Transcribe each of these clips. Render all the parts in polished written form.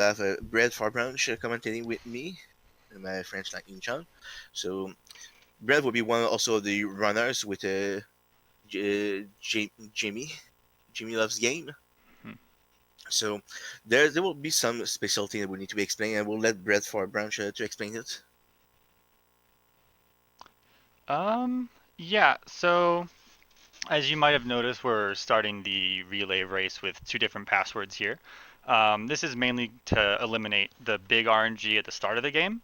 I have Bread for Brunch commentating with me, and my friends like Inchan. So Bread will be one also of the runners with Jimmy. Jimmy loves game. Hmm. So there will be some specialty that will need to be explained, and we'll let Bread for Brunch to explain it. Um, yeah, so as you might have noticed, we're starting the relay race with two different passwords here. This is mainly to eliminate the big RNG at the start of the game.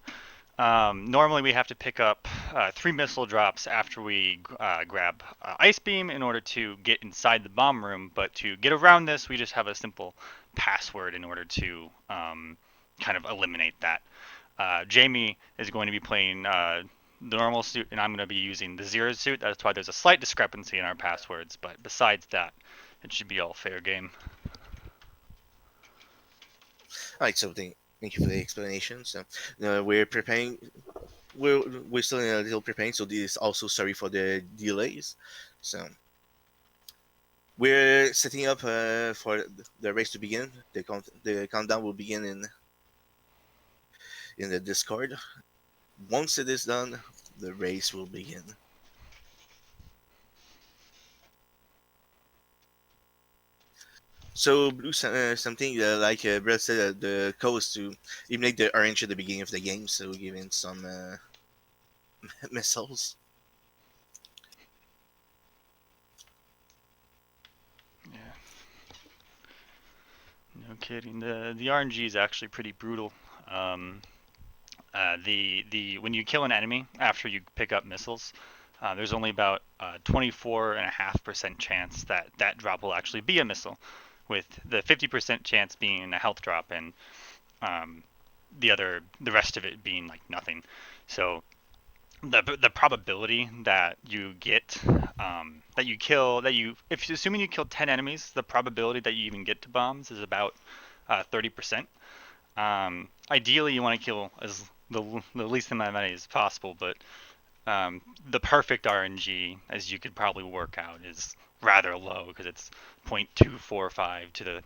Normally, we have to pick up 3 missile drops after we grab Ice Beam in order to get inside the bomb room, but to get around this, we just have a simple password in order to kind of eliminate that. Jamie is going to be playing the normal suit, and I'm going to be using the zero suit. That's why there's a slight discrepancy in our passwords, but besides that, it should be all fair game. All right, so thank you for the explanation. So we're preparing. We're still in a little preparing, so this is also sorry for the delays. So we're setting up for the race to begin. The countdown will begin in the Discord. Once it is done, the race will begin. So blue something like Brett said, the code is to eliminate the orange at the beginning of the game, so giving some missiles. Yeah, no kidding. The RNG is actually pretty brutal. Um, the when you kill an enemy after you pick up missiles, there's only about 24.5% chance that that drop will actually be a missile, with the 50% chance being a health drop and um, the rest of it being like nothing. So the probability that you get that you kill that you if assuming you kill 10 enemies, the probability that you even get to bombs is about 30%. Ideally, you want to kill the least amount of enemies as possible, but the perfect RNG, as you could probably work out, is rather low because it's 0.245 to the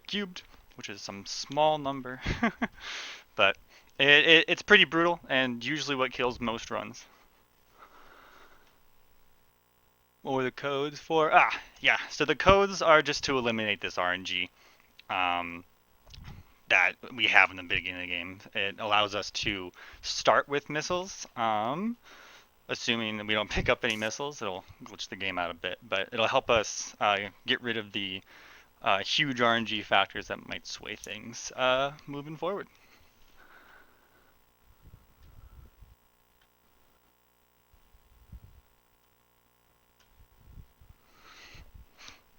cubed, which is some small number. But it's pretty brutal and usually what kills most runs. What were the codes for? Yeah. So the codes are just to eliminate this RNG um, that we have in the beginning of the game. It allows us to start with missiles. Assuming that we don't pick up any missiles, it'll glitch the game out a bit, but it'll help us get rid of the huge RNG factors that might sway things moving forward.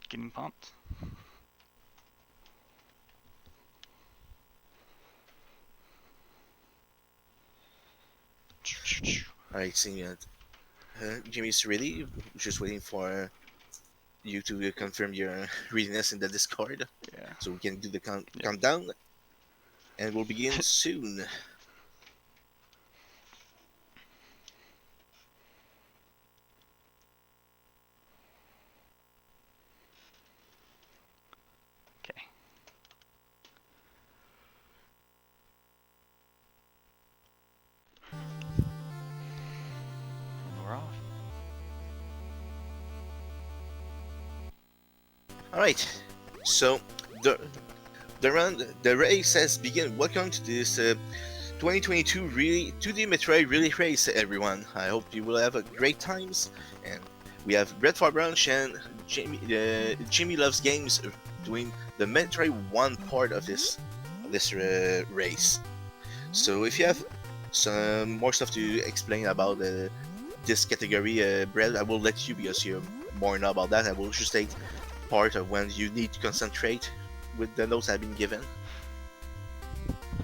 Getting pumped. All right, seeing that Jimmy's ready. Just waiting for you to confirm your readiness in the Discord, Yeah. so we can do the Yep. countdown, and we'll begin soon. Okay. We're off. All right, so the the race has begun. Welcome to this 2022 really 2D Metroid really race, everyone. I hope you will have a great times. And we have Brett for Brunch and Jimmy Loves Games doing the Metroid 1 part of this race. So if you have some more stuff to explain about this category, Brett, I will let you because you more know about that. I will just take part of when you need to concentrate with the notes I've been given.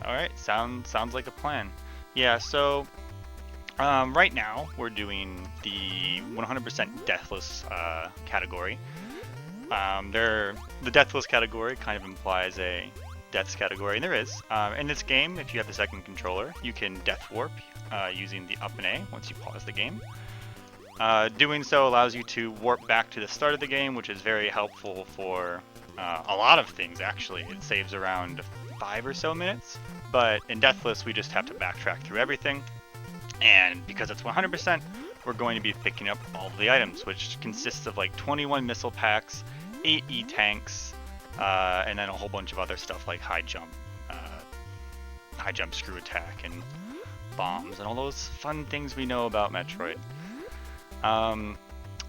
All right. Sounds like a plan. Yeah. So right now we're doing the 100% deathless category. The deathless category kind of implies a deaths category, and there is. In this game, if you have the second controller, you can death warp using the up and A once you pause the game. Doing so allows you to warp back to the start of the game, which is very helpful for a lot of things, actually. It saves around 5 or so minutes, but in Deathless we just have to backtrack through everything, and because it's 100%, we're going to be picking up all of the items, which consists of like 21 missile packs, 8 E-tanks, and then a whole bunch of other stuff like high jump, screw attack, and bombs, and all those fun things we know about Metroid.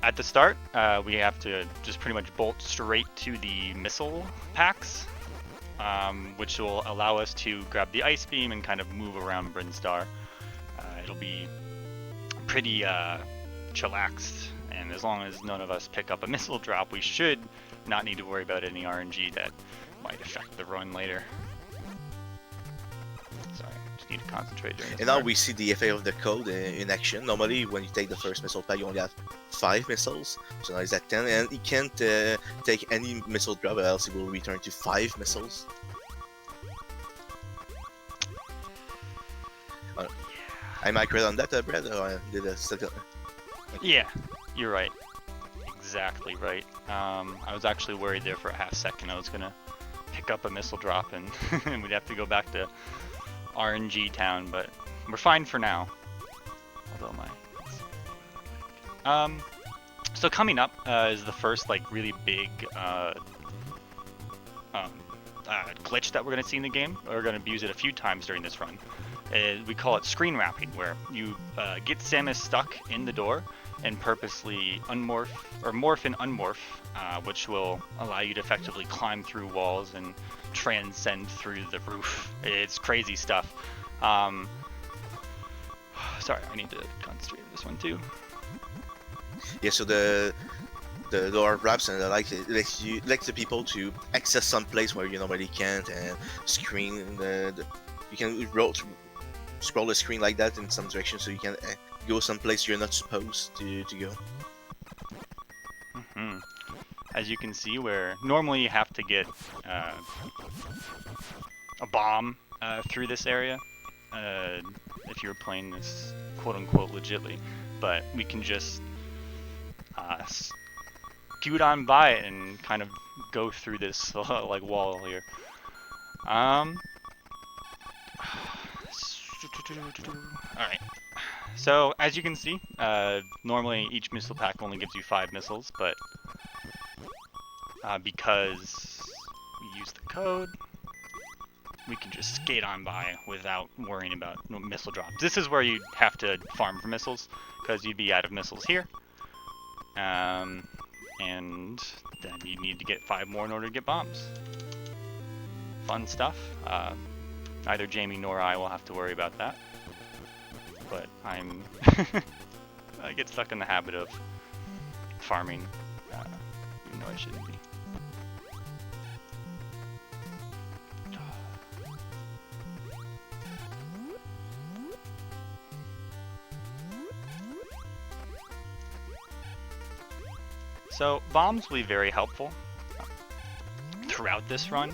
At the start, we have to just pretty much bolt straight to the missile packs, which will allow us to grab the ice beam and kind of move around Brinstar. It'll be pretty chillaxed, and as long as none of us pick up a missile drop, we should not need to worry about any RNG that might affect the run later. Sorry, just need to concentrate during this And now part. we see the effect of the code in action. Normally, when you take the first missile pack, you only have 5 missiles, so now he's at 10, and he can't take any missile drop, or else he will return to 5 missiles. Am I correct on that, Brad? Or did I still... Yeah, you're right. Exactly right. I was actually worried there for a half second. I was gonna pick up a missile drop and we'd have to go back to RNG town, but we're fine for now. Although so coming up is the first like really big glitch that we're gonna see in the game. We're gonna use it a few times during this run. We call it screen wrapping, where you get Samus stuck in the door and purposely morph and unmorph, which will allow you to effectively climb through walls and transcend through the roof. It's crazy stuff. Sorry, I need to concentrate on this one too. Yeah, so the door wraps and like the people to access some place where you normally can't, and screen you can scroll the screen like that in some direction, so you can go someplace you're not supposed to go. As you can see, where normally you have to get a bomb through this area if you're playing this quote-unquote legitly, but we can just scoot on by it and kind of go through this like wall here. Alright, so as you can see, normally each missile pack only gives you 5 missiles, but because we use the code, we can just skate on by without worrying about missile drops. This is where you have to farm for missiles, because you'd be out of missiles here, and then you need to get 5 more in order to get bombs. Fun stuff. Neither Jamie nor I will have to worry about that, but I get stuck in the habit of farming, even though I shouldn't be. So bombs will be very helpful throughout this run,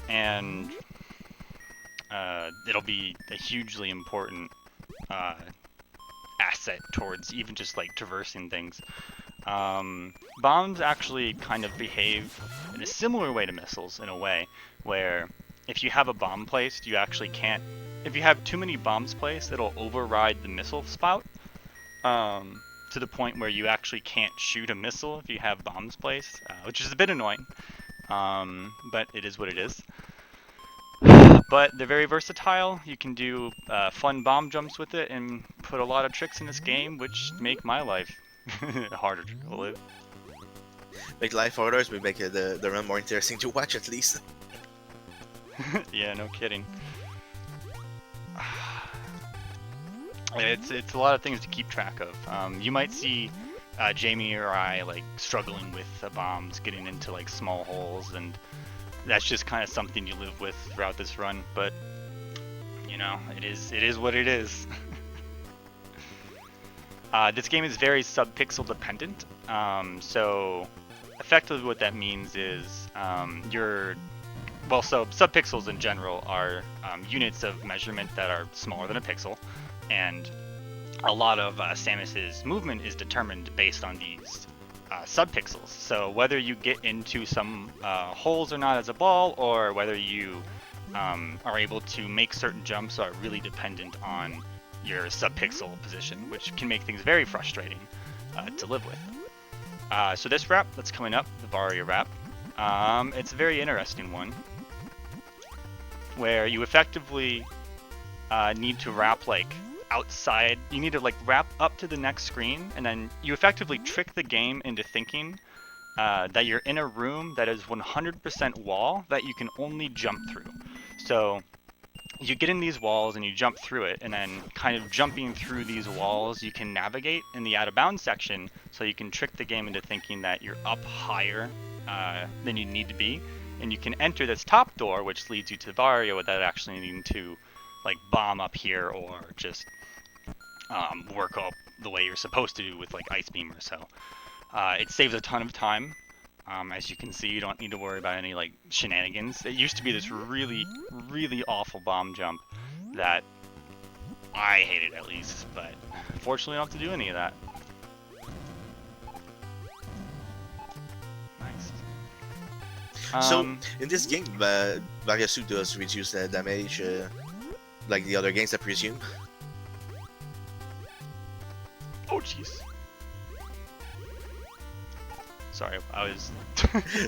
and it'll be a hugely important asset towards even just like traversing things. Bombs actually kind of behave in a similar way to missiles, in a way where if you have a bomb placed, you actually can't. If you have too many bombs placed, it'll override the missile spout, to the point where you actually can't shoot a missile if you have bombs placed, which is a bit annoying, but it is what it is. But they're very versatile. You can do fun bomb jumps with it and put a lot of tricks in this game, which make my life harder to live. Make life harder, we make the run more interesting to watch at least. Yeah, no kidding. It's a lot of things to keep track of. You might see Jamie or I like struggling with the bombs, getting into like small holes, and that's just kind of something you live with throughout this run. But you know, it is what it is. This game is very sub-pixel dependent. So effectively, what that means is so sub-pixels in general are units of measurement that are smaller than a pixel. And a lot of Samus's movement is determined based on these subpixels. So whether you get into some holes or not as a ball, or whether you are able to make certain jumps, are really dependent on your subpixel position, which can make things very frustrating to live with. So this wrap that's coming up, the Varia wrap, it's a very interesting one, where you effectively need to wrap like outside. You need to like wrap up to the next screen, and then you effectively trick the game into thinking that you're in a room that is 100% wall that you can only jump through. So you get in these walls and you jump through it, and then kind of jumping through these walls you can navigate in the out of bounds section, so you can trick the game into thinking that you're up higher than you need to be, and you can enter this top door which leads you to Varia without actually needing to like bomb up here or just work up the way you're supposed to do with like Ice Beam or so. It saves a ton of time. As you can see, you don't need to worry about any like shenanigans. It used to be this really, really awful bomb jump that I hated, at least, but fortunately I don't have to do any of that. Nice. So in this game, Varia suit does reduce the damage like the other games, I presume. Oh jeez. Sorry, I was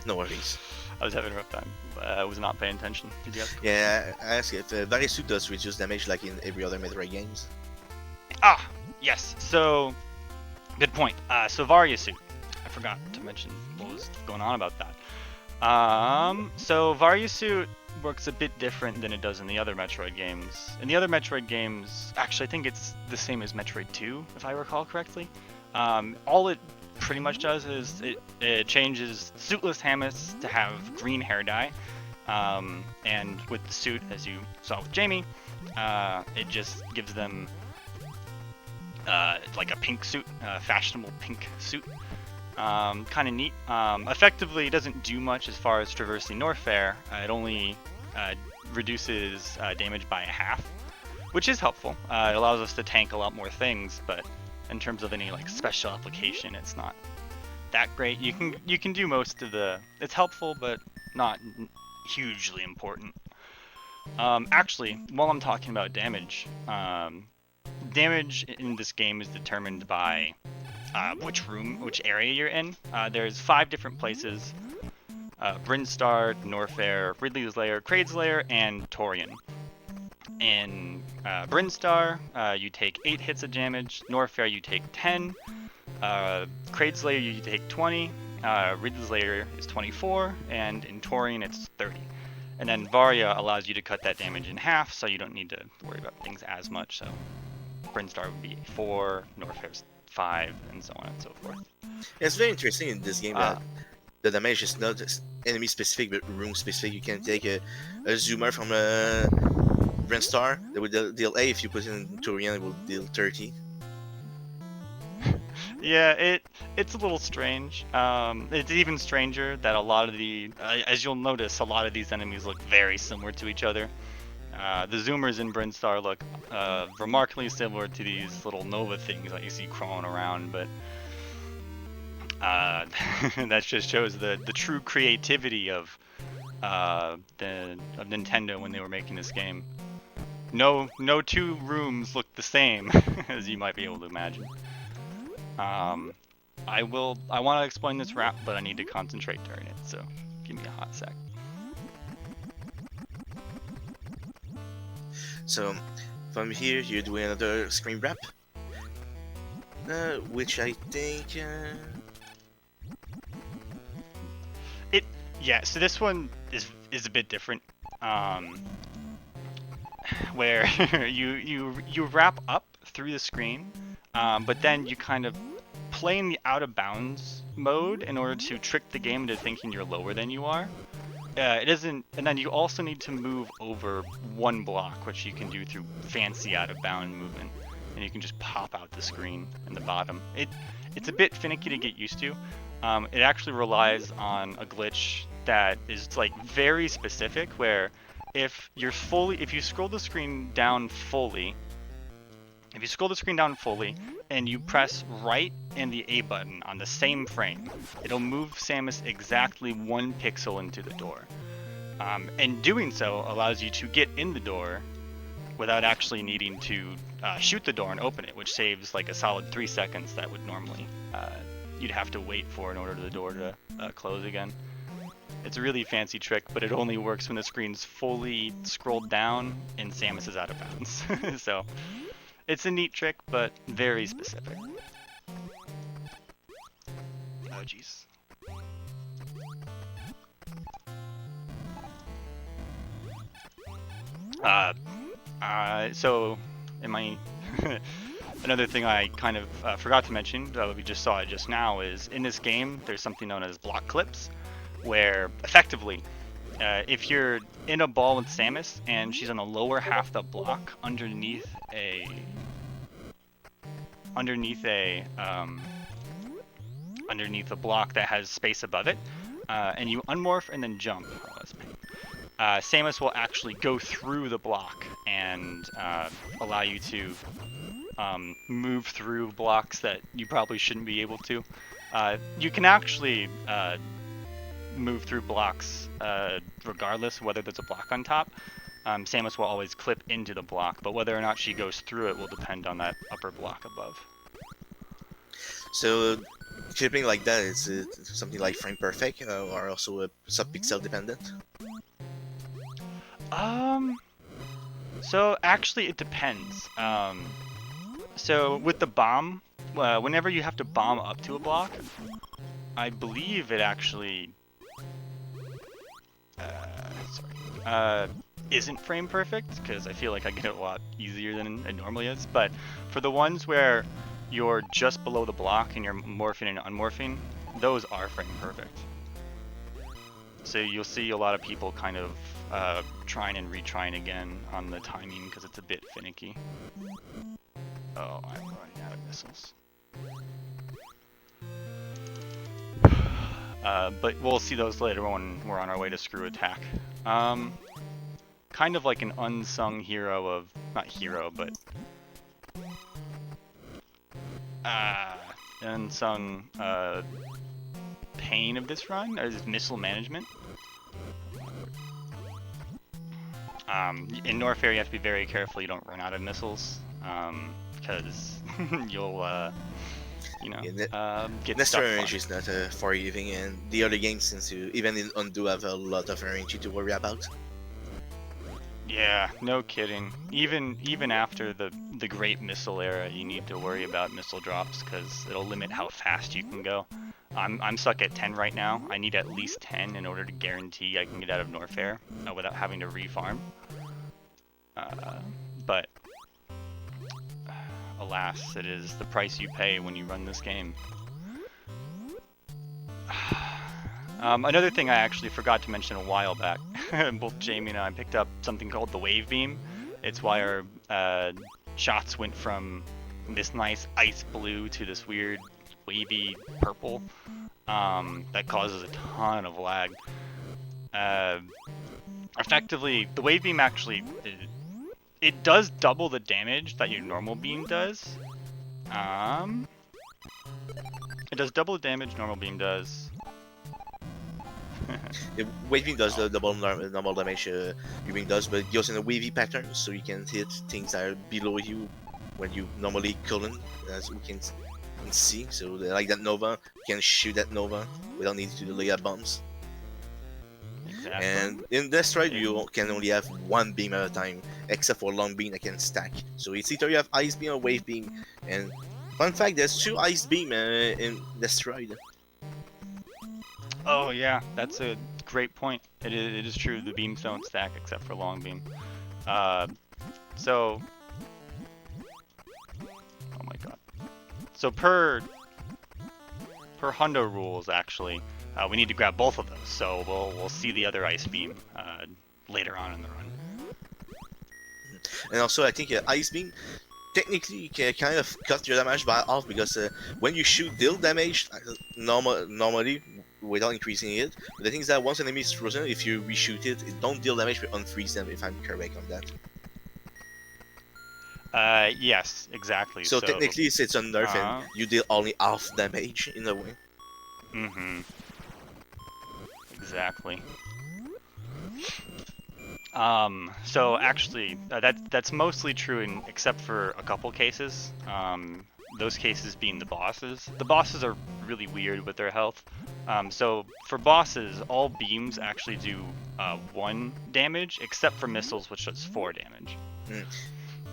No worries. I was having a rough time. I was not paying attention. Did you ask? Yeah, I asked if Varia suit does reduce damage like in every other Metroid games. Ah, yes. So, good point. So Varia suit. I forgot to mention what was going on about that. So Varia suit works a bit different than it does in the other Metroid games. In the other Metroid games, actually I think it's the same as Metroid 2, if I recall correctly. All it pretty much does is it changes suitless Hamus to have green hair dye, and with the suit, as you saw with Jamie, it just gives them like a pink suit, fashionable pink suit. Kind of neat. Effectively, it doesn't do much as far as traversing Norfair. It only reduces damage by a half, which is helpful. It allows us to tank a lot more things, but in terms of any like special application, it's not that great. You can do most of the. It's helpful, but not hugely important. Actually, while I'm talking about damage, damage in this game is determined by which area you're in. There's 5 different places: Brinstar, Norfair, Ridley's Lair, Kraid's Lair, and Torian. In Brinstar, you take 8 hits of damage. Norfair, you take 10. Kraid's Lair, you take 20. Ridley's Lair is 24, and in Torian, it's 30. And then Varia allows you to cut that damage in half, so you don't need to worry about things as much. So Brinstar would be 4, Norfair's 5, and so on and so forth. Yeah, it's very interesting in this game that the damage is not enemy specific but room specific. You can take a zoomer from a Brinstar that would deal 8. If you put it in Torian, it will deal 30. Yeah, it's a little strange. It's even stranger that a lot of the, as you'll notice, a lot of these enemies look very similar to each other. The zoomers in Brinstar look remarkably similar to these little Nova things that you see crawling around, but that just shows the true creativity of Nintendo when they were making this game. No 2 rooms look the same, as you might be able to imagine. I want to explain this wrap, but I need to concentrate during it, so give me a hot sec. So from here, you're doing another screen wrap, which I think. Yeah. So this one is a bit different. Where you wrap up through the screen, but then you kind of play in the out of bounds mode in order to trick the game into thinking you're lower than you are. It isn't, and then you also need to move over 1 block, which you can do through fancy out of bound movement, and you can just pop out the screen in the bottom. It's a bit finicky to get used to. It actually relies on a glitch that is like very specific, where if you scroll the screen down fully, If you scroll the screen down fully and you press right and the A button on the same frame, it'll move Samus exactly 1 pixel into the door. And doing so allows you to get in the door without actually needing to shoot the door and open it, which saves like a solid 3 seconds that would normally you'd have to wait for in order for the door to close again. It's a really fancy trick, but it only works when the screen's fully scrolled down and Samus is out of bounds. So it's a neat trick, but very specific. Oh jeez. So, another thing I kind of forgot to mention, we just saw it just now, is in this game there's something known as block clips, where effectively, if you're in a ball with Samus and she's on the lower half of the block underneath a block that has space above it, and you unmorph and then jump. Samus will actually go through the block and allow you to move through blocks that you probably shouldn't be able to. You can actually move through blocks regardless whether there's a block on top. Samus will always clip into the block, but whether or not she goes through it will depend on that upper block above. So clipping like that is something like frame perfect or also sub-pixel dependent? So actually it depends. So with the bomb, whenever you have to bomb up to a block, I believe it actually isn't frame perfect, because I feel like I get it a lot easier than it normally is. But for the ones where you're just below the block and you're morphing and unmorphing, those are frame perfect. So you'll see a lot of people kind of trying and retrying again on the timing because it's a bit finicky. Oh, I'm running out of missiles. But we'll see those later when we're on our way to screw attack. Kind of like an unsung hero of, not hero, but unsung pain of this run is missile management. In Norfair you have to be very careful you don't run out of missiles, because you'll get Nestor stuck. RNG is not forgiving, and the other games seems to, even in Undo, have a lot of RNG to worry about. Yeah, no kidding. Even after the great missile era, you need to worry about missile drops because it'll limit how fast you can go. I'm stuck at 10 right now. I need at least 10 in order to guarantee I can get out of Norfair without having to refarm. But alas, it is the price you pay when you run this game. Another thing I actually forgot to mention a while back, both Jamie and I picked up something called the Wave Beam. It's why our shots went from this nice ice blue to this weird wavy purple that causes a ton of lag. Effectively, the Wave Beam actually, it does double the damage that your normal beam does. It does double the damage normal beam does. The Wave Beam does the normal damage your beam does, but it goes in a wavy pattern, so you can hit things that are below you when you normally couldn't, as we can see. So like that Nova, you can shoot that Nova without needing to lay out bombs. Exactly. And in Destroid, you can only have one beam at a time, except for long beam that can stack. So it's either you have Ice Beam or Wave Beam. And fun fact, there's 2 Ice Beam in Destroid. Oh yeah, that's a great point. It is true, the beams don't stack except for long beam. So, oh my god. So per Hundo rules, actually, we need to grab both of those. So we'll see the other ice beam later on in the run. And also, I think Ice Beam technically can kind of cut your damage by half, because when you shoot, deal damage normally without increasing it. But the thing is that once an enemy is frozen, if you reshoot it, it don't deal damage but unfreeze them, if I'm correct on Yes, exactly. So So, technically, it's a nerf, and uh, you deal only half damage in a way. mm-hmm, exactly. So actually, that's mostly true except for a couple cases. Those cases being the bosses. The bosses are really weird with their health. So for bosses, all beams actually do 1 damage, except for missiles, which does 4 damage Mm.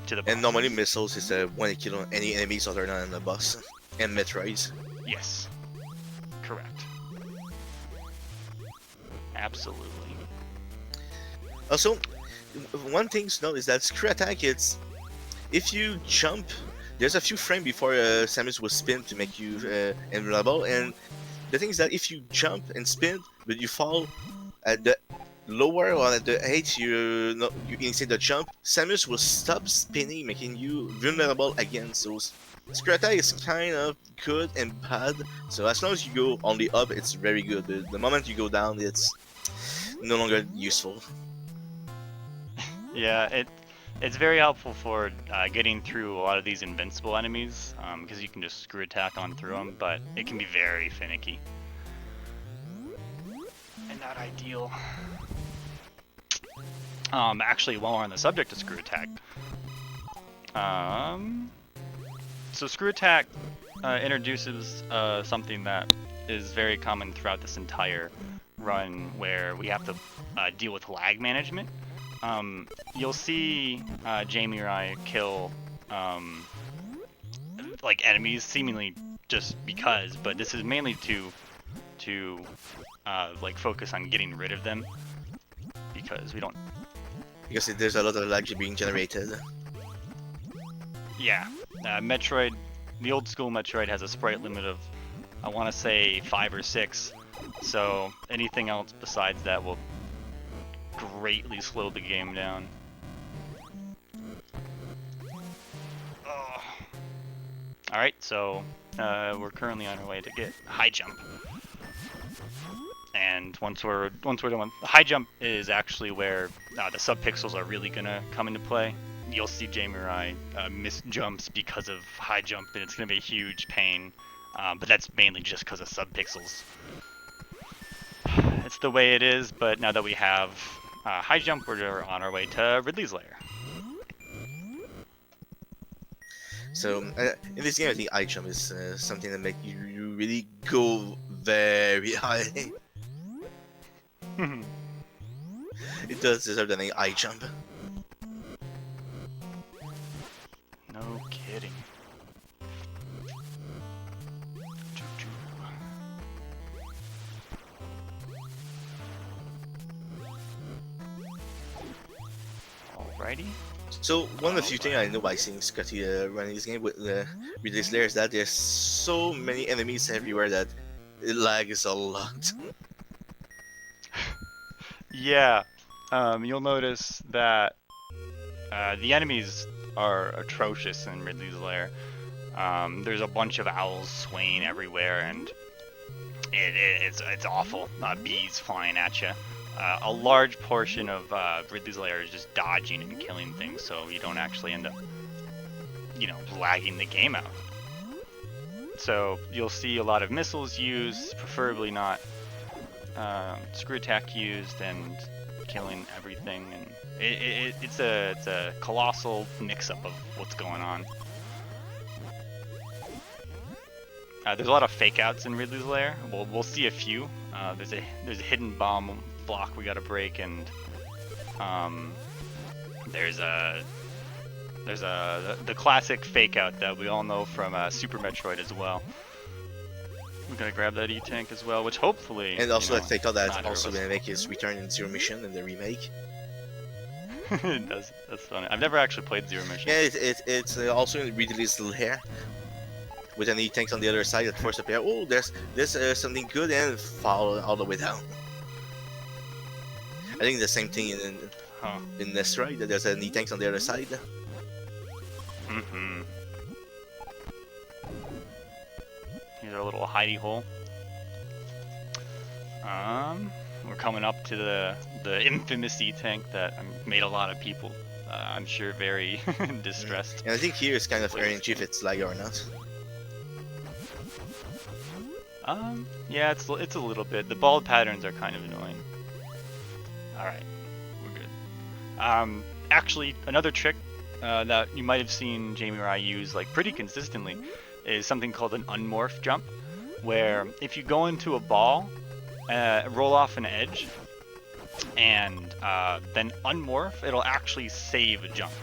to the And normally bosses. missiles is when you kill any enemies other than the boss and Metroids. Yes, correct. Absolutely. Also, one thing to note is that screw attack. It's if you jump, there's a few frames before Samus will spin to make you invulnerable, and the thing is that if you jump and spin, but you fall at the lower or at the height you initiate the jump, Samus will stop spinning, making you vulnerable again. So screw attack is kind of good and bad. So as long as you go only up, it's very good. The moment you go down, it's no longer useful. Yeah, it's very helpful for getting through a lot of these invincible enemies, because you can just screw attack on through them, but it can be very finicky. And not ideal. Actually, while we're on the subject of screw attack, so screw attack introduces something that is very common throughout this entire run, where we have to deal with lag management. You'll see Jamie or I kill like enemies seemingly just because, but this is mainly to like focus on getting rid of them because we don't. Because there's a lot of lag being generated. Yeah, Metroid, the old school Metroid has a sprite limit of, I want to say 5 or 6. So anything else besides that will greatly slow the game down. Oh. All right, so we're currently on our way to get high jump. And once we're done with high jump is actually where the subpixels are really gonna come into play. You'll see Jamie or I miss jumps because of high jump, and it's gonna be a huge pain. But that's mainly just because of subpixels. It's the way it is. But now that we have high jump, we're on our way to Ridley's lair. So in this game, I think high jump is something that make you really go very high. It does deserve the name high jump. No kidding. Alrighty. So one of the few things I know by seeing Scotty running this game with this layer is that there's so many enemies everywhere that it lags a lot. Yeah, you'll notice that the enemies are atrocious in Ridley's lair. There's a bunch of owls swaying everywhere, and it's awful. Bees flying at you. A large portion of Ridley's lair is just dodging and killing things, so you don't actually end up, lagging the game out. So you'll see a lot of missiles used, preferably not screw attack used, and killing everything. And it's a colossal mix-up of what's going on. There's a lot of fake outs in Ridley's lair. We'll see a few. There's a hidden bomb block we gotta break, and there's the classic fake out that we all know from Super Metroid as well. We're gonna grab that E-Tank as well, which hopefully. And also that fake out that's also us. gonna make his return in Zero Mission in the remake. It does. That's funny. I've never actually played Zero Mission. Yeah, it's also in Ridley's lair with an E-Tank on the other side that force a player. Oh, there's something good, and fall all the way down. I think the same thing in Destroy, that there's an E-Tank on the other side. Mm-hmm. Here's our little hidey hole. We're coming up to the infamous E-Tank that made a lot of people I'm sure very distressed. And I think here is kind of RNG if it's lag or not. Yeah, it's a little bit. The bald patterns are kind of annoying. All right, we're good. Actually, another trick that you might have seen Jamie or I use like pretty consistently is something called an unmorph jump, where if you go into a ball, roll off an edge, and then unmorph, it'll actually save a jump.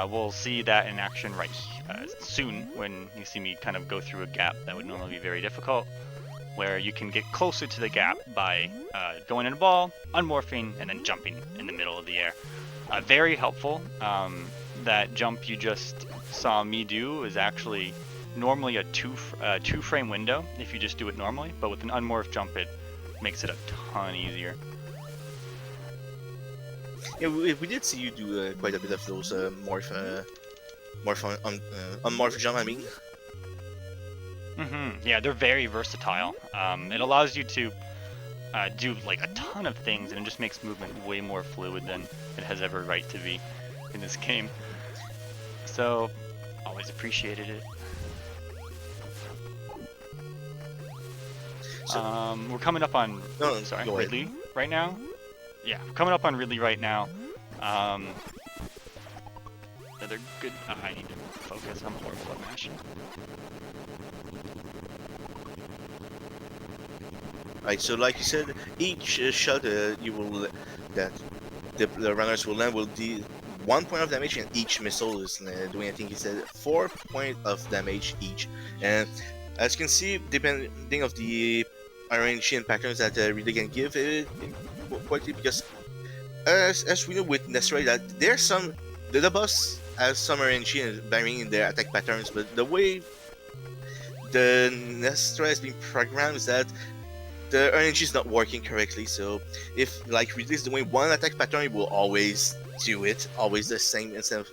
We'll see that in action right soon when you see me kind of go through a gap that would normally be very difficult, where you can get closer to the gap by going in a ball, unmorphing, and then jumping in the middle of the air. Very helpful. That jump you just saw me do is actually normally a two frame window if you just do it normally, but with an unmorph jump it makes it a ton easier. Yeah, we did see you do quite a bit of those unmorph jump. I mean. Yeah, they're very versatile. It allows you to do like a ton of things, and it just makes movement way more fluid than it has ever right to be in this game. So, always appreciated it. We're coming up on Ridley right now. Yeah, we're coming up on Ridley right now. Another good. I need to focus. I'm horrible at mashing. Right, so like you said, each shot you will that the runners will land will do 1 point of damage, and each missile is doing, I think he said, 4 points of damage each. And as you can see, depending of the RNG and patterns that Ridley can give, quickly, because as we know with Nestroid, that there's some the boss has some RNG and varying in their attack patterns, but the way the Nestroid has been programmed is that the RNG is not working correctly. So if like Ridley is doing one attack pattern, it will always do it, always the same instead of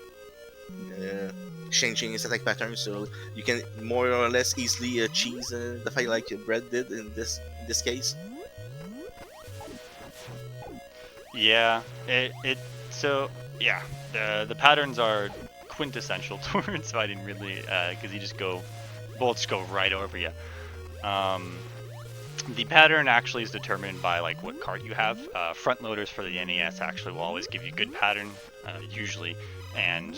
changing his attack pattern. So you can more or less easily cheese the fight like Brett did in this case. Yeah, so yeah, the patterns are quintessential towards fighting Ridley, because bullets go right over you. The pattern actually is determined by like what cart you have. Front loaders for the NES actually will always give you good pattern, usually, and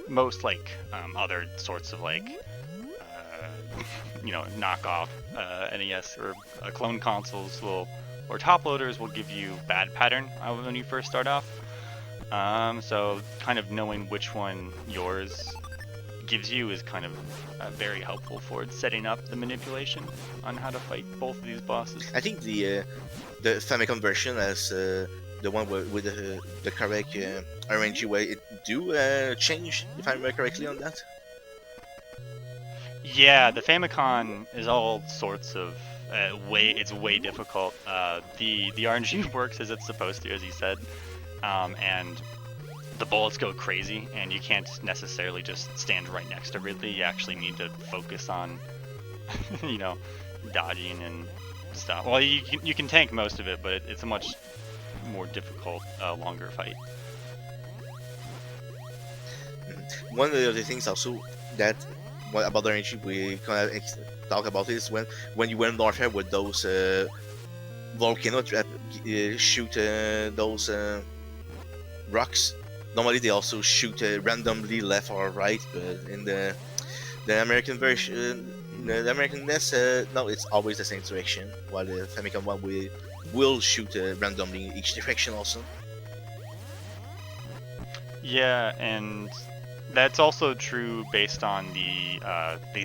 most like other sorts of like knockoff NES or clone consoles or top loaders will give you bad pattern when you first start off. So kind of knowing which one yours gives you is kind of very helpful for setting up the manipulation on how to fight both of these bosses. I think the Famicom version has the one with the correct RNG way it do change, if I remember correctly on that. Yeah, the Famicom is all sorts of it's way difficult. The RNG works as it's supposed to, as he said, and the bullets go crazy, and you can't necessarily just stand right next to Ridley. You actually need to focus on, dodging and stuff. Well, you can tank most of it, but it's a much more difficult, longer fight. One of the other things also that about the RNG we kind of talk about is when you went Norfair with those volcano shoot those rocks. Normally they also shoot randomly left or right, but in the American version, the American NES, no, it's always the same direction. While the Famicom one will shoot randomly in each direction also. Yeah, and that's also true based on the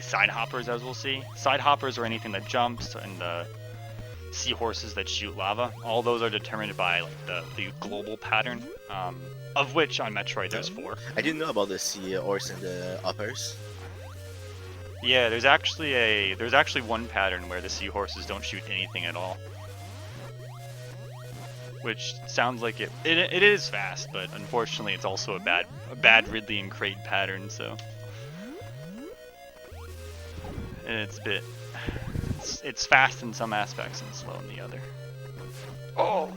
side hoppers, as we'll see. Side hoppers are anything that jumps, and the seahorses that shoot lava. All those are determined by like the global pattern. Of which on Metroid there's 4. I didn't know about the seahorse and the uppers. Yeah, there's actually one pattern where the seahorses don't shoot anything at all. Which sounds like it is fast, but unfortunately it's also a bad Ridley and Kraid pattern, so it's fast in some aspects and slow in the other. Oh.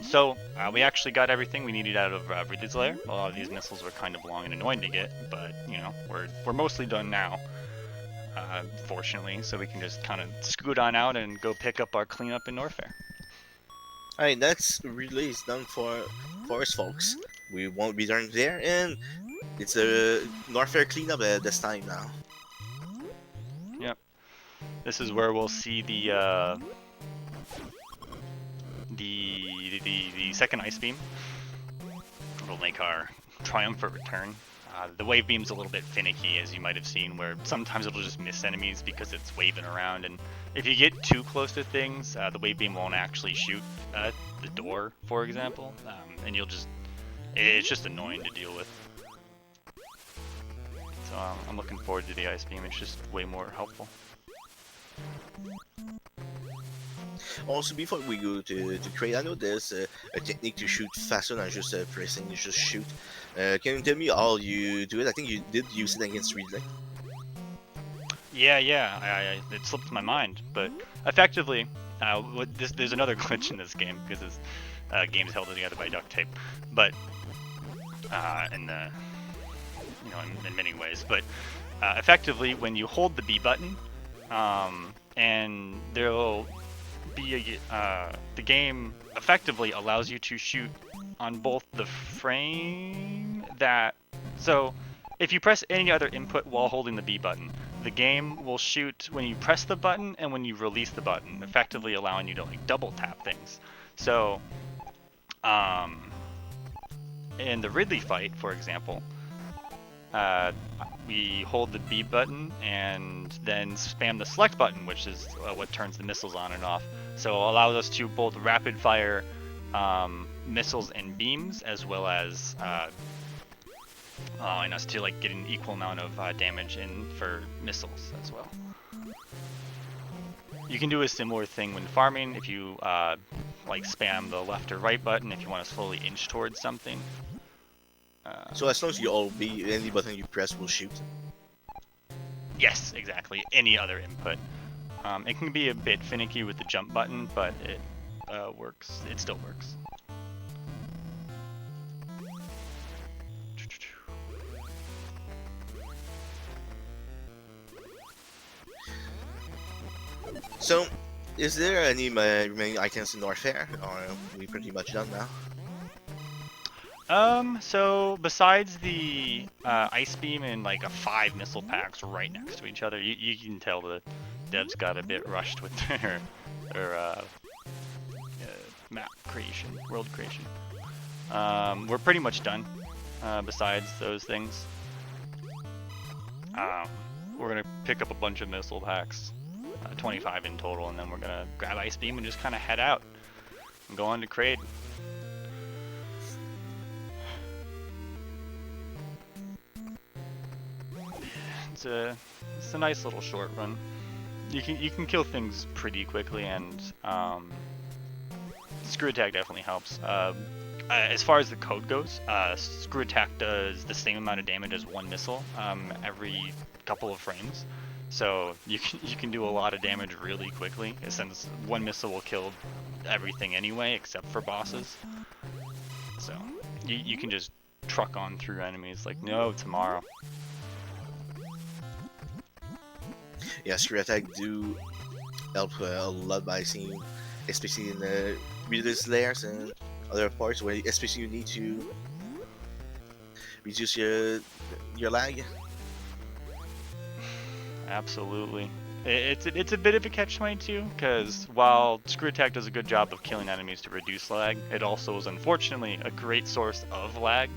So we actually got everything we needed out of Ridley's lair. A lot of these missiles were kind of long and annoying to get, but you know we're mostly done now, fortunately. So we can just kind of scoot on out and go pick up our cleanup in Norfair. Alright, that's release done for us, folks. We won't be done there, and it's a Norfair cleanup at this time now. Yep. This is where we'll see the second ice beam. It'll make our triumphant return. The wave beam's a little bit finicky, as you might have seen, where sometimes it'll just miss enemies because it's waving around, and if you get too close to things, the wave beam won't actually shoot at the door, for example, and it's just annoying to deal with. So I'm looking forward to the ice beam. It's just way more helpful. Also, before we go to Kraid, I know there's a technique to shoot faster than just pressing, you just shoot. Can you tell me how you do it? I think you did use it against Ridley. Yeah, it slipped my mind, but effectively, there's another glitch in this game because this game's held together by duct tape, but in many ways. But effectively, when you hold the B button, and there'll be the game effectively allows you to shoot on both the frame that. So if you press any other input while holding the B button, the game will shoot when you press the button and when you release the button, effectively allowing you to like double tap things. So in the Ridley fight, for example, we hold the B button and then spam the select button, which is what turns the missiles on and off. So it allows us to both rapid fire missiles and beams, as well as allowing us to like get an equal amount of damage in for missiles as well. You can do a similar thing when farming if you like spam the left or right button if you want to slowly inch towards something. So as long as you all B, any button you press will shoot. Yes, exactly. Any other input. It can be a bit finicky with the jump button, but it works. It still works. So, is there any remaining items in Norfair, or are we pretty much done now? So besides the ice beam and like 5 missile packs right next to each other, you can tell the devs got a bit rushed with their map creation, world creation. We're pretty much done. Besides those things, we're gonna pick up a bunch of missile packs, 25 in total, and then we're gonna grab ice beam and just kind of head out and go on to Kraid. It's a nice little short run. You can kill things pretty quickly, and screw attack definitely helps. As far as the code goes, screw attack does the same amount of damage as one missile every couple of frames. So you can do a lot of damage really quickly, since one missile will kill everything anyway except for bosses. So you can just truck on through enemies like no tomorrow. Yeah, screw attack do help a lot by seeing, especially in the readers layers and other parts where especially you need to reduce your lag. Absolutely. It's a bit of a catch-22, because while screw attack does a good job of killing enemies to reduce lag, it also is unfortunately a great source of lag.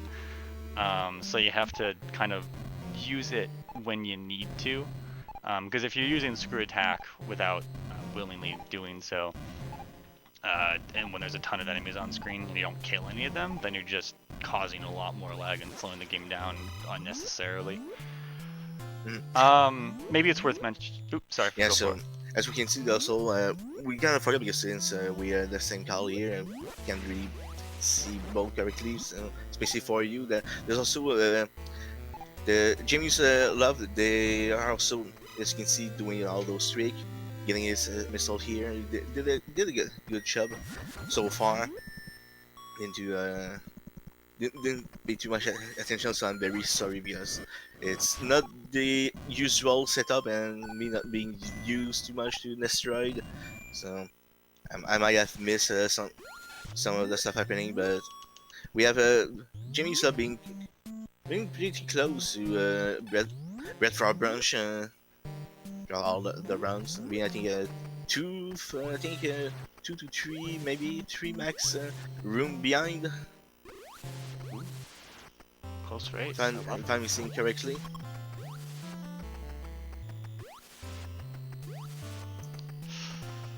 So you have to kind of use it when you need to. Because if you're using screw attack without willingly doing so, and when there's a ton of enemies on screen and you don't kill any of them, then you're just causing a lot more lag and slowing the game down unnecessarily. Maybe it's worth mentioning. Oops, sorry. Yeah, so as we can see also, we kind of forgot because since we are the same color here and we can't really see both correctly, especially for you, that there's also the James Love. They are also, as you can see, doing all those tricks. getting his missile here. He did a good job so far. Didn't pay too much attention, so I'm very sorry because it's not the usual setup and me not being used too much to Nestroid, so I might have missed some of the stuff happening, but we have Jimmy Sub being pretty close to Red Frog Brunch all the rounds. Being I think I think 2 to 3, maybe 3 max room behind. Close race. If I'm seeing correctly.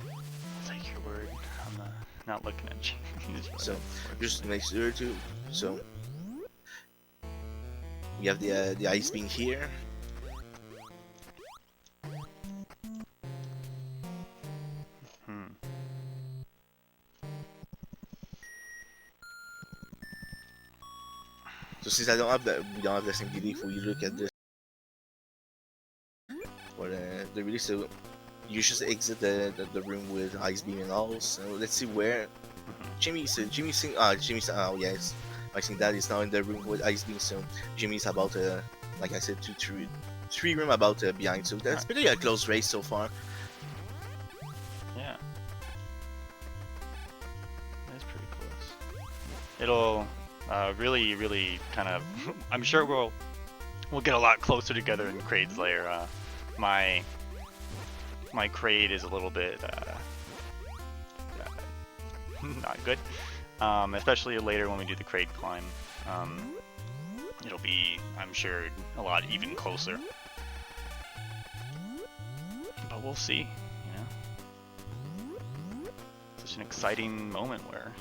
I'll take your word. I'm not looking at you. So just to make sure to. So we have the ice being here. So since we don't have the same delay, if we look at this, for the release, so you just exit the room with ice beam and all. So let's see where Jimmy's oh yes, I think that is now in the room with ice beam. So Jimmy's about like I said, 3 room about behind. So that's pretty a close race so far. Yeah, that's pretty close. It'll really kind of I'm sure we'll get a lot closer together in Kraid's lair. My Kraid is a little bit not good, especially later when we do the Kraid climb. It'll be, I'm sure, a lot even closer, but we'll see. You know, such an exciting moment where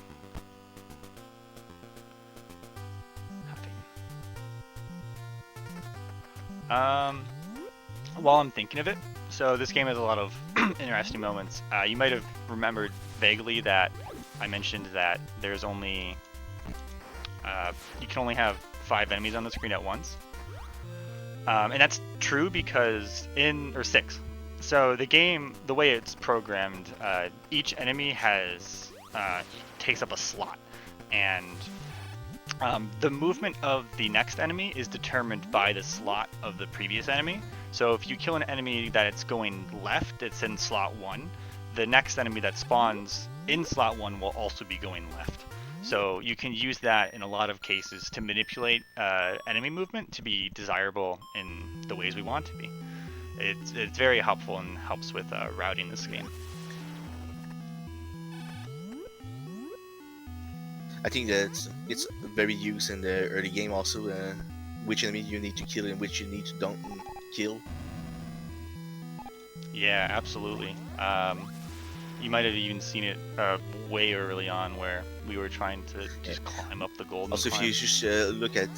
while I'm thinking of it, so this game has a lot of interesting moments. You might have remembered vaguely that I mentioned that there's only you can only have 5 enemies on the screen at once, and that's true because or 6. So the game, the way it's programmed, each enemy takes up a slot, and the movement of the next enemy is determined by the slot of the previous enemy. So if you kill an enemy that it's going left, it's in slot 1, the next enemy that spawns in slot 1 will also be going left. So you can use that in a lot of cases to manipulate enemy movement to be desirable in the ways we want to be. It's very helpful and helps with routing this game. I think that it's very used in the early game also, which enemy you need to kill and which you need to don't kill. Yeah, absolutely. You might have even seen it way early on where we were trying to just climb up the golden Also, climb. if you just look at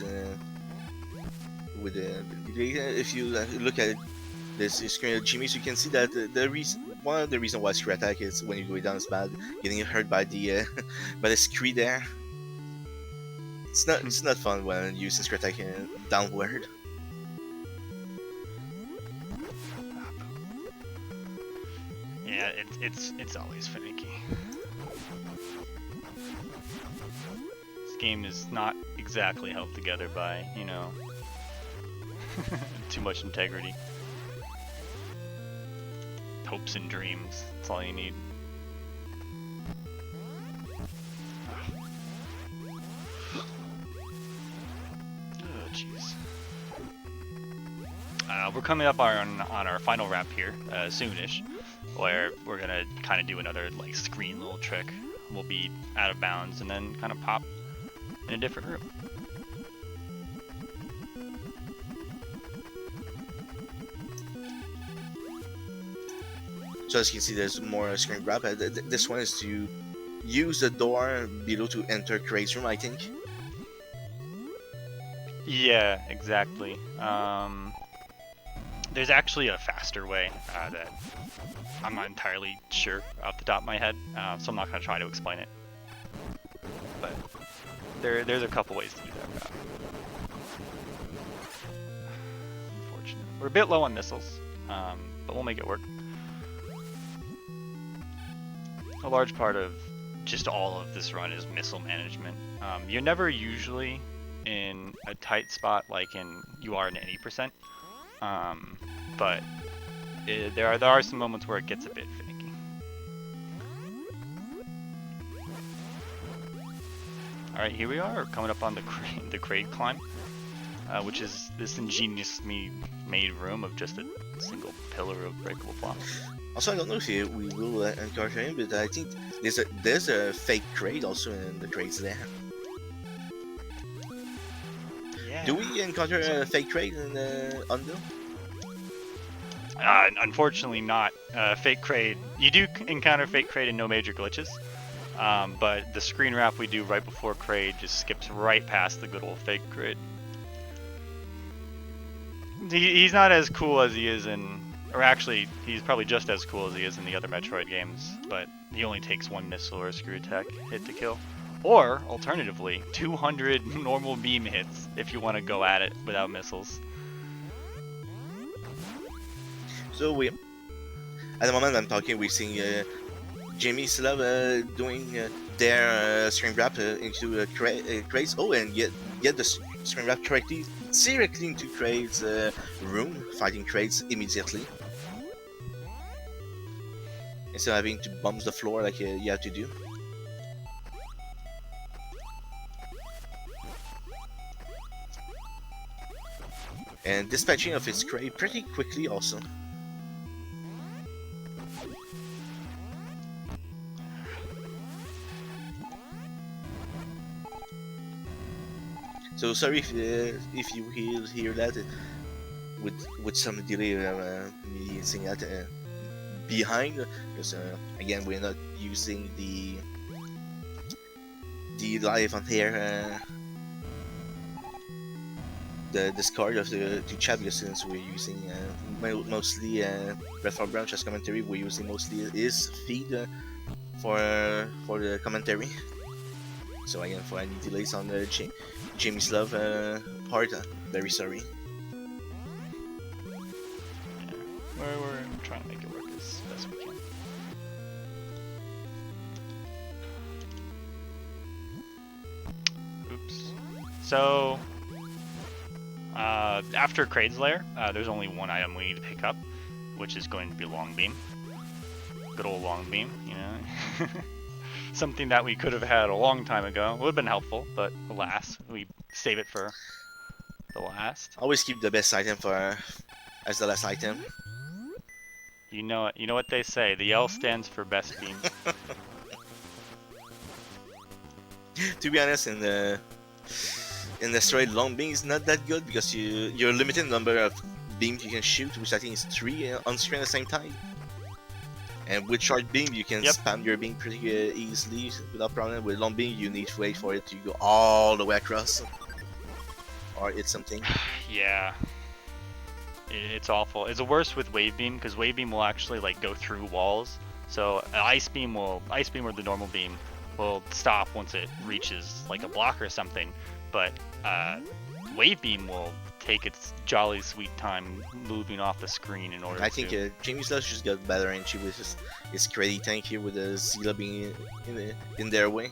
if you look at this screen of Jimmy's, you can see that one of the reasons why screen attack is when you go down is bad, getting hurt by the by the screen there. It's not fun when using screen attack downward. Yeah, it's always finicky. This game is not exactly held together by, you know, too much integrity. Hopes and dreams, that's all you need. Oh, jeez. We're coming up on our final wrap here, soonish, where we're gonna kind of do another like screen little trick. We'll be out of bounds and then kind of pop in a different room. So as you can see, there's more screen grab. This one is to use the door below to enter Kraid's room, I think. Yeah, exactly. There's actually a faster way that I'm not entirely sure off the top of my head, so I'm not going to try to explain it. But there's a couple ways to do that route. Unfortunate. We're a bit low on missiles, but we'll make it work. a large part of just all of this run is missile management. You're never usually in a tight spot like you are in 80%, but there are some moments where it gets a bit finicky. All right, here we are coming up on the Kraid climb, which is this ingeniously made room of just a single pillar of breakable blocks. Also, I don't know if we will encounter him, but I think there's a fake Kraid also in the Kraids there. Yeah. Do we encounter a fake Kraid in Undo? Unfortunately not. Fake Kraid. You do encounter fake Kraid and no major glitches, but the screen wrap we do right before Kraid just skips right past the good old fake Kraid. He's not as cool as he is in, or actually, he's probably just as cool as he is in the other Metroid games, but he only takes 1 missile or a screw attack hit to kill. Or, alternatively, 200 normal beam hits if you want to go at it without missiles. So at the moment I'm talking, we're seeing Jimmy Slav doing their screen wrap into Kraid's. Oh, and get the screen wrap directly into Kraid's room, fighting Kraid's immediately. Instead of having to bump the floor like you have to do. And dispatching of his Kraid pretty quickly also. So sorry if you hear that with some delay, me saying that behind, because again we're not using the live on here the discard of the chat, because since we're using mostly Breath of Branch as commentary, we're using mostly his feed for the commentary. So again, for any delays on the Jamie's Love part, very sorry. Yeah, we're trying to make it work as best we can. Oops. So, after Kraid's Lair, there's only one item we need to pick up, which is going to be Long Beam. Good old Long Beam, you know. Something that we could have had a long time ago. Would have been helpful, but alas, we save it for the last. Always keep the best item for as the last item. You know what they say. The L stands for best beam. To be honest, in the straight long beam is not that good, because you're limited number of beams you can shoot, which I think is 3 on screen at the same time. And with short beam, you can spam your beam pretty easily without problem. With long beam, you need to wait for it to go all the way across, or hit something. Yeah, it's awful. It's the worst with wave beam, because wave beam will actually like go through walls. So ice beam or the normal beam will stop once it reaches like a block or something. But wave beam will take its jolly sweet time moving off the screen in order I think Jamie's Love just got better, and she was his Kraid tank here with the Zila being in their way.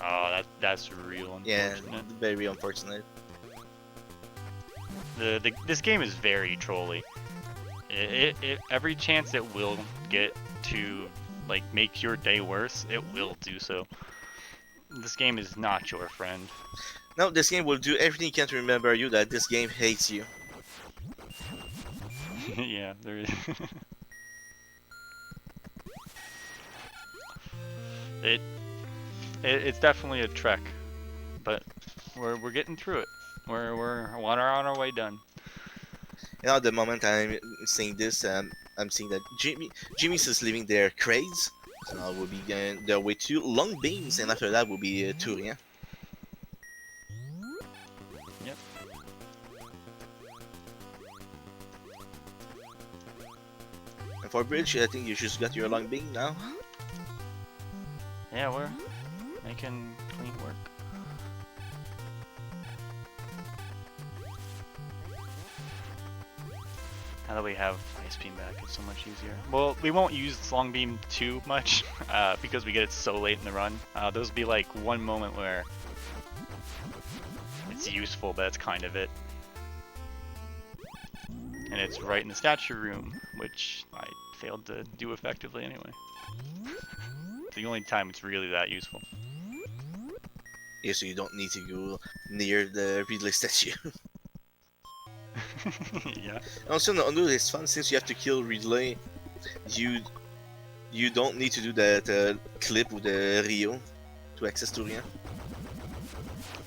Oh, that's real unfortunate. Yeah, very unfortunate. This game is very trolly. Every chance it will get to like make your day worse, it will do so. This game is not your friend. No, this game will do everything it can to remember you that this game hates you. Yeah, there is. It's definitely a trek, but we're getting through it. We're on our way done. Now, at the moment I'm saying this, I'm seeing that Jimmy's is leaving their Kraids, so now we'll be going their way to Long Beams, and after that will be Turien. Yep. And for Bridge, I think you just got your Long Beam now. Yeah, we're making clean work. Now that we have Ice Beam back, it's so much easier. Well, we won't use Long Beam too much because we get it so late in the run. Those will be like one moment where it's useful, but that's kind of it. And it's right in the statue room, which I failed to do effectively anyway. It's the only time it's really that useful. Yeah, so you don't need to go near the Ridley statue. Yeah. Also, although it's fun, since you have to kill Ridley, you don't need to do that clip with the Rio to access Turian.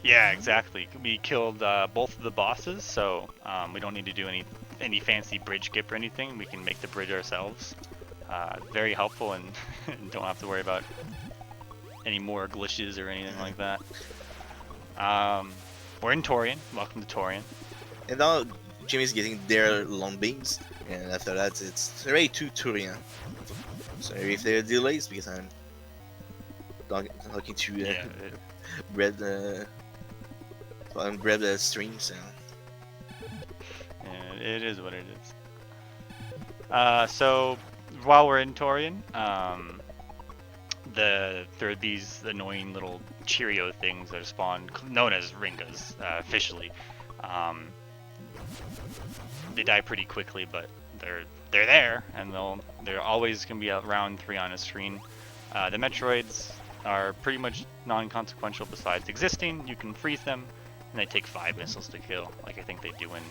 Yeah, exactly. We killed both of the bosses, so we don't need to do any fancy bridge skip or anything. We can make the bridge ourselves. Very helpful, and don't have to worry about any more glitches or anything like that. We're in Torian. Welcome to Torian. And now Jimmy's getting their long beams, and after that it's straight to Turian. So if there are delays, because I'm talking to Brad, on Brad stream, so yeah, it is what it is. So while we're in Torian, there are these annoying little Cheerio things that are spawned, known as Ringas, officially. They die pretty quickly, but they're there, and they're always gonna be around 3 on a screen. The Metroids are pretty much non-consequential besides existing. You can freeze them, and they take 5 missiles to kill, like I think they do in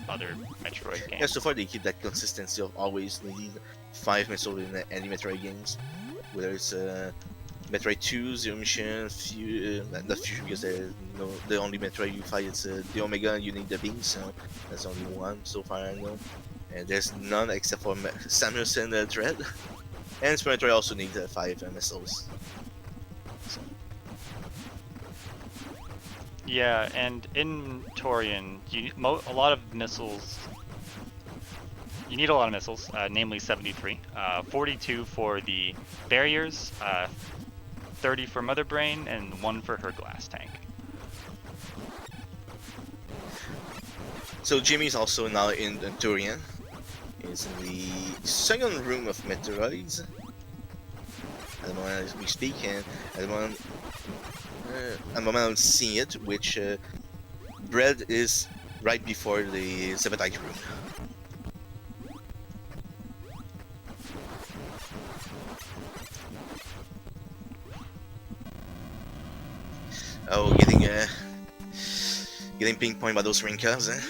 other Metroid games. yeah. So far they keep that consistency of always needing 5 missiles in any Metroid games, whether it's Metroid 2, Zero Mission, not Fusion, because the only Metroid you fight is the Omega, and you need the beam, so that's only one so far I know. And there's none except for Samus and Dread. And Super Metroid also needs 5 missiles. So. Yeah, and in Torian, a lot of missiles. You need a lot of missiles, namely 73. 42 for the barriers, 30 for Mother Brain, and 1 for her glass tank. So Jimmy's also now in Turian. He's in the second room of Metroids. At the moment as we speak, and at the moment I'm seeing it, which Bread is right before the Zebedite room. Oh, getting ping point by those rinkas, eh?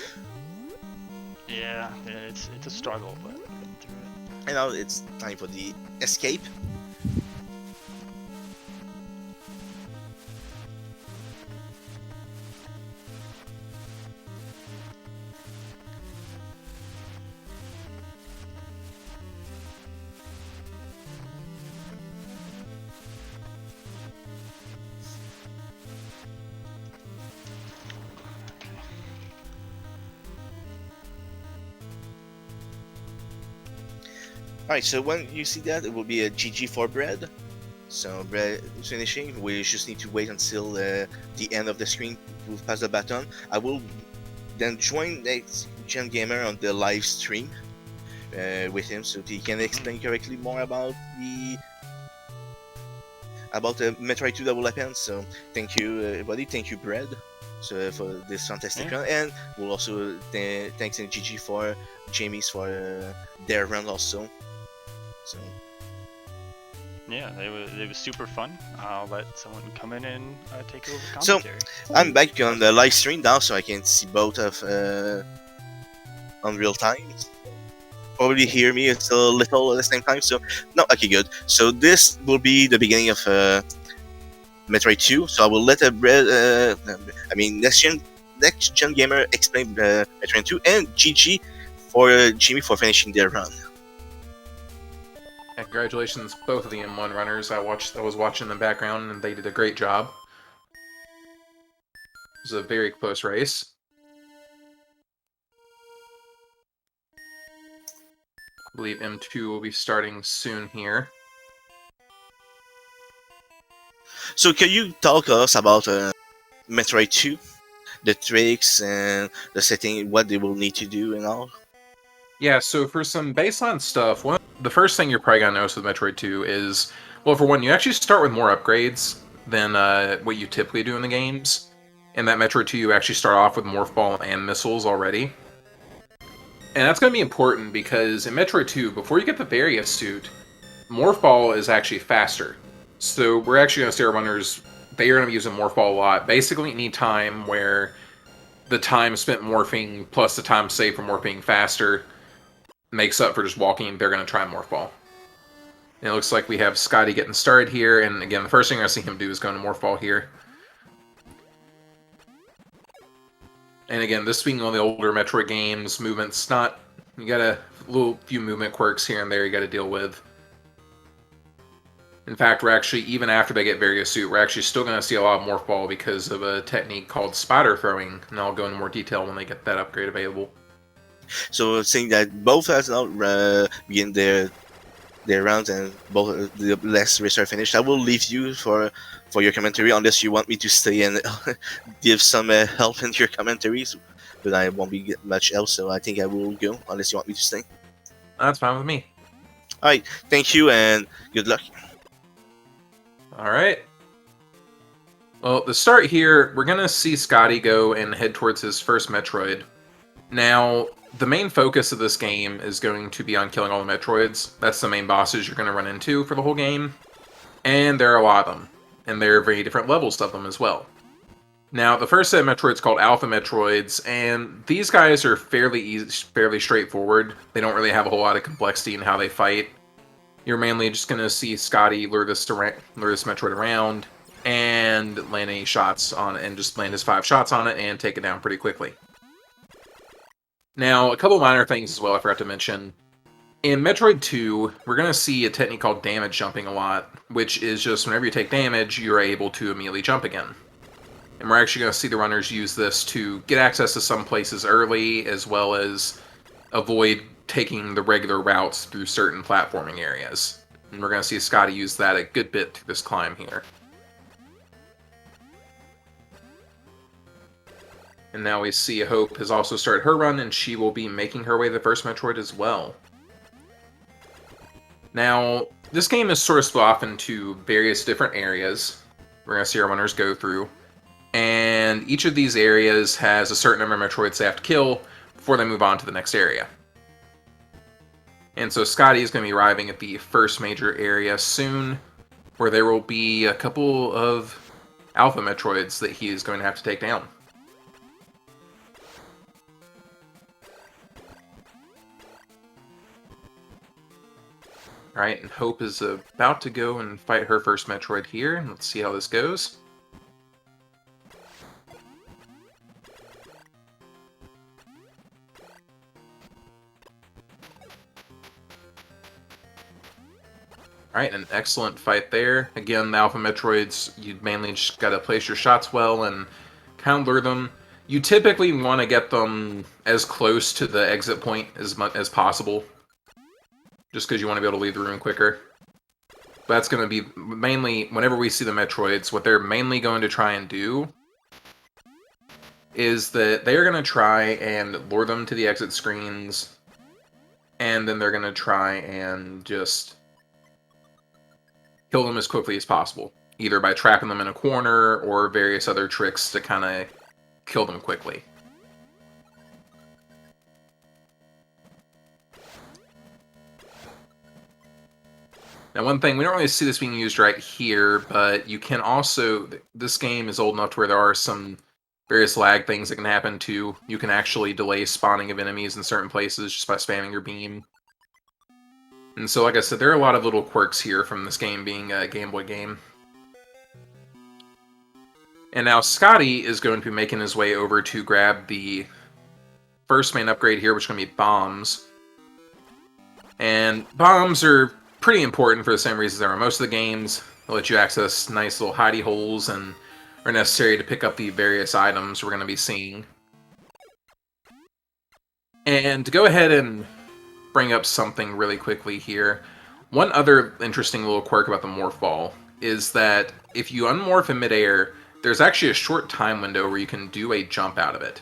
Yeah, it's a struggle, but I'm getting through it. And now it's time for the escape. Alright, so when you see that, it will be a GG for Bread. So Bread is finishing. We just need to wait until the end of the screen to pass the baton. I will then join Next Gen Gamer on the live stream with him, so he can explain correctly more about the Metroid 2 that will happen. So thank you, everybody. Thank you, Bread, so for this fantastic run, and we'll also thanks and GG for Jamie's for their run also. So yeah, it was super fun. I'll let someone come in and take over so commentary. I'm back on the live stream now, so I can see both of on real time. Probably hear me a little at the same time. So no, okay, good. So this will be the beginning of Metroid 2. So I will let Next Gen Gamer explain Metroid 2, and GG for Jimmy for finishing their run. Yeah, congratulations, both of the M1 runners. I was watching in the background, and they did a great job. It was a very close race. I believe M2 will be starting soon here. So can you talk to us about Metroid 2, the tricks and the setting, what they will need to do and all? Yeah, so for some baseline stuff, the first thing you're probably going to notice with Metroid 2 is, well, for one, you actually start with more upgrades than what you typically do in the games. In that Metroid 2, you actually start off with Morph Ball and missiles already. And that's going to be important because in Metroid 2, before you get the Varia suit, Morph Ball is actually faster. So we're actually going to see our runners, they are going to be using Morph Ball a lot. Basically, any time where the time spent morphing plus the time saved for morphing faster makes up for just walking, they're going to try Morph Ball. And it looks like we have Scotty getting started here, and again, the first thing I see him do is go into Morph Ball here. And again, this being one of the older Metroid games, movement's not... You got a few movement quirks here and there you got to deal with. In fact, we're actually, even after they get Varia Suit, we're actually still going to see a lot of Morph Ball because of a technique called Spider Throwing, and I'll go into more detail when they get that upgrade available. So seeing that both has now begin their rounds and both the last race are finished, I will leave you for your commentary unless you want me to stay and give some help in your commentaries, but I won't be getting much else, so I think I will go unless you want me to stay. That's fine with me. Alright, thank you and good luck. Alright. Well, to start here, we're going to see Scotty go and head towards his first Metroid. Now, the main focus of this game is going to be on killing all the Metroids. That's the main bosses you're going to run into for the whole game. And there are a lot of them. And there are very different levels of them as well. Now, the first set of Metroids called Alpha Metroids, and these guys are fairly easy, fairly straightforward. They don't really have a whole lot of complexity in how they fight. You're mainly just going to see Scotty lure this Metroid around and land any shots on it, and just land his 5 shots on it and take it down pretty quickly. Now, a couple minor things as well I forgot to mention. In Metroid 2, we're going to see a technique called damage jumping a lot, which is just whenever you take damage, you're able to immediately jump again. And we're actually going to see the runners use this to get access to some places early, as well as avoid taking the regular routes through certain platforming areas. And we're going to see Scotty use that a good bit through this climb here. And now we see Hope has also started her run, and she will be making her way to the first Metroid as well. Now, this game is sort of split off into various different areas we're going to see our runners go through. And each of these areas has a certain number of Metroids they have to kill before they move on to the next area. And so Scotty is going to be arriving at the first major area soon, where there will be a couple of Alpha Metroids that he is going to have to take down. Alright, and Hope is about to go and fight her first Metroid here. Let's see how this goes. Alright, an excellent fight there. Again, the Alpha Metroids, you mainly just gotta place your shots well and kind of lure them. You typically want to get them as close to the exit point as much as possible, just because you want to be able to leave the room quicker. But that's going to be mainly, whenever we see the Metroids, what they're mainly going to try and do is that they're going to try and lure them to the exit screens, and then they're going to try and just kill them as quickly as possible, either by trapping them in a corner or various other tricks to kind of kill them quickly. Now, one thing, we don't really see this being used right here, but you can also, this game is old enough to where there are some various lag things that can happen too. You can actually delay spawning of enemies in certain places just by spamming your beam. And so, like I said, there are a lot of little quirks here from this game being a Game Boy game. And now Scotty is going to be making his way over to grab the first main upgrade here, which is going to be bombs. And bombs are pretty important for the same reasons there are most of the games. They'll let you access nice little hidey holes and are necessary to pick up the various items we're going to be seeing. And to go ahead and bring up something really quickly here, one other interesting little quirk about the Morph Ball is that if you unmorph in midair, there's actually a short time window where you can do a jump out of it.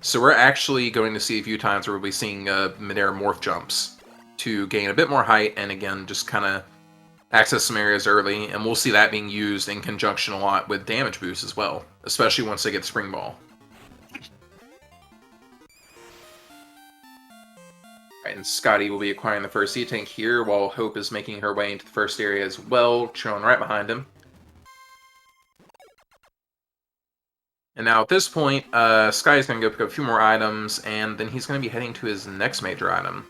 So we're actually going to see a few times where we'll be seeing mid-air morph jumps to gain a bit more height and again just kind of access some areas early, and we'll see that being used in conjunction a lot with damage boosts as well, especially once they get Spring Ball. Right, and Scotty will be acquiring the first C-Tank here, while Hope is making her way into the first area as well, trailing right behind him. And now at this point, Sky's going to go pick up a few more items, and then he's going to be heading to his next major item.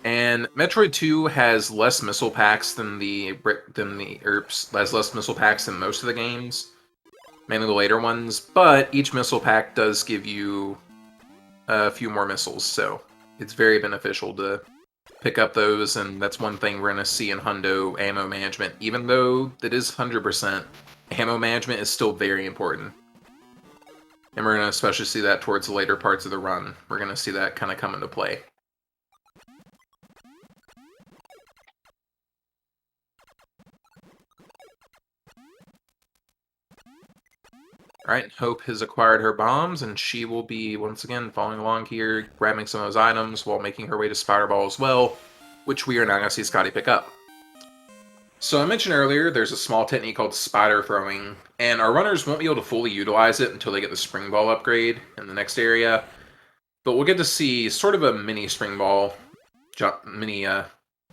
And Metroid 2 has less missile packs than has less missile packs than most of the games, mainly the later ones. But each missile pack does give you a few more missiles, so it's very beneficial to pick up those. And that's one thing we're going to see in Hundo ammo management. Even though that is 100%, ammo management is still very important. And we're going to especially see that towards the later parts of the run. We're going to see that kind of come into play. Alright, Hope has acquired her bombs, and she will be, once again, following along here, grabbing some of those items while making her way to Spider Ball as well, which we are now going to see Scotty pick up. So I mentioned earlier, there's a small technique called spider throwing, and our runners won't be able to fully utilize it until they get the Spring Ball upgrade in the next area, but we'll get to see sort of a mini Spring Ball, mini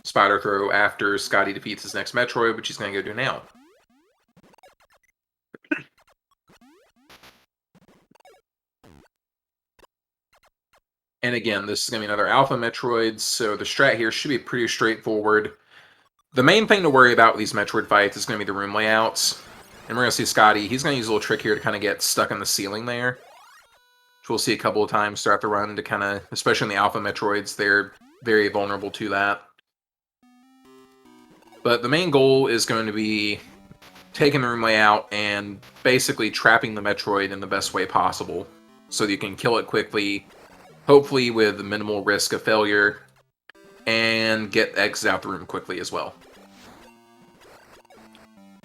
spider throw after Scotty defeats his next Metroid, which he's going to go do now. And again, this is going to be another Alpha Metroid, so the strat here should be pretty straightforward. The main thing to worry about with these Metroid fights is going to be the room layouts. And we're going to see Scotty, he's going to use a little trick here to kind of get stuck in the ceiling there. Which we'll see a couple of times throughout the run to kind of, especially in the Alpha Metroids, they're very vulnerable to that. But the main goal is going to be taking the room layout and basically trapping the Metroid in the best way possible. So that you can kill it quickly, hopefully with minimal risk of failure, and get exit out the room quickly as well.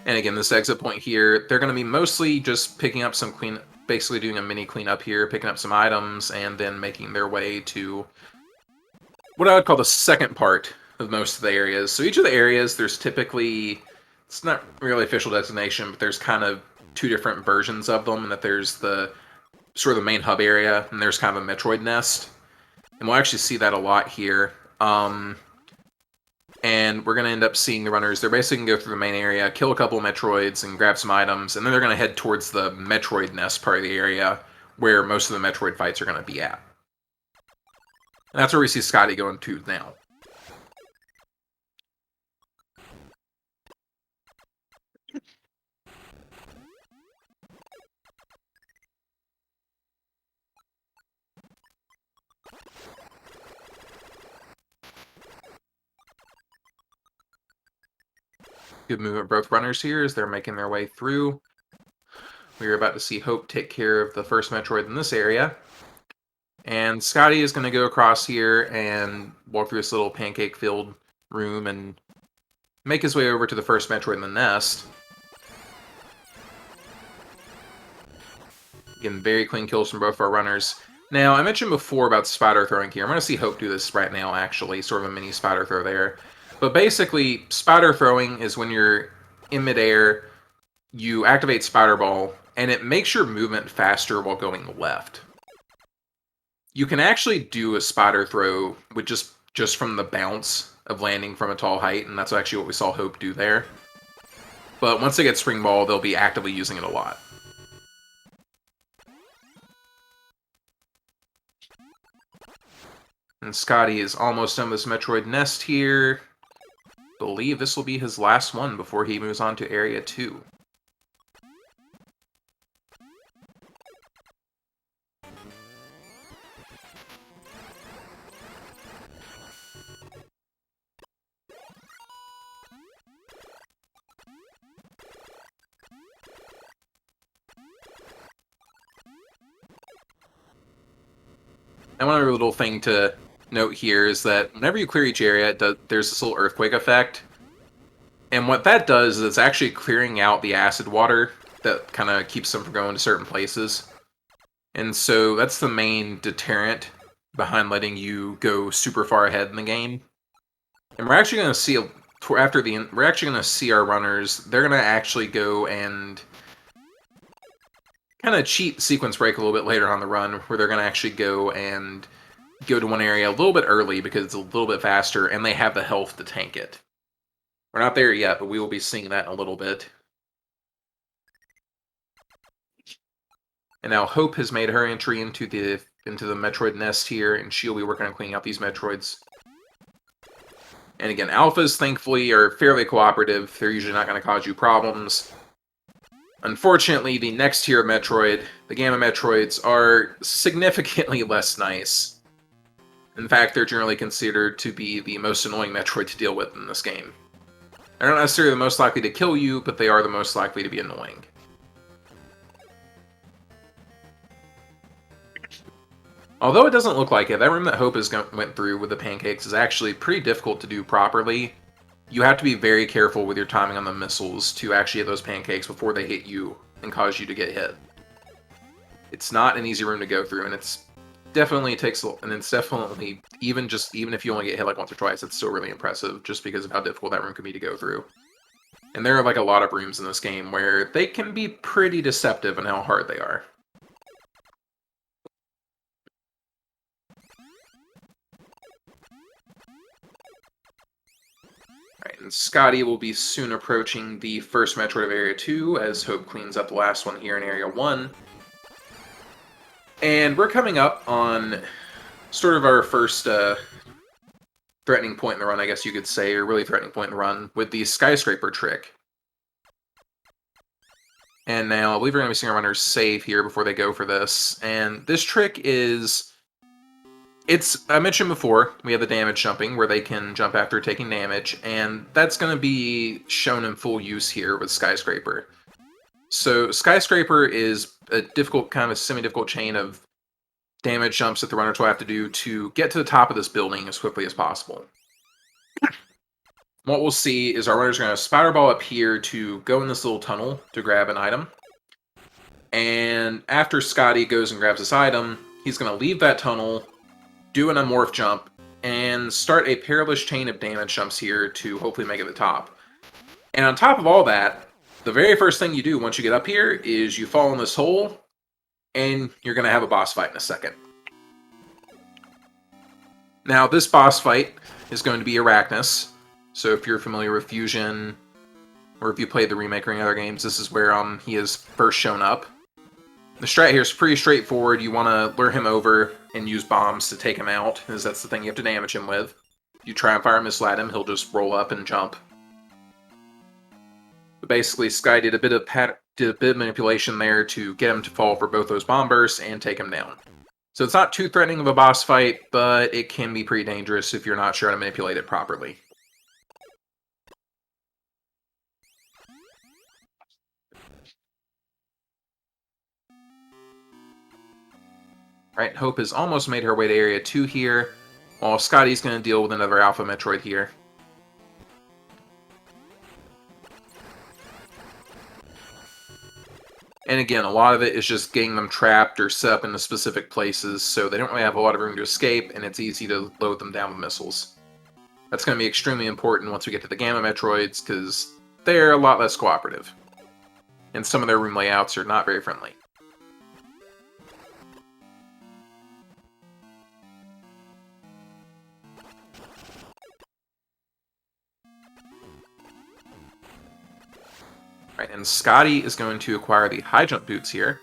And again, this exit point here, they're going to be mostly just picking up some basically doing a mini cleanup here, picking up some items, and then making their way to what I would call the second part of most of the areas. So each of the areas, there's typically, it's not really official designation, but there's kind of two different versions of them, and that there's the sort of the main hub area, and there's kind of a Metroid nest. And we'll actually see that a lot here. And we're going to end up seeing the runners, they're basically going to go through the main area, kill a couple of Metroids, and grab some items, and then they're going to head towards the Metroid nest part of the area, where most of the Metroid fights are going to be at. And that's where we see Scotty going to now. Good movement both runners here as they're making their way through. We're about to see Hope take care of the first Metroid in this area. And Scotty is going to go across here and walk through this little pancake-filled room and make his way over to the first Metroid in the nest. Again, very clean kills from both of our runners. Now, I mentioned before about spider throwing here. I'm going to see Hope do this right now, actually. Sort of a mini spider throw there. But basically, spider throwing is when you're in midair, you activate Spider Ball, and it makes your movement faster while going left. You can actually do a spider throw with just from the bounce of landing from a tall height, and that's actually what we saw Hope do there. But once they get Spring Ball, they'll be actively using it a lot. And Scotty is almost done with this Metroid nest here. I believe this will be his last one before he moves on to Area 2. And one other little thing to note here is that whenever you clear each area, there's this little earthquake effect. And what that does is it's actually clearing out the acid water that kind of keeps them from going to certain places. And so that's the main deterrent behind letting you go super far ahead in the game. And we're actually going to see we're actually going to see our runners. They're going to actually go and kind of cheat sequence break a little bit later on the run, where they're going to actually go to one area a little bit early because it's a little bit faster, and they have the health to tank it. We're not there yet, but we will be seeing that in a little bit. And now Hope has made her entry into the Metroid nest here, and she'll be working on cleaning out these Metroids. And again, Alphas, thankfully, are fairly cooperative. They're usually not going to cause you problems. Unfortunately, the next tier of Metroid, the Gamma Metroids, are significantly less nice. In fact, they're generally considered to be the most annoying Metroid to deal with in this game. They're not necessarily the most likely to kill you, but they are the most likely to be annoying. Although it doesn't look like it, that room that Hope went through with the pancakes is actually pretty difficult to do properly. You have to be very careful with your timing on the missiles to actually hit those pancakes before they hit you and cause you to get hit. It's not an easy room to go through, and it's definitely even if you only get hit like once or twice, it's still really impressive just because of how difficult that room can be to go through. And there are like a lot of rooms in this game where they can be pretty deceptive in how hard they are. Alright, and Scotty will be soon approaching the first Metroid of Area 2 as Hope cleans up the last one here in Area 1. And we're coming up on sort of our first threatening point in the run, I guess you could say, or really threatening point in the run, with the Skyscraper trick. And now I believe we're going to be seeing our runners save here before they go for this. And this trick is... I mentioned before, we have the damage jumping, where they can jump after taking damage, and that's going to be shown in full use here with Skyscraper. So Skyscraper is a difficult, kind of semi-difficult chain of damage jumps that the runners will have to do to get to the top of this building as quickly as possible. What we'll see is our runners are going to spider ball up here to go in this little tunnel to grab an item. And after Scotty goes and grabs this item, he's going to leave that tunnel, do an unmorph jump, and start a perilous chain of damage jumps here to hopefully make it to the top. And on top of all that, the very first thing you do once you get up here is you fall in this hole, and you're going to have a boss fight in a second. Now, this boss fight is going to be Arachnus, so if you're familiar with Fusion, or if you played the remake or any other games, this is where he has first shown up. The strat here is pretty straightforward. You want to lure him over and use bombs to take him out, because that's the thing you have to damage him with. You try and fire a missile at him, he'll just roll up and jump. But basically, Sky did a bit of manipulation there to get him to fall for both those bomb bursts and take him down. So it's not too threatening of a boss fight, but it can be pretty dangerous if you're not sure how to manipulate it properly. Right, Hope has almost made her way to Area 2 here, while Scotty's going to deal with another Alpha Metroid here. And again, a lot of it is just getting them trapped or set up in the specific places, so they don't really have a lot of room to escape, and it's easy to load them down with missiles. That's going to be extremely important once we get to the Gamma Metroids, because they're a lot less cooperative. And some of their room layouts are not very friendly. Right, and Scotty is going to acquire the high jump boots here.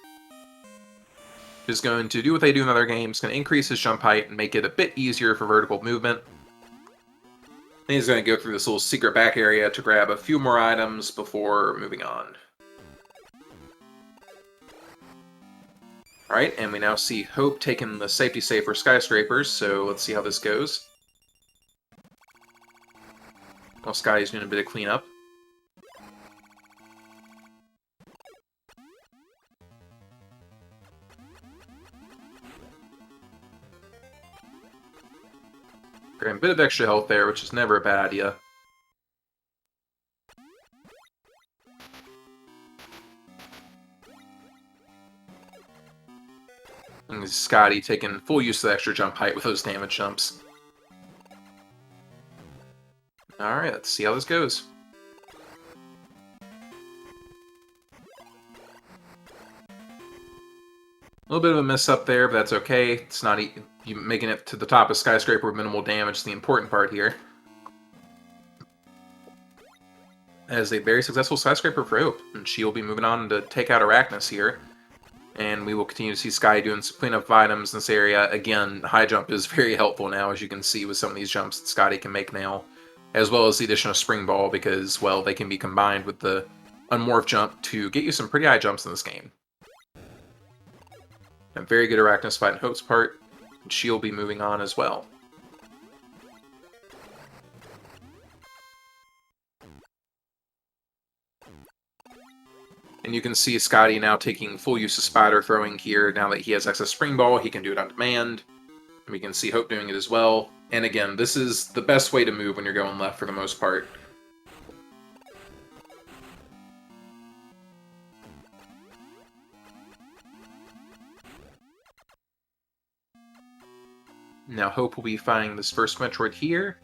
Is going to do what they do in other games, going to increase his jump height and make it a bit easier for vertical movement. And he's going to go through this little secret back area to grab a few more items before moving on. Alright, and we now see Hope taking the safety save for Skyscrapers, so let's see how this goes. While Scotty's doing a bit of cleanup. Getting a bit of extra health there, which is never a bad idea. This is Scotty taking full use of the extra jump height with those damage jumps. Alright, let's see how this goes. A little bit of a miss up there, but that's okay. It's not you making it to the top of Skyscraper with minimal damage is the important part here. As a very successful Skyscraper for Hope, and she will be moving on to take out Arachnus here. And we will continue to see Sky doing some cleanup of items in this area. Again, high jump is very helpful now, as you can see with some of these jumps that Scotty can make now. As well as the addition of Spring Ball, because, well, they can be combined with the Unmorph jump to get you some pretty high jumps in this game. A very good Arachnus fight in Hope's part, and she'll be moving on as well. And you can see Scotty now taking full use of spider throwing here. Now that he has excess Spring Ball, he can do it on demand. And we can see Hope doing it as well. And again, this is the best way to move when you're going left for the most part. Now Hope will be finding this first Metroid here,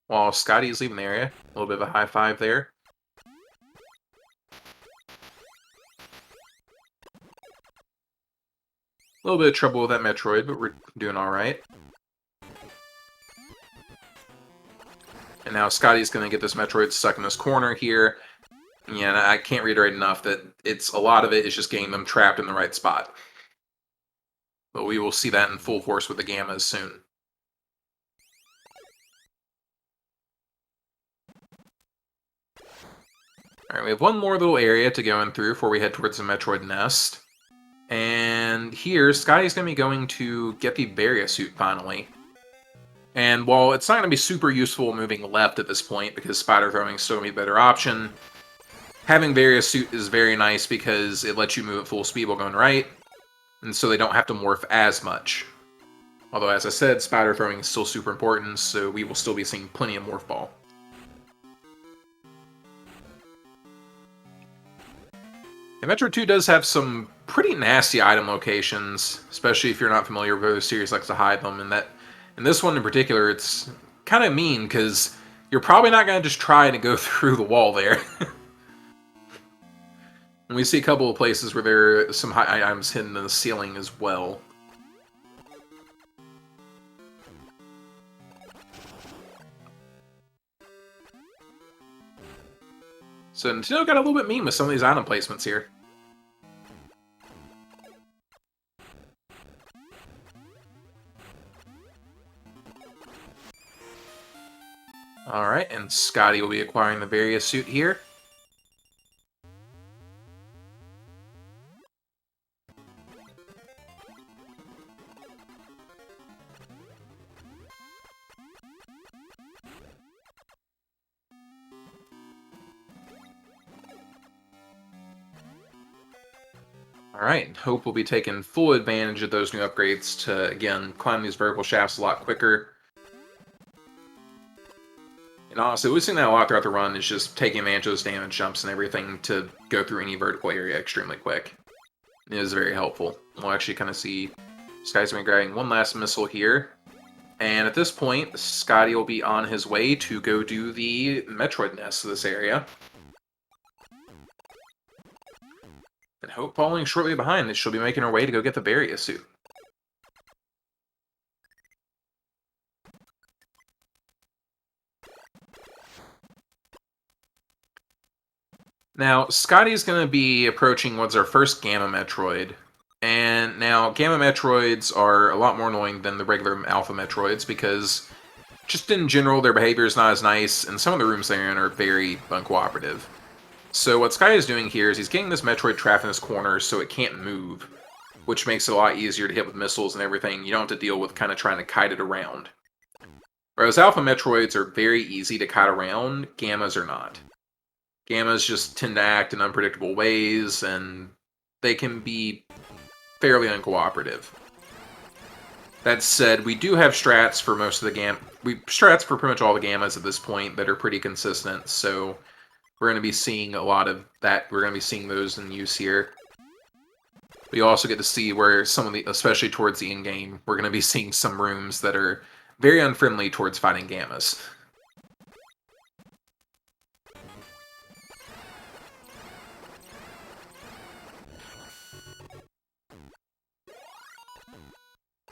while Scotty is leaving the area. A little bit of a high five there. A little bit of trouble with that Metroid, but we're doing alright. And now Scotty's going to get this Metroid stuck in this corner here. Yeah, and I can't reiterate enough that a lot of it is just getting them trapped in the right spot. But we will see that in full force with the Gammas soon. Alright, we have one more little area to go in through before we head towards the Metroid nest. And here, Scotty's going to be going to get the Varia suit finally. And while it's not going to be super useful moving left at this point, because spider throwing is still going to be a better option, having Varia suit is very nice because it lets you move at full speed while going right, and so they don't have to morph as much. Although, as I said, spider throwing is still super important, so we will still be seeing plenty of Morph Ball. And Metroid 2 does have some pretty nasty item locations, especially if you're not familiar with other series likes to hide them. And in this one in particular, it's kind of mean because you're probably not going to just try to go through the wall there. And we see a couple of places where there are some high items hidden in the ceiling as well. So Nintendo got a little bit mean with some of these item placements here. Alright, and Scotty will be acquiring the Varia suit here. Alright, Hope will be taking full advantage of those new upgrades to, again, climb these vertical shafts a lot quicker. And honestly, we've seen that a lot throughout the run, is just taking advantage of those damage jumps and everything to go through any vertical area extremely quick. It is very helpful. We'll actually kind of see Sky's going to be grabbing one last missile here. And at this point, Scotty will be on his way to go do the Metroid nest of this area. And Hope following shortly behind, that she'll be making her way to go get the Varia suit. Now, Scotty's going to be approaching what's our first Gamma Metroid. And now, Gamma Metroids are a lot more annoying than the regular Alpha Metroids because, just in general, their behavior is not as nice, and some of the rooms they're in are very uncooperative. So what Sky is doing here is he's getting this Metroid trapped in this corner so it can't move, which makes it a lot easier to hit with missiles and everything. You don't have to deal with kind of trying to kite it around. Whereas Alpha Metroids are very easy to kite around, Gammas are not. Gammas just tend to act in unpredictable ways, and they can be fairly uncooperative. That said, we do have strats for most of the strats for pretty much all the Gammas at this point that are pretty consistent, so we're going to be seeing a lot of that. We're going to be seeing those in use here. But you also get to see where some of the, especially towards the end game, we're going to be seeing some rooms that are very unfriendly towards fighting gammas.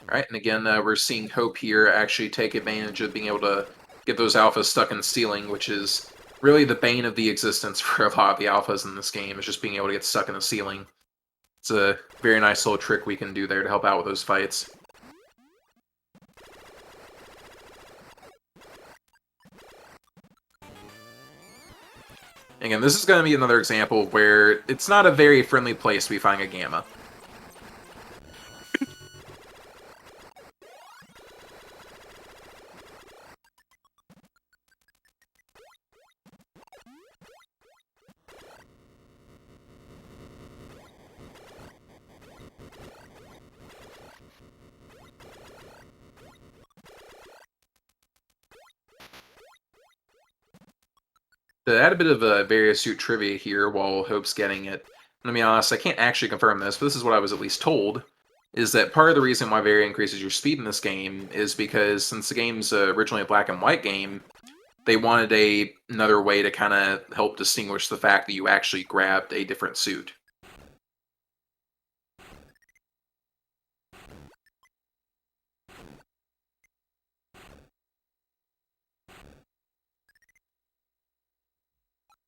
Alright, and again, we're seeing Hope here actually take advantage of being able to get those alphas stuck in the ceiling, which is really the bane of the existence for a lot of the alphas in this game, is just being able to get stuck in the ceiling. It's a very nice little trick we can do there to help out with those fights. Again, this is going to be another example where it's not a very friendly place to be finding a gamma. To add a bit of a Varia suit trivia here while Hope's getting it, and to be honest, I can't actually confirm this, but this is what I was at least told, is that part of the reason why Varia increases your speed in this game is because since the game's originally a black and white game, they wanted another way to kind of help distinguish the fact that you actually grabbed a different suit.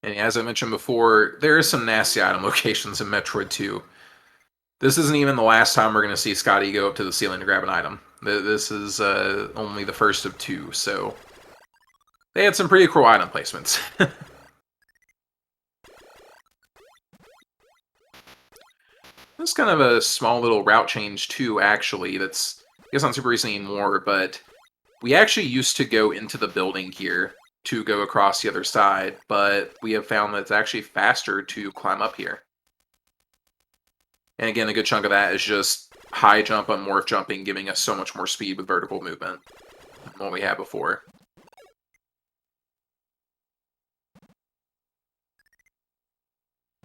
And as I mentioned before, there are some nasty item locations in Metroid 2. This isn't even the last time we're going to see Scotty go up to the ceiling to grab an item. This is only the first of two, so they had some pretty cool item placements. This is kind of a small little route change too, actually, that's, I guess, not super recent anymore, but we actually used to go into the building here to go across the other side, but we have found that it's actually faster to climb up here. And again, a good chunk of that is just high jump on morph jumping, giving us so much more speed with vertical movement than what we had before.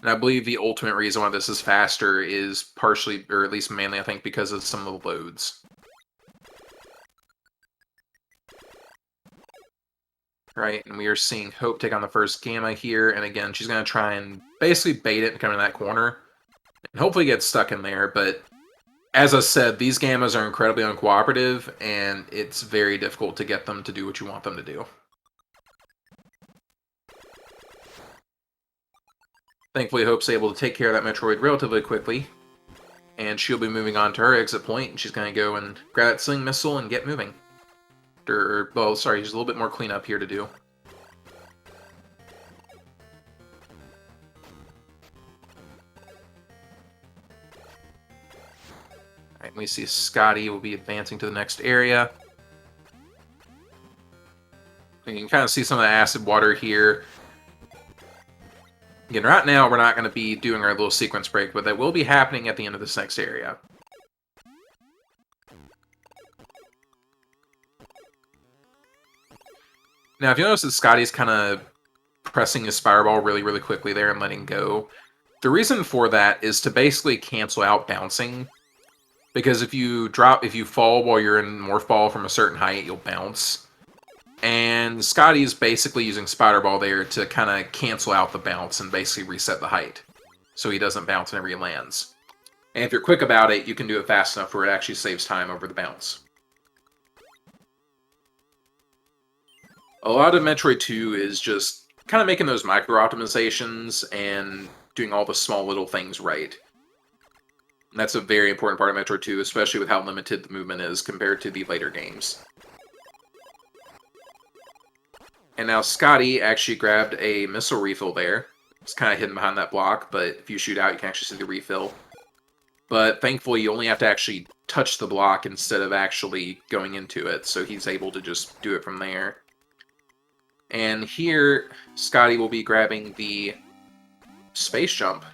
And I believe the ultimate reason why this is faster is partially, or at least mainly, I think, because of some of the loads. Right, and we are seeing Hope take on the first Gamma here, and again, she's going to try and basically bait it and come in that corner, and hopefully get stuck in there, but as I said, these Gammas are incredibly uncooperative, and it's very difficult to get them to do what you want them to do. Thankfully, Hope's able to take care of that Metroid relatively quickly, and she'll be moving on to her exit point, and she's going to go and grab that Sling Missile and get moving. Well, sorry, there's a little bit more cleanup here to do. Alright, we see Scotty will be advancing to the next area. You can kind of see some of the acid water here. Again, right now we're not going to be doing our little sequence break, but that will be happening at the end of this next area. Now, if you notice that Scotty's kind of pressing his Spiral Ball really, really quickly there and letting go, the reason for that is to basically cancel out bouncing. Because if you fall while you're in Morph Ball from a certain height, you'll bounce. And Scotty's basically using Spider Ball there to kind of cancel out the bounce and basically reset the height. So he doesn't bounce whenever he lands. And if you're quick about it, you can do it fast enough where it actually saves time over the bounce. A lot of Metroid 2 is just kind of making those micro-optimizations and doing all the small little things right. And that's a very important part of Metroid 2, especially with how limited the movement is compared to the later games. And now Scotty actually grabbed a missile refill there. It's kind of hidden behind that block, but if you shoot out, you can actually see the refill. But thankfully, you only have to actually touch the block instead of actually going into it, so he's able to just do it from there. And here, Scotty will be grabbing the space jump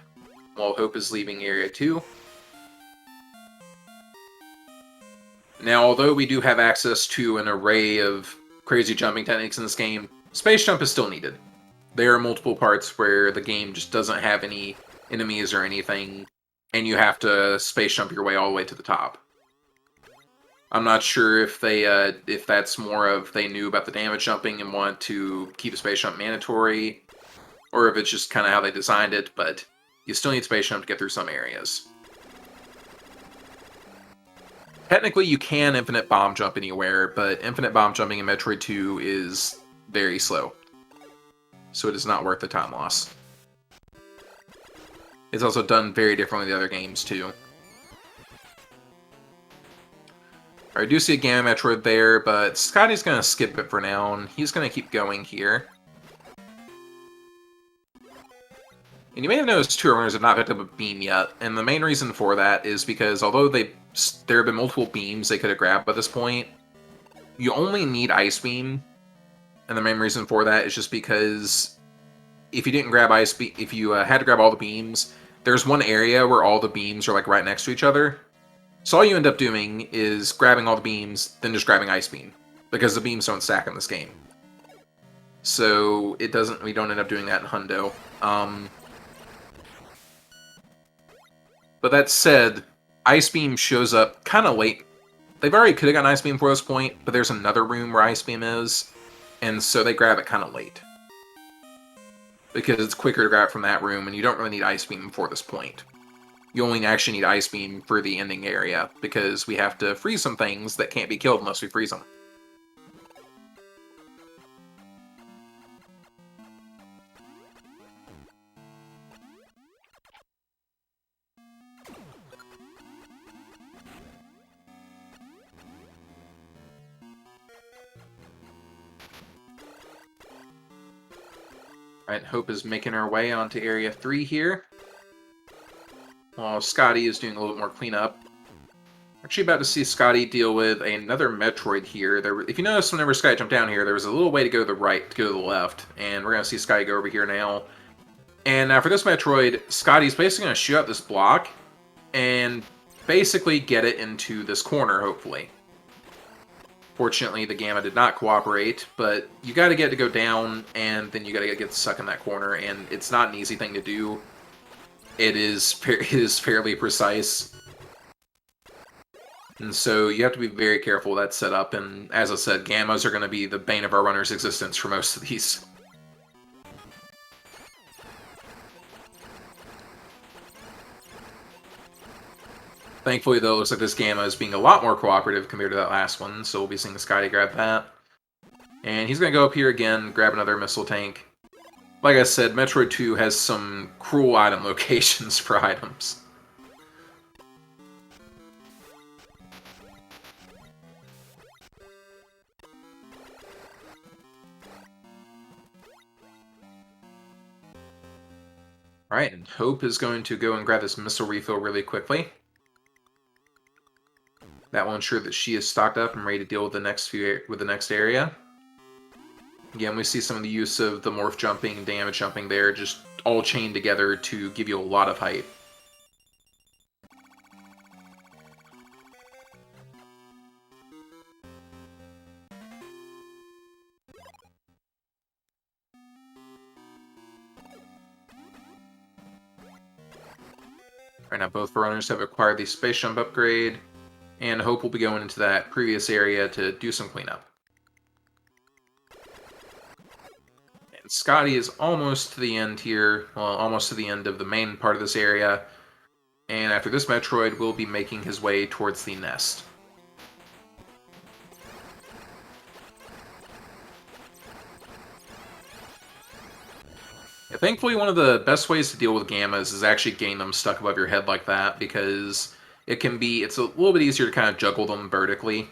while Hope is leaving Area 2. Now, although we do have access to an array of crazy jumping techniques in this game, space jump is still needed. There are multiple parts where the game just doesn't have any enemies or anything, and you have to space jump your way all the way to the top. I'm not sure if if that's more of they knew about the damage jumping and want to keep a space jump mandatory, or if it's just kind of how they designed it, but you still need space jump to get through some areas. Technically, you can infinite bomb jump anywhere, but infinite bomb jumping in Metroid 2 is very slow, so it is not worth the time loss. It's also done very differently than the other games, too. I do see a Gamma Metroid there, but Scotty's going to skip it for now, and he's going to keep going here. And you may have noticed two runners have not picked up a beam yet, and the main reason for that is because although there have been multiple beams they could have grabbed by this point, you only need Ice Beam, and the main reason for that is just because if you didn't grab Ice Beam, if you had to grab all the beams, there's one area where all the beams are like right next to each other. So all you end up doing is grabbing all the beams, then just grabbing Ice Beam, because the beams don't stack in this game. So we don't end up doing that in Hundo. But that said, Ice Beam shows up kind of late. They've already could have gotten Ice Beam for this point, but there's another room where Ice Beam is, and so they grab it kind of late. Because it's quicker to grab from that room, and you don't really need Ice Beam for this point. You only actually need Ice Beam for the ending area, because we have to freeze some things that can't be killed unless we freeze them. Alright, Hope is making her way onto Area 3 here. While Scotty is doing a little bit more cleanup. Actually about to see Scotty deal with another Metroid here. If you notice, whenever Scotty jumped down here, there was a little way to go to the right, to go to the left. And we're going to see Scotty go over here now. And now for this Metroid, Scotty's basically going to shoot out this block and basically get it into this corner, hopefully. Fortunately, the Gamma did not cooperate, but you got to get it to go down, and then you got to get stuck in that corner, and it's not an easy thing to do. It is fairly precise. And so you have to be very careful with that setup, and as I said, Gammas are going to be the bane of our runner's existence for most of these. Thankfully, though, it looks like this Gamma is being a lot more cooperative compared to that last one, so we'll be seeing Scotty grab that. And he's going to go up here again, grab another missile tank. Like I said, Metroid 2 has some cruel item locations for items. Alright, and Hope is going to go and grab this missile refill really quickly. That will ensure that she is stocked up and ready to deal with the next area. Again, we see some of the use of the morph jumping, damage jumping there, just all chained together to give you a lot of height. Right now, both runners have acquired the space jump upgrade, and Hope will be going into that previous area to do some cleanup. And Scotty is almost to the end here, well, almost to the end of the main part of this area, and after this Metroid, will be making his way towards the nest. Yeah, thankfully, one of the best ways to deal with Gammas is actually getting them stuck above your head like that, because it's a little bit easier to kind of juggle them vertically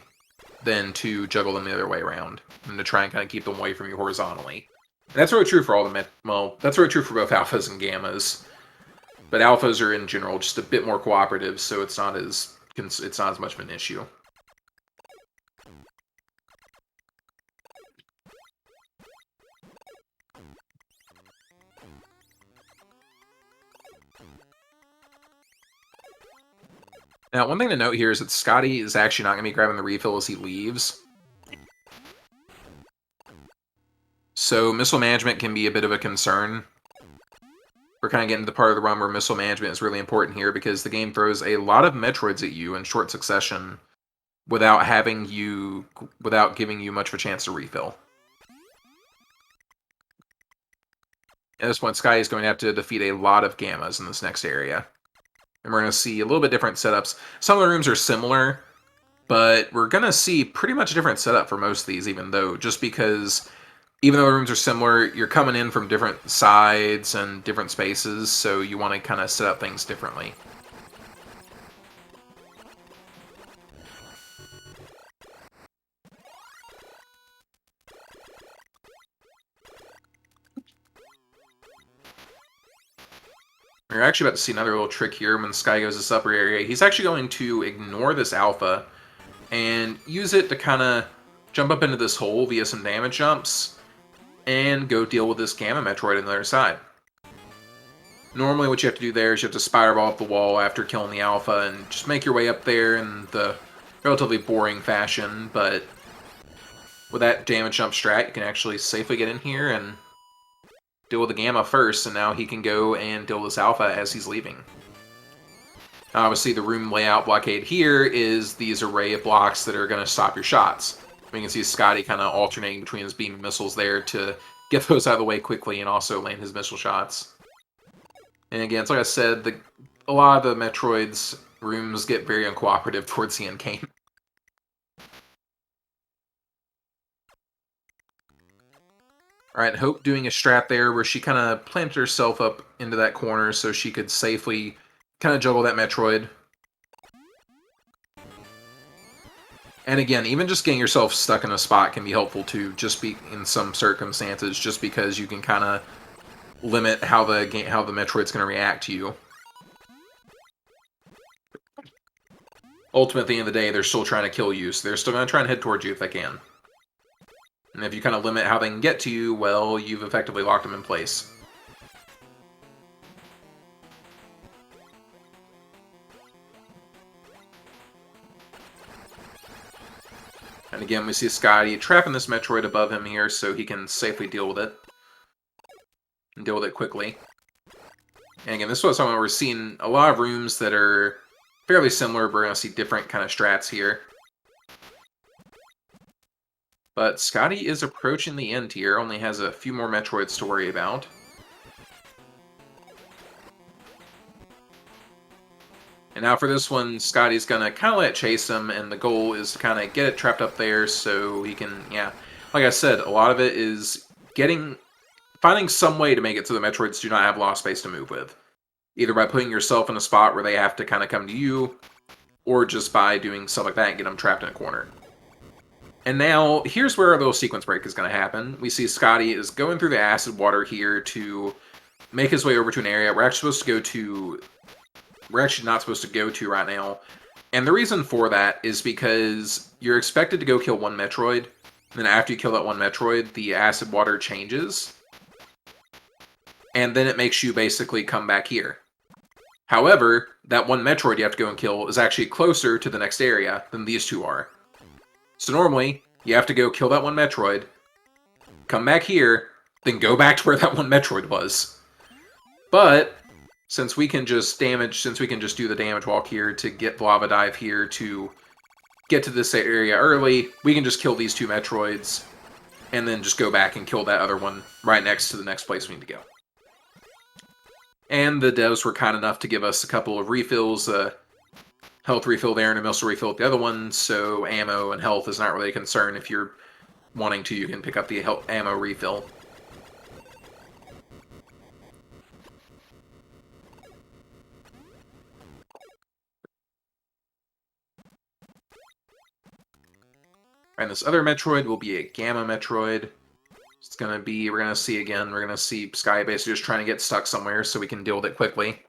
than to juggle them the other way around, and to try and kind of keep them away from you horizontally. And that's really true for all that's really true for both alphas and gammas. But alphas are in general just a bit more cooperative, so it's not as much of an issue. Now, one thing to note here is that Scotty is actually not going to be grabbing the refill as he leaves. So, missile management can be a bit of a concern. we're kind of getting to the part of the run where missile management is really important here, because the game throws a lot of Metroids at you in short succession without giving you much of a chance to refill. At this point, Sky is going to have to defeat a lot of Gammas in this next area. And we're going to see a little bit different setups. Some of the rooms are similar, but we're going to see pretty much a different setup for most of these, even though the rooms are similar, you're coming in from different sides and different spaces, so you want to kind of set up things differently. We're actually about to see another little trick here when Sky goes this upper area. He's actually going to ignore this alpha and use it to kind of jump up into this hole via some damage jumps and go deal with this Gamma Metroid on the other side. Normally what you have to do there is you have to spiral off the wall after killing the alpha and just make your way up there in the relatively boring fashion, but with that damage jump strat, you can actually safely get in here and deal with the Gamma first, and now he can go and deal with this alpha as he's leaving. Obviously, the room layout blockade here is these array of blocks that are going to stop your shots. We can see Scotty kind of alternating between his beam missiles there to get those out of the way quickly and also land his missile shots. And again, it's like I said, a lot of the Metroid's rooms get very uncooperative towards the end game. Alright, Hope doing a strat there where she kind of planted herself up into that corner so she could safely kind of juggle that Metroid. And again, even just getting yourself stuck in a spot can be helpful too, in some circumstances, just because you can kind of limit how the Metroid's going to react to you. Ultimately, at the end of the day, they're still trying to kill you, so they're still going to try and head towards you if they can. And if you kind of limit how they can get to you, well, you've effectively locked them in place. And again, we see Scotty trapping this Metroid above him here so he can safely deal with it. And deal with it quickly. And again, this was something where we're seeing a lot of rooms that are fairly similar. We're going to see different kind of strats here. But Scotty is approaching the end here, only has a few more Metroids to worry about. And now for this one, Scotty's gonna kind of let it chase him, and the goal is to kind of get it trapped up there so he can, like I said, a lot of it is finding some way to make it so the Metroids do not have a lot of space to move with. Either by putting yourself in a spot where they have to kind of come to you, or just by doing stuff like that and get them trapped in a corner. And now, here's where a little sequence break is going to happen. We see Scotty is going through the acid water here to make his way over to an area we're actually not supposed to go to right now. And the reason for that is because you're expected to go kill one Metroid, and then after you kill that one Metroid, the acid water changes. And then it makes you basically come back here. However, that one Metroid you have to go and kill is actually closer to the next area than these two are. So normally, you have to go kill that one Metroid, come back here, then go back to where that one Metroid was. But since we can just do the damage walk here to get the lava dive here to get to this area early, we can just kill these two Metroids and then just go back and kill that other one right next to the next place we need to go. And the devs were kind enough to give us a couple of refills, health refill there and a missile refill at the other one, so ammo and health is not really a concern. If you're wanting to, you can pick up the ammo refill. And this other Metroid will be a Gamma Metroid. We're gonna see Sky basically just trying to get stuck somewhere so we can deal with it quickly.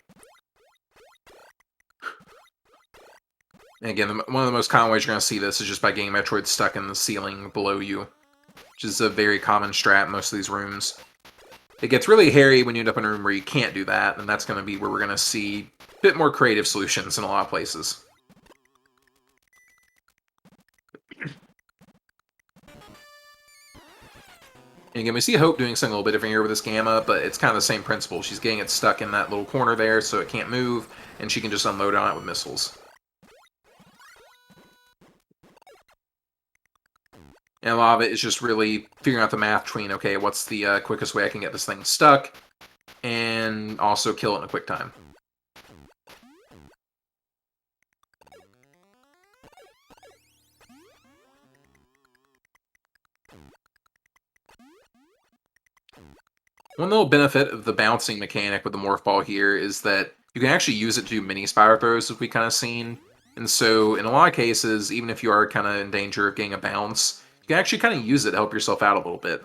And again, one of the most common ways you're going to see this is just by getting Metroid stuck in the ceiling below you, which is a very common strat in most of these rooms. It gets really hairy when you end up in a room where you can't do that, and that's going to be where we're going to see a bit more creative solutions in a lot of places. And again, we see Hope doing something a little bit different here with this Gamma, but it's kind of the same principle. She's getting it stuck in that little corner there so it can't move, and she can just unload on it with missiles. And a lot of it is just really figuring out the math between, okay, what's the quickest way I can get this thing stuck, and also kill it in a quick time. One little benefit of the bouncing mechanic with the Morph Ball here is that you can actually use it to do mini spider throws, as we kind of seen. And so, in a lot of cases, even if you are kind of in danger of getting a bounce, you can actually kind of use it to help yourself out a little bit.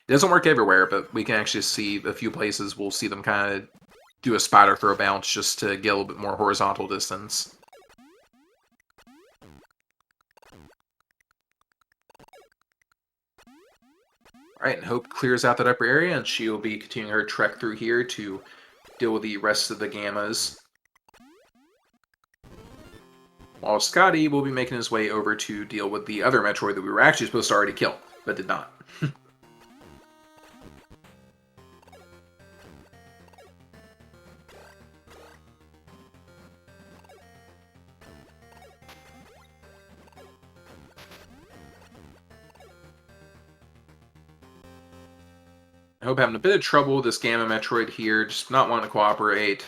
It doesn't work everywhere, but we can actually see a few places we'll see them kind of do a spider throw bounce just to get a little bit more horizontal distance. Alright, and Hope clears out that upper area, and she will be continuing her trek through here to deal with the rest of the Gammas. While Scotty will be making his way over to deal with the other Metroid that we were actually supposed to already kill, but did not. Hope having a bit of trouble with this Gamma Metroid here, just not wanting to cooperate.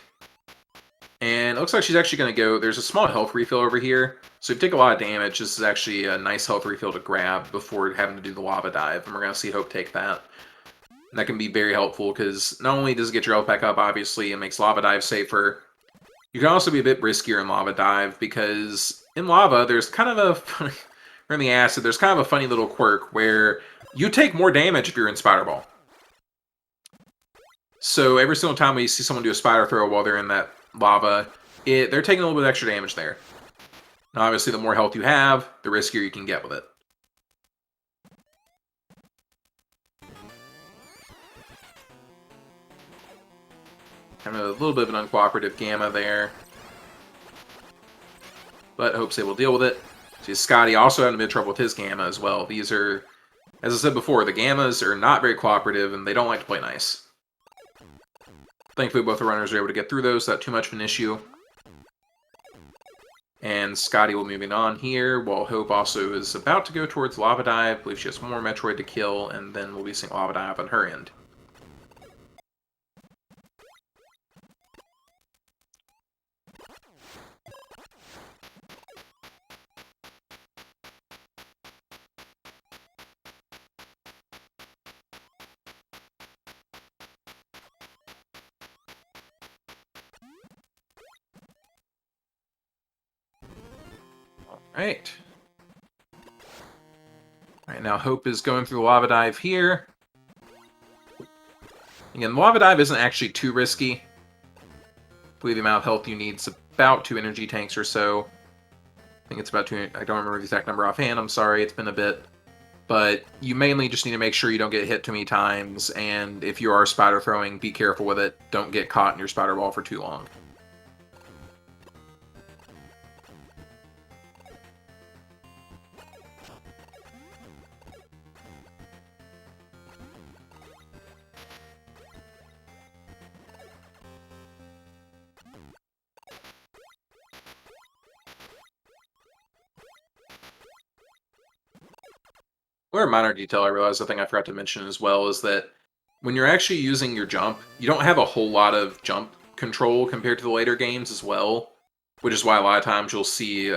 And it looks like she's actually going to go... There's a small health refill over here, so if you take a lot of damage, this is actually a nice health refill to grab before having to do the lava dive, and we're going to see Hope take that. And that can be very helpful, because not only does it get your health back up, obviously, it makes lava dive safer. You can also be a bit riskier in lava dive, because in lava, there's kind of a... or in the acid, there's kind of a funny little quirk where you take more damage if you're in Spider Ball. So every single time we see someone do a spider throw while they're in that lava, they're taking a little bit of extra damage there. Now, obviously, the more health you have, the riskier you can get with it. Kind of a little bit of an uncooperative Gamma there. But Hope's able to deal with it. See, Scotty also having a bit of trouble with his Gamma as well. These are, as I said before, the Gammas are not very cooperative, and they don't like to play nice. Thankfully, both the runners are able to get through those, not too much of an issue. And Scotty will be moving on here, while Hope also is about to go towards Lava Dive. I believe she has one more Metroid to kill, and then we'll be seeing Lava Dive on her end. Alright. Alright, now Hope is going through the Lava Dive here. Again, the Lava Dive isn't actually too risky. I believe the amount of health you need is about 2 energy tanks or so. I think it's about 2, I don't remember the exact number offhand, I'm sorry, it's been a bit. But you mainly just need to make sure you don't get hit too many times, and if you are spider throwing, be careful with it. Don't get caught in your spider ball for too long. Or a minor detail I realized, I think I forgot to mention as well, is that when you're actually using your jump, you don't have a whole lot of jump control compared to the later games as well, which is why a lot of times you'll see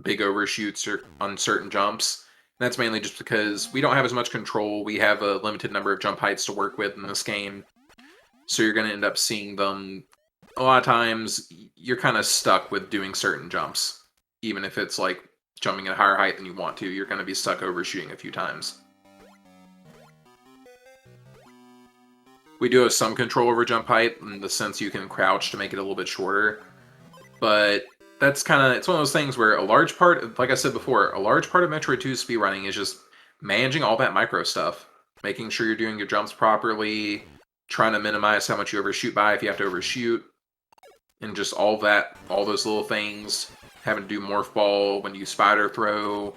big overshoots on certain jumps. And that's mainly just because we don't have as much control, we have a limited number of jump heights to work with in this game, so you're going to end up seeing them, a lot of times, you're kind of stuck with doing certain jumps, even if it's like jumping at a higher height than you want to, you're going to be stuck overshooting a few times. We do have some control over jump height, in the sense you can crouch to make it a little bit shorter, but that's kind of, it's one of those things where a large part, like I said before, a large part of Metroid 2 speedrunning is just managing all that micro stuff. Making sure you're doing your jumps properly, trying to minimize how much you overshoot by if you have to overshoot, and just all that, all those little things. Having to do Morph Ball when you spider throw.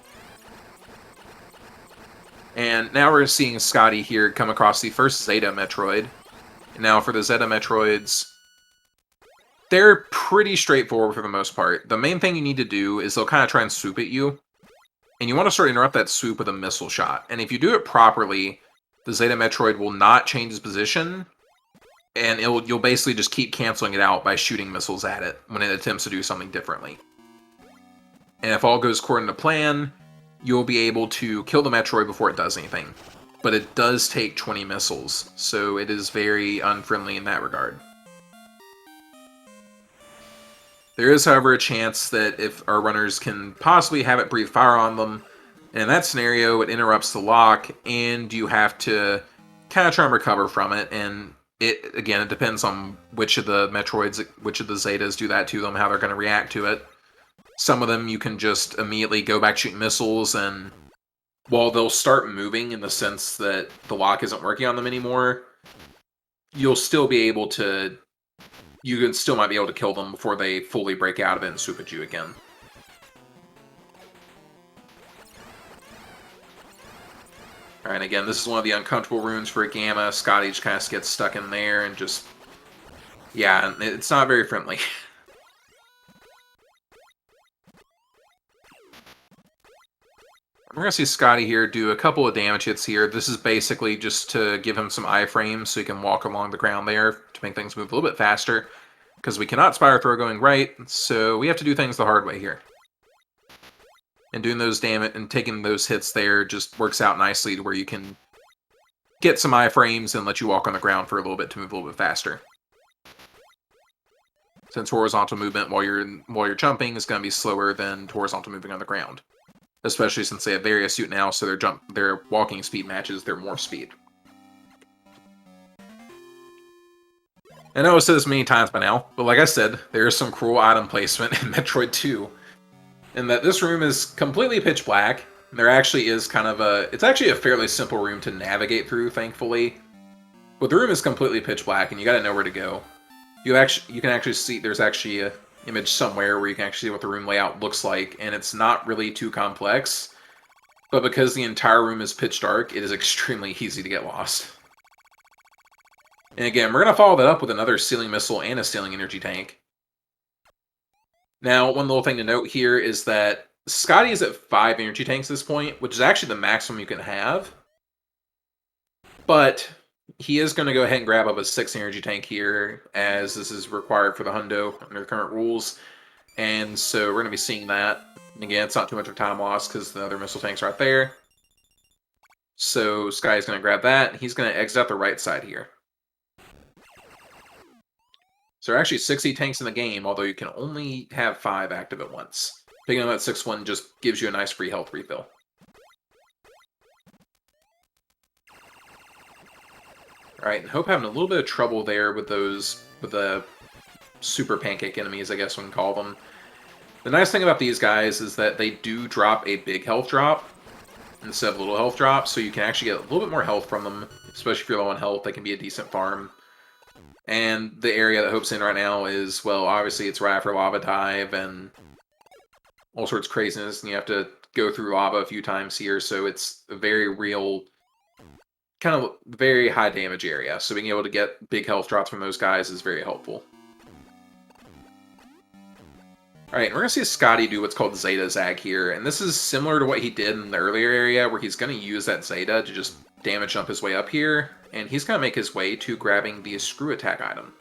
And now we're seeing Scotty here come across the first Zeta Metroid. Now for the Zeta Metroids, they're pretty straightforward for the most part. The main thing you need to do is they'll kind of try and swoop at you. And you want to sort of interrupt that swoop with a missile shot. And if you do it properly, the Zeta Metroid will not change its position. And you'll basically just keep canceling it out by shooting missiles at it when it attempts to do something differently. And if all goes according to plan, you'll be able to kill the Metroid before it does anything. But it does take 20 missiles, so it is very unfriendly in that regard. There is, however, a chance that if our runners can possibly have it breathe fire on them, and in that scenario, it interrupts the lock, and you have to kind of try and recover from it, and it depends on which of the Metroids, which of the Zetas do that to them, how they're going to react to it. Some of them you can just immediately go back shooting missiles, and while they'll start moving in the sense that the lock isn't working on them anymore, you'll still be able to... You still might be able to kill them before they fully break out of it and swoop at you again. Alright, again, this is one of the uncomfortable rooms for a Gamma. Scotty just kind of gets stuck in there and just... Yeah, it's not very friendly. We're going to see Scotty here do a couple of damage hits here. This is basically just to give him some iframes so he can walk along the ground there to make things move a little bit faster. Because we cannot Spire Throw going right, so we have to do things the hard way here. And doing those damage and taking those hits there just works out nicely to where you can get some iframes and let you walk on the ground for a little bit to move a little bit faster. Since horizontal movement while you're jumping is going to be slower than horizontal moving on the ground. Especially since they have Varia suit now, so their walking speed matches their morph speed. I know I've said this many times by now, but like I said, there is some cruel item placement in Metroid 2. In that this room is completely pitch black. There actually is kind of it's actually a fairly simple room to navigate through, thankfully. But the room is completely pitch black, and you gotta know where to go. You can actually see, there's actually a image somewhere where you can actually see what the room layout looks like, and it's not really too complex. But because the entire room is pitch dark, it is extremely easy to get lost. And again, we're going to follow that up with another Sealing Missile and a Sealing Energy Tank. Now, one little thing to note here is that Scotty is at 5 Energy Tanks at this point, which is actually the maximum you can have. But he is going to go ahead and grab up a 6 Energy Tank here, as this is required for the Hundo under the current rules. And so we're going to be seeing that. And again, it's not too much of time loss because the other missile tank's right there. So Sky's going to grab that. He's going to exit out the right side here. So there are actually 60 tanks in the game, although you can only have 5 active at once. Picking up that 6th one just gives you a nice free health refill. Alright, and Hope having a little bit of trouble there with the super pancake enemies, I guess we can call them. The nice thing about these guys is that they do drop a big health drop instead of a little health drop, so you can actually get a little bit more health from them, especially if you're low on health. They can be a decent farm. And the area that Hope's in right now is, well, obviously it's right after Lava Dive and all sorts of craziness, and you have to go through lava a few times here, so it's a very real, kind of very high damage area. So being able to get big health drops from those guys is very helpful. Alright, we're going to see Scotty do what's called Zeta Zag here, and this is similar to what he did in the earlier area, where he's going to use that Zeta to just damage jump his way up here, and he's going to make his way to grabbing the Screw Attack item.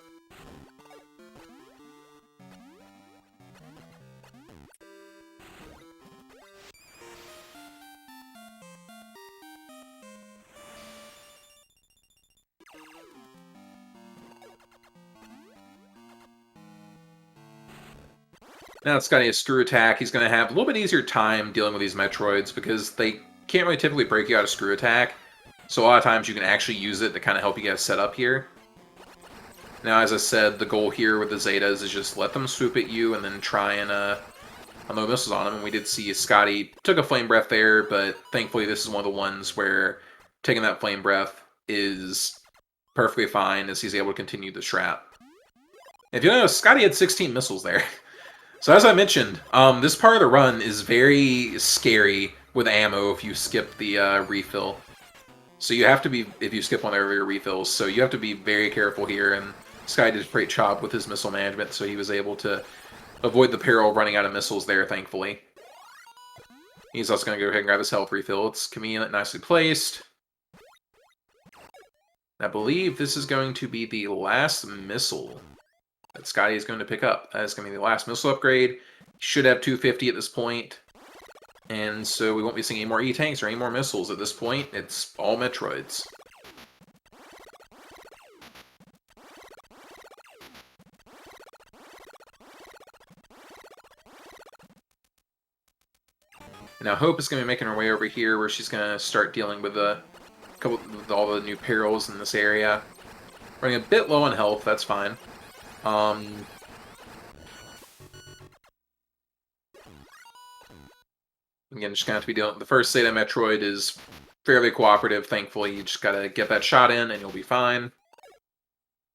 Now it's got a Screw Attack. He's going to have a little bit easier time dealing with these Metroids because they can't really typically break you out of Screw Attack. So a lot of times you can actually use it to kind of help you guys set up here. Now, as I said, the goal here with the Zetas is just let them swoop at you and then try and unload missiles on them. And we did see Scotty took a Flame Breath there, but thankfully this is one of the ones where taking that Flame Breath is perfectly fine as he's able to continue the strat. If you notice, Scotty had 16 missiles there. So as I mentioned, this part of the run is very scary with ammo if you skip the refill. So you have to be, if you skip one of your refills, so you have to be very careful here, and Sky did a great job with his missile management, so he was able to avoid the peril of running out of missiles there, thankfully. He's also going to go ahead and grab his health refill. It's convenient, nicely placed. I believe this is going to be the last missile that Scotty is going to pick up. That is going to be the last missile upgrade. He should have 250 at this point. And so we won't be seeing any more E-Tanks or any more missiles at this point. It's all Metroids. Now Hope is going to be making her way over here where she's going to start dealing with with all the new perils in this area. Running a bit low on health, that's fine. Again, just gonna have to be dealing. The first Zeta Metroid is fairly cooperative, thankfully. You just gotta get that shot in and you'll be fine.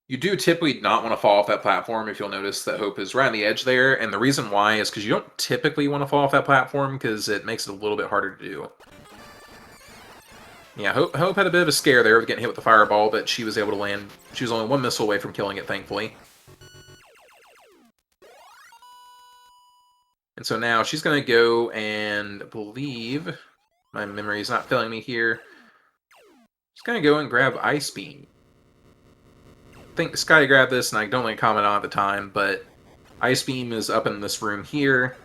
You do typically not want to fall off that platform if you'll notice that Hope is right on the edge there, and the reason why is because you don't typically want to fall off that platform because it makes it a little bit harder to do. Yeah, Hope had a bit of a scare there of getting hit with the fireball, but she was able to land. She was only one missile away from killing it, thankfully. And so now she's going to go and believe, my memory is not failing me here, she's going to go and grab Ice Beam. I think Scotty grabbed this, and I don't really comment on it at the time, but Ice Beam is up in this room here.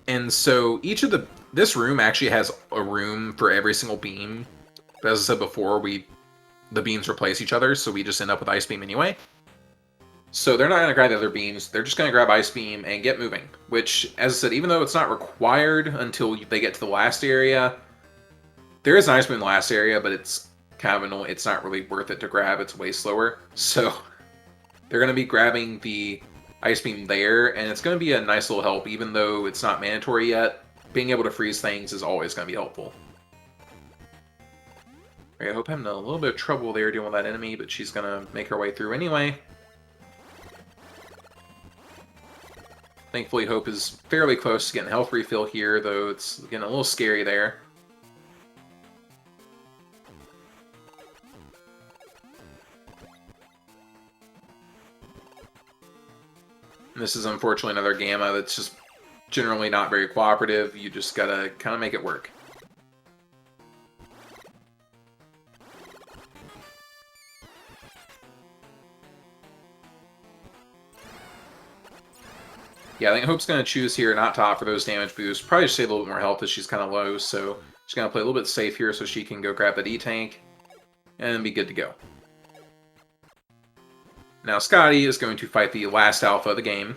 And so each of this room actually has a room for every single beam. But as I said before, the beams replace each other, so we just end up with Ice Beam anyway. So they're not going to grab the other beams, they're just going to grab Ice Beam and get moving. Which, as I said, even though it's not required until they get to the last area, there is an Ice Beam in the last area, but it's kind of annoying. It's not really worth it to grab, it's way slower. So they're going to be grabbing the Ice Beam there, and it's going to be a nice little help, even though it's not mandatory yet. Being able to freeze things is always going to be helpful. I hope I'm in a little bit of trouble there dealing with that enemy, but she's going to make her way through anyway. Thankfully, Hope is fairly close to getting a health refill here, though it's getting a little scary there. And this is unfortunately another Gamma that's just generally not very cooperative. You just gotta kind of make it work. Yeah, I think Hope's going to choose here not to offer those damage boosts. Probably just save a little bit more health as she's kind of low, so she's going to play a little bit safe here so she can go grab that E-Tank and be good to go. Now Scotty is going to fight the last alpha of the game.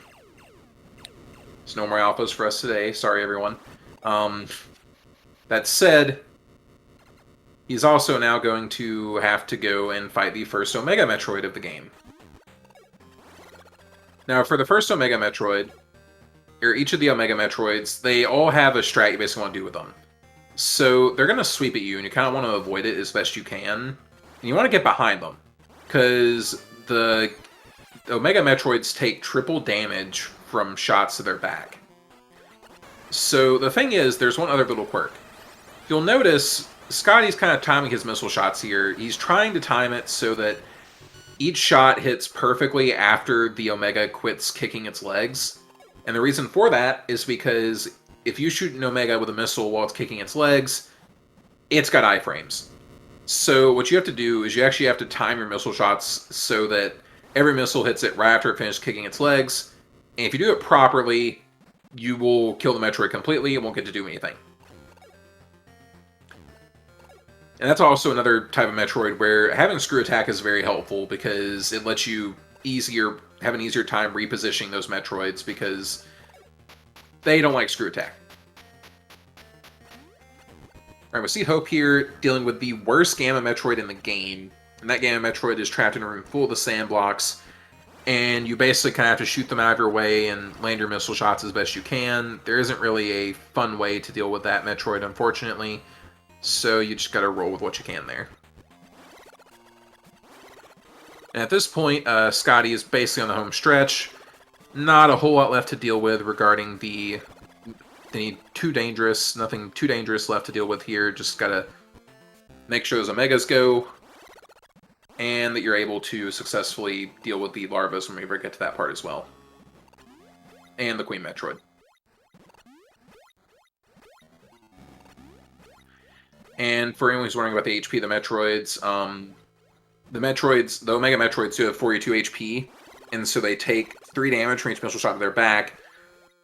There's no more alphas for us today. Sorry, everyone. That said, he's also now going to have to go and fight the first Omega Metroid of the game. Now, for the first Omega Metroid, or each of the Omega Metroids, they all have a strat you basically want to do with them. So they're going to sweep at you, and you kind of want to avoid it as best you can. And you want to get behind them, because the Omega Metroids take triple damage from shots to their back. So the thing is, there's one other little quirk. You'll notice Scotty's kind of timing his missile shots here. He's trying to time it so that each shot hits perfectly after the Omega quits kicking its legs. And the reason for that is because if you shoot an Omega with a missile while it's kicking its legs, it's got iframes. So what you have to do is you actually have to time your missile shots so that every missile hits it right after it finishes kicking its legs. And if you do it properly, you will kill the Metroid completely. It won't get to do anything. And that's also another type of Metroid where having screw attack is very helpful because it lets you have an easier time repositioning those Metroids because they don't like screw attack. Alright, we see Hope here dealing with the worst Gamma Metroid in the game. And that Gamma Metroid is trapped in a room full of the sand blocks. And you basically kind of have to shoot them out of your way and land your missile shots as best you can. There isn't really a fun way to deal with that Metroid, unfortunately. So you just gotta roll with what you can there. And at this point, Scotty is basically on the home stretch. Not a whole lot left to deal with regarding the They need nothing too dangerous left to deal with here. Just gotta make sure those Omegas go, and that you're able to successfully deal with the larvas when we ever get to that part as well. And the Queen Metroid. And for anyone who's wondering about the HP of the Metroids, the Omega Metroids do have 42 HP, and so they take 3 damage from each missile shot to their back,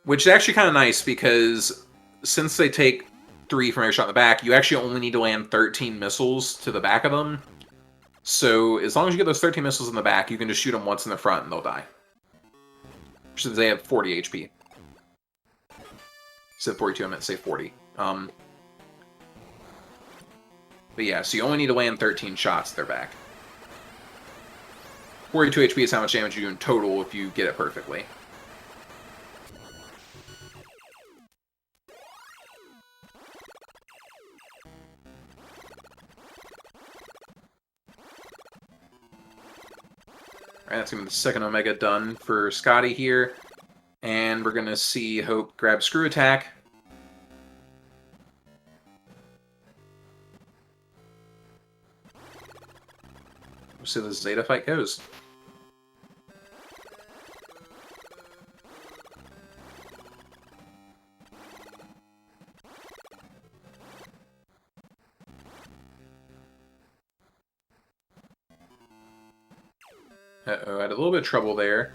which is actually kind of nice, because since they take 3 from every shot in the back, you actually only need to land 13 missiles to the back of them. So as long as you get those 13 missiles in the back, you can just shoot them once in the front and they'll die. Since they have 40 HP. Instead of 42, I meant to say 40. But yeah, so you only need to land 13 shots at their back. 42 HP is how much damage you do in total if you get it perfectly. Alright, that's going to be the second Omega done for Scotty here. And we're going to see Hope grab Screw Attack. We'll see how this Zeta fight goes. Uh-oh, I had a little bit of trouble there.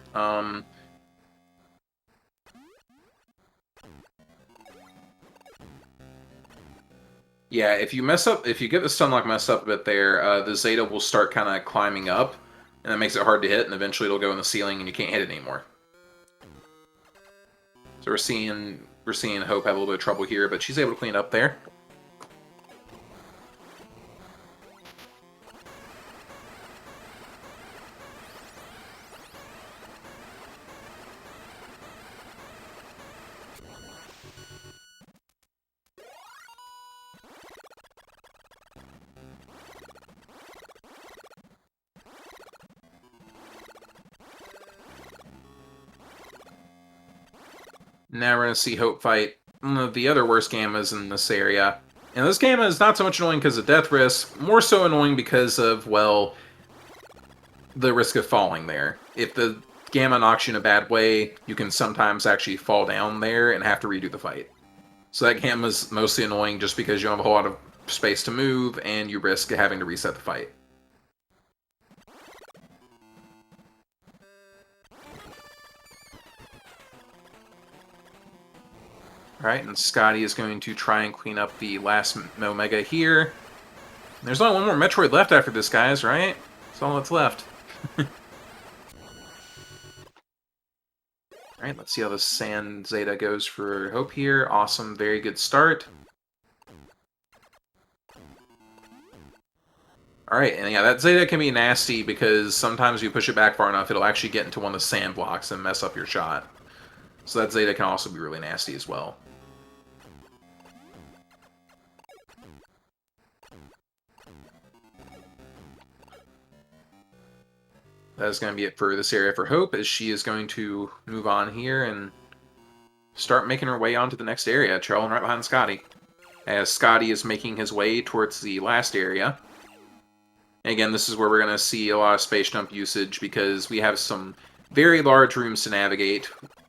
Yeah, if you get the stun lock messed up a bit there, the Zeta will start kind of climbing up, and that makes it hard to hit, and eventually it'll go in the ceiling and you can't hit it anymore. So we're seeing Hope have a little bit of trouble here, but she's able to clean it up there. Now we're going to see Hope fight one of the other worst Gammas in this area. And this Gamma is not so much annoying because of death risk, more so annoying because of, well, the risk of falling there. If the Gamma knocks you in a bad way, you can sometimes actually fall down there and have to redo the fight. So that Gamma's mostly annoying just because you don't have a whole lot of space to move, and you risk having to reset the fight. Alright, and Scotty is going to try and clean up the last Omega here. There's only one more Metroid left after this, guys, right? That's all that's left. Alright, let's see how the Sand Zeta goes for Hope here. Awesome, very good start. Alright, and yeah, that Zeta can be nasty because sometimes if you push it back far enough, it'll actually get into one of the sand blocks and mess up your shot. So that Zeta can also be really nasty as well. That is going to be it for this area for Hope, as she is going to move on here and start making her way onto the next area, trailing right behind Scotty. As Scotty is making his way towards the last area. And again, this is where we're going to see a lot of space jump usage, because we have some very large rooms to navigate,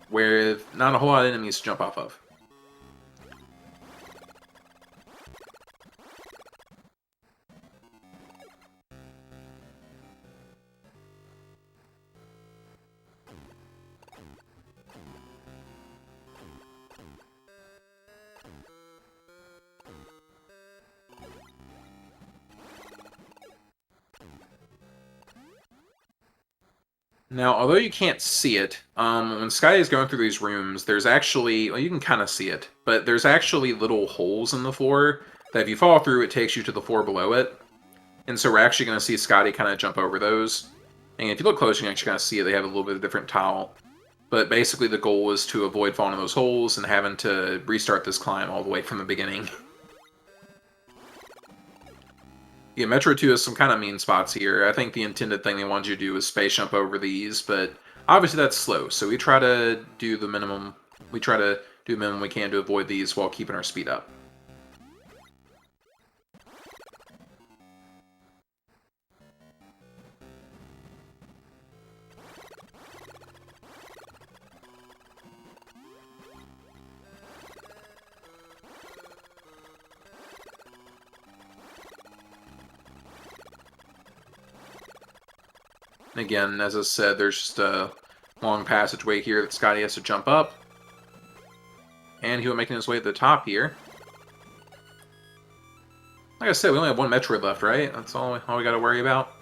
where not a whole lot of enemies to jump off of. Now, although you can't see it, when Sky is going through these rooms, there's actually, well, you can kind of see it, but there's actually little holes in the floor that if you fall through, it takes you to the floor below it. And so we're actually going to see Scotty kind of jump over those. And if you look close, you can actually kind of see it. They have a little bit of different tile. But basically the goal is to avoid falling in those holes and having to restart this climb all the way from the beginning. Yeah, Metro 2 has some kind of mean spots here. I think the intended thing they wanted you to do is space jump over these, but obviously that's slow, so we try to do the minimum. We try to do the minimum we can to avoid these while keeping our speed up. And again, as I said, there's just a long passageway here that Scotty has to jump up. And he'll be making his way to the top here. Like I said, we only have one Metroid left, right? That's all we gotta worry about.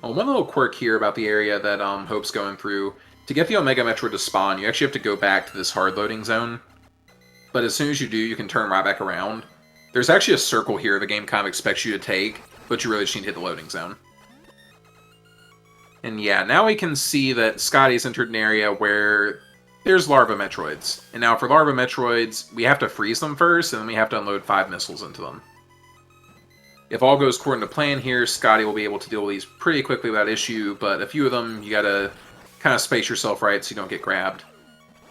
Well, one little quirk here about the area that Hope's going through. To get the Omega Metroid to spawn, you actually have to go back to this hard loading zone. But as soon as you do, you can turn right back around. There's actually a circle here the game kind of expects you to take, but you really just need to hit the loading zone. And yeah, now we can see that Scotty's entered an area where there's larva Metroids. And now for larva Metroids, we have to freeze them first, and then we have to unload 5 missiles into them. If all goes according to plan here, Scotty will be able to deal with these pretty quickly without issue, but a few of them, you gotta kind of space yourself right so you don't get grabbed.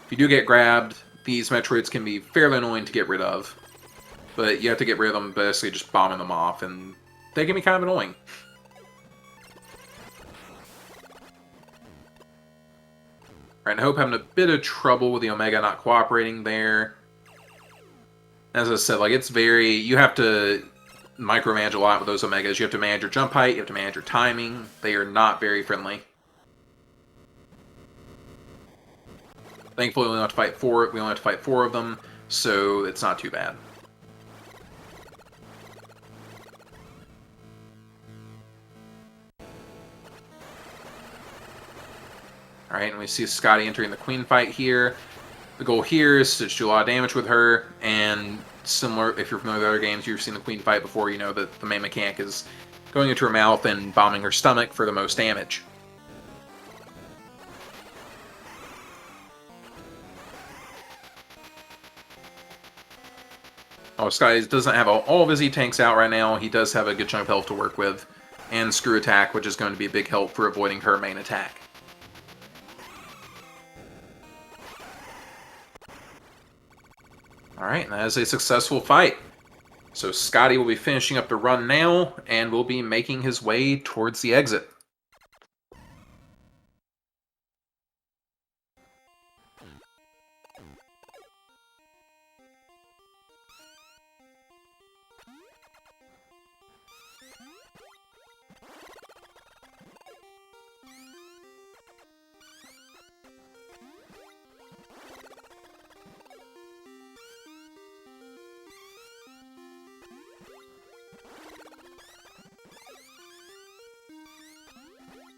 If you do get grabbed, these Metroids can be fairly annoying to get rid of. But you have to get rid of them basically just bombing them off, and they can be kind of annoying. Alright, I hope having a bit of trouble with the Omega not cooperating there. As I said, like, it's very... You have to micromanage a lot with those Omegas. You have to manage your jump height, you have to manage your timing. They are not very friendly. Thankfully, we only have to fight 4 of them, so it's not too bad. Alright, and we see Scotty entering the Queen fight here. The goal here is to do a lot of damage with her, and similar, if you're familiar with other games, you've seen the Queen fight before, you know that the main mechanic is going into her mouth and bombing her stomach for the most damage. Oh, Scotty doesn't have all of his E-tanks out right now. He does have a good chunk of health to work with, and Screw Attack, which is going to be a big help for avoiding her main attack. Alright, and that is a successful fight. So Scotty will be finishing up the run now, and will be making his way towards the exit.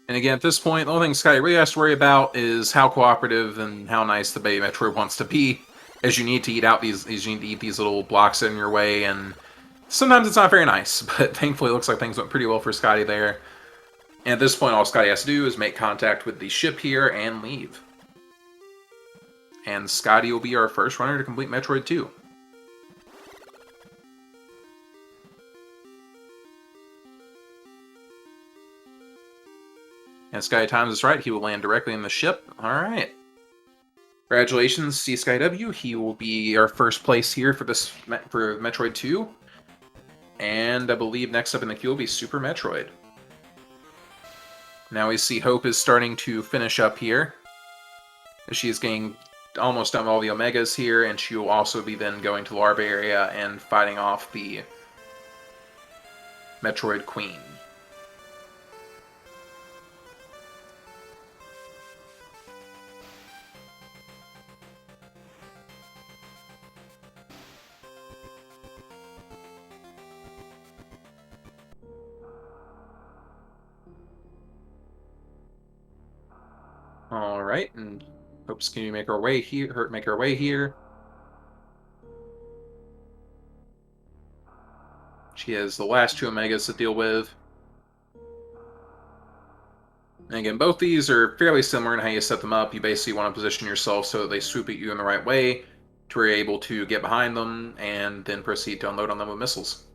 And again, at this point, the only thing Scotty really has to worry about is how cooperative and how nice the Baby Metroid wants to be, as you need to eat these little blocks in your way, and sometimes it's not very nice, but thankfully it looks like things went pretty well for Scotty there. And at this point, all Scotty has to do is make contact with the ship here and leave. And Scotty will be our first runner to complete Metroid 2. And Sky times is right, he will land directly in the ship. Alright. Congratulations, C SkyW. He will be our first place here for Metroid 2. And I believe next up in the queue will be Super Metroid. Now we see Hope is starting to finish up here. She's getting almost done with all the Omegas here, and she will also be then going to Larva area and fighting off the Metroid Queen. All right, and Hope's going to make her way here. She has the last 2 Omegas to deal with. And again, both these are fairly similar in how you set them up. You basically want to position yourself so that they swoop at you in the right way, to where you're able to get behind them and then proceed to unload on them with missiles.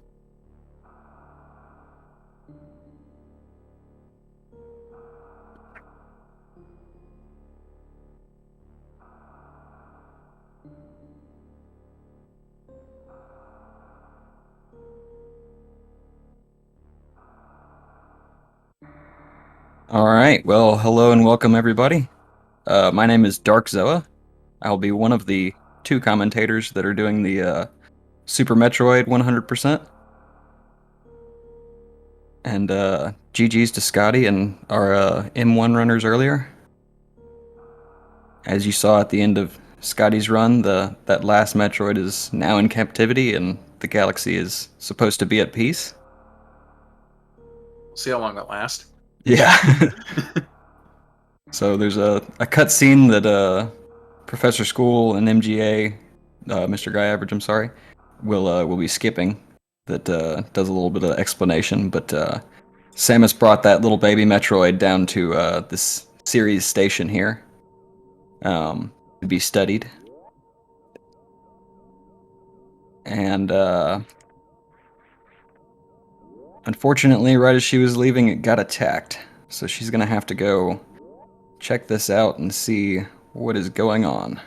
All right. Well, hello and welcome everybody. My name is Dark Zoa. I'll be one of the two commentators that are doing the Super Metroid 100%. And GG's to Scotty and our M1 runners earlier. As you saw at the end of Scotty's run, that last Metroid is now in captivity and the galaxy is supposed to be at peace. See how long that lasts. Yeah. So there's a cutscene that Professor School and MGA, Mr. Guy Average, I'm sorry, will be skipping. That does a little bit of explanation, but Samus brought that little baby Metroid down to this Ceres station here to be studied, and unfortunately, right as she was leaving, it got attacked. So she's gonna have to go check this out and see what is going on.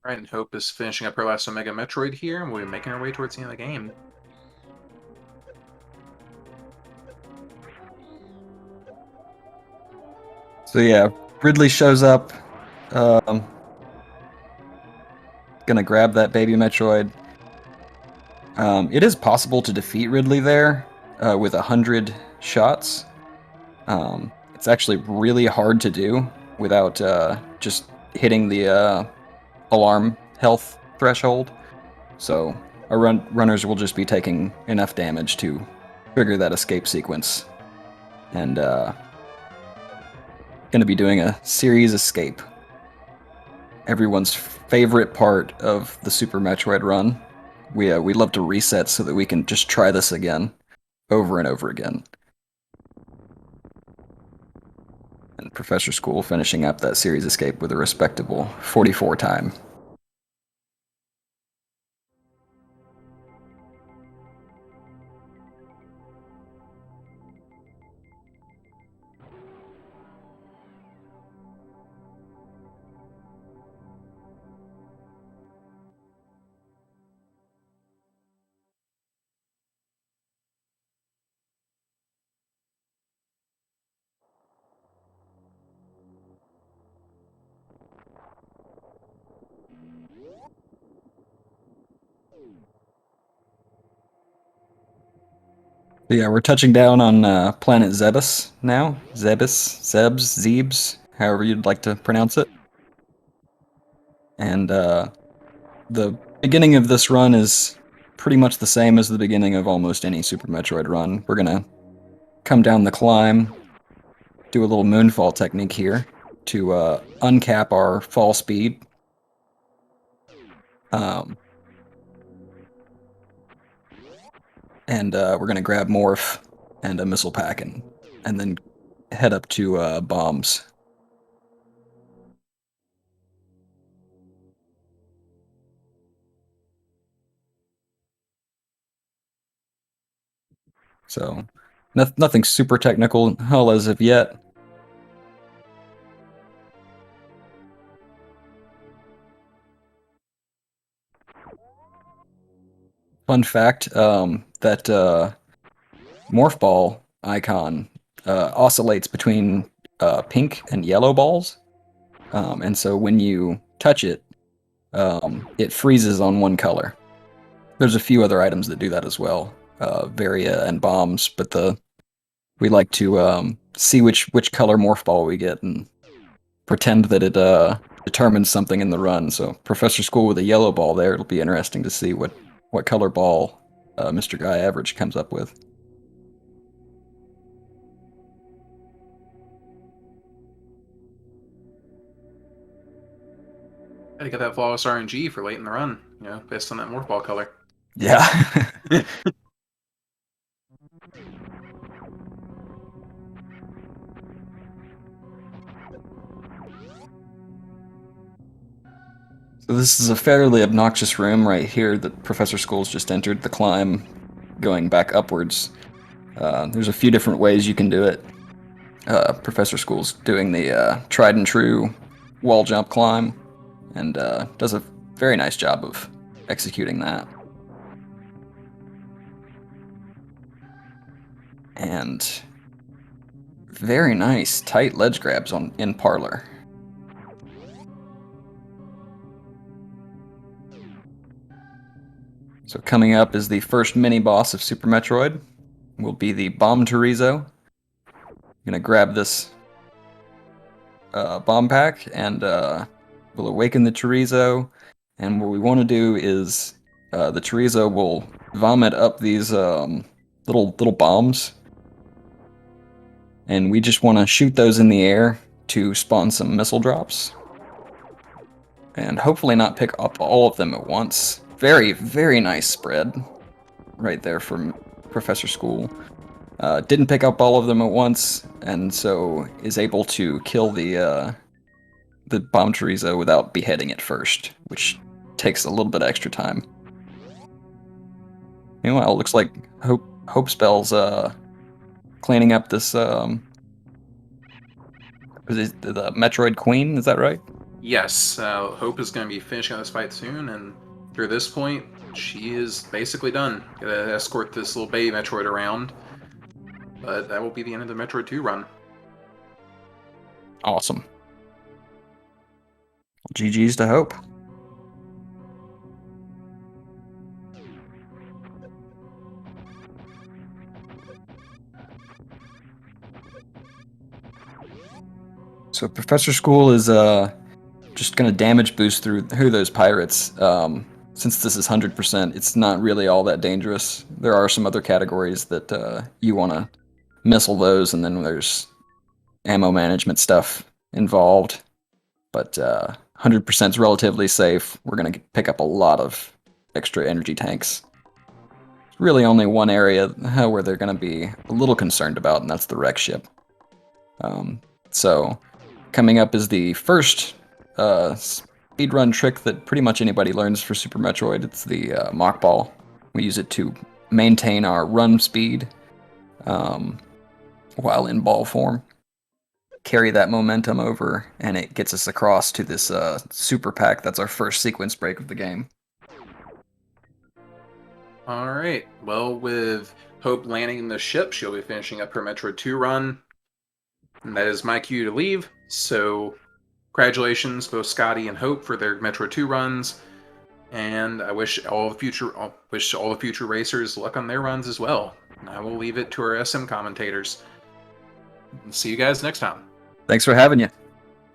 Right, and Hope is finishing up her last Omega Metroid here, and we'll be making our way towards the end of the game. So yeah, Ridley shows up, um, gonna grab that baby Metroid. It is possible to defeat Ridley there with 100 shots. It's actually really hard to do without just hitting the alarm health threshold. So our runners will just be taking enough damage to trigger that escape sequence. And gonna be doing a series escape. Everyone's favorite part of the Super Metroid run. We love to reset so that we can just try this again, over and over again. And Professor School finishing up that series escape with a respectable 44 time. Yeah, we're touching down on planet Zebes now. Zebes, however you'd like to pronounce it. And the beginning of this run is pretty much the same as the beginning of almost any Super Metroid run. We're gonna come down the climb, do a little moonfall technique here to uncap our fall speed. And we're gonna grab Morph and a missile pack and then head up to bombs. So nothing super technical hull as of yet. Fun fact, that Morph Ball icon oscillates between pink and yellow balls. And so when you touch it, it freezes on one color. There's a few other items that do that as well, Varia and bombs, but we like to see which color Morph Ball we get and pretend that it determines something in the run. So Professor School with a yellow ball there, it'll be interesting to see what color ball Mr. Guy Average comes up with. Gotta get that flawless RNG for late in the run, based on that Morph Ball color. Yeah. So this is a fairly obnoxious room right here that Professor School's just entered, the climb going back upwards. There's a few different ways you can do it. Professor School's doing the tried and true wall jump climb, and does a very nice job of executing that. And very nice tight ledge grabs in Parlor. So coming up is the first mini-boss of Super Metroid. Will be the Bomb Chorizo. Gonna grab this bomb pack and we'll awaken the Chorizo. And what we want to do is the Chorizo will vomit up these little bombs, and we just want to shoot those in the air to spawn some missile drops, and hopefully not pick up all of them at once. Very, very nice spread right there from Professor School. Didn't pick up all of them at once, and so is able to kill the Bomb Chorizo without beheading it first, which takes a little bit extra time. Meanwhile, it looks like Hope Spell's cleaning up this is it the Metroid Queen, is that right? Yes, Hope is going to be finishing this fight soon, and through this point, she is basically done. Gotta escort this little baby Metroid around, but that will be the end of the Metroid 2 run. Awesome. GG's to Hope. So Professor School is just going to damage boost through those pirates. Since this is 100%, it's not really all that dangerous. There are some other categories that you want to missile those, and then there's ammo management stuff involved. But 100% is relatively safe. We're going to pick up a lot of extra energy tanks. There's really only one area where they're going to be a little concerned about, and that's the wreck ship. So coming up is the first speedrun trick that pretty much anybody learns for Super Metroid. It's the Mach Ball. We use it to maintain our run speed while in ball form. Carry that momentum over, and it gets us across to this super pack. That's our first sequence break of the game. Alright, well, with Hope landing in the ship, she'll be finishing up her Metroid 2 run. And that is my cue to leave, so congratulations both Scotty and Hope for their Metroid 2 runs, and I wish all the future racers luck on their runs as well. And I will leave it to our SM commentators. See you guys next time. Thanks for having you.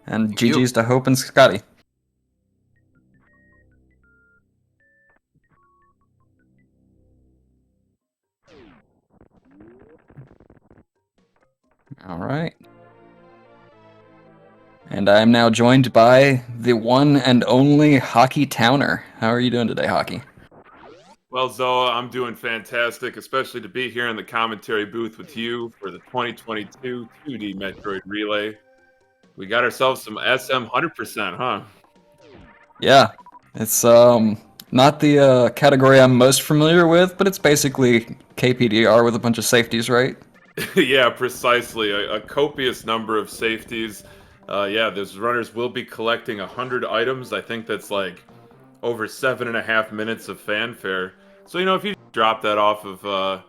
And Thank you. GG's to Hope and Scotty. All right. And I am now joined by the one and only Hockey Towner. How are you doing today, Hockey? Well, Zoa, I'm doing fantastic, especially to be here in the commentary booth with you for the 2022 2D Metroid Relay. We got ourselves some SM 100%, huh? Yeah, it's not the category I'm most familiar with, but it's basically KPDR with a bunch of safeties, right? Yeah, precisely. A copious number of safeties. Yeah, those runners will be collecting 100 items. I think that's like over 7.5 minutes of fanfare. So, you know, if you drop that off of a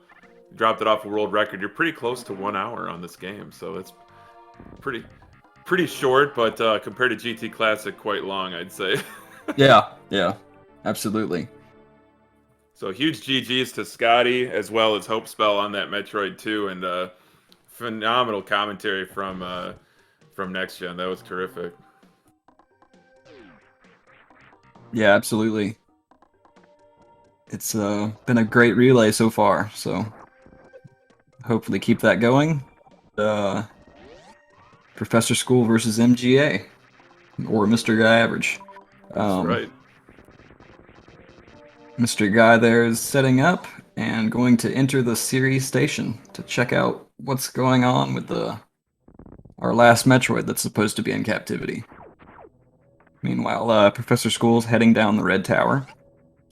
world record, you're pretty close to 1 hour on this game. So it's pretty short, but compared to GT Classic, quite long, I'd say. Yeah, absolutely. So huge GGs to Scotty as well as Hope Spell on that Metroid 2, and phenomenal commentary from Next Gen. That was terrific. Yeah, absolutely. It's been a great relay so far, so hopefully keep that going. Professor School versus MGA, or Mr. Guy Average. That's right. Mr. Guy there is setting up and going to enter the Ceres station to check out what's going on with our last Metroid that's supposed to be in captivity. Meanwhile, Professor School's heading down the Red Tower,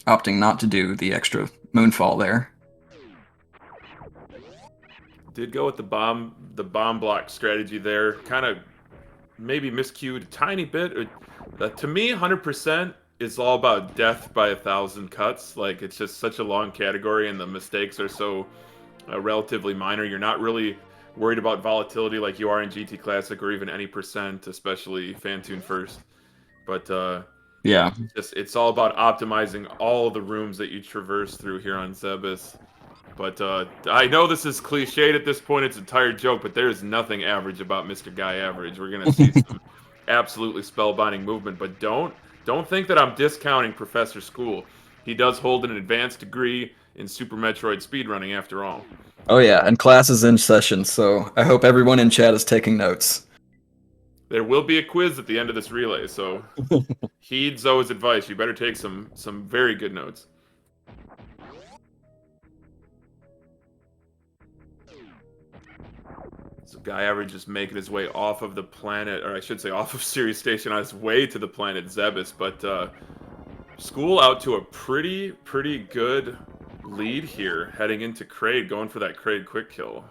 opting not to do the extra moonfall there. Did go with the bomb block strategy there. Kind of maybe miscued a tiny bit. To me, 100% is all about death by 1,000 cuts. Like, it's just such a long category, and the mistakes are so relatively minor. You're not really worried about volatility like you are in GT Classic or even any percent, especially Fantune first. But Yeah. it's all about optimizing all the rooms that you traverse through here on Zebes. But I know this is cliched at this point, it's a tired joke, but there is nothing average about Mr. Guy Average. We're gonna see some absolutely spellbinding movement, but don't think that I'm discounting Professor School. He does hold an advanced degree in Super Metroid speedrunning after all. Oh yeah, and class is in session, so I hope everyone in chat is taking notes. There will be a quiz at the end of this relay, so heed Zoe's advice. You better take some very good notes. So Guy Average is making his way off of the planet, or I should say off of Sirius Station on his way to the planet Zebes, but School out to a pretty good lead here, heading into Kraid, going for that Kraid quick kill.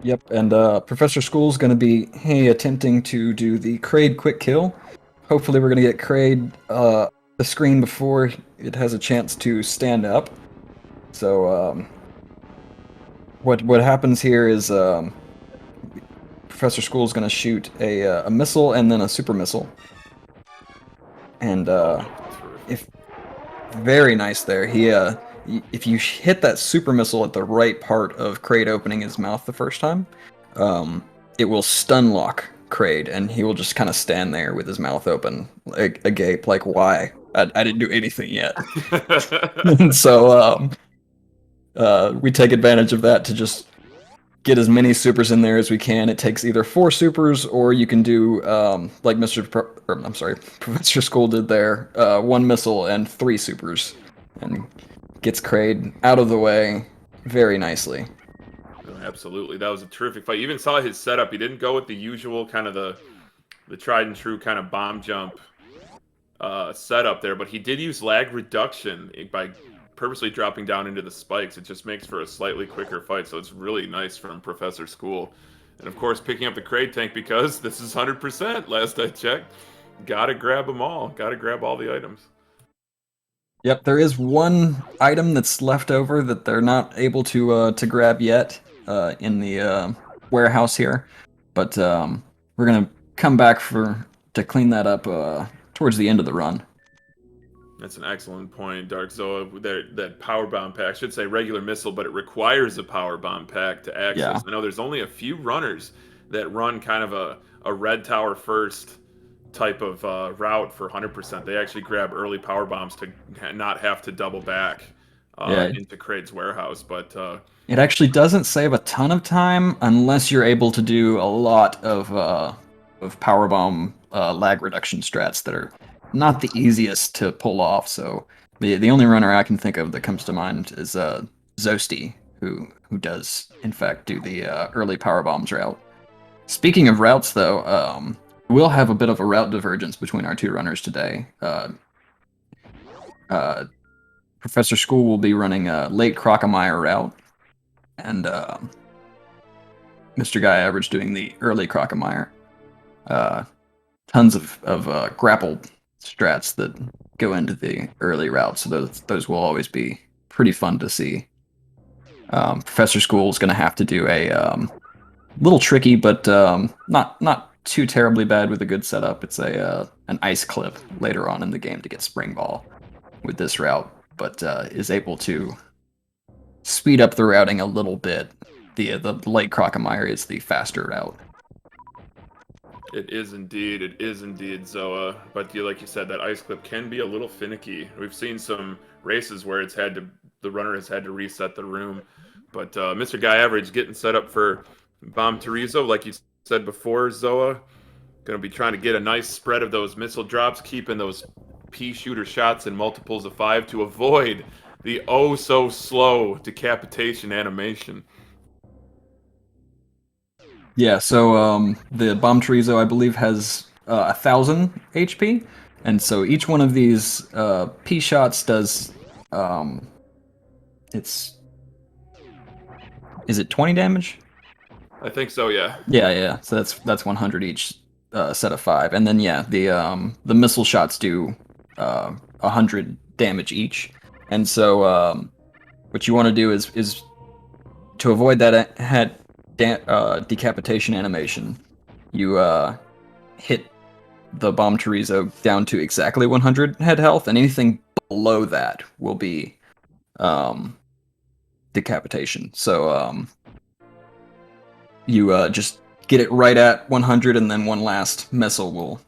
Yep, and Professor School's going to be attempting to do the Kraid quick kill. Hopefully we're going to get Kraid the screen before it has a chance to stand up. So what happens here is Professor School's going to shoot a missile and then a super missile. And if very nice there. He if you hit that super missile at the right part of Kraid opening his mouth the first time, it will stun lock Kraid, and he will just kind of stand there with his mouth open, agape, like, why? I didn't do anything yet. So we take advantage of that to just get as many supers in there as we can. It takes either 4 supers, or you can do like Professor School did there, 1 missile and 3 supers, and gets Kraid out of the way very nicely. Oh, absolutely, that was a terrific fight. You even saw his setup. He didn't go with the usual kind of the tried and true kind of bomb jump setup there, but he did use lag reduction by purposely dropping down into the spikes. It just makes for a slightly quicker fight, so it's really nice from Professor School. And of course, picking up the Kraid tank, because this is 100%, last I checked. Gotta grab them all. Gotta grab all the items. Yep, there is one item that's left over that they're not able to grab yet in the warehouse here, but we're gonna come back to clean that up towards the end of the run. That's an excellent point, Dark Zoa. That power bomb pack, I should say regular missile, but it requires a power bomb pack to access. Yeah. I know there's only a few runners that run kind of a red tower first type of route for 100%. They actually grab early power bombs to not have to double back into Kraid's warehouse. But it actually doesn't save a ton of time unless you're able to do a lot of power bomb lag reduction strats that are not the easiest to pull off. So the only runner I can think of that comes to mind is Zosty, who does in fact do the early power bombs route. Speaking of routes, though, we'll have a bit of a route divergence between our 2 runners today. Professor School will be running a late Crocomire route, and Mr. Guy Average doing the early Crocomire. Tons of grapple strats that go into the early route, so those will always be pretty fun to see. Professor School is going to have to do a little tricky, but not too terribly bad with a good setup. It's an ice clip later on in the game to get Spring Ball with this route, but is able to speed up the routing a little bit. The late Crocomire is the faster route. It is indeed, Zoa. But like you said, that ice clip can be a little finicky. We've seen some races where the runner has had to reset the room. But Mr. Guy Average getting set up for Bomb Terizo, like you said before, Zoa. Going to be trying to get a nice spread of those missile drops, keeping those pea shooter shots in multiples of 5 to avoid the oh-so-slow decapitation animation. Yeah, so the Bomb Terizo, I believe, has 1,000 HP, and so each one of these P shots does is it 20 damage? I think so, yeah. Yeah. So that's 100 each set of 5, and then the missile shots do 100 damage each, and so what you want to do is to avoid that decapitation animation, you hit the bomb chorizo down to exactly 100 head health, and anything below that will be decapitation. So you just get it right at 100, and then one last missile will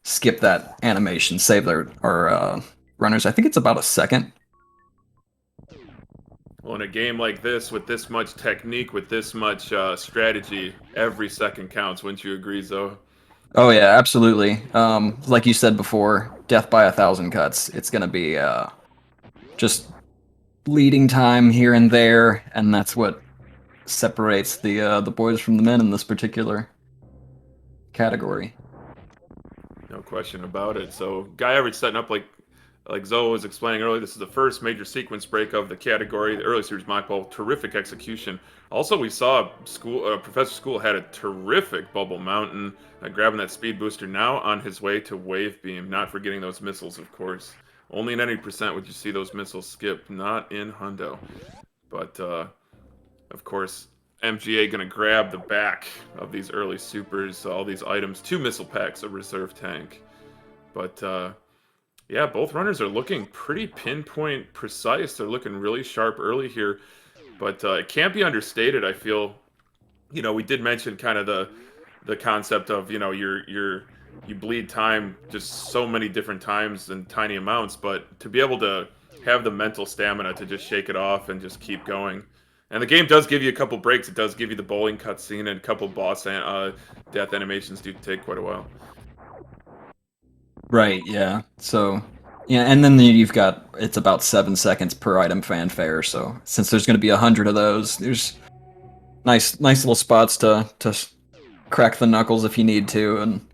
skip that animation, save our runners. I think it's about a second. Well, in a game like this, with this much technique, with this much strategy, every second counts. Wouldn't you agree, Zoe? Oh yeah, absolutely. Like you said before, death by 1,000 cuts. It's gonna be just bleeding time here and there, and that's what separates the boys from the men in this particular category. No question about it. So, guy average setting up like Zoe was explaining earlier, this is the first major sequence break of the category. The early series mock ball, terrific execution. Also, we saw Professor School had a terrific Bubble Mountain, grabbing that speed booster. Now on his way to Wave Beam, not forgetting those missiles, of course. Only in any percent would you see those missiles skip, not in Hundo. But, of course, MGA going to grab the back of these early supers, all these items, 2 missile packs, a reserve tank. But, yeah, both runners are looking pretty pinpoint precise. They're looking really sharp early here. But it can't be understated, I feel. You know, we did mention kind of the concept of, you know, you bleed time just so many different times in tiny amounts, but to be able to have the mental stamina to just shake it off and just keep going. And the game does give you a couple breaks. It does give you the bowling cutscene, and a couple boss death animations do take quite a while. Right, yeah. So, yeah, and then you've got, it's about 7 seconds per item fanfare, so since there's going to be 100 of those, there's nice little spots to crack the knuckles if you need to, and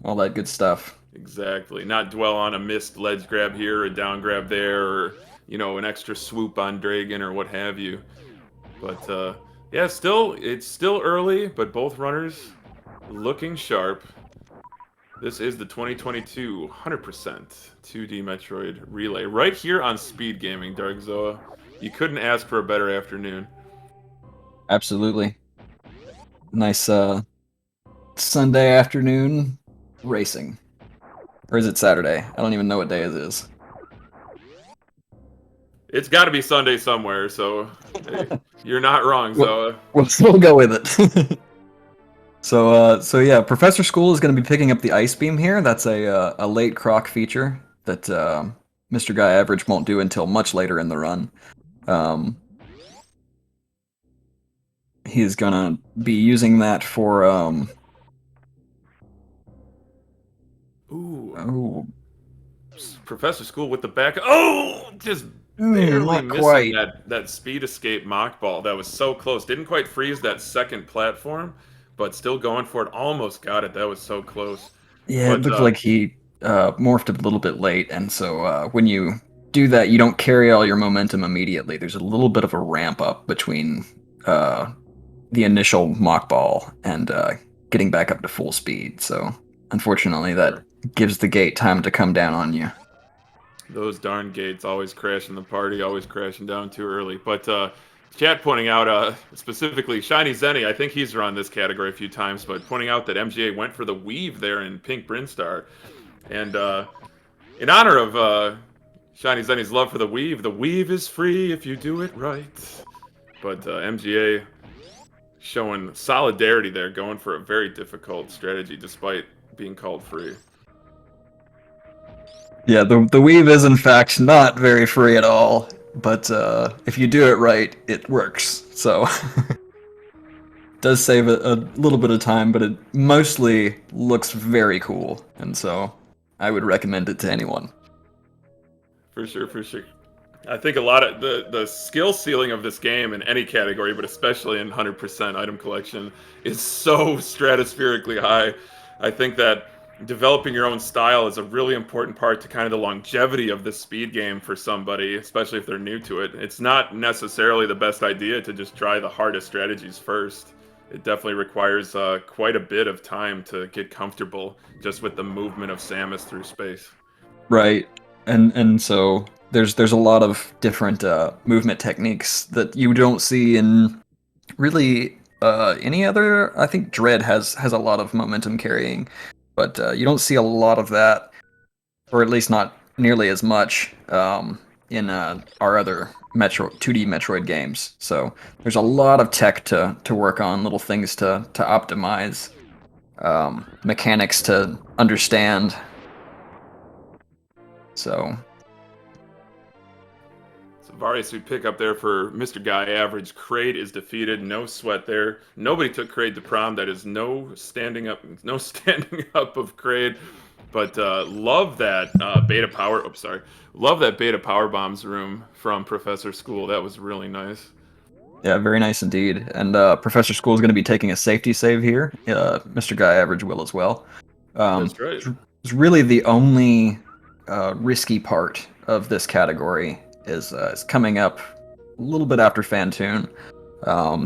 all that good stuff. Exactly. Not dwell on a missed ledge grab here, a down grab there, or, you know, an extra swoop on Dragon or what have you. But, yeah, it's still early, but both runners looking sharp. This is the 2022 100% 2D Metroid Relay, right here on Speed Gaming, Dark Zoa. You couldn't ask for a better afternoon. Absolutely. Nice Sunday afternoon racing. Or is it Saturday? I don't even know what day it is. It's got to be Sunday somewhere, so hey, you're not wrong, Zoa. We'll go with it. So yeah, Professor School is going to be picking up the Ice Beam here. That's a late Croc feature that Mr. Guy Average won't do until much later in the run. He's gonna be using that for Ooh. Professor School with the back. Oh, just barely not missing quite. that speed escape mock ball. That was so close. Didn't quite freeze that second platform, but still going for it. Almost got it. That was so close. Yeah, But, it looked like he morphed a little bit late, and so when you do that, you don't carry all your momentum immediately. There's a little bit of a ramp up between the initial mock ball and getting back up to full speed. So unfortunately, that gives the gate time to come down on you. Those darn gates always crashing the party, always crashing down too early. But chat pointing out, specifically Shiny Zenny, I think he's run this category a few times, but pointing out that MGA went for the weave there in Pink Brinstar. And in honor of Shiny Zenny's love for the weave is free if you do it right. But MGA showing solidarity there, going for a very difficult strategy despite being called free. Yeah, the weave is in fact not very free at all, but if you do it right, it works. So does save a little bit of time, but it mostly looks very cool, and so I would recommend it to anyone. For sure, for sure. I think a lot of the skill ceiling of this game in any category, but especially in 100% item collection, is so stratospherically high. I think that developing your own style is a really important part to kind of the longevity of this speed game for somebody, especially if they're new to it. It's not necessarily the best idea to just try the hardest strategies first. it definitely requires quite a bit of time to get comfortable just with the movement of Samus through space. Right. And so there's a lot of different movement techniques that you don't see in really any other. I think Dread has a lot of momentum carrying, but you don't see a lot of that, or at least not nearly as much in our other 2D Metroid games. So there's a lot of tech to work on, little things to optimize, mechanics to understand. So Various we pick up there for Mr. Guy Average. Kraid is defeated. No sweat there. Nobody took Kraid to prom. That is no standing up of Kraid. But love that beta power. Oh, sorry. Love that beta power bombs room from Professor School. That was really nice. yeah, very nice indeed. And Professor School is going to be taking a safety save here. Mr. Guy Average will as well. That's right. It's really the only risky part of this category is coming up a little bit after Fantoon.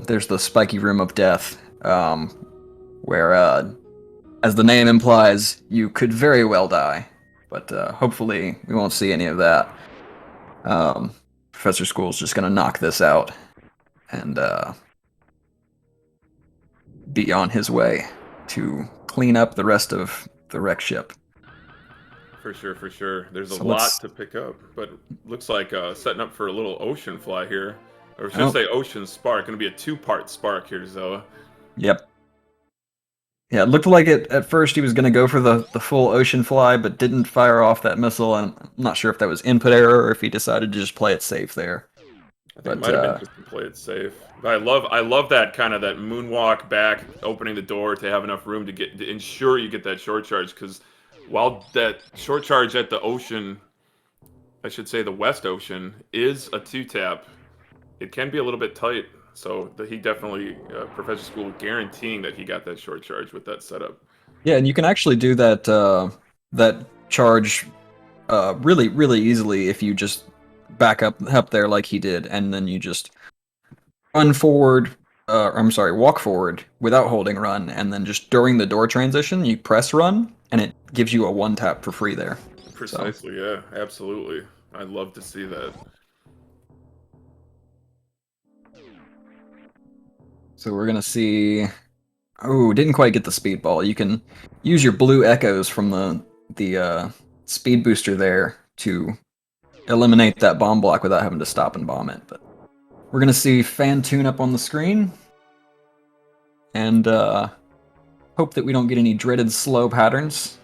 There's the spiky room of death, where, as the name implies, you could very well die. But hopefully we won't see any of that. Professor School's just going to knock this out and be on his way to clean up the rest of the wreck ship. For sure. There's So a lot let's- to pick up, but looks like setting up for a little ocean fly here. Or should I say ocean spark. Going to be a 2-part spark here, Zoa. Yep. Yeah, it looked like it at first he was going to go for the full ocean fly, but didn't fire off that missile, and I'm not sure if that was input error or if he decided to just play it safe there. I think it might have been just to play it safe. But I love that kind of that moonwalk back, opening the door to have enough room to ensure you get that short charge, because while that short charge at the ocean, I should say the West Ocean, is a 2-tap, it can be a little bit tight. So he definitely, Professor School, guaranteeing that he got that short charge with that setup. Yeah, and you can actually do that charge really, really easily if you just back up there like he did, and then you just walk forward without holding run, and then just during the door transition, you press run, and it gives you a 1-tap for free there. Precisely, yeah, absolutely. I'd love to see that. So we're gonna see. Oh, didn't quite get the speed ball. You can use your blue echoes from the speed booster there to eliminate that bomb block without having to stop and bomb it. But we're gonna see Fantoon up on the screen, and hope that we don't get any dreaded slow patterns.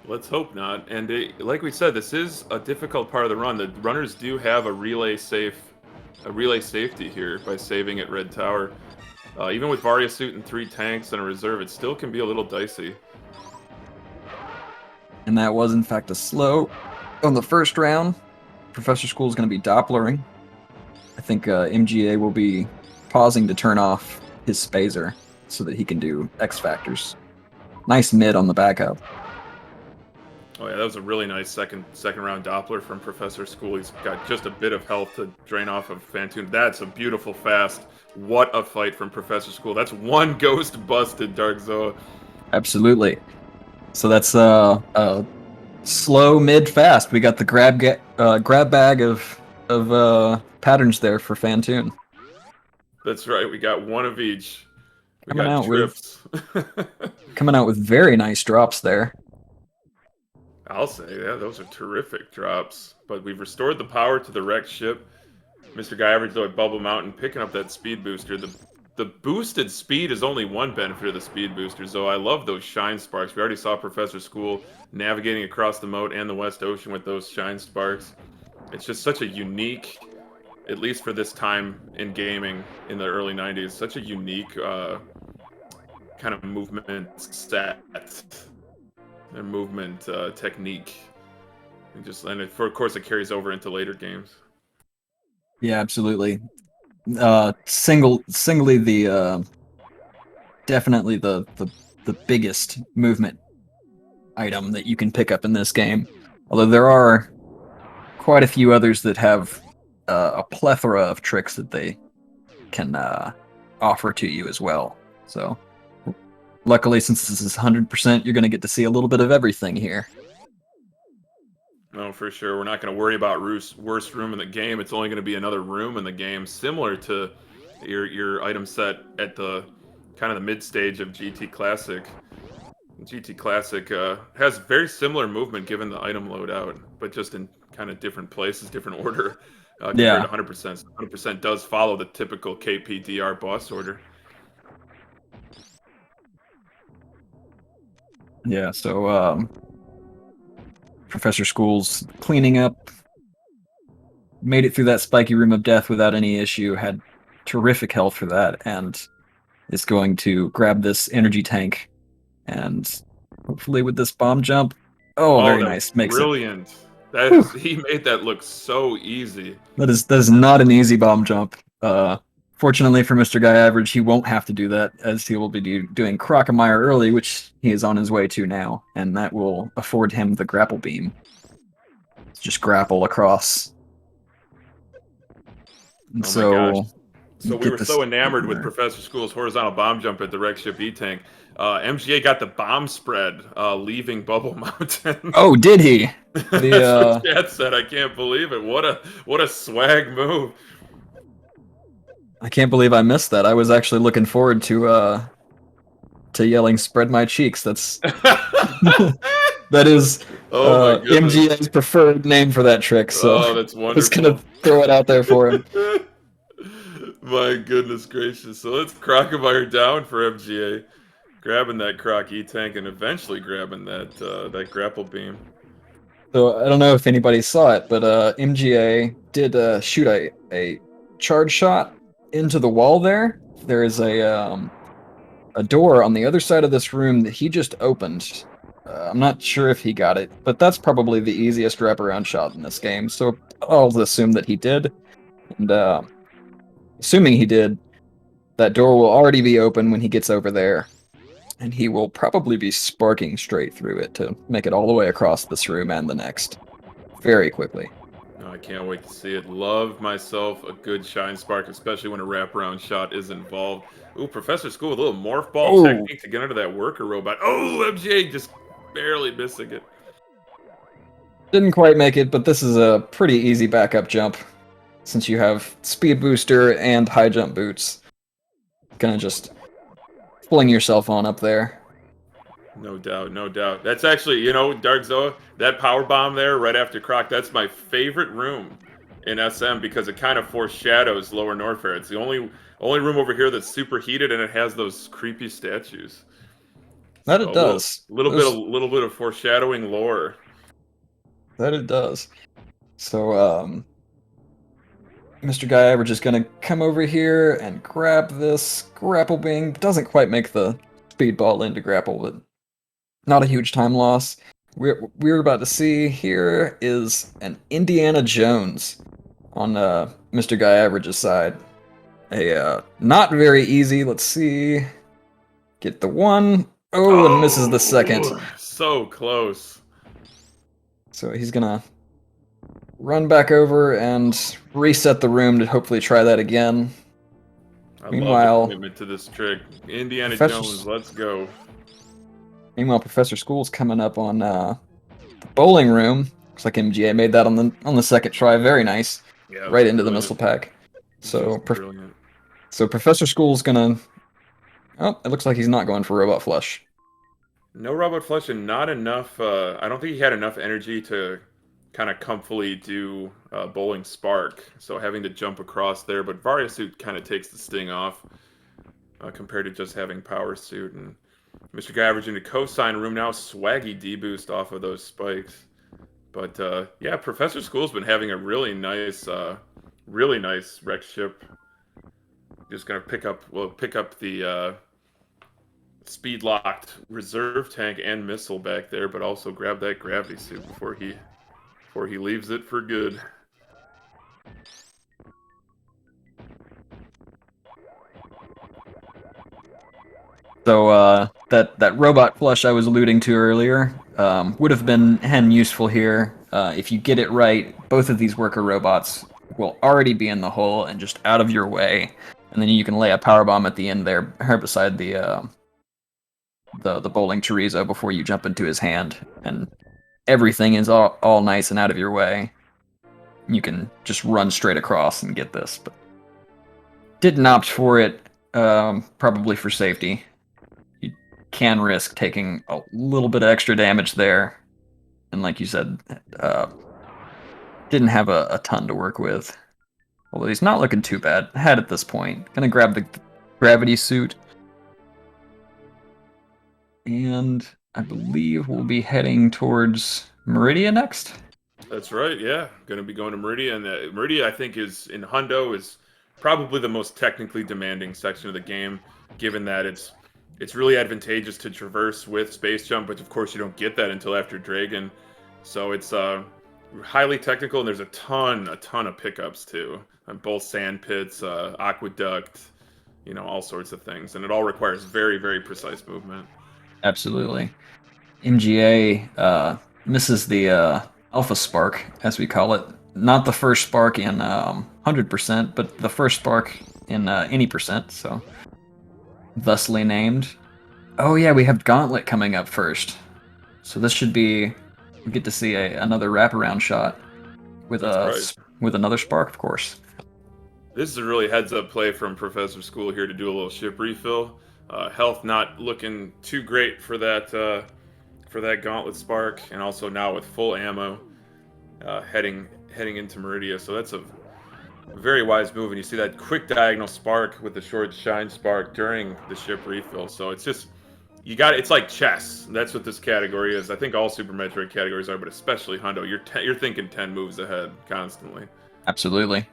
Let's hope not. And like we said, this is a difficult part of the run. The runners do have a relay safety here by saving at Red Tower. Even with Varia suit and 3 tanks and a reserve, it still can be a little dicey. And that was in fact a slow on the first round. Professor School is going to be Dopplering. I think MGA will be pausing to turn off his Spazer so that he can do X Factors. Nice mid on the backup. Oh yeah, that was a really nice second round Doppler from Professor School. He's got just a bit of health to drain off of Fantoon. That's a beautiful fast. What a fight from Professor School. That's one ghost busted, Dark Zoa. Absolutely. So that's slow, mid, fast. We got the grab bag of patterns there for Fantoon. That's right. We got one of each. We Coming got out trips. Coming out with very nice drops there. I'll say, yeah, those are terrific drops. But we've restored the power to the wrecked ship. Mr. Guy Average, though, at Bubble Mountain, picking up that speed booster. The boosted speed is only one benefit of the speed boosters, though. I love those shine sparks. We already saw Professor School navigating across the moat and the West Ocean with those shine sparks. It's just such a unique, at least for this time in gaming in the early 90s, such a unique kind of movement set and movement technique. And of course, it carries over into later games. Yeah, absolutely. Singly the definitely the biggest movement item that you can pick up in this game. Although there are quite a few others that have a plethora of tricks that they can offer to you as well. So, luckily, since this is 100%, you're going to get to see a little bit of everything here. No, for sure. We're not going to worry about worst room in the game. It's only going to be another room in the game, similar to your item set at the kind of the mid stage of GT Classic. GT Classic has very similar movement given the item loadout, but just in kind of different places, different order compared to 100%. So 100% does follow the typical KPDR boss order. Yeah, so Professor School's cleaning up, made it through that spiky room of death without any issue, had terrific health for that, and is going to grab this energy tank, and hopefully with this bomb jump, very nice, makes brilliant. He made that look so easy. That is not an easy bomb jump. Fortunately for Mr. Guy Average, he won't have to do that, as he will be doing Crocomire early, which he is on his way to now, and that will afford him the grapple beam. Just grapple across. And my gosh. So we were so enamored with Professor School's horizontal bomb jump at the wreck ship E-Tank. MGA got the bomb spread leaving Bubble Mountain. Oh, did he? That's what Chad said. I can't believe it. What a swag move. I can't believe I missed that. I was actually looking forward to yelling "Spread my cheeks." That's that is MGA's preferred name for that trick. So that's wonderful. I was gonna throw it out there for him. My goodness gracious! So let's Crocomire down for MGA, grabbing that Croc E-Tank and eventually grabbing that grapple beam. So I don't know if anybody saw it, but MGA did shoot a charge shot into the wall there. There is a door on the other side of this room that he just opened. I'm not sure if he got it, but that's probably the easiest wraparound shot in this game, so I'll assume that he did. And assuming he did, that door will already be open when he gets over there, and he will probably be sparking straight through it to make it all the way across this room and the next very quickly. I can't wait to see it. Love myself a good shine spark, especially when a wraparound shot is involved. Ooh, Professor School with a little morph ball technique to get under that worker robot. Oh, MJ just barely missing it. Didn't quite make it, but this is a pretty easy backup jump, since you have speed booster and high jump boots. Gonna just fling yourself on up there. No doubt, no doubt. That's actually, Dark Zoa, that power bomb there right after Croc, that's my favorite room in SM because it kind of foreshadows Lower Norfair. It's the only room over here that's super heated and it has those creepy statues. That it does. Little bit of foreshadowing lore. That it does. So, Mr. Guy Average is gonna come over here and grab this grapple beam. Doesn't quite make the speedball into grapple, but not a huge time loss. We're about to see here is an Indiana Jones on Mr. Guy Average's side. Not very easy. Let's see. Get the one. And misses the second. So close. So he's gonna run back over and reset the room to hopefully try that again. Meanwhile, love the commitment to this trick. Indiana Jones, let's go. Meanwhile, Professor School's coming up on the bowling room. Looks like MGA made that on the second try. Very nice. Yeah, right into the missile pack. So Professor School's gonna. Oh, it looks like he's not going for Robot Flush. No Robot Flush and not enough. I don't think he had enough energy to kind of comfortably do Bowling Spark. So having to jump across there, but Varia Suit kind of takes the sting off compared to just having Power Suit. And Mr. Guy Average in the cosine room now, swaggy D-boost off of those spikes. But yeah, Professor School's been having a really nice wreck ship. Just gonna pick up the speed locked reserve tank and missile back there, but also grab that gravity suit before he leaves it for good. So that robot flush I was alluding to earlier would have been useful here. If you get it right, both of these worker robots will already be in the hole and just out of your way and then you can lay a power bomb at the end there, right beside the bowling chorizo before you jump into his hand, and everything is all nice and out of your way. You can just run straight across and get this, but didn't opt for it, probably for safety. You can risk taking a little bit of extra damage there, and like you said, didn't have a ton to work with. Although he's not looking too bad ahead at this point. Gonna grab the gravity suit. And I believe we'll be heading towards Meridia next. That's right, yeah. Going to be going to Meridia, and Meridia, I think, is in Hundo is probably the most technically demanding section of the game, given that it's really advantageous to traverse with space jump, but of course you don't get that until after Dragon. So it's highly technical, and there's a ton of pickups too, on both sand pits, aqueduct, all sorts of things, and it all requires very, very precise movement. Absolutely. MGA misses the Alpha Spark, as we call it. Not the first spark in 100%, but the first spark in any percent, so thusly named. Oh yeah, we have Gauntlet coming up first. So this should be... we get to see another wraparound shot with with another spark, of course. This is a really heads-up play from Professor School here to do a little ship refill. Health not looking too great for that Gauntlet Spark, and also now with full ammo, heading into Meridia. So that's a very wise move, and you see that quick diagonal spark with the short shine spark during the ship refill. So it's just it's like chess. That's what this category is. I think all Super Metroid categories are, but especially Hundo. You're thinking 10 moves ahead constantly. Absolutely.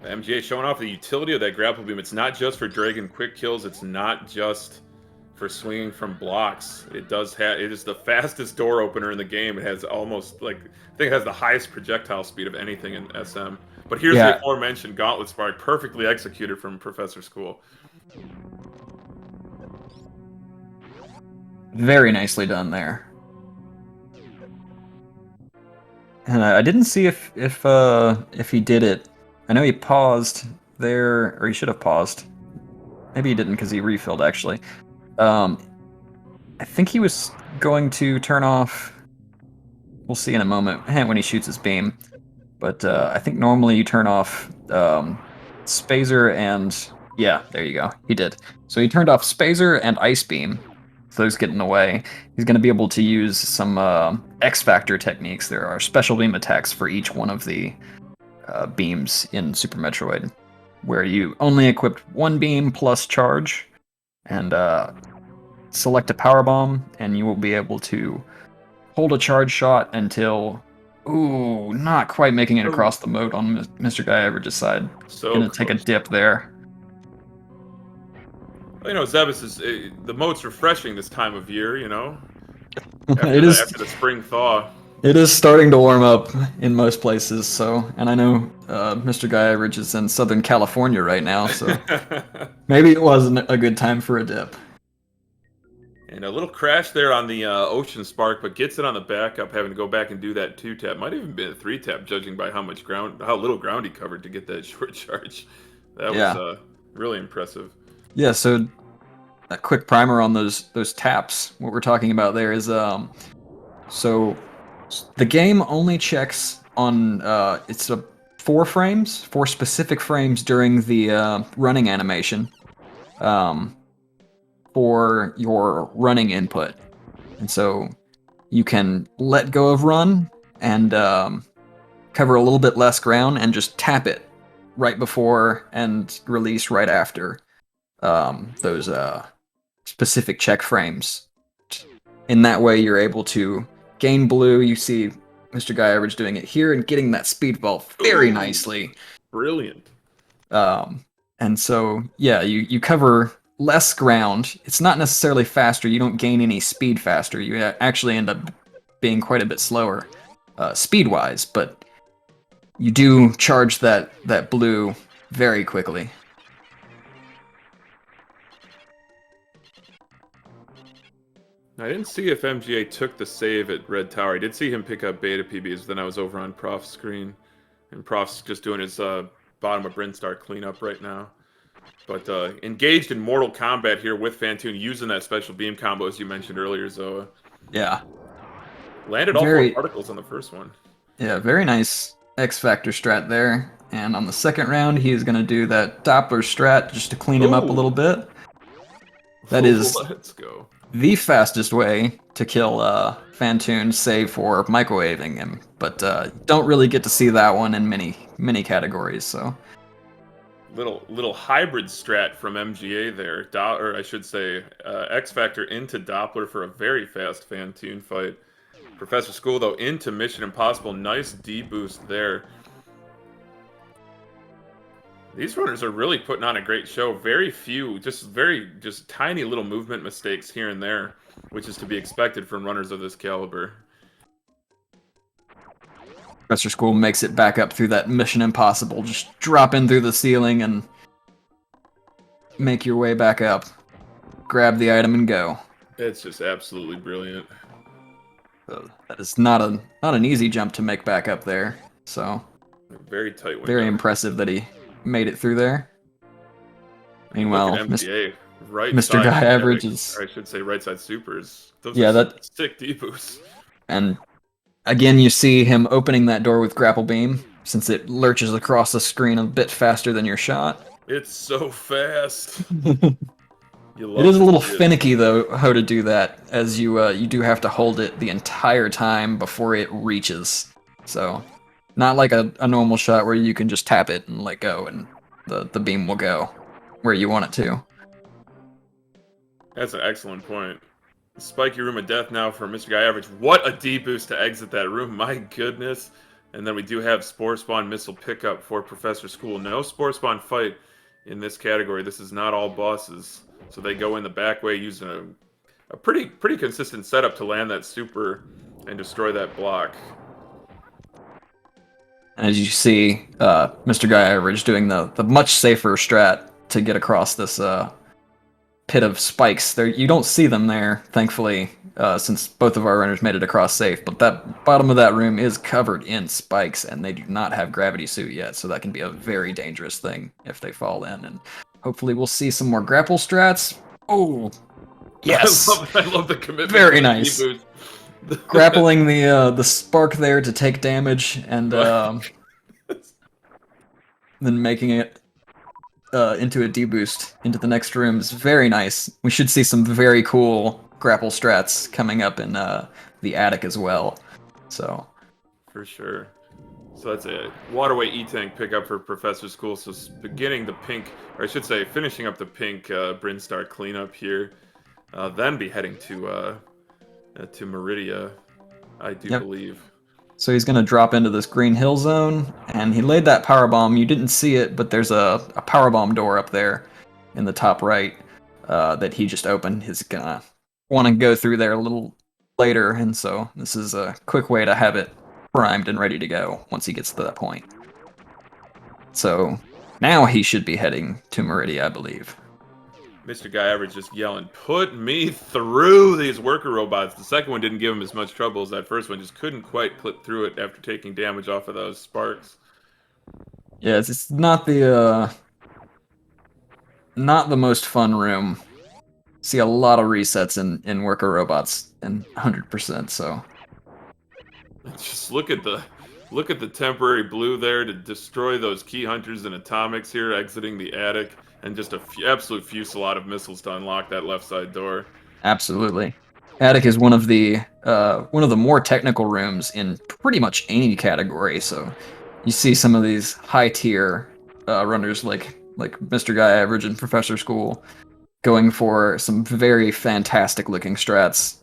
MGA showing off the utility of that grapple beam. It's not just for Dragon quick kills. It's not just for swinging from blocks. It is the fastest door opener in the game. It has almost I think it has the highest projectile speed of anything in SM. But here's the aforementioned Gauntlet Spark, perfectly executed from Professor School. Very nicely done there. And I didn't see if he did it. I know he paused there, or he should have paused. Maybe he didn't because he refilled, actually. I think he was going to turn off... we'll see in a moment when he shoots his beam. But I think normally you turn off Spazer and... yeah, there you go. He did. So he turned off Spazer and Ice Beam. So he's getting away. He's going to be able to use some X-Factor techniques. There are special beam attacks for each one of the beams in Super Metroid, where you only equip one beam plus charge, and select a power bomb, and you will be able to hold a charge shot until... ooh, not quite making it across the moat on Mr. Guy Average's side. So gonna take a dip there. Zebus is the moat's refreshing this time of year. After the spring thaw. It is starting to warm up in most places, so, and I know Mr. Guy Average is in Southern California right now, so maybe it wasn't a good time for a dip. And a little crash there on the Ocean Spark, but gets it on the backup, having to go back and do that 2-tap. Might have even been a 3-tap, judging by how little ground he covered to get that short charge. That was really impressive. Yeah, so a quick primer on those taps. What we're talking about there is so the game only checks on it's 4 specific frames during the running animation for your running input. And so you can let go of run and cover a little bit less ground and just tap it right before and release right after those specific check frames. In that way, you're able to gain blue. You see Mr. Guy Average doing it here and getting that speed ball very nicely. Brilliant. And so, yeah, you cover less ground. It's not necessarily faster. You don't gain any speed faster. You actually end up being quite a bit slower speed-wise, but you do charge that blue very quickly. I didn't see if MGA took the save at Red Tower. I did see him pick up beta PBs, then I was over on Prof's screen. And Prof's just doing his bottom of Brinstar cleanup right now. But engaged in Mortal Kombat here with Fantoon, using that special beam combo as you mentioned earlier, Zoa. Yeah. Landed all 4 particles on the first one. Yeah, very nice X Factor strat there. And on the second round, he is going to do that Doppler strat just to clean him up a little bit. That is Let's go. the fastest way to kill Fantoon, save for microwaving him. But don't really get to see that one in many categories, so... Little hybrid strat from MGA there, or I should say, X Factor into Doppler for a very fast Fantoon fight. Professor School though into Mission Impossible, nice D boost there. These runners are really putting on a great show. Very few, just tiny little movement mistakes here and there, which is to be expected from runners of this caliber. Professor School makes it back up through that Mission Impossible. Just drop in through the ceiling and make your way back up. Grab the item and go. It's just absolutely brilliant. So that is not an easy jump to make back up there. So very tight window. Very impressive that he made it through there. Meanwhile, MGA, right Mr. Guy Average is... Or I should say right side supers. Those yeah, are that sick D boosts. And again, you see him opening that door with Grapple Beam, since it lurches across the screen a bit faster than your shot. It's so fast. It is a little finicky, though, how to do that, as you do have to hold it the entire time before it reaches. So, not like a normal shot where you can just tap it and let go, and the beam will go where you want it to. That's an excellent point. Spiky Room of Death now for Mr. Guy Average. What a D boost to exit that room, my goodness. And then we do have Spore Spawn Missile pickup for Professor School. No Spore Spawn fight in this category. This is not all bosses. So they go in the back way using a pretty consistent setup to land that super and destroy that block. And as you see, Mr. Guy Average doing the much safer strat to get across this pit of spikes. There, you don't see them there, thankfully, since both of our runners made it across safe. But that bottom of that room is covered in spikes, and they do not have gravity suit yet, so that can be a very dangerous thing if they fall in. And hopefully, we'll see some more grapple strats. Oh, yes! I love the commitment. Very nice. Grappling the spark there to take damage, and then making it into a D-boost into the next room is very nice. We should see some very cool grapple strats coming up in the attic as well. So, for sure. So that's a Waterway E-Tank pickup for Professor School. So beginning the pink, or I should say finishing up the pink Brinstar cleanup here. Then be heading to Meridia, I do believe. So he's going to drop into this green hill zone, and he laid that power bomb. You didn't see it, but there's a power bomb door up there in the top right that he just opened. He's going to want to go through there a little later, and so this is a quick way to have it primed and ready to go once he gets to that point. So now he should be heading to Meridia, I believe. Mr. Guy Average just yelling, "Put me through these worker robots." The second one didn't give him as much trouble as that first one. Just couldn't quite clip through it after taking damage off of those sparks. Yeah, it's not the most fun room. See a lot of resets in worker robots, and 100%. So just look at the temporary blue there to destroy those key hunters and atomics here, exiting the attic. And just a absolute fusillade of missiles to unlock that left side door. Absolutely. Attic is one of the more technical rooms in pretty much any category. So you see some of these high tier runners like Mr. Guy Average and Professor School going for some very fantastic looking strats.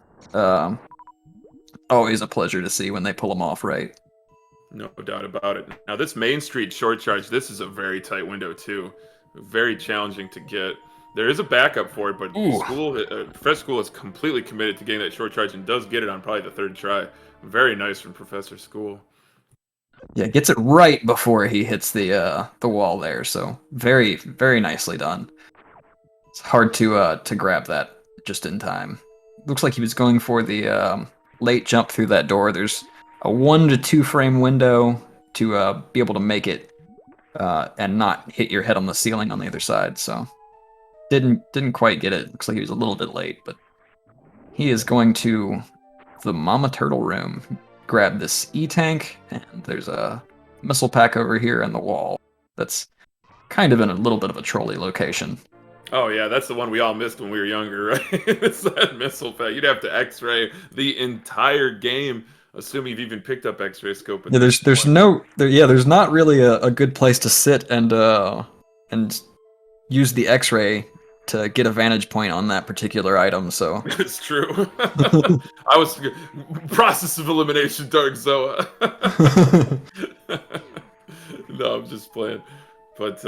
Always a pleasure to see when they pull them off right. No doubt about it. Now this Main Street short charge, this is a very tight window too. Very challenging to get. There is a backup for it, but Professor School is completely committed to getting that short charge and does get it on probably the third try. Very nice from Professor School. Yeah, gets it right before he hits the wall there. So very, very nicely done. It's hard to grab that just in time. looks like he was going for the late jump through that door. There's a 1 to 2 frame window to be able to make it and not hit your head on the ceiling on the other side. So didn't quite get it. Looks like he was a little bit late, but he is going to the Mama Turtle room. Grab this E-tank, and there's a missile pack over here in the wall. That's kind of in a little bit of a trolley location. Oh yeah, that's the one we all missed when we were younger, right? It's that missile pack. You'd have to X-ray the entire game, assuming you've even picked up X-ray scope. Yeah, there's not really a good place to sit and use the X-ray to get a vantage point on that particular item. So It's true. I was process of elimination, Dark Zoa. No, I'm just playing. But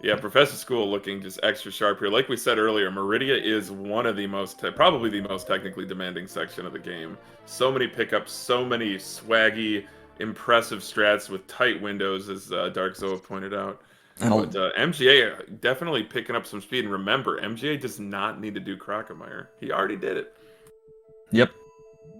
yeah, Professor School looking just extra sharp here. Like we said earlier, Meridia is one of the most, probably the most technically demanding section of the game. So many pickups, so many swaggy, impressive strats with tight windows, as Dark Zoa pointed out. But MGA definitely picking up some speed. And remember, MGA does not need to do Crocomire. He already did it. Yep.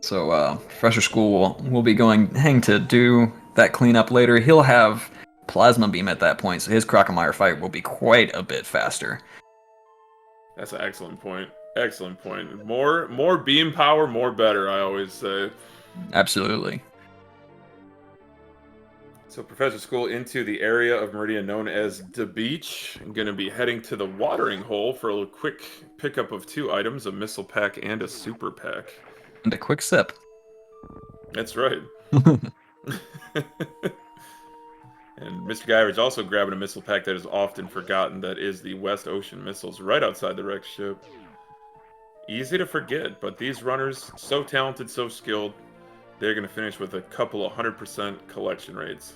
So Professor School will be hang to do that cleanup later. He'll have Plasma Beam at that point, so his Crocomire fight will be quite a bit faster. That's an excellent point. Excellent point. More beam power, more better, I always say. Absolutely. So Professor School into the area of Meridia known as the Beach. I'm going to be heading to the watering hole for a little quick pickup of 2 items, a missile pack and a super pack. And a quick sip. That's right. And Mr. Guyver is also grabbing a missile pack that is often forgotten. That is the West Ocean missiles right outside the wreck ship. Easy to forget, but these runners, so talented, so skilled, they're going to finish with a couple of 100% collection rates.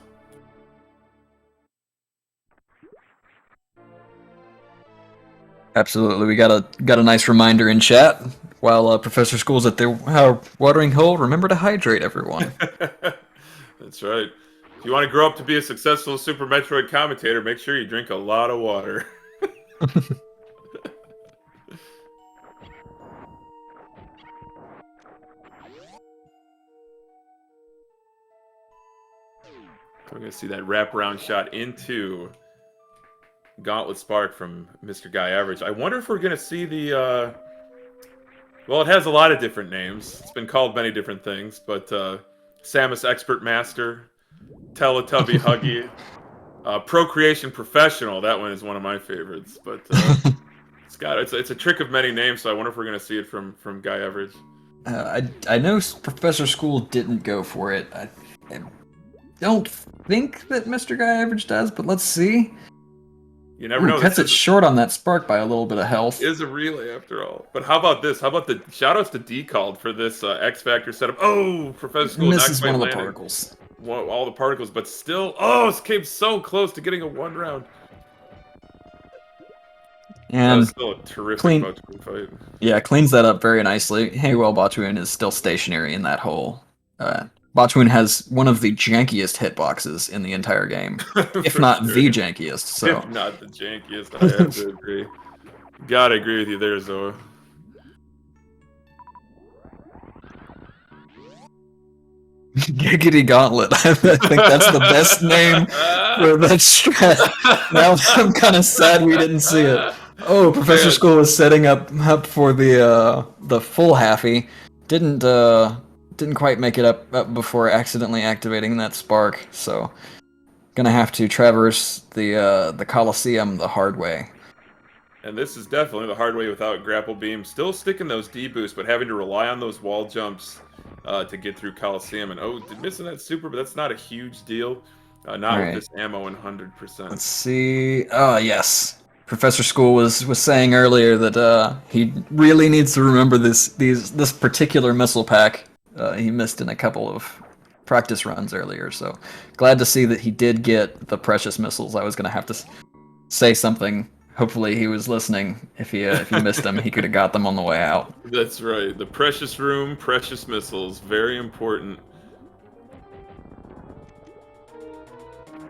Absolutely. We got a nice reminder in chat. While Professor School's at the watering hole, remember to hydrate, everyone. That's right. If you want to grow up to be a successful Super Metroid commentator, make sure you drink a lot of water. We're going to see that wraparound shot into Gauntlet Spark from Mr. Guy Average. I wonder if we're going to see the... Well, it has a lot of different names. It's been called many different things, but Samus Expert Master, Teletubby Huggy, Procreation Professional. That one is one of my favorites, but it's a trick of many names. So I wonder if we're going to see it from Guy Average. I know Professor School didn't go for it. I don't think that Mr. Guy Average does, but let's see. You never know. Cuts it short on that spark by a little bit of health. Is a relay after all. But how about this? How about the shoutouts to Decalled for this X Factor setup? Oh, Professor School misses one of the particles. All the particles, but still, it came so close to getting a 1 round. And that's still a terrific Batuin fight. Yeah, cleans that up very nicely. Hey, well, Batuin is still stationary in that hole. Batuin has one of the jankiest hitboxes in the entire game, if not the jankiest. So. If not the jankiest, I have to agree. Gotta agree with you there, Zoa. Giggity Gauntlet. I think that's the best name for that strat. Now I'm kind of sad we didn't see it. Oh, Professor School was setting up for the full halfie. Didn't quite make it up before accidentally activating that spark, so gonna have to traverse the Colosseum the hard way. And this is definitely the hard way without grapple beam. Still sticking those D boosts, but having to rely on those wall jumps to get through Colosseum. And missing that super, but that's not a huge deal. Not with this ammo and 100%. Let's see. Yes. Professor School was saying earlier that he really needs to remember this particular missile pack. He missed in a couple of practice runs earlier, so glad to see that he did get the precious missiles. I was going to have to say something. Hopefully he was listening. If he missed them, he could have got them on the way out. That's right. The precious room, precious missiles, very important.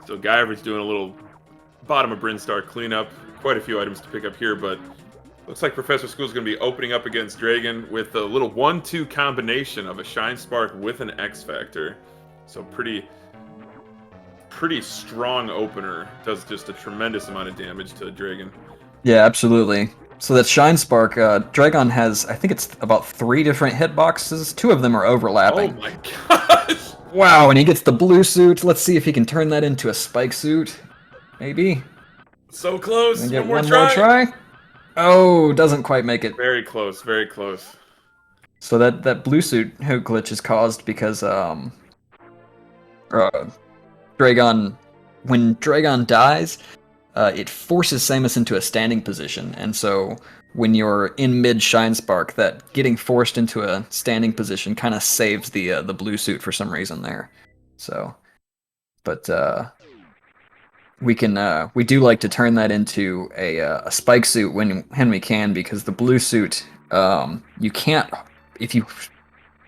So Guyver's doing a little bottom of Brinstar cleanup. Quite a few items to pick up here, but Looks like Professor School's going to be opening up against Dragon with a little 1-2 combination of a Shine Spark with an X Factor. So pretty strong opener. Does just a tremendous amount of damage to Dragon. Yeah, absolutely. So that Shine Spark, Dragon has, I think it's about 3 different hitboxes. 2 of them are Oh overlapping. my gosh! Wow, and he gets the blue suit. Let's see if he can turn that into a spike suit. Maybe. So close. And get One more try. Oh, doesn't quite make it. Very close. Very close. So that blue suit hook glitch is caused because Dragon, when Dragon dies, it forces Samus into a standing position, and so when you're in mid Shine Spark, that getting forced into a standing position kind of saves the blue suit for some reason there. So, but we do like to turn that into a spike suit when we can, because the blue suit, you can't, if you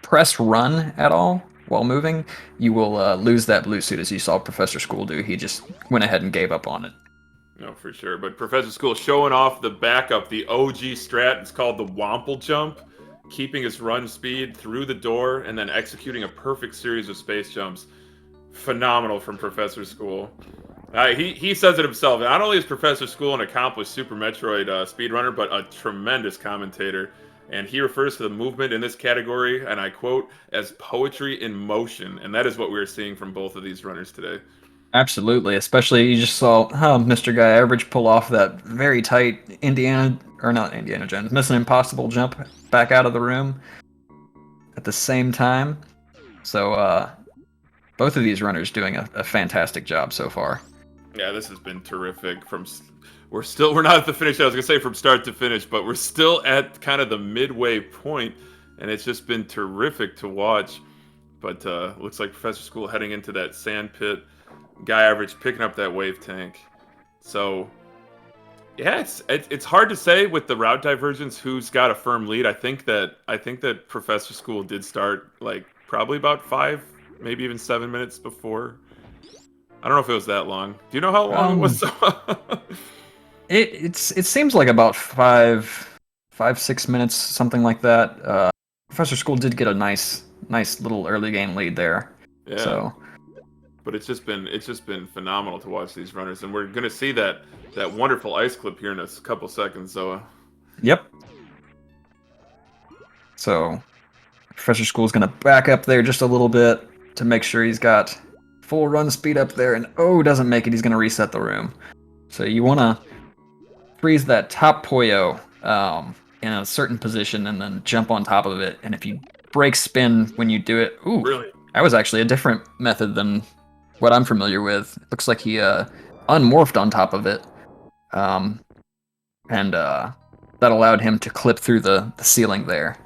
press run at all while moving, you will lose that blue suit, as you saw Professor School do. He just went ahead and gave up on it. No, for sure. But Professor School showing off the backup, the OG strat. It's called the Womple Jump, keeping his run speed through the door and then executing a perfect series of space jumps. Phenomenal from Professor School. He says it himself. Not only is Professor School an accomplished Super Metroid speedrunner, but a tremendous commentator. And he refers to the movement in this category, and I quote, as poetry in motion. And that is what we're seeing from both of these runners today. Absolutely, especially you just saw how Mr. Guy Average pull off that very tight not Indiana Jones, Mission Impossible jump back out of the room at the same time. So both of these runners doing a fantastic job so far. Yeah, this has been terrific. We're not at the finish. I was gonna say from start to finish, but we're still at kind of the midway point, and it's just been terrific to watch. But looks like Professor School heading into that sand pit. Guy Average picking up that wave tank. So yeah, it's hard to say with the route divergence who's got a firm lead. I think that Professor School did start like probably about 5, maybe even 7 minutes before. I don't know if it was that long. Do you know how long it was? It seems like about 5-6 minutes, something like that. Professor School did get a nice little early game lead there. Yeah. So. But it's just been phenomenal to watch these runners, and we're gonna see that wonderful ice clip here in a couple seconds. So. Yep. So, Professor School's gonna back up there just a little bit to make sure he's got full run speed up there, and doesn't make it. He's gonna reset the room. So you wanna freeze that top Poyo in a certain position, and then jump on top of it. And if you break spin when you do it, really, that was actually a different method than what I'm familiar with. It looks like he unmorphed on top of it, and that allowed him to clip through the ceiling there.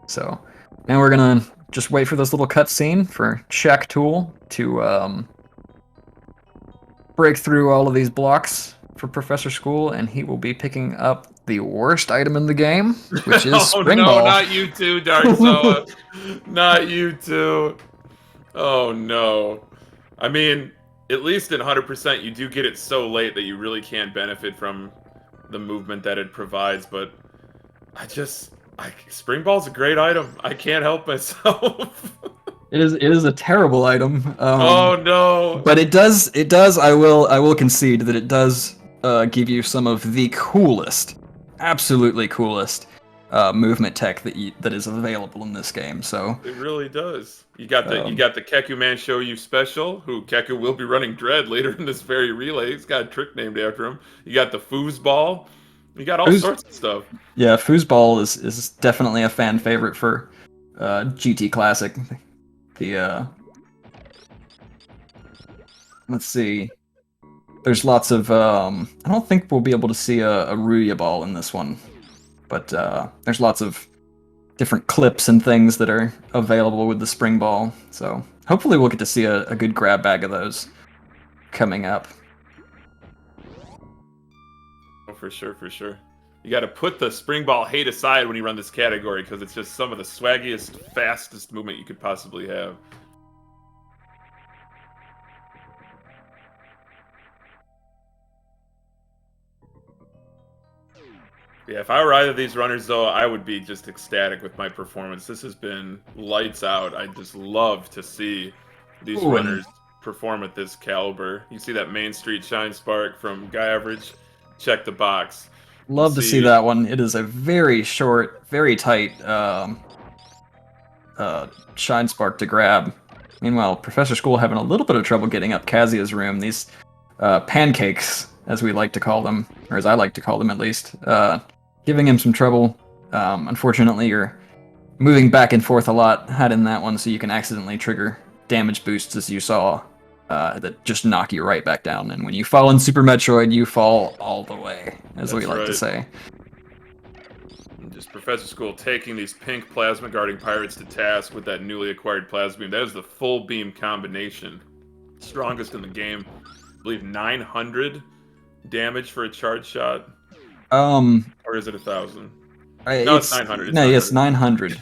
So now we're gonna just wait for this little cutscene for Check Tool to break through all of these blocks for Professor School, and he will be picking up the worst item in the game, which is Spring Ball. No, not you too, Dark Zoa. Not you too. Oh no. I mean, at least in 100%, you do get it so late that you really can't benefit from the movement that it provides, but Spring Ball's a great item. I can't help myself. It is a terrible item. Oh no. But it does, I will concede that it does give you some of the coolest, absolutely coolest movement tech that is available in this game. So it really does. You got the Keku Man Show You special, who Keku will be running Dread later in this very relay. He's got a trick named after him. You got the Foosball. You got all sorts of stuff. Yeah, Foosball is definitely a fan favorite for GT Classic. Let's see. There's lots of I don't think we'll be able to see a Ruya ball in this one, but there's lots of different clips and things that are available with the Spring Ball. So hopefully we'll get to see a good grab bag of those coming up. Oh, for sure, for sure. You got to put the Spring Ball hate aside when you run this category, because it's just some of the swaggiest, fastest movement you could possibly have. Yeah, if I were either of these runners, though, I would be just ecstatic with my performance. This has been lights out. I just love to see these Ooh, and runners perform at this caliber. You see that Main Street Shine Spark from Guy Average? Check the box. You love to see that one. It is a very short, very tight shine spark to grab. Meanwhile, Professor School having a little bit of trouble getting up Kazuya's room. These pancakes, as we like to call them, or as I like to call them at least, giving him some trouble. Unfortunately, you're moving back and forth a lot, hiding that one, so you can accidentally trigger damage boosts, as you saw, that just knock you right back down. And when you fall in Super Metroid, you fall all the way, as we like to say. Just Professor School taking these pink plasma guarding pirates to task with that newly acquired plasma beam. That is the full beam combination. Strongest in the game. I believe 900 damage for a charge shot. Or is it 1,000? No, it's 900. It's 900.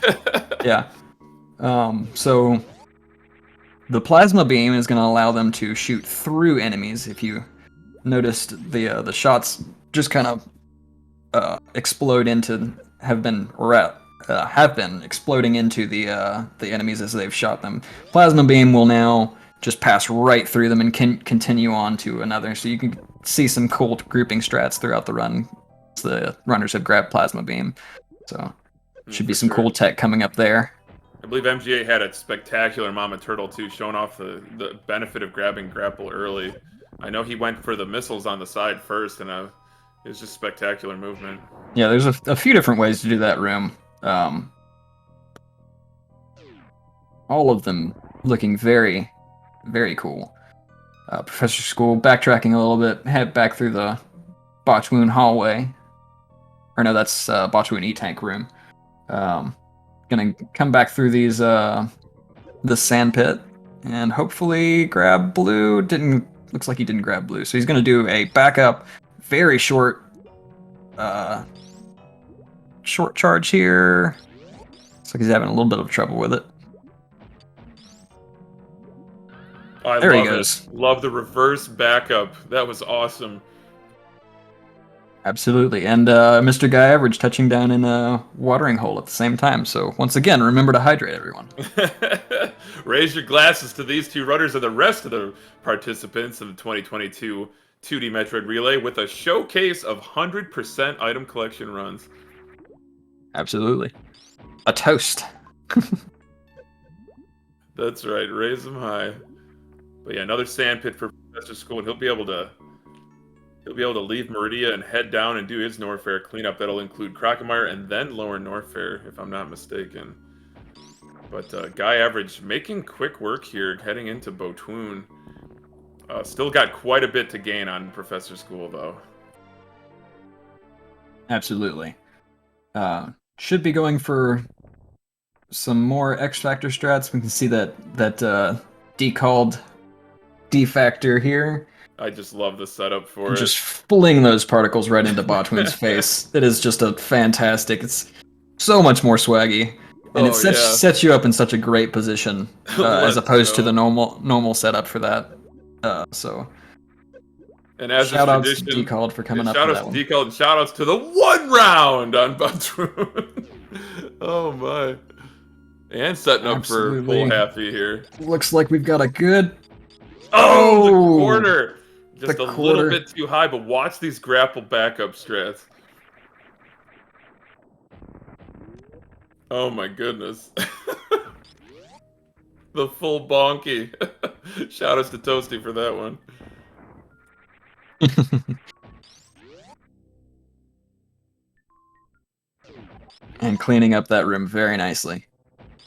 Yeah. So the plasma beam is going to allow them to shoot through enemies. If you noticed, the shots just kind of explode into have been exploding into the enemies as they've shot them. Plasma beam will now just pass right through them and can continue on to another. So you can see some cool grouping strats throughout the run. The runners have grabbed plasma beam, so should be some cool tech coming up there. I believe MGA had a spectacular Mama Turtle too, showing off the benefit of grabbing grapple early. I know he went for the missiles on the side first, and it was just spectacular movement. Yeah, there's a few different ways to do that room. All of them looking very, very cool. Professor School backtracking a little bit, head back through the Botchwoon hallway. Or no, that's Botchwoon E-Tank room. Gonna come back through these the sand pit and hopefully grab blue. Looks like he didn't grab blue, so he's gonna do a backup, very short charge here. Looks like he's having a little bit of trouble with it. There he goes. Love the reverse backup. That was awesome. Absolutely, and Mr. Guy Average touching down in a watering hole at the same time. So once again, remember to hydrate, everyone. Raise your glasses to these two runners and the rest of the participants of the 2022 2D Metroid Relay with a showcase of 100% item collection runs. Absolutely. A toast. That's right, raise them high. But yeah, another sand pit for Professor School, and he'll be able to leave Meridia and head down and do his Norfair cleanup. That'll include Crocomire and then lower Norfair, if I'm not mistaken. But Guy Average making quick work here, heading into Botwoon. Still got quite a bit to gain on Professor School, though. Absolutely. Should be going for some more X Factor strats. We can see that decalled D Factor here. I just love the setup for it. Just fling those particles right into Botwoon's face. It is just a fantastic. It's so much more swaggy, and it sets you up in such a great position as opposed to the normal setup for that. And as shout outs to Decalled for coming up. Shout outs to Decalled and shout outs to the 1 round on Botwoon. Oh my! And setting up for full halfy here. Looks like we've got a good. Oh, the corner. Just a little bit too high, but watch these grapple backup strats. Oh my goodness. The full bonky. Shout outs to Toasty for that one. And cleaning up that room very nicely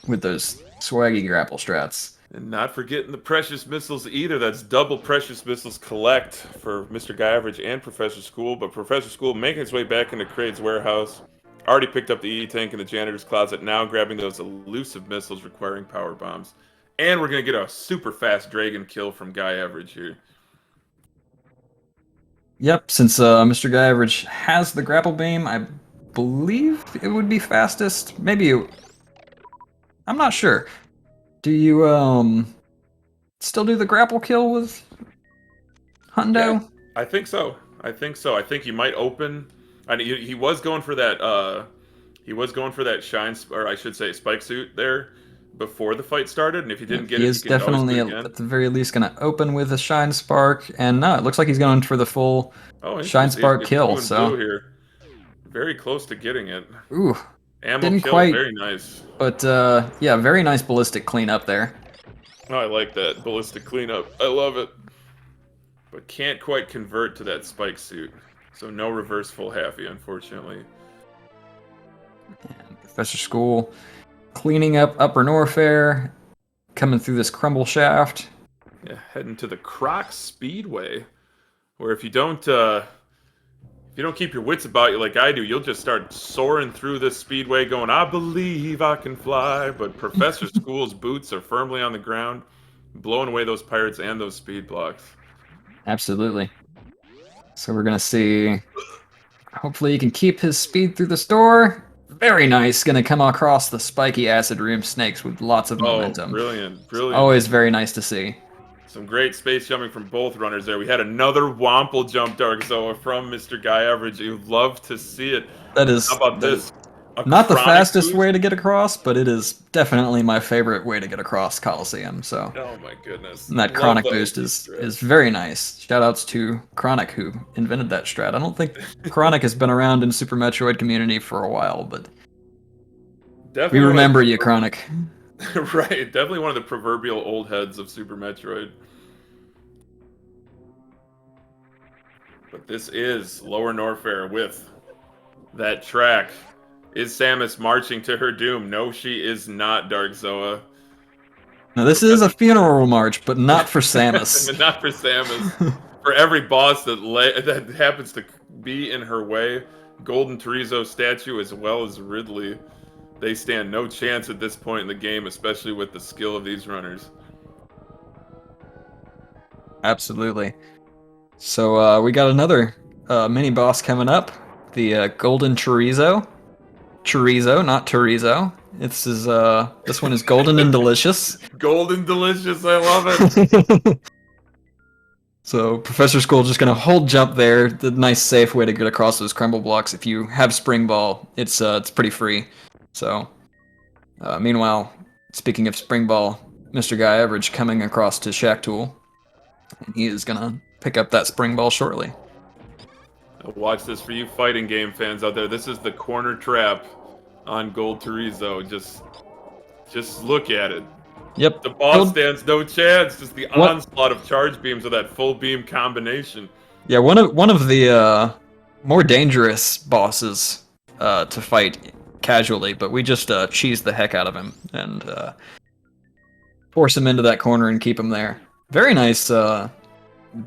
with those swaggy grapple strats. And not forgetting the precious missiles either. That's double precious missiles collect for Mr. Guy Average and Professor School. But Professor School making its way back into Kraid's warehouse. Already picked up the E-Tank in the janitor's closet. Now grabbing those elusive missiles requiring power bombs. And we're going to get a super fast dragon kill from Guy Average here. Yep, since Mr. Guy Average has the grapple beam, I believe it would be fastest. Maybe I'm not sure. Do you still do the grapple kill with Hundo? Yeah, I think so. I think you might open And he was going for that. He was going for that or I should say, spike suit there before the fight started. And if he didn't get he it, is he can always definitely do it again. at the very least going to open with a Shine Spark, and no, it looks like he's going for the full Shine Spark kill. Blue So here, very close to getting it. Ooh, Ammo didn't kill, quite, very nice. But yeah, very nice ballistic cleanup there. Oh, I like that ballistic cleanup. I love it. But can't quite convert to that spike suit. So no reverse full halfy, unfortunately. And Professor School cleaning up Upper Norfair, coming through this crumble shaft. Yeah, heading to the Croc Speedway, where if you don't keep your wits about you like I do, you'll just start soaring through this speedway going, I believe I can fly. But Professor School's boots are firmly on the ground, blowing away those pirates and those speed blocks. Absolutely. So we're going to see, hopefully he can keep his speed through the store. Very nice. Going to come across the spiky acid room snakes with lots of momentum. Brilliant. Always very nice to see. Some great space jumping from both runners there. We had another Womple jump, Dark Zoa, from Mr. Guy Average. You'd love to see it. That is... How about this? Not the fastest way to get across, but it is definitely my favorite way to get across Coliseum. So, oh my goodness, and that chronic boost is very nice. Shoutouts to Chronic who invented that strat. I don't think Chronic has been around in Super Metroid community for a while, but definitely we remember you, Chronic. Right, definitely one of the proverbial old heads of Super Metroid. But this is Lower Norfair with that track. Is Samus marching to her doom? No, she is not, Dark Zoa. Now, this is a funeral march, but not for Samus. But not for Samus. For every boss that happens to be in her way, Golden Chorizo statue as well as Ridley, they stand no chance at this point in the game, especially with the skill of these runners. Absolutely. So we got another mini boss coming up, the Golden Chorizo. Chorizo, not Chorizo. This one is golden and delicious. Golden delicious, I love it. So Professor School just gonna hold jump there. The nice safe way to get across those crumble blocks. If you have Spring Ball, it's pretty free. So meanwhile, speaking of Spring Ball, Mr. Guy Average coming across to Shack Tool, and he is gonna pick up that Spring Ball shortly. Watch this for you fighting game fans out there. This is the corner trap on Gold Chorizo. Just look at it. Yep. The boss stands no chance. Just the onslaught of charge beams with that full beam combination. Yeah, one of the more dangerous bosses to fight casually, but we just cheese the heck out of him and force him into that corner and keep him there. Very nice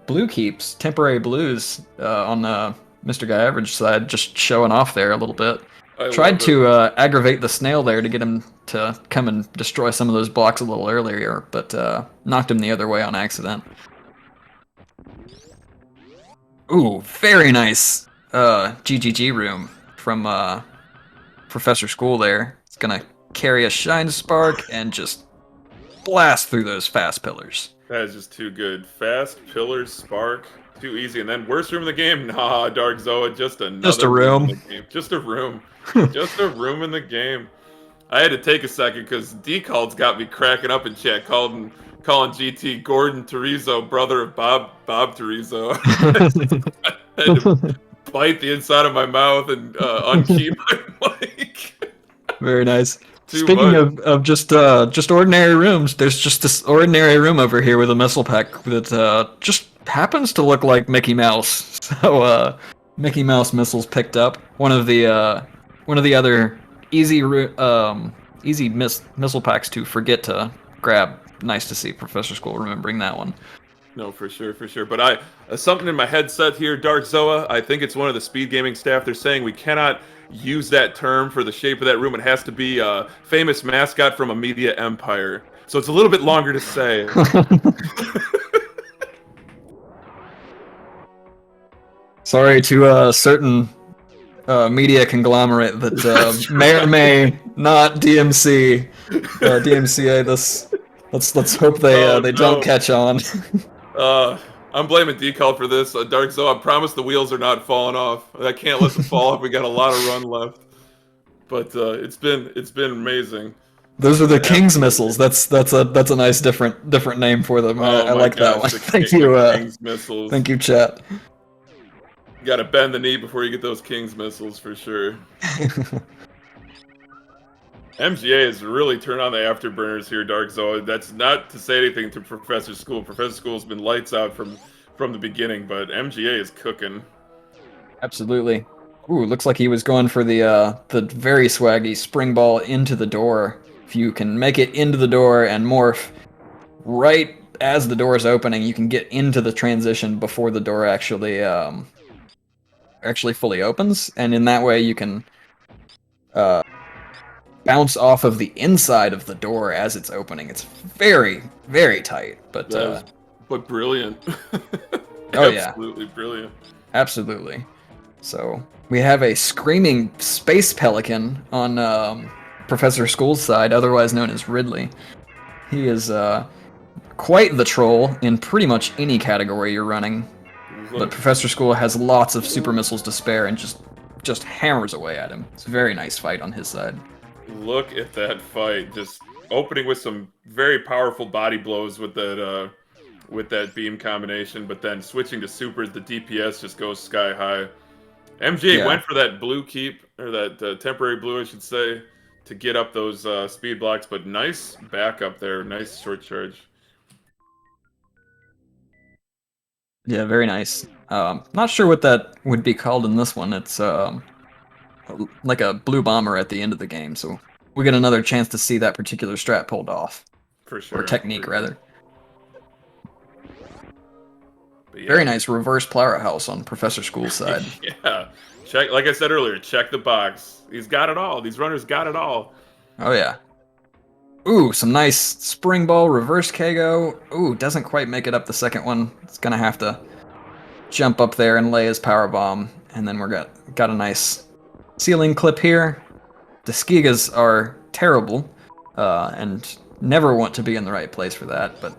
blue keeps, temporary blues on Mr. Guy Average side, just showing off there a little bit. Tried to aggravate the snail there to get him to come and destroy some of those blocks a little earlier, but knocked him the other way on accident. Ooh, very nice GGG room from Professor School there. It's gonna carry a Shine Spark and just blast through those fast pillars. That is just too good. Fast pillars, spark, too easy. And then worst room in the game? Nah, Dark Zoa, just a room. In the game. Just a room. Just a room in the game. I had to take a second because D-Call's got me cracking up in chat, calling GT Gordon Chorizo, brother of Bob Chorizo. I had to bite the inside of my mouth and unkey my mic. Very nice. Speaking of just ordinary rooms, there's just this ordinary room over here with a missile pack that just happens to look like Mickey Mouse. So Mickey Mouse missiles picked up. One of the other easy missile packs to forget to grab. Nice to see Professor School remembering that one. No, for sure. But something in my headset here, Dark Zoa. I think it's one of the speed gaming staff. They're saying we cannot use that term for the shape of that room. It has to be a famous mascot from a media empire. So it's a little bit longer to say. Sorry to a certain media conglomerate that may or may not DMCA this. Let's hope they don't catch on. I'm blaming Decal for this. Dark Zo, I promise the wheels are not falling off. I can't let them fall off. We got a lot of run left. But it's been amazing. Those are the King's Absolutely. missiles. That's a nice different name for them. Oh I my like that gosh, one. the Thank you. King's missiles. Thank you, chat. You gotta bend the knee before you get those King's missiles for sure. MGA has really turned on the afterburners here, Dark Zo. That's not to say anything to Professor School. Professor School's been lights out from the beginning, but MGA is cooking. Absolutely. Ooh, looks like he was going for the very swaggy spring ball into the door. If you can make it into the door and morph right as the door is opening, you can get into the transition before the door actually fully opens, and in that way you can bounce off of the inside of the door as it's opening. It's very, very tight, but but brilliant. Oh yeah, absolutely brilliant. Absolutely. So we have a screaming space pelican on Professor School's side, otherwise known as Ridley. He is quite the troll in pretty much any category you're running. But Professor School has lots of super missiles to spare and just hammers away at him. It's a very nice fight on his side. Look at that fight. Just opening with some very powerful body blows with that beam combination, but then switching to supers, the DPS just goes sky high. MJ went for that blue keep, or that temporary blue, I should say, to get up those speed blocks, but nice backup there. Nice short charge. Yeah, very nice. Not sure what that would be called in this one. It's like a blue bomber at the end of the game, so we get another chance to see that particular strat pulled off. For sure. Or technique, rather. Yeah. Very nice reverse powerhouse on Professor School's side. Yeah. Check, like I said earlier, check the box. He's got it all. These runners got it all. Oh, yeah. Ooh, some nice spring ball, reverse KO. Ooh, doesn't quite make it up the second one. It's gonna have to jump up there and lay his power bomb, and then we're got a nice ceiling clip here. The Skigas are terrible, and never want to be in the right place for that, but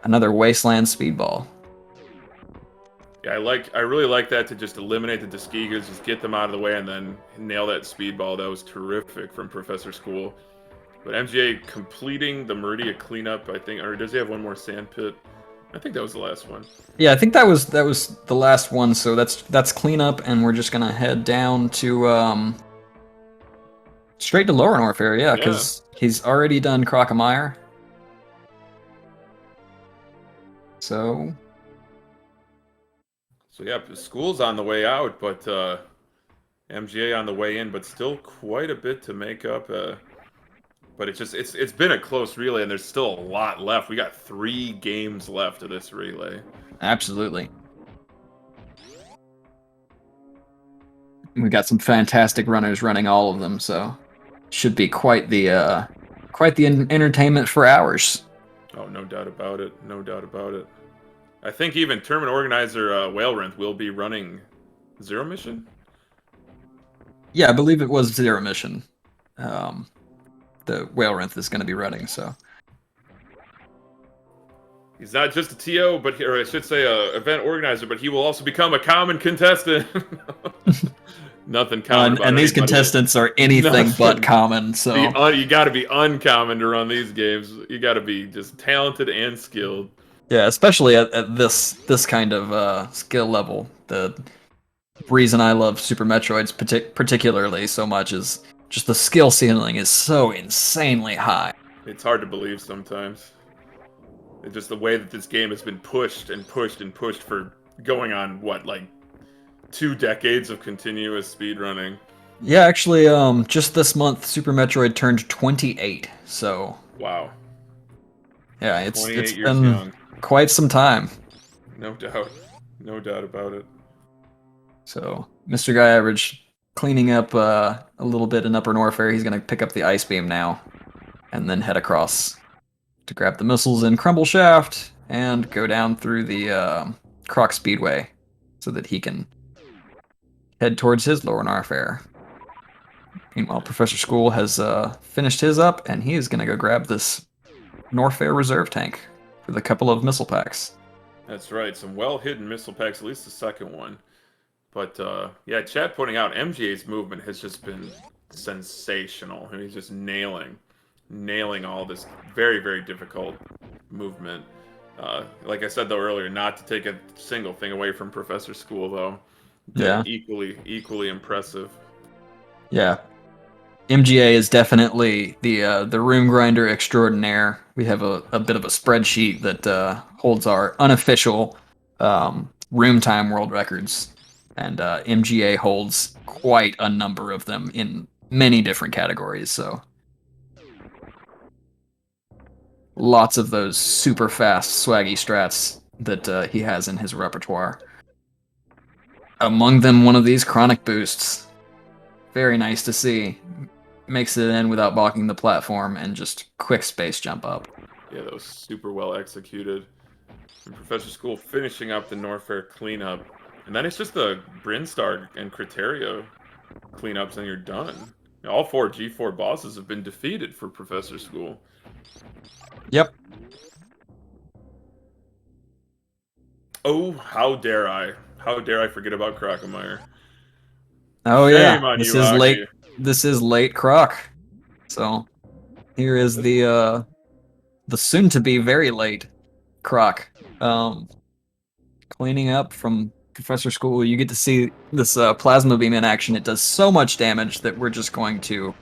another wasteland speedball. Yeah, I really like that, to just eliminate the Tuskigas, just get them out of the way, and then nail that speedball. That was terrific from Professor School. But MGA completing the Meridia cleanup, I think, or does he have one more sand pit? I think that was the last one. Yeah, I think that was the last one. So that's cleanup, and we're just gonna head down to straight to Lower Norfair. Yeah, because he's already done Crocomire. So yeah, School's on the way out, but MGA on the way in, but still quite a bit to make up. But it's been a close relay, and there's still a lot left. We got 3 games left of this relay. Absolutely. We got some fantastic runners running all of them, so should be quite the entertainment for hours. Oh, no doubt about it. No doubt about it. I think even tournament organizer Whalerenth will be running Zero Mission. Yeah, I believe it was Zero Mission. The Whalerenth is going to be running, so. He's not just a TO, or I should say a event organizer, but he will also become a common contestant. Nothing common about and these anybody. Contestants are anything but common, so. You got to be uncommon to run these games. You got to be just talented and skilled. Yeah, especially at this kind of skill level. The reason I love Super Metroids particularly so much is just the skill ceiling is so insanely high. It's hard to believe sometimes. It's just the way that this game has been pushed and pushed and pushed for going on, what, like 2 decades of continuous speedrunning. Yeah, actually, just this month, Super Metroid turned 28, so... Wow. Yeah, it's been young. Quite some time. No doubt. No doubt about it. So, Mr. Guy Average cleaning up a little bit in Upper Norfair. He's going to pick up the Ice Beam now, and then head across to grab the missiles in Crumble Shaft, and go down through the Croc Speedway, so that he can head towards his Lower Norfair. Meanwhile, Professor School has finished his up, and he is going to go grab this Norfair reserve tank for the couple of missile packs. That's right. Some well-hidden missile packs, at least the second one. But yeah, chat pointing out MGA's movement has just been sensational. I mean, he's just nailing all this very, very difficult movement. Like I said though earlier, not to take a single thing away from Professor School though. Yeah. Equally impressive. Yeah. MGA is definitely the room grinder extraordinaire. We have a bit of a spreadsheet that holds our unofficial room time world records, and MGA holds quite a number of them in many different categories. So lots of those super fast swaggy strats that he has in his repertoire. Among them, one of these chronic boosts. Very nice to see. Makes it in without balking the platform and just quick space jump up. Yeah, that was super well executed. And Professor School finishing up the Norfair cleanup. And then it's just the Brinstar and Criteria cleanups and you're done. All 4 G4 bosses have been defeated for Professor School. Yep. Oh, how dare I? How dare I forget about Crockemeyer? Oh Shame yeah, on this you, is Aki. late. This is late Croc. So here is the soon-to-be very late Croc. Cleaning up from Professor School. You get to see this plasma beam in action. It does so much damage that we're just going to,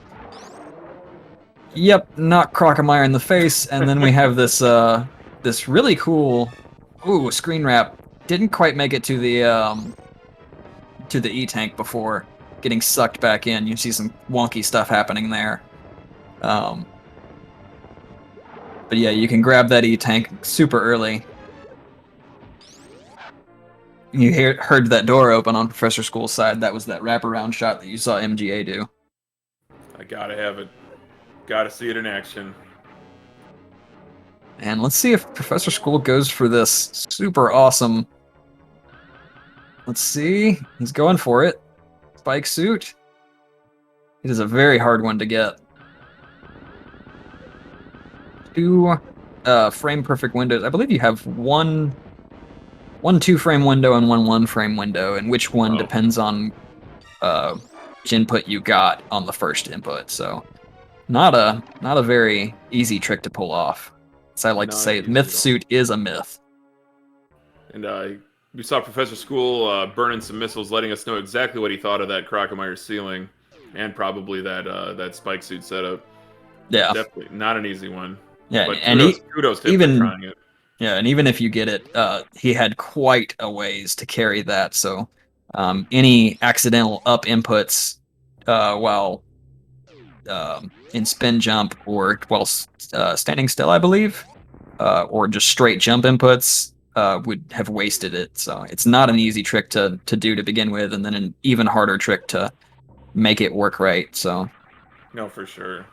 knock Crockemeyer in the face, and then we have this this really cool, screen wrap. Didn't quite make it to the E-tank before getting sucked back in. You see some wonky stuff happening there. But yeah, you can grab that E-tank super early. You heard that door open on Professor School's side. That was that wraparound shot that you saw MGA do. I gotta have it. Gotta see it in action. And let's see if Professor School goes for this super awesome. Let's see. He's going for it. Spike suit. It is a very hard one to get. 2 frame perfect windows. I believe you have one 2-frame window and one 1-frame window, and which one depends on which input you got on the first input. So not a very easy trick to pull off. As I like to say, myth suit is a myth. And we saw Professor School burning some missiles, letting us know exactly what he thought of that Crockemeyer ceiling, and probably that spike suit setup. Yeah, definitely not an easy one. Yeah, but and kudos to him for trying it. Yeah, and even if you get it, he had quite a ways to carry that. So any accidental up inputs while in spin jump or while standing still, I believe, or just straight jump inputs would have wasted it. So it's not an easy trick to do to begin with, and then an even harder trick to make it work right. So no, for sure.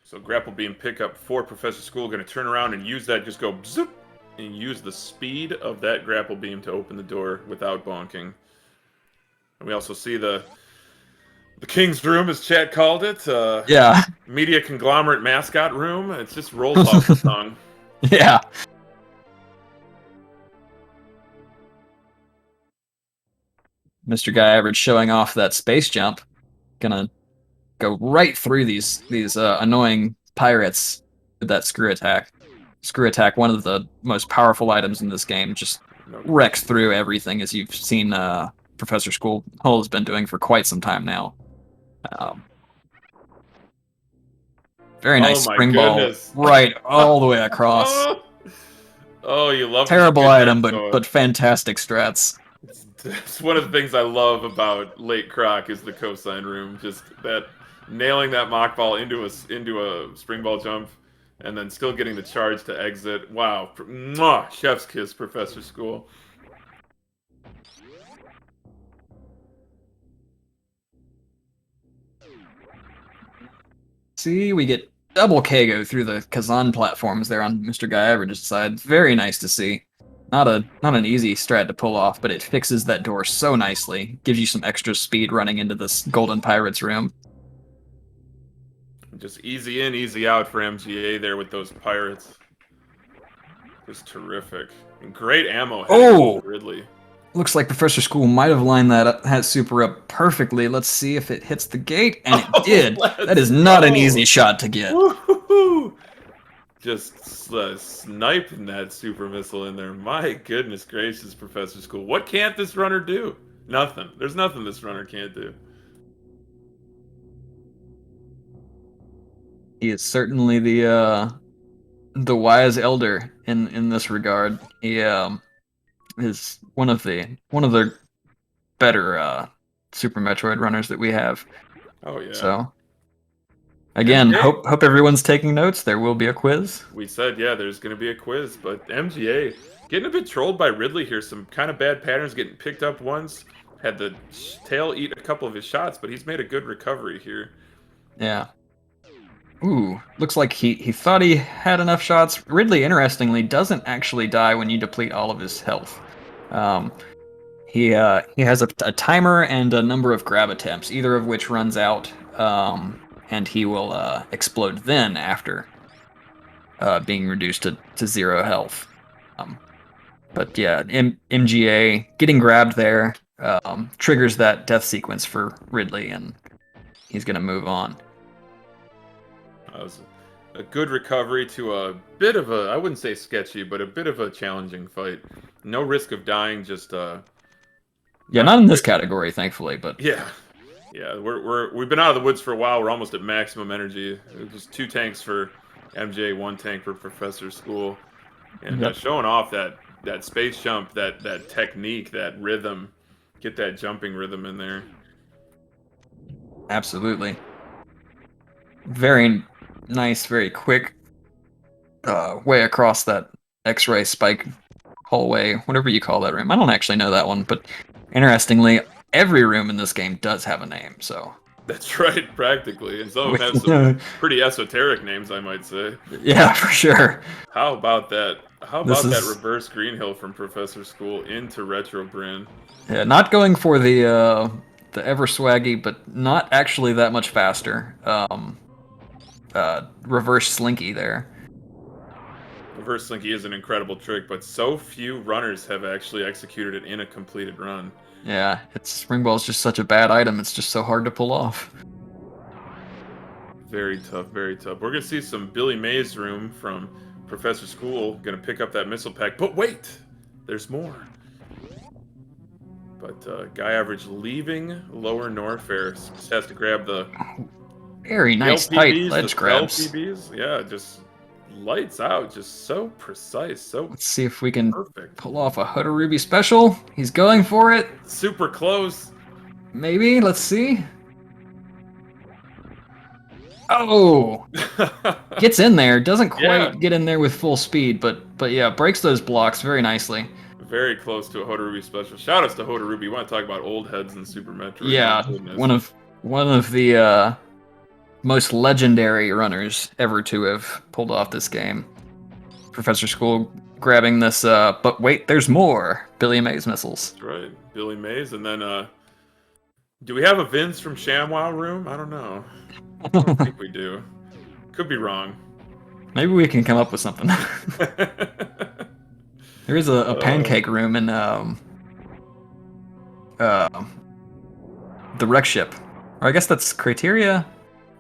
So Grapple Beam pickup for Professor School, going to turn around and use that, just go zoop, and use the speed of that Grapple Beam to open the door without bonking. And we also see the King's Room, as chat called it. Yeah. Media Conglomerate Mascot Room. It just rolls off the tongue. Yeah. Mr. Guy Average showing off that space jump. Gonna go right through these annoying pirates with that screw attack. Screw attack, one of the most powerful items in this game, just wrecks through everything, as you've seen Professor School Hull has been doing for quite some time now. Very nice spring ball, right all the way across. Oh, you love terrible item, but fantastic strats. It's one of the things I love about late Croc is the cosine room. Just that nailing that mock ball into a spring ball jump, and then still getting the charge to exit. Wow, mwah, chef's kiss, Professor School. See, we get double Kago through the Kazan platforms there on Mr. Guy Average's side. Very nice to see. Not an easy strat to pull off, but it fixes that door so nicely. Gives you some extra speed running into this Golden Pirates room. Just easy in, easy out for MGA there with those pirates. Just terrific. And great ammo. Oh! Ridley. Looks like Professor School might have lined that super up perfectly. Let's see if it hits the gate, and it did. That is not an easy shot to get. Woo-hoo-hoo. Just sniping that super missile in there. My goodness gracious, Professor School. What can't this runner do? Nothing. There's nothing this runner can't do. He is certainly the wise elder in this regard. He is one of the better Super Metroid runners that we have. Oh yeah. So again, MGA. hope everyone's taking notes. There will be a quiz. We said, yeah, there's going to be a quiz, but MGA getting a bit trolled by Ridley here. Some kind of bad patterns, getting picked up once. Had the tail eat a couple of his shots, but he's made a good recovery here. Yeah. Ooh, looks like he thought he had enough shots. Ridley, interestingly, doesn't actually die when you deplete all of his health. He has a timer and a number of grab attempts, either of which runs out, and he will explode then after being reduced to 0 health. But yeah, MGA getting grabbed there triggers that death sequence for Ridley, and he's going to move on. That was a good recovery to a bit of a, I wouldn't say sketchy, but a bit of a challenging fight. No risk of dying, just yeah, not in this category, thankfully, but yeah, we've been out of the woods for a while. We're almost at maximum energy. Just 2 tanks for MJ, 1 tank for Professor School, and showing off that space jump, that technique, that rhythm. Get that jumping rhythm in there. Absolutely. Very nice, very quick way across that X-ray spike hallway, whatever you call that room. I don't actually know that one, but interestingly, every room in this game does have a name, so... That's right, practically. And some of them have some pretty esoteric names, I might say. Yeah, for sure. How about that? How about that reverse green hill from Professor School into Retro Brand? Yeah, not going for the ever swaggy, but not actually that much faster. Reverse slinky there. Reverse slinky is an incredible trick, but so few runners have actually executed it in a completed run. Yeah, Spring Ball's just such a bad item, it's just so hard to pull off. Very tough, very tough. We're going to see some Billy Mays room from Professor School. Going to pick up that missile pack, but wait! There's more. But Guy Average leaving lower Norfair. Just has to grab the... Very nice, tight ledge grabs. LPBs. Yeah, just lights out. Just so precise. So let's see if we can perfect. Pull off a Hotarubi special. He's going for it. Super close. Maybe. Let's see. Oh! Gets in there. Doesn't quite get in there with full speed, but yeah, breaks those blocks very nicely. Very close to a Hotarubi special. Shout outs to Hotarubi. You want to talk about old heads in Super Metroid? Yeah, one of the most legendary runners ever to have pulled off this game. Professor School grabbing this, but wait, there's more. Billy Mays missiles. That's right, Billy Mays, and then do we have a Vince from ShamWow room? I don't know. I don't think we do. Could be wrong. Maybe we can come up with something. There is a pancake room in the wreck ship. Or I guess that's Criteria.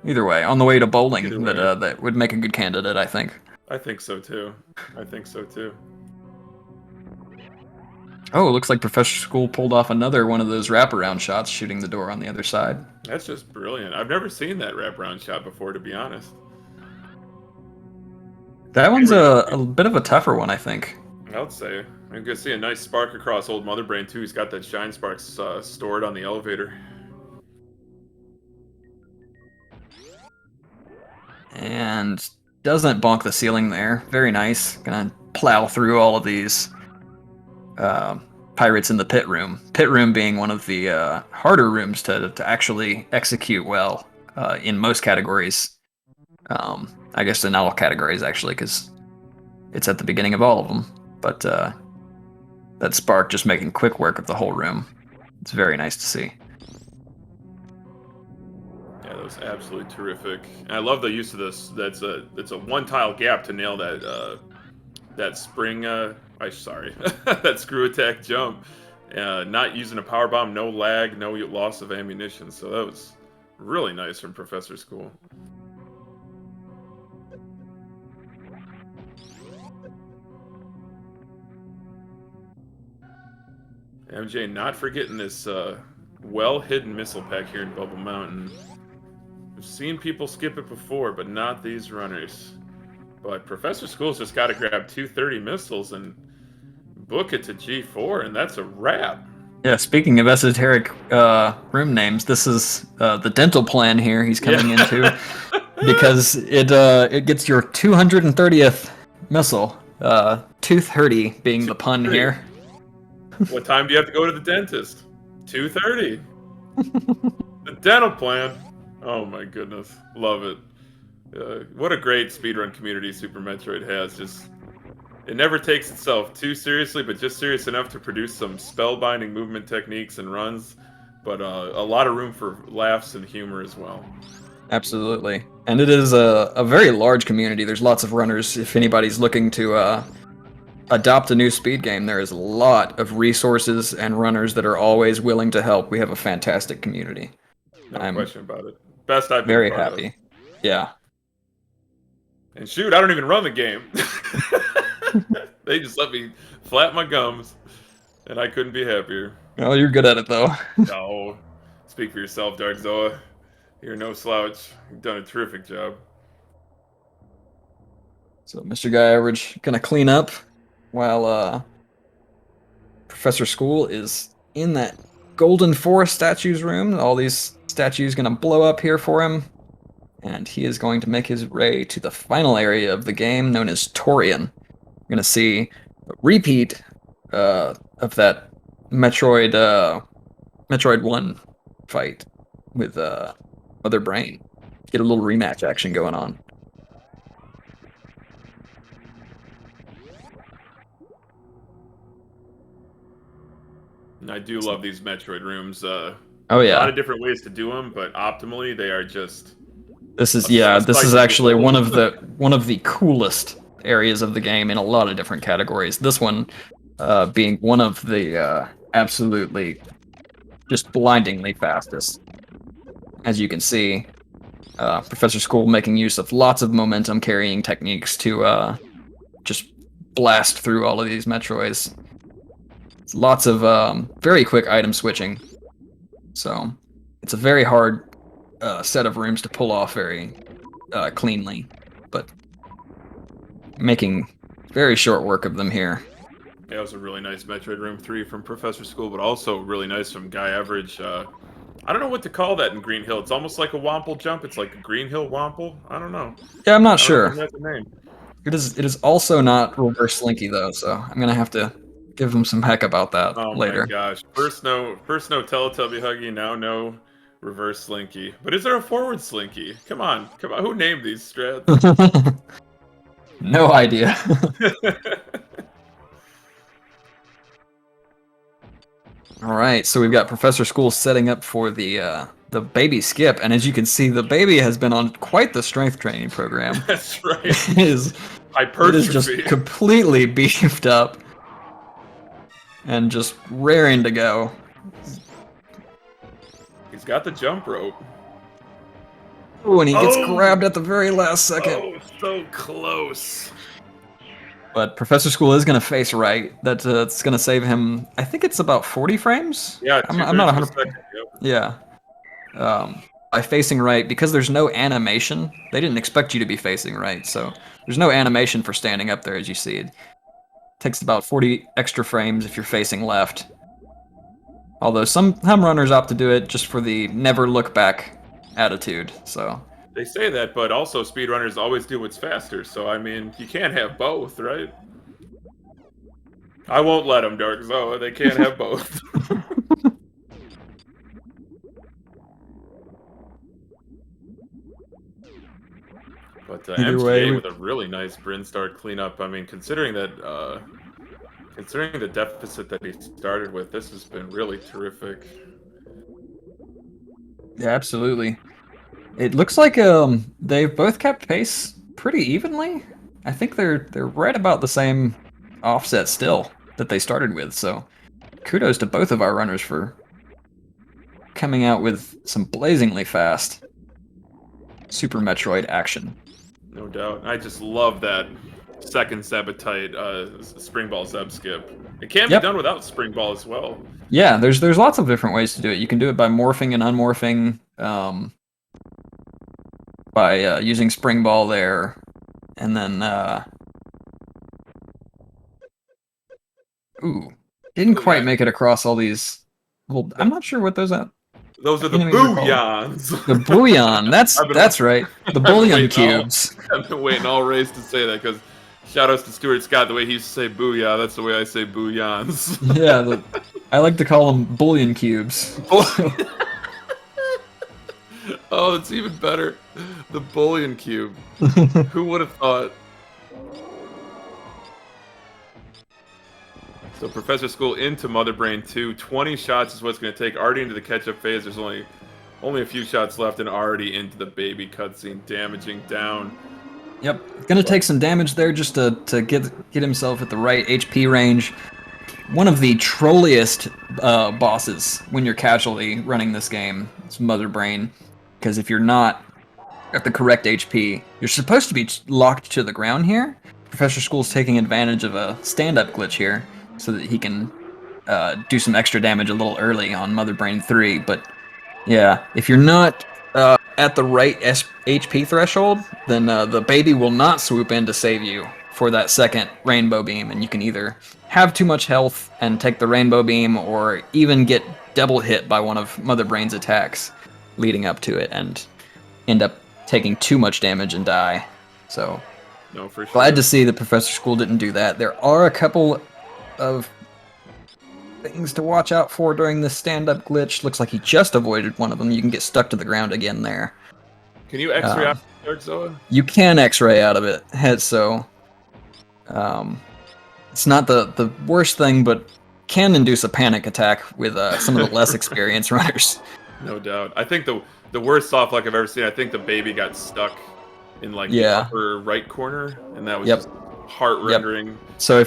Either way, on the way to bowling, that would make a good candidate, I think. I think so too. Oh, it looks like Professor School pulled off another one of those wraparound shots, shooting the door on the other side. That's just brilliant. I've never seen that wraparound shot before, to be honest. That one's a bit of a tougher one, I think. I would say. I'm gonna see a nice spark across Old Mother Brain too. He's got that shine sparks stored on the elevator. And doesn't bonk the ceiling there. Very nice. Gonna plow through all of these pirates in the pit room. Pit room being one of the harder rooms to actually execute well in most categories. I guess in all categories, actually, because it's at the beginning of all of them. But that spark just making quick work of the whole room. It's very nice to see. Yeah, that was absolutely terrific. And I love the use of this. It's a one tile gap to nail that that spring, that screw attack jump, not using a power bomb, no lag, no loss of ammunition. So that was really nice from Professor School. MJ not forgetting this well-hidden missile pack here in Bubble Mountain. We've seen people skip it before, but not these runners. But Professor School's just got to grab 230 missiles and book it to G4, and that's a wrap. Yeah, speaking of esoteric room names, this is the dental plan here he's coming into, because it gets your 230th missile, tooth hurdy being the pun here. What time do you have to go to the dentist? 2:30. The dental plan. Oh my goodness, love it. What a great speedrun community Super Metroid has. Just, it never takes itself too seriously, but just serious enough to produce some spellbinding movement techniques and runs, but a lot of room for laughs and humor as well. Absolutely. And it is a very large community. There's lots of runners. If anybody's looking to adopt a new speed game, there is a lot of resources and runners that are always willing to help. We have a fantastic community. No I'm question about it. Best I've been very part happy. of. Yeah. And shoot, I don't even run the game. They just let me flap my gums, and I couldn't be happier. Oh, you're good at it, though. No. Speak for yourself, Dark Zoa. You're no slouch. You've done a terrific job. So Mr. Guy Average gonna clean up while Professor School is in that Golden Forest statues room. All these statues gonna blow up here for him. And he is going to make his way to the final area of the game, known as Torian. We're going to see a repeat of that Metroid 1 fight with Mother Brain. Get a little rematch action going on. And I do love these Metroid rooms. Oh A lot yeah, of different ways to do them, but optimally they are just... this is Psychical actually gold. one of the coolest areas of the game in a lot of different categories. This one being one of the absolutely just blindingly fastest. As you can see, Professor School making use of lots of momentum carrying techniques to just blast through all of these Metroids. It's lots of very quick item switching. So it's a very hard set of rooms to pull off very cleanly, but making very short work of them here. Yeah, it was a really nice Metroid Room 3 from Professor School, but also really nice from Guy Average. I don't know what to call that in Green Hill. It's almost like a Womple jump. It's like a Green Hill Womple. I don't know. Yeah, I'm not I don't sure. think that's a name. It is also not reverse slinky though, so I'm gonna have to give him some heck about that Oh later. my gosh. First no Teletubby Huggy, now no reverse slinky. But is there a forward slinky? Come on. Who named these strats? No idea. All right, so we've got Professor School setting up for the baby skip, and as you can see, the baby has been on quite the strength training program. That's right. It is just Hypertrophy. completely beefed up and just raring to go. He's got the jump rope. Ooh, and he gets Oh! grabbed at the very last second. Oh, so close. But Professor School is going to face right. That's going to save him. I think it's about 40 frames. Yeah, I'm not 100. 2/3 yep. Yeah. By facing right, because there's no animation. They didn't expect you to be facing right, so there's no animation for standing up there as you see it. Takes about 40 extra frames if you're facing left. Although some runners opt to do it just for the never look back attitude. So. They say that, but also speedrunners always do what's faster, so I mean, you can't have both, right? I won't let them, Dark Zoa. They can't have both. But Either MTA way, with a really nice Brinstar cleanup. I mean, considering the deficit that he started with, this has been really terrific. Yeah, absolutely. It looks like they've both kept pace pretty evenly. I think they're right about the same offset still that they started with. So kudos to both of our runners for coming out with some blazingly fast Super Metroid action. No doubt. I just love that second Sabotage Spring Ball Zeb skip. It can be done without Spring Ball as well. Yeah, there's lots of different ways to do it. You can do it by morphing and unmorphing, by using Spring Ball there, and then didn't quite make it across all these. Well, I'm not sure what those are. Those are the booyans. The booyan. That's right. The bullion cubes. I've been waiting all race to say that because shoutouts to Stuart Scott. The way he used to say booyah, that's the way I say booyans. Yeah, I like to call them bullion cubes. Oh, it's even better. The bullion cube. Who would have thought? So Professor School into Mother Brain 2. 20 shots is what it's going to take. Already into the catch-up phase. There's only a few shots left and already into the baby cutscene, damaging down. Yep, gonna take some damage there just to get himself at the right HP range. One of the trolliest bosses when you're casually running this game is Mother Brain, because if you're not at the correct HP, you're supposed to be locked to the ground here. Professor School's taking advantage of a stand-up glitch here, so that he can do some extra damage a little early on Mother Brain 3. But yeah, if you're not at the right HP threshold, then the baby will not swoop in to save you for that second rainbow beam, and you can either have too much health and take the rainbow beam, or even get double hit by one of Mother Brain's attacks leading up to it and end up taking too much damage and die. So no, for sure. Glad to see that Professor School didn't do that. There are a couple of things to watch out for during this stand-up glitch. Looks like he just avoided one of them. You can get stuck to the ground again there. Can you X-ray out Dark Zoa? You can X-ray out of it. So it's not the worst thing, but can induce a panic attack with some of the less experienced runners. No doubt. I think the worst soft luck I've ever seen, I think the baby got stuck in the upper right corner, and that was just heart-rendering. So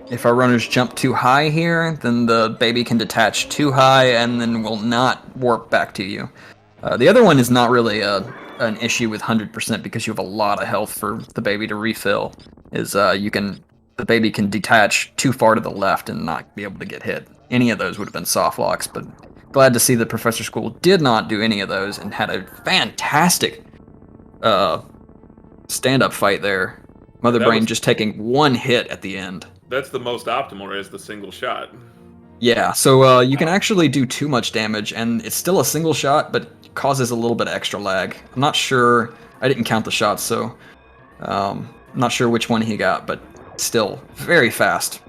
if our runners jump too high here, then the baby can detach too high and then will not warp back to you. The other one is not really an issue with 100% because you have a lot of health for the baby to refill. The baby can detach too far to the left and not be able to get hit. Any of those would have been soft locks, but glad to see that Professor School did not do any of those and had a fantastic stand-up fight there. Mother Brain just taking one hit at the end. That's the most optimal, right? Is the single shot. Yeah, so you can actually do too much damage, and it's still a single shot, but causes a little bit of extra lag. I'm not sure. I didn't count the shots, so I'm not sure which one he got, but still very fast.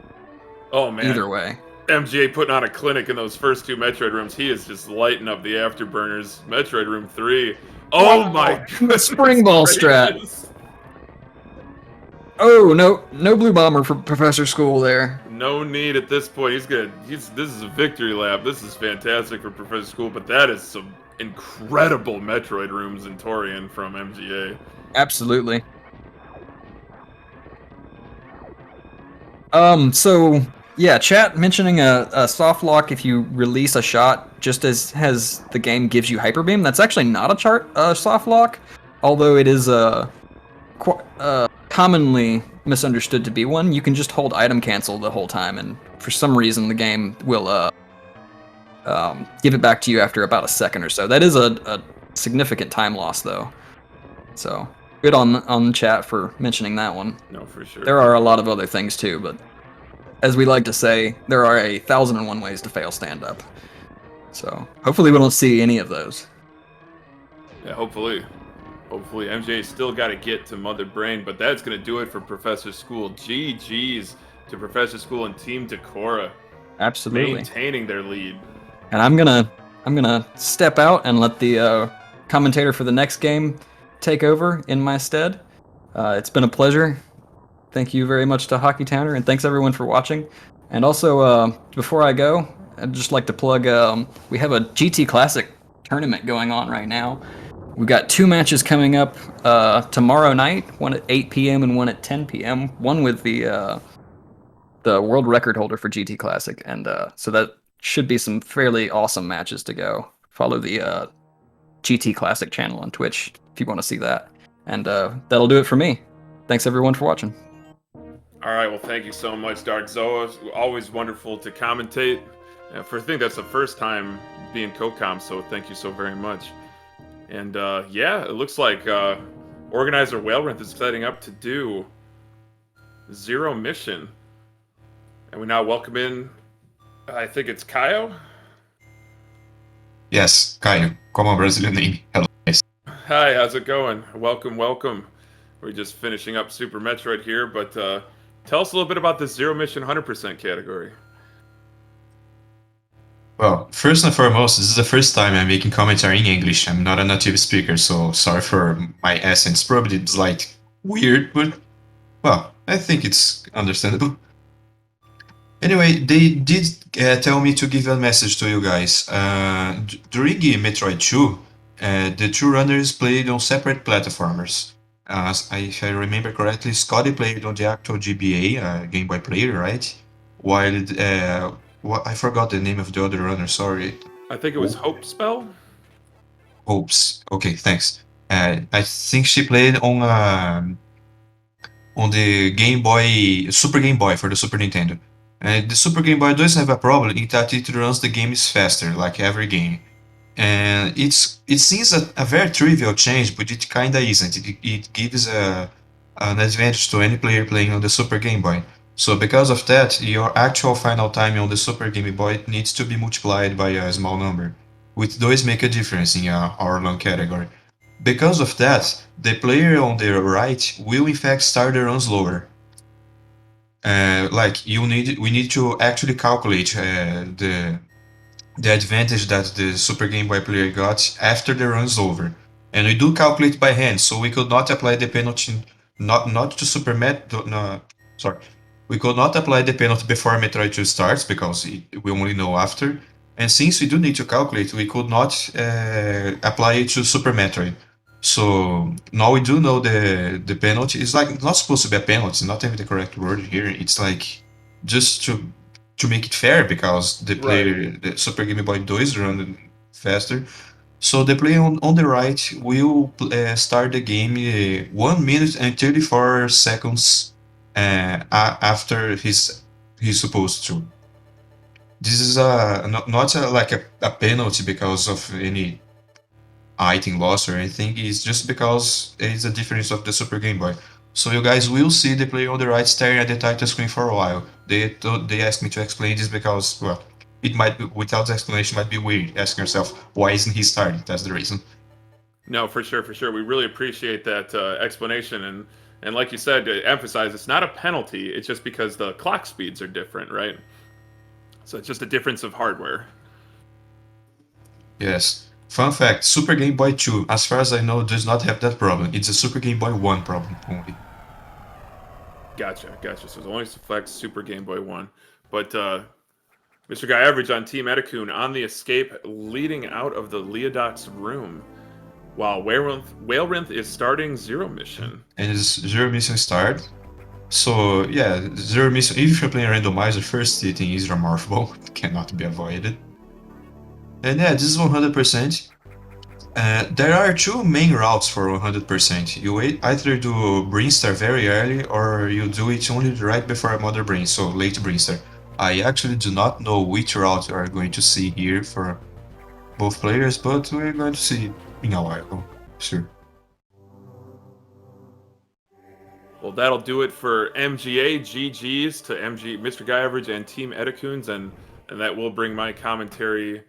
Oh, man. Either way. MGA putting on a clinic in those first two Metroid rooms. He is just lighting up the afterburners. Metroid Room 3. Oh, my goodness. Spring ball strat. Oh, no blue bomber for Professor School there. No need at this point. This is a victory lap. This is fantastic for Professor School, but that is some incredible Metroid rooms in Torian from MGA. Absolutely. So yeah, chat mentioning a soft lock if you release a shot, just as the game gives you hyper beam. That's actually not a soft lock, although it is commonly misunderstood to be one. You can just hold item cancel the whole time, and for some reason the game will give it back to you after about a second or so. That is a significant time loss, though. So good on chat for mentioning that one. No, for sure. There are a lot of other things too, but as we like to say, there are 1,001 ways to fail stand-up. So hopefully we don't see any of those. Yeah, hopefully. Hopefully, MJ still got to get to Mother Brain, but that's going to do it for Professor School. GG's to Professor School and Team Decora. Absolutely. Maintaining their lead. And I'm gonna step out and let the commentator for the next game take over in my stead. It's been a pleasure. Thank you very much to Hockey Towner, and thanks everyone for watching. And also, before I go, I'd just like to plug, we have a GT Classic tournament going on right now. We've got 2 matches coming up tomorrow night, one at 8 p.m. and one at 10 p.m. One with the world record holder for GT Classic, and so that should be some fairly awesome matches to go. Follow the GT Classic channel on Twitch if you want to see that. And that'll do it for me. Thanks everyone for watching. All right, well, thank you so much, Dark Zoa. Always wonderful to commentate. I think that's the first time being co-com, so thank you so very much. And yeah, it looks like organizer Whalerinth is setting up to do Zero Mission. And we now welcome in, I think it's Kaio? Yes, Caio, common Brazilian name. Hello, guys. Hi, how's it going? Welcome, welcome. We're just finishing up Super Metroid here, but tell us a little bit about the Zero Mission 100% category. Well, first and foremost, this is the first time I'm making commentary in English. I'm not a native speaker, so sorry for my accents. Probably it's like weird, but well, I think it's understandable. Anyway, they did tell me to give a message to you guys. During Metroid 2, the 2 runners played on separate platformers. If I remember correctly, Scotty played on the actual GBA, Game Boy player, right? While I forgot the name of the other runner, sorry. I think it was Hope Spell? Hopes. Okay, thanks. I think she played on the Game Boy, Super Game Boy for the Super Nintendo. And the Super Game Boy does have a problem in that it runs the games faster, like every game. And it seems a very trivial change, but it kinda isn't. It gives an advantage to any player playing on the Super Game Boy. So because of that, your actual final time on the Super Game Boy needs to be multiplied by a small number, which does make a difference in our long category. Because of that, the player on the right will in fact start the run slower. We need to actually calculate the advantage that the Super Game Boy player got after the run's over, and we do calculate by hand, so we could not apply the penalty not to Super Met. No, sorry, we could not apply the penalty before Metroid 2 starts because we only know after. And since we do need to calculate, we could not apply it to Super Metroid. So now we do know the penalty. It's like not supposed to be a penalty, not even the correct word here. It's like just to make it fair because the player, the Super Game Boy does run faster. So the player on the right will start the game 1 minute and 34 seconds after he's supposed to. This is not like a penalty because of any item loss or anything. It's just because it's a difference of the Super Game Boy. So you guys will see the player on the right staring at the title screen for a while. They asked me to explain this because, well, it might be, without the explanation, might be weird. Asking yourself, why isn't he starting? That's the reason. No, for sure, for sure. We really appreciate that explanation. And like you said, to emphasize, it's not a penalty. It's just because the clock speeds are different, right? So it's just a difference of hardware. Yes. Fun fact, Super Game Boy 2, as far as I know, does not have that problem. It's a Super Game Boy 1 problem only. Gotcha. So it only affects Super Game Boy 1. But Mr. Guy Average on Team Etakun on the escape, leading out of the Leodoc's room, while Whalerinth is starting Zero Mission. And it's Zero Mission start. So yeah, Zero Mission, if you're playing randomizer, first hitting is remarkable. It cannot be avoided. And yeah, this is 100%. There are 2 main routes for 100%. You either do Brainstar very early, or you do it only right before Mother Brain, so late Brainstar. I actually do not know which route we are going to see here for both players, but we're going to see in a while, sure. Well, that'll do it for MGA. GG's to Mr. Guy Average and Team Etakuns, and that will bring my commentary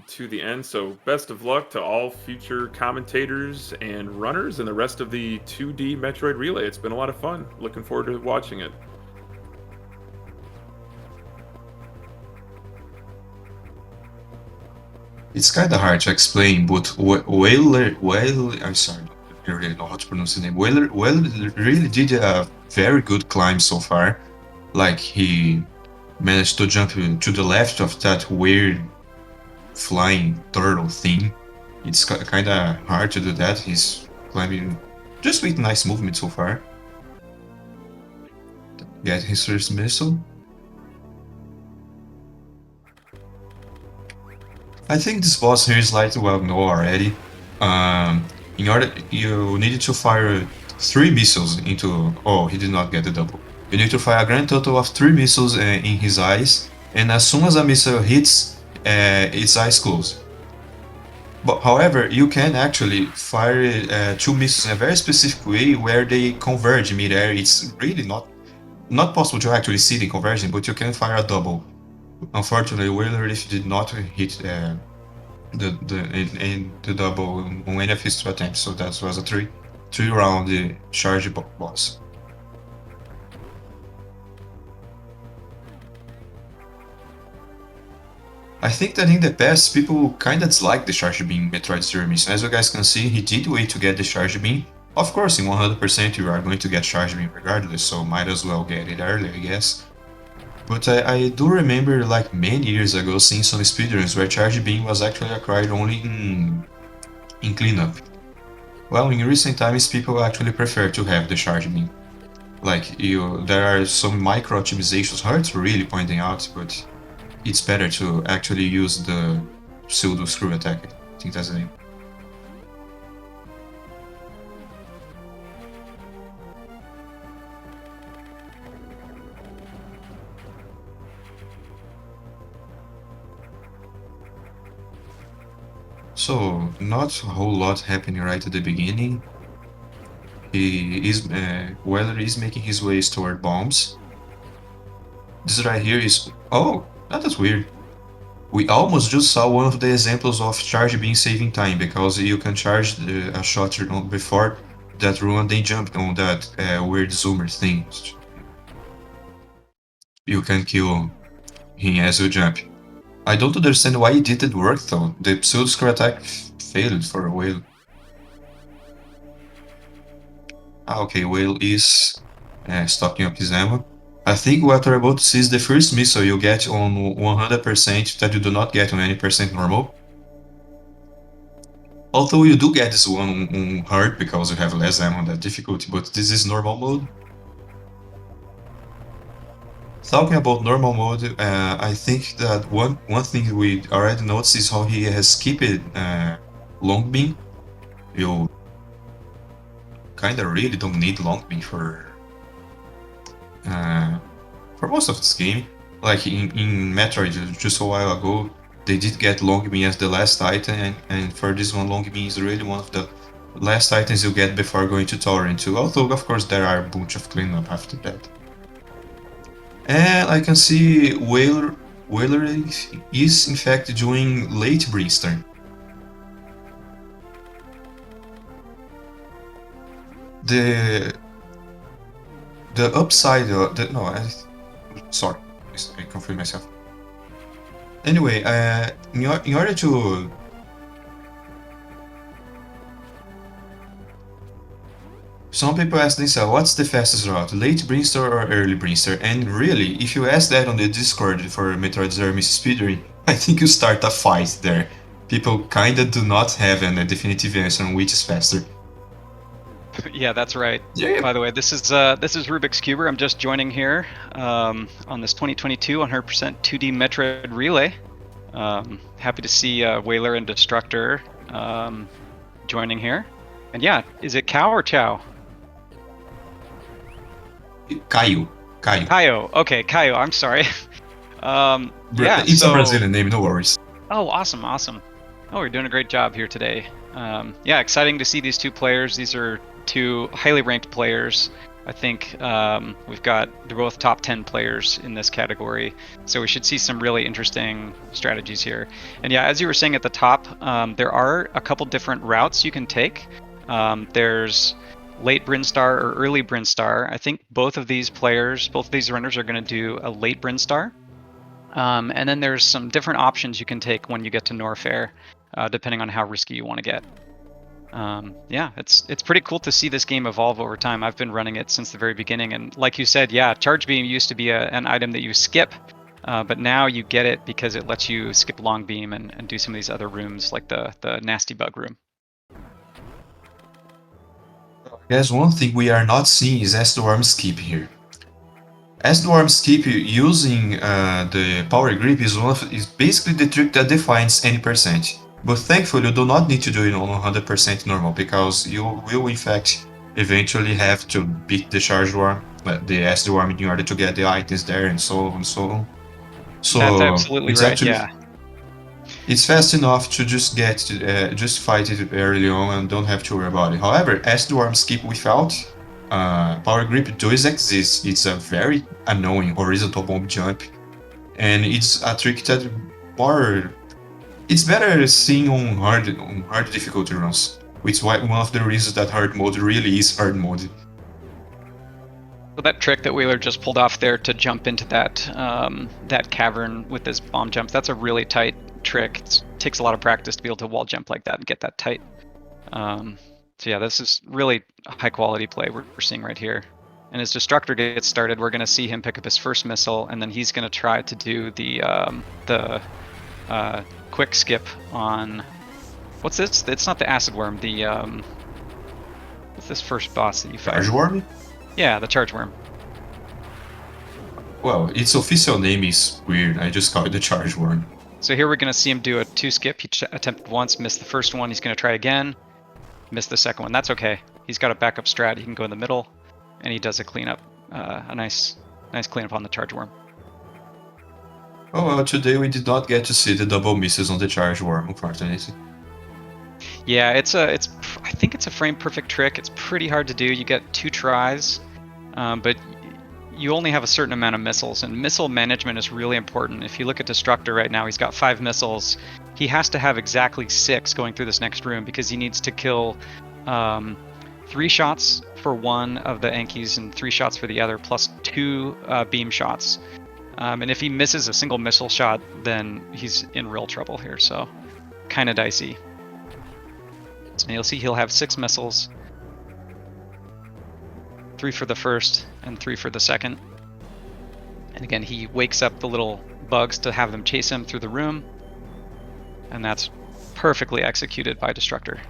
to the end. So best of luck to all future commentators and runners and the rest of the 2D Metroid Relay. It's been a lot of fun. Looking forward to watching it. It's kind of hard to explain, but Whaler, I'm sorry, I don't really know how to pronounce the name. Whaler really did a very good climb so far. Like, he managed to jump to the left of that weird flying turtle thing. It's kind of hard to do that. He's climbing just with nice movement so far. Get his first missile. I think this boss here is like well known already. In order, you needed to fire 3 missiles into. Oh, he did not get the double. You need to fire a grand total of 3 missiles in his eyes, and as soon as a missile hits, its eyes close. But however, you can actually fire 2 missiles in a very specific way where they converge midair. It's really not possible to actually see the conversion, but you can fire a double. Unfortunately, Whaler did not hit the double on any of his 2 attempts, so that was a 3 round charge boss. I think that in the past, people kinda dislike the Charge Beam Metroid Zero Mission. As you guys can see, he did wait to get the Charge Beam. Of course, in 100% you are going to get Charge Beam regardless, so might as well get it early, I guess. But I do remember, like many years ago, seeing some speedruns where Charge Beam was actually acquired only in cleanup. Well, in recent times, people actually prefer to have the Charge Beam. Like, there are some micro optimizations, hard really pointing out, but it's better to actually use the pseudo screw attack. I think that's the name. So, not a whole lot happening right at the beginning. Weller is making his ways toward bombs. This right here is... Oh, that's weird. We almost just saw one of the examples of charge being saving time, because you can charge a shot before that run and then jump on that weird zoomer thing. You can kill him as you jump. I don't understand why it didn't work though. The pseudo screw attack failed for a whale. Okay, whale is stocking up his ammo. I think what we're about to see is the first missile you get on 100% that you do not get on any percent normal. Although you do get this one on hard because you have less ammo on that difficulty, but this is normal mode. Talking about normal mode, I think that one thing we already noticed is how he has skipped long beam. You kinda really don't need long beam for most of this game. Like in Metroid just a while ago, they did get long beam as the last item, and for this one, long beam is really one of the last items you get before going to Torrent 2, although of course there are a bunch of cleanup after that. And I can see Whaler is in fact doing late Brimstone. The upside sorry, I confused myself. Anyway, in order to some people ask themselves, what's the fastest route, late Brimstone or early Brimstone? And really, if you ask that on the Discord for Metroid Zero Mission speedrun, I think you start a fight there. People kinda do not have a definitive answer on which is faster. Yeah, that's right. Yeah. By the way, this is Rubik's Cuber. I'm just joining here on this 2022 100% 2D Metroid Relay. Happy to see Whaler and Destructor joining here. And yeah, is it Cow or Chow? Caio. Caio. Okay, Caio. I'm sorry. Yeah, it's a Brazilian name, no worries. Oh, awesome. Oh, we're doing a great job here today. Yeah, exciting to see these 2 players. These are 2 highly ranked players. I think they're both top 10 players in this category, so we should see some really interesting strategies here. And yeah, as you were saying at the top, there are a couple different routes you can take. There's late Brinstar or early Brinstar. I think both of these runners are going to do a late Brinstar. And then there's some different options you can take when you get to Norfair, depending on how risky you want to get. Yeah, it's pretty cool to see this game evolve over time. I've been running it since the very beginning, and like you said, yeah, Charge Beam used to be an item that you skip But now you get it because it lets you skip long beam and do some of these other rooms like the nasty bug room. There's one thing we are not seeing is S2 skip here. S2 skip using the power grip is basically the trick that defines any percent. But thankfully you do not need to do it on 100% normal, because you will in fact eventually have to beat the charge worm, the SD worm, in order to get the items there, and so on and so on. So that's absolutely it's right. actually, Yeah. It's fast enough to just just fight it early on and don't have to worry about it. However, SD worm skip without power grip does exist. It's a very annoying horizontal bomb jump, and it's a trick that it's better seen on hard difficulty runs, which is one of the reasons that hard mode really is hard mode. So that trick that Wheeler just pulled off there to jump into that that cavern with this bomb jump, that's a really tight trick. It takes a lot of practice to be able to wall jump like that and get that tight. So yeah, this is really high quality play we're seeing right here. And as Destructor gets started, we're going to see him pick up his first missile, and then he's going to try to do the quick skip on, what's this? It's not the acid worm. The what's this first boss that you fight? Charge worm? Yeah, the charge worm. Well, its official name is weird. I just call it the charge worm. So here we're going to see him do a 2 skip. He attempted once, missed the first one. He's going to try again, missed the second one. That's okay. He's got a backup strat. He can go in the middle, and he does a cleanup, a nice cleanup on the charge worm. Oh well, today we did not get to see the double misses on the charge worm, unfortunately. Yeah, I think it's a frame perfect trick. It's pretty hard to do. You get 2 tries, but you only have a certain amount of missiles, and missile management is really important. If you look at Destructor right now, he's got 5 missiles. He has to have exactly 6 going through this next room, because he needs to kill 3 shots for one of the Ankies and 3 shots for the other, plus 2 beam shots. And if he misses a single missile shot, then he's in real trouble here, so kind of dicey. So you'll see he'll have 6 missiles. 3 for the first and 3 for the second. And again, he wakes up the little bugs to have them chase him through the room. And that's perfectly executed by Destructor.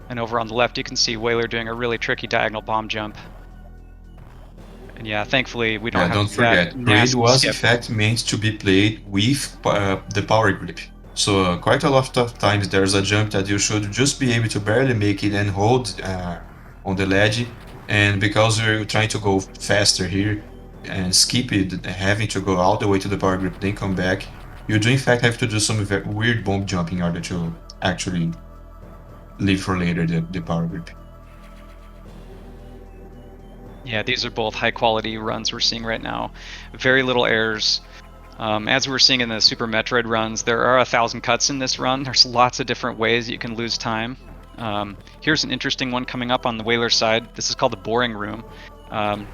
And over on the left, you can see Whaler doing a really tricky diagonal bomb jump. And yeah, thankfully we don't have don't forget, Kraid was in fact meant to be played with the power grip. So quite a lot of times there's a jump that you should just be able to barely make it and hold on the ledge, and because we're trying to go faster here and skip it, having to go all the way to the power grip then come back, you do in fact have to do some weird bomb jump in order to actually leave for later the power grip. Yeah, these are both high quality runs we're seeing right now. Very little errors. As we were seeing in the Super Metroid runs, there are 1,000 cuts in this run. There's lots of different ways you can lose time. Here's an interesting one coming up on the Whaler side. This is called the boring room.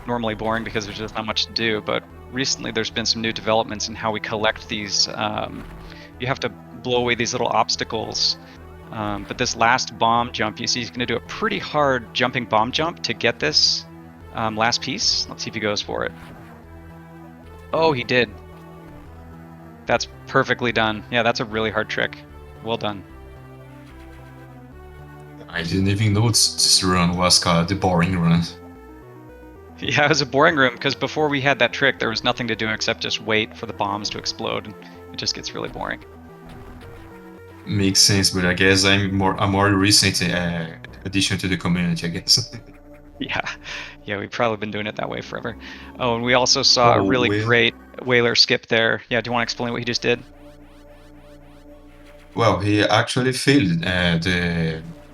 Normally boring because there's just not much to do, but recently there's been some new developments in how we collect these. You have to blow away these little obstacles. But this last bomb jump, you see he's going to do a pretty hard jumping bomb jump to get this last piece. Let's see if he goes for it. Oh, he did. That's perfectly done. Yeah, that's a really hard trick. Well done. I didn't even notice this run was called the boring run. Yeah, it was a boring room because before we had that trick, there was nothing to do except just wait for the bombs to explode, and it just gets really boring. Makes sense, but I guess I'm a more recent addition to the community, I guess. Yeah, we've probably been doing it that way forever. Oh, and we also saw a really great Whaler skip there. Yeah, do you want to explain what he just did? Well, he actually failed.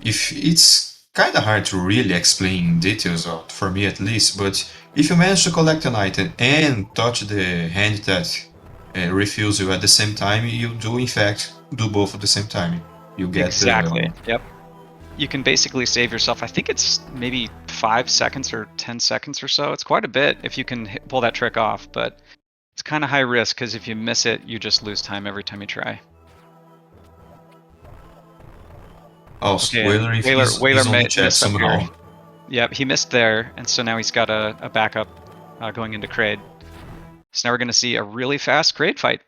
If it's kind of hard to really explain details of, for me at least, but if you manage to collect an item and touch the hand that refills you at the same time, you do in fact do both at the same time. You get exactly. Yep. You can basically save yourself. I think it's maybe 5 seconds or 10 seconds or so. It's quite a bit if you can pull that trick off, but it's kind of high risk because if you miss it, you just lose time every time you try. Oh, okay. Whaler made chat somehow. Yep, he missed there, and so now he's got a backup going into Kraid. So now we're going to see a really fast Kraid fight.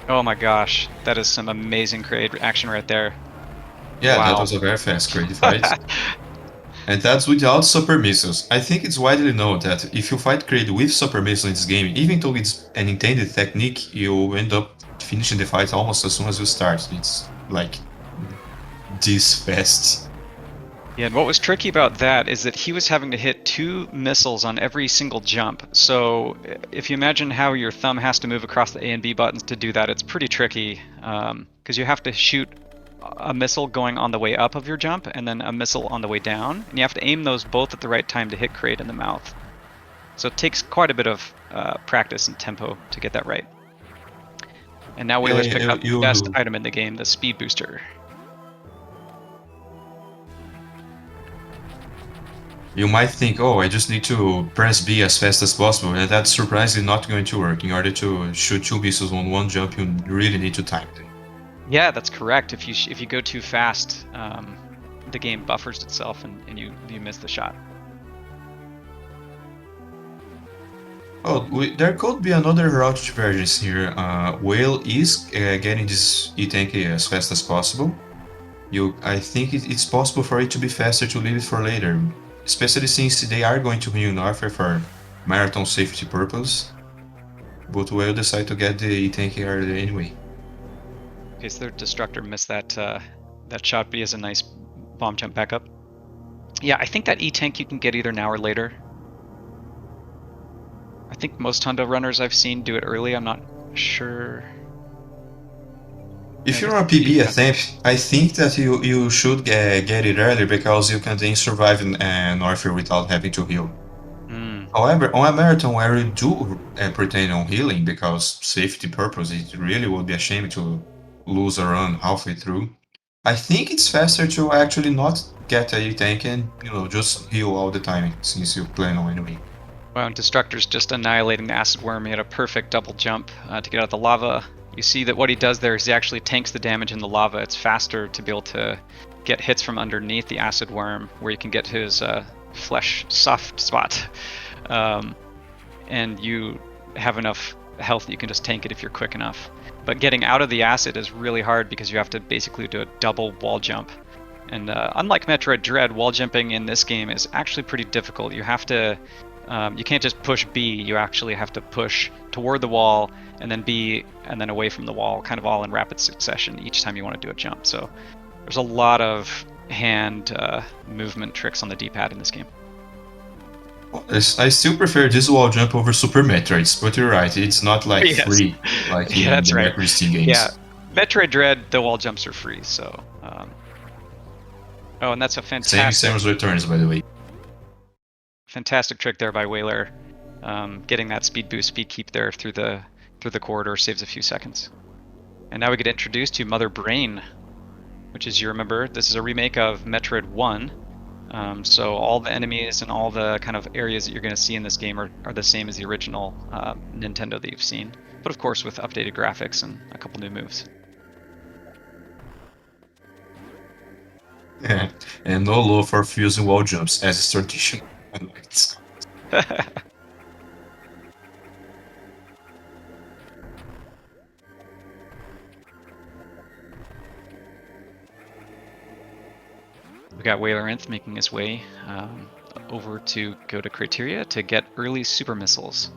Oh my gosh, that is some amazing Kraid action right there. Yeah, Wow. that was a very fast Kraid fight. And that's without super missiles. I think it's widely known that if you fight Kraid with super missiles in this game, even though it's an intended technique, you end up finishing the fight almost as soon as you start. It's like this fast. Yeah, and what was tricky about that is that he was having to hit 2 missiles on every single jump. So if you imagine how your thumb has to move across the A and B buttons to do that, it's pretty tricky because you have to shoot a missile going on the way up of your jump and then a missile on the way down, and you have to aim those both at the right time to hit Kraid in the mouth. So it takes quite a bit of practice and tempo to get that right. And now Wheeler's picked up the best item in the game, the speed booster. You might think, oh, I just need to press B as fast as possible, and that's surprisingly not going to work. In order to shoot 2 missiles on one jump, you really need to time it. Yeah, that's correct. If you go too fast, the game buffers itself and you miss the shot. Oh, there could be another route divergence here. Whale is getting this E-Tank as fast as possible. I think it's possible for it to be faster to leave it for later, especially since they are going to bring Norfair for marathon safety purpose. But Whale decide to get the E-Tank earlier anyway. Okay, so their Destructor missed that shot, but he has a nice bomb jump backup. Yeah, I think that E-Tank you can get either now or later. I think most Hundo runners I've seen do it early, I'm not sure. If you're a PB attempt, I think that you should get it early because you can then survive Norfair without having to heal. However, on a marathon where you do pretend on healing because safety purpose, it really would be a shame to lose a run halfway through. I think it's faster to actually not get a E-Tank and just heal all the time since you plan on anyway. Wow, and Destructor's just annihilating the Acid Worm. He had a perfect double jump to get out of the lava. You see that what he does there is he actually tanks the damage in the lava. It's faster to be able to get hits from underneath the Acid Worm, where you can get his flesh soft spot. And you have enough health that you can just tank it if you're quick enough. But getting out of the acid is really hard because you have to basically do a double wall jump. And unlike Metroid Dread, wall jumping in this game is actually pretty difficult. You have to you can't just push B, you actually have to push toward the wall and then B and then away from the wall, kind of all in rapid succession each time you want to do a jump. So there's a lot of hand movement tricks on the D-pad in this game. I still prefer this wall jump over Super Metroids, but you're right, it's not like free like in the Metroid Steam games. Yeah, Metroid Dread, the wall jumps are free, so... Oh, and that's a fantastic... Same as Returns, by the way. Fantastic trick there by Whaler. Getting that speed boost, speed keep there through the corridor saves a few seconds. And now we get introduced to Mother Brain, which is, you remember, this is a remake of Metroid 1. So all the enemies and all the kind of areas that you're going to see in this game are the same as the original Nintendo that you've seen, but of course with updated graphics and a couple new moves. Yeah, and no love for fusing wall jumps as is tradition. We got Whaler Nth making his way over to go to Criteria to get early super missiles.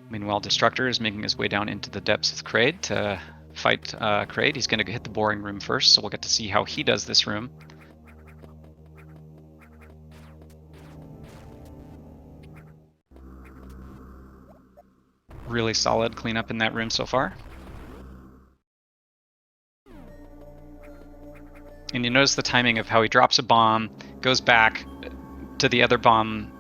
Meanwhile, Destructor is making his way down into the depths of Kraid to fight Kraid. He's going to hit the boring room first, so we'll get to see how he does this room. Really solid cleanup in that room so far. And you notice the timing of how he drops a bomb, goes back to the other bomb,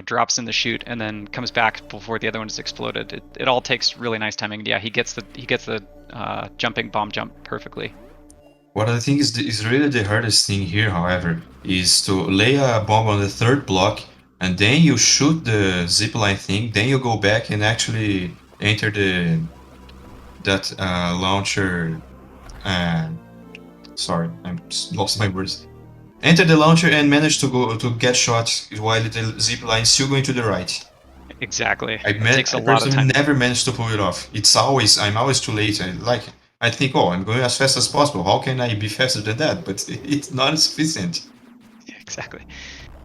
drops in the chute, and then comes back before the other one is exploded. It all takes really nice timing. Yeah, he gets the jumping bomb jump perfectly. What I think is really the hardest thing here, however, is to lay a bomb on the third block, and then you shoot the zipline thing, then you go back and actually enter that launcher Sorry, I lost my words. Enter the launcher and manage to get shot while the zip line is still going to the right. Exactly. I It takes a lot of personally time. never managed to pull it off. I'm always too late. I think, oh, I'm going as fast as possible. How can I be faster than that? But it's not sufficient. Exactly.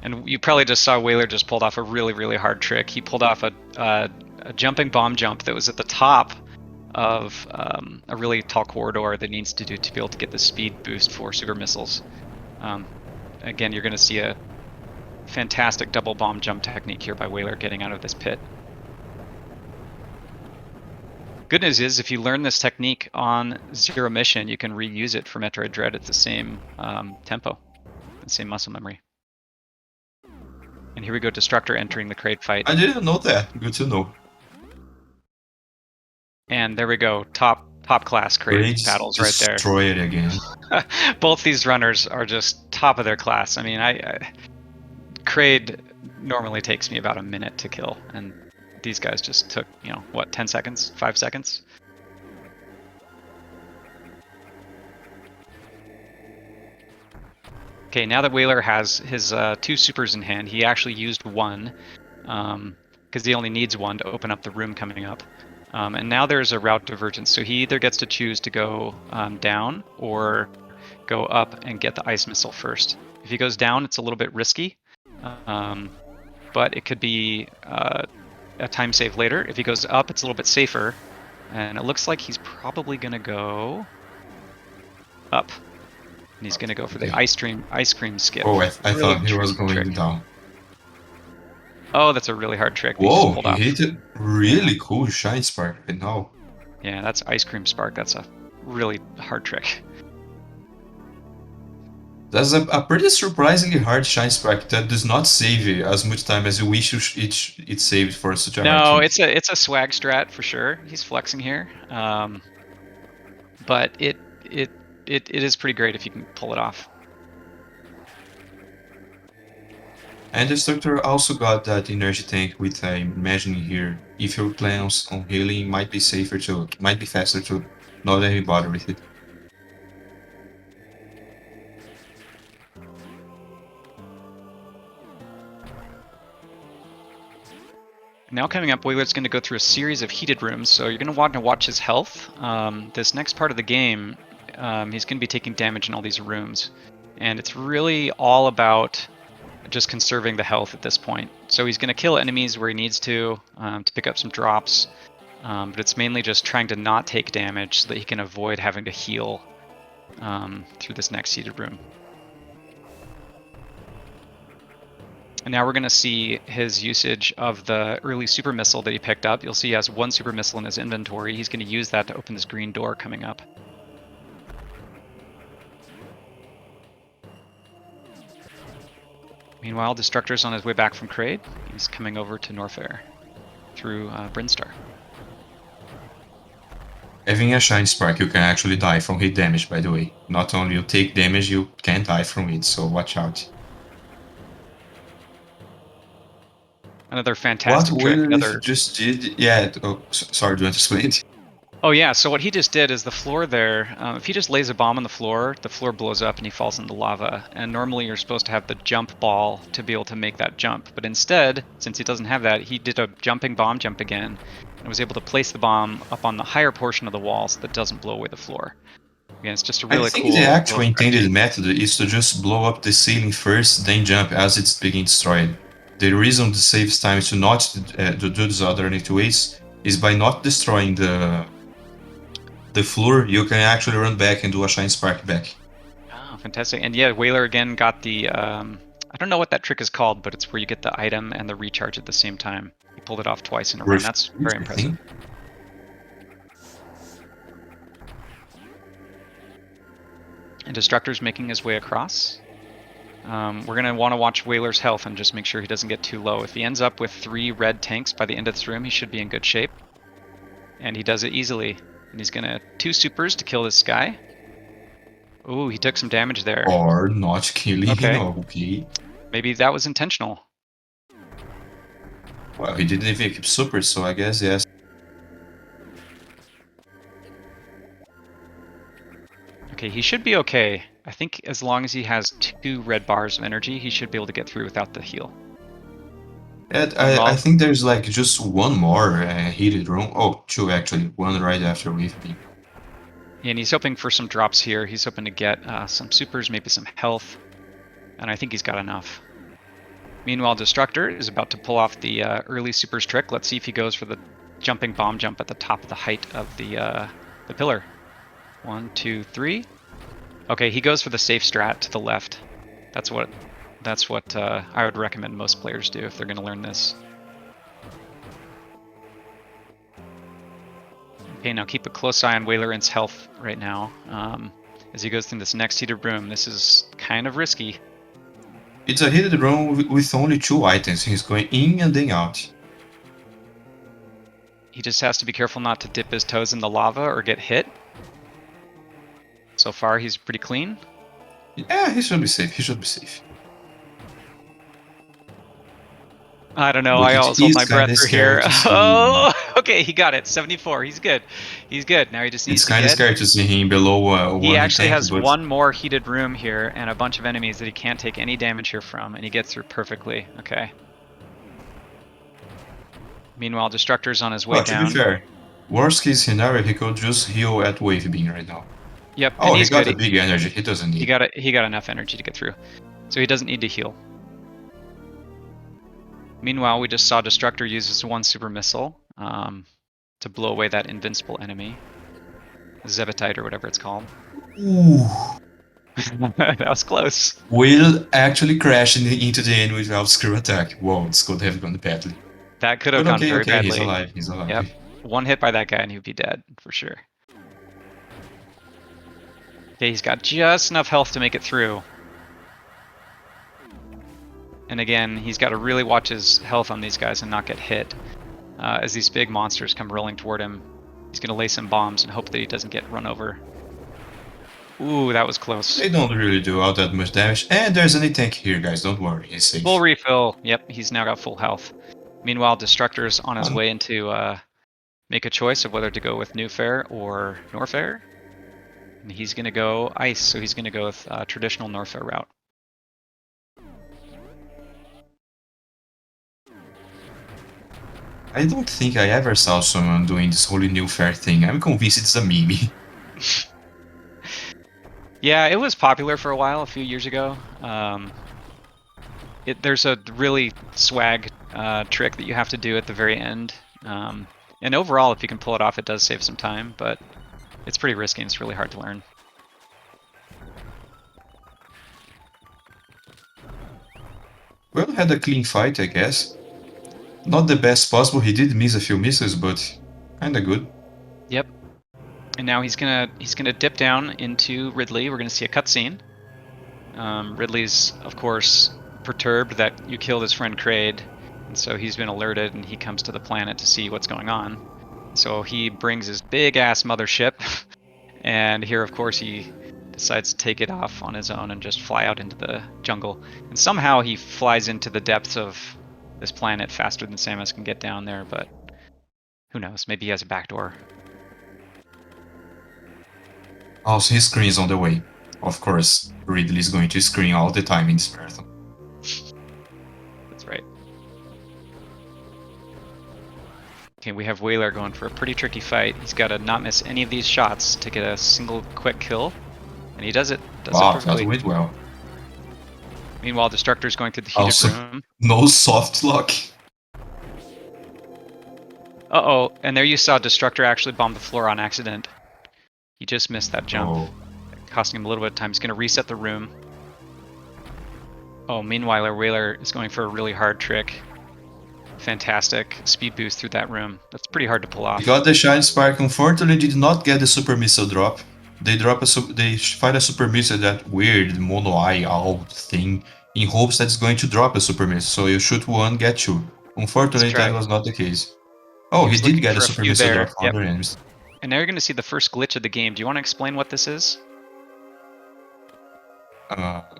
And you probably just saw Whaler just pulled off a really, really hard trick. He pulled off a jumping bomb jump that was at the top of a really tall corridor that needs to do to be able to get the speed boost for super missiles. Again, you're going to see a fantastic double bomb jump technique here by Whaler getting out of this pit. Good news is, if you learn this technique on Zero Mission, you can reuse it for Metroid Dread at the same tempo, the same muscle memory. And here we go, Destructor entering the Kraid fight. I didn't know that. Good to know. And there we go, top class Kraid battles right there. Destroy it again. Both these runners are just top of their class. I mean, Kraid normally takes me about a minute to kill, and these guys just took, 10 seconds, 5 seconds. Okay, now that Whaler has his 2 supers in hand, he actually used one, because he only needs one to open up the room coming up. And now there's a route divergence, so he either gets to choose to go down or go up and get the ice missile first. If he goes down, it's a little bit risky, but it could be a time save later. If he goes up, it's a little bit safer, and it looks like he's probably going to go up. And he's going to go for the ice cream skip. Oh, I thought he was going down. Oh, that's a really hard trick. Whoa, he hit a really cool Shine Spark, but no. Yeah, that's Ice Cream Spark. That's a really hard trick. That's a pretty surprisingly hard Shine Spark that does not save you as much time as you wish it saved for such a hard trick. It's a swag strat for sure. He's flexing here. But it is pretty great if you can pull it off. And Destructor also got that energy tank, which I'm imagining here, if your plans on healing might be faster to not even bother with it. Now coming up, Whaler's going to go through a series of heated rooms, so you're going to want to watch his health. This next part of the game, he's going to be taking damage in all these rooms, and it's really all about just conserving the health at this point. So he's going to kill enemies where he needs to pick up some drops, but it's mainly just trying to not take damage so that he can avoid having to heal through this next heated room. And now we're going to see his usage of the early super missile that he picked up. You'll see he has 1 super missile in his inventory. He's going to use that to open this green door coming up. Meanwhile, Destructor's on his way back from Kraid. He's coming over to Norfair through Brinstar. Having a Shine Spark, you can actually die from hit damage, by the way. Not only you take damage, you can die from it, so watch out. Another fantastic trick. What just did... Yeah, sorry, do you want to explain it? Oh yeah, so what he just did is the floor there, if he just lays a bomb on the floor blows up and he falls into lava. And normally you're supposed to have the jump ball to be able to make that jump. But instead, since he doesn't have that, he did a jumping bomb jump again and was able to place the bomb up on the higher portion of the wall so that it doesn't blow away the floor. Again, it's just a really cool... I think the actual intended method is to just blow up the ceiling first, then jump as it's being destroyed. The reason it saves time to not to do this alternate ways is by not destroying the floor, you can actually run back and do a Shine Spark back. Oh, fantastic. And yeah, Whaler again got the, I don't know what that trick is called, but it's where you get the item and the recharge at the same time. He pulled it off twice in a row, and that's very impressive. And Destructor's making his way across. We're going to want to watch Whaler's health and just make sure he doesn't get too low. If he ends up with 3 red tanks by the end of this room, he should be in good shape. And he does it easily. And he's going to 2 supers to kill this guy. Ooh, he took some damage there. Or not killing him, okay. Maybe that was intentional. Well, he didn't even keep supers, so I guess yes. Okay, he should be okay. I think as long as he has 2 red bars of energy, he should be able to get through without the heal. And Meanwhile- I think there's like just one more heated room. Oh, 2 actually. One right after with me. And he's hoping for some drops here. He's hoping to get some supers, maybe some health. And I think he's got enough. Meanwhile, Destructor is about to pull off the early supers trick. Let's see if he goes for the jumping bomb jump at the top of the height of the pillar. 1, 2, 3. Okay, he goes for the safe strat to the left. That's what I would recommend most players do if they're going to learn this. Okay, now keep a close eye on Wailerant's health right now. As he goes through this next heated room, this is kind of risky. It's a heated room with only 2 items. He's going in and then out. He just has to be careful not to dip his toes in the lava or get hit. So far, he's pretty clean. Yeah, he should be safe. He should be safe. I don't know. But I it always hold is my breath kinda for here. scary to see Oh, okay, he got it. 74. He's good. He's good. Now he just needs It's to kind of get. scary to see him below 1 He actually tank, has but one more heated room here and a bunch of enemies that he can't take any damage here from, and he gets through perfectly. Okay. Meanwhile, Destructor's on his way well, to down. be fair, worst case scenario, he could just heal at wave beam right now. Yep, Oh, and he he's got good. a big energy. He doesn't need. He got enough energy to get through, so he doesn't need to heal. Meanwhile, we just saw Destructor use his 1 super missile to blow away that invincible enemy, Zevitite or whatever it's called. Ooh. That was close. Will actually crash into the enemy without screw attack. Whoa, this could have gone badly. That could have But gone okay, very okay, badly. he's alive. He's alive. Yep. 1 hit by that guy and he would be dead for sure. Okay, he's got just enough health to make it through. And again, he's got to really watch his health on these guys and not get hit. As these big monsters come rolling toward him, he's going to lay some bombs and hope that he doesn't get run over. Ooh, that was close. They don't really do all that much damage. And there's any tank here, guys. Don't worry, he's safe. Full refill. Yep, he's now got full health. Meanwhile, Destructor's on his way into make a choice of whether to go with Newfair or Norfair. And he's going to go ice, so he's going to go with traditional Norfair route. I don't think I ever saw someone doing this holy new fair thing. I'm convinced it's a meme. Yeah, it was popular for a while, a few years ago. There's a really swag trick that you have to do at the very end. And overall, if you can pull it off, it does save some time, but it's pretty risky and it's really hard to learn. Well, had a clean fight, I guess. Not the best possible, he did miss a few misses, but kinda good. Yep. And now he's gonna dip down into Ridley. We're gonna see a cutscene. Ridley's, of course, perturbed that you killed his friend Kraid, and so he's been alerted and he comes to the planet to see what's going on. So he brings his big ass mothership, and here, of course, he decides to take it off on his own and just fly out into the jungle. And somehow he flies into the depths of this planet faster than Samus can get down there, but who knows? Maybe he has a backdoor. Also, his screen is on the way. Of course, Ridley is going to screen all the time in this marathon. That's right. Okay, we have Wailer going for a pretty tricky fight. He's got to not miss any of these shots to get a single quick kill, and he does it. Does Wow, it perfectly. that went well. Meanwhile, Destructor's going through the heated Also- room. No soft lock. Uh-oh, and there you saw Destructor actually bomb the floor on accident. He just missed that jump, Oh. costing him a little bit of time. He's going to reset the room. Oh, meanwhile, Wailer is going for a really hard trick. Fantastic speed boost through that room. That's pretty hard to pull off. He got the Shine Spark, unfortunately did not get the Super Missile drop. They find a Super Missile, that weird mono eye owl thing, in hopes that it's going to drop a Super Missile, so you shoot one, get two. Unfortunately, Let's try. that was not the case. Oh, He he was did looking get a for a Super few Missile there, drop on yep. their enemies. And now you're going to see the first glitch of the game. Do you want to explain what this is?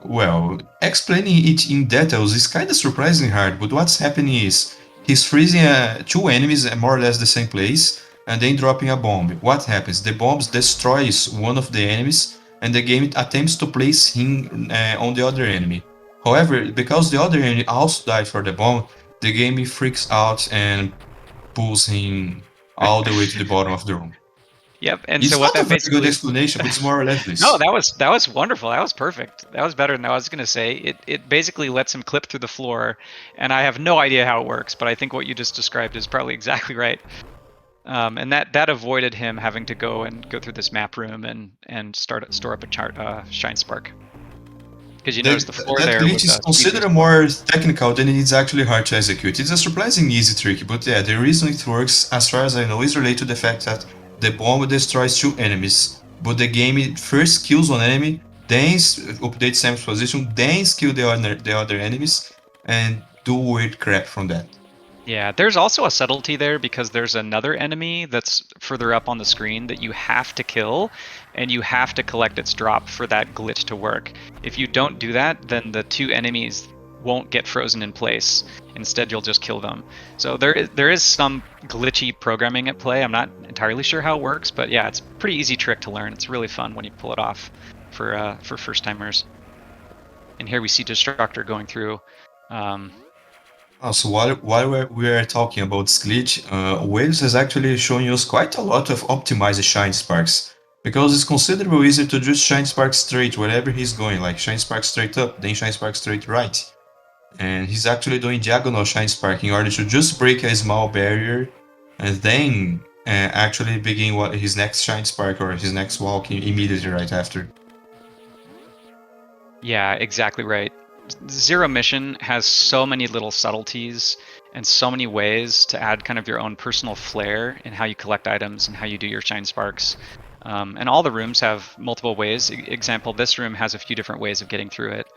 Well, explaining it in details is kinda surprisingly hard, but what's happening is he's freezing two enemies at more or less the same place, and then dropping a bomb. What happens? The bomb destroys one of the enemies, and the game attempts to place him on the other enemy. However, because the other enemy also died for the bomb, the game freaks out and pulls him all the way to the bottom of the room. Yep. And It's so what not a that very good basically explanation, but it's more or less this. No, that was wonderful. That was perfect. That was better than I was gonna say. It basically lets him clip through the floor, and I have no idea how it works, but I think what you just described is probably exactly right. And that avoided him having to go through this map room and store up a shine spark. Because you notice the floor that there glitch was is considered more technical than it's actually hard to execute. It's a surprisingly easy trick, but yeah, the reason it works, as far as I know, is related to the fact that the bomb destroys 2 enemies, but the game first kills one enemy, then updates Sam's position, then kill the other enemies, and do weird crap from that. Yeah, there's also a subtlety there because there's another enemy that's further up on the screen that you have to kill, and you have to collect its drop for that glitch to work. If you don't do that, then the 2 enemies won't get frozen in place. Instead, you'll just kill them. So there is some glitchy programming at play. I'm not entirely sure how it works, but yeah, it's a pretty easy trick to learn. It's really fun when you pull it off for first timers. And here we see Destructor going through. So while we are talking about this glitch, Wales is actually showing us quite a lot of optimized shine sparks, because it's considerably easier to just shine spark straight wherever he's going, like shine spark straight up, then shine spark straight right. And he's actually doing diagonal shine spark in order to just break a small barrier and then actually begin his next shine spark or his next walk immediately right after. Yeah, exactly right. Zero Mission has so many little subtleties and so many ways to add kind of your own personal flair in how you collect items and how you do your shine sparks. And all the rooms have multiple ways. Example, this room has a few different ways of getting through it.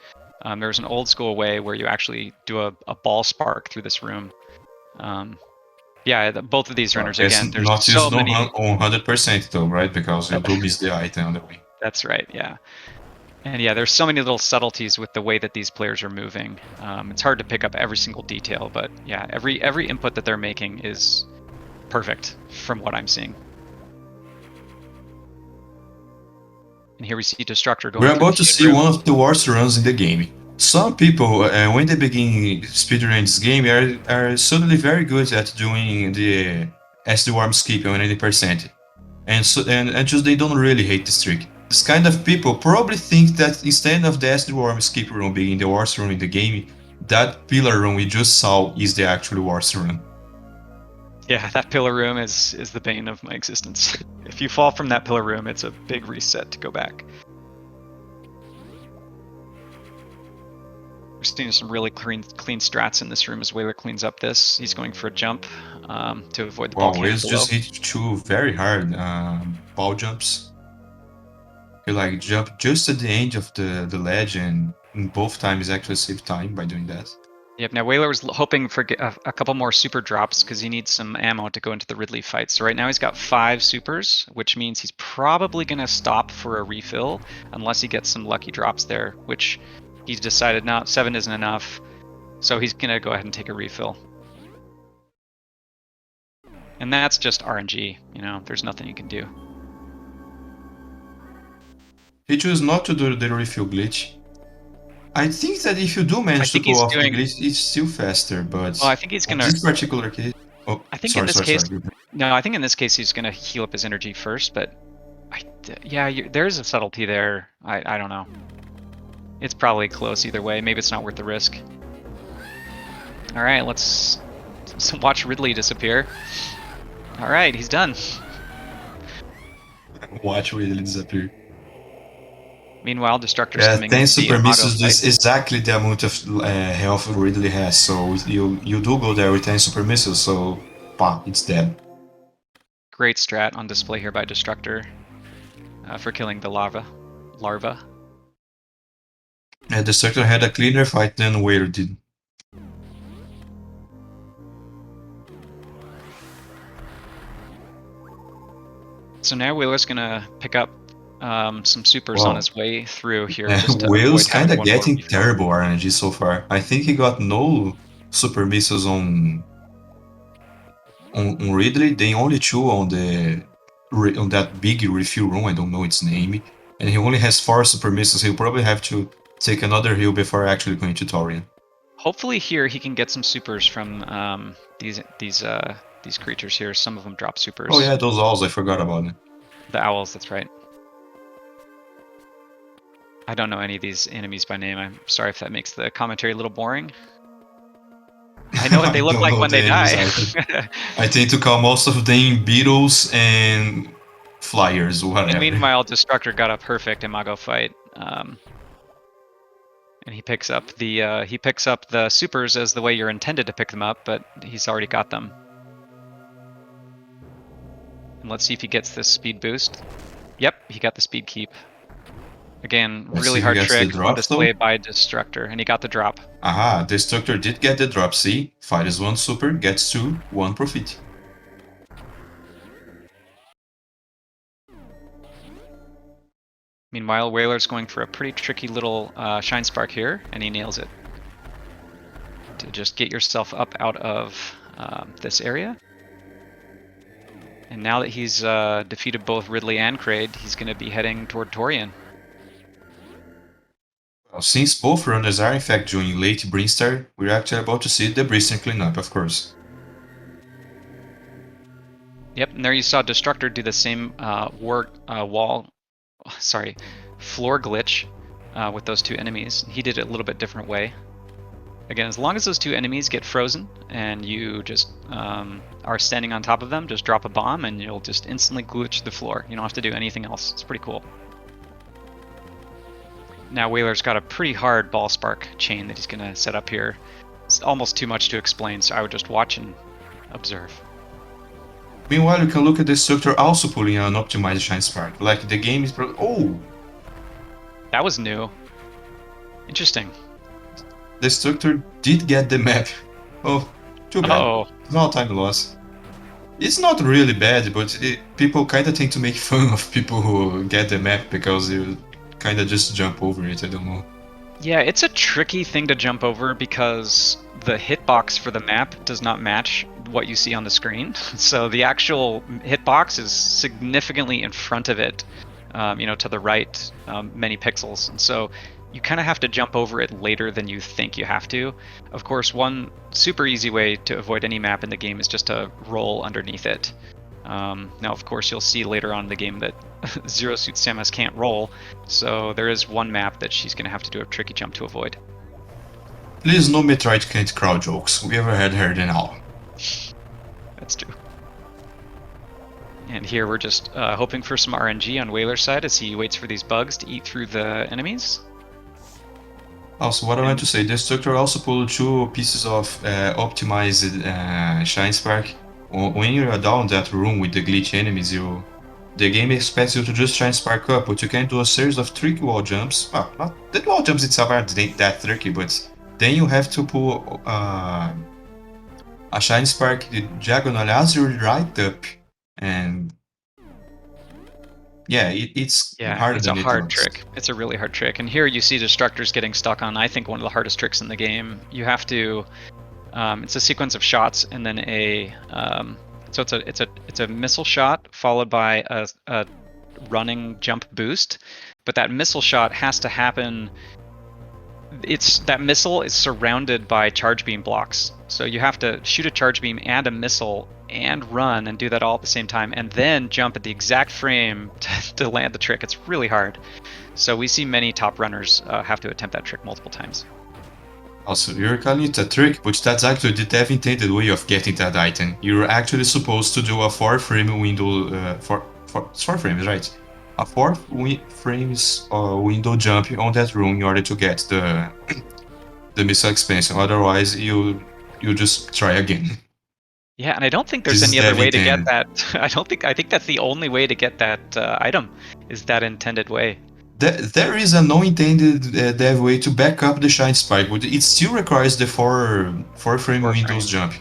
There's an old school way where you actually do a ball spark through this room. Both of these runners, again, there's not so used many... on 100% though, right? Because you do miss the item on the way. That's right, yeah. And yeah, there's so many little subtleties with the way that these players are moving. It's hard to pick up every single detail, but yeah, every input that they're making is perfect from what I'm seeing. And here we see Destructor going. We're about to see one of the worst runs in the game. Some people, when they begin speedrunning this game, are suddenly very good at doing the SD warm skip on 80%. And just they don't really hate this trick. This kind of people probably think that instead of the SD warm skip room being the worst room in the game, that pillar room we just saw is the actual worst room. Yeah, that pillar room is the bane of my existence. If you fall from that pillar room, it's a big reset to go back. We're seeing some really clean strats in this room as Whaler cleans up this. He's going for a jump to avoid the ball. Wow, Wales just hit 2 very hard ball jumps. He like jumped just at the end of the ledge, and in both times actually saved time by doing that. Yep, now Whaler was hoping for a couple more super drops because he needs some ammo to go into the Ridley fight. So right now he's got 5 supers, which means he's probably going to stop for a refill unless he gets some lucky drops there, which he's decided now 7 isn't enough. So he's going to go ahead and take a refill. And that's just RNG, there's nothing you can do. He chose not to do the refill glitch. I think that if you do manage to pull off the glitch, it's still faster, but well, I think he's gonna. In this particular case, I think in this case, no, I think in this case he's gonna heal up his energy first. But there's a subtlety there. I don't know. It's probably close either way. Maybe it's not worth the risk. All right, let's watch Ridley disappear. All right, he's done. Watch Ridley disappear. Meanwhile, Destructor's coming. 10 super missiles is exactly the amount of health Ridley has, so you do go there with 10 super missiles, so it's dead. Great strat on display here by Destructor for killing the larva. Destructor had a cleaner fight than Whaler did. So now Whaler's gonna pick up some supers on his way through here. Whale's kind of getting terrible RNG so far. I think he got no super missiles on Ridley, then only 2 on that big refill room. I don't know its name, And he only has 4 super missiles. He'll probably have to take another heal before actually going to Taurian. Hopefully here he can get some supers from these creatures here. Some of them drop supers. Oh yeah, those owls, I forgot about them. The owls, that's right. I don't know any of these enemies by name. I'm sorry if that makes the commentary a little boring. I know what they look don't like know when the they enemies die. I tend to call most of them beetles and flyers, whatever. And meanwhile, Destructor got a perfect Imago fight. And he picks up the supers as the way you're intended to pick them up, but he's already got them. And let's see if he gets this speed boost. Yep, he got the speed keep. Again, Let's really see who hard gets the trick on drop, display though. by Destructor, and he got the drop. Aha, Destructor did get the drop. See, fires 1 super, gets 2, 1 profit. Meanwhile, Whaler's going for a pretty tricky little Shine Spark here, and he nails it. To just get yourself up out of this area. And now that he's defeated both Ridley and Kraid, he's going to be heading toward Torian. Well, since both runners are in fact joining late Brinstar, we're actually about to see the Brinstar cleanup, of course. Yep, and there you saw Destructor do the same floor glitch with those two enemies. He did it a little bit different way. Again, as long as those two enemies get frozen and you just are standing on top of them, just drop a bomb and you'll just instantly glitch the floor. You don't have to do anything else. It's pretty cool. Now Whaler's got a pretty hard ball spark chain that he's going to set up here. It's almost too much to explain, so I would just watch and observe. Meanwhile, you can look at Destructor also pulling an optimized Shine Spark. Like, the game is oh! That was new. Interesting. Destructor did get the map. Oh, too bad. Oh. Small time loss. It's not really bad, but people kinda tend to make fun of people who get the map because you kinda just jump over it, I don't know. Yeah, it's a tricky thing to jump over because the hitbox for the map does not match what you see on the screen. So the actual hitbox is significantly in front of it, to the right, many pixels. And so you kind of have to jump over it later than you think you have to. Of course, one super easy way to avoid any map in the game is just to roll underneath it. Now, of course, you'll see later on in the game that Zero Suit Samus can't roll, so there is one map that she's going to have to do a tricky jump to avoid. Please, no Metroid can't crowd jokes. We ever had her than all. That's true. And here we're just hoping for some RNG on Whaler's side as he waits for these bugs to eat through the enemies. Also, what I want to say, Destructor also pulled 2 pieces of optimized Shine Spark. When you're down that room with the glitch enemies, the game expects you to just Shine Spark up, but you can do a series of tricky wall jumps. Well, not the wall jumps itself aren't that tricky, but then you have to pull a Shine Spark diagonally as you're right up, and yeah, it's harder than it looks. It's a hard trick. It's a really hard trick. And here you see Destructors getting stuck on, I think, one of the hardest tricks in the game. You have to, it's a sequence of shots and then so it's a missile shot followed by a running jump boost, but that missile shot has to happen. That missile is surrounded by charge beam blocks, so you have to shoot a charge beam and a missile and run and do that all at the same time, and then jump at the exact frame to land the trick. It's really hard. So we see many top runners have to attempt that trick multiple times. Also, you're calling it a trick, but that's actually the dev intended way of getting that item. You're actually supposed to do a 4-frame window, 4 frames, right? A 4 frames window jump on that room in order to get the missile expansion. Otherwise, you just try again. Yeah, and I don't think there's any other way to get that. I think that's the only way to get that item, is that intended way. There is a no-intended dev way to back up the Shine Spike, but it still requires the 4-frame Windows jump.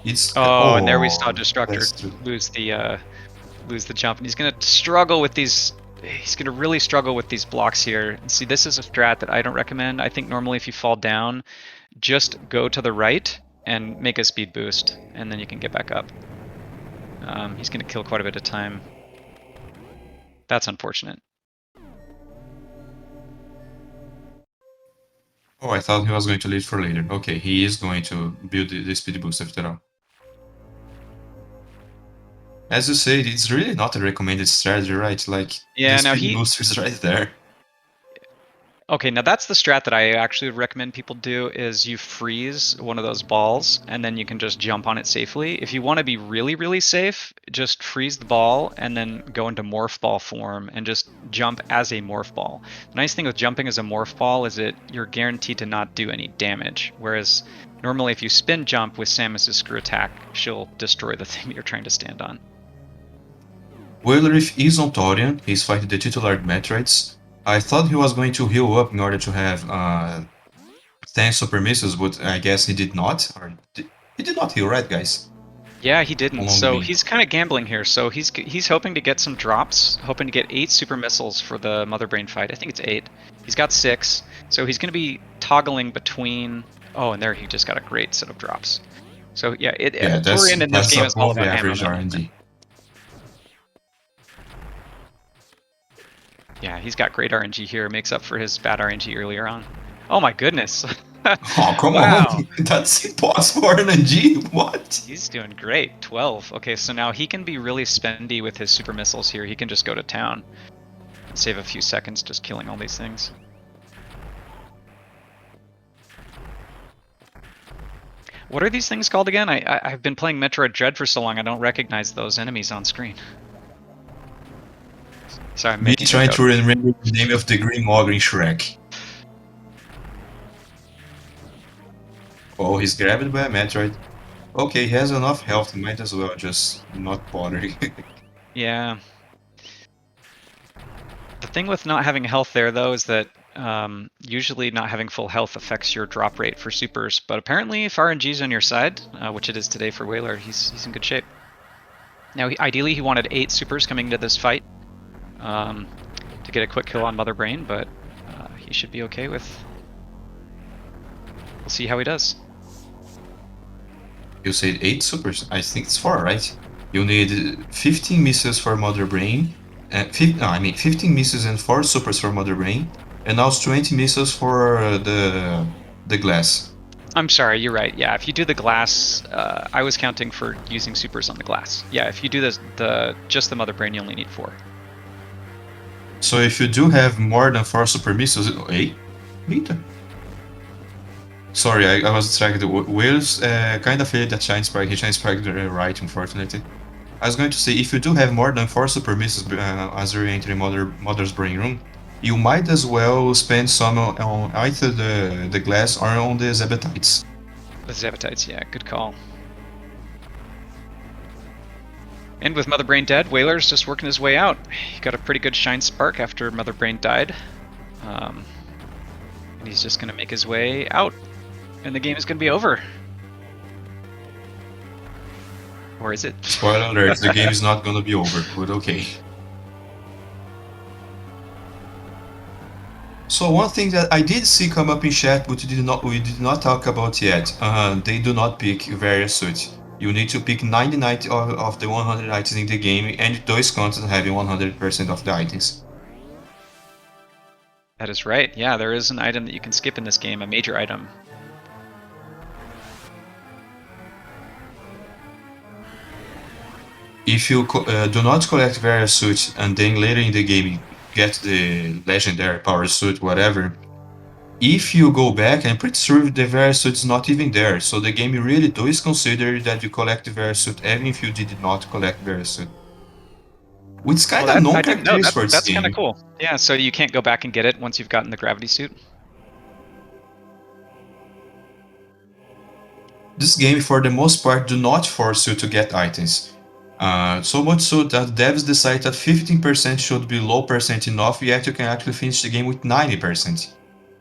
And there we saw Destructor lose the jump, and he's gonna struggle with these. He's gonna really struggle with these blocks here. And see, this is a strat that I don't recommend. I think normally if you fall down, just go to the right and make a speed boost, and then you can get back up. He's gonna kill quite a bit of time. That's unfortunate. Oh, I thought he was going to leave for later. Okay, he is going to build the speed boost after all. As you said, it's really not a recommended strategy, right? Like, Yeah, the now speed booster is right there. Okay, now that's the strat that I actually would recommend people do is you freeze one of those balls and then you can just jump on it safely. If you want to be really, really safe, just freeze the ball and then go into morph ball form and just jump as a morph ball. The nice thing with jumping as a morph ball is that you're guaranteed to not do any damage. Whereas normally if you spin jump with Samus's screw attack, she'll destroy the thing that you're trying to stand on. Wheeler is on Torian, he's fighting the titular Metroids. I thought he was going to heal up in order to have 10 super missiles, but I guess he did not. He did not heal, right, guys? Yeah, he didn't. Along the So way. he's kind of gambling here. So he's hoping to get some drops, hoping to get 8 super missiles for the Mother Brain fight. I think it's 8. He's got 6, so he's going to be toggling between. Oh, and there he just got a great set of drops. So yeah, Yeah, Torian in this that's game is all above the about ammo average management. RNG. Yeah, he's got great RNG here. Makes up for his bad RNG earlier on. Oh my goodness! Oh, come Wow. on! That's impossible RNG! What? He's doing great. 12. Okay, so now he can be really spendy with his super missiles here. He can just go to town. Save a few seconds just killing all these things. What are these things called again? I've been playing Metroid Dread for so long I don't recognize those enemies on screen. Sorry, I'm Me making trying to remember the name of the Green Mogre in Shrek. Oh, he's grabbed by a Metroid. Okay, he has enough health, might as well just not bother. Yeah. The thing with not having health there, though, is that usually not having full health affects your drop rate for supers. But apparently, if RNG's on your side, which it is today for Whaler, he's in good shape. Now, ideally, he wanted 8 supers coming into this fight to get a quick kill on Mother Brain, but he should be okay with. We'll see how he does. You said 8 supers? I think it's 4, right? You need 15 misses for Mother Brain, 15 misses and 4 supers for Mother Brain, and also 20 misses for the glass. I'm sorry, you're right. Yeah, if you do the glass, I was counting for using supers on the glass. Yeah, if you do just the Mother Brain, you only need 4. So if you do have more than 4 super missiles, hey, Mita. Sorry, I was distracted. Will's kind of failed that Shine Spark. He Shine Sparked right, unfortunately. I was going to say, if you do have more than 4 super missiles as you're entering Mother's Brain Room, you might as well spend some on either the glass or on the Zebetites. The Zebetites, yeah, good call. And with Mother Brain dead, Whaler's just working his way out. He got a pretty good Shine Spark after Mother Brain died. And he's just going to make his way out. And the game is going to be over. Or is it? Spoiler alert, the game is not gonna be over, but okay. So one thing that I did see come up in chat, but we did not talk about yet, they do not pick Varia suit. You need to pick 99 of the 100 items in the game, and those content having 100% of the items. That is right. Yeah, there is an item that you can skip in this game, a major item. If you do not collect various suits and then later in the game get the legendary power suit, whatever, if you go back, I'm pretty sure the various suit is not even there. So the game really does consider that you collect the various suit even if you did not collect various suit. Which is kind of non-characteristic for this That's game. kind of cool. Yeah, so you can't go back and get it once you've gotten the gravity suit. This game, for the most part, do not force you to get items. So much so that devs decide that 15% should be low percent enough, yet you can actually finish the game with 90%.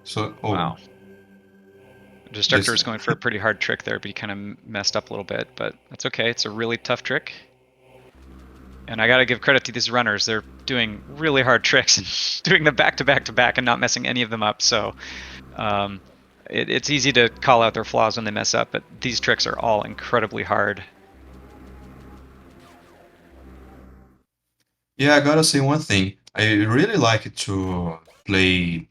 So, oh. Wow. Destructor is going for a pretty hard trick there, but he kind of messed up a little bit, but that's okay. It's a really tough trick. And I gotta give credit to these runners. They're doing really hard tricks and doing them back to back to back and not messing any of them up. So it's easy to call out their flaws when they mess up, but these tricks are all incredibly hard. Yeah, I gotta say one thing. I really like to play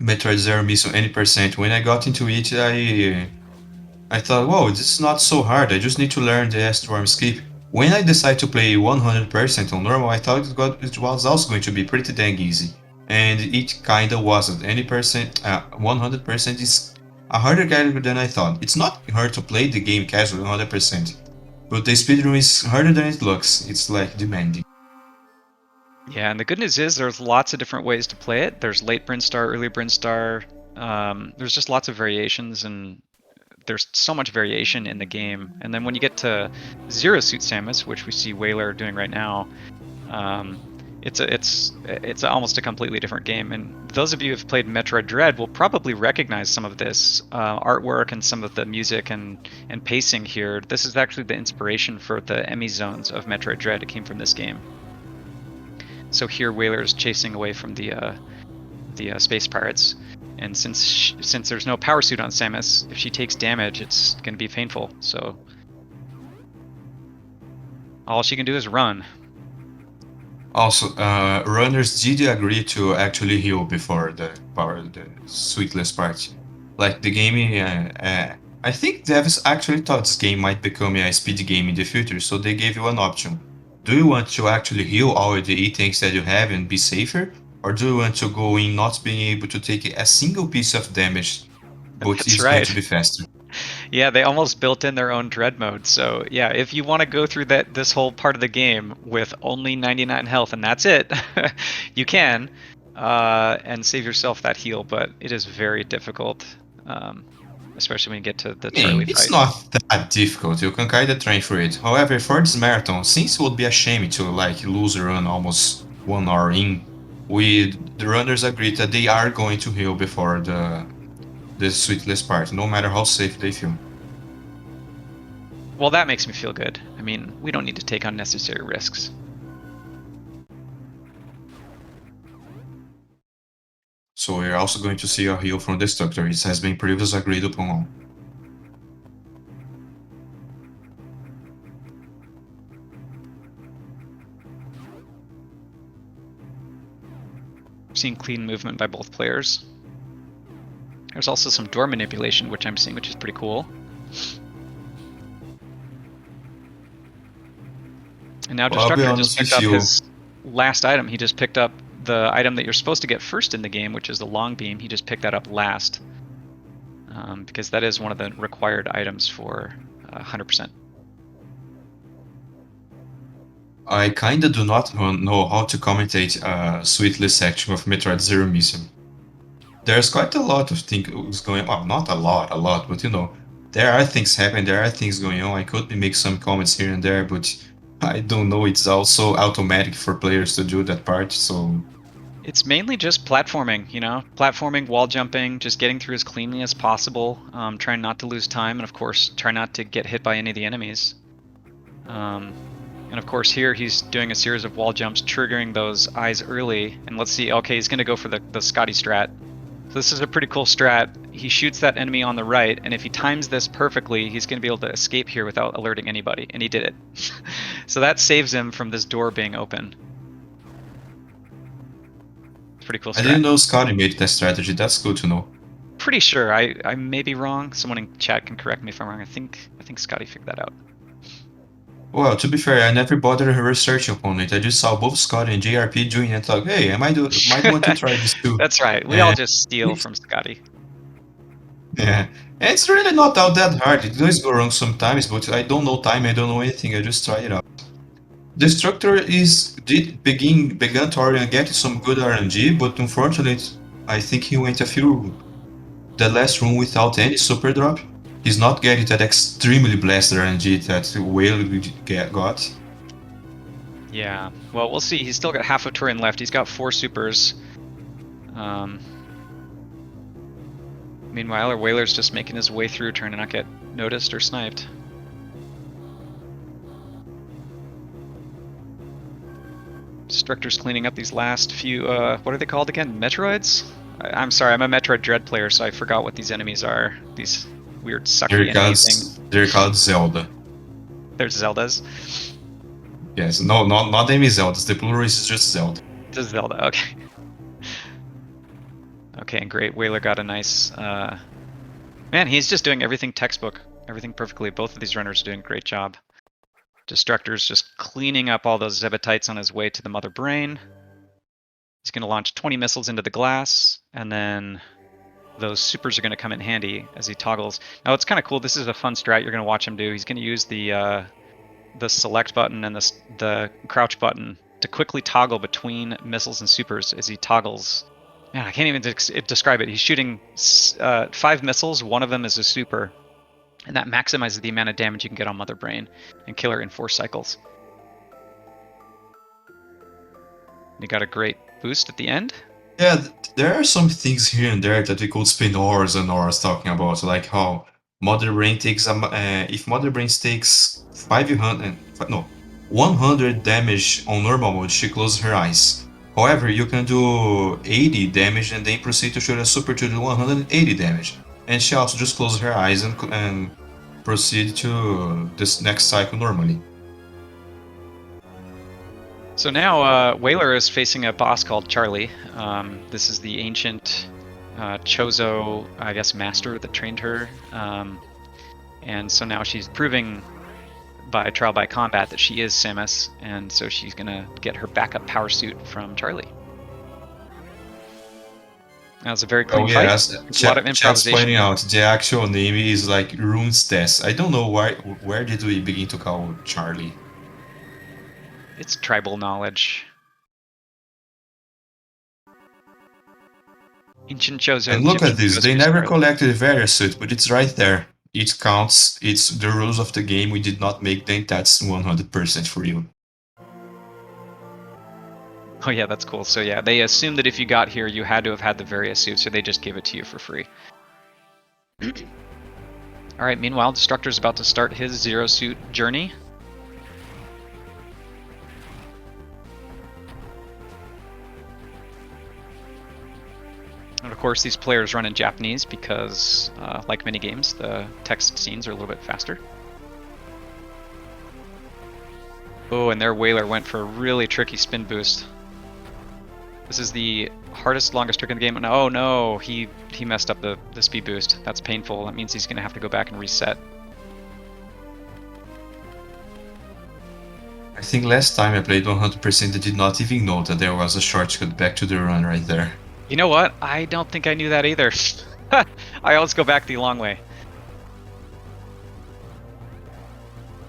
Metroid Zero Mission any percent. When I got into it, I thought, whoa, this is not so hard. I just need to learn the S-Storm escape. When I decided to play 100% on normal, I thought it was also going to be pretty dang easy. And it kinda wasn't. 100% is a harder game than I thought. It's not hard to play the game casually 100%, but the speedrun is harder than it looks. It's like demanding. Yeah, and the good news is there's lots of different ways to play it. There's late Brinstar, early Brinstar. There's just lots of variations, and there's so much variation in the game. And then when you get to Zero Suit Samus, which we see Whaler doing right now, it's almost a completely different game. And those of you who've played Metroid Dread will probably recognize some of this artwork and some of the music and pacing here. This is actually the inspiration for the Emmy zones of Metroid Dread. It came from this game. So here Whaler is chasing away from the space pirates, and since there's no power suit on Samus, if she takes damage, it's going to be painful. So all she can do is run. Also, runners did agree to actually heal before the sweetless part. Like the game, I think devs actually thought this game might become a speed game in the future, so they gave you an option. Do you want to actually heal all the E-tanks that you have and be safer? Or do you want to go in not being able to take a single piece of damage, but That's it's right. going to be faster? Yeah, they almost built in their own dread mode. So yeah, if you want to go through this whole part of the game with only 99 health and that's it, you can, and save yourself that heal. But it is very difficult, especially when you get to the Charlie It's fight. not that difficult. You can kinda train for it. However, for this marathon, since it would be a shame to lose a run almost 1 hour in, the runners agreed that they are going to heal before the sweetless part, no matter how safe they feel. Well, that makes me feel good. I mean, we don't need to take unnecessary risks. So we're also going to see a heal from Destructor. It has been previously agreed upon. Seeing clean movement by both players. There's also some door manipulation, which I'm seeing, which is pretty cool. And now Destructor just picked up his last item. He just picked up the item that you're supposed to get first in the game, which is the long beam. He just picked that up last. Because that is one of the required items for 100%. I kinda do not know how to commentate a sweetless section of Metroid Zero Mission. There's quite a lot of things going on. Not a lot, but you know, there are things happening, there are things going on. I could make some comments here and there, but I don't know, it's also automatic for players to do that part, so... It's mainly just platforming, you know? Platforming, wall jumping, just getting through as cleanly as possible, trying not to lose time, and of course, try not to get hit by any of the enemies. And of course here he's doing a series of wall jumps, triggering those eyes early, and let's see, okay, he's gonna go for the Scotty strat. So this is a pretty cool strat. He shoots that enemy on the right, and if he times this perfectly, he's going to be able to escape here without alerting anybody, and he did it. So that saves him from this door being open. It's pretty cool strat. I didn't know Scotty made that strategy, that's good to know. Pretty sure, I may be wrong. Someone in chat can correct me if I'm wrong. I think Scotty figured that out. Well, to be fair, I never bothered researching upon it. I just saw both Scotty and JRP doing it and thought, hey, I might want to try this too. That's right, we all just steal from Scotty. Yeah, and it's really not all that hard. It does go wrong sometimes, but I don't know time, I don't know anything, I just try it out. Destructor began to already get some good RNG, but unfortunately, I think he went through the last room without any super drop. He's not getting that extremely blasted RNG that Whale got. Yeah, well, we'll see. He's still got half a turn left. He's got 4 supers. Meanwhile, our Whaler's just making his way through, trying to not get noticed or sniped. Destructor's cleaning up these last few, what are they called again? Metroids? I'm sorry, I'm a Metroid Dread player, so I forgot what these enemies are. These weird sucky enemy things. They're called Zelda. There's Zeldas? Yes, no, not Amy Zeldas. The plural is just Zelda. Just Zelda, okay. Okay, and great. Whaler got a nice... Man, he's just doing everything textbook. Everything perfectly. Both of these runners are doing a great job. Destructor's just cleaning up all those Zebatites on his way to the mother brain. He's going to launch 20 missiles into the glass, and then those supers are going to come in handy as he toggles. Now, it's kind of cool. This is a fun strat you're going to watch him do. He's going to use the select button and the crouch button to quickly toggle between missiles and supers as he toggles. Man, I can't even describe it. He's shooting 5 missiles. One of them is a super. And that maximizes the amount of damage you can get on Mother Brain and kill her in 4 cycles. You got a great boost at the end. Yeah, there are some things here and there that we could spend hours and hours talking about, like how Mother Brain takes if Mother Brain takes 100 damage on normal mode, she closes her eyes. However, you can do 80 damage and then proceed to shoot a super to do 180 damage. And she also just closes her eyes and proceed to this next cycle normally. So now Whaler is facing a boss called Charlie. This is the ancient Chozo, I guess, master that trained her. And so now she's proving by trial by combat that she is Samus, and so she's gonna get her backup power suit from Charlie. That was a very clean fight. Yes, A lot of Chat's improvisation. pointing out the actual name is like Rune's Test. I don't know where did we begin to call Charlie? It's tribal knowledge. Ancient Chozo. And look at Egyptian this, they Chozo never Charlie. collected the Varia suit, but it's right there. It counts, it's the rules of the game, we did not make them, that's 100% for you. Oh yeah, that's cool. So yeah, they assumed that if you got here, you had to have had the Varia suit, so they just gave it to you for free. Alright, meanwhile, Destructor's about to start his Zero Suit journey. And of course, these players run in Japanese because, like many games, the text scenes are a little bit faster. Oh, and their Whaler went for a really tricky spin boost. This is the hardest, longest trick in the game. And oh no, he messed up the speed boost. That's painful. That means he's going to have to go back and reset. I think last time I played 100% I did not even know that there was a shortcut back to the run right there. You know what? I don't think I knew that either. I always go back the long way.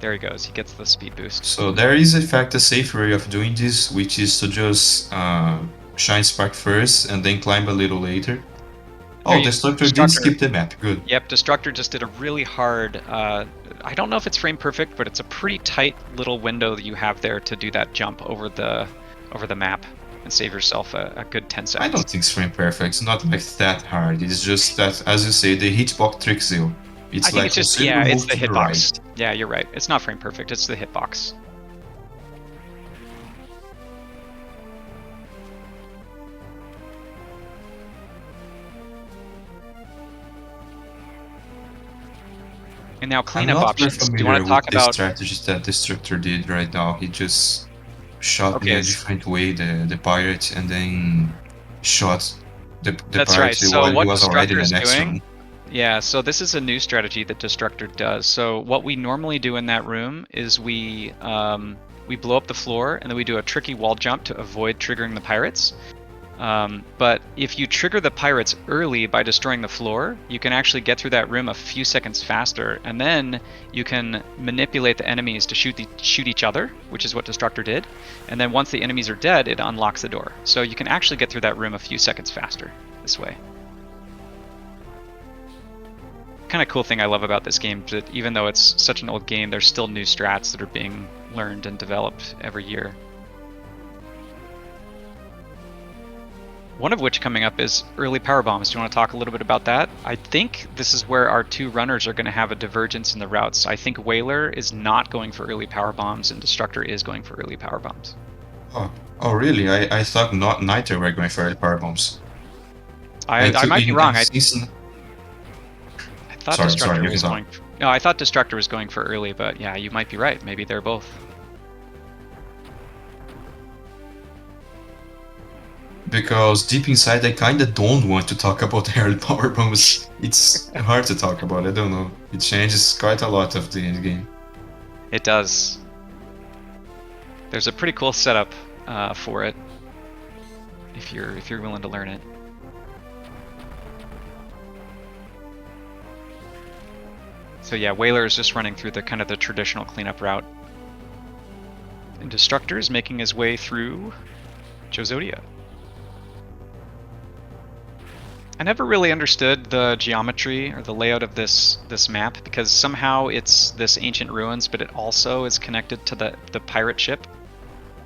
There he goes. He gets the speed boost. So there is in fact a safe way of doing this, which is to just shine spark first and then climb a little later. Oh, Destructor did skip the map. Good. Yep, Destructor just did a really hard. I don't know if it's frame perfect, but it's a pretty tight little window that you have there to do that jump over the map and save yourself a good 10 seconds. I don't think it's frame perfect. It's not like that hard. It's just that, as you say, the hitbox tricks you. It's I think like it's just, consider it's move the to hitbox. right. Yeah, you're right. It's not frame perfect. It's the hitbox. And now I'm cleanup not options. very Do you want familiar to talk with the about? strategies that Destructor did right now. He just shot in Okay, a different way the pirate and then shot the That's pirate right. So while what he was already in the Destructor's next doing? room. Yeah, so this is a new strategy that Destructor does. So what we normally do in that room is we blow up the floor and then we do a tricky wall jump to avoid triggering the pirates. But if you trigger the pirates early by destroying the floor, you can actually get through that room a few seconds faster, and then you can manipulate the enemies to shoot each other, which is what Destructor did. And then once the enemies are dead, it unlocks the door. So you can actually get through that room a few seconds faster this way. Kind of cool thing I love about this game, that even though it's such an old game, there's still new strats that are being learned and developed every year. One of which coming up is early power bombs. Do you want to talk a little bit about that? I think this is where our two runners are going to have a divergence in the routes. I think Whaler is not going for early power bombs and Destructor is going for early power bombs. Oh really? I thought not neither were going for early power bombs. I might be wrong. I Sorry, thought Destructor was going. No, I thought Destructor was going for early, but yeah, you might be right. Maybe they're both. because deep inside I kinda don't want to talk about early power bombs. It's hard to talk about, I don't know. It changes quite a lot of the endgame. It does. There's a pretty cool setup for it if you're willing to learn it. So yeah, Whaler is just running through the kind of the traditional cleanup route. And Destructor is making his way through Jozodia. I never really understood the geometry or the layout of this map, because somehow it's this ancient ruins, but it also is connected to the pirate ship.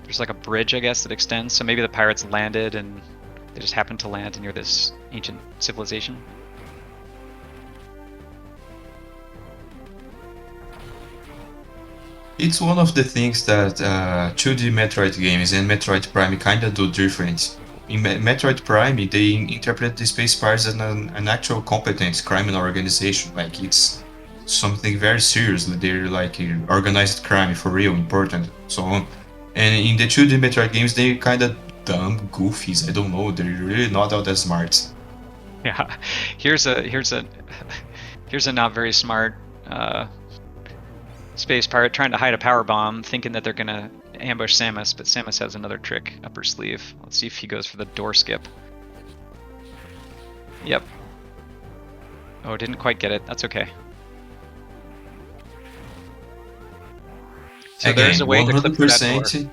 There's like a bridge, I guess, that extends, so maybe the pirates landed and they just happened to land near this ancient civilization. It's one of the things that 2D Metroid games and Metroid Prime kinda do different. In Metroid Prime, they interpret the space pirates as an actual competent criminal organization, like it's something very seriously. They're like organized crime for real, important, so on. And in the 2D Metroid games, they kinda dumb goofies. I don't know. They're really not all that smart. Yeah, here's a not very smart space pirate trying to hide a power bomb, thinking that they're gonna ambush Samus, but Samus has another trick up her sleeve. Let's see if he goes for the door skip. Yep. Oh, didn't quite get it. That's okay. So Again, there's a way to clip through that door.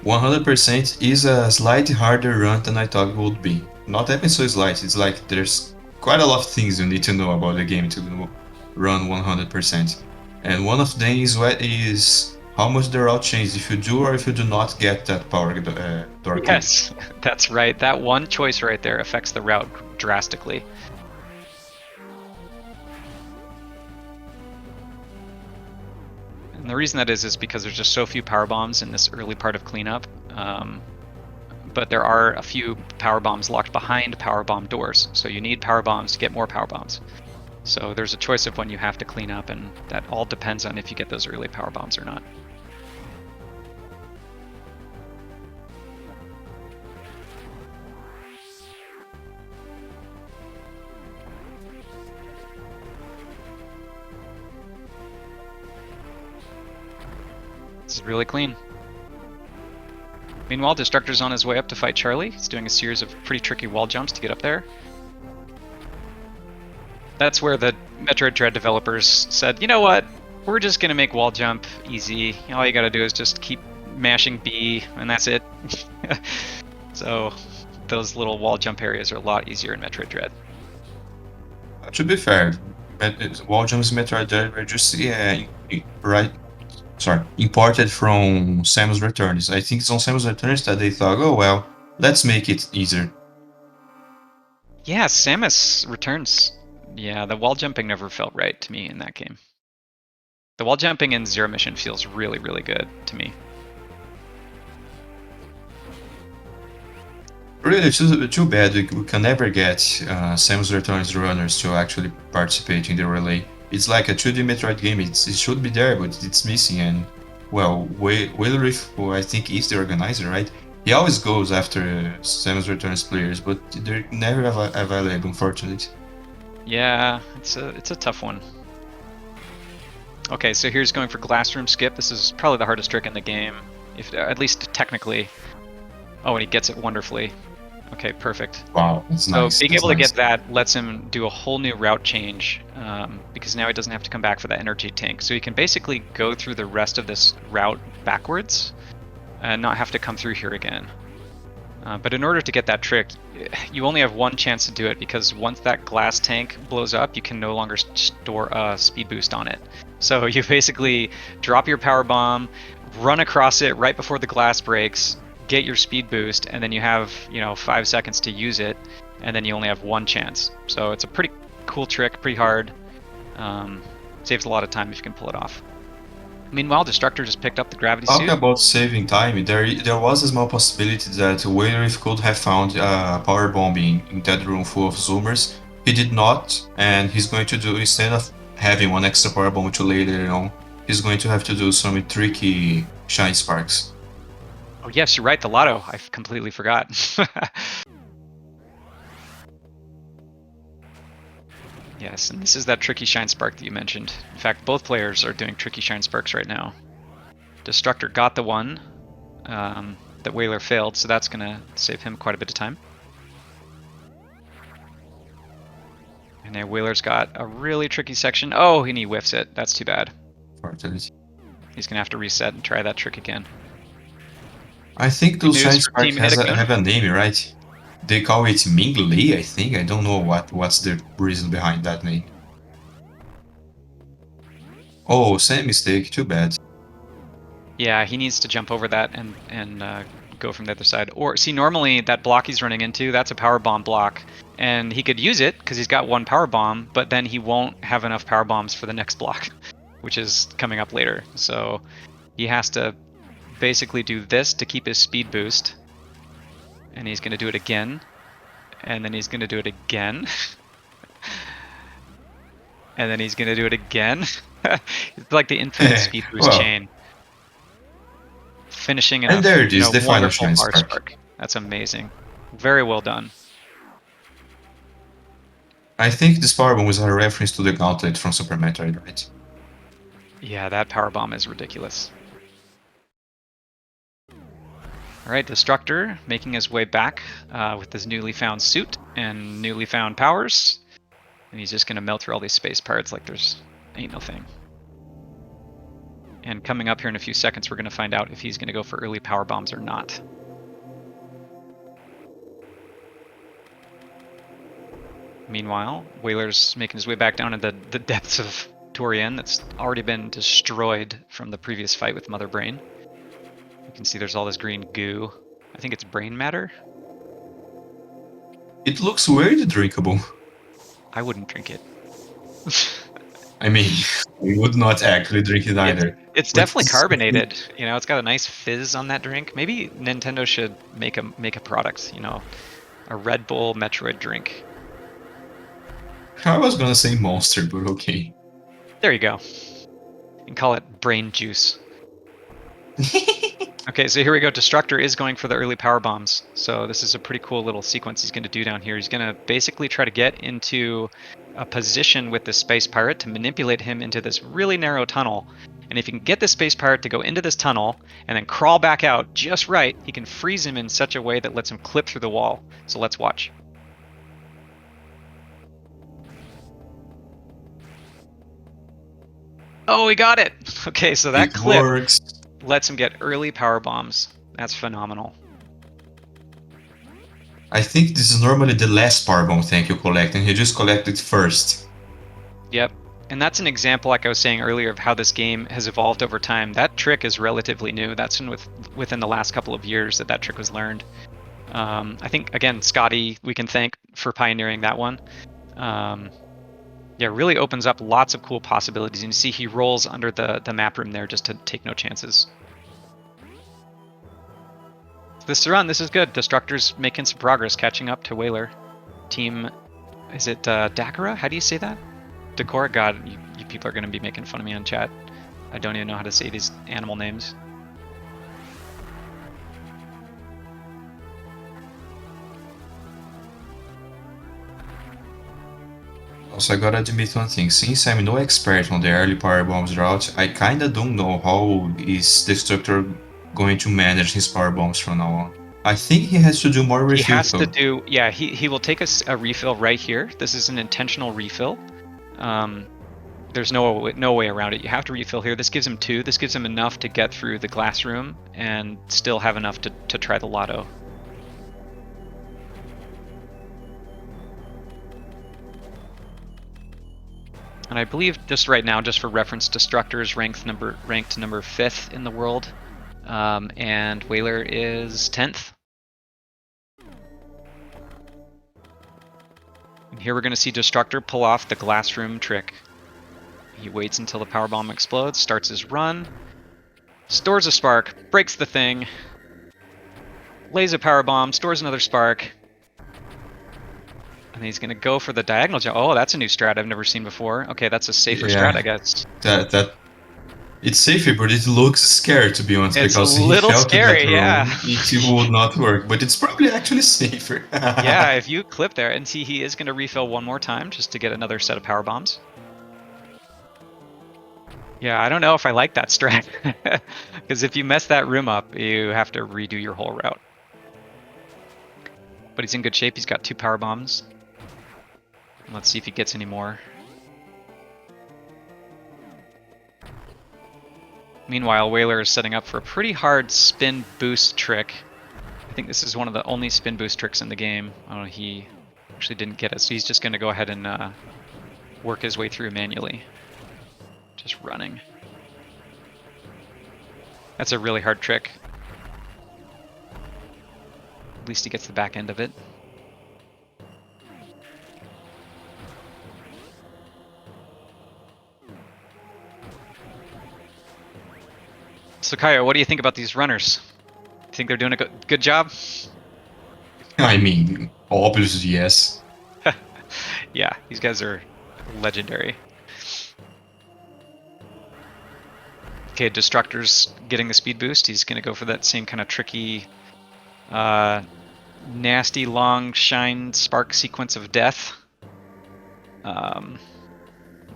100% is a slightly harder run than I thought it would be. Not even so slight, it's like there's quite a lot of things you need to know about the game to run 100%. And one of them is how much the route changes if you do or if you do not get that power door key. Yes, that's right. That one choice right there affects the route drastically. And the reason that is because there's just so few power bombs in this early part of cleanup. But there are a few power bombs locked behind power bomb doors, so you need power bombs to get more power bombs. So there's a choice of when you have to clean up, and that all depends on if you get those early power bombs or not. This is really clean. Meanwhile, Destructor's on his way up to fight Charlie. He's doing a series of pretty tricky wall jumps to get up there. That's where the Metroid Dread developers said, you know what, we're just going to make wall jump easy. All you got to do is just keep mashing B, and that's it. So those little wall jump areas are a lot easier in Metroid Dread. To be fair, wall jumps in Metroid Dread were just imported from Samus Returns. I think it's on Samus Returns that they thought, oh well, let's make it easier. Yeah, Samus Returns. Yeah, the wall jumping never felt right to me in that game. The wall jumping in Zero Mission feels really, really good to me. Really, too bad we can never get Samus Returns runners to actually participate in the relay. It's like a 2D Metroid game, it should be there, but it's missing, and, well, Ridley, who I think is the organizer, right? He always goes after Samus Returns players, but they're never available, unfortunately. Yeah, it's a tough one. Okay, so here's going for Glass Room Skip. This is probably the hardest trick in the game, if at least technically. Oh, and he gets it wonderfully. Okay, perfect. Wow, that's nice. So being able to get that lets him do a whole new route change, because now he doesn't have to come back for that energy tank. So he can basically go through the rest of this route backwards and not have to come through here again. But in order to get that trick, you only have one chance to do it, because once that glass tank blows up, you can no longer store a speed boost on it. So you basically drop your power bomb, run across it right before the glass breaks, get your speed boost, and then you have 5 seconds to use it, and then you only have one chance. So it's a pretty cool trick, pretty hard. Saves a lot of time if you can pull it off. Meanwhile, Destructor just picked up the gravity suit. Talking about saving time, there was a small possibility that Wailrith could have found a power bomb in that room full of Zoomers. He did not, and he's going to do, instead of having one extra power bomb to later on, he's going to have to do some tricky shine sparks. Oh yes, you're right, the lotto. I completely forgot. Yes, and this is that tricky shine spark that you mentioned. In fact, both players are doing tricky shine sparks right now. Destructor got the one that Whaler failed, so that's going to save him quite a bit of time. And then Whaler's got a really tricky section. Oh, and he whiffs it. That's too bad. Fortunately. He's going to have to reset and try that trick again. I think Good those news shine for spark Team Nidic. have a name, right? They call it Mingley, I think. I don't know what's the reason behind that name. Oh, same mistake. Too bad. Yeah, he needs to jump over that and go from the other side. Or see, normally that block he's running into, that's a power bomb block, and he could use it because he's got one power bomb, but then he won't have enough power bombs for the next block, which is coming up later. So he has to basically do this to keep his speed boost, and he's going to do it again, and then he's going to do it again, and then he's going to do it again. It's like the infinite speed boost chain. Finishing in and there it is, you know, the final wonderful shine bar spark. That's amazing. Very well done. I think this power bomb was a reference to the gauntlet from Super Metroid, right? Yeah, that power bomb is ridiculous. Alright, Destructor making his way back with his newly found suit and newly found powers. And he's just going to melt through all these space parts like there's ain't no thing. And coming up here in a few seconds, we're going to find out if he's going to go for early power bombs or not. Meanwhile, Whaler's making his way back down into the depths of Torian that's already been destroyed from the previous fight with Mother Brain. You can see there's all this green goo. I think it's brain matter. It looks weird drinkable. I wouldn't drink it. I mean, we would not actually drink it either. It's definitely carbonated. You know, it's got a nice fizz on that drink. Maybe Nintendo should make a product. You know, a Red Bull Metroid drink. I was gonna say Monster, but okay. There you go. And call it Brain Juice. Okay, so here we go. Destructor is going for the early power bombs. So this is a pretty cool little sequence he's going to do down here. He's going to basically try to get into a position with the space pirate to manipulate him into this really narrow tunnel. And if he can get the space pirate to go into this tunnel and then crawl back out just right, he can freeze him in such a way that lets him clip through the wall. So let's watch. Oh, we got it! Okay, so that clip works. lets him get early power bombs. That's phenomenal. I think this is normally the last power bomb tank you collect, and you just collect it first. Yep, and that's an example, like I was saying earlier, of how this game has evolved over time. That trick is relatively new. That's within the last couple of years that trick was learned. I think, again, Scotty, we can thank for pioneering that one. Yeah, really opens up lots of cool possibilities. And you see he rolls under the map room there just to take no chances. This run, this is good. Destructor's making some progress, catching up to Whaler. Team, is it Dakara? How do you say that? Decora? God, you people are going to be making fun of me on chat. I don't even know how to say these animal names. Also, I gotta admit one thing. Since I'm no expert on the early power bombs route, I kinda don't know how is Destructor going to manage his power bombs from now on. I think he has to do more refill. He has to do, yeah, he will take a refill right here. This is an intentional refill. There's no way around it. You have to refill here. This gives him 2. This gives him enough to get through the glass room and still have enough to try the lotto. And I believe just right now, just for reference, Destructor is ranked number 5th in the world, and Whaler is 10th. And here we're going to see Destructor pull off the glass room trick. He waits until the power bomb explodes, starts his run, stores a spark, breaks the thing, lays a power bomb, stores another spark. And he's going to go for the diagonal jump. Oh, that's a new strat I've never seen before. Okay, that's a safer strat, I guess. It's safer, but it looks scary to be honest, It's a because he little fell to that scary, yeah. room, it would not work. But it's probably actually safer. Yeah, if you clip there, and see, he is going to refill one more time just to get another set of power bombs. Yeah, I don't know if I like that strat, because if you mess that room up, you have to redo your whole route. But he's in good shape. He's got 2 power bombs. Let's see if he gets any more. Meanwhile, Whaler is setting up for a pretty hard spin boost trick. I think this is one of the only spin boost tricks in the game. Oh, he actually didn't get it, so he's just going to go ahead and work his way through manually. Just running. That's a really hard trick. At least he gets the back end of it. So Kaya, what do you think about these runners? You think they're doing a good job? I mean, obviously yes. Yeah, these guys are legendary. Okay, Destructor's getting the speed boost. He's going to go for that same kind of tricky, nasty, long, shine, spark sequence of death. Let's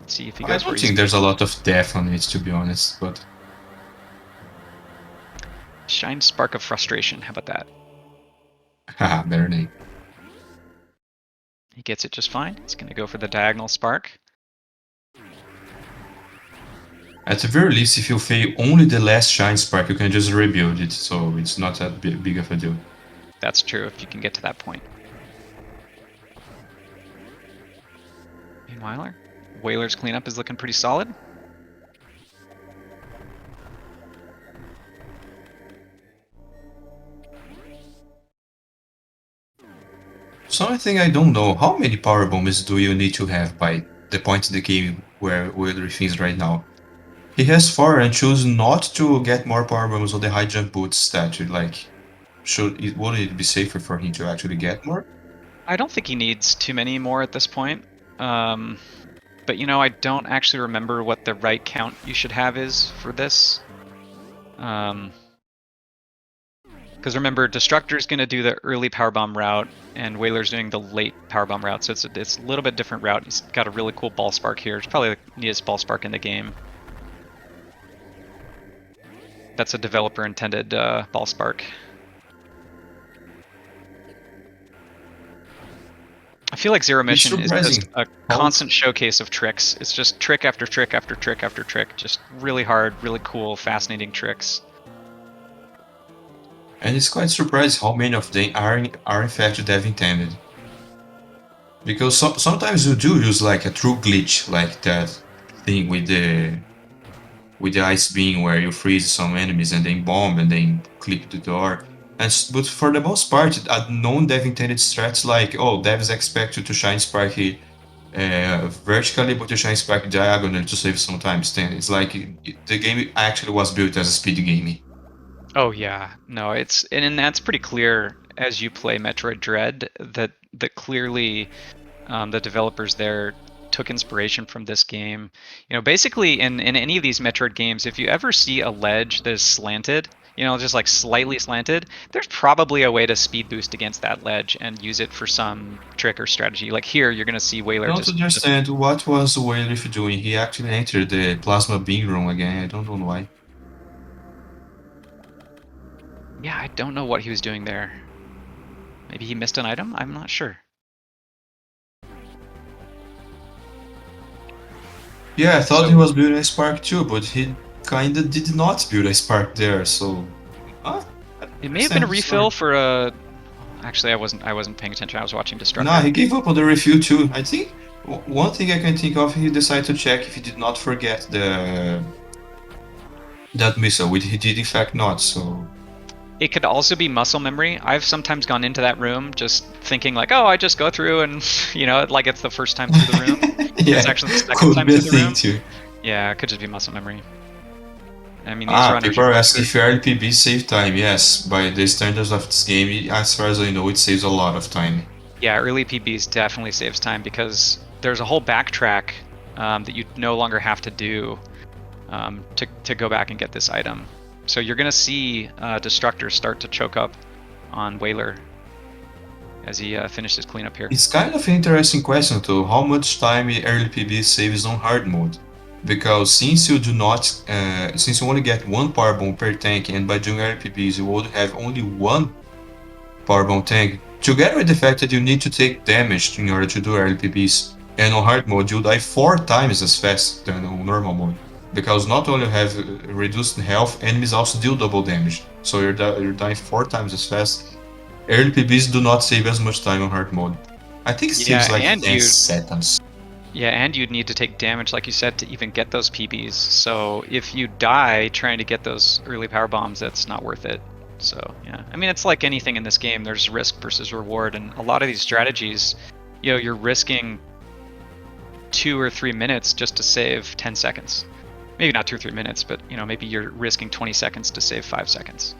see if he goes I for don't his think there's a lot of depth on it, to be honest, but... Shine, Spark of Frustration. How about that? Haha, better name. He gets it just fine. He's going to go for the Diagonal Spark. At the very least, if you fail only the last Shine Spark, you can just rebuild it, so it's not that big of a deal. That's true, if you can get to that point. Meanwhile, Whaler's cleanup is looking pretty solid. Something I don't know, how many power bombs do you need to have by the point in the game where Whaler is right now? He has 4 and chose not to get more power bombs on the high jump boots statue, like, wouldn't it be safer for him to actually get more? I don't think he needs too many more at this point. But you know, I don't actually remember what the right count you should have is for this. Because remember, Destructor's going to do the early powerbomb route, and Whaler's doing the late powerbomb route, so it's a little bit different route. He's got a really cool ball spark here. It's probably the neatest ball spark in the game. That's a developer-intended ball spark. I feel like Zero Mission is just a constant showcase of tricks. It's just trick after trick after trick after trick. Just really hard, really cool, fascinating tricks. And it's quite surprising how many of them are in fact dev intended. Because sometimes you do use like a true glitch, like that thing with the ice beam where you freeze some enemies and then bomb and then clip the door. But for the most part, a non-dev intended strats like, oh, devs expect you to shine spark vertically, but you shine spark diagonally to save some time. It's like the game actually was built as a speed game. Oh yeah, no, and that's pretty clear as you play Metroid Dread that clearly the developers there took inspiration from this game. You know, basically in any of these Metroid games, if you ever see a ledge that is slanted, you know, just like slightly slanted, there's probably a way to speed boost against that ledge and use it for some trick or strategy. Like here, you're going to see Whaler I don't understand what was Whaler doing. He actually entered the plasma beam room again. I don't know why. Yeah, I don't know what he was doing there. Maybe he missed an item? I'm not sure. Yeah, I thought he was building a spark too, but he kinda did not build a spark there, so... It may have been a refill for a... Actually, I wasn't paying attention, I was watching Destructor. Nah, he gave up on the refill too. I think one thing I can think of, he decided to check if he did not forget that missile, which he did in fact not, so... It could also be muscle memory. I've sometimes gone into that room just thinking like, oh, I just go through and, you know, like it's the first time through the room. Yeah, it's actually the second time through the room. Too. Yeah, it could just be muscle memory. I mean, these runners people are asking if early PB save time. Yes, by the standards of this game, as far as I know, it saves a lot of time. Yeah, early PBs definitely saves time because there's a whole backtrack that you no longer have to do to go back and get this item. So you're gonna see Destructor start to choke up on Whaler as he finishes cleanup here. It's kind of an interesting question too, how much time early PB saves on hard mode. Because since you do not, since you only get one power bomb per tank, and by doing early PBs you would have only one power bomb tank, together with the fact that you need to take damage in order to do early PBs, and on hard mode you die 4 times as fast than on normal mode. Because not only you have reduced health, enemies also deal double damage. So you're dying 4 times as fast. Early PBs do not save as much time on hard mode. I think it saves like 10 seconds. Yeah, and you'd need to take damage, like you said, to even get those PBs. So if you die trying to get those early power bombs, that's not worth it. So yeah, I mean, it's like anything in this game. There's risk versus reward, and a lot of these strategies, you're risking 2 or 3 minutes just to save 10 seconds. Maybe not 2 or 3 minutes, but maybe you're risking 20 seconds to save 5 seconds.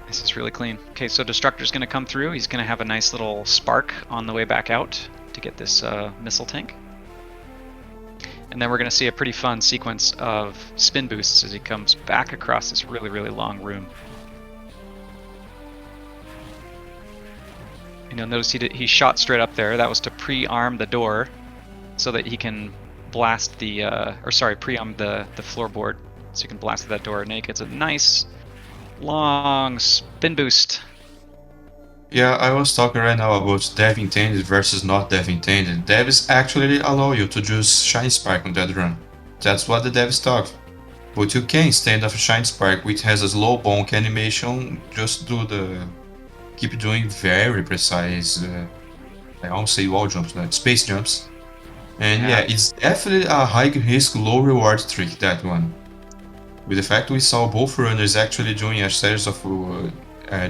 This is really clean. Okay, so Destructor's going to come through. He's going to have a nice little spark on the way back out to get this missile tank. And then we're going to see a pretty fun sequence of spin boosts as he comes back across this really, really long room. And you'll notice he shot straight up there. That was to pre-arm the door so that he can blast pre-arm the floorboard so you can blast that door. And he gets a nice long spin boost. Yeah, I was talking right now about dev intended versus not dev intended. Devs actually allow you to use Shine Spark on that run. That's what the devs talk. But you can stand off a Shine Spark which has a slow bonk animation, just keep doing very precise, I almost say wall jumps, like space jumps. And yeah, it's definitely a high risk, low reward trick, that one. With the fact we saw both runners actually doing a series of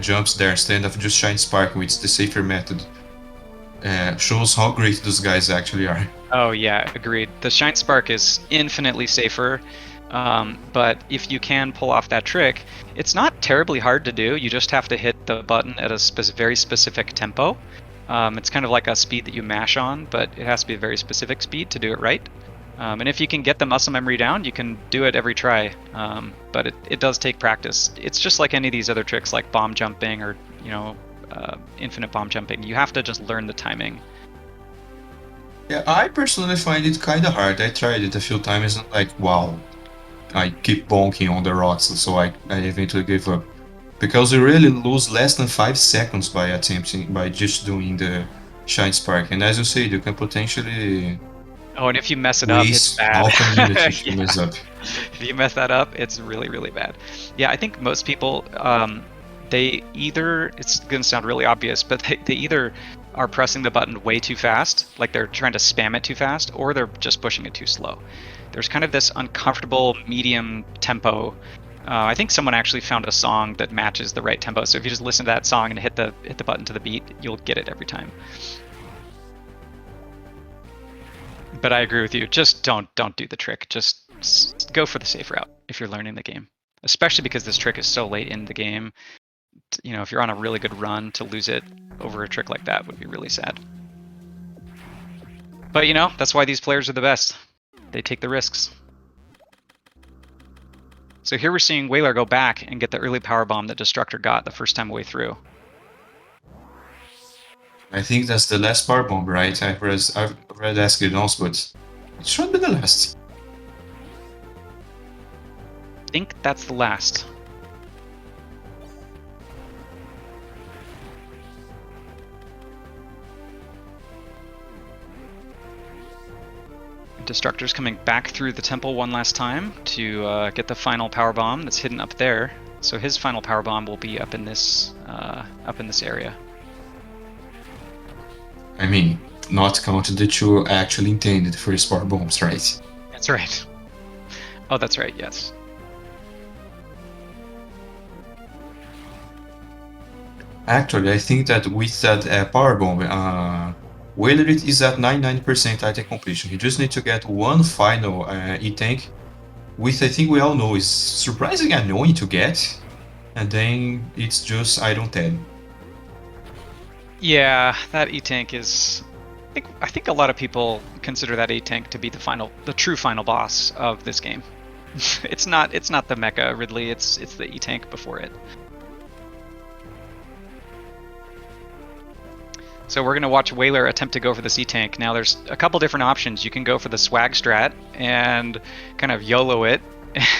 jumps there instead of just Shine Spark, which is the safer method, shows how great those guys actually are. Oh yeah, agreed. The Shine Spark is infinitely safer, but if you can pull off that trick, it's not terribly hard to do. You just have to hit the button at a very specific tempo. It's kind of like a speed that you mash on, but it has to be a very specific speed to do it right. And if you can get the muscle memory down, you can do it every try, but it does take practice. It's just like any of these other tricks like bomb jumping or infinite bomb jumping. You have to just learn the timing. Yeah, I personally find it kind of hard. I tried it a few times and like, wow, I keep bonking on the rocks, so I eventually gave up. Because you really lose less than 5 seconds by just doing the Shine Spark, and as you say, you can potentially... Oh, and if you mess it up, it's bad. Half a minute if you mess up. If you mess that up, it's really, really bad. Yeah, I think most people, they either, it's going to sound really obvious, but they either are pressing the button way too fast, like they're trying to spam it too fast, or they're just pushing it too slow. There's kind of this uncomfortable medium tempo. I think someone actually found a song that matches the right tempo, so if you just listen to that song and hit the button to the beat, you'll get it every time. But I agree with you. Just don't do the trick. Just go for the safe route if you're learning the game. Especially because this trick is so late in the game. If you're on a really good run, to lose it over a trick like that would be really sad. But that's why these players are the best. They take the risks. So here we're seeing Whaler go back and get the early power bomb that Destructor got the first time way through. I think that's the last power bomb, right? I've read asked it once, but it should be the last. I think that's the last. Destructor's coming back through the temple one last time to get the final power bomb that's hidden up there. So his final power bomb will be up in this area. I mean, not counting the 2 actually intended for his power bombs, right? That's right. Oh, that's right, yes. Actually, I think that with that power bomb, Whaler is at 99% item completion. He just needs to get one final E-Tank, which I think we all know is surprisingly annoying to get, and then it's just item 10. Yeah, that E-Tank is... I think a lot of people consider that E-Tank to be the true final boss of this game. It's not the Mecha Ridley, it's the E-Tank before it. So we're going to watch Whaler attempt to go for this E-Tank. Now there's a couple different options. You can go for the swag strat and kind of YOLO it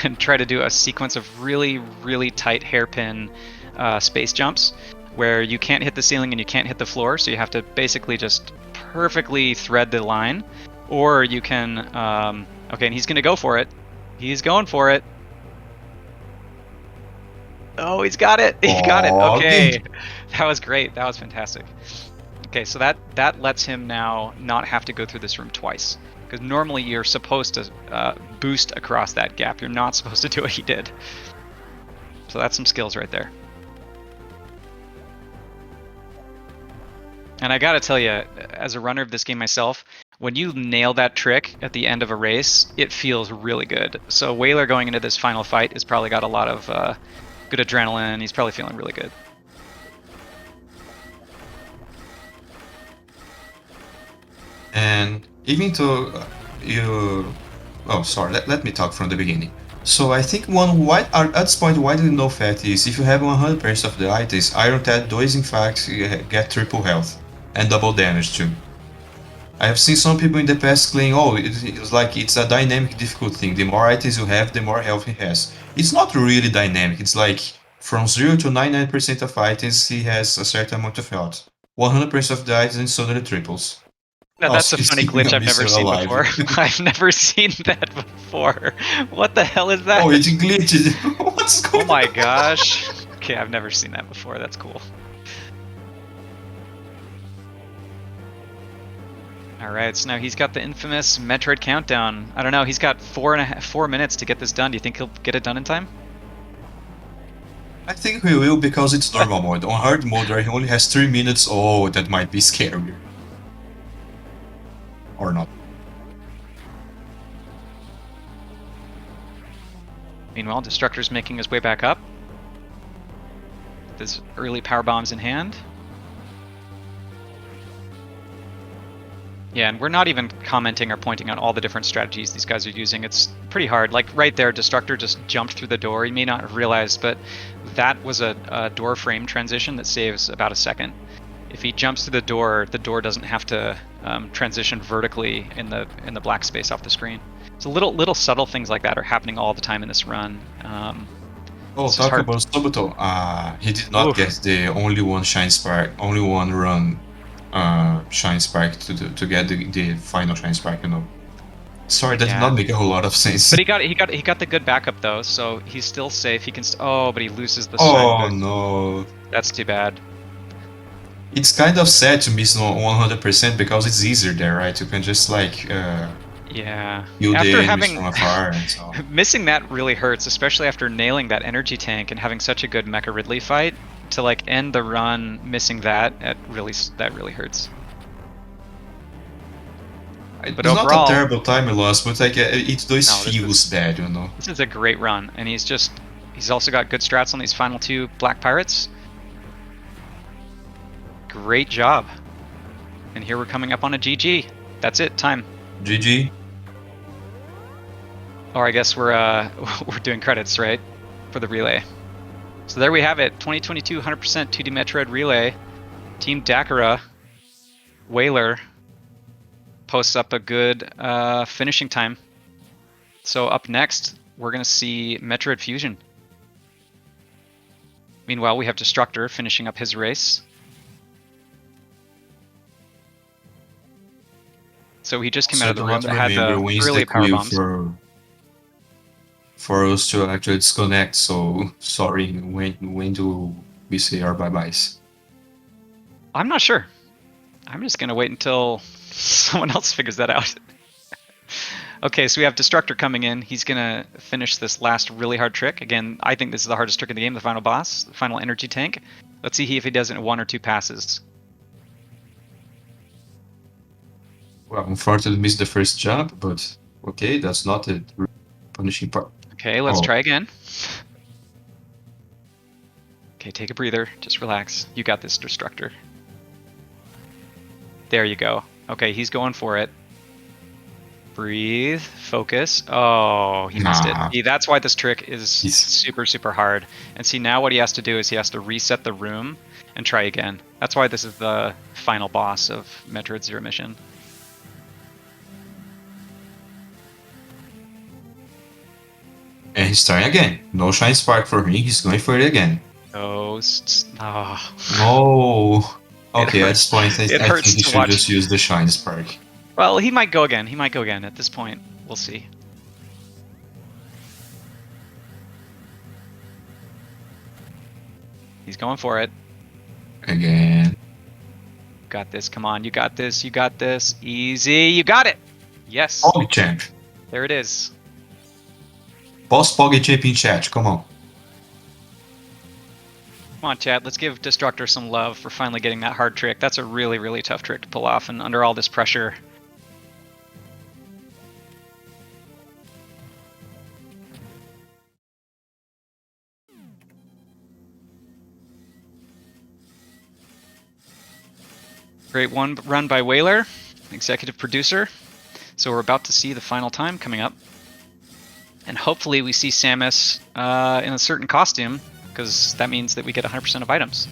and try to do a sequence of really, really tight hairpin space jumps where you can't hit the ceiling and you can't hit the floor, so you have to basically just perfectly thread the line. Or you can... okay, and he's going to go for it. He's going for it. Oh, he's got it! He got it! Okay! That was great. That was fantastic. Okay, so that lets him now not have to go through this room twice. Because normally you're supposed to boost across that gap. You're not supposed to do what he did. So that's some skills right there. And I gotta tell you, as a runner of this game myself, when you nail that trick at the end of a race, it feels really good. So Whaler going into this final fight has probably got a lot of good adrenaline. He's probably feeling really good. And even though you... Oh, sorry, let me talk from the beginning. So I think at this point widely known fact is if you have 100% of the items, Iron Tat does in fact get triple health and double damage too. I have seen some people in the past claim, oh, it's a dynamic difficult thing. The more items you have, the more health he has. It's not really dynamic. It's like from 0 to 99% of items, he has a certain amount of health. 100% of the items suddenly triples. Now, that's a funny glitch I've never seen alive. before. I've never seen that before. What the hell is that? Oh, it glitched. What's going on? Oh my gosh. Okay, I've never seen that before. That's cool. Alright, so now he's got the infamous Metroid countdown. I don't know, he's got 4 minutes to get this done. Do you think he'll get it done in time? I think he will because it's normal mode. On hard mode where he only has 3 minutes, oh, that might be scarier. Or not. Meanwhile, Destructor's making his way back up. With his early power bombs in hand. Yeah, and we're not even commenting or pointing out all the different strategies these guys are using. It's pretty hard. Like right there, Destructor just jumped through the door. You may not have realized, but that was a door frame transition that saves about a second. If he jumps through the door doesn't have to transition vertically in the black space off the screen. So little subtle things like that are happening all the time in this run. Talk about Subuto. He did not get the only one shine spark, only one run shine spark to get the final shine spark. You know. Sorry, that did not make a whole lot of sense. But he got the good backup though, so he's still safe. He can. But he loses the. Oh no. That's too bad. It's kind of sad to miss 100% because it's easier there, right? You can just like yeah. After having from afar and so. Missing that really hurts, especially after nailing that energy tank and having such a good Mecha Ridley fight. To like end the run missing that really hurts. But it's overall, not a terrible time loss, but like it does feels bad, you know. This is a great run, and he's also got good strats on these final 2 Black Pirates. Great job. And here we're coming up on a GG. That's it, time. GG. Or I guess we're doing credits, right? For the relay. So there we have it. 2022 100% 2D Metroid Relay. Team Dakara, Whaler, posts up a good finishing time. So up next, we're going to see Metroid Fusion. Meanwhile, we have Destructor finishing up his race. So he just came out of the run that had the early power bombs. For us to actually disconnect, so sorry, when do we say our bye-byes? I'm not sure. I'm just going to wait until someone else figures that out. Okay, so we have Destructor coming in. He's going to finish this last really hard trick. Again, I think this is the hardest trick in the game, the final boss, the final energy tank. Let's see if he does it in 1 or 2 passes. Well, unfortunately missed the first jump, but okay, that's not a punishing part. Okay, let's try again. Okay, take a breather. Just relax. You got this, Destructor. There you go. Okay, he's going for it. Breathe. Focus. Oh, he missed it. Nah. See, that's why this trick is He's- super, super hard. And see, now what he has to do is he has to reset the room and try again. That's why this is the final boss of Metroid Zero Mission. And he's trying again. No Shine Spark for me. He's going for it again. Ghosts. Oh. No. It Okay, at hurts. this point, I It think hurts he to should watch. just use the Shine Spark. Well, he might go again. He might go again at this point. We'll see. He's going for it. Again. Got this. Come on. You got this. You got this. Easy. You got it. Yes. PogChamp. There it is. Boss PogChamp in chat, come on. Come on, chat. Let's give Destructor some love for finally getting that hard trick. That's a really, really tough trick to pull off, and under all this pressure. Great one run by Whaler, executive producer. So we're about to see the final time coming up. And hopefully we see Samus in a certain costume, because that means that we get 100% of items.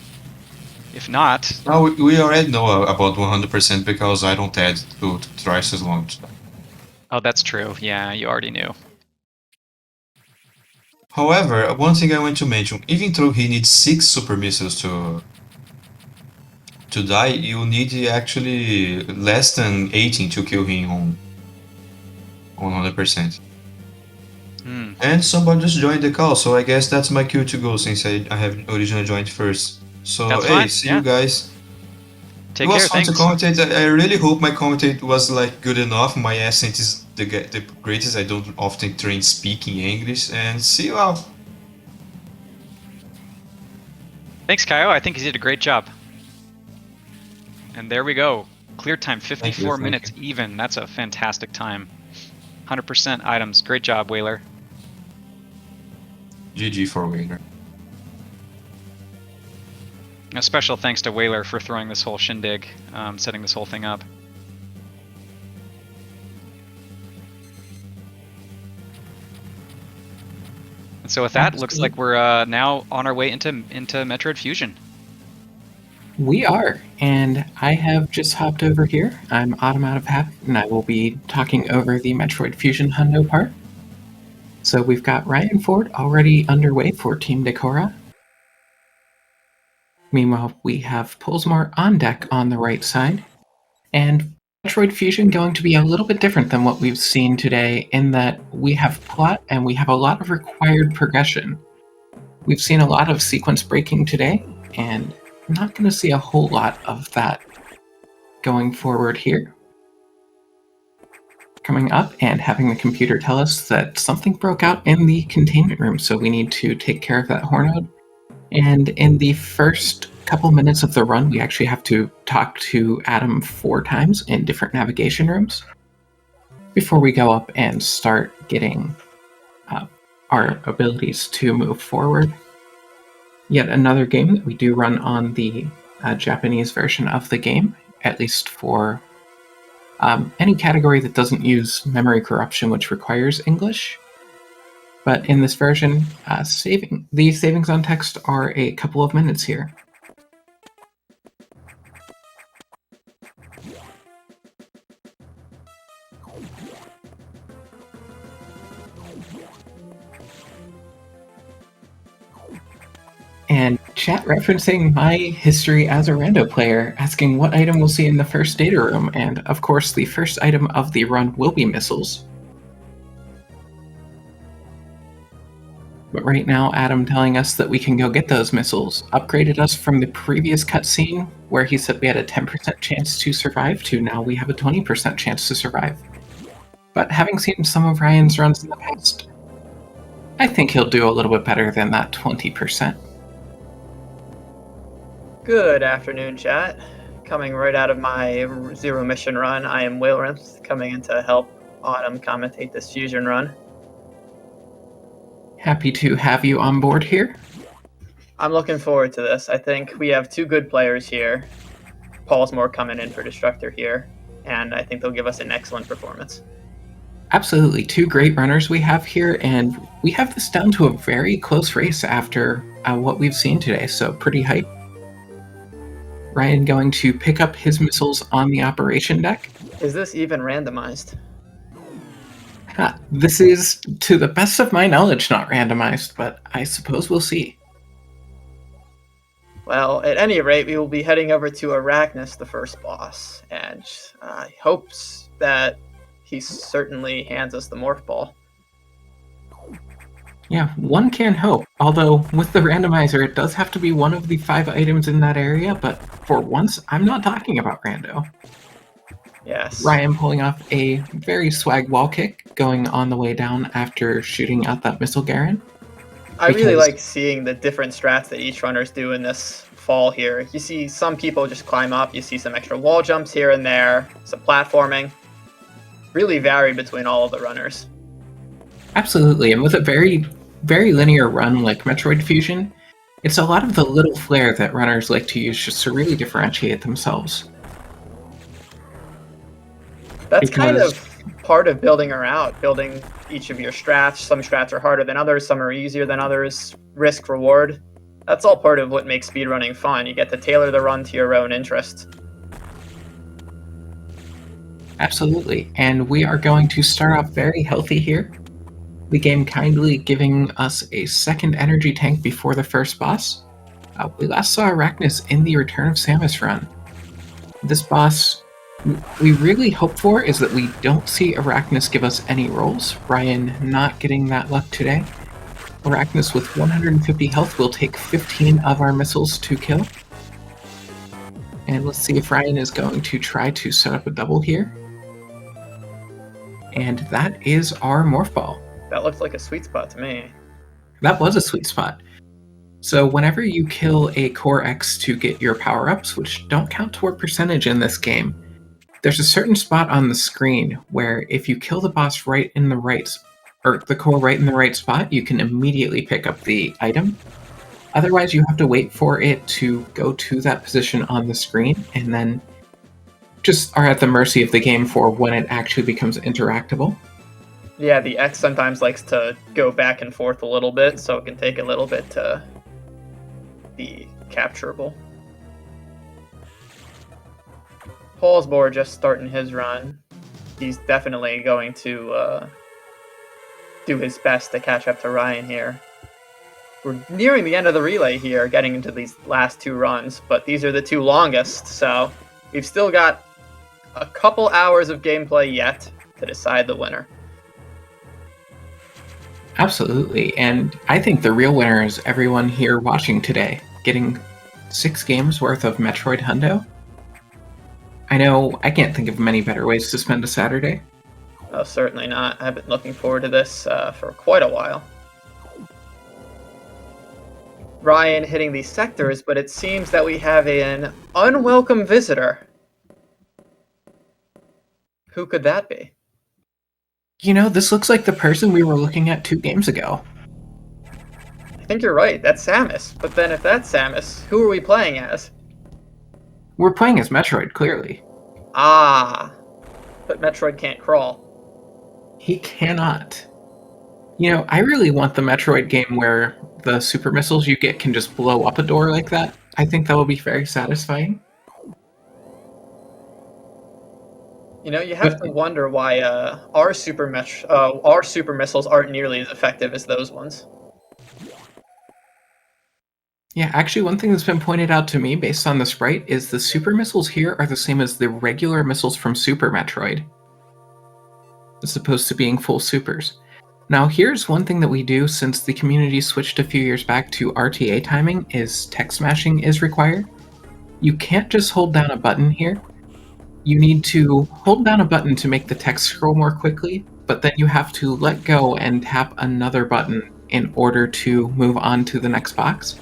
If not... Now, we already know about 100% because I don't add to twice as long. Oh, that's true. Yeah, you already knew. However, one thing I want to mention, even though he needs 6 super missiles to die, you need actually less than 18 to kill him on 100%. Hmm. And somebody just joined the call, so I guess that's my cue to go since I have originally joined first. So That's hey, fine, see yeah. you guys. Take It was care, fun to thanks. commentate. I really hope my commentate was like good enough. My accent is the greatest. I don't often train speaking English. And see you all. Thanks, Kaio. I think you did a great job. And there we go. Clear time, 54 thank minutes even. That's a fantastic time. 100% items. Great job, Whaler. GG for Whaler. A special thanks to Whaler for throwing this whole shindig, setting this whole thing up. And so with that, looks like we're now on our way into Metroid Fusion. We are, and I have just hopped over here. I'm Autumn Out of Habit, and I will be talking over the Metroid Fusion Hundo part. So we've got Ryan Ford already underway for Team Decora. Meanwhile, we have Pulsmar on deck on the right side, and Metroid Fusion going to be a little bit different than what we've seen today in that we have plot and we have a lot of required progression. We've seen a lot of sequence breaking today, and I'm not going to see a whole lot of that going forward here. Coming up and having the computer tell us that something broke out in the containment room, so we need to take care of that Hornode. And in the first couple minutes of the run, we actually have to talk to Adam 4 times in different navigation rooms before we go up and start getting our abilities to move forward. Yet another game that we do run on the Japanese version of the game, at least for any category that doesn't use memory corruption, which requires English. But in this version, the savings on text are a couple of minutes here. And chat referencing my history as a rando player, asking what item we'll see in the first data room, and of course the first item of the run will be missiles. But right now, Adam telling us that we can go get those missiles upgraded us from the previous cutscene where he said we had a 10% chance to survive to now we have a 20% chance to survive. But having seen some of Ryan's runs in the past, I think he'll do a little bit better than that 20%. Good afternoon, chat. Coming right out of my Zero Mission run, I am Wilrinth, coming in to help Autumn commentate this Fusion run. Happy to have you on board here. I'm looking forward to this. I think we have 2 good players here. Paul's more coming in for Destructor here, and I think they'll give us an excellent performance. Absolutely, 2 great runners we have here, and we have this down to a very close race after what we've seen today, so pretty hype. Ryan going to pick up his missiles on the operation deck. Is this even randomized? This is, to the best of my knowledge, not randomized, but I suppose we'll see. Well, at any rate, we will be heading over to Arachnus, the first boss, and I hopes that he certainly hands us the Morph Ball. Yeah, one can hope. Although, with the randomizer, it does have to be one of the 5 items in that area, but for once, I'm not talking about rando. Yes. Ryan pulling off a very swag wall kick, going on the way down after shooting out that missile Garen. I really like seeing the different strats that each runner's do in this fall here. You see some people just climb up, you see some extra wall jumps here and there, some platforming. Really vary between all of the runners. Absolutely, and with a very, very linear run like Metroid Fusion, it's a lot of the little flair that runners like to use just to really differentiate themselves. That's kind of part of building her out, building each of your strats. Some strats are harder than others, some are easier than others, risk reward. That's all part of what makes speedrunning fun. You get to tailor the run to your own interests. Absolutely, and we are going to start off very healthy here. The game kindly giving us a second energy tank before the first boss. We last saw Arachnus in the Return of Samus run. This boss, we really hope for is that we don't see Arachnus give us any rolls. Ryan not getting that luck today. Arachnus with 150 health will take 15 of our missiles to kill. And let's see if Ryan is going to try to set up a double here. And that is our Morph Ball. That looks like a sweet spot to me. That was a sweet spot. So whenever you kill a Core X to get your power-ups, which don't count toward percentage in this game, there's a certain spot on the screen where if you kill the boss right in the right, or the core right in the right spot, you can immediately pick up the item. Otherwise, you have to wait for it to go to that position on the screen, and then just are at the mercy of the game for when it actually becomes interactable. Yeah, the X sometimes likes to go back and forth a little bit, so it can take a little bit to be capturable. Paul's board just starting his run. He's definitely going to do his best to catch up to Ryan here. We're nearing the end of the relay here, getting into these last 2 runs, but these are the 2 longest, so we've still got a couple hours of gameplay yet to decide the winner. Absolutely, and I think the real winner is everyone here watching today, getting 6 games worth of Metroid Hundo. I know I can't think of many better ways to spend a Saturday. Oh, certainly not. I've been looking forward to this for quite a while. Ryan hitting these sectors, but it seems that we have an unwelcome visitor. Who could that be? You know, this looks like the person we were looking at 2 games ago. I think you're right, that's Samus. But then if that's Samus, who are we playing as? We're playing as Metroid, clearly. Ah, but Metroid can't crawl. He cannot. You know, I really want the Metroid game where the super missiles you get can just blow up a door like that. I think that will be very satisfying. You know, you have to wonder why our super missiles aren't nearly as effective as those ones. Yeah, actually, one thing that's been pointed out to me based on the sprite is the super missiles here are the same as the regular missiles from Super Metroid, as opposed to being full supers. Now, here's one thing that we do since the community switched a few years back to RTA timing is tech smashing is required. You can't just hold down a button here. You need to hold down a button to make the text scroll more quickly, but then you have to let go and tap another button in order to move on to the next box.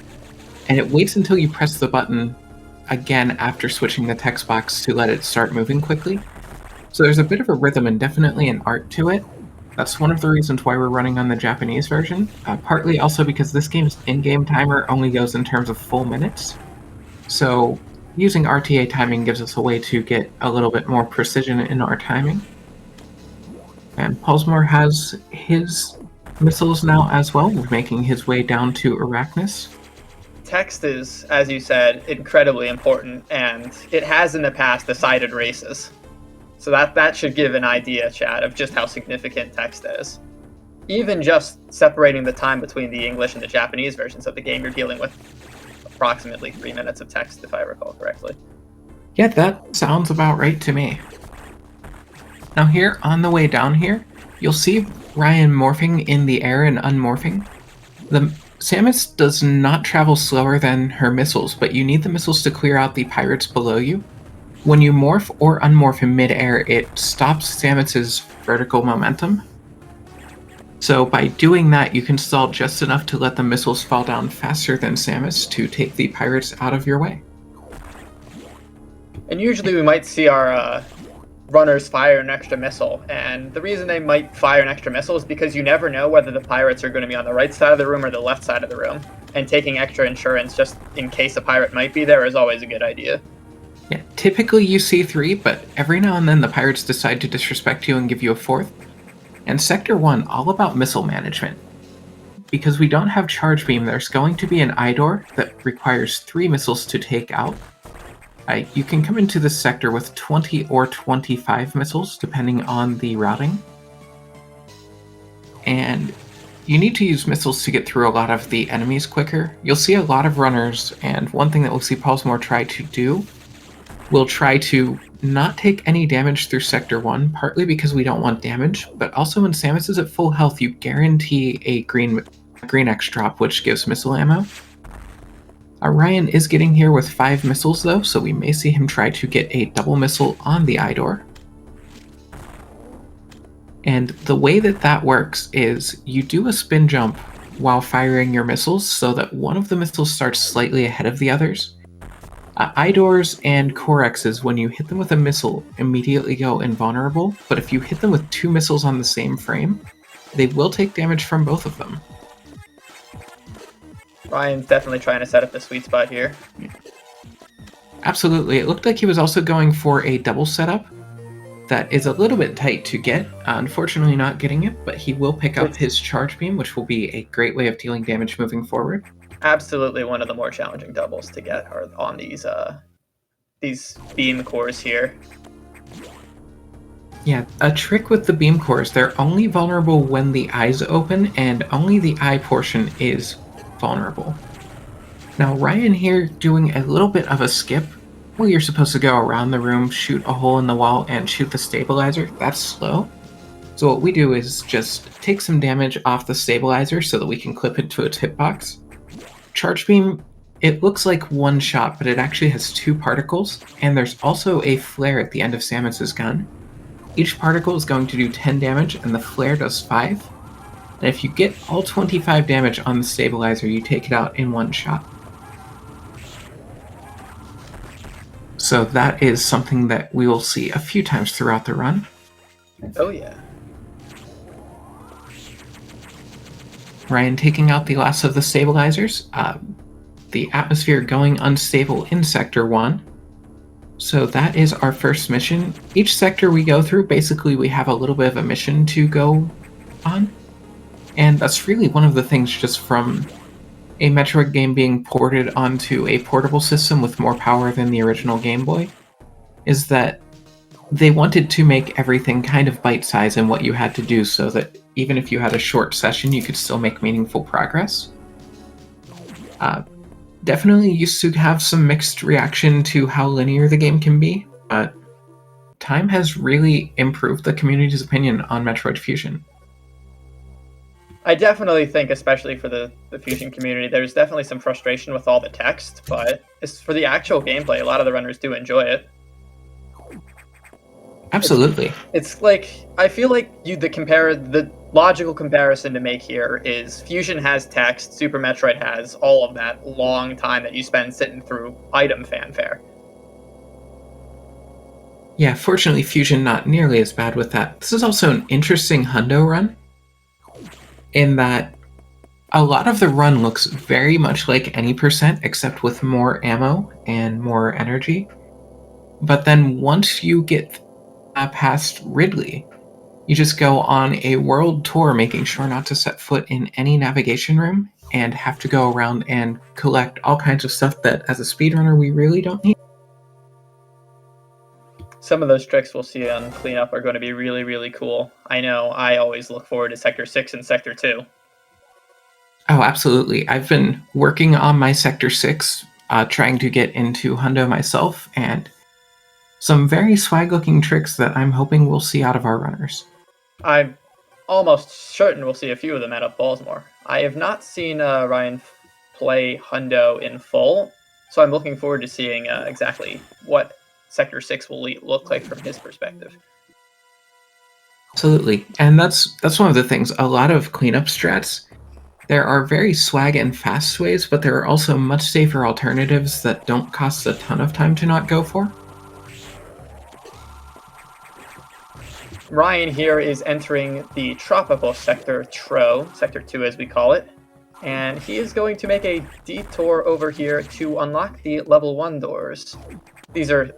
And it waits until you press the button again after switching the text box to let it start moving quickly. So there's a bit of a rhythm and definitely an art to it. That's one of the reasons why we're running on the Japanese version, partly also because this game's in-game timer only goes in terms of full minutes. So using RTA timing gives us a way to get a little bit more precision in our timing. And Pulsmore has his missiles now as well, making his way down to Arachnus. Text is, as you said, incredibly important, and it has in the past decided races. So that should give an idea, Chad, of just how significant text is. Even just separating the time between the English and the Japanese versions of the game, you're dealing with approximately 3 minutes of text, if I recall correctly. Yeah, that sounds about right to me. Now here, on the way down here, you'll see Ryan morphing in the air and unmorphing. The Samus does not travel slower than her missiles, but you need the missiles to clear out the pirates below you. When you morph or unmorph in midair, it stops Samus's vertical momentum. So by doing that, you can stall just enough to let the missiles fall down faster than Samus to take the pirates out of your way. And usually we might see our runners fire an extra missile, and the reason they might fire an extra missile is because you never know whether the pirates are going to be on the right side of the room or the left side of the room, and taking extra insurance just in case a pirate might be there is always a good idea. Yeah, typically you see 3, but every now and then the pirates decide to disrespect you and give you a 4th. And Sector 1, all about missile management. Because we don't have Charge Beam, there's going to be an eye door that requires 3 missiles to take out. You can come into this sector with 20 or 25 missiles, depending on the routing. And you need to use missiles to get through a lot of the enemies quicker. You'll see a lot of runners, and one thing that we'll see Pulsmore try to do, we'll try to not take any damage through Sector 1, partly because we don't want damage, but also when Samus is at full health, you guarantee a green X drop, which gives missile ammo. Ryan is getting here with 5 missiles though, so we may see him try to get a double missile on the eye door. And the way that works is you do a spin jump while firing your missiles so that one of the missiles starts slightly ahead of the others. Eye doors and core X's, when you hit them with a missile, immediately go invulnerable, but if you hit them with 2 missiles on the same frame, they will take damage from both of them. Ryan's definitely trying to set up the sweet spot here. Absolutely. It looked like he was also going for a double setup that is a little bit tight to get. Unfortunately not getting it, but he will pick up his Charge Beam, which will be a great way of dealing damage moving forward. Absolutely one of the more challenging doubles to get are on these beam cores here. Yeah, a trick with the beam cores, they're only vulnerable when the eyes open, and only the eye portion is vulnerable. Now Ryan here doing a little bit of a skip. Well, you're supposed to go around the room, shoot a hole in the wall, and shoot the stabilizer. That's slow. So what we do is just take some damage off the stabilizer so that we can clip it to its hitbox. Charge Beam, it looks like one shot, but it actually has 2 particles, and there's also a flare at the end of Samus's gun. Each particle is going to do 10 damage, and the flare does 5. And if you get all 25 damage on the stabilizer, you take it out in one shot. So that is something that we will see a few times throughout the run. Oh yeah. Ryan taking out the last of the stabilizers. The atmosphere going unstable in Sector 1. So that is our first mission. Each sector we go through, basically we have a little bit of a mission to go on. And that's really one of the things just from a Metroid game being ported onto a portable system with more power than the original Game Boy, is that they wanted to make everything kind of bite-sized in what you had to do so that even if you had a short session, you could still make meaningful progress. Definitely used to have some mixed reaction to how linear the game can be, but time has really improved the community's opinion on Metroid Fusion. I definitely think, especially for the Fusion community, there's definitely some frustration with all the text, but as for the actual gameplay, a lot of the runners do enjoy it. Absolutely. It's like, I feel like the logical comparison to make here is Fusion has text, Super Metroid has all of that long time that you spend sitting through item fanfare. Yeah, fortunately Fusion not nearly as bad with that. This is also an interesting hundo run, in that A lot of the run looks very much like any percent, except with more ammo and more energy. But then once you get past Ridley, you just go on a world tour, making sure not to set foot in any navigation room, and have to go around and collect all kinds of stuff that, as a speedrunner, we really don't need. Some of those tricks we'll see on cleanup are going to be really, really cool. I know I always look forward to Sector 6 and Sector 2. Oh, absolutely. I've been working on my Sector 6, trying to get into Hundo myself, and some very swag-looking tricks that I'm hoping we'll see out of our runners. I'm almost certain we'll see a few of them at Baltimore. I have not seen Ryan play Hundo in full, so I'm looking forward to seeing exactly what Sector 6 will look like from his perspective. Absolutely, and that's one of the things. A lot of cleanup strats, there are very swag and fast ways, but there are also much safer alternatives that don't cost a ton of time to not go for. Ryan here is entering the tropical sector, Sector 2 as we call it, and he is going to make a detour over here to unlock the level 1 doors. These are,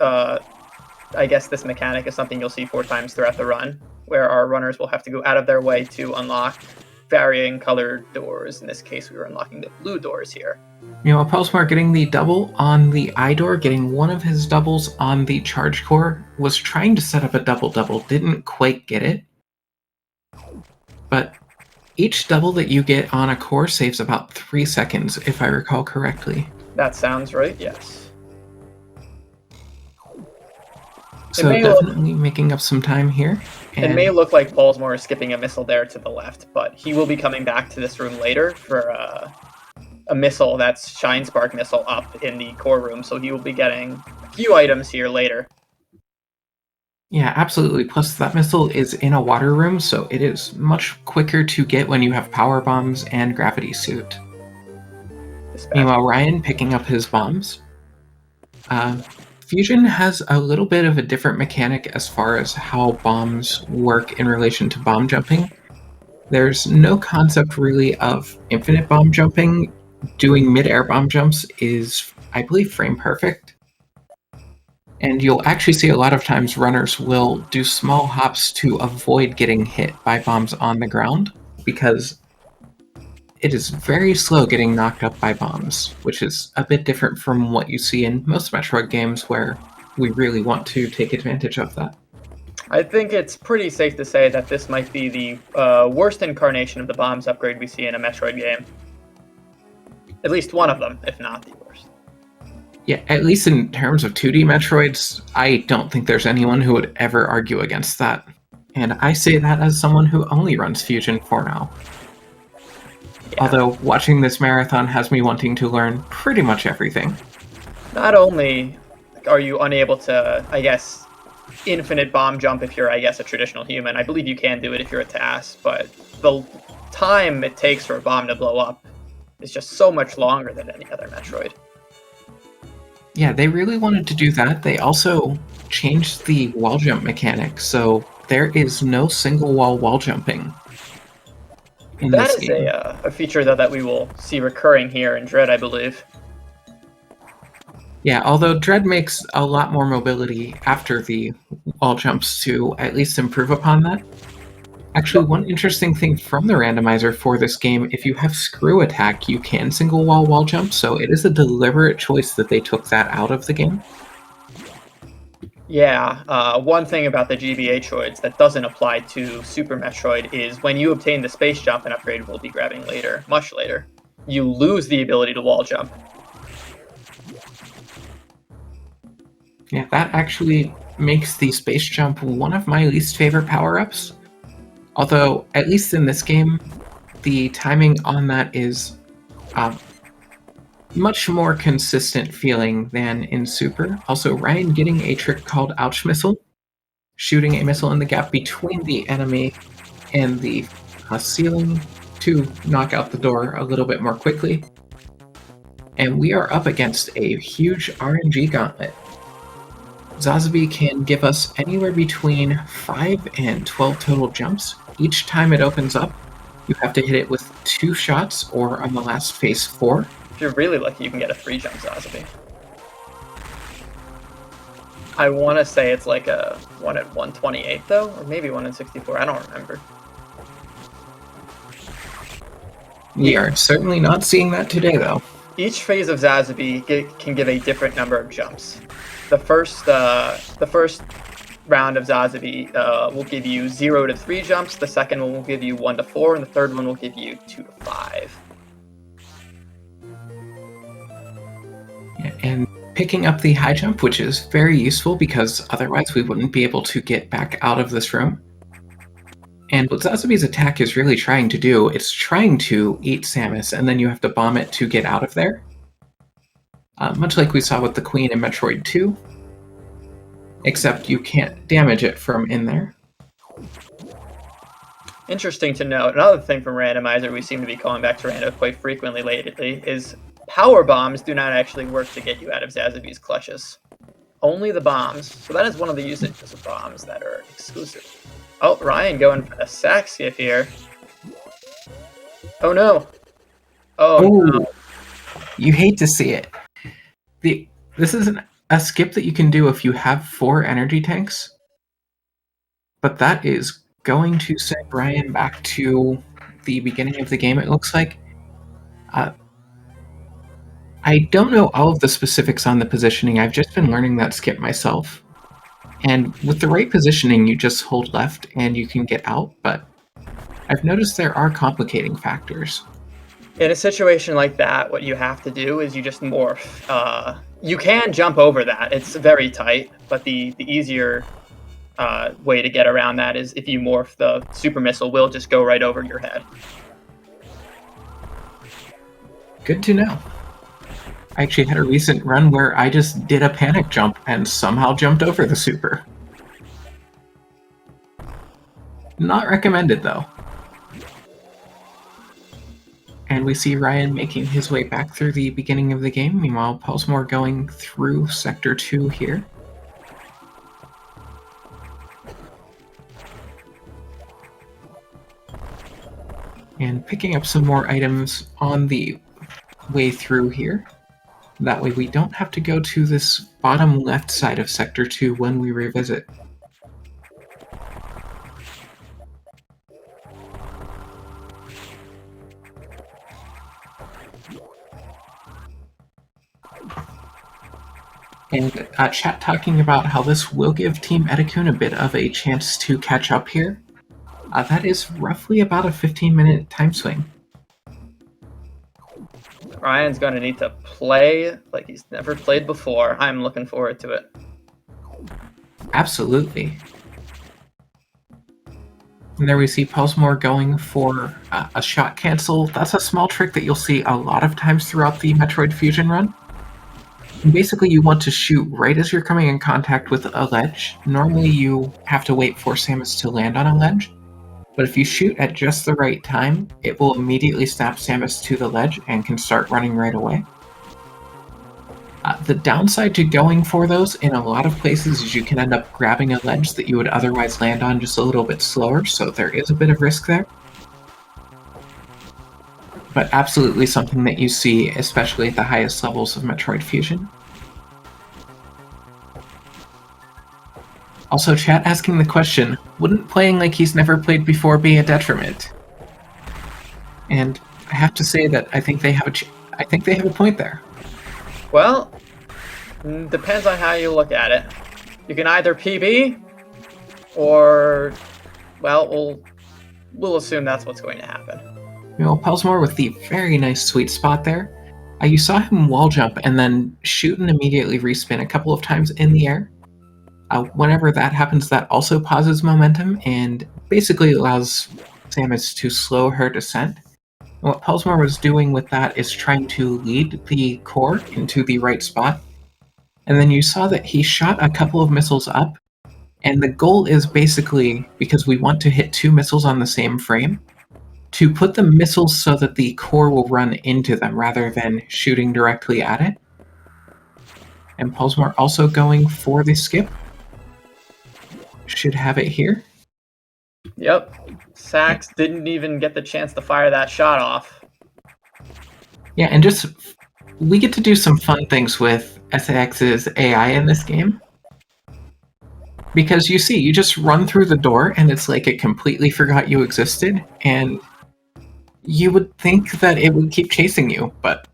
I guess this mechanic is something you'll see 4 times throughout the run, where our runners will have to go out of their way to unlock varying colored doors. In this case, we were unlocking the blue doors here. You know, Pelsmar getting the double on the eye door, getting one of his doubles on the charge core, was trying to set up a double-double, didn't quite get it. But each double that you get on a core saves about 3 seconds, if I recall correctly. That sounds right, yes. So definitely making up some time here. It may look like Baltimore is skipping a missile there to the left, but he will be coming back to this room later for a missile that's Shine Spark missile up in the core room, so he will be getting a few items here later. Yeah, absolutely. Plus, that missile is in a water room, so it is much quicker to get when you have power bombs and gravity suit. Meanwhile, Ryan picking up his bombs. Fusion has a little bit of a different mechanic as far as how bombs work in relation to bomb jumping. There's no concept really of infinite bomb jumping. Doing mid-air bomb jumps is, I believe, frame perfect. And you'll actually see a lot of times runners will do small hops to avoid getting hit by bombs on the ground, because it is very slow getting knocked up by bombs, which is a bit different from what you see in most Metroid games where we really want to take advantage of that. I think it's pretty safe to say that this might be the worst incarnation of the bombs upgrade we see in a Metroid game. At least one of them, if not the worst. Yeah, at least in terms of 2D Metroids, I don't think there's anyone who would ever argue against that. And I say that as someone who only runs Fusion for now. Yeah. Although watching this marathon has me wanting to learn pretty much everything. Not only are you unable to, I guess, infinite bomb jump if you're, I guess, a traditional human. I believe you can do it if you're a TAS, but the time it takes for a bomb to blow up is just so much longer than any other Metroid. Yeah, they really wanted to do that. They also changed the wall jump mechanic, so there is no single wall jumping. That is a feature, though, that we will see recurring here in Dread, I believe. Yeah, although Dread makes a lot more mobility after the wall jumps to at least improve upon that. Actually, one interesting thing from the randomizer for this game, if you have screw attack, you can single wall jump, so it is a deliberate choice that they took that out of the game. Yeah, one thing about the GBA droids that doesn't apply to Super Metroid is when you obtain the space jump, an upgrade we'll be grabbing later, much later, you lose the ability to wall jump. Yeah, that actually makes the space jump one of my least favorite power-ups. Although, at least in this game, the timing on that is much more consistent feeling than in Super. Also, Ryan getting a trick called Ouch Missile, shooting a missile in the gap between the enemy and the ceiling to knock out the door a little bit more quickly. And we are up against a huge RNG gauntlet. Zazabi can give us anywhere between 5 and 12 total jumps. Each time it opens up, you have to hit it with 2 shots or on the last phase 4. If you're really lucky, you can get a 3-jump Zazabi. I want to say it's like a 1 at 128 though, or maybe 1 at 64. I don't remember. We are certainly not seeing that today, though. Each phase of Zazabi can give a different number of jumps. The first round of Zazabi will give you 0 to 3 jumps. The second one will give you 1 to 4, and the third one will give you 2 to 5. And picking up the high jump, which is very useful because otherwise we wouldn't be able to get back out of this room. And what Zazabi's attack is really trying to do, it's trying to eat Samus, and then you have to bomb it to get out of there. Much like we saw with the Queen in Metroid 2, except you can't damage it from in there. Interesting to note, another thing from Randomizer we seem to be calling back to Rando quite frequently lately is power bombs do not actually work to get you out of Zazabi's clutches. Only the bombs. So that is one of the usages of bombs that are exclusive. Oh, Ryan going for the sack skip here. Oh no. Oh no. You hate to see it. This is a skip that you can do if you have 4 energy tanks. But that is going to send Ryan back to the beginning of the game, it looks like. I don't know all of the specifics on the positioning. I've just been learning that skip myself. And with the right positioning, you just hold left and you can get out, but I've noticed there are complicating factors. In a situation like that, what you have to do is you just morph. You can jump over that. It's very tight, but the easier way to get around that is if you morph, the super missile will just go right over your head. Good to know. I actually had a recent run where I just did a panic jump and somehow jumped over the super. Not recommended, though. And we see Ryan making his way back through the beginning of the game. Meanwhile, Pulsemore going through Sector 2 here. And picking up some more items on the way through here. That way we don't have to go to this bottom left side of Sector 2 when we revisit. And chat talking about how this will give Team Etakun a bit of a chance to catch up here. That is roughly about a 15-minute time swing. Ryan's going to need to play like he's never played before. I'm looking forward to it. Absolutely. And there we see Pulsemore going for a shot cancel. That's a small trick that you'll see a lot of times throughout the Metroid Fusion run. And basically, you want to shoot right as you're coming in contact with a ledge. Normally, you have to wait for Samus to land on a ledge. But if you shoot at just the right time, it will immediately snap Samus to the ledge and can start running right away. The downside to going for those in a lot of places is you can end up grabbing a ledge that you would otherwise land on just a little bit slower, so there is a bit of risk there. But absolutely something that you see, especially at the highest levels of Metroid Fusion. Also, chat asking the question, wouldn't playing like he's never played before be a detriment? And I have to say that I think they have a point there. Well, depends on how you look at it. You can either PB, or, well, we'll assume that's what's going to happen. You know, Pulsemore with the very nice sweet spot there. You saw him wall jump and then shoot and immediately respin a couple of times in the air. Whenever that happens, that also pauses momentum and basically allows Samus to slow her descent. And what Pulsemore was doing with that is trying to lead the core into the right spot. And then you saw that he shot a couple of missiles up. And the goal is basically, because we want to hit 2 missiles on the same frame, to put the missiles so that the core will run into them rather than shooting directly at it. And Pulsemore also going for the skip. Should have it here. Yep. Sax didn't even get the chance to fire that shot off. Yeah, and just we get to do some fun things with SAX's AI in this game. Because you just run through the door and it's like it completely forgot you existed, and you would think that it would keep chasing you, but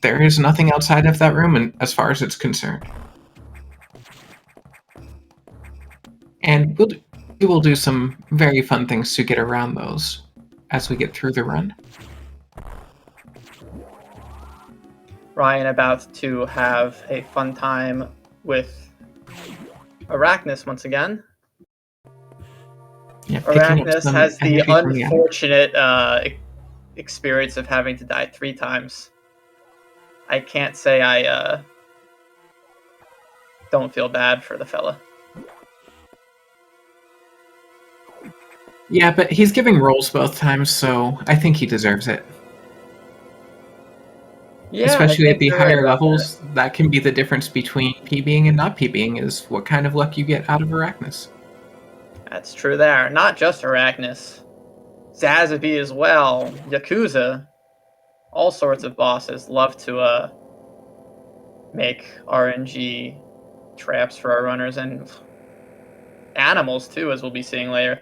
there is nothing outside of that room and as far as it's concerned. And we will do some very fun things to get around those as we get through the run. Ryan about to have a fun time with Arachnus once again. Yeah, Arachnus has the unfortunate experience of having to die 3 times. I can't say I don't feel bad for the fella. Yeah, but he's giving rolls both times, so I think he deserves it. Yeah, especially I at the think you're right higher about levels, that can be the difference between PBing and not PBing, is what kind of luck you get out of Arachnus. That's true there. Not just Arachnus. Zazaby as well. Yakuza. All sorts of bosses love to make RNG traps for our runners, and animals too, as we'll be seeing later.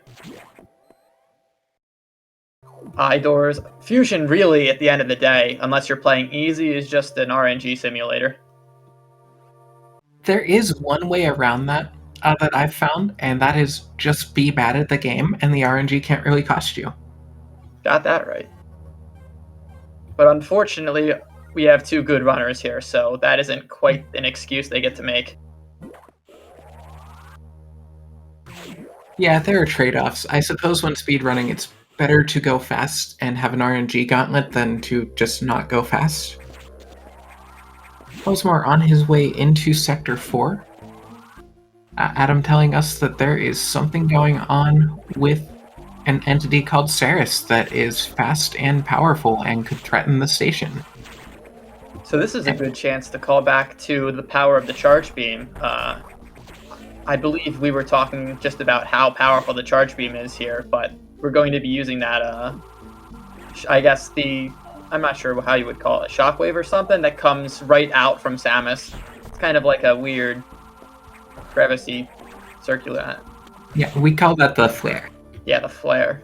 Eye doors. Fusion really, at the end of the day, unless you're playing easy, is just an RNG simulator. There is one way around that that I've found, and that is just be bad at the game, and the RNG can't really cost you. Got that right. But unfortunately, we have 2 good runners here, so that isn't quite an excuse they get to make. Yeah, there are trade-offs. I suppose when speedrunning, it's better to go fast and have an RNG gauntlet than to just not go fast. Osmar on his way into Sector 4. Adam telling us that there is something going on with an entity called Ceres that is fast and powerful and could threaten the station. So this is a good chance to call back to the power of the charge beam. I believe we were talking just about how powerful the charge beam is here, but we're going to be using that, I guess I'm not sure how you would call it, a shockwave or something that comes right out from Samus. It's kind of like a weird crevice circular. Yeah, we call that the flare. Yeah, the flare.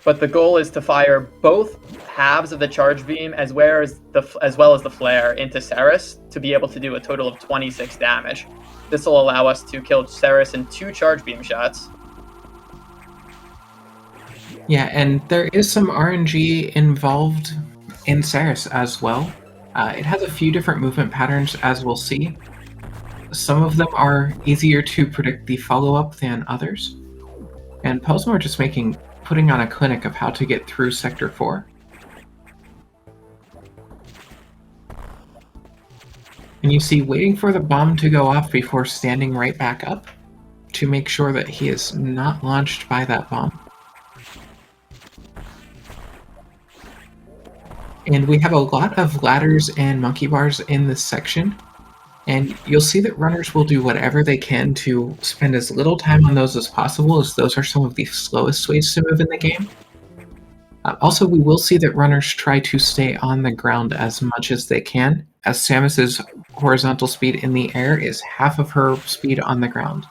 But the goal is to fire both halves of the charge beam as well as the flare into Ceres to be able to do a total of 26 damage. This will allow us to kill Ceres in 2 charge beam shots. Yeah, and there is some RNG involved in Ceres as well. It has a few different movement patterns, as we'll see. Some of them are easier to predict the follow-up than others. And Posmore just putting on a clinic of how to get through Sector 4. And you see waiting for the bomb to go off before standing right back up to make sure that he is not launched by that bomb. And we have a lot of ladders and monkey bars in this section. And you'll see that runners will do whatever they can to spend as little time on those as possible, as those are some of the slowest ways to move in the game. Also, we will see that runners try to stay on the ground as much as they can, as Samus's horizontal speed in the air is half of her speed on the ground.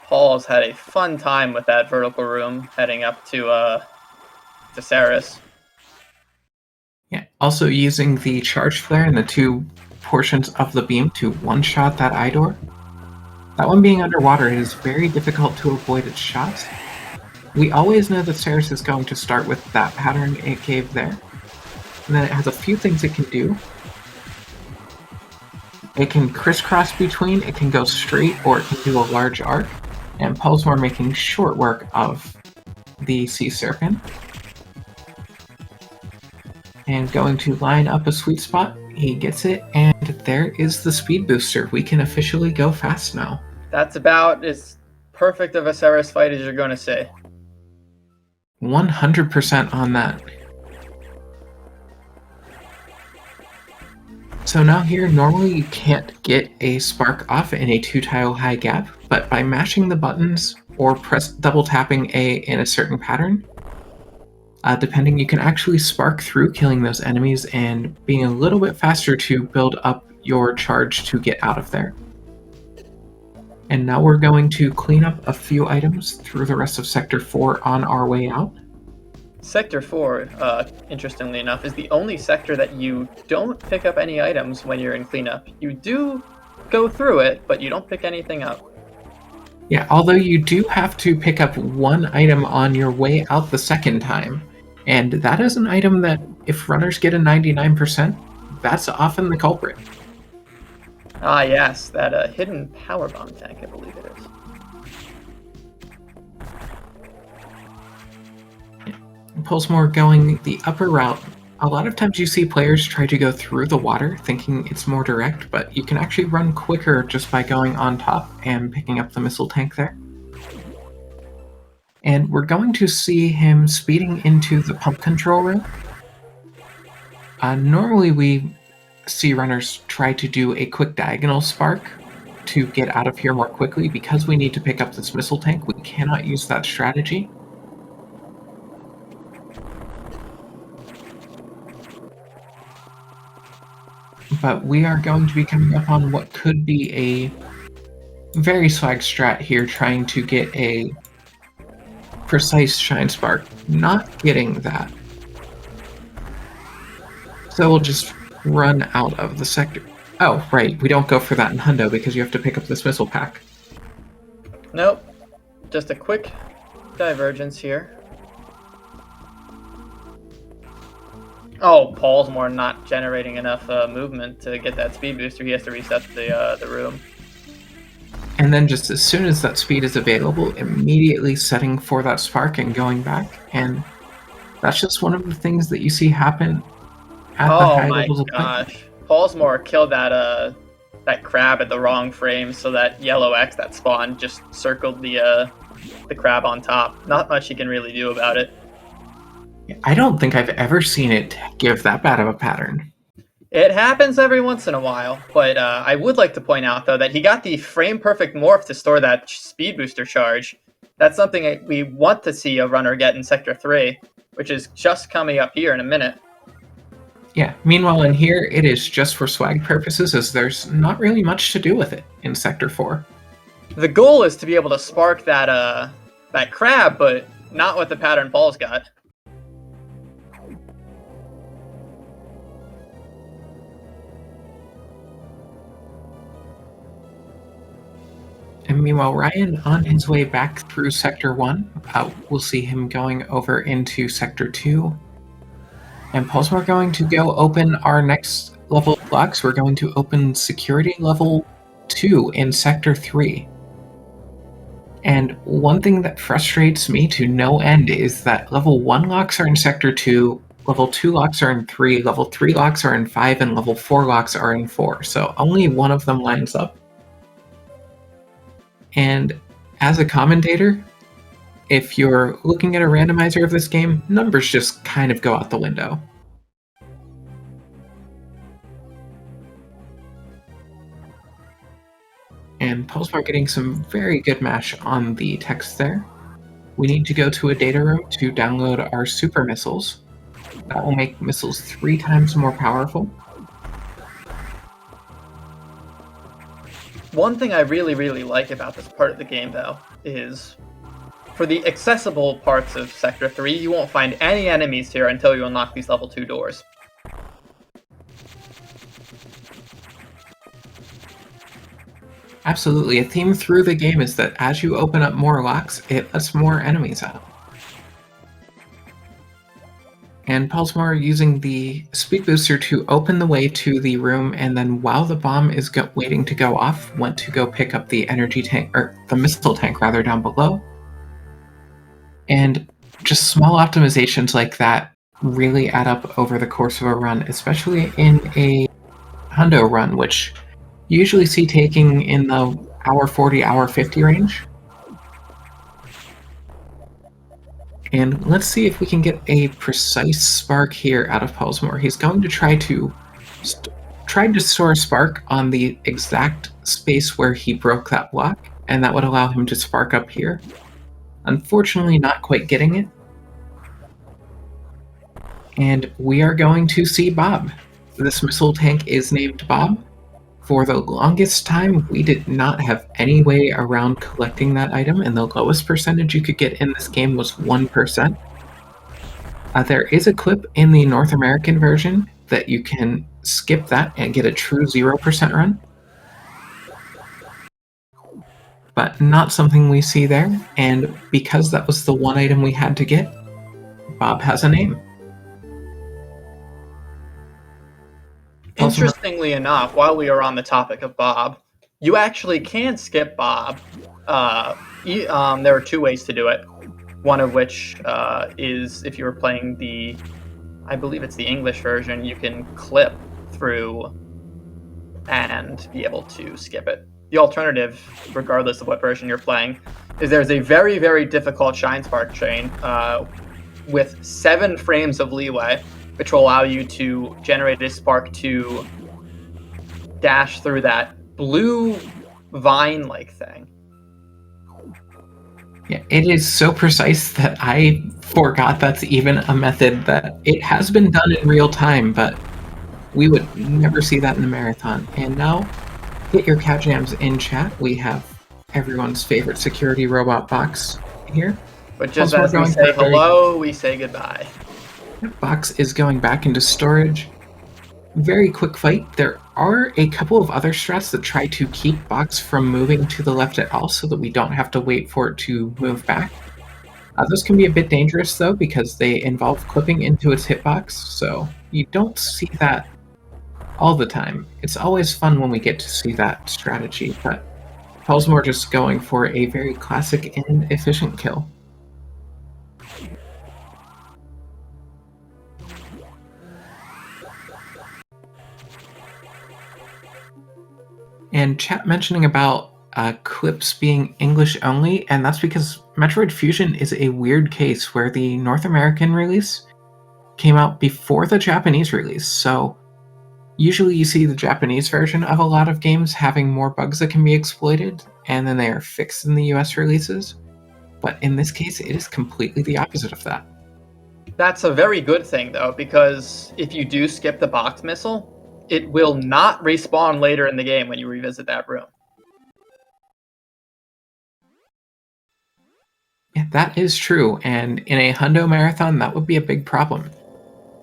Paul's had a fun time with that vertical room heading up to Ceres. Yeah, also using the charge flare and the 2 portions of the beam to one-shot that eye door. That one being underwater, it is very difficult to avoid its shots. We always know that Ceres is going to start with that pattern it gave there. And then it has a few things it can do. It can crisscross between, it can go straight, or it can do a large arc. And Pulsmore making short work of the Sea Serpent. And going to line up a sweet spot. He gets it, and there is the speed booster. We can officially go fast now. That's about as perfect of a Ceres fight as you're going to see. 100% on that. So now here, normally you can't get a spark off in a 2-tile high gap, but by mashing the buttons or double tapping A in a certain pattern, depending, you can actually spark through killing those enemies and being a little bit faster to build up your charge to get out of there. And now we're going to clean up a few items through the rest of Sector 4 on our way out. Sector 4, interestingly enough, is the only sector that you don't pick up any items when you're in cleanup. You do go through it, but you don't pick anything up. Yeah, although you do have to pick up one item on your way out the second time. And that is an item that, if runners get a 99%, that's often the culprit. Ah, yes, that hidden power bomb tank, I believe it is. Pulsemore going the upper route. A lot of times you see players try to go through the water thinking it's more direct, but you can actually run quicker just by going on top and picking up the missile tank there. And we're going to see him speeding into the pump control room. Normally we see runners try to do a quick diagonal spark to get out of here more quickly. Because we need to pick up this missile tank, we cannot use that strategy. But we are going to be coming up on what could be a very swag strat here, trying to get a precise shine spark. Not getting that. So we'll just run out of the sector. Oh, right, we don't go for that in Hundo because you have to pick up this missile pack. Nope. Just a quick divergence here. Oh, Paulsmore not generating enough movement to get that speed booster. He has to reset the room. And then just as soon as that speed is available, immediately setting for that spark and going back. And that's just one of the things that you see happen at the high levels of play. Oh my gosh. Paulsmore killed that crab at the wrong frame, so that yellow X that spawned just circled the crab on top. Not much he can really do about it. I don't think I've ever seen it give that bad of a pattern. It happens every once in a while, but I would like to point out, though, that he got the frame-perfect morph to store that speed booster charge. That's something we want to see a runner get in Sector 3, which is just coming up here in a minute. Yeah, meanwhile in here, it is just for swag purposes, as there's not really much to do with it in Sector 4. The goal is to be able to spark that crab, but not with the pattern Paul's got. And meanwhile, Ryan, on his way back through Sector 1, we'll see him going over into Sector 2. And Pulsemore going to go open our next level of blocks. We're going to open Security Level 2 in Sector 3. And one thing that frustrates me to no end is that Level 1 locks are in Sector 2, Level 2 locks are in 3, Level 3 locks are in 5, and Level 4 locks are in 4. So only one of them lines up. And as a commentator, if you're looking at a randomizer of this game, numbers just kind of go out the window. And Pulsemore getting some very good mash on the text there. We need to go to a data room to download our super missiles. That will make missiles 3 times more powerful. One thing I really, really like about this part of the game, though, is for the accessible parts of Sector 3, you won't find any enemies here until you unlock these level 2 doors. Absolutely. A theme through the game is that as you open up more locks, it lets more enemies out. And Pulsemore using the speed booster to open the way to the room, and then while the bomb is waiting to go off, went to go pick up the energy tank, or the missile tank rather, down below. And just small optimizations like that really add up over the course of a run, especially in a Hundo run, which you usually see taking in the hour 40, hour 50 range. And let's see if we can get a precise spark here out of Pulsemore. He's going to try to tried to store a spark on the exact space where he broke that block, and that would allow him to spark up here. Unfortunately, not quite getting it. And we are going to see Bob. This missile tank is named Bob. For the longest time, we did not have any way around collecting that item, and the lowest percentage you could get in this game was 1%. There is a clip in the North American version that you can skip that and get a true 0% run. But not something we see there, and because that was the one item we had to get, Bob has a name. Interestingly enough, while we are on the topic of Bob, you actually can skip Bob. There are two ways to do it. One of which is if you were playing I believe it's the English version, you can clip through and be able to skip it. The alternative, regardless of what version you're playing, is there's a very, very difficult Shine Spark chain with 7 frames of leeway, which will allow you to generate a spark to dash through that blue vine-like thing. Yeah, it is so precise that I forgot that's even a method that it has been done in real time, but we would never see that in the marathon. And now, get your cat jams in chat. We have everyone's favorite security robot box here. But just as we say hello, we say goodbye. Box is going back into storage. Very quick fight. There are a couple of other strats that try to keep Box from moving to the left at all so that we don't have to wait for it to move back. Those can be a bit dangerous though because they involve clipping into its hitbox, so you don't see that all the time. It's always fun when we get to see that strategy, but Pelsmore just going for a very classic and efficient kill. And chat mentioning about clips being English only, and that's because Metroid Fusion is a weird case where the North American release came out before the Japanese release, so usually you see the Japanese version of a lot of games having more bugs that can be exploited, and then they are fixed in the US releases. But in this case, it is completely the opposite of that. That's a very good thing, though, because if you do skip the box missile, it will not respawn later in the game when you revisit that room. Yeah, that is true, and in a Hundo Marathon, that would be a big problem.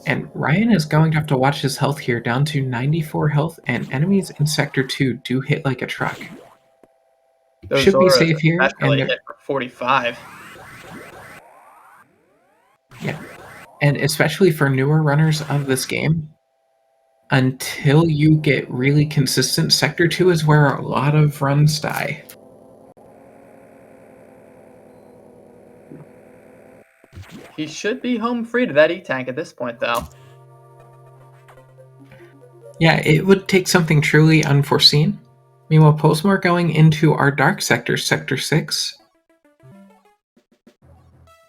And Ryan is going to have to watch his health here, down to 94 health, and enemies in Sector 2 do hit like a truck. Those Should be Zoras safe here. especially And hit for 45. yeah, and especially for newer runners of this game, until you get really consistent, Sector 2 is where a lot of runs die. He should be home free to that E-Tank at this point, though. Yeah, it would take something truly unforeseen. Meanwhile, Postmore going into our dark sector, Sector 6.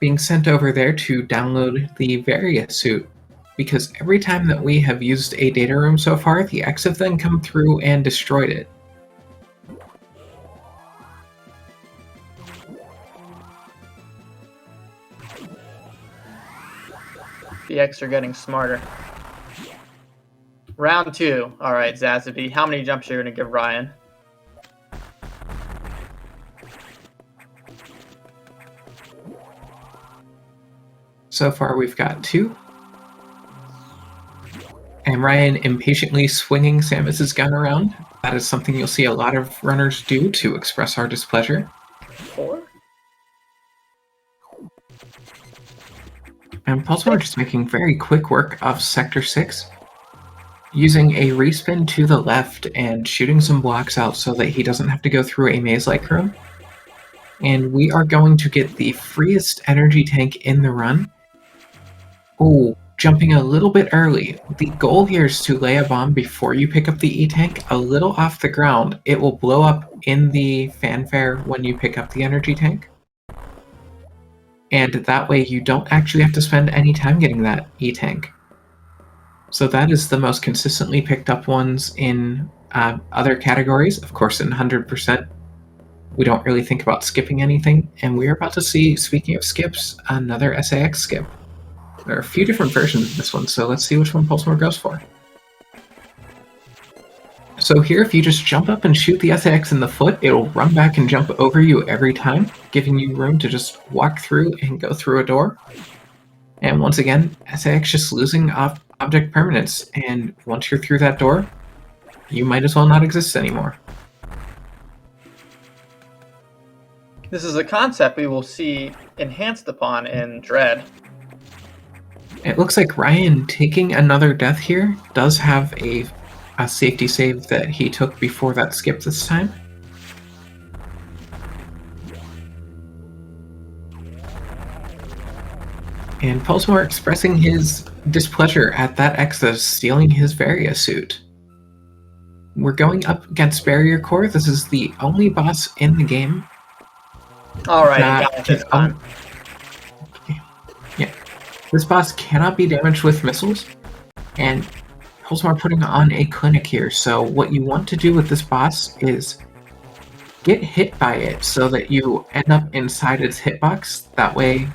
Being sent over there to download the Varia suit, because every time that we have used a data room so far, the X have then come through and destroyed it. The X are getting smarter. Round 2. All right, Zazaby, how many jumps are you going to give Ryan? So far, we've got 2. And Ryan impatiently swinging Samus's gun around. That is something you'll see a lot of runners do to express our displeasure. 4? And Pulsar just making very quick work of Sector 6, using a respin to the left and shooting some blocks out so that he doesn't have to go through a maze-like room. And we are going to get the freest energy tank in the run. Oh, jumping a little bit early. The goal here is to lay a bomb before you pick up the E-Tank a little off the ground. It will blow up in the fanfare when you pick up the energy tank. And that way you don't actually have to spend any time getting that E-Tank. So that is the most consistently picked up ones in other categories. Of course, in 100%, we don't really think about skipping anything. And we're about to see, speaking of skips, another SAX skip. There are a few different versions of this one, so let's see which one Pulsemore goes for. So here, if you just jump up and shoot the SAX in the foot, it'll run back and jump over you every time, giving you room to just walk through and go through a door. And once again, SAX just losing object permanence, and once you're through that door, you might as well not exist anymore. This is a concept we will see enhanced upon in Dread. It looks like Ryan taking another death here does have a safety save that he took before that skip this time. And Pulsemore expressing his displeasure at that Exodus stealing his Varia suit. We're going up against Barrier Core. This is the only boss in the game. Alright, got it this time. Yeah. This boss cannot be damaged with missiles, and Pulsemore putting on a clinic here. So what you want to do with this boss is get hit by it so that you end up inside its hitbox. That way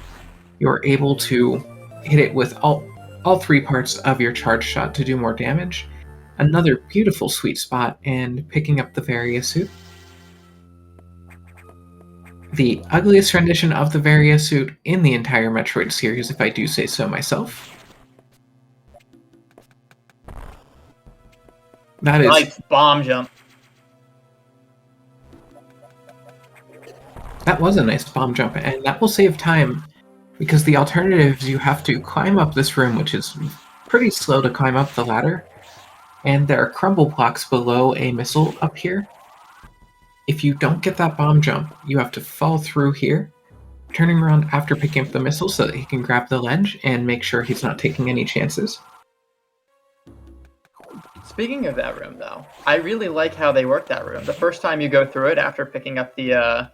you're able to hit it with all three parts of your charge shot to do more damage. Another beautiful sweet spot, and picking up the Varia suit. The ugliest rendition of the Varia suit in the entire Metroid series, if I do say so myself. That is Nice bomb jump. That was a nice bomb jump, and that will save time, because the alternatives, you have to climb up this room, which is pretty slow to climb up the ladder, and there are crumble blocks below a missile up here. If you don't get that bomb jump, you have to fall through here, turning around after picking up the missile so that he can grab the ledge and make sure he's not taking any chances. Speaking of that room, though, I really like how they work that room. The first time you go through it after picking up the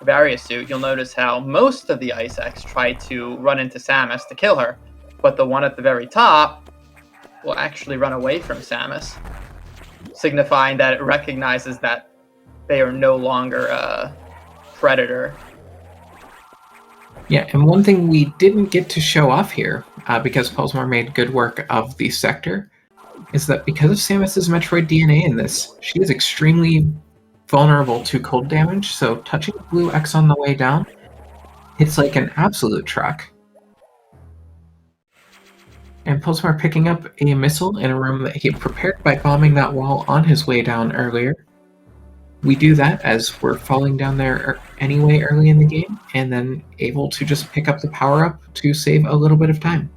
Varia suit, you'll notice how most of the Ice X try to run into Samus to kill her, but the one at the very top will actually run away from Samus, signifying that it recognizes that they are no longer a predator. Yeah, and one thing we didn't get to show off here, because Pulsemore made good work of the sector, is that because of Samus's Metroid DNA in this, she is extremely vulnerable to cold damage, so touching blue X on the way down hits like an absolute truck. And Pulsemore picking up a missile in a room that he had prepared by bombing that wall on his way down earlier. We do that as we're falling down there anyway early in the game, and then able to just pick up the power-up to save a little bit of time.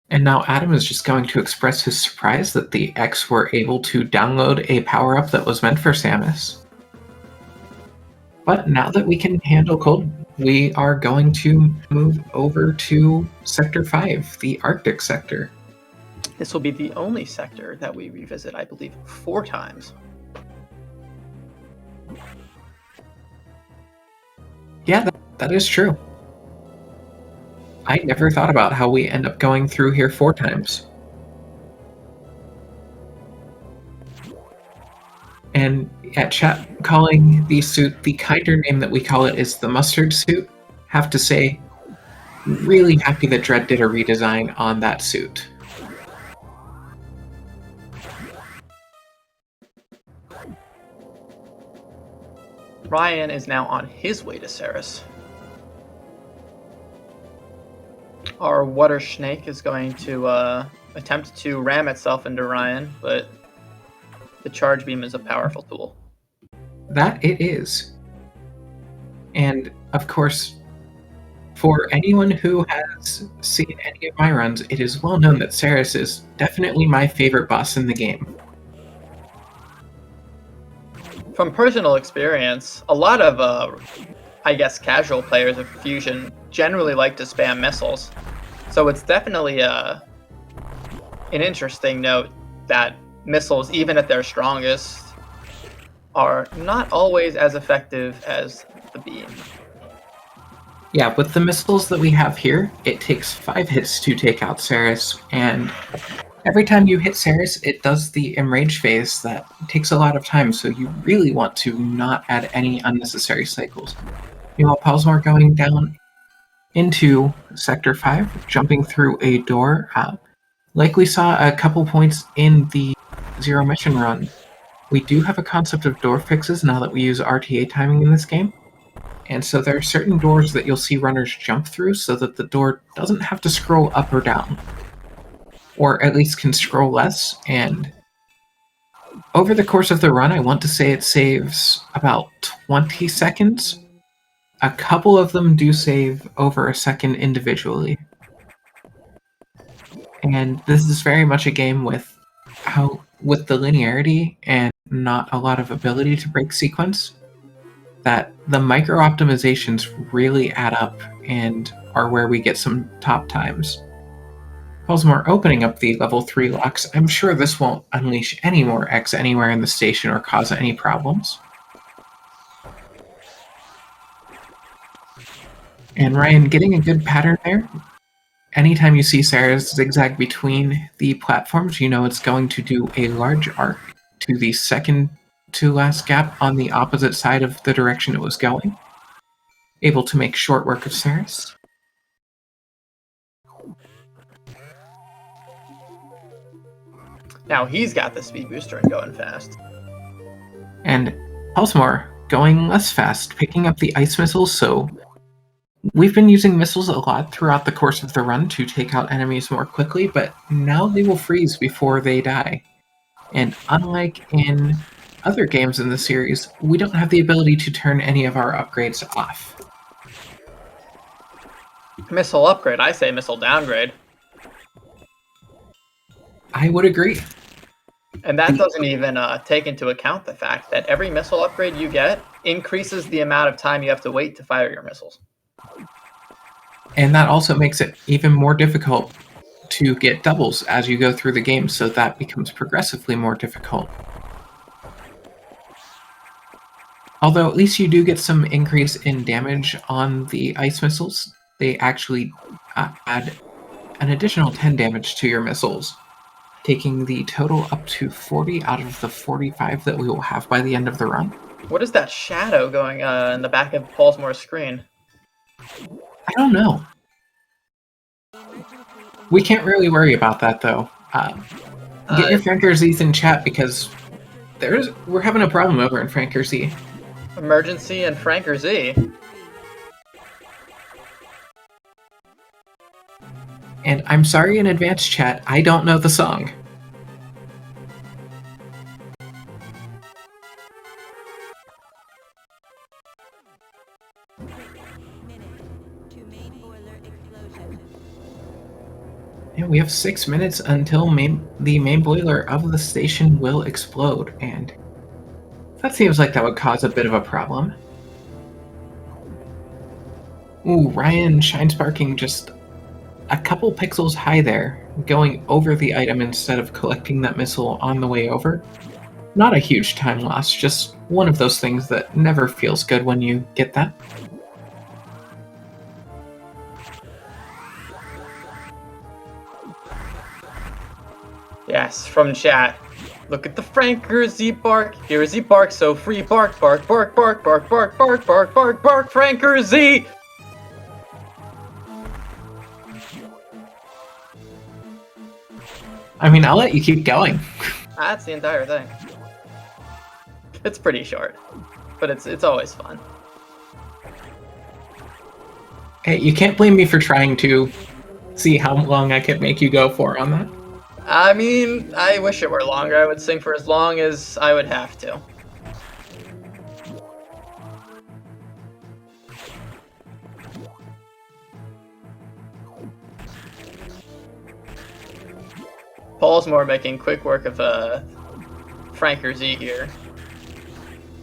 And now Adam is just going to express his surprise that the X were able to download a power-up that was meant for Samus. But now that we can handle cold, we are going to move over to Sector 5, the Arctic sector. This will be the only sector that we revisit, I believe, 4 times. Yeah, that is true. I never thought about how we end up going through here 4 times. And at chat, calling the suit the kinder name that we call it is the mustard suit. Have to say, really happy that Dread did a redesign on that suit. Ryan is now on his way to Ceres. Our water snake is going to attempt to ram itself into Ryan, but the charge beam is a powerful tool. That it is. And, of course, for anyone who has seen any of my runs, it is well known that Ceres is definitely my favorite boss in the game. From personal experience, a lot of, I guess, casual players of Fusion generally like to spam missiles. So it's definitely an interesting note that missiles, even at their strongest, are not always as effective as the beam. Yeah, with the missiles that we have here, it takes 5 hits to take out Ceres, and every time you hit Ceres, it does the enrage phase that takes a lot of time, so you really want to not add any unnecessary cycles. Meanwhile, Palsmore going down into Sector 5, jumping through a door. Like we saw a couple points in the Zero Mission run, we do have a concept of door fixes now that we use RTA timing in this game. And so there are certain doors that you'll see runners jump through so that the door doesn't have to scroll up or down. Or at least can scroll less. And over the course of the run, I want to say it saves about 20 seconds. A couple of them do save over a second individually. And this is very much a game with the linearity and not a lot of ability to break sequence, that the micro optimizations really add up and are where we get some top times. Palsmore opening up the level 3 locks. I'm sure this won't unleash any more X anywhere in the station or cause any problems. And Ryan getting a good pattern there. Anytime you see Ceres zigzag between the platforms, you know it's going to do a large arc to the second to last gap on the opposite side of the direction it was going. Able to make short work of Ceres. Now he's got the speed booster and going fast. And Palsmore going less fast, picking up the ice missiles, so we've been using missiles a lot throughout the course of the run to take out enemies more quickly, but now they will freeze before they die. And unlike in other games in the series, we don't have the ability to turn any of our upgrades off. Missile upgrade, I say missile downgrade. I would agree. And that doesn't even take into account the fact that every missile upgrade you get increases the amount of time you have to wait to fire your missiles. And that also makes it even more difficult to get doubles as you go through the game, so that becomes progressively more difficult. Although at least you do get some increase in damage on the ice missiles. They actually add an additional 10 damage to your missiles, taking the total up to 40 out of the 45 that we will have by the end of the run. What is that shadow going in the back of Palsmore's screen? I don't know. We can't really worry about that, though. Get your Frankers in chat, because we're having a problem over in Frankers. Emergency and Franker Z. And I'm sorry in advance, chat, I don't know the song. And we have 6 minutes until the main boiler of the station will explode, and that seems like that would cause a bit of a problem. Ooh, Ryan shine sparking just a couple pixels high there, going over the item instead of collecting that missile on the way over. Not a huge time loss, just one of those things that never feels good when you get that. Yes, from chat. Look at the Franker Z bark. Here is Z bark, so free bark, bark, bark, bark, bark, bark, bark, bark, bark, bark, Franker Z! I mean, I'll let you keep going. That's the entire thing. It's pretty short, but it's always fun. Hey, you can't blame me for trying to see how long I could make you go for on that. I mean, I wish it were longer. I would sing for as long as I would have to. Palsmore making quick work of Franker Z here.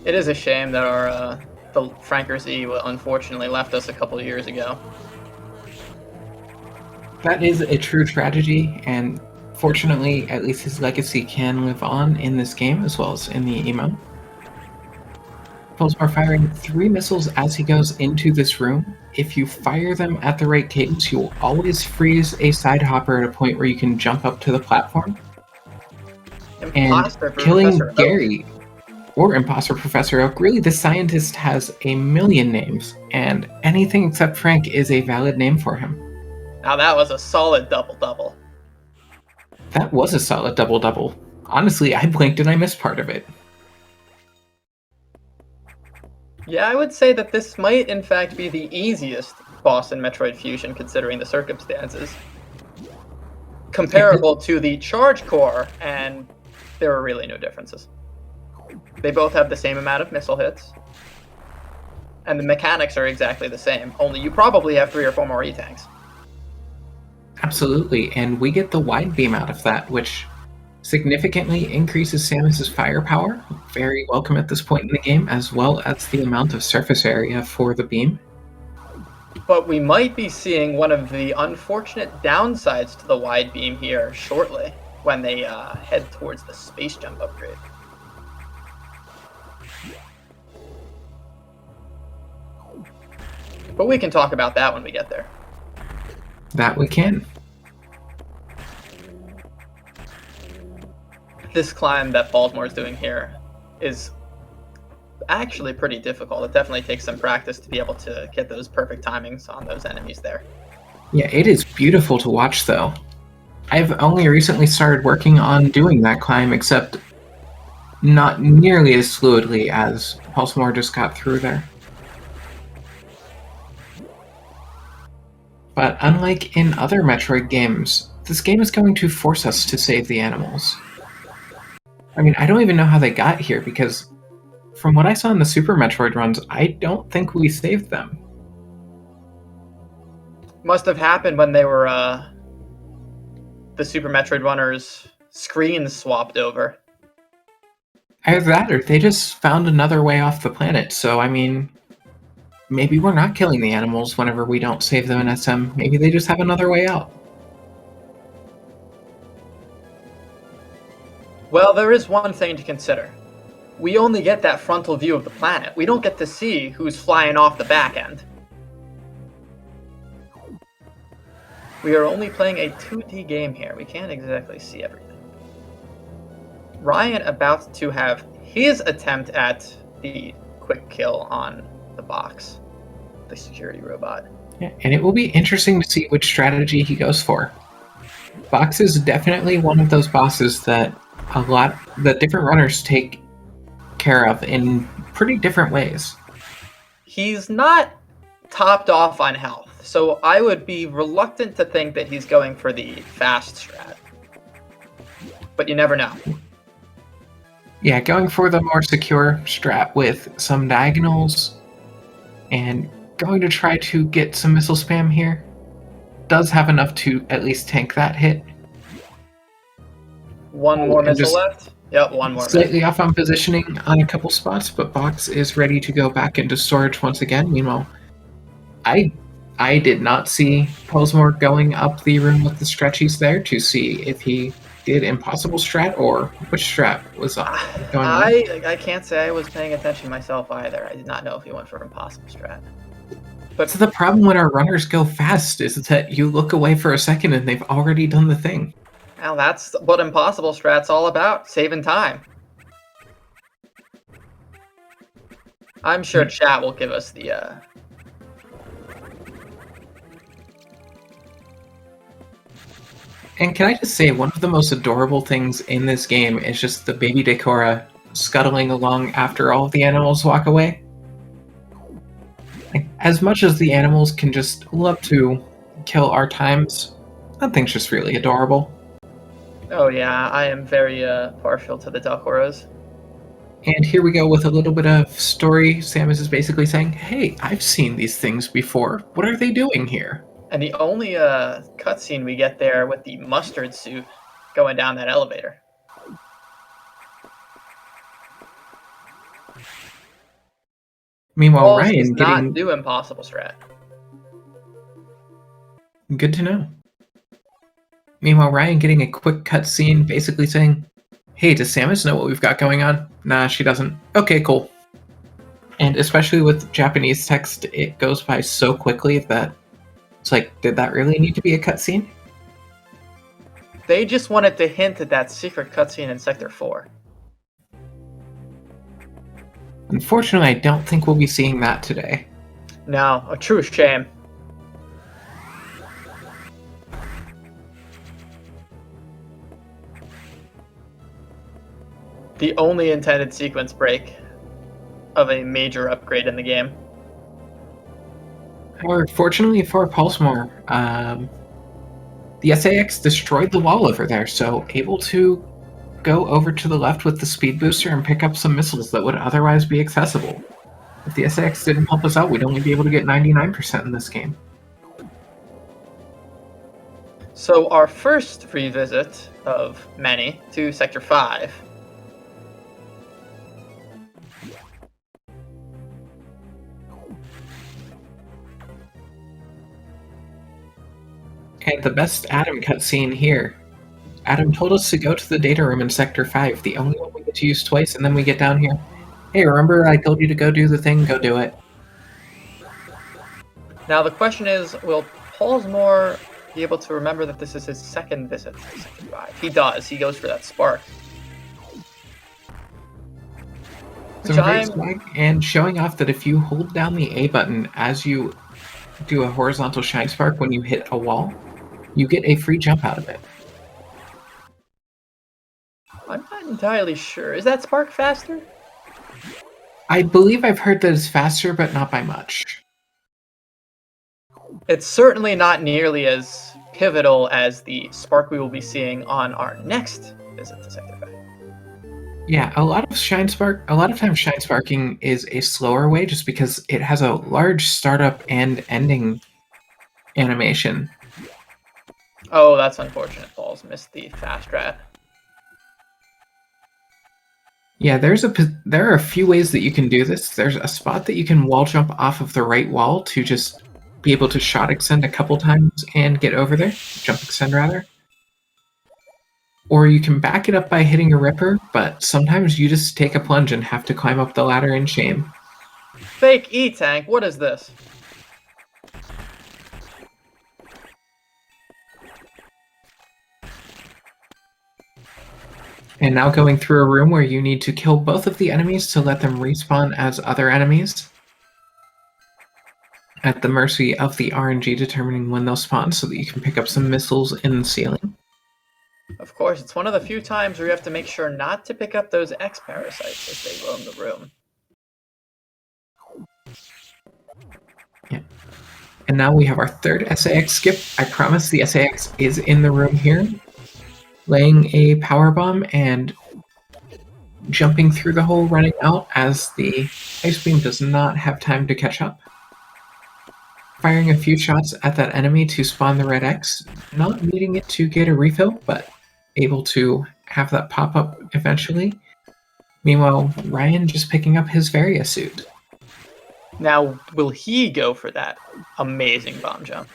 It is a shame that the Franker Z unfortunately left us a couple of years ago. That is a true tragedy, and fortunately, at least his legacy can live on in this game as well as in the emo. Pulsar firing 3 missiles as he goes into this room. If you fire them at the right cadence, you will always freeze a side hopper at a point where you can jump up to the platform. Imposter And killing Professor Oak. Gary, or Imposter Professor Oak, really the scientist has a million names, and anything except Frank is a valid name for him. Now that was a solid double-double. That was a solid double-double. Honestly, I blinked and I missed part of it. Yeah, I would say that this might in fact be the easiest boss in Metroid Fusion considering the circumstances. Comparable to the Charge Core, and there are really no differences. They both have the same amount of missile hits, and the mechanics are exactly the same, only you probably have 3 or 4 more E-tanks. Absolutely, and we get the wide beam out of that, which significantly increases Samus's firepower. Very welcome at this point in the game, as well as the amount of surface area for the beam. But we might be seeing one of the unfortunate downsides to the wide beam here shortly, when they head towards the space jump upgrade. But we can talk about that when we get there. That we can. This climb that Baltimore is doing here is actually pretty difficult. It definitely takes some practice to be able to get those perfect timings on those enemies there. Yeah, it is beautiful to watch, though. I've only recently started working on doing that climb, except not nearly as fluidly as Baltimore just got through there. But unlike in other Metroid games, this game is going to force us to save the animals. I mean, I don't even know how they got here, because from what I saw in the Super Metroid runs, I don't think we saved them. Must have happened when they were, the Super Metroid runners' screens swapped over. Either that, or they just found another way off the planet, so I mean, maybe we're not killing the animals whenever we don't save them in SM. Maybe they just have another way out. Well, there is one thing to consider. We only get that frontal view of the planet. We don't get to see who's flying off the back end. We are only playing a 2D game here. We can't exactly see everything. Ryan about to have his attempt at the quick kill on the box, the security robot. Yeah, and it will be interesting to see which strategy he goes for. Box is definitely one of those bosses that the different runners take care of in pretty different ways. He's not topped off on health, so I would be reluctant to think that he's going for the fast strat. But you never know. Yeah, going for the more secure strat with some diagonals and going to try to get some missile spam here. Does have enough to at least tank that hit. One more missile left? Yep, one more. Slightly off on positioning on a couple spots, but Box is ready to go back into storage once again. Meanwhile, I did not see Pulsmore going up the room with the stretchies there to see if he did impossible strat or which strat was going on. I can't say I was paying attention myself either. I did not know if he went for impossible strat. But so the problem when our runners go fast is that you look away for a second and they've already done the thing. Now that's what impossible strat's all about, saving time. I'm sure chat will give us the And can I just say, one of the most adorable things in this game is just the baby Decora scuttling along after all of the animals walk away. Like, as much as the animals can just love to kill our times, that thing's just really adorable. Oh yeah, I am very partial to the Decoras. And here we go with a little bit of story. Samus is basically saying, hey, I've seen these things before. What are they doing here? And the only cutscene we get there with the mustard suit going down that elevator. Meanwhile, Balls Ryan does getting... not do impossible strat. Good to know. Meanwhile, Ryan getting a quick cutscene basically saying, hey, does Samus know what we've got going on? Nah, she doesn't. Okay, cool. And especially with Japanese text, it goes by so quickly that it's like, did that really need to be a cutscene? They just wanted to hint at that secret cutscene in Sector 4. Unfortunately, I don't think we'll be seeing that today. No, a true shame. The only intended sequence break of a major upgrade in the game. However, fortunately for Pulsemore, the SAX destroyed the wall over there, so able to go over to the left with the speed booster and pick up some missiles that would otherwise be accessible. If the SAX didn't help us out, we'd only be able to get 99% in this game. So our first revisit of many to Sector 5. And the best Adam cutscene here. Adam told us to go to the data room in Sector 5, the only one we get to use twice, and then we get down here. Hey, remember I told you to go do the thing? Go do it. Now the question is, will Pulsemore be able to remember that this is his second visit to Sector 5? He does. He goes for that spark. Some great swag, and showing off that if you hold down the A button as you do a horizontal shine spark when you hit a wall, you get a free jump out of it. I'm not entirely sure. Is that spark faster? I believe I've heard that it's faster, but not by much. It's certainly not nearly as pivotal as the spark we will be seeing on our next visit to Sector 5. Yeah, a lot of times shine sparking is a slower way just because it has a large startup and ending animation. Oh, that's unfortunate. Paul's missed the fast rat. Yeah, there are a few ways that you can do this. There's a spot that you can wall jump off of the right wall to just be able to shot extend a couple times and get over there. Jump extend, rather. Or you can back it up by hitting a ripper, but sometimes you just take a plunge and have to climb up the ladder in shame. Fake E-Tank, what is this? And now going through a room where you need to kill both of the enemies to let them respawn as other enemies, at the mercy of the RNG determining when they'll spawn so that you can pick up some missiles in the ceiling. Of course, it's one of the few times where you have to make sure not to pick up those X-parasites as they roam the room. Yeah. And now we have our third SAX skip. I promise the SAX is in the room here, laying a power bomb and jumping through the hole, running out as the ice beam does not have time to catch up. Firing a few shots at that enemy to spawn the red X, not needing it to get a refill, but able to have that pop up eventually. Meanwhile, Ryan just picking up his Varia suit. Now, will he go for that amazing bomb jump?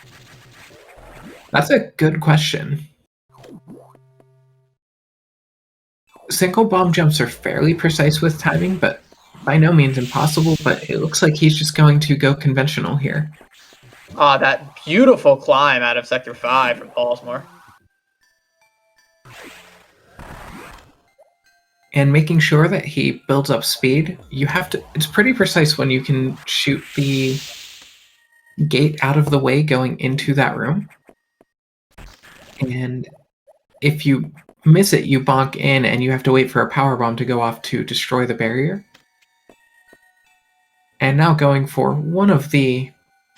That's a good question. Single bomb jumps are fairly precise with timing, but by no means impossible, but it looks like he's just going to go conventional here. Ah, that beautiful climb out of Sector 5 from Pulsemore. And making sure that he builds up speed, it's pretty precise when you can shoot the gate out of the way going into that room. And if you miss it, you bonk in and you have to wait for a power bomb to go off to destroy the barrier. And now going for one of the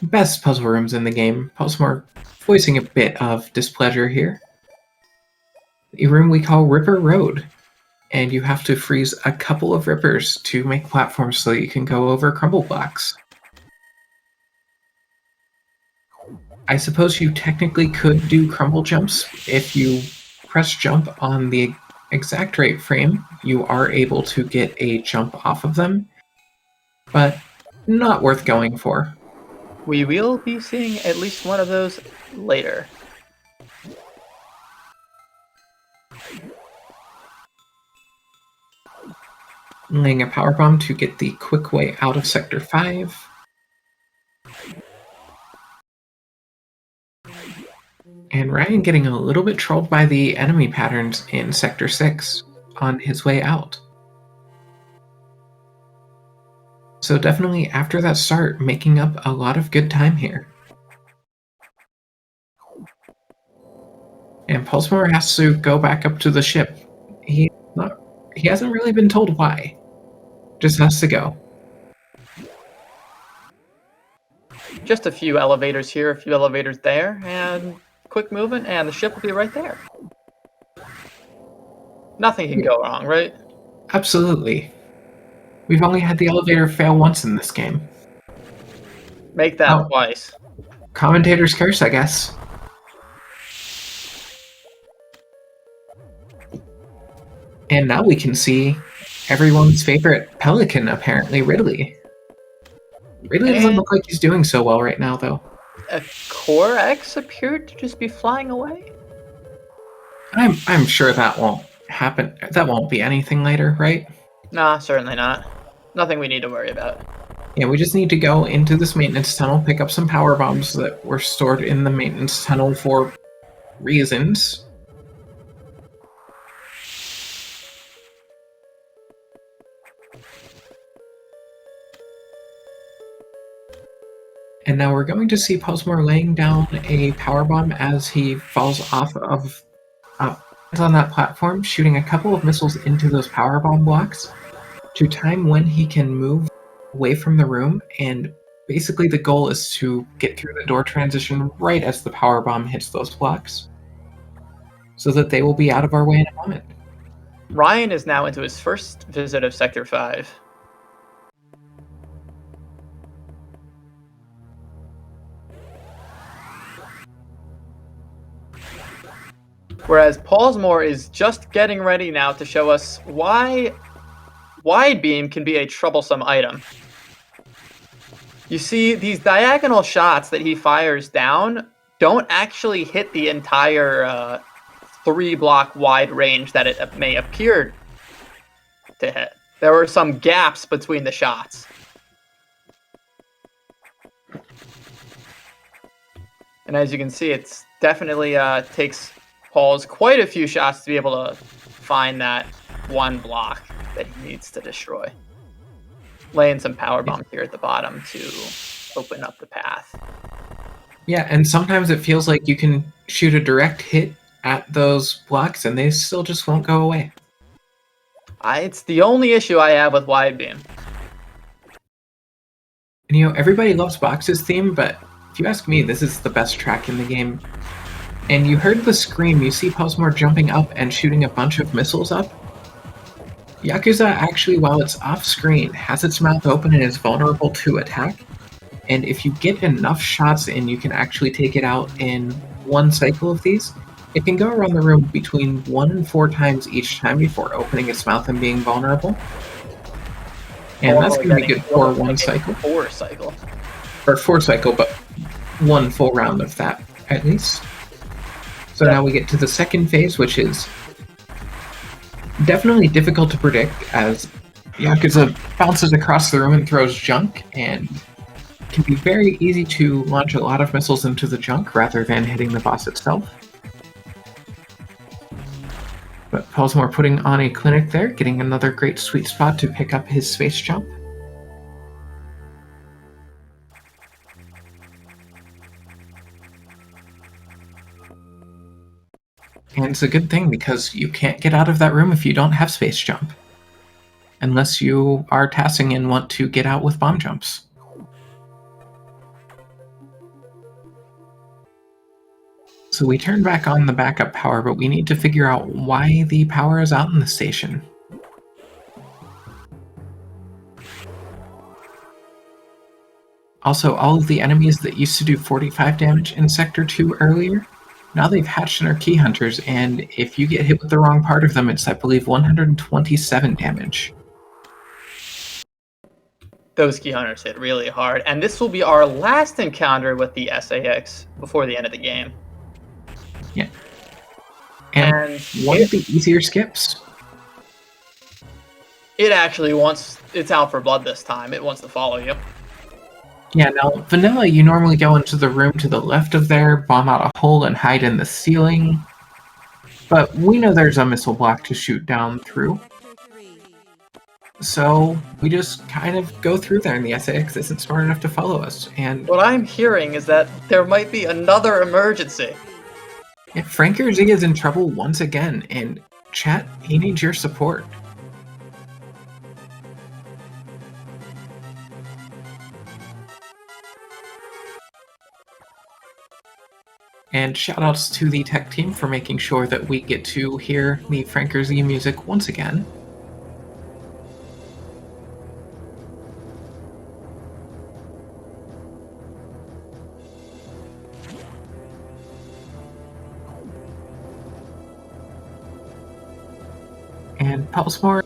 best puzzle rooms in the game, Pulsemore voicing a bit of displeasure here. A room we call Ripper Road. And you have to freeze a couple of rippers to make platforms so that you can go over crumble blocks. I suppose you technically could do crumble jumps. If you press jump on the exact right frame, you are able to get a jump off of them, but not worth going for. We will be seeing at least one of those later. laying a power bomb to get the quick way out of Sector 5. And Ryan getting a little bit trolled by the enemy patterns in Sector 6 on his way out. So definitely after that start, making up a lot of good time here. And Pulsemore has to go back up to the ship. He hasn't really been told why. Just has to go. Just a few elevators here, a few elevators there, and quick movement, and the ship will be right there. Nothing can go wrong, right? Absolutely. We've only had the elevator fail once in this game. Make that twice. Commentator's curse, I guess. And now we can see everyone's favorite pelican, apparently, Ridley. Ridley doesn't look like he's doing so well right now, though. A Core X appeared to just be flying away. I'm sure that won't happen. That won't be anything later, right? Nah, certainly not. Nothing we need to worry about. Yeah, we just need to go into this maintenance tunnel, pick up some power bombs that were stored in the maintenance tunnel for reasons. And now we're going to see Pulsemore laying down a power bomb as he falls off of on that platform, shooting a couple of missiles into those power bomb blocks to time when he can move away from the room. And basically the goal is to get through the door transition right as the power bomb hits those blocks, so that they will be out of our way in a moment. Ryan is now into his first visit of Sector 5. Whereas Pulsemore is just getting ready now to show us why Wide Beam can be a troublesome item. You see, these diagonal shots that he fires down don't actually hit the entire 3-block wide range that it may appear to hit. There were some gaps between the shots. And as you can see, it's definitely takes Paul's quite a few shots to be able to find that one block that he needs to destroy. Laying some power bombs here at the bottom to open up the path. Yeah, and sometimes it feels like you can shoot a direct hit at those blocks and they still just won't go away. It's the only issue I have with Wide Beam. And everybody loves Box's theme, but if you ask me, this is the best track in the game. And you heard the scream, you see Pulsemore jumping up and shooting a bunch of missiles up. Yakuza actually, while it's off screen, has its mouth open and is vulnerable to attack. And if you get enough shots in, you can actually take it out in one cycle of these. It can go around the room between 1 and 4 times each time before opening its mouth and being vulnerable. And that's going to be good for one cycle. 4 cycle. Or 4 cycle, but 1 full round of that, at least. So now we get to the second phase, which is definitely difficult to predict, as Yakuza bounces across the room and throws junk, and it can be very easy to launch a lot of missiles into the junk rather than hitting the boss itself. But Pulsemore putting on a clinic there, getting another great sweet spot to pick up his space jump. And it's a good thing because you can't get out of that room if you don't have space jump. Unless you are tassing and want to get out with bomb jumps. So we turn back on the backup power, but we need to figure out why the power is out in the station. Also, all of the enemies that used to do 45 damage in Sector 2 earlier, now they've hatched and are key hunters, and if you get hit with the wrong part of them, it's, I believe, 127 damage. Those key hunters hit really hard, and this will be our last encounter with the SAX before the end of the game. Yeah. And one of the easier skips. it actually it's out for blood this time. It wants to follow you. Yeah, now, Vanilla, you normally go into the room to the left of there, bomb out a hole, and hide in the ceiling. But we know there's a missile block to shoot down through. So we just kind of go through there, and the SAX isn't smart enough to follow us. And What I'm hearing is that there might be another emergency. Franker Z is in trouble once again, and chat, he needs your support. And shoutouts to the tech team for making sure that we get to hear the Franker Z music once again. And Pulsemore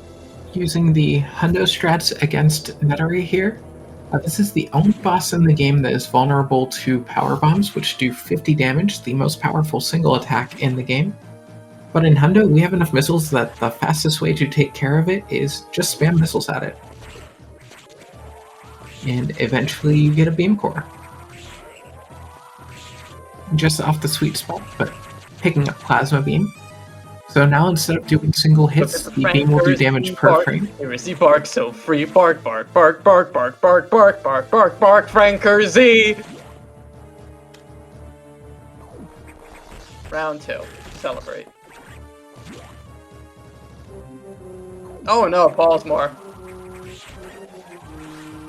using the Hundo strats against Nettery here. This is the only boss in the game that is vulnerable to power bombs, which do 50 damage, the most powerful single attack in the game. But in Hundo, we have enough missiles that the fastest way to take care of it is just spam missiles at it. And eventually you get a beam core. Just off the sweet spot, but picking up plasma beam. So now instead of doing single hits, the beam will do damage per frame. Here is the bark so free. Bark, bark, bark, bark, bark, bark, bark, bark, bark, bark, Franker Z! Round 2. Celebrate. Oh no, Pulsemore.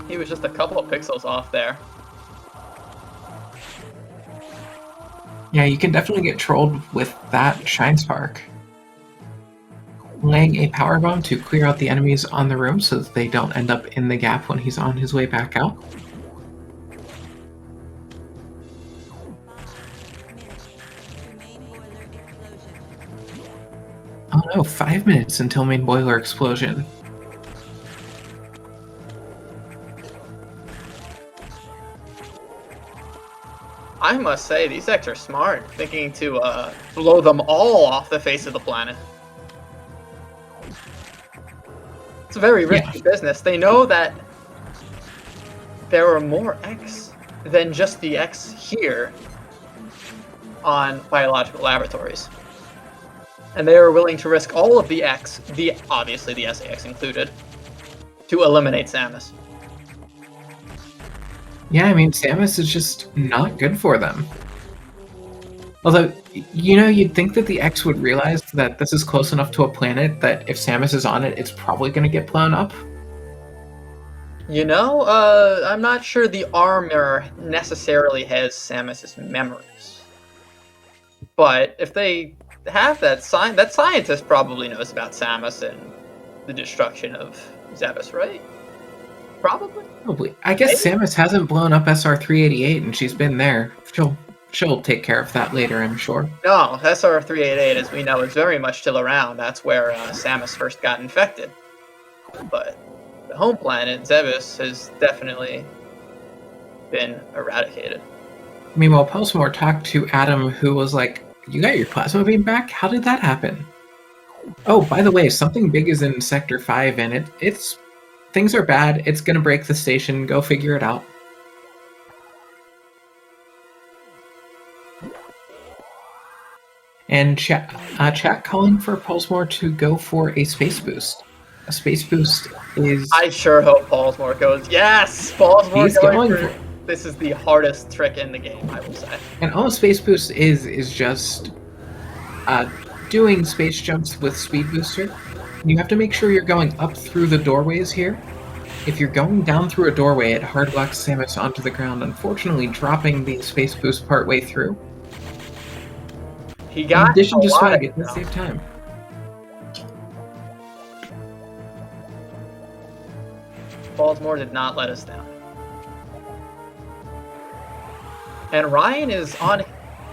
He was just a couple of pixels off there. Yeah, you can definitely get trolled with that Shine Spark. Laying a power bomb to clear out the enemies on the room so that they don't end up in the gap when he's on his way back out. Oh no, 5 minutes until main boiler explosion. I must say, these decks are smart, thinking to blow them all off the face of the planet. It's a very risky business. They know that there are more X than just the X here on biological laboratories. And they are willing to risk all of the X, obviously the SAX included, to eliminate Samus. Yeah, I mean, Samus is just not good for them. Although, you know, you'd think that the X would realize that this is close enough to a planet that if Samus is on it, it's probably going to get blown up. You know, I'm not sure the armor necessarily has Samus's memories. But if they have that scientist probably knows about Samus and the destruction of Zebes, right? Probably. Probably. I guess maybe. Samus hasn't blown up SR-388 and she's been there. She'll take care of that later, I'm sure. No, SR-388, as we know, is very much still around. That's where Samus first got infected. But the home planet, Zebes, has definitely been eradicated. Meanwhile, Pulsemore talked to Adam, who was like, "You got your plasma beam back? How did that happen?" Oh, by the way, something big is in Sector 5, and it's things are bad. It's gonna break the station. Go figure it out. And chat calling for Pulsemore to go for a space boost. A space boost is... I sure hope Pulsemore goes. Yes! Pulsemore going for... This is the hardest trick in the game, I will say. And all a space boost is just doing space jumps with speed booster. You have to make sure you're going up through the doorways here. If you're going down through a doorway, it hard locks Samus onto the ground, unfortunately dropping the space boost partway through. He got in addition to swag, it does save time. Baltimore did not let us down. And Ryan is on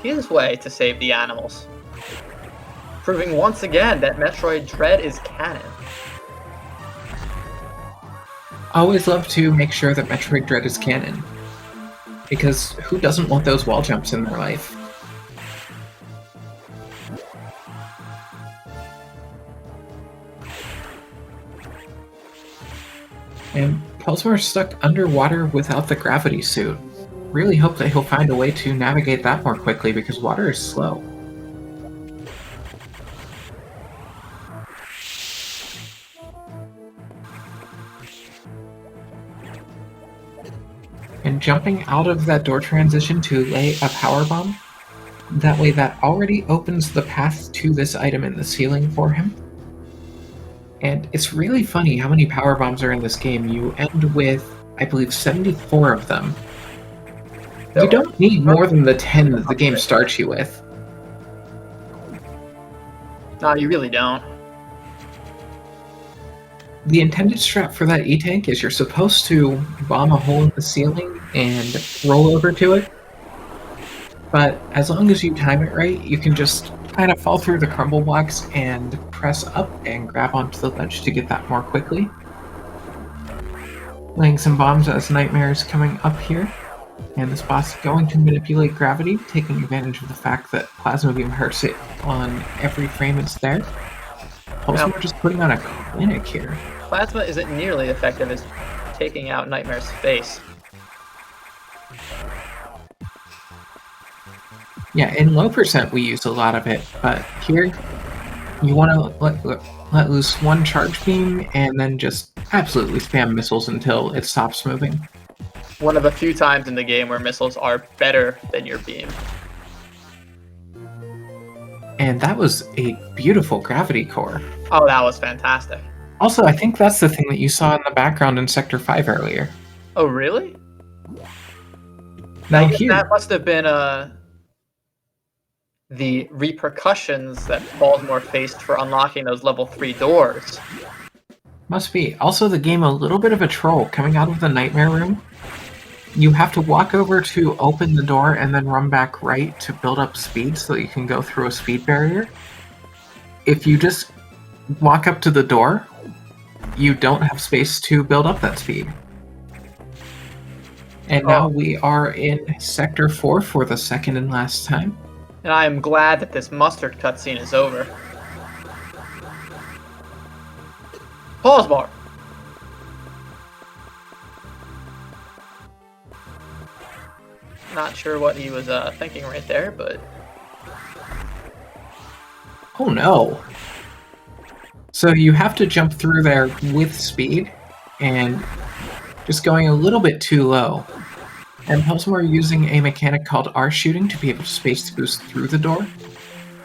his way to save the animals, proving once again that Metroid Dread is canon. Always love to make sure that Metroid Dread is canon, because who doesn't want those wall jumps in their life? And Pelsmar's stuck underwater without the gravity suit. Really hope that he'll find a way to navigate that more quickly because water is slow. And jumping out of that door transition to lay a power bomb, that way that already opens the path to this item in the ceiling for him. And it's really funny how many power bombs are in this game. You end with, I believe, 74 of them. You don't need more than the 10 that the game starts you with. No, you really don't. The intended strat for that E-Tank is you're supposed to bomb a hole in the ceiling and roll over to it. But as long as you time it right, you can just kind of fall through the crumble blocks and press up and grab onto the ledge to get that more quickly. Laying some bombs as Nightmare is coming up here. And this boss is going to manipulate gravity, taking advantage of the fact that Plasma Beam hurts it on every frame it's there. Also, we're just putting on a clinic here. Plasma isn't nearly effective as taking out Nightmare's face. Yeah, in low percent we use a lot of it, but here you want to let loose one charge beam and then just absolutely spam missiles until it stops moving. One of the few times in the game where missiles are better than your beam. And that was a beautiful gravity core. Oh, that was fantastic. Also, I think that's the thing that you saw in the background in Sector 5 earlier. Oh, really? Now here, that must have been the repercussions that Baltimore faced for unlocking those level 3 doors. Must be. Also, the game a little bit of a troll coming out of the Nightmare room. You have to walk over to open the door and then run back right to build up speed so that you can go through a speed barrier. If you just walk up to the door, you don't have space to build up that speed. And now we are in Sector 4 for the second and last time. And I am glad that this mustard cutscene is over. Pause bar! Not sure what he was thinking right there, but... Oh no! So you have to jump through there with speed, and just going a little bit too low. And Pelsmore using a mechanic called R-shooting to be able to space boost through the door.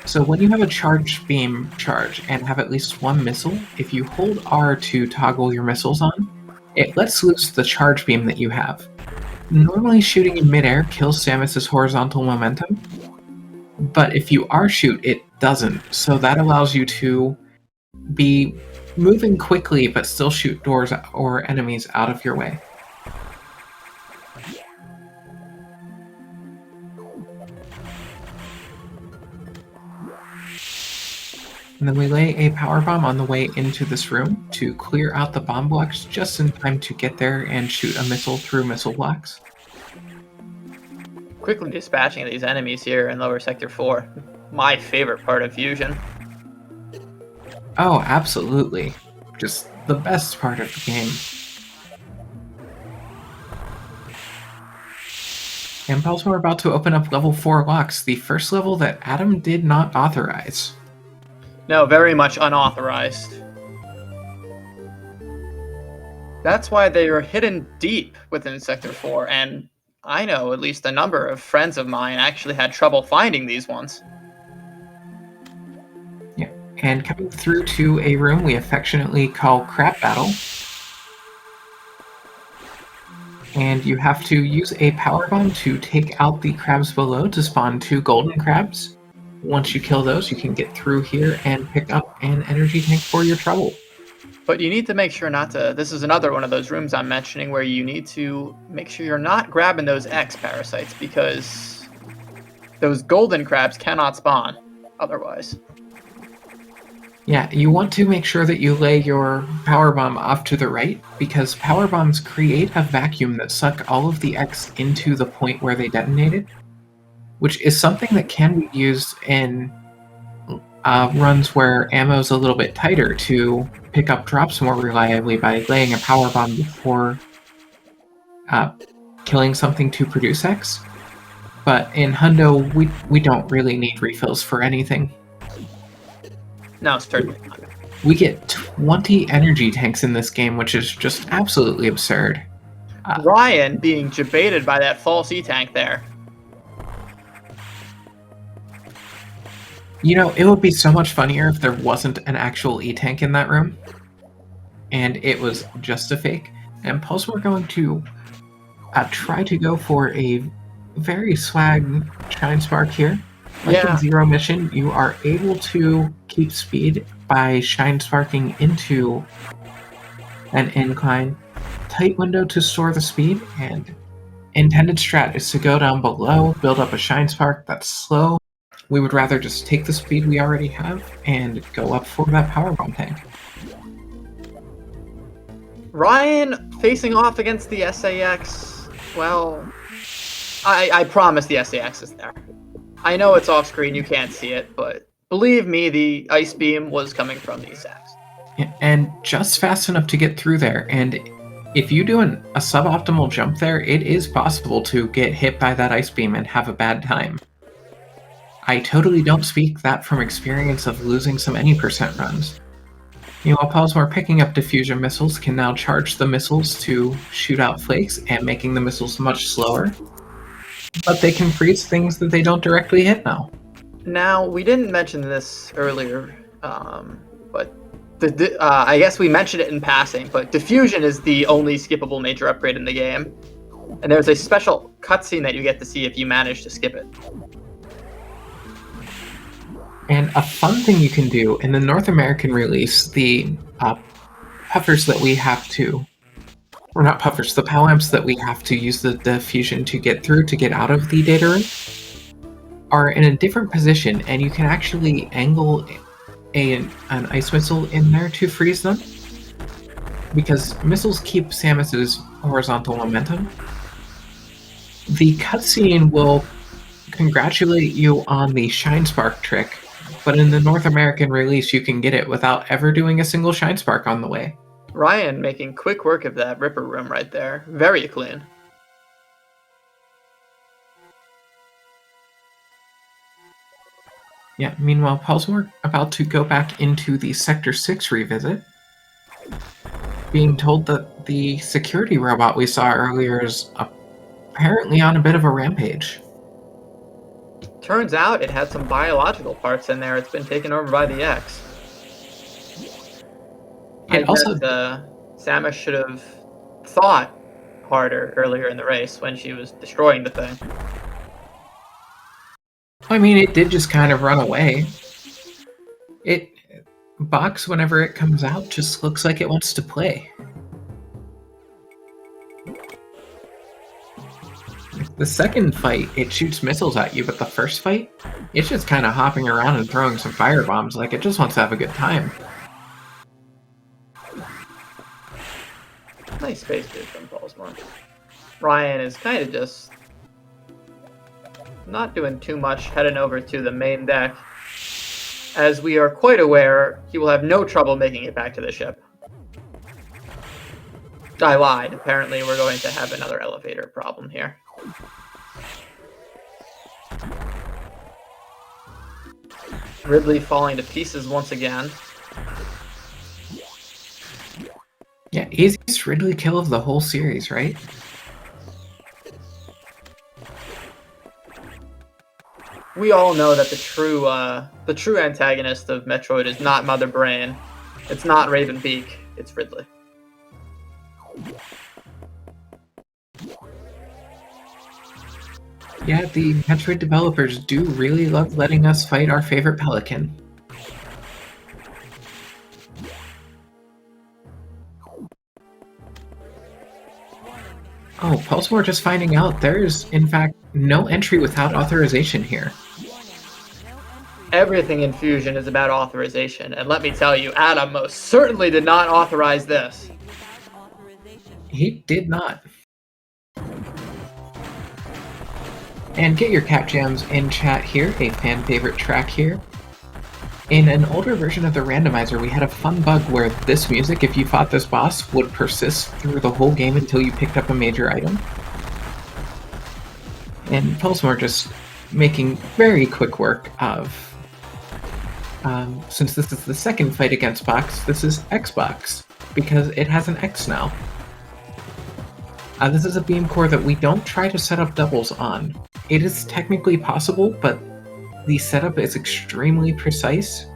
So when you have a charged beam charge and have at least one missile, if you hold R to toggle your missiles on, it lets loose the charge beam that you have. Normally shooting in midair kills Samus's horizontal momentum, but if you R-shoot, it doesn't. So that allows you to be moving quickly but still shoot doors or enemies out of your way. And then we lay a power bomb on the way into this room to clear out the bomb blocks just in time to get there and shoot a missile through missile blocks. Quickly dispatching these enemies here in lower sector 4. My favorite part of Fusion. Oh, absolutely. Just the best part of the game. And Pelsmore about to open up level 4 locks, the first level that Adam did not authorize. No, very much unauthorized. That's why they are hidden deep within Sector 4, and I know at least a number of friends of mine actually had trouble finding these ones. Yeah, and coming through to a room we affectionately call Crab Battle. And you have to use a power bomb to take out the crabs below to spawn 2 golden crabs. Once you kill those, you can get through here and pick up an energy tank for your trouble. But you need to make sure not to... This is another one of those rooms I'm mentioning where you need to make sure you're not grabbing those X parasites because those golden crabs cannot spawn otherwise. Yeah, you want to make sure that you lay your power bomb off to the right because power bombs create a vacuum that suck all of the X into the point where they detonated, which is something that can be used in runs where ammo's a little bit tighter to pick up drops more reliably by laying a power bomb before killing something to produce X. But in Hundo, we don't really need refills for anything. No, certainly not. We get 20 energy tanks in this game, which is just absolutely absurd. Ryan being debated by that false E-tank there. You know, it would be so much funnier if there wasn't an actual E-tank in that room, and it was just a fake. And Pulse, we're going to try to go for a very swag Shine Spark here. Like in Zero Mission, you are able to keep speed by Shine Sparking into an incline. Tight window to store the speed, and intended strat is to go down below, build up a Shine Spark that's slow. We would rather just take the speed we already have and go up for that powerbomb tank. Ryan facing off against the SAX. Well, I promise the SAX is there. I know it's off screen, you can't see it, but believe me, the ice beam was coming from the SAX. And just fast enough to get through there. And if you do a suboptimal jump there, it is possible to get hit by that ice beam and have a bad time. I totally don't speak that from experience of losing some any percent runs. Meanwhile, Pulsmore picking up diffusion missiles can now charge the missiles to shoot out flakes and making the missiles much slower. But they can freeze things that they don't directly hit now. Now, we didn't mention this earlier, but I guess we mentioned it in passing, but diffusion is the only skippable major upgrade in the game. And there's a special cutscene that you get to see if you manage to skip it. And a fun thing you can do, in the North American release, the puffers that we have to... Or not puffers, the PAL amps that we have to use the diffusion to get through to get out of the data room are in a different position, and you can actually angle an ice missile in there to freeze them. Because missiles keep Samus's horizontal momentum. The cutscene will congratulate you on the Shine Spark trick, but in the North American release you can get it without ever doing a single Shine Spark on the way. Ryan making quick work of that Ripper room right there. Very clean. Yeah, meanwhile, Pulsmore about to go back into the Sector 6 revisit, being told that the security robot we saw earlier is apparently on a bit of a rampage. Turns out it had some biological parts in there. It's been taken over by the X. Samus should have thought harder earlier in the race when she was destroying the thing. I mean, it did just kind of run away. Box, whenever it comes out, just looks like it wants to play. The second fight, it shoots missiles at you, but the first fight, it's just kind of hopping around and throwing some firebombs like it just wants to have a good time. Nice space boost from Pulsmore. Ryan is kind of just not doing too much, heading over to the main deck. As we are quite aware, he will have no trouble making it back to the ship. I lied. Apparently we're going to have another elevator problem here. Ridley falling to pieces once again. Yeah, easiest Ridley kill of the whole series, right? We all know that the true antagonist of Metroid is not Mother Brain. It's not Raven Beak. It's Ridley. Yeah, the Metroid developers do really love letting us fight our favorite pelican. Oh, Pulsmore just finding out there's, in fact, no entry without authorization here. Everything in Fusion is about authorization, and let me tell you, Adam most certainly did not authorize this. He did not. And get your cat jams in chat here, a fan favorite track here. In an older version of the randomizer, we had a fun bug where this music, if you fought this boss, would persist through the whole game until you picked up a major item. And Pulsemore just making very quick work of... since this is the second fight against Box, this is Xbox, because it has an X now. This is a beam core that we don't try to set up doubles on. It is technically possible, but the setup is extremely precise,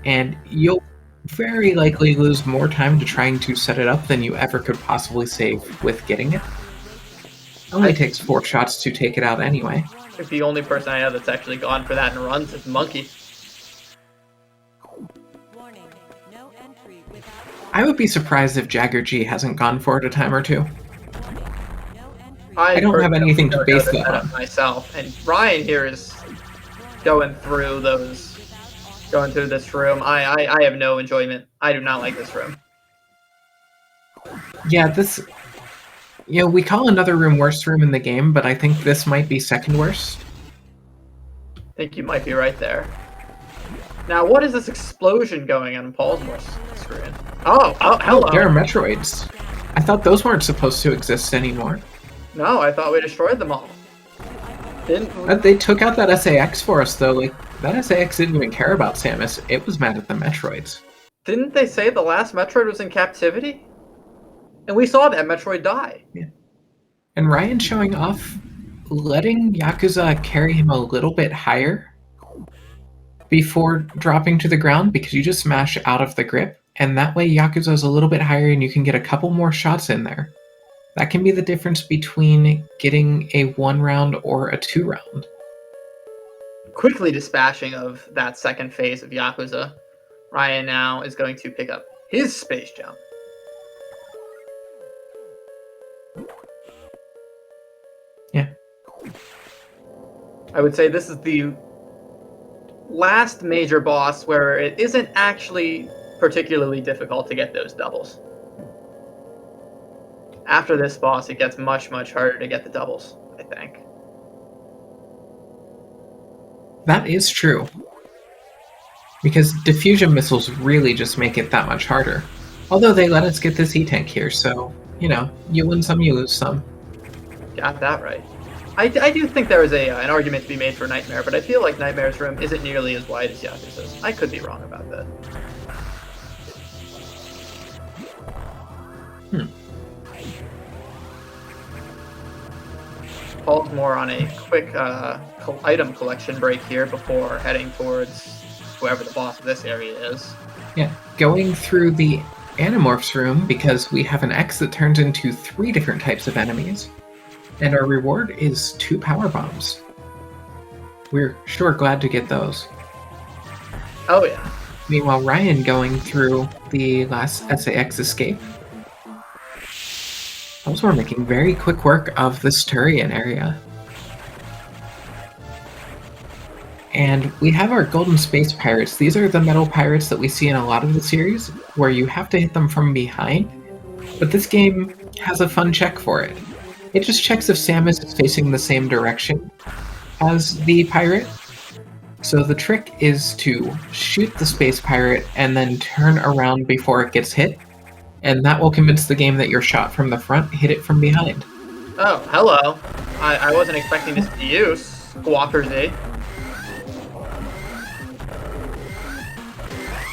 and you'll very likely lose more time to trying to set it up than you ever could possibly save with getting it. It only takes 4 shots to take it out anyway. If the only person I know that's actually gone for that and runs is Monkey. I would be surprised if Jagger G hasn't gone for it a time or two. I don't have anything to base that on myself, and Ryan here is going through this room. I have no enjoyment. I do not like this room. Yeah, this... we call another room worst room in the game, but I think this might be second worst. I think you might be right there. Now, what is this explosion going on Pulsemore's screen? Oh, hello. There are Metroids. I thought those weren't supposed to exist anymore. No, I thought we destroyed them all. They took out that SAX for us, though. Like, that SAX didn't even care about Samus. It was mad at the Metroids. Didn't they say the last Metroid was in captivity? And we saw that Metroid die. Yeah. And Ryan showing off, letting Yakuza carry him a little bit higher before dropping to the ground, because you just smash out of the grip, and that way Yakuza is a little bit higher and you can get a couple more shots in there. That can be the difference between getting a 1 round or a 2 round. Quickly dispatching of that second phase of Yakuza, Ryan now is going to pick up his space jump. Yeah. I would say this is the last major boss where it isn't actually particularly difficult to get those doubles. After this boss, it gets much, much harder to get the doubles, I think. That is true. Because diffusion missiles really just make it that much harder. Although they let us get this E-Tank here, so, you win some, you lose some. Got that right. I do think there is an argument to be made for Nightmare, but I feel like Nightmare's room isn't nearly as wide as Yakuza's. I could be wrong about that. Paul's more on a quick item collection break here before heading towards whoever the boss of this area is. Yeah, going through the Animorphs room because we have an X that turns into 3 different types of enemies. And our reward is 2 power bombs. We're sure glad to get those. Oh yeah. Meanwhile, Ryan going through the last SAX escape. Also, we're making very quick work of this Turian area. And we have our Golden Space Pirates. These are the metal pirates that we see in a lot of the series, where you have to hit them from behind. But this game has a fun check for it. It just checks if Samus is facing the same direction as the pirate. So the trick is to shoot the space pirate and then turn around before it gets hit. And that will convince the game that you're shot from the front, hit it from behind. Oh, hello. I wasn't expecting this to be you, Squawker Z.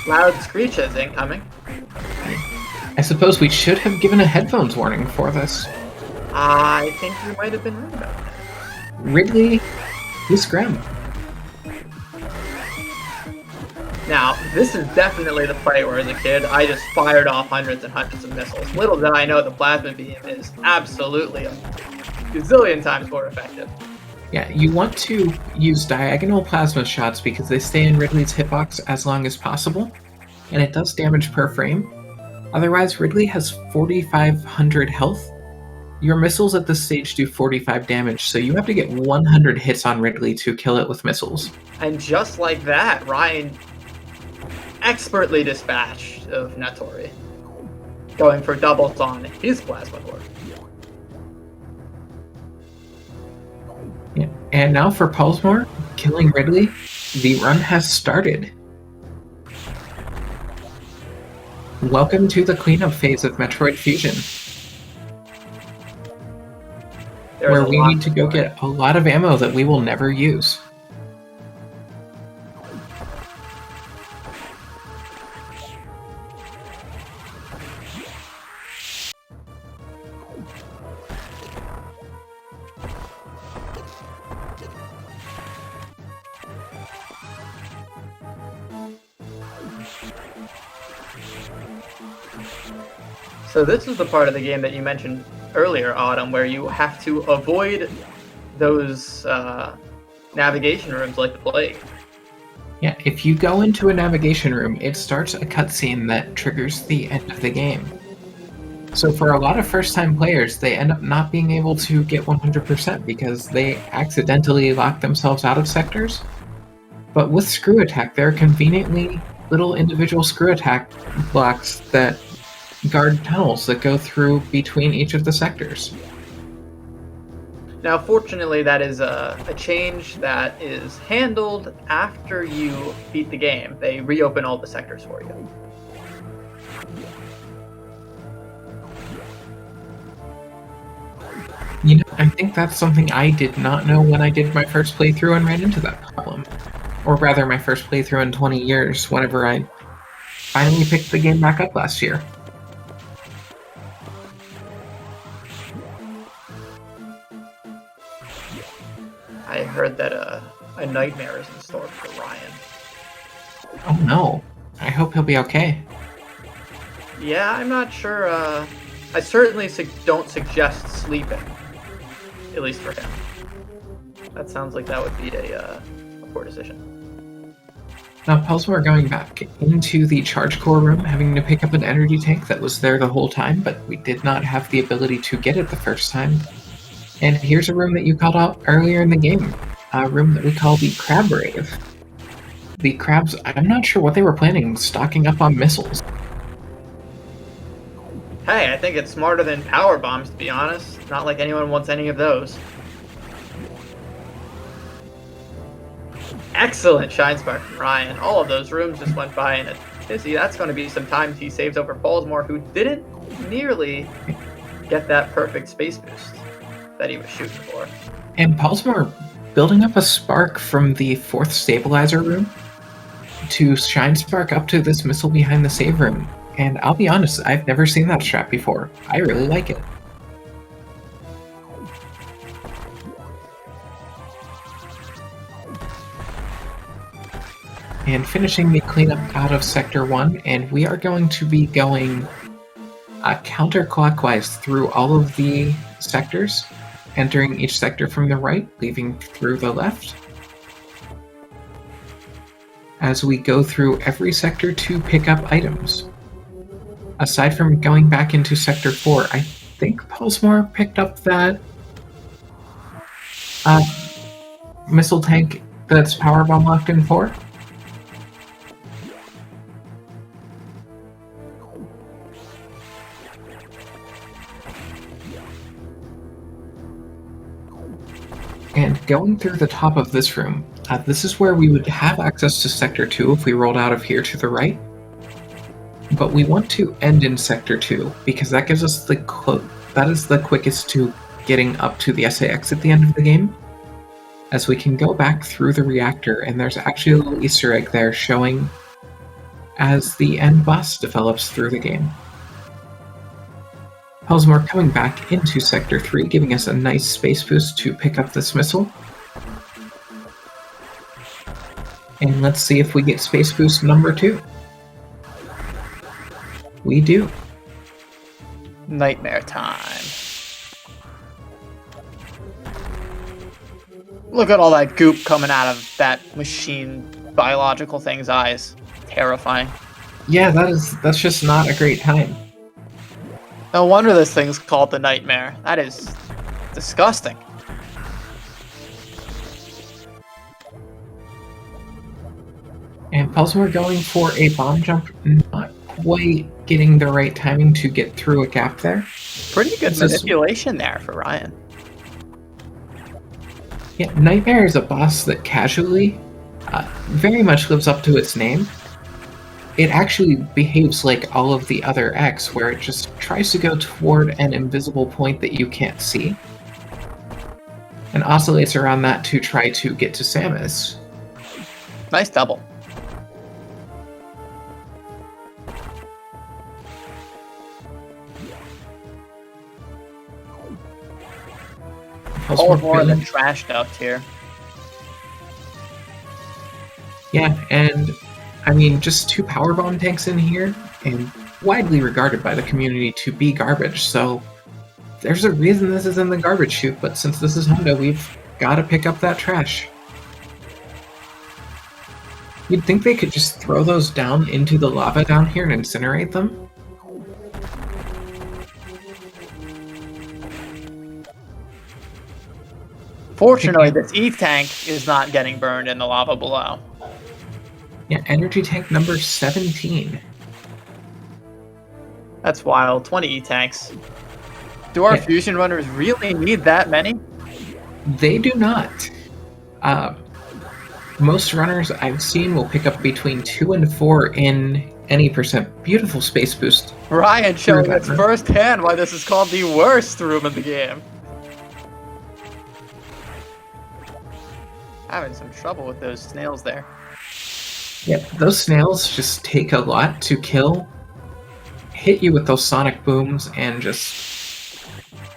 Loud screeches incoming. I suppose we should have given a headphones warning for this. I think you might have been right about that. Ridley, he's grim. Now, this is definitely the fight where as a kid, I just fired off hundreds and hundreds of missiles. Little did I know the plasma beam is absolutely a gazillion times more effective. Yeah, you want to use diagonal plasma shots because they stay in Ridley's hitbox as long as possible, and it does damage per frame. Otherwise, Ridley has 4,500 health. Your missiles at this stage do 45 damage, so you have to get 100 hits on Ridley to kill it with missiles. And just like that, Ryan expertly dispatched of Nettori, going for doubles on his plasma core. Yeah. And now for Pulsemore, killing Ridley, the run has started. Welcome to the cleanup phase of Metroid Fusion, where we need to go get a lot of ammo that we will never use. So this is the part of the game that you mentioned earlier, Autumn, where you have to avoid those navigation rooms like the plague. Yeah, if you go into a navigation room, it starts a cutscene that triggers the end of the game. So for a lot of first-time players, they end up not being able to get 100% because they accidentally lock themselves out of sectors. But with Screw Attack, there are conveniently little individual Screw Attack blocks that guard tunnels that go through between each of the sectors. Now, fortunately, that is a change that is handled after you beat the game. They reopen all the sectors for you. You know, I think that's something I did not know when I did my first playthrough and ran into that problem. Or rather, my first playthrough in 20 years, whenever I finally picked the game back up last year. I heard that a nightmare is in store for Ryan. Oh no. I hope he'll be okay. Yeah, I'm not sure. I certainly don't suggest sleeping. At least for him. That sounds like that would be a poor decision. Now, Pulsar going back into the charge core room, having to pick up an energy tank that was there the whole time, but we did not have the ability to get it the first time. And here's a room that you called out earlier in the game, a room that we call the Crab Rave. The crabs, I'm not sure what they were planning, stocking up on missiles. Hey, I think it's smarter than power bombs, to be honest. Not like anyone wants any of those. Excellent Shine Spark from Ryan. All of those rooms just went by in a tizzy. That's going to be some time he saves over Paulsmore, who didn't nearly get that perfect space boost that he was shooting for. And Paulsmore building up a spark from the 4th stabilizer room to Shine Spark up to this missile behind the save room. And I'll be honest, I've never seen that strat before. I really like it. And finishing the cleanup out of Sector 1, and we are going to be going counterclockwise through all of the sectors, entering each sector from the right, leaving through the left, as we go through every sector to pick up items. Aside from going back into Sector 4, I think Pulsmore picked up that missile tank that's power bomb locked in 4. And going through the top of this room, this is where we would have access to Sector 2 if we rolled out of here to the right. But we want to end in Sector 2, because that gives us that is the quickest to getting up to the SAX at the end of the game. As we can go back through the reactor, and there's actually a little Easter egg there showing as the end boss develops through the game. Pulsmore coming back into Sector 3, giving us a nice space boost to pick up this missile. And let's see if we get space boost number 2. We do. Nightmare time. Look at all that goop coming out of that machine biological thing's eyes. Terrifying. Yeah, that's just not a great time. No wonder this thing's called the Nightmare. That is disgusting. And Pulsmore going for a bomb jump, not quite getting the right timing to get through a gap there. Pretty good manipulation there for Ryan. Yeah, Nightmare is a boss that casually very much lives up to its name. it actually behaves like all of the other X, where it just tries to go toward an invisible point that you can't see, and oscillates around that to try to get to Samus. Nice double. All more than trash duct here. Yeah, and I mean, just 2 powerbomb tanks in here, and widely regarded by the community to be garbage, so there's a reason this is in the garbage chute, but since this is Honda, we've got to pick up that trash. You'd think they could just throw those down into the lava down here and incinerate them. Fortunately, this E-tank is not getting burned in the lava below. Yeah, energy tank number 17. That's wild. 20 E-tanks. Do our fusion runners really need that many? They do not. Most runners I've seen will pick up between 2 and 4 in any percent. Beautiful space boost. Ryan showing us firsthand why this is called the worst room in the game. Having some trouble with those snails there. Yep, those snails just take a lot to kill, hit you with those sonic booms, and just...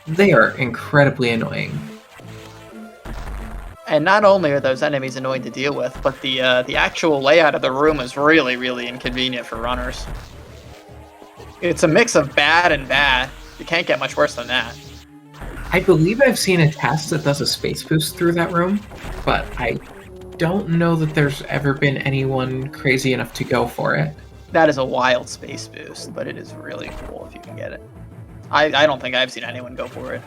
they are incredibly annoying. And not only are those enemies annoying to deal with, but the actual layout of the room is really, really inconvenient for runners. It's a mix of bad and bad. You can't get much worse than that. I believe I've seen a task that does a space boost through that room, but I don't know that there's ever been anyone crazy enough to go for it. That is a wild space boost, but it is really cool if you can get it. I don't think I've seen anyone go for it.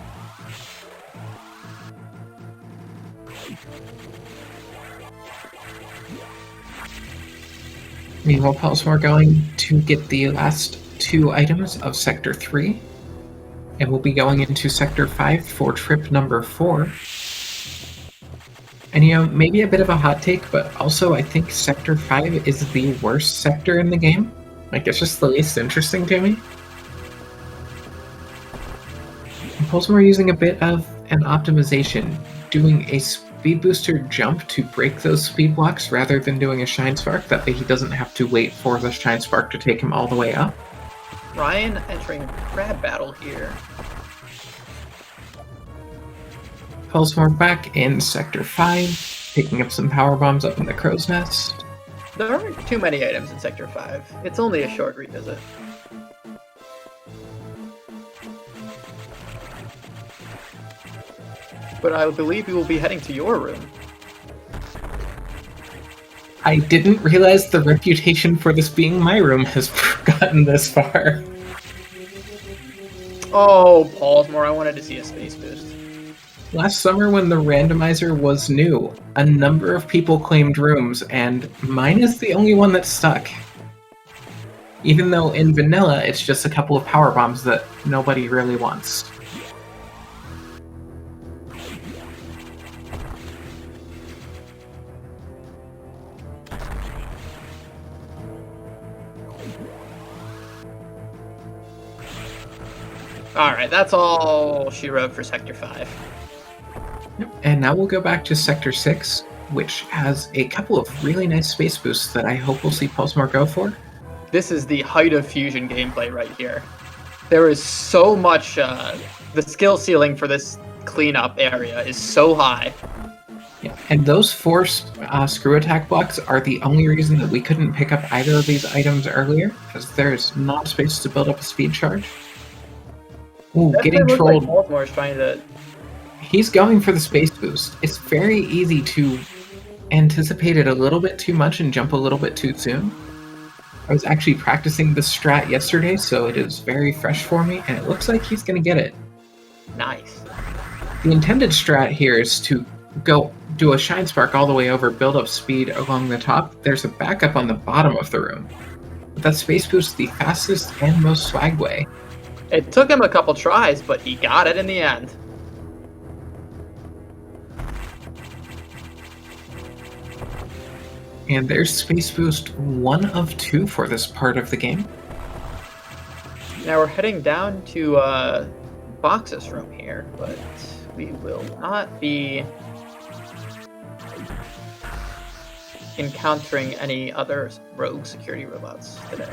Meanwhile, Pelsmore going to get the last 2 items of Sector 3, and we'll be going into Sector 5 for trip number 4. And maybe a bit of a hot take, but also I think Sector 5 is the worst sector in the game. Like, it's just the least interesting to me. Pelsmore using a bit of an optimization, doing a speed booster jump to break those speed blocks rather than doing a shine spark, that way he doesn't have to wait for the shine spark to take him all the way up. Ryan entering grab battle here. Pelsmore back in Sector 5, picking up some power bombs up in the crow's nest. There aren't too many items in Sector 5. It's only a short revisit. But I believe we will be heading to your room. I didn't realize the reputation for this being my room has gotten this far. Oh, Pelsmore, I wanted to see a space boost. Last summer when the randomizer was new, a number of people claimed rooms, and mine is the only one that stuck. Even though in vanilla it's just a couple of power bombs that nobody really wants. Alright, that's all she wrote for Sector 5. And now we'll go back to Sector 6, which has a couple of really nice space boosts that I hope we'll see Pelsmore go for. This is the height of fusion gameplay right here. There is so much, the skill ceiling for this cleanup area is so high. Yeah, and those 4 screw attack blocks are the only reason that we couldn't pick up either of these items earlier, because there's not space to build up a speed charge. Ooh, getting trolled. Like Pelsmore's trying to... He's going for the space boost. It's very easy to anticipate it a little bit too much and jump a little bit too soon. I was actually practicing this strat yesterday, so it is very fresh for me, and it looks like he's going to get it. Nice. The intended strat here is to go do a shine spark all the way over, build up speed along the top. There's a backup on the bottom of the room. But that space boost is the fastest and most swag way. It took him a couple tries, but he got it in the end. And there's Space Boost 1 of 2 for this part of the game. Now we're heading down to Box's room here, but we will not be encountering any other rogue security robots today.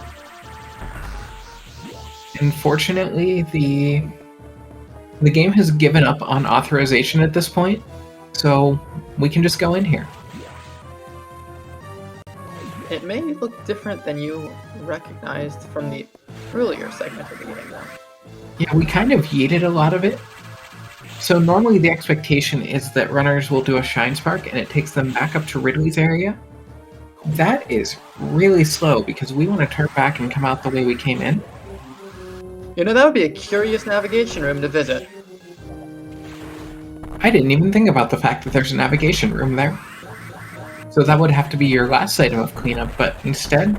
Unfortunately, the game has given up on authorization at this point, so we can just go in here. It may look different than you recognized from the earlier segment of the game, though. Yeah, we kind of yeeted a lot of it. So normally the expectation is that runners will do a Shine Spark and it takes them back up to Ridley's area. That is really slow because we want to turn back and come out the way we came in. You know, that would be a curious navigation room to visit. I didn't even think about the fact that there's a navigation room there. So that would have to be your last item of cleanup, but instead,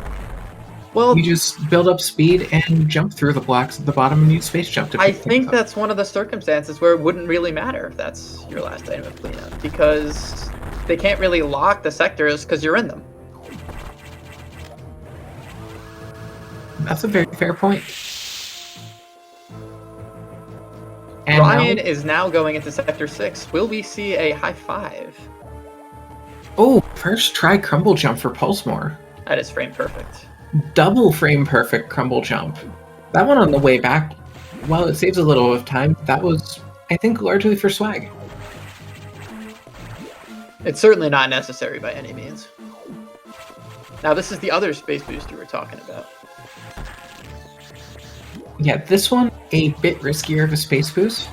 Well, you just build up speed and jump through the blocks at the bottom and use space jump to I pick think things up. that's one of the circumstances where it wouldn't really matter if that's your last item of cleanup, because they can't really lock the sectors because you're in them. That's a very fair point. And Ryan now- is now going into Sector 6. Will we see a high five? Oh, first try crumble jump for Pulsemore. That is frame perfect. Double frame perfect crumble jump. That one on the way back, while it saves a little of time, that was, I think, largely for swag. It's certainly not necessary by any means. Now, this is the other space boost you were talking about. Yeah, this one, a bit riskier of a space boost.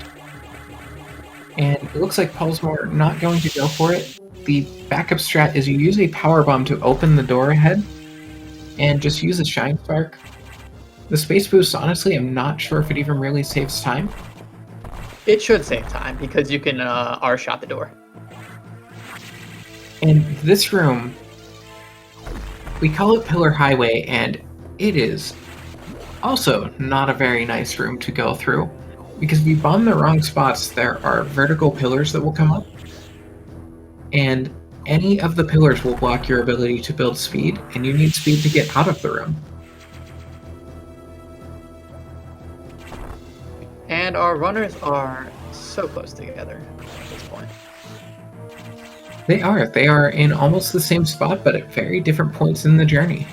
And it looks like Pulsemore not going to go for it. The backup strat is you use a power bomb to open the door ahead, and just use a Shine Spark. The space boost, honestly, I'm not sure if it even really saves time. It should save time because you can R-shot the door. And this room, we call it Pillar Highway, and it is also not a very nice room to go through. Because if you bomb the wrong spots, there are vertical pillars that will come up. And any of the pillars will block your ability to build speed, and you need speed to get out of the room. And our runners are so close together at this point. They are in almost the same spot, but at very different points in the journey.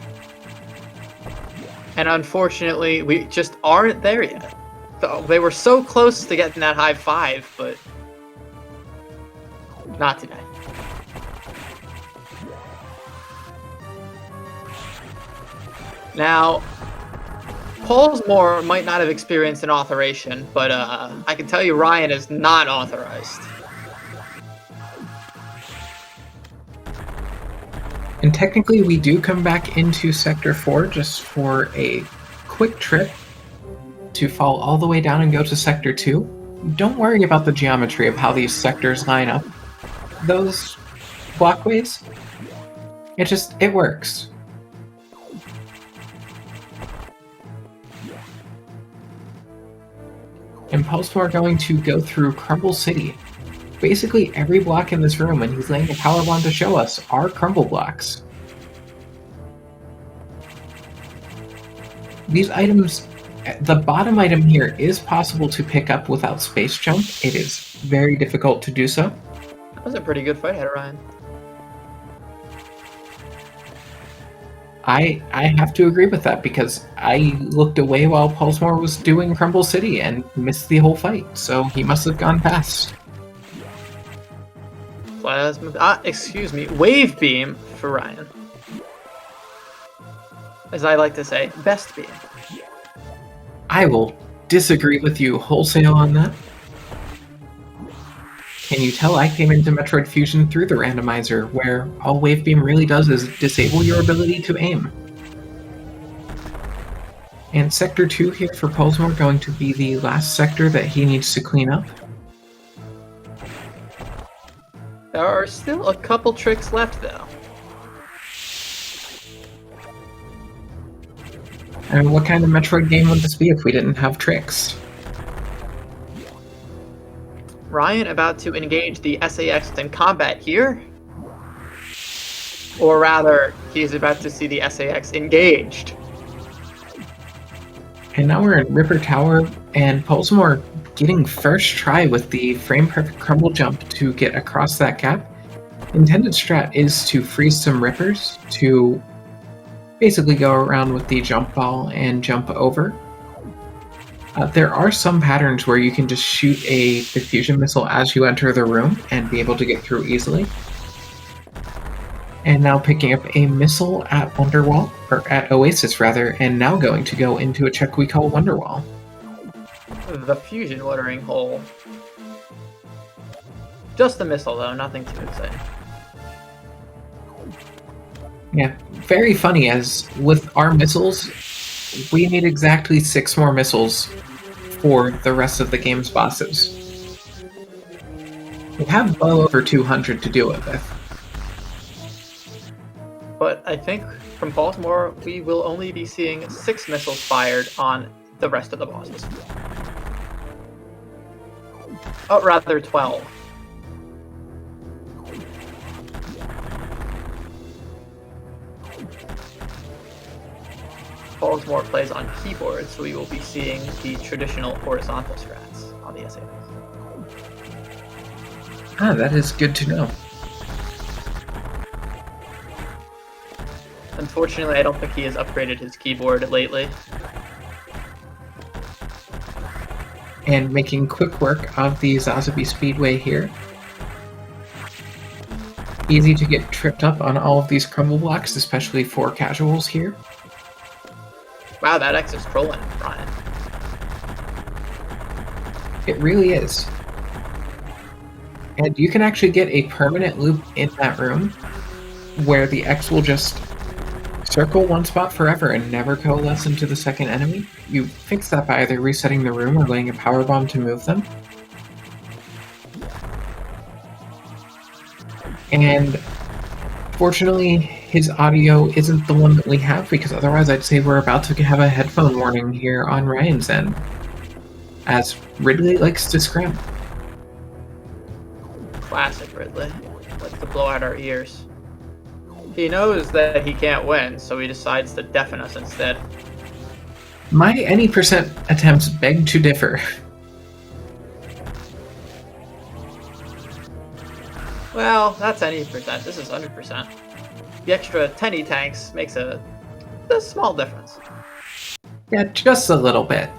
And unfortunately, we just aren't there yet. So they were so close to getting that high five, but not today. Now, Pulsemore might not have experienced an authorization, but I can tell you Ryan is not authorized. And technically, we do come back into Sector 4 just for a quick trip to fall all the way down and go to Sector 2. Don't worry about the geometry of how these sectors line up. Those blockways, it works. And Pulsemore are going to go through Crumble City. Basically every block in this room, and he's laying a power bomb to show us, are crumble blocks. These items, the bottom item here is possible to pick up without space jump. It is very difficult to do so. That was a pretty good fight, Ryan. I have to agree with that because I looked away while Pulsemore was doing Crumble City and missed the whole fight, so he must have gone past. Plasma, Wave Beam for Ryan. As I like to say, best beam. I will disagree with you wholesale on that. Can you tell I came into Metroid Fusion through the randomizer, where all Wave Beam really does is disable your ability to aim. And Sector 2 here for Pulsemore going to be the last sector that he needs to clean up. There are still a couple tricks left, though. And what kind of Metroid game would this be if we didn't have tricks? Ryan about to engage the SAX in combat here. Or rather, he's about to see the SAX engaged. And now we're in Ripper Tower, and Polesmore getting first try with the frame perfect crumble jump to get across that gap. Intended strat is to freeze some Rippers to basically go around with the jump ball and jump over. There are some patterns where you can just shoot a diffusion missile as you enter the room and be able to get through easily. And now picking up a missile at Wonderwall, or at Oasis rather, and now going to go into a check we call Wonderwall. The fusion watering hole. Just a missile though, nothing too exciting. Yeah, very funny, as with our missiles, we need exactly 6 more missiles for the rest of the game's bosses. We have well over 200 to deal with. But I think from Baltimore, we will only be seeing 6 missiles fired on the rest of the bosses. Oh, rather 12. Baltimore plays on keyboard, so we will be seeing the traditional horizontal strats on the SAX. Ah, that is good to know. Unfortunately, I don't think he has upgraded his keyboard lately. And making quick work of the Zazabi Speedway here. Easy to get tripped up on all of these crumble blocks, especially for casuals here. Wow, that X is trolling, Ryan. It really is. And you can actually get a permanent loop in that room where the X will just circle one spot forever and never coalesce into the second enemy. You fix that by either resetting the room or laying a power bomb to move them. And fortunately, his audio isn't the one that we have, because otherwise I'd say we're about to have a headphone warning here on Ryan's end, as Ridley likes to scram. Classic Ridley. Likes to blow out our ears. He knows that he can't win, so he decides to deafen us instead. My any percent attempts beg to differ. Well, that's any percent. This is 100%. The extra 10 tanks makes a small difference. Yeah, just a little bit.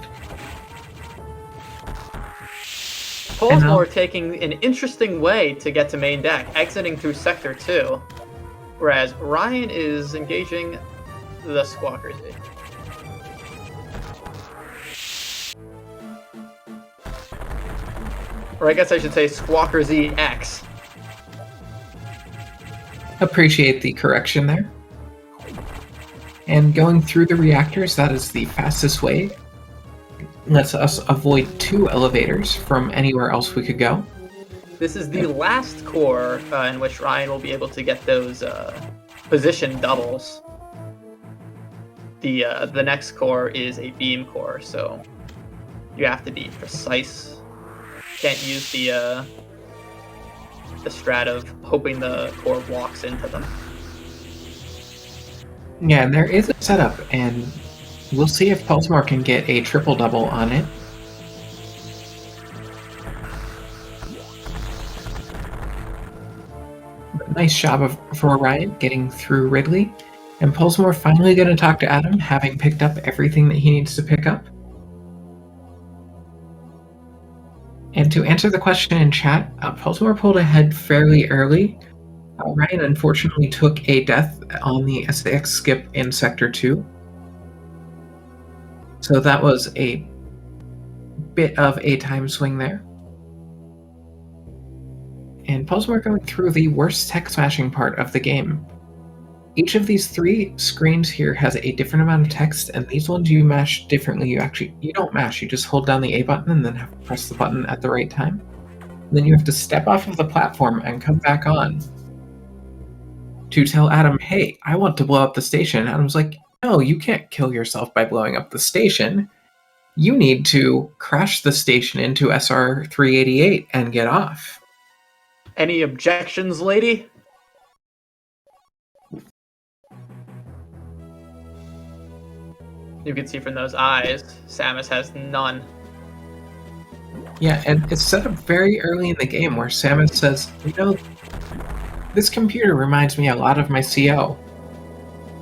Polesmore taking an interesting way to get to main deck, exiting through Sector 2, whereas Ryan is engaging the Squawker Z. Or I guess I should say Squawker ZX. Appreciate the correction there. And going through the reactors, that is the fastest way. Lets us avoid 2 elevators from anywhere else we could go. This is the last core in which Ryan will be able to get those position doubles. The next core is a beam core, so you have to be precise. Can't use the strat of hoping the core walks into them. Yeah, there is a setup, and we'll see if Polesmore can get a triple double on it. Nice job for Ryan getting through Ridley, and Polesmore finally going to talk to Adam, having picked up everything that he needs to pick up. And to answer the question in chat, Polesmore pulled ahead fairly early. Ryan unfortunately took a death on the SAX skip in Sector 2. So that was a bit of a time swing there. And Polesmore going through the worst tech smashing part of the game. Each of these 3 screens here has a different amount of text, and these ones you mash differently. You don't mash, you just hold down the A button and then have to press the button at the right time. And then you have to step off of the platform and come back on to tell Adam, hey, I want to blow up the station. Adam's like, no, you can't kill yourself by blowing up the station. You need to crash the station into SR-388 and get off. Any objections, lady? You can see from those eyes, Samus has none. Yeah, and it's set up very early in the game where Samus says, this computer reminds me a lot of my CO.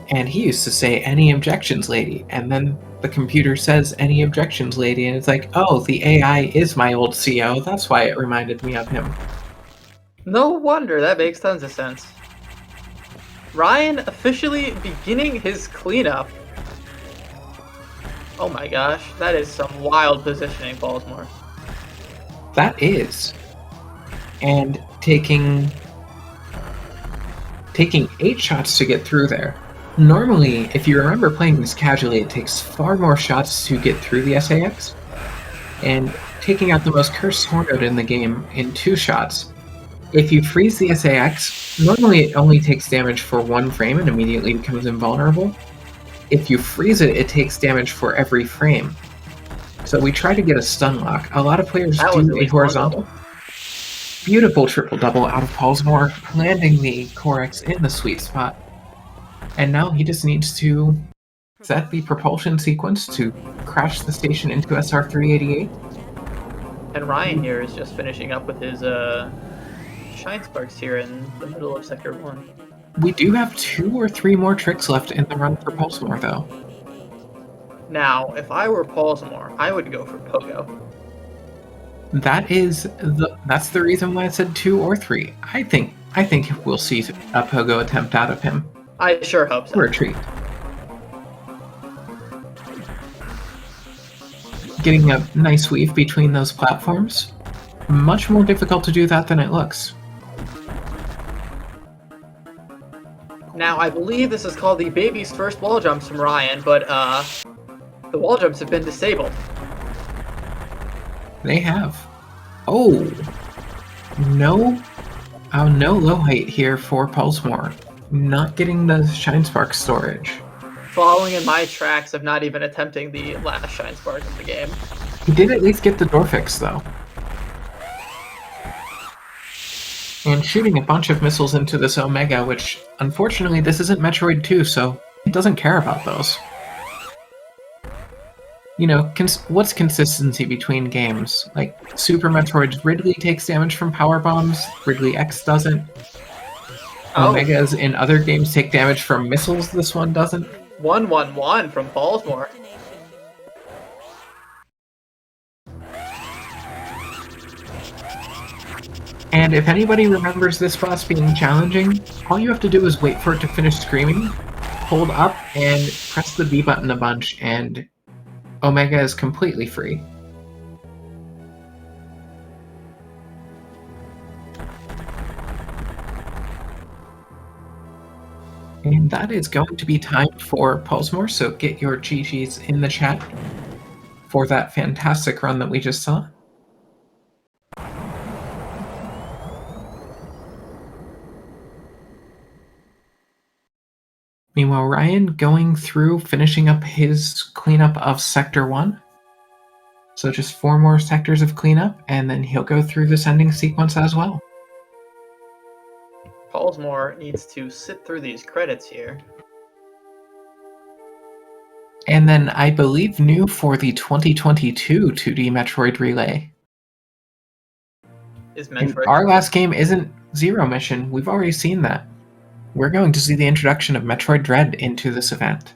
And he used to say, any objections, lady. And then the computer says, any objections, lady. And it's like, oh, the AI is my old CO. That's why it reminded me of him. No wonder, that makes tons of sense. Ryan officially beginning his cleanup. Oh my gosh, that is some wild positioning, Baltimore. That is. And taking 8 shots to get through there. Normally, if you remember playing this casually, it takes far more shots to get through the SAX. And taking out the most cursed horn node in the game in 2 shots. If you freeze the SAX, normally it only takes damage for 1 frame and immediately becomes invulnerable. If you freeze it, it takes damage for every frame. So we try to get a stun lock. A lot of players do a horizontal. Beautiful triple-double out of Paulsmore, landing the Corex in the sweet spot. And now he just needs to set the propulsion sequence to crash the station into SR-388. And Ryan here is just finishing up with his Shine Sparks here in the middle of Sector 1. We do have 2 or 3 more tricks left in the run for Paulsmore, though. Now, if I were Paulsmore, I would go for Pogo. That's the reason why I said 2 or 3. I think we'll see a Pogo attempt out of him. I sure hope so. For a treat. Getting a nice weave between those platforms. Much more difficult to do that than it looks. Now, I believe this is called the baby's first wall jumps from Ryan, but the wall jumps have been disabled. They have. Oh! No low height here for Pulsemore. Not getting the Shine Spark storage. Following in my tracks of not even attempting the last Shine Spark of the game. He did at least get the door fix, though. And shooting a bunch of missiles into this Omega, which, unfortunately, this isn't Metroid 2, so it doesn't care about those. What's consistency between games? Like, Super Metroid's Ridley takes damage from power bombs, Ridley X doesn't. Omegas in other games take damage from missiles, this one doesn't. 1-1-1 from Baltimore. And if anybody remembers this boss being challenging, all you have to do is wait for it to finish screaming, hold up, and press the B button a bunch, and Omega is completely free. And that is going to be time for Pulsemore, so get your GGs in the chat for that fantastic run that we just saw. Meanwhile, Ryan going through, finishing up his cleanup of Sector 1. So just 4 more sectors of cleanup, and then he'll go through this ending sequence as well. Paulsmore needs to sit through these credits here. And then I believe new for the 2022 2D Metroid Relay. Is Metroid... Our last game isn't Zero Mission. We've already seen that. We're going to see the introduction of Metroid Dread into this event.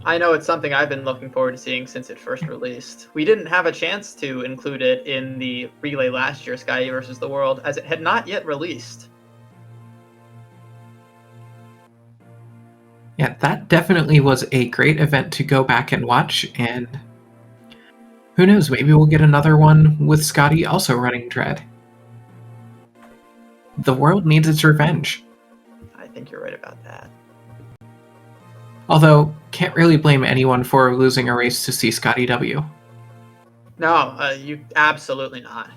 I know it's something I've been looking forward to seeing since it first released. We didn't have a chance to include it in the Relay last year, Sky vs. the World, as it had not yet released. Yeah, that definitely was a great event to go back and watch, and who knows, maybe we'll get another one with Scotty also running Dread. The world needs its revenge. I think you're right about that. Although, can't really blame anyone for losing a race to see Scotty W. No, you absolutely not.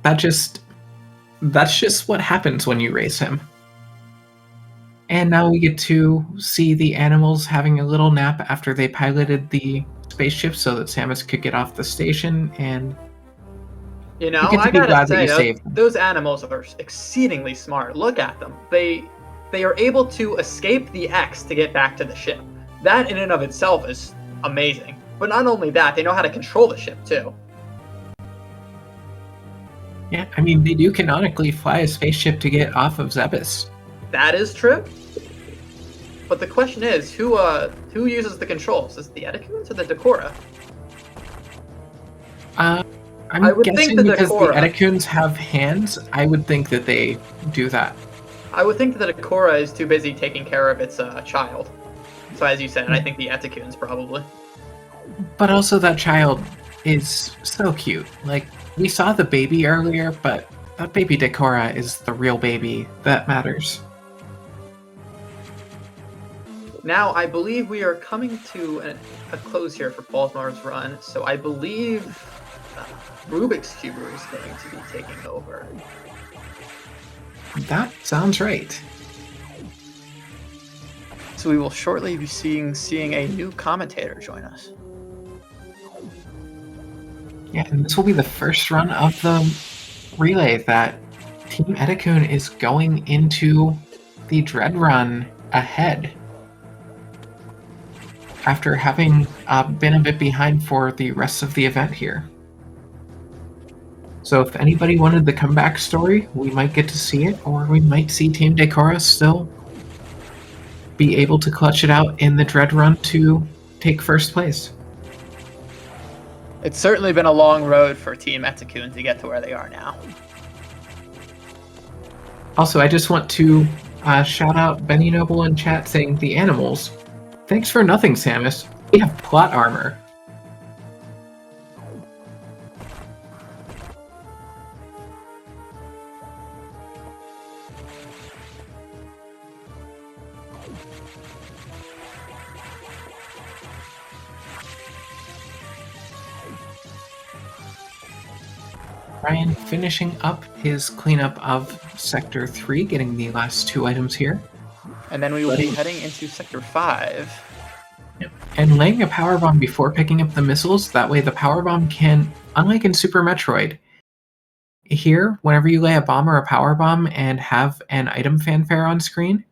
That's just what happens when you race him. And now we get to see the animals having a little nap after they piloted the spaceship so that Samus could get off the station, and I gotta say, those animals are exceedingly smart. Look at them. They they are able to escape the X to get back to the ship. That in and of itself is amazing. But not only that, they know how to control the ship too. Yeah, I mean, they do canonically fly a spaceship to get off of Zebes. That is true. But the question is, who uses the controls? Is it the Etiquettes or the Decora? I'm I would think guessing the because Decora. the Etiquettes have hands, I would think that they do that. I would think that the Decora is too busy taking care of its child. So as you said, I think the Etiquettes probably. But also that child is so cute. Like, we saw the baby earlier, but that baby Decora is the real baby that matters. Now, I believe we are coming to a close here for Baltimore's run, so I believe Rubik's Cube is going to be taking over. That sounds right. So we will shortly be seeing a new commentator join us. Yeah, and this will be the first run of the relay that Team Etikun is going into the Dread Run ahead. After having been a bit behind for the rest of the event here. So if anybody wanted the comeback story, we might get to see it, or we might see Team Decora still be able to clutch it out in the Dread Run to take first place. It's certainly been a long road for Team Etikun to get to where they are now. Also, I just want to shout out Benny Noble in chat saying, the animals. Thanks for nothing, Samus. We have plot armor. Ryan finishing up his cleanup of Sector 3, getting the last 2 items here. And then we will be heading into Sector 5. Yep. And laying a power bomb before picking up the missiles, that way the power bomb can, unlike in Super Metroid, here, whenever you lay a bomb or a power bomb and have an item fanfare on screen,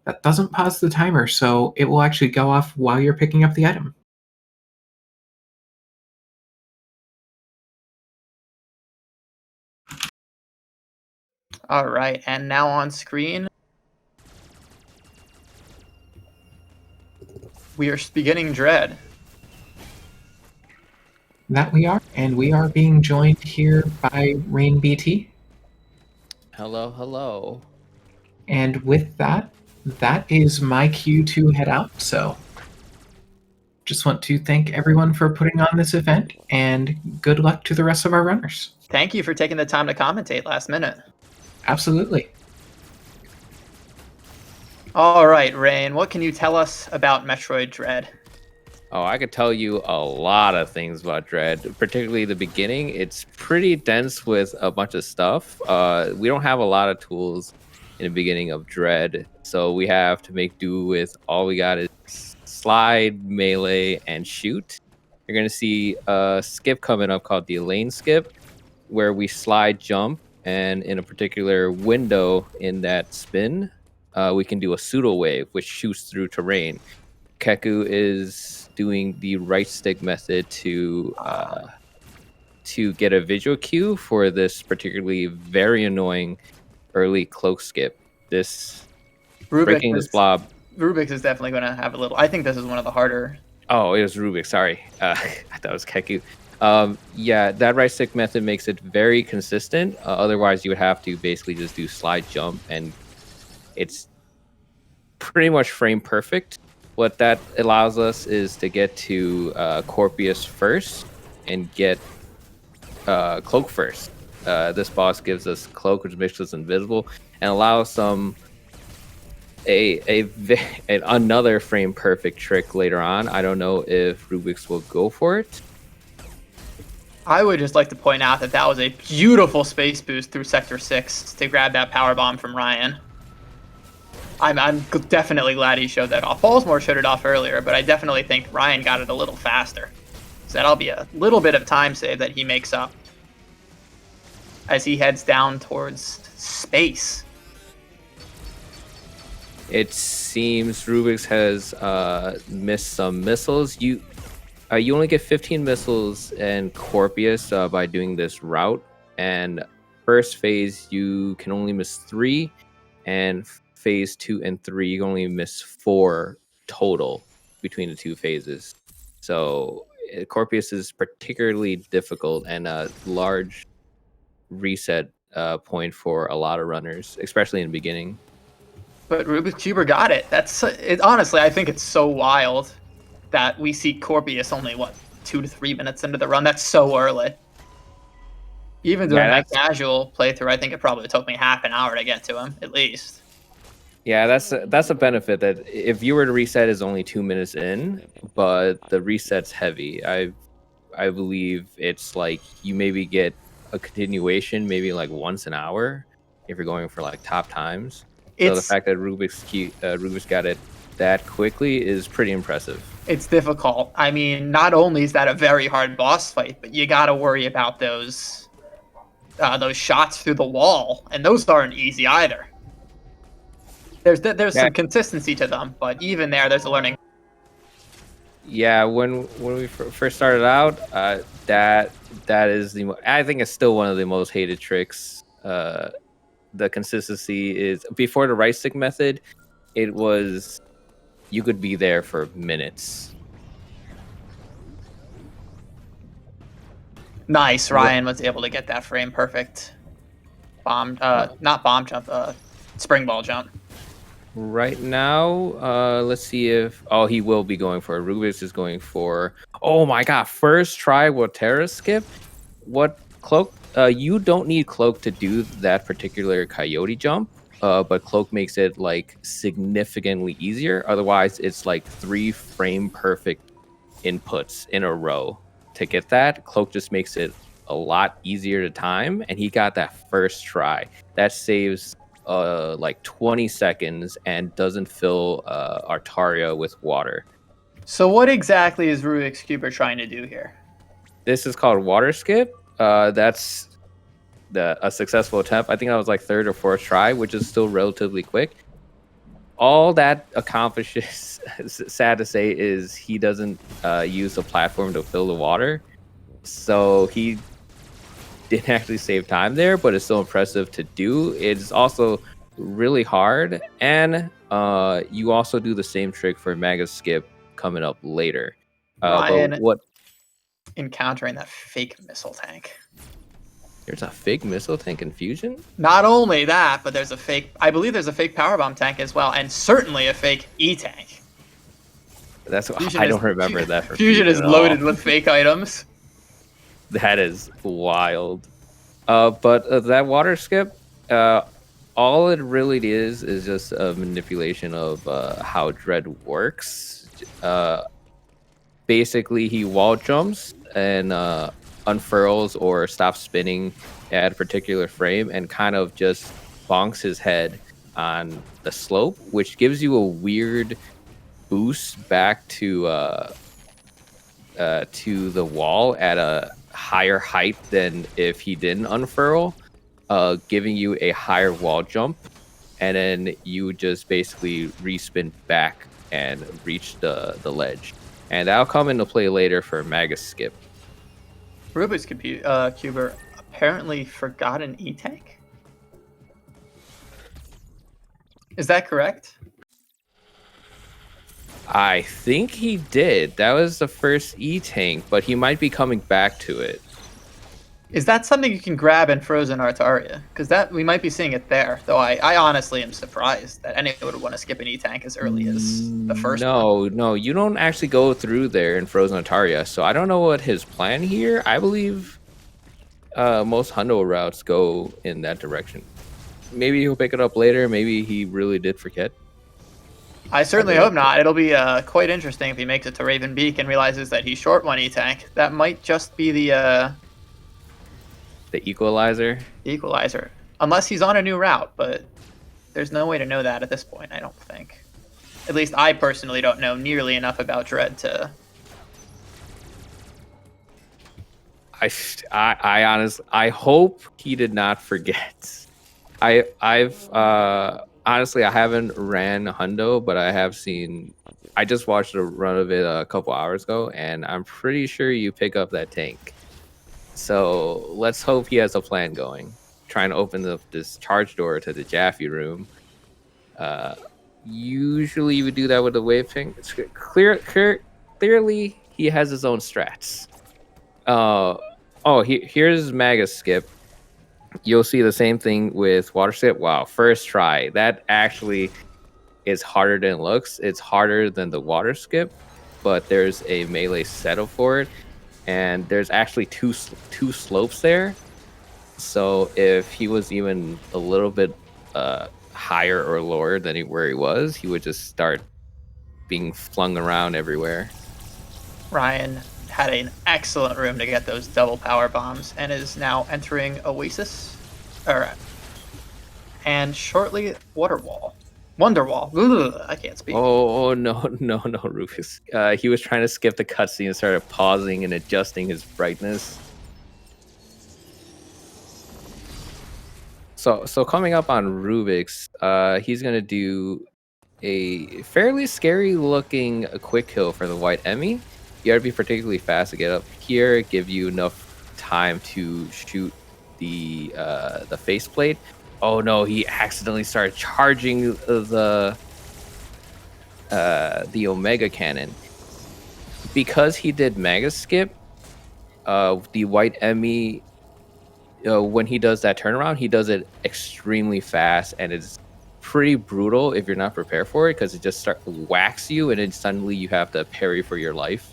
that doesn't pause the timer, so it will actually go off while you're picking up the item. Alright, and now on screen, we are beginning Dread. That we are, and we are being joined here by Rain BT. Hello, hello. And with that, that is my cue to head out, so just want to thank everyone for putting on this event, and good luck to the rest of our runners. Thank you for taking the time to commentate last minute. Absolutely. Alright, Rain, what can you tell us about Metroid Dread? Oh, I could tell you a lot of things about Dread, particularly the beginning. It's pretty dense with a bunch of stuff. We don't have a lot of tools in the beginning of Dread, so we have to make do with all we got is slide, melee, and shoot. You're going to see a skip coming up called the lane skip, where we slide, jump, and in a particular window in that spin, we can do a pseudo wave, which shoots through terrain. Keku is doing the right stick method to get a visual cue for this particularly very annoying early cloak skip. This breaking this blob. Rubik's is definitely going to have a little. I think this is one of the harder. Oh, it was Rubik. Sorry, I thought it was Keku. Yeah, that right stick method makes it very consistent. Otherwise, you would have to basically just do slide jump, and it's pretty much frame perfect. What that allows us is to get to Corpius first and get Cloak first. This boss gives us Cloak, which makes us invisible, and allows another frame perfect trick later on. I don't know if Rubik's will go for it. I would just like to point out that that was a beautiful space boost through Sector 6 to grab that power bomb from Ryan. I'm definitely glad he showed that off. Baltimore showed it off earlier, but I definitely think Ryan got it a little faster. So that'll be a little bit of time save that he makes up as he heads down towards space. It seems Rubik's has missed some missiles. You only get 15 missiles in Corpius by doing this route, and first phase you can only miss 3, and phase 2 and 3 you can only miss 4 total between the 2 phases. So Corpius is particularly difficult and a large reset point for a lot of runners, especially in the beginning. But Rubik's Cuber got it. That's it. Honestly, I think it's so wild that we see Corpius only 2 to 3 minutes into the run. That's so early. Even during my casual playthrough, I think it probably took me half an hour to get to him, at least. Yeah, that's a benefit, that if you were to reset is only 2 minutes in, but the reset's heavy. I believe it's like you maybe get a continuation maybe like once an hour if you're going for like top times. So the fact that Rubik's got it that quickly is pretty impressive. It's difficult. I mean, not only is that a very hard boss fight, but you got to worry about those shots through the wall, and those aren't easy either. There's some consistency to them, but even there's a learning. Yeah, when we first started out, that is I think it's still one of the most hated tricks. The consistency is, before the right stick method, it was, you could be there for minutes. Nice, Ryan was able to get that frame perfect. Not bomb jump, spring ball jump. Right now, let's see if... Oh, he will be going for... Rubik's is going for... Oh my god, first try with Terra skip? What, Cloak? You don't need Cloak to do that particular coyote jump, but Cloak makes it like significantly easier. Otherwise, it's like 3 frame perfect inputs in a row. To get that, Cloak just makes it a lot easier to time, and he got that first try. That saves like 20 seconds and doesn't fill Artaria with water. So what exactly is Rubik's Cuber trying to do here? This is called water skip. That's a successful attempt. I think that was like 3rd or 4th try, which is still relatively quick. All that accomplishes, sad to say, is he doesn't use the platform to fill the water. So he didn't actually save time there, but it's still impressive to do. It's also really hard, and you also do the same trick for Mega Skip coming up later. Ryan, encountering that fake missile tank. There's a fake missile tank in Fusion? Not only that, but I believe there's a fake power bomb tank as well, and certainly a fake E-tank. I don't remember that. Fusion is loaded with fake items. That is wild. But that water skip, all it really is just a manipulation of how Dread works. Basically, he wall jumps and unfurls or stops spinning at a particular frame and kind of just bonks his head on the slope, which gives you a weird boost back to the wall at a higher height than if he didn't unfurl, giving you a higher wall jump, and then you just basically respin back and reach the ledge. And that'll come into play later for Magus Skip. Rubik's Cuber apparently forgot an E-tank? Is that correct? I think he did. That was the first E-tank, but he might be coming back to it. Is that something you can grab in Frozen Artaria? Because we might be seeing it there, though I honestly am surprised that anyone would want to skip an E-tank as early as the first one. No, you don't actually go through there in Frozen Artaria, so I don't know what his plan here. I believe most Hundo routes go in that direction. Maybe he'll pick it up later, maybe he really did forget. I certainly hope not. It'll be quite interesting if he makes it to Raven Beak and realizes that he's short one E-tank. That might just be the equalizer? Equalizer. Unless he's on a new route, but there's no way to know that at this point, I don't think. At least I personally don't know nearly enough about Dread to... I honestly, I hope he did not forget. I've honestly, I haven't ran Hundo, but I have seen. I just watched a run of it a couple hours ago, and I'm pretty sure you pick up that tank. So let's hope he has a plan going. Trying to open this charge door to the Jaffe room. Usually you would do that with the wave ping. It's clearly he has his own strats. Here's Maga Skip. You'll see the same thing with Water Skip. Wow, first try. That actually is harder than it looks. It's harder than the Water Skip, but there's a melee setup for it, and there's actually two slopes there. So if he was even a little bit higher or lower than where he was, he would just start being flung around everywhere. Ryan had an excellent room to get those double power bombs and is now entering Oasis. And shortly Wonderwall. Ugh, I can't speak. Oh no, Rufus. He was trying to skip the cutscene and started pausing and adjusting his brightness. So coming up on Rubik's, he's gonna do a fairly scary looking quick kill for the white Emmy. You gotta be particularly fast to get up here, give you enough time to shoot the faceplate. Oh no, he accidentally started charging the Omega Cannon. Because he did Mega Skip, the white Emmy, when he does that turnaround, he does it extremely fast, and it's pretty brutal if you're not prepared for it, because it just whacks you, and then suddenly you have to parry for your life.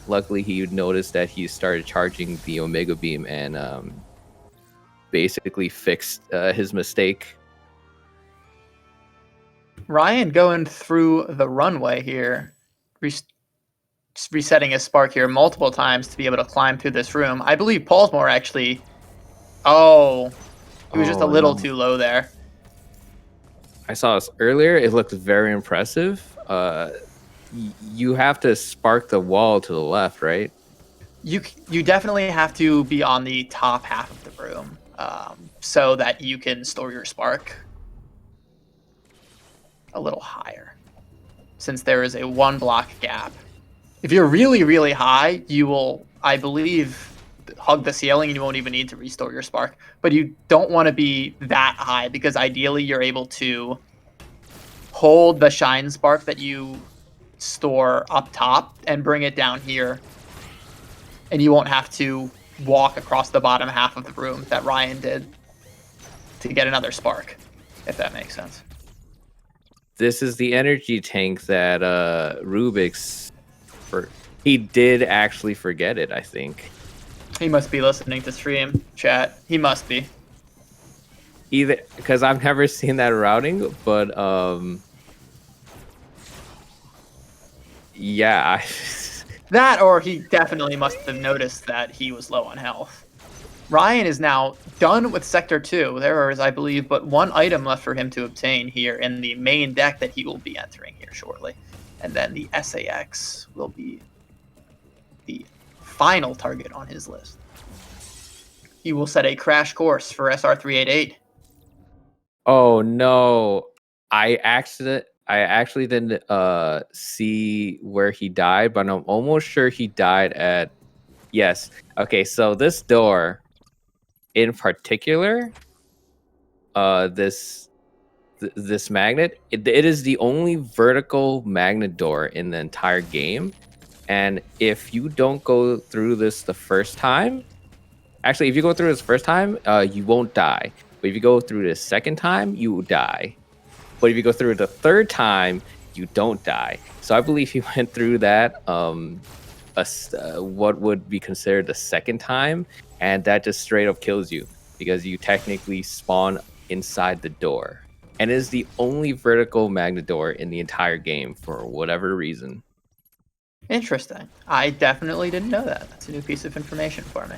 Luckily, he noticed that he started charging the Omega Beam and basically fixed his mistake. Ryan going through the runway here, resetting his spark here multiple times to be able to climb through this room. I believe Paulsmore actually... Oh, he was just a little too low there. I saw this earlier. It looked very impressive. You have to spark the wall to the left, right? You definitely have to be on the top half of the room so that you can store your spark a little higher, since there is a 1 block gap. If you're really, really high, you will, I believe, hug the ceiling and you won't even need to restore your spark. But you don't want to be that high, because ideally you're able to hold the shine spark that you store up top and bring it down here, and you won't have to walk across the bottom half of the room that Ryan did to get another spark, if that makes sense. This is the energy tank that Rubik's... He did actually forget it, I think. He must be listening to stream chat. He must be. Either because I've never seen that routing, but yeah. That, or he definitely must have noticed that he was low on health. Ryan is now done with Sector 2. There is, I believe, but 1 item left for him to obtain here in the main deck that he will be entering here shortly. And then the SAX will be the final target on his list. He will set a crash course for SR388. Oh no. I actually didn't see where he died, but I'm almost sure he died at... Yes. Okay, so this door in particular, this magnet, it is the only vertical magnet door in the entire game. And if you don't go through this the first time, actually, if you go through this first time, you won't die. But if you go through the second time, you die. But if you go through the third time, you don't die. So I believe he went through that, what would be considered the second time, and that just straight up kills you, because you technically spawn inside the door. And it is the only vertical magnet door in the entire game for whatever reason. Interesting. I definitely didn't know that. That's a new piece of information for me.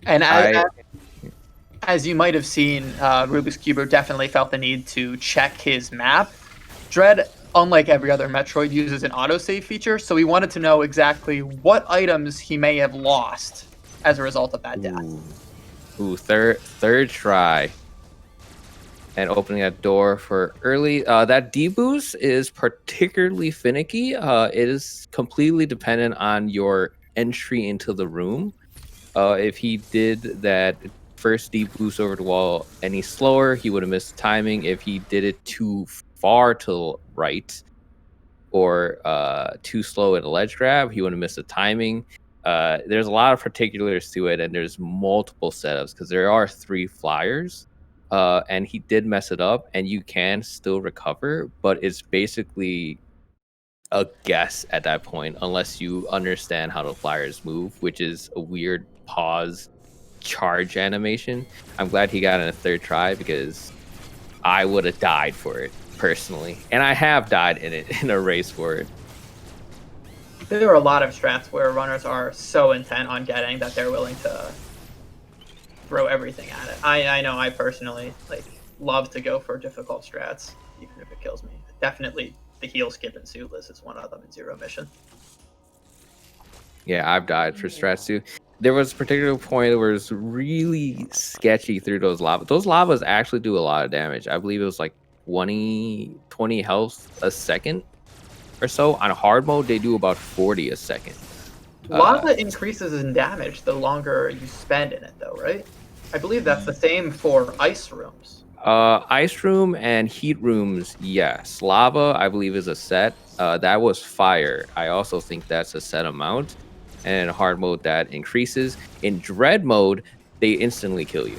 And as you might have seen, Rubik's Cuber definitely felt the need to check his map. Dread, unlike every other Metroid, uses an autosave feature, so he wanted to know exactly what items he may have lost as a result of that death. Ooh, third try. and opening that door for early. That deboost is particularly finicky. It is completely dependent on your entry into the room. If he did that first deboost over the wall any slower, he would have missed the timing. If he did it too far to the right or too slow at a ledge grab, he would have missed the timing. There's a lot of particulars to it, and there's multiple setups because there are 3 flyers. And he did mess it up, and you can still recover, but it's basically a guess at that point, unless you understand how the flyers move, which is a weird pause charge animation. I'm glad he got in a 3rd try because I would have died for it personally, and I have died in it in a race for it. There are a lot of strats where runners are so intent on getting that they're willing to throw everything at it. I know I personally love to go for difficult strats, even if it kills me. Definitely the heel skip and suitless is one of them in Zero Mission. Yeah, I've died for strats too. There was a particular point where it was really sketchy through those lava. Those lavas actually do a lot of damage. I believe it was like 20 health a second or so. On hard mode, they do about 40 a second. Lava increases in damage the longer you spend in it, though, right? I believe that's the same for ice rooms. Ice room and heat rooms, yes. Lava, I believe, is a set. That was fire. I also think that's a set amount. And in hard mode, that increases. In dread mode, they instantly kill you.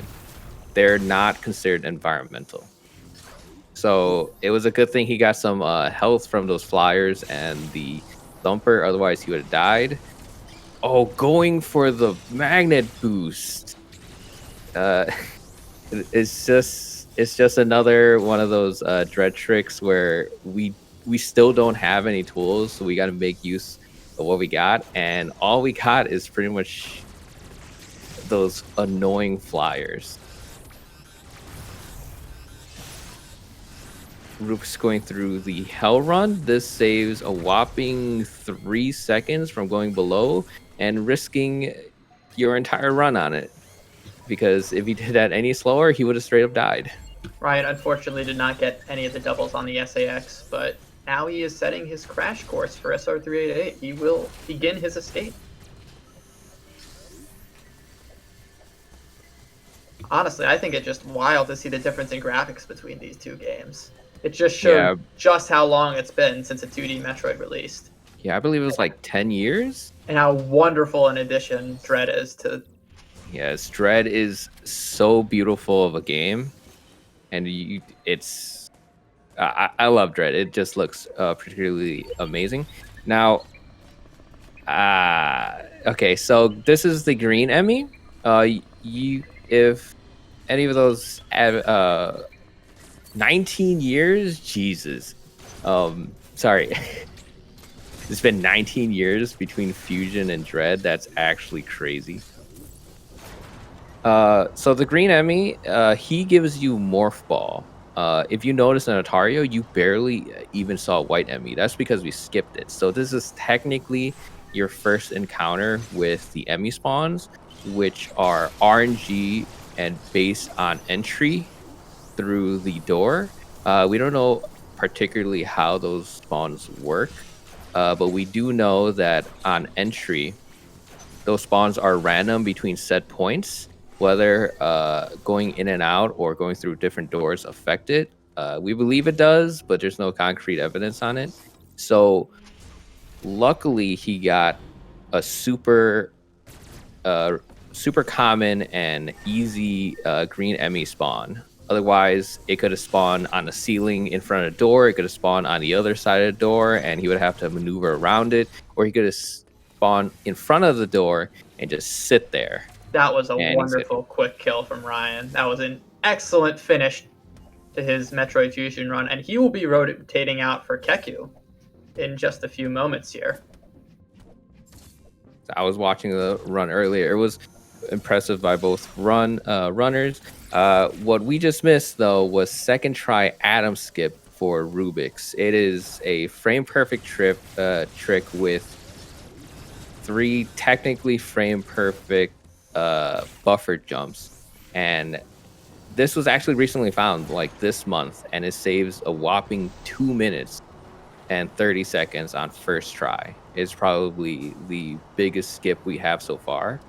They're not considered environmental. So it was a good thing he got some health from those flyers and the thumper. Otherwise, he would have died. Oh, going for the magnet boost. It's just another one of those dread tricks where we still don't have any tools, so we got to make use of what we got, and all we got is pretty much those annoying flyers. Rook's going through the hell run. This saves a whopping 3 seconds from going below and risking your entire run on it. Because if he did that any slower, he would have straight up died. Ryan unfortunately did not get any of the doubles on the SAX, but now he is setting his crash course for SR388. He will begin his escape. Honestly, I think it's just wild to see the difference in graphics between these 2 games. It just showed just how long it's been since a 2D Metroid released. Yeah, I believe it was like 10 years. And how wonderful an addition Dread is to... Yes, Dread is so beautiful of a game. And I love Dread. It just looks particularly amazing. Now, okay, so this is the green Emmy. If any of those 19 years, Jesus. Sorry. It's been 19 years between Fusion and Dread. That's actually crazy. So the green Emmy, he gives you Morph Ball. If you notice in Atario, you barely even saw White Emmy. That's because we skipped it. So this is technically your first encounter with the Emmy spawns, which are RNG and based on entry through the door. We don't know particularly how those spawns work, but we do know that on entry, those spawns are random between set points. Whether going in and out or going through different doors affect it. We believe it does, but there's no concrete evidence on it. So luckily he got a super common and easy green Emmy spawn. Otherwise, it could have spawned on the ceiling in front of the door. It could have spawned on the other side of the door, and he would have to maneuver around it. Or he could have spawned in front of the door and just sit there. That was a wonderful quick kill from Ryan. That was an excellent finish to his Metroid Fusion run, and he will be rotating out for Keku in just a few moments here. I was watching the run earlier. It was impressive by both runners. What we just missed, though, was second try Atom Skip for Rubik's. It is a frame-perfect trick with 3 technically frame-perfect buffer jumps, and this was actually recently found, like this month, and it saves a whopping 2 minutes and 30 seconds on first try. It's probably the biggest skip we have so far.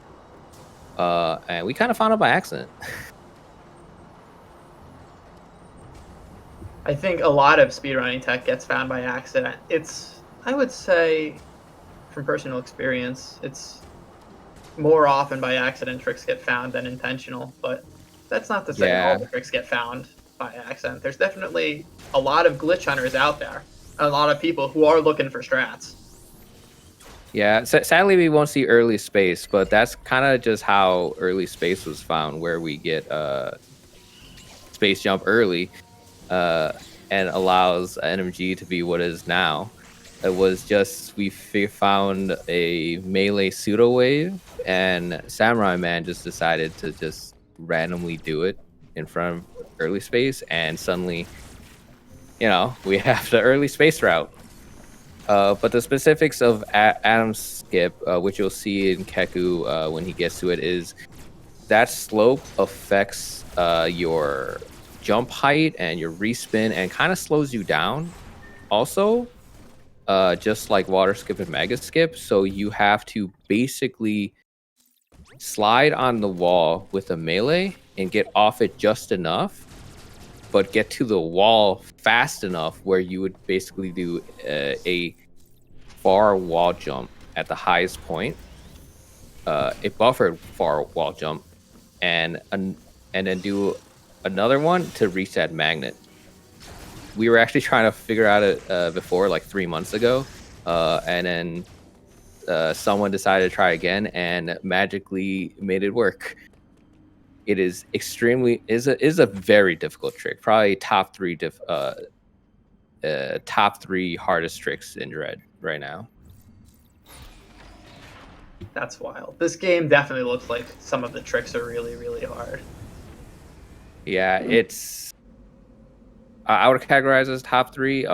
And we kind of found it by accident. I think a lot of speedrunning tech gets found by accident. I would say, from personal experience, it's more often by accident tricks get found than intentional, but that's not to say all the tricks get found by accident. There's definitely a lot of glitch hunters out there, a lot of people who are looking for strats. Yeah, sadly we won't see early space, but that's kind of just how early space was found, where we get space jump early and allows NMG to be what it is now. It was just we found a melee pseudo wave, and Samurai Man just decided to just randomly do it in front of early space, and suddenly, we have the early space route. But the specifics of Adam's skip, which you'll see in Keku when he gets to it, is that slope affects your jump height and your respin and kind of slows you down. Also, just like water skip and mega skip, so you have to basically slide on the wall with a melee and get off it just enough, but get to the wall fast enough where you would basically do a far wall jump at the highest point, a buffered far wall jump, and then do another one to reach that magnet. We were actually trying to figure out it before, like 3 months ago, and then someone decided to try again and magically made it work. It is is a very difficult trick. Probably top three hardest tricks in Dread right now. That's wild. This game definitely looks like some of the tricks are really, really hard. Yeah, it's. I would categorize as top three.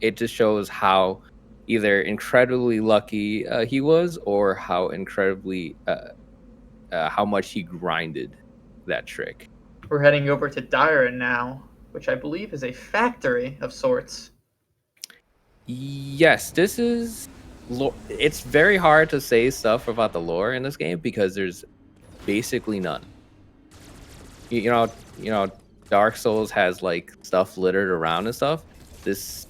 It just shows how either incredibly lucky he was, or how incredibly how much he grinded that trick. We're heading over to Dyron now, which I believe is a factory of sorts. Yes, this is. It's very hard to say stuff about the lore in this game because there's basically none. You know, Dark Souls has like stuff littered around and stuff. This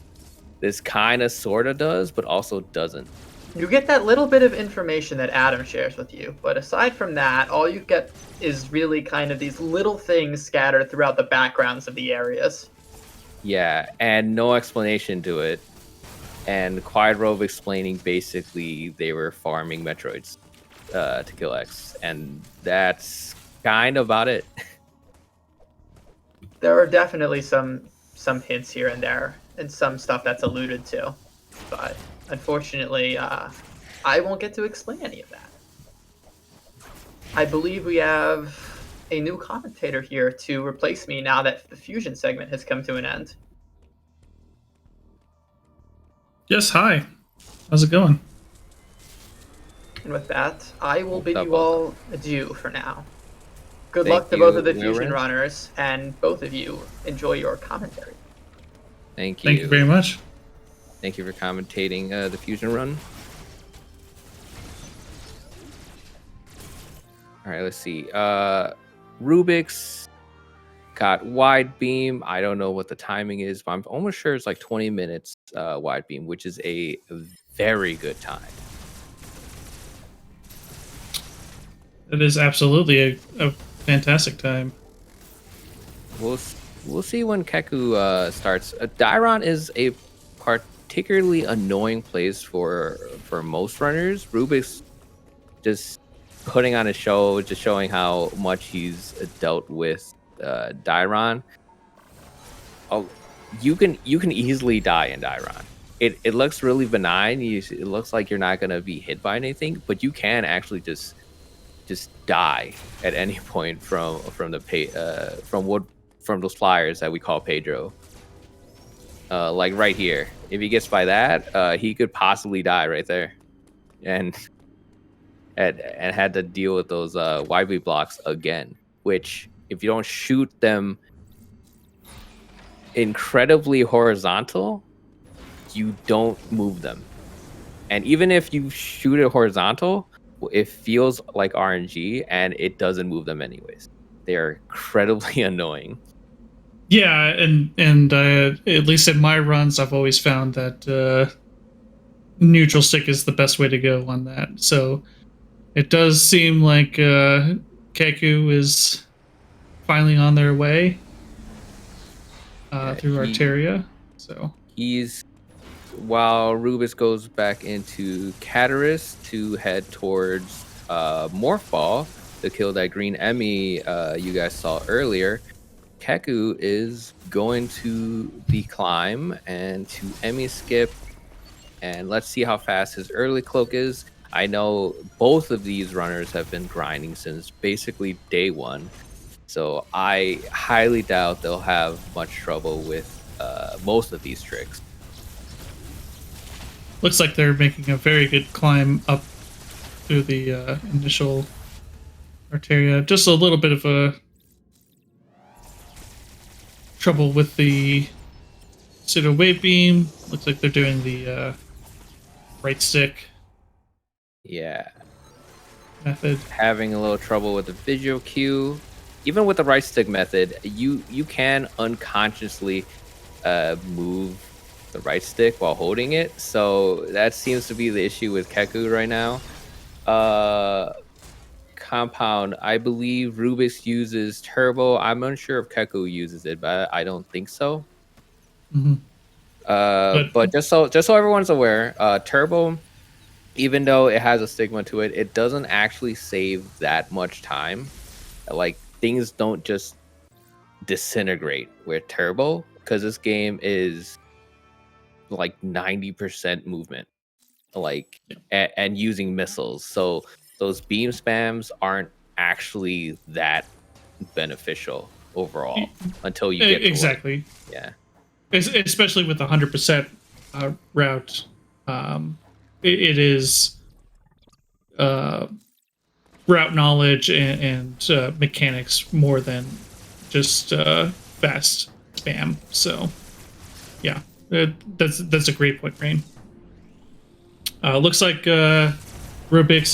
kind of sort of does, but also doesn't. You get that little bit of information that Adam shares with you, but aside from that, all you get is really kind of these little things scattered throughout the backgrounds of the areas. Yeah, and no explanation to it. And Quiet Robe explaining basically they were farming Metroids to kill X, and that's kind of about it. There are definitely some hints here and there, and some stuff that's alluded to, but unfortunately, I won't get to explain any of that. I believe we have a new commentator here to replace me now that the Fusion segment has come to an end. Yes, hi. How's it going? And with that, I will bid you all adieu for now. Good Thank luck to you, both of the Will Fusion Rance. runners, and both of you enjoy your commentary. Thank you. Thank you very much. Thank you for commentating the Fusion run. All right, let's see. Rubik's got wide beam. I don't know what the timing is, but I'm almost sure it's like 20 minutes wide beam, which is a very good time. It is absolutely a fantastic time. We'll see when Keku starts. Dairon is a particularly annoying place for most runners. Rubik's just putting on a show, just showing how much he's dealt with Dairon. Oh, you can easily die in Dairon. It looks really benign. It looks like you're not gonna be hit by anything, but you can actually just die at any point from those flyers that we call Pedro. Like right here, if he gets by that, he could possibly die right there, and had to deal with those YB blocks again, which if you don't shoot them incredibly horizontal, you don't move them. And even if you shoot it horizontal, it feels like RNG and it doesn't move them anyways. They are incredibly annoying. Yeah, and at least in my runs, I've always found that neutral stick is the best way to go on that. So it does seem like Keku is finally on their way through Arteria. So while Rubis goes back into Cataris to head towards Morph Ball to kill that green Emmy you guys saw earlier, Keku is going to the climb and to Emmy skip, and let's see how fast his early cloak is. I know both of these runners have been grinding since basically day one, so I highly doubt they'll have much trouble with most of these tricks. Looks like they're making a very good climb up through the initial Arteria. Just a little bit of a trouble with the pseudo wave beam. Looks like they're doing the right stick. Yeah. Method. Having a little trouble with the visual cue. Even with the right stick method, you can unconsciously move the right stick while holding it. So that seems to be the issue with Keku right now. Compound, I believe Rubix uses turbo. I'm unsure if Keku uses it, but I don't think so. Mm-hmm. But just so everyone's aware, turbo, even though it has a stigma to it, it doesn't actually save that much time. Like, things don't just disintegrate with turbo, because this game is like 90% movement, like, and using missiles. So those beam spams aren't actually that beneficial overall until you get to exactly. Yeah. Especially with the 100% route, it is route knowledge and mechanics more than just fast spam. So, yeah, that's a great point, Rain. Looks like Rubix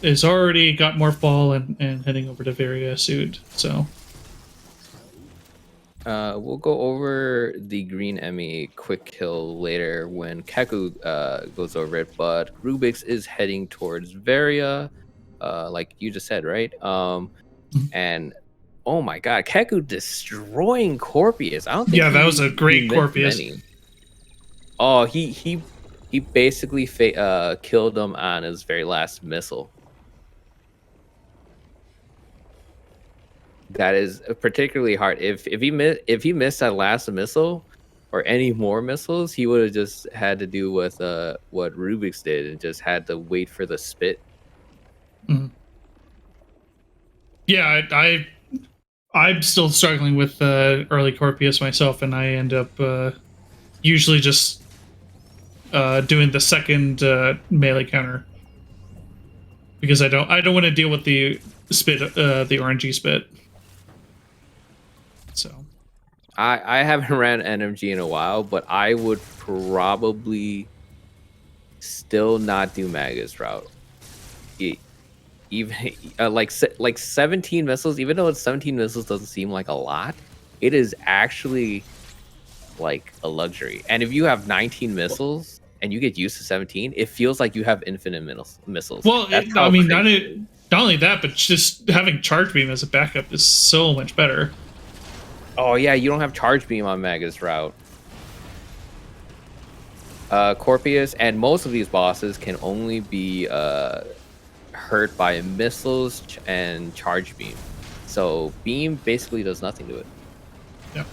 is already got Morph Ball and heading over to Varia soon. So. We'll go over the green Emmy quick kill later when Keku goes over it, but Rubix is heading towards Varia, like you just said, right? And oh my god, Keku destroying Corpius. I don't think that was a great Corpius. Oh, he basically killed him on his very last missile. That is particularly hard. If he missed that last missile or any more missiles, he would have just had to do with what Rubix did and just had to wait for the spit. Mm-hmm. Yeah, I'm still struggling with early Corpius myself, and I end up usually just doing the second melee counter because I don't want to deal with the spit, the RNG spit. So, I haven't ran NMG in a while, but I would probably still not do Magus route. Even like 17 missiles, even though it's 17 missiles doesn't seem like a lot, it is actually like a luxury. And if you have 19 missiles and you get used to 17, it feels like you have infinite missiles. Well, I mean, not only that, but just having charge beam as a backup is so much better. Oh yeah, you don't have charge beam on Magus route. Corpius and most of these bosses can only be hurt by missiles and charge beam. So beam basically does nothing to it. Yeah.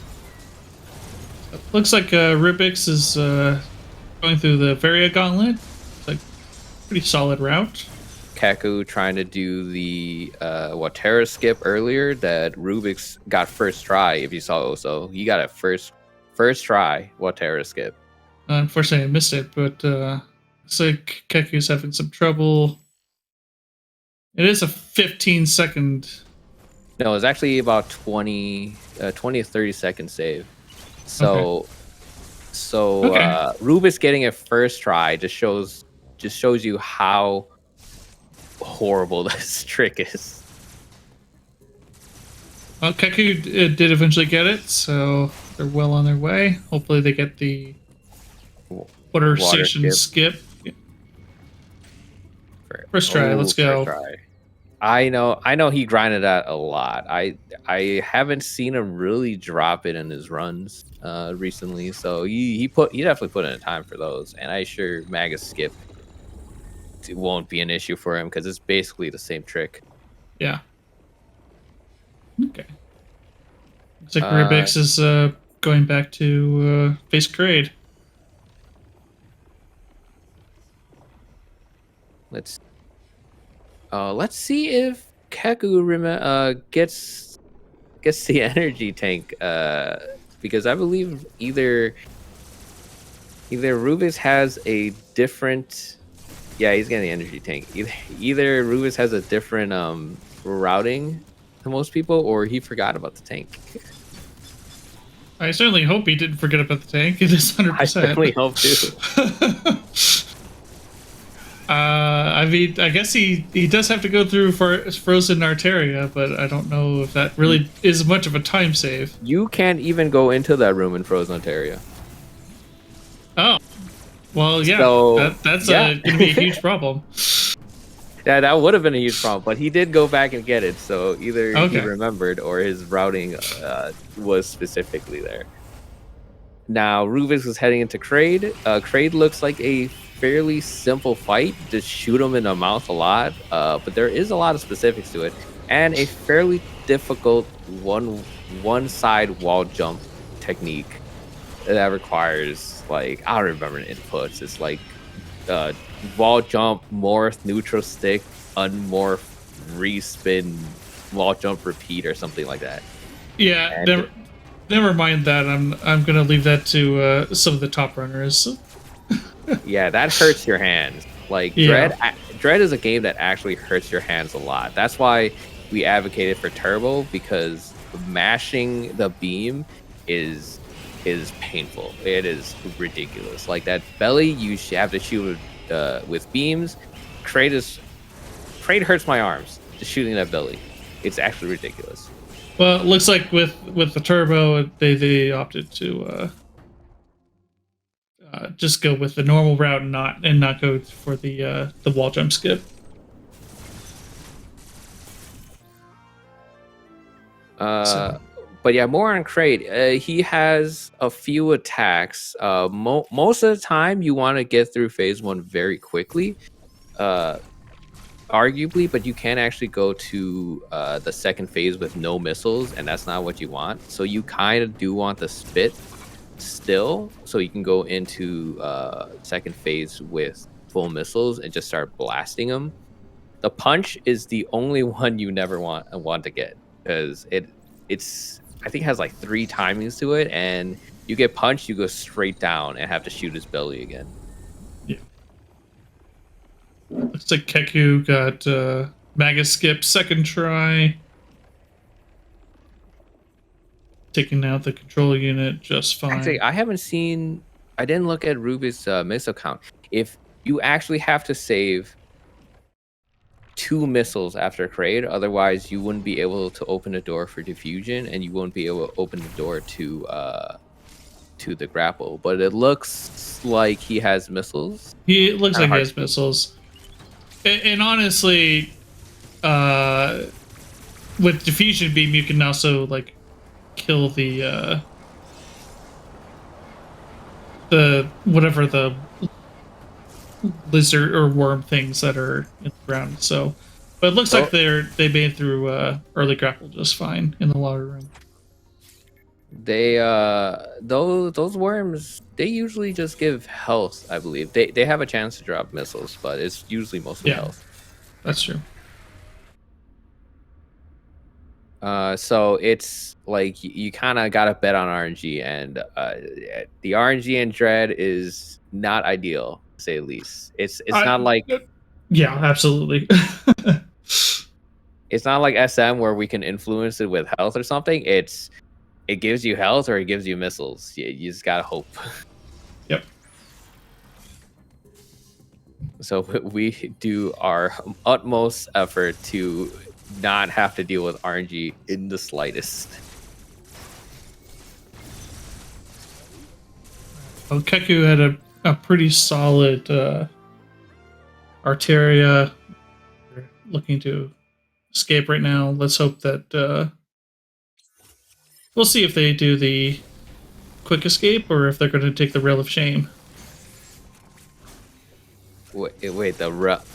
Looks like Rubix is going through the Varia Gauntlet. It's like a pretty solid route. Keku trying to do the Watera skip earlier that Rubix got first try. If you saw Oso, he got a first try Watera skip. Unfortunately, I missed it, but looks like Keku's having some trouble. It is a 15-second No, it's actually about 20 to 30 second save. So Rubis getting it first try just shows you how horrible this trick is. Well, Keku did eventually get it, so they're well on their way. Hopefully they get the water station skip. First try, let's go. Try. I know he grinded that a lot. I haven't seen him really drop it in his runs recently, so he definitely put in time for those, and I sure Magus skip won't be an issue for him because it's basically the same trick. Yeah. Okay. Looks like Rubix is going back to face Kraid. Let's see if Keku gets the energy tank because I believe either Rubix has a different he's getting the energy tank. Either Rubix has a different routing to most people, or he forgot about the tank. I certainly hope he didn't forget about the tank. It is 100%. I certainly hope too. I mean, I guess he does have to go through Frozen Arteria, but I don't know if that really is much of a time save. You can't even go into that room in Frozen Arteria. Oh. Well, yeah, So, that's going to be a huge problem. Yeah, that would have been a huge problem, but he did go back and get it, so either he remembered or his routing was specifically there. Now, Rubix is heading into Kraid. Kraid looks like a fairly simple fight. Just shoot him in the mouth a lot, but there is a lot of specifics to it, and a fairly difficult one side wall jump technique that requires, like, I don't remember the inputs. It's like wall jump, morph, neutral stick, unmorph, respin, wall jump, repeat, or something like that. Yeah, never mind that. I'm gonna leave that to some of the top runners. Yeah, that hurts your hands. Like Dread is a game that actually hurts your hands a lot. That's why we advocated for Turbo, because mashing the beam is painful. It is ridiculous. Like that belly, you have to shoot with beams. Kraid hurts my arms just shooting that belly. It's actually ridiculous. Well, it looks like with the Turbo, they opted to just go with the normal route and not go for the wall jump skip. But yeah, more on Kraid. He has a few attacks. Most of the time, you want to get through phase 1 very quickly, arguably, but you can actually go to the second phase with no missiles, and that's not what you want. So you kind of do want the spit still, so you can go into second phase with full missiles and just start blasting them. The punch is the only one you never want to get, because it's I think has like 3 timings to it, and you get punched, you go straight down and have to shoot his belly again. Yeah. Looks like Keku got Magus skip second try. Taking out the control unit just fine. Actually, I didn't look at Ruby's missile count. If you actually have to save 2 missiles after Kraid, otherwise you wouldn't be able to open the door for diffusion, and you won't be able to open the door to the grapple. But it looks like he has missiles. It looks like he has missiles. And honestly, with diffusion beam, you can also like kill the whatever the lizard or worm things that are in the ground. So, but it looks like they made through early grapple just fine in the locker room. They those worms, they usually just give health, I believe. They have a chance to drop missiles, but it's usually mostly health. That's true. So it's like you kind of got to bet on RNG, and the RNG in Dread is not ideal, to say the least. It's not like yeah, absolutely. It's not like SM where we can influence it with health or something. It gives you health or it gives you missiles. You just gotta hope. Yep. So we do our utmost effort to not have to deal with RNG in the slightest. Well, Keku had a pretty solid Arteria. They're looking to escape right now. Let's hope that we'll see if they do the quick escape or if they're going to take the Rail of Shame. Wait,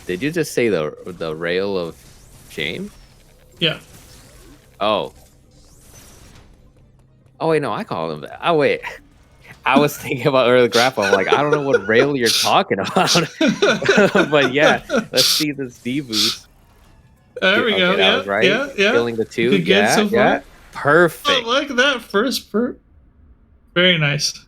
did you just say the Rail of Shame? Yeah. Oh. Oh wait, no, I call them that. Oh wait. I was thinking about early grapple. I'm like, I don't know what rail you're talking about. But yeah, let's see this D boost. There we go. Yeah, right. yeah. Killing the two. Good Yeah, so far. yeah. Perfect. Oh, look at that first very nice.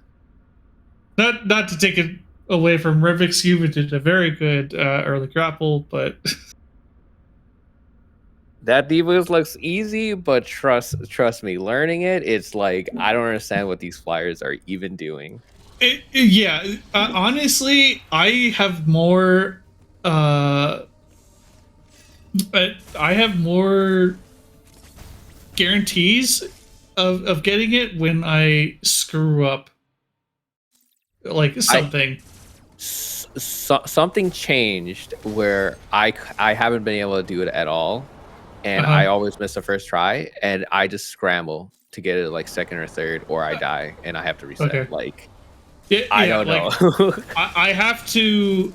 Not to take it away from Rivix, you did a very good early grapple, but that D boost looks easy, but trust me, learning it's like I don't understand what these flyers are even doing. Honestly, I have more. I have more guarantees of getting it when I screw up, like something. Something changed where I haven't been able to do it at all. And I always miss the first try, and I just scramble to get it like second or third, or I die and I have to reset. Okay. Like, I don't know. I have to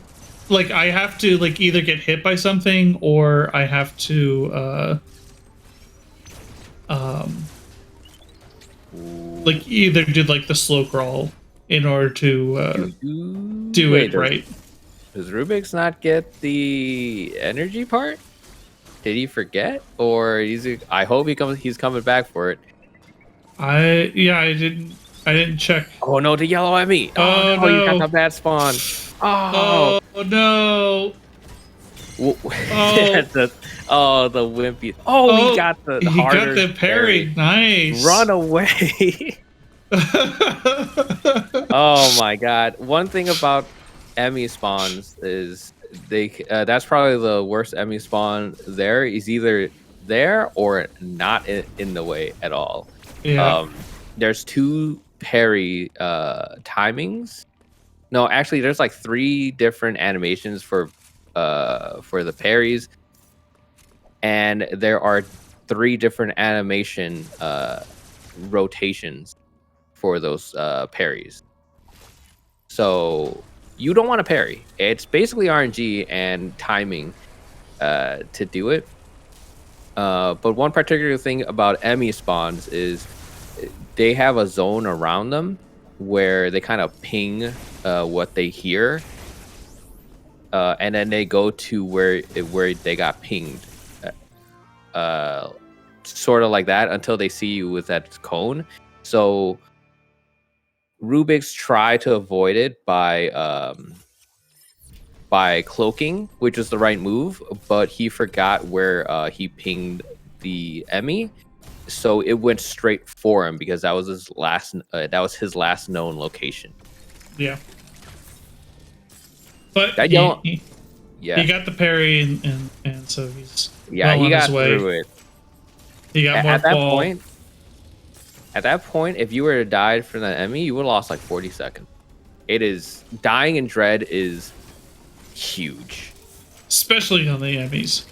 either get hit by something or I have to either do like the slow crawl in order to do it right. Does Rubik's not get the energy part? Did he forget, or I hope he's coming back for it. I didn't check. Oh no, the yellow at me. Oh no, you got the bad spawn. Oh no. The wimpy. Oh, he got the he got the parry. Nice. Run away. Oh my god. One thing about Emmy spawns is that's probably the worst Emmy spawn there. Is either there or not in the way at all. Yeah. There's 2 parry timings. No, actually there's like 3 different animations for the parries, and there are 3 different animation rotations for those parries. So you don't want to parry. It's basically RNG and timing to do it. But one particular thing about Emmy spawns is they have a zone around them where they kind of ping what they hear, and then they go to where they got pinged, sort of like that, until they see you with that cone. So Rubik's tried to avoid it by cloaking, which was the right move, but he forgot where he pinged the Emmy, so it went straight for him because that was his last known location. Yeah. But that he got the parry and so he's he got through it. He got more ball. At that point, if you were to die from that Emmy, you would have lost like 40 seconds. It is dying in Dread is huge, especially on the Emmys.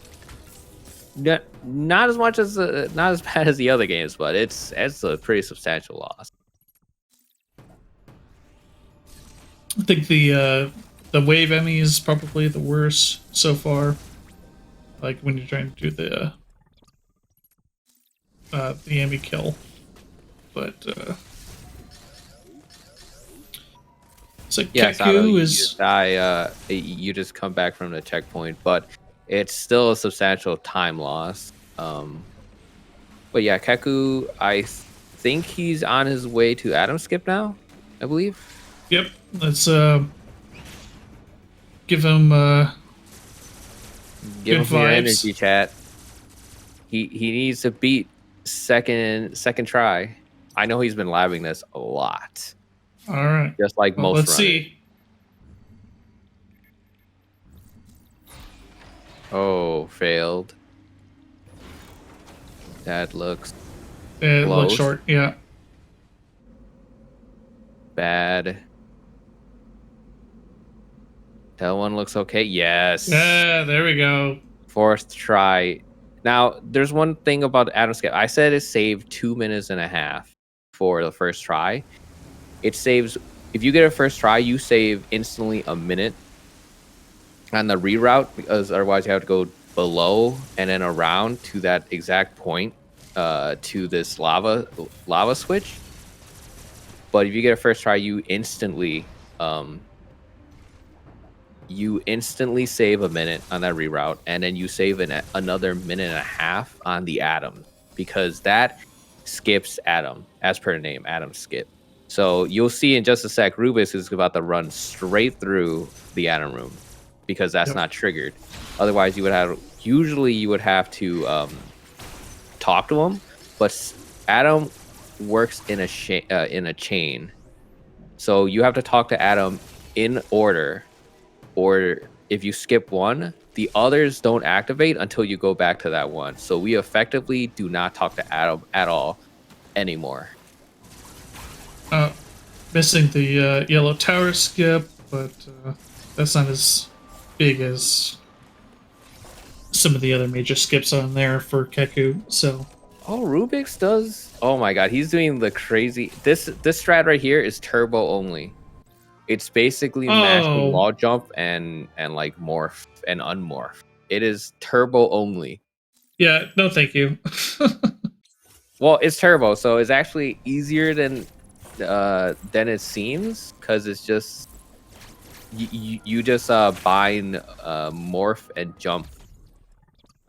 Not as much as not as bad as the other games, but it's a pretty substantial loss. I think the wave Emmy is probably the worst so far. Like when you're trying to do the Emmy kill. But so Keku is you just come back from the checkpoint, but it's still a substantial time loss. But yeah, Keku, I think he's on his way to Atom Skip now, I believe. Yep. Let's give him your energy, chat. He needs to beat second try. I know he's been labbing this a lot. All right. Just like Well, most let's runners. see. Oh, failed. That looks It looks close. short. Yeah. Bad. That one looks okay. Yes. Yeah, there we go. Fourth try. Now, there's one thing about Adam Skip. I said it saved 2 minutes and a half for the first try. It saves, if you get a first try, you save instantly a minute on the reroute, because otherwise you have to go below and then around to that exact point to this lava switch. But if you get a first try, you instantly save a minute on that reroute, and then you save another minute and a half on the Atom, because that skips Atom, as per the name, Atom skip. So you'll see in just a sec, Rubik's is about to run straight through the Atom room, because that's not triggered. Otherwise, you would have to talk to him, but Atom works in a chain. So you have to talk to Atom in order, or if you skip one, the others don't activate until you go back to that one. So we effectively do not talk to Atom at all anymore. Missing the yellow tower skip, but that's not as big as some of the other major skips on there for Keku. So, oh, Rubik's does. Oh my god, he's doing the crazy. This strat right here is turbo only. It's basically mashing wall jump and like morph and unmorph. It is turbo only. Yeah, no, thank you. Well, it's turbo, so it's actually easier than it seems, because it's just you just bind morph and jump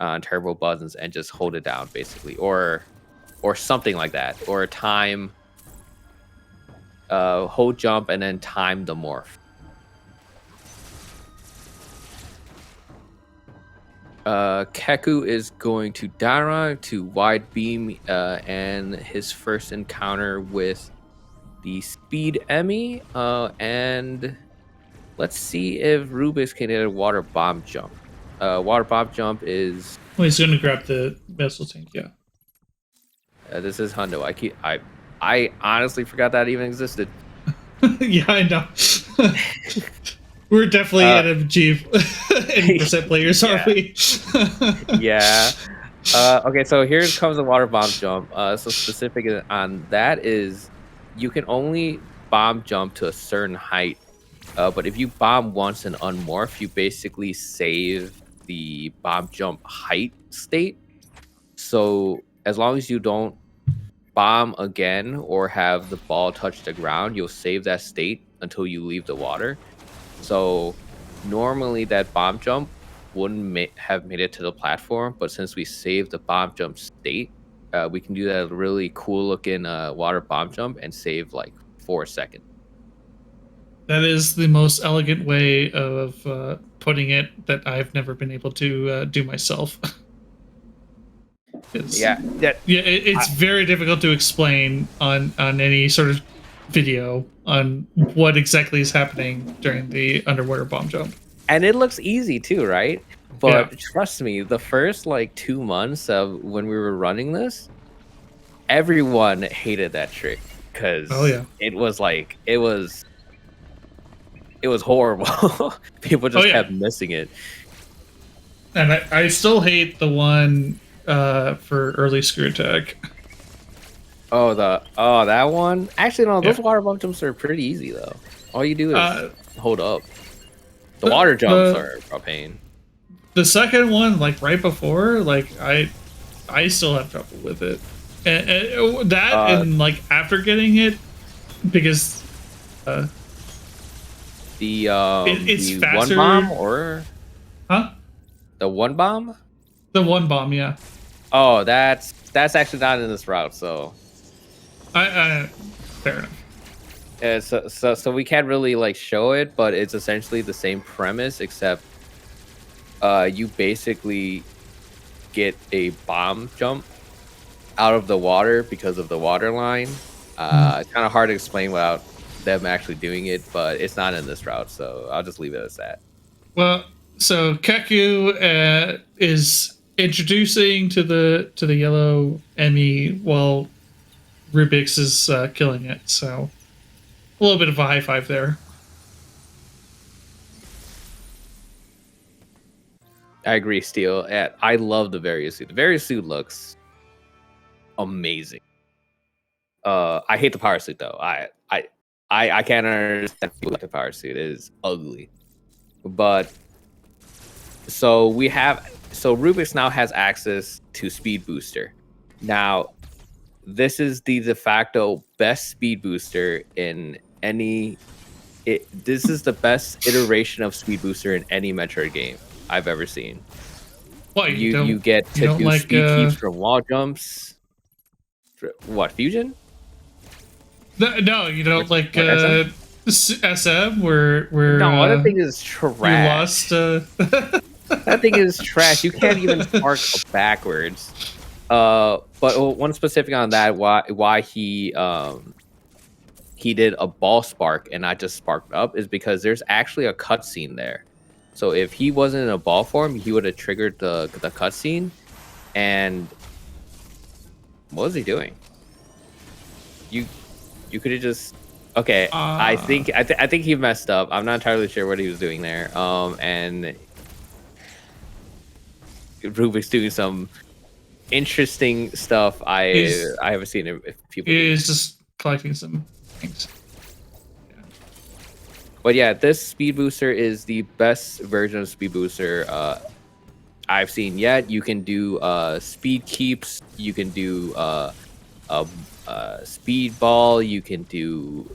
on turbo buttons and just hold it down basically, or something like that, or time hold jump and then time the morph. Keku is going to Dara to wide beam and his first encounter with the speed Emmy, and let's see if Rubik's can get a water bomb jump. Water bomb jump is... Well, he's going to grab the missile tank, yeah. This is Hundo. I honestly forgot that even existed. Yeah, I know. We're definitely NMG 80% players, aren't we? Yeah. Okay, so here comes the water bomb jump. So specific on that is you can only bomb jump to a certain height. But if you bomb once and unmorph, you basically save the bomb jump height state. So as long as you don't bomb again or have the ball touch the ground, you'll save that state until you leave the water. So normally that bomb jump wouldn't have made it to the platform, but since we saved the bomb jump state, we can do that really cool looking water bomb jump and save like 4 seconds. That is the most elegant way of putting it that I've never been able to do myself. It's very difficult to explain on any sort of video on what exactly is happening during the underwater bomb jump. And it looks easy too, right? But trust me, the first like 2 months of when we were running this, everyone hated that trick because it was horrible. People just kept missing it. And I still hate the one for early screw attack. That one? Actually, no, those water bomb jumps are pretty easy though. All you do is hold up. The water jumps are a pain. The second one, like right before, like I still have trouble with it. And that and like after getting it, because it's the faster. One bomb or the one bomb? The one bomb, yeah. Oh, that's actually not in this route, so I fair enough. So we can't really like show it, but it's essentially the same premise, except you basically get a bomb jump out of the water because of the water line. It's kind of hard to explain without them actually doing it, but it's not in this route, so I'll just leave it as that. Well, so Keku is introducing to the yellow Emmy while Rubix is killing it. So a little bit of a high five there. I agree, Steel. I love the Varia suit. The Varia suit looks amazing. I hate the power suit though. I can't understand people like the power suit. It is ugly. But so Rubix now has access to Speed Booster. Now, this is the de facto best Speed Booster in any. This is the best iteration of Speed Booster in any Metroid game I've ever seen. What, you get to do like, speed keeps from wall jumps. What, Fusion? No, you don't like SM where no, that thing is trash. You lost. That thing is trash. You can't even spark backwards. But one specific on that, why he did a ball spark and not just sparked up, is because there's actually a cutscene there. So if he wasn't in a ball form, he would have triggered the cutscene. And what was he doing? You could have just I think he messed up. I'm not entirely sure what he was doing there. And Rubik's doing some interesting stuff. I haven't seen it. People. He's just collecting some things. But yeah, this Speed Booster is the best version of Speed Booster I've seen yet. You can do speed keeps. You can do speed ball. You can do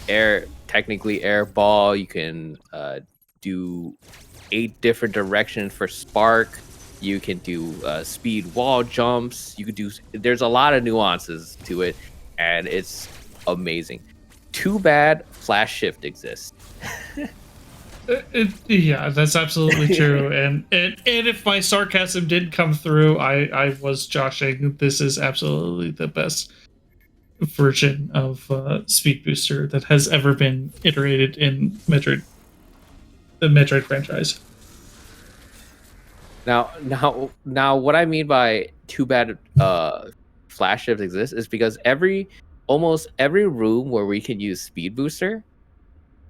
air ball. You can do 8 different directions for spark. You can do speed wall jumps. You could do. There's a lot of nuances to it, and it's amazing. Too bad flash shift exists. Yeah, that's absolutely true. and if my sarcasm didn't come through, I was joshing. This is absolutely the best version of Speed Booster that has ever been iterated in the Metroid franchise. Now, what I mean by too bad flash shift exists is because almost every room where we can use Speed Booster,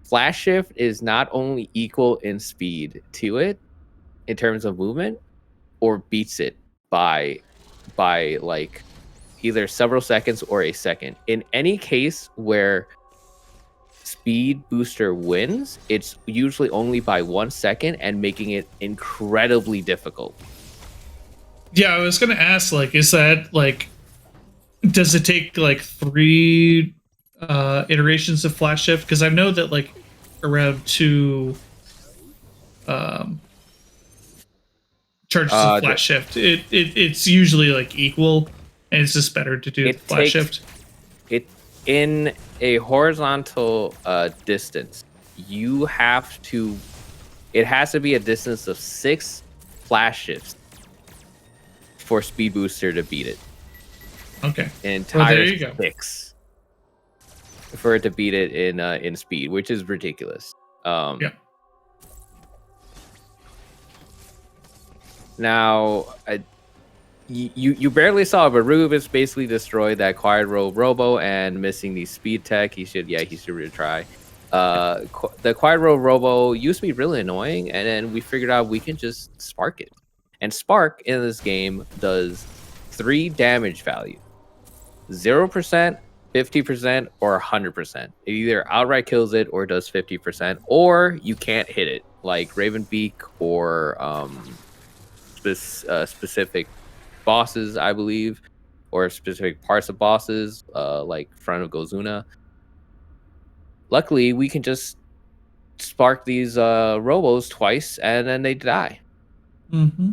flash shift is not only equal in speed to it in terms of movement, or beats it by like either several seconds or a second. In any case where Speed Booster wins, it's usually only by 1 second and making it incredibly difficult. Yeah, I was gonna ask, like, is that like, does it take like 3 iterations of flash shift? Because I know that like around 2 charges of flash shift, it's usually like equal, and it's just better to do flash shift. It in a horizontal distance, it has to be a distance of 6 flash shifts for Speed Booster to beat it. Okay. Entire 6 for it to beat it in speed, which is ridiculous. Yeah. Now, you barely saw it, but Rubis basically destroyed that Quiet Robo and missing the speed tech. He should retry. The Quiet Robo used to be really annoying, and then we figured out we can just spark it. And spark in this game does 3 damage value: 0%, 50%, or 100%. It either outright kills it or does 50%, or you can't hit it, like Raven Beak or specific bosses, I believe, or specific parts of bosses, like Front of Gozuna. Luckily, we can just spark these robos twice, and then they die. Mm-hmm.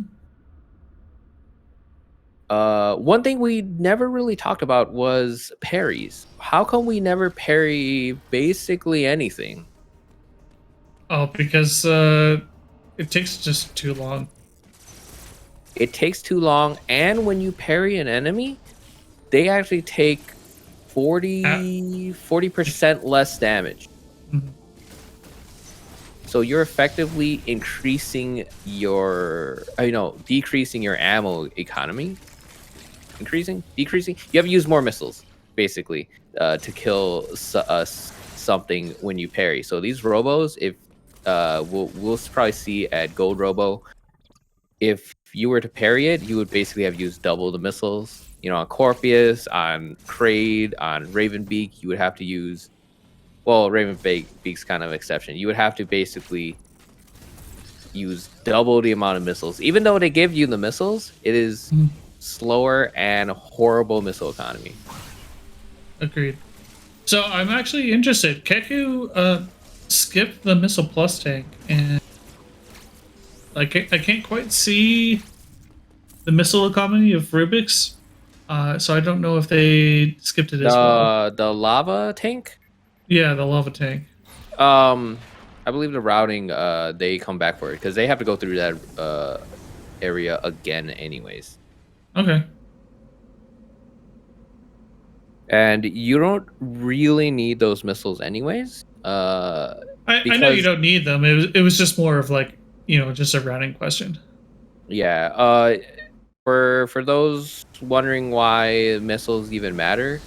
One thing we never really talked about was parries. How come we never parry basically anything? Oh, because it takes just too long. it takes too long, and when you parry an enemy, they actually take 40% less damage. Mhm. So you're effectively increasing decreasing your ammo economy. Decreasing. You have to use more missiles, basically, to kill something when you parry. So these robos, if we'll probably see at Gold Robo, if you were to parry it, you would basically have used double the missiles. On Corpius, on Kraid, on Raven Beak, you would have to use. Well, Raven Beak's kind of exception. You would have to basically use double the amount of missiles. Even though they give you the missiles, it is slower and horrible missile economy. Agreed. So I'm actually interested. Keku skipped the missile plus tank, and I can't quite see the missile economy of Rubik's. So I don't know if they skipped it as well. The lava tank. Yeah, the lava tank. I believe the routing, they come back for it because they have to go through that area again, anyways. Okay. And you don't really need those missiles, anyways. I know you don't need them. It was just more of like just a routing question. Yeah. For those wondering why missiles even matter,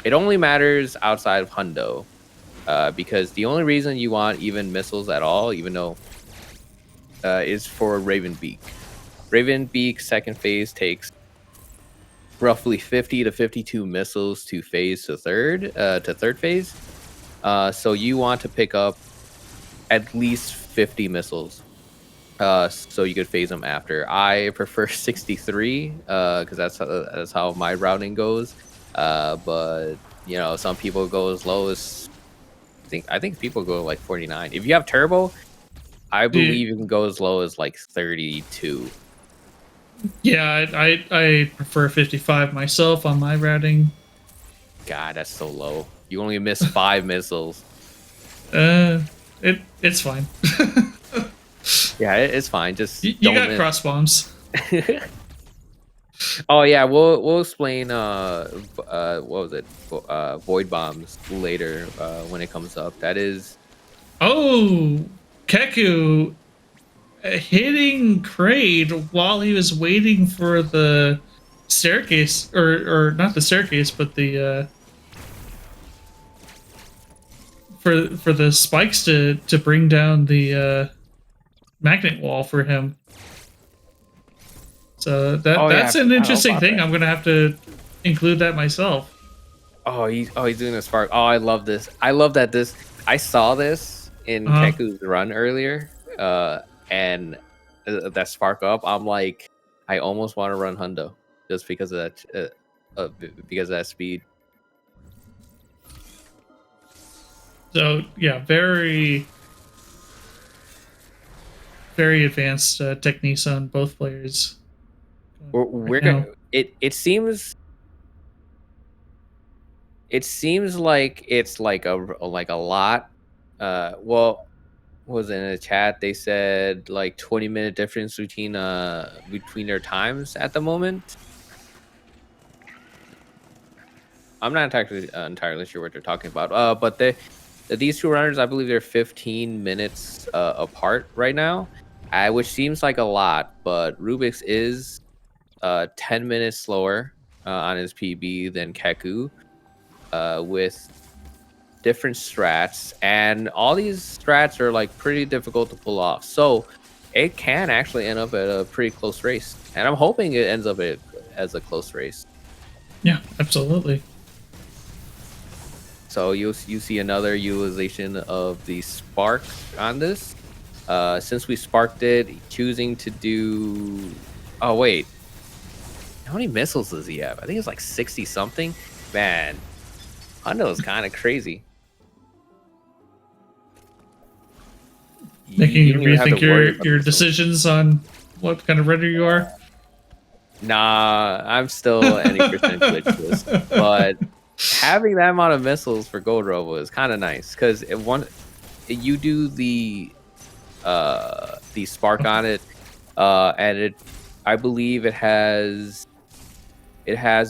it only matters outside of Hundo. Because the only reason you want even missiles at all, even though, is for Raven Beak. Raven Beak second phase takes roughly 50 to 52 missiles to phase to third phase. So you want to pick up at least 50 missiles, so you could phase them after. I prefer 63 because that's how my routing goes. But some people go as low as I think people go like 49. If you have turbo, I believe you can go as low as like 32. Yeah, I prefer 55 myself on my routing. God, that's so low. You only miss 5 missiles. It's fine. Yeah, it's fine. Just you got cross bombs. Oh yeah, we'll explain what was it? Void bombs later when it comes up. That is. Oh, Keku hitting Kraid while he was waiting for the staircase, or not the staircase, but the for the spikes to bring down the magnet wall for him. So that's an interesting thing. I'm gonna have to include that myself. Oh, he's doing a spark. Oh, I love this. I love that I saw this in Keku's run earlier, and that spark up. I'm like, I almost want to run Hundo just because of that speed. So yeah, very very advanced techniques on both players. We're gonna. It seems like it's like a lot. Well, was in the chat they said like 20-minute difference between their times at the moment. I'm not entirely sure what they're talking about. But these two runners, I believe they're 15 minutes apart right now, which seems like a lot. But Rubik's is 10 minutes slower on his PB than Keku, with different strats, and all these strats are like pretty difficult to pull off. So it can actually end up at a pretty close race, and I'm hoping it ends up as a close race. Yeah, absolutely. So you see another utilization of the spark on this. Since we sparked it, choosing to do. Oh wait, how many missiles does he have? I think it's like 60 something. Man, Hundo is kind of crazy. Making you rethink your decisions on what kind of runner you are? Nah, I'm still any percent glitchless. But having that amount of missiles for Gold Robo is kind of nice, because you do the spark on it, and it I believe it has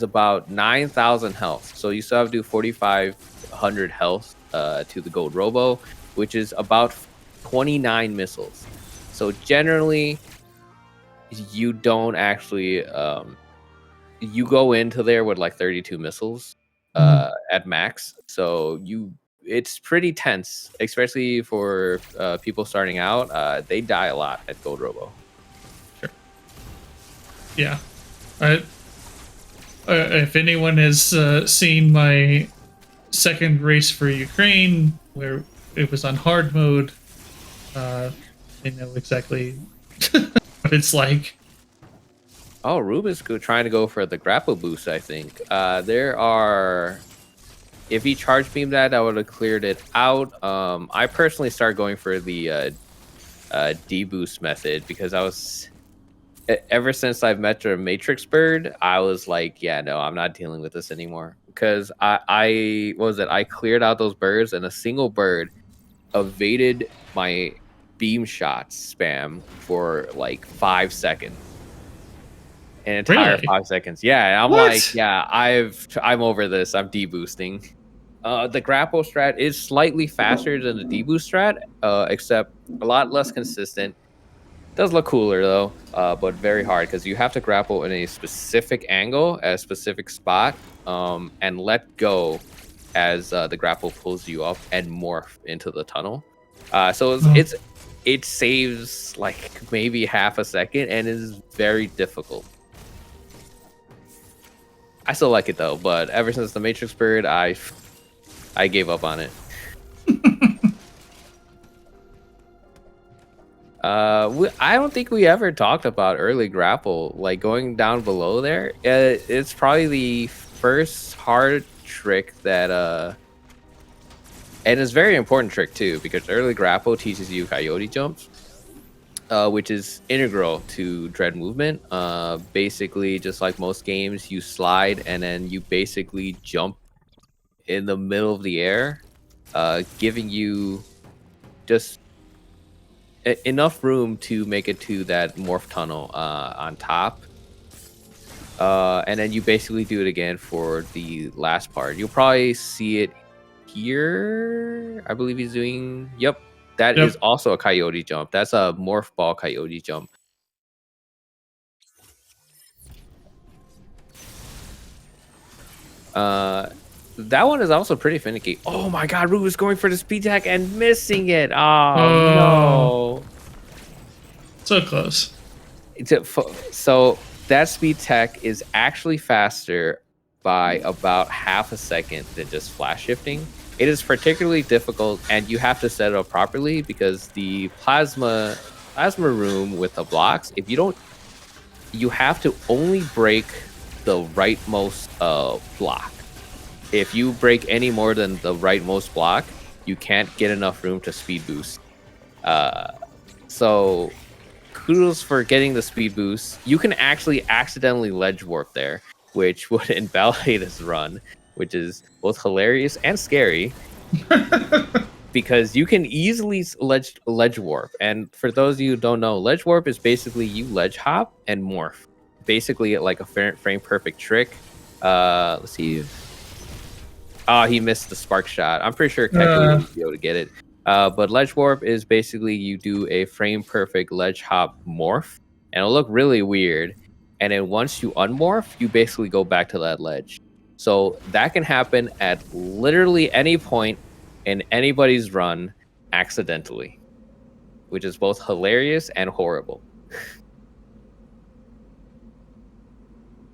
about 9,000 health. So you still have to do 4,500 health to the gold robo, which is about 29 missiles. So generally, you don't actually you go into there with like 32 missiles at max. So it's pretty tense, especially for people starting out. They die a lot at gold robo. Sure. Yeah. If anyone has seen my second race for Ukraine, where it was on hard mode, they know exactly what it's like. Oh, Ruben's trying to go for the grapple boost, I think. If he charge beamed that, I would have cleared it out. I personally started going for the D-boost method because ever since I've met a Matrix Bird, I was like, yeah, no, I'm not dealing with this anymore. Because I cleared out those birds, and a single bird evaded my beam shots spam for like 5 seconds. An entire Really? 5 seconds. Yeah, I'm What? like, yeah, I'm over this. I'm deboosting. The grapple strat is slightly faster than the deboost strat, except a lot less consistent. Does look cooler though, but very hard because you have to grapple in a specific angle at a specific spot, and let go as the grapple pulls you up and morph into the tunnel. So it saves like maybe half a second and is very difficult. I still like it though, but ever since the Matrix Bird, I gave up on it. I don't think we ever talked about early grapple. Like going down below there, it's probably the first hard trick that and it's a very important trick too, because early grapple teaches you coyote jumps, which is integral to Dread movement. Basically, just like most games, you slide and then you basically jump in the middle of the air, giving you just enough room to make it to that morph tunnel on top. And then you basically do it again for the last part. You'll probably see it here. I believe he's doing... Yep. That is also a coyote jump. That's a morph ball coyote jump. That one is also pretty finicky. Oh my god, Rue was going for the speed tech and missing it. Oh no. So close. So that speed tech is actually faster by about half a second than just flash shifting. It is particularly difficult, and you have to set it up properly because the plasma room with the blocks, if you don't, you have to only break the rightmost block. If you break any more than the rightmost block, you can't get enough room to speed boost. So kudos for getting the speed boost. You can actually accidentally ledge warp there, which would invalidate his run, which is both hilarious and scary. Because you can easily ledge warp. And for those of you who don't know, ledge warp is basically you ledge hop and morph. Basically like a frame perfect trick. Let's see. Oh, he missed the spark shot. I'm pretty sure Keku would be able to get it. But ledge warp is basically you do a frame perfect ledge hop morph, and it'll look really weird. And then once you unmorph, you basically go back to that ledge. So that can happen at literally any point in anybody's run accidentally, which is both hilarious and horrible.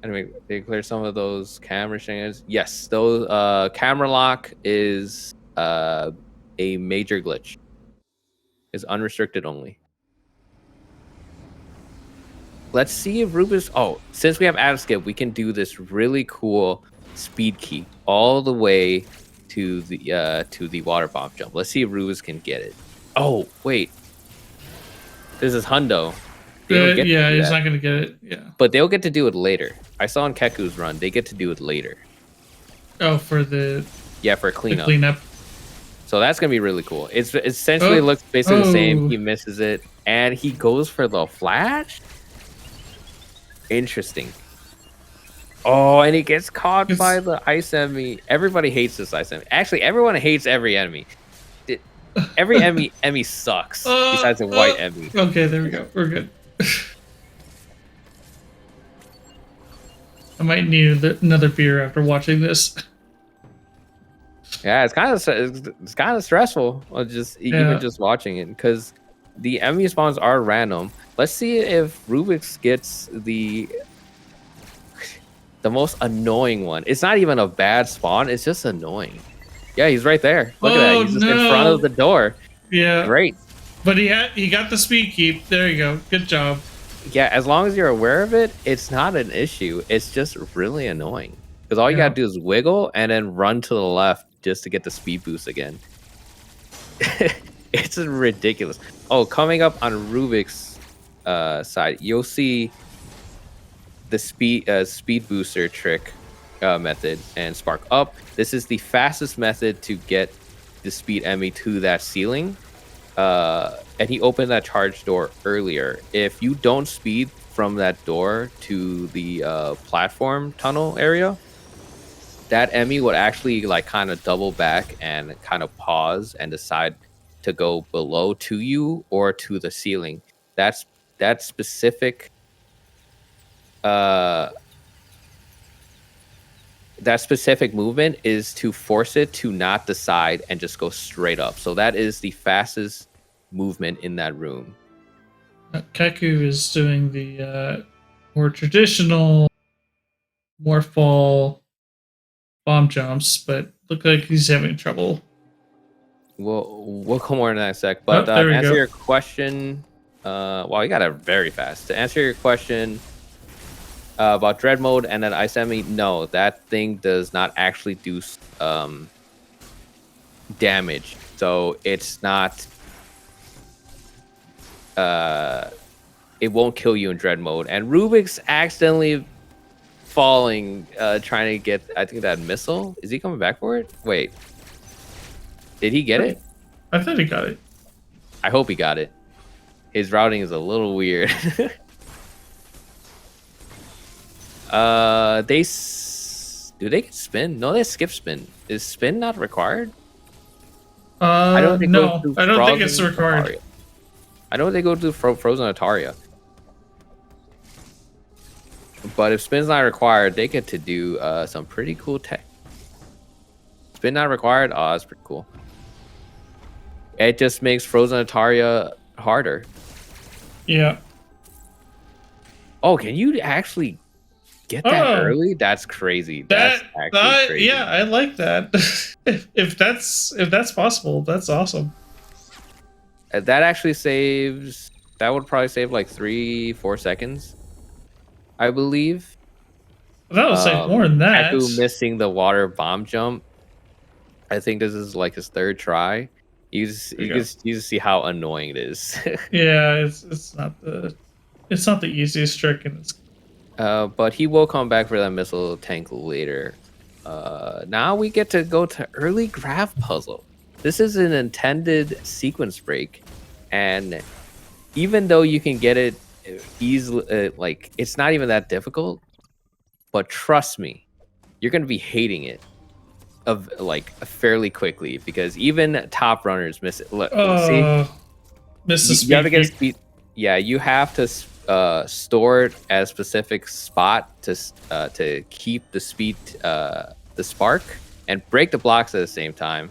Anyway, they clear some of those camera shingers. Yes, those camera lock is a major glitch. It's unrestricted only. Let's see if Rubus... Oh, since we have Adam Skip, we can do this really cool speed keep all the way to the water bomb jump. Let's see if Rubus can get it. Oh, wait. This is Hundo. Yeah, he's not going to get it. Yeah. But they'll get to do it later. I saw on Keku's run, they get to do it later. Oh, for the... Yeah, for cleanup. Cleanup. So that's going to be really cool. It essentially looks basically the same. He misses it. And he goes for the flash? Interesting. Oh, and he gets caught by the ice enemy. Everybody hates this ice enemy. Actually, everyone hates every enemy. Every enemy sucks besides the white enemy. Okay, there we go. We're good. I might need another beer after watching this. Yeah, it's kind of stressful. Even just watching it, because the enemy spawns are random. Let's see if Rubik's gets the most annoying one. It's not even a bad spawn. It's just annoying. Yeah, he's right there. Look at that. He's just in front of the door. Yeah. Great. But he got the speed keep. There you go. Good job. Yeah, as long as you're aware of it, it's not an issue. It's just really annoying. Because all you gotta do is wiggle and then run to the left just to get the speed boost again. It's ridiculous. Oh, coming up on Rubik's side, you'll see the speed booster trick method and spark up. This is the fastest method to get the speed enemy to that ceiling. And he opened that charge door earlier. If you don't speed from that door to the platform tunnel area, that enemy would actually like kind of double back and kind of pause and decide to go below to you or to the ceiling. That specific movement is to force it to not decide and just go straight up. So that is the fastest movement in that room. Keku is doing the more traditional morph ball bomb jumps, but look like he's having trouble. We'll come more in that sec. But to answer your question, well, you got it very fast. To answer your question about dread mode and then ice enemy, no, that thing does not actually do damage. So it's not. It won't kill you in dread mode. And Rubik's accidentally falling, trying to get, I think, that missile. Is he coming back for it? Wait. Did he get it? I thought he got it. I hope he got it. His routing is a little weird. Do they get spin? No, they skip spin. Is spin not required? I don't think it's required. Ataria. I know they go to Frozen Ataria. But if spin's not required, they get to do some pretty cool tech. Spin not required? Oh, that's pretty cool. It just makes Frozen Ataria harder. Yeah. Oh, can you actually get that early? That's crazy. That's actually crazy. Yeah, I like that. if that's possible, that's awesome. That actually saves. That would probably save like 3-4 seconds, I believe. That would save more than that. Kaku missing the water bomb jump. I think this is like his third try. You just see how annoying it is. Yeah, it's not the easiest trick, and it's. But he will come back for that missile tank later. Now we get to go to early graph puzzle. This is an intended sequence break, and even though you can get it easily, like it's not even that difficult. But trust me, you're gonna be hating it fairly quickly because even top runners miss it. Look, see, miss the speed. You have to get a speed. Yeah, you have to store it at a specific spot to keep the speed, the spark, and break the blocks at the same time.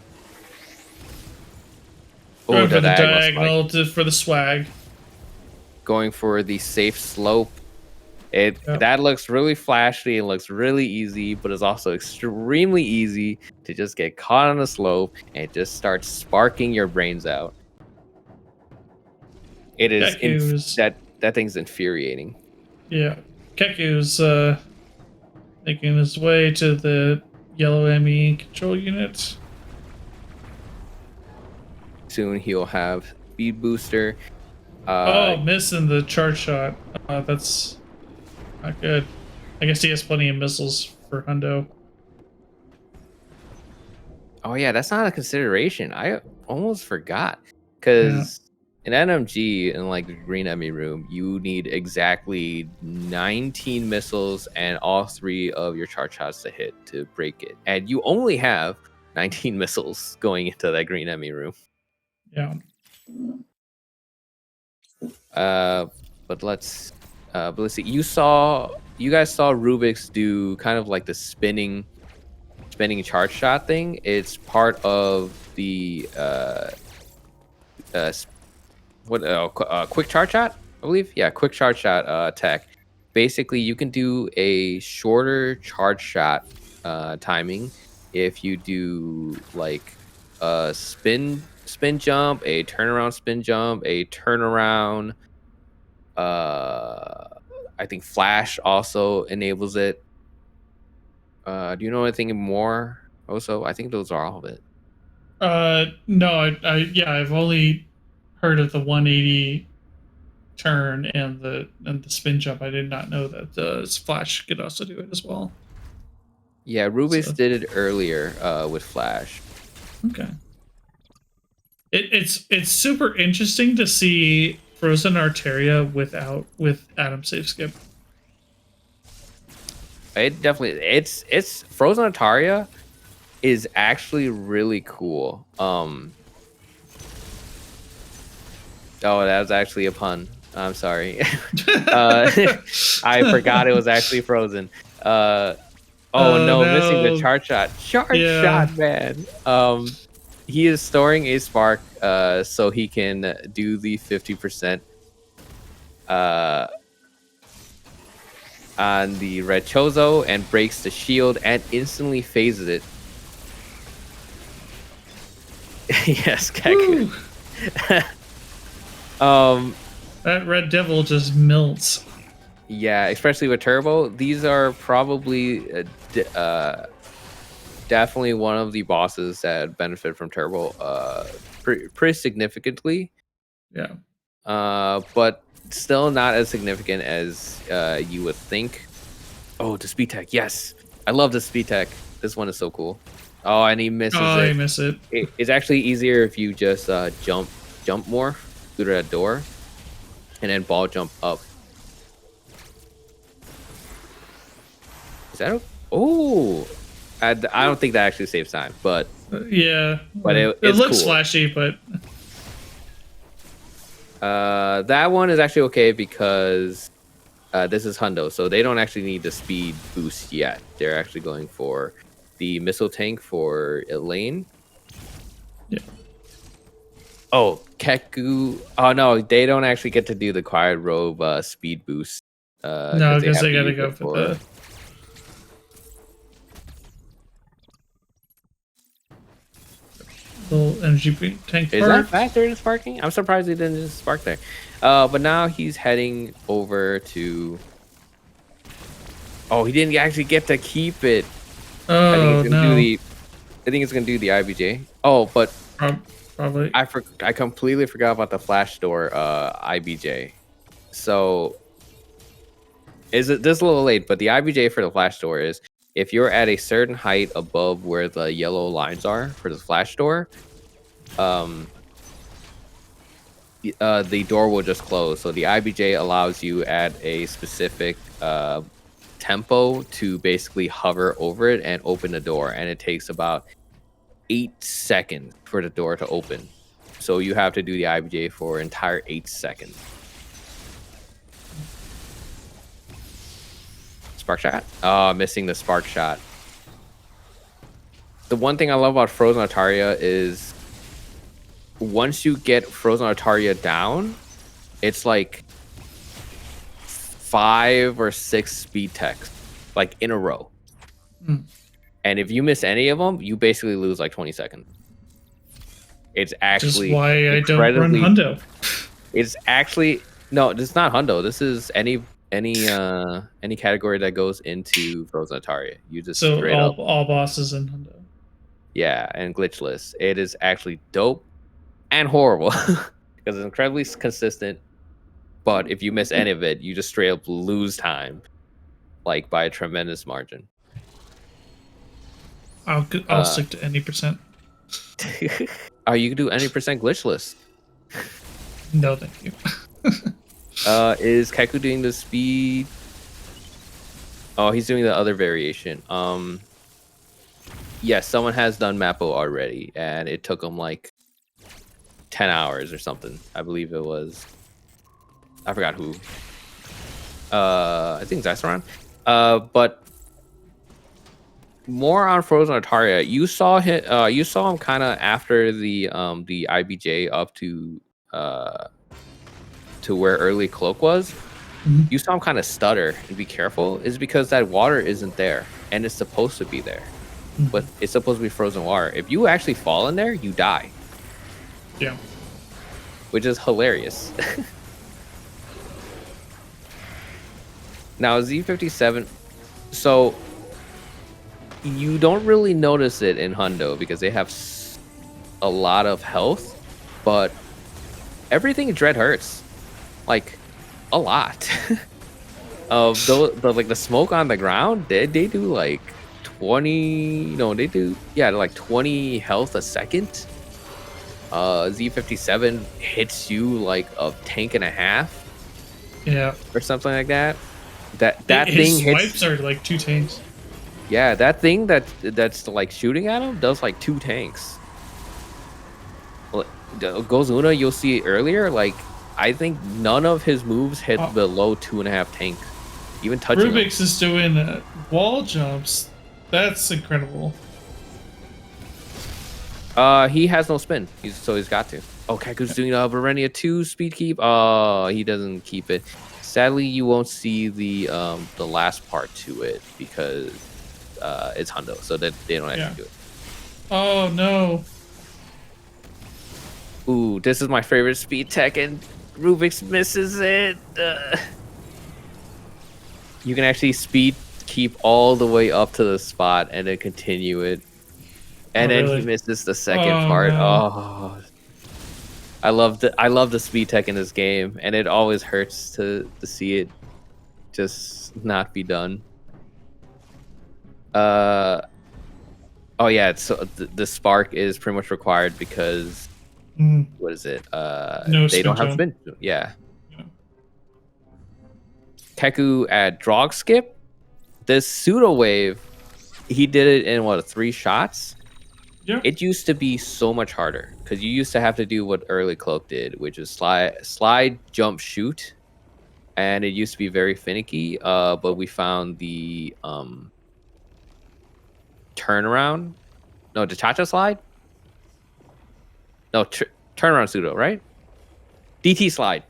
Going for the diagonal for the swag. Going for the safe slope. That looks really flashy and looks really easy, but it's also extremely easy to just get caught on the slope and just start sparking your brains out. It is that thing's infuriating. Yeah, Keku's making his way to the yellow ME control unit. Soon he'll have speed booster. Missing the charge shot. That's not good. I guess he has plenty of missiles for Hundo. Oh yeah, that's not a consideration. I almost forgot because in NMG in like the green enemy room, you need exactly 19 missiles and all 3 of your charge shots to hit to break it, and you only have 19 missiles going into that green enemy room. Yeah. But let's see. You guys saw Rubik's do kind of like the spinning charge shot thing. It's part of the quick charge shot, I believe. Yeah, quick charge shot tech. Basically, you can do a shorter charge shot timing if you do like a spin jump, a turnaround spin jump, a turnaround. I think Flash also enables it. Do you know anything more? Also, I think those are all of it. No, I've only heard of the 180 turn and the spin jump. I did not know that the Flash could also do it as well. Yeah, Rubik's did it earlier with Flash. Okay. It's super interesting to see Frozen Arteria with Adam Safe Skip. It definitely it's Frozen Arteria is actually really cool. Oh, that was actually a pun. I'm sorry. I forgot it was actually Frozen. No, missing the charge shot. Shot, man. He is storing a spark so he can do the 50% on the red Chozo and breaks the shield and instantly phases it. Yes, Keku. That red devil just melts. Yeah, especially with Turbo. These are probably definitely one of the bosses that benefit from Turbo pretty significantly. Yeah. But still not as significant as you would think. Oh, the speed tech. Yes. I love the speed tech. This one is so cool. Oh, and he misses it. I miss it. It's actually easier if you just jump more through that door and then ball jump up. Is that oh? I don't think that actually saves time, but yeah. But it looks cool. Flashy, but that one is actually okay because this is Hundo, so they don't actually need the speed boost yet. They're actually going for the missile tank for Elaine. Yeah. Oh, Keku. Oh no, they don't actually get to do the quiet robe speed boost. No, because they gotta go for the. Little energy tank. Is that faster than sparking? I'm surprised he didn't just spark there. But now he's heading over to. Oh, he didn't actually get to keep it. Oh no! I think it's gonna do the IBJ. Oh, but probably. I completely forgot about the flash door IBJ. So this is a little late, but the IBJ for the flash door is if you're at a certain height above where the yellow lines are for the flash door, the door will just close. So the IBJ allows you at a specific tempo to basically hover over it and open the door, and it takes about 8 seconds for the door to open. So you have to do the IBJ for an entire 8 seconds. Spark shot? Oh, missing the spark shot. The one thing I love about Frozen Arteria is once you get Frozen Arteria down, it's like 5 or 6 speed techs, like in a row. And if you miss any of them, you basically lose like 20 seconds. It's actually just why I don't run Hundo. It's actually no, it's not Hundo. This is any category that goes into Frozen Arteria. You just so all bosses in Hundo. Yeah, and glitchless. It is actually dope and horrible because it's incredibly consistent. But if you miss any of it, you just straight up lose time, like by a tremendous margin. I'll stick to any percent. Oh, you can do any percent glitchless. No, thank you. Is Keku doing the speed? Oh, he's doing the other variation. Yes, someone has done Mappo already, and it took him like 10 hours or something. I believe it was. I forgot who. I think Zyceron. But more on Frozen Ataria. You saw him. You saw him kind of after the IBJ up to where early cloak was. Mhm. You saw him kind of stutter and be careful. Is because that water isn't there, and it's supposed to be there, but it's supposed to be frozen water. If you actually fall in there, you die. Yeah. Which is hilarious. Now Z57, so you don't really notice it in Hundo because they have a lot of health, but everything in Dread hurts, like a lot. Of the smoke on the ground, they do like 20. No, they do like 20 health a second. Z57 hits you like a tank and a half. Yeah. Or something like that. That His thing hits. swipes are like 2 tanks. Yeah, that thing that's like shooting at him does like 2 tanks. Well, Gozuna, you'll see it earlier. Like, I think none of his moves hit below 2.5 tank. Even touching Rubik's is doing wall jumps. That's incredible. He has no spin, so he's got to. Oh, Keku's doing a Varenia 2 speed keep. Oh, he doesn't keep it. Sadly, you won't see the last part to it because it's Hundo, so that they don't actually do it. Oh no! Ooh, this is my favorite speed tech, and Rubik's misses it. You can actually speed keep all the way up to the spot and then continue it. And then really? He misses the second part. No. Oh, I love the speed tech in this game, and it always hurts to see it just not be done. Oh yeah, so the spark is pretty much required because what is it? No they don't have spin. spin. Yeah. Keku at Drog Skip, this pseudo wave, he did it in 3 shots. Yeah. It used to be so much harder because you used to have to do what early cloak did, which is slide, jump, shoot, and it used to be very finicky. But we found the turnaround, no, the cha-cha slide, no, turnaround pseudo, right? DT slide.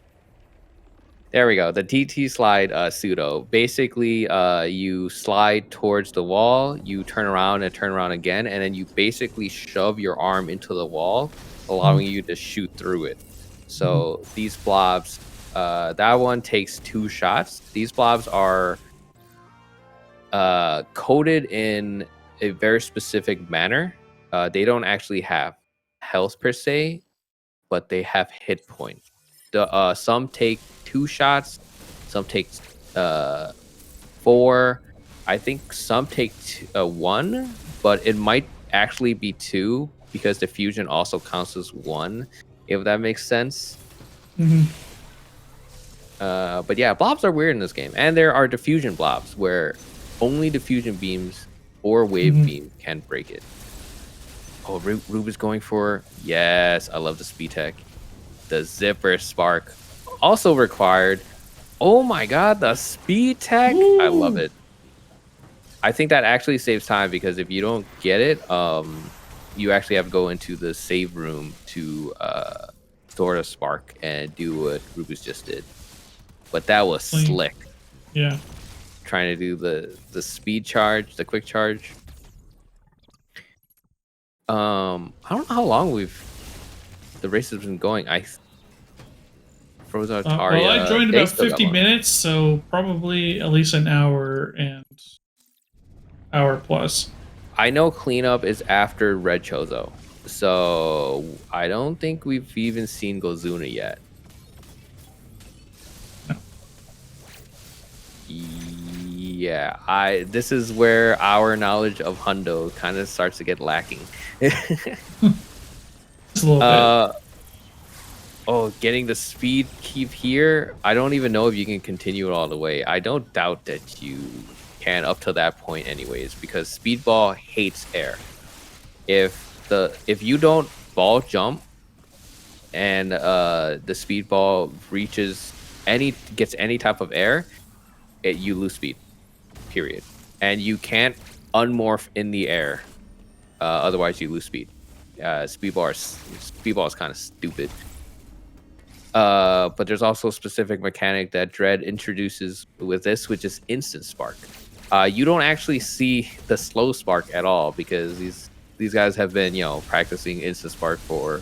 There we go. The DT slide pseudo. Basically, you slide towards the wall, you turn around and turn around again, and then you basically shove your arm into the wall, allowing you to shoot through it. So these blobs, that one takes 2 shots. These blobs are coded in a very specific manner. They don't actually have health per se, but they have hit points. Some take 2 shots, some take 4. I think some take 1, but it might actually be 2 because the fusion also counts as 1, if that makes sense. But yeah, blobs are weird in this game, and there are diffusion blobs where only diffusion beams or wave beam can break it. Oh, Rube is going for, yes, I love the speed tech. The zipper spark also required. Oh my god, the speed tech. I love it. I think that actually saves time because if you don't get it, you actually have to go into the save room to store the spark and do what Rubus just did. But that was slick. Yeah. Trying to do the speed charge, the quick charge. I don't know how long the race has been going. Frozen Ataria. Well, I joined about 50 minutes, so probably at least an hour and hour plus. I know cleanup is after Red Chozo, so I don't think we've even seen Gozuna yet. No. Yeah, this is where our knowledge of Hundo kind of starts to get lacking. Just a little bit. getting the speed keep here, I don't even know if you can continue it all the way. I don't doubt that you can up to that point anyways, because speedball hates air. If you don't ball jump and the speedball gets any type of air, you lose speed, period. And you can't unmorph in the air, otherwise you lose speed. Speedball is kind of stupid. But there's also a specific mechanic that Dread introduces with this, which is instant spark. You don't actually see the slow spark at all, because these guys have been practicing instant spark for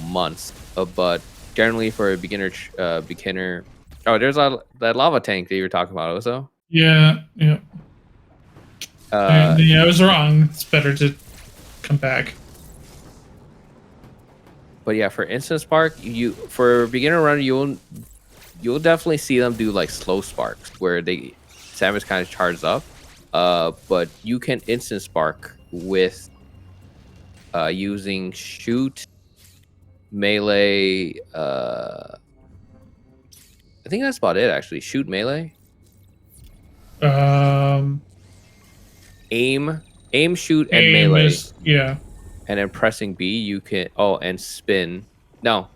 months. But generally for a beginner, oh, there's that lava tank that you were talking about also. Yeah. Yeah, I was wrong. It's better to come back. But yeah, for instant spark, for beginner run, you'll definitely see them do like slow sparks where Samus kind of charges up. But you can instant spark with using shoot, melee. I think that's about it actually. Shoot, melee. Aim, shoot, and melee. Yeah. And then pressing B, you can and spin. No,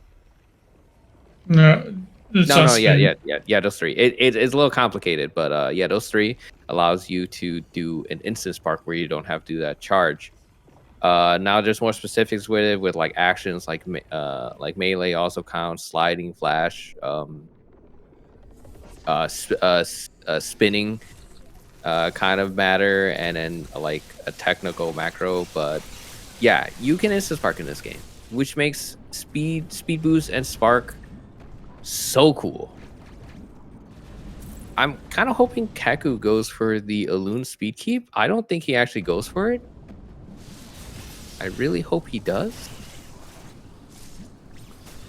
yeah, those three. It's a little complicated, but yeah, those three allows you to do an instant spark where you don't have to do that charge. Now there's more specifics with it, with like actions like melee also counts, sliding, flash, spinning, kind of matter, and then like a technical macro. But yeah, you can instant spark in this game, which makes speed boost and spark so cool. I'm kind of hoping Kaku goes for the Elune speed keep. I don't think he actually goes for it. I really hope he does.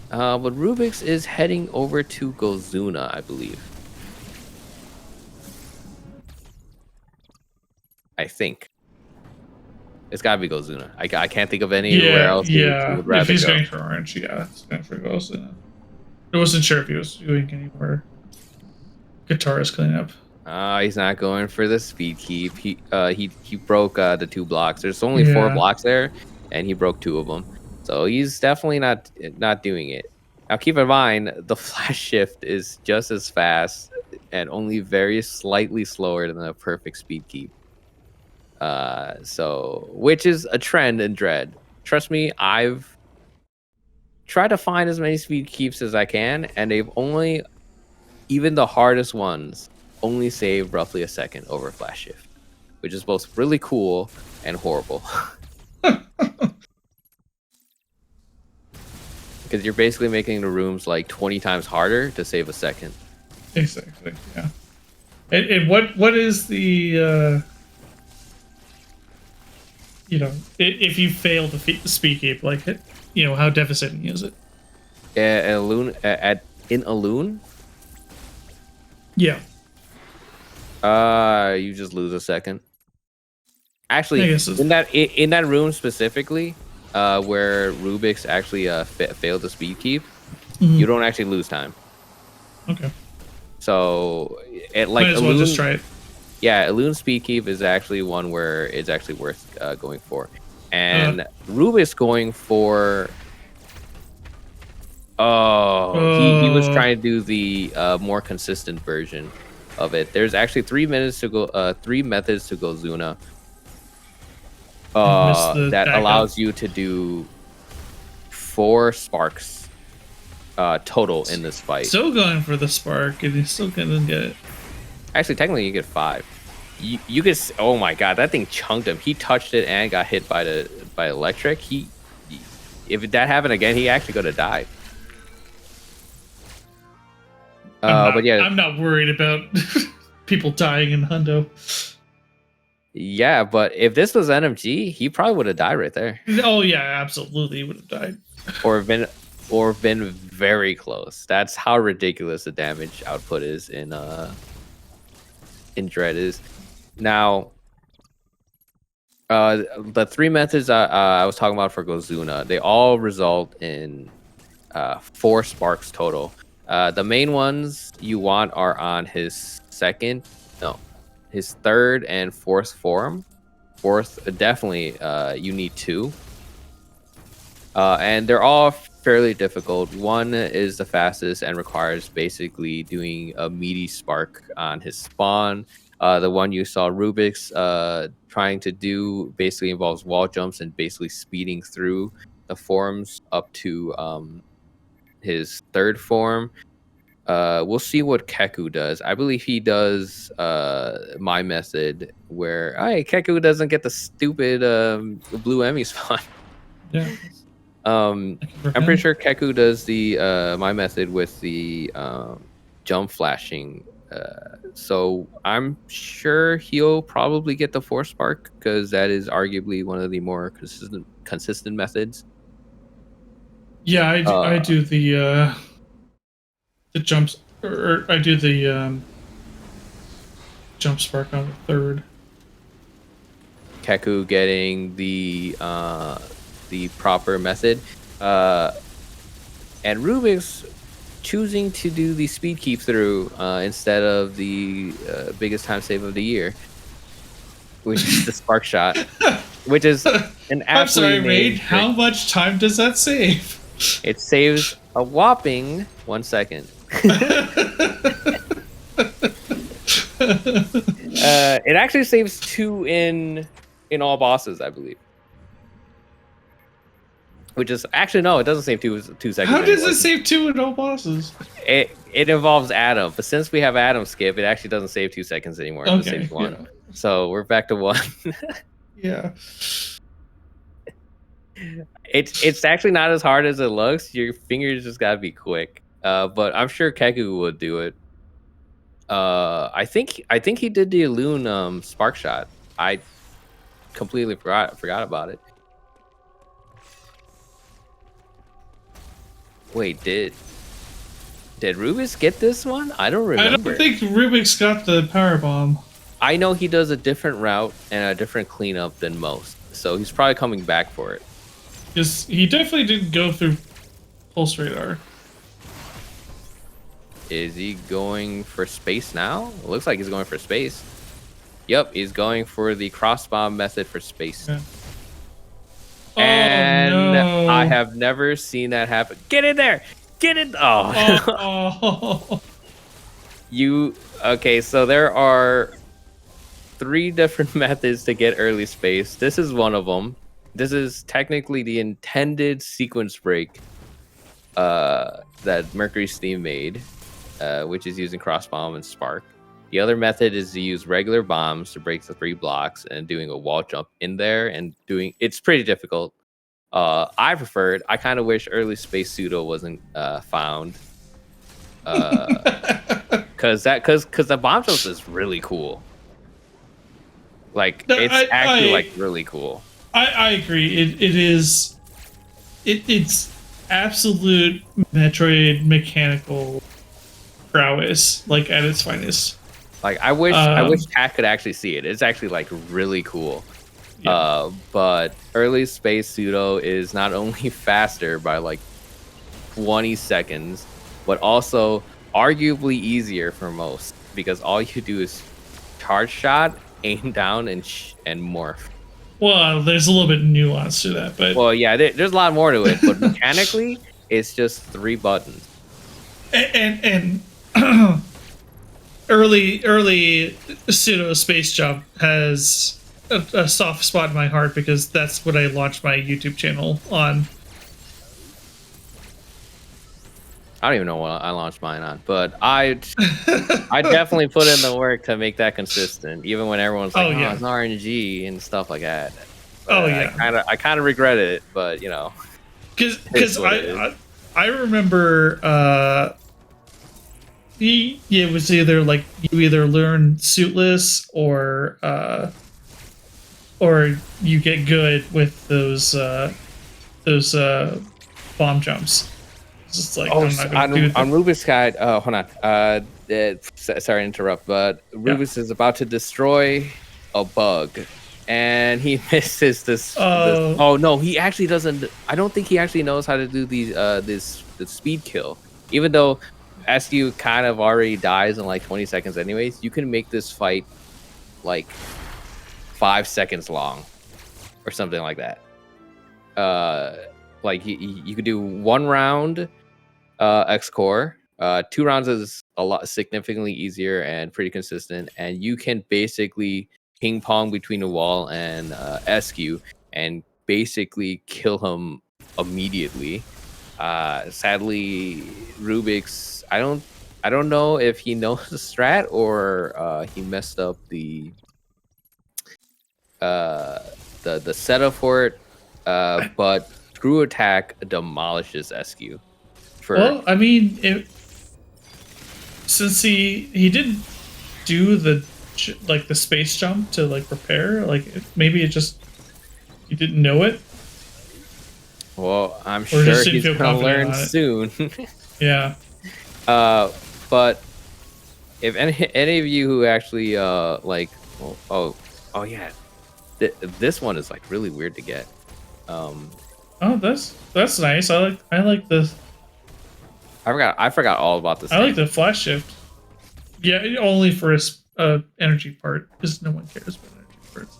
But Rubik's is heading over to Gozuna, I believe. I think. It's gotta be Gozuna. I can't think of anywhere else he would rather if he's go. going for orange, it's going for Gozuna. I wasn't sure if he was doing any more guitarist cleanup. He's not going for the speed keep. He broke the 2 blocks. There's only 4 blocks there, and he broke 2 of them. So he's definitely not doing it. Now keep in mind, the flash shift is just as fast and only very slightly slower than a perfect speed keep. So which is a trend in Dread. Trust me, I've tried to find as many speed keeps as I can, and they've only, even the hardest ones, only save roughly a second over flash shift, which is both really cool and horrible. Because you're basically making the rooms like 20 times harder to save a second. Exactly, yeah. And what is the if you fail the speed keep, like how devastating is it? In Elune? Yeah. You just lose a second. Actually, in that room specifically, where Rubik's actually failed the speed keep, you don't actually lose time. Okay. So, might as well just try it. Yeah, Elune speed keep is actually one where it's actually worth going for, and Rubik's going for. He was trying to do the more consistent version of it. There's actually 3 methods to go. 3 methods to Gozuna. That allows you to do 4 sparks total in this fight. Still going for the spark, and he's still gonna get it. Actually, technically, you get 5. You could. Oh my god, that thing chunked him. He touched it and got hit by electric. If that happened again, he actually gonna die. But yeah, I'm not worried about people dying in Hundo. Yeah, but if this was NMG, he probably would have died right there. Oh yeah, absolutely would have died. or been very close. That's how ridiculous the damage output is in Dread is. Now, the 3 methods I was talking about for Gozuna, they all result in 4 sparks total. The main ones you want are on his third and fourth form. Fourth, definitely, you need 2. And they're all fairly difficult. One is the fastest and requires basically doing a meaty spark on his spawn. The one you saw Rubik's trying to do basically involves wall jumps and basically speeding through the forms up to his third form. We'll see what Keku does. I believe he does my method where Keku doesn't get the stupid blue Emmy spawn. Yeah. I'm pretty sure Keku does the my method with the jump flashing. So I'm sure he'll probably get the 4 spark because that is arguably one of the more consistent methods. Yeah, I do the jumps, or I do the jump spark on the third. Keku getting the proper method, and Rubik's choosing to do the speed keep through instead of the biggest time save of the year, which is the spark shot, which is an I'm sorry, absolutely Raid. How much time does that save? It saves a whopping 1 second. It actually saves 2 in all bosses, I believe. Which is actually no, it doesn't save 2 seconds. How does it save 2 in all bosses? It involves Adam, but since we have Adam skip, it actually doesn't save 2 seconds anymore. It saves 1. Yeah. So we're back to 1. Yeah. It's actually not as hard as it looks. Your fingers just gotta be quick. But I'm sure Keku will do it. I think he did the Loon spark shot. I completely forgot about it. Wait, did Rubik's get this one? I don't remember. I don't think Rubik's got the power bomb. I know he does a different route and a different cleanup than most, so he's probably coming back for it. Because he definitely didn't go through Pulse Radar. Is he going for space now? It looks like he's going for space. Yep, he's going for the crossbomb method for space. Yeah. And no. I have never seen that happen. Get in there! Get in! Oh. Okay, so there are 3 different methods to get early space. This is one of them. This is technically the intended sequence break that Mercury Steam made, which is using crossbomb and spark. The other method is to use regular bombs to break the 3 blocks and doing a wall jump in there and doing. It's pretty difficult. I kind of wish early space pseudo wasn't found, because the bomb jump is really cool. Like it's actually really cool. I agree. It is. It's absolute Metroid mechanical prowess, like at its finest. Like I wish Cat could actually see it. It's actually like really cool. Yeah. But early space pseudo is not only faster by like 20 seconds, but also arguably easier for most, because all you do is charge shot, aim down, and morph. Well, there's a little bit of nuance to that, but there's a lot more to it. But mechanically, it's just 3 buttons. And early pseudo space jump has a soft spot in my heart because that's what I launched my YouTube channel on. I don't even know what I launched mine on, but I definitely put in the work to make that consistent, even when everyone's like, it's RNG and stuff like that. I kind of regretted it, but you know, because I remember it was either like you either learn suitless or you get good with those bomb jumps. It's just like on Rubik's guide. Hold on. Sorry to interrupt, but Rubik's is about to destroy a bug, and he misses this. Oh no, he actually doesn't. I don't think he actually knows how to do these this the speed kill. Even though SQ kind of already dies in like 20 seconds anyways, you can make this fight like 5 seconds long or something like that. Like you could do 1 round X core. 2 rounds is a lot significantly easier and pretty consistent, and you can basically ping pong between the wall and SQ and basically kill him immediately. Sadly, Rubik's I don't know if he knows the strat or he messed up the setup for it. But Screw Attack demolishes SQ. Well, I mean, since he didn't do the space jump to like prepare, like maybe it just you didn't know it. Well, I'm Or sure just didn't he's feel gonna confident learn on it. soon. Yeah. But if any of you who actually like, oh yeah, this one is like really weird to get. Oh, that's nice. I like the I forgot all about this. I like the flash shift. Yeah, only for his energy part, because no one cares about energy parts.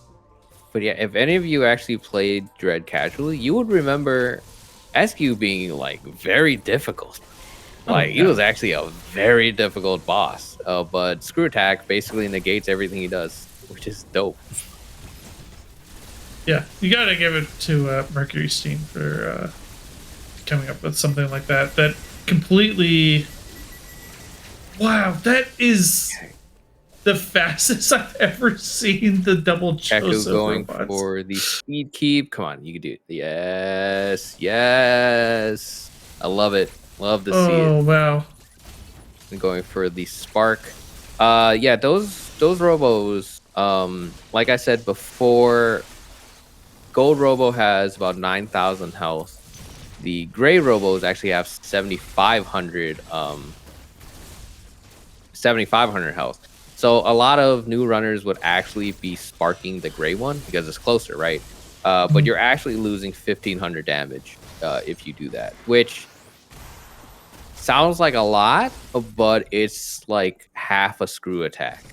But yeah, if any of you actually played Dread casually, you would remember SQ being like very difficult. Like he was actually a very difficult boss. But Screw Attack basically negates everything he does, which is dope. Yeah, you gotta give it to Mercury Steam for coming up with something like that. That completely. Wow, that is the fastest I've ever seen the double Kaku Joseph going robots. for the speed keep. Come on, you can do it. Yes. I love it. Love to see it. Oh wow. And going for the spark. Yeah, those robos. Like I said before, Gold Robo has about 9,000 health. The Gray Robos actually have 7,500 health. So a lot of new runners would actually be sparking the Gray one because it's closer, right? But you're actually losing 1,500 damage if you do that, which sounds like a lot, but it's like half a Screw Attack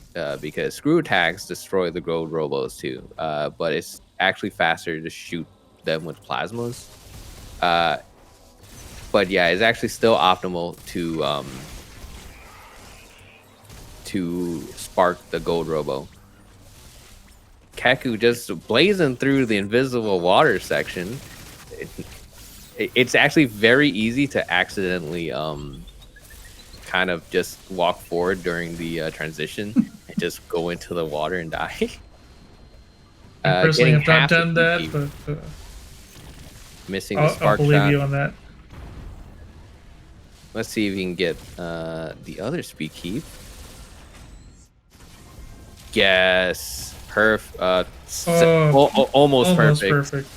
because Screw Attacks destroy the Gold Robos too. But it's actually faster to shoot them with plasmas. But yeah, it's actually still optimal to spark the Gold Robo. Kaku just blazing through the invisible water section. It's actually very easy to accidentally kind of just walk forward during the transition and just go into the water and die. I personally getting have not half the done that, PP, but missing the I'll spark believe shot. you on that. Let's see if we can get the other speed keep. Yes, almost perfect.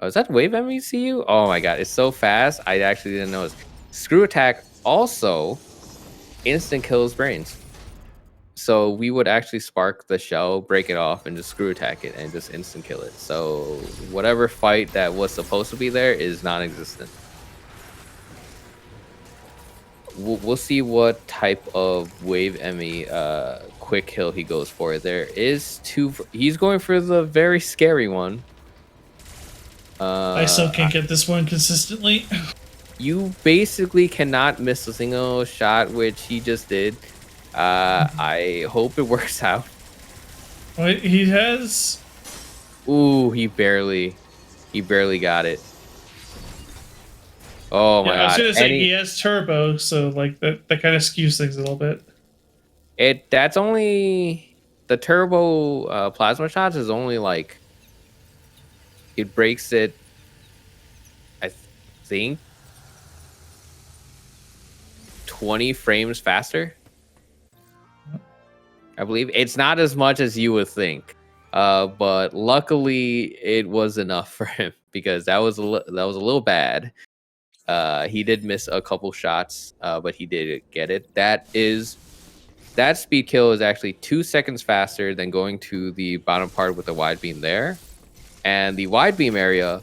Oh, is that Wave MECU? Oh my god, it's so fast. I actually didn't notice. Screw Attack also instant kills brains. So we would actually spark the shell, break it off, and just Screw Attack it and just instant kill it. So whatever fight that was supposed to be there is non-existent. We'll see what type of Wave ME quick kill he goes for. There is two. He's going for the very scary one. I still can't get this one consistently. You basically cannot miss a single shot, which he just did. I hope it works out. Wait, he has. Ooh, he barely got it. Oh my god! I was gonna say he has turbo, so like that kind of skews things a little bit. That's only the turbo plasma shots is only like it breaks it. I think 20 frames faster. I believe it's not as much as you would think, but luckily it was enough for him because that was a little bad. He did miss a couple shots, but he did get it. That speed kill is actually 2 seconds faster than going to the bottom part with the wide beam there, and the wide beam area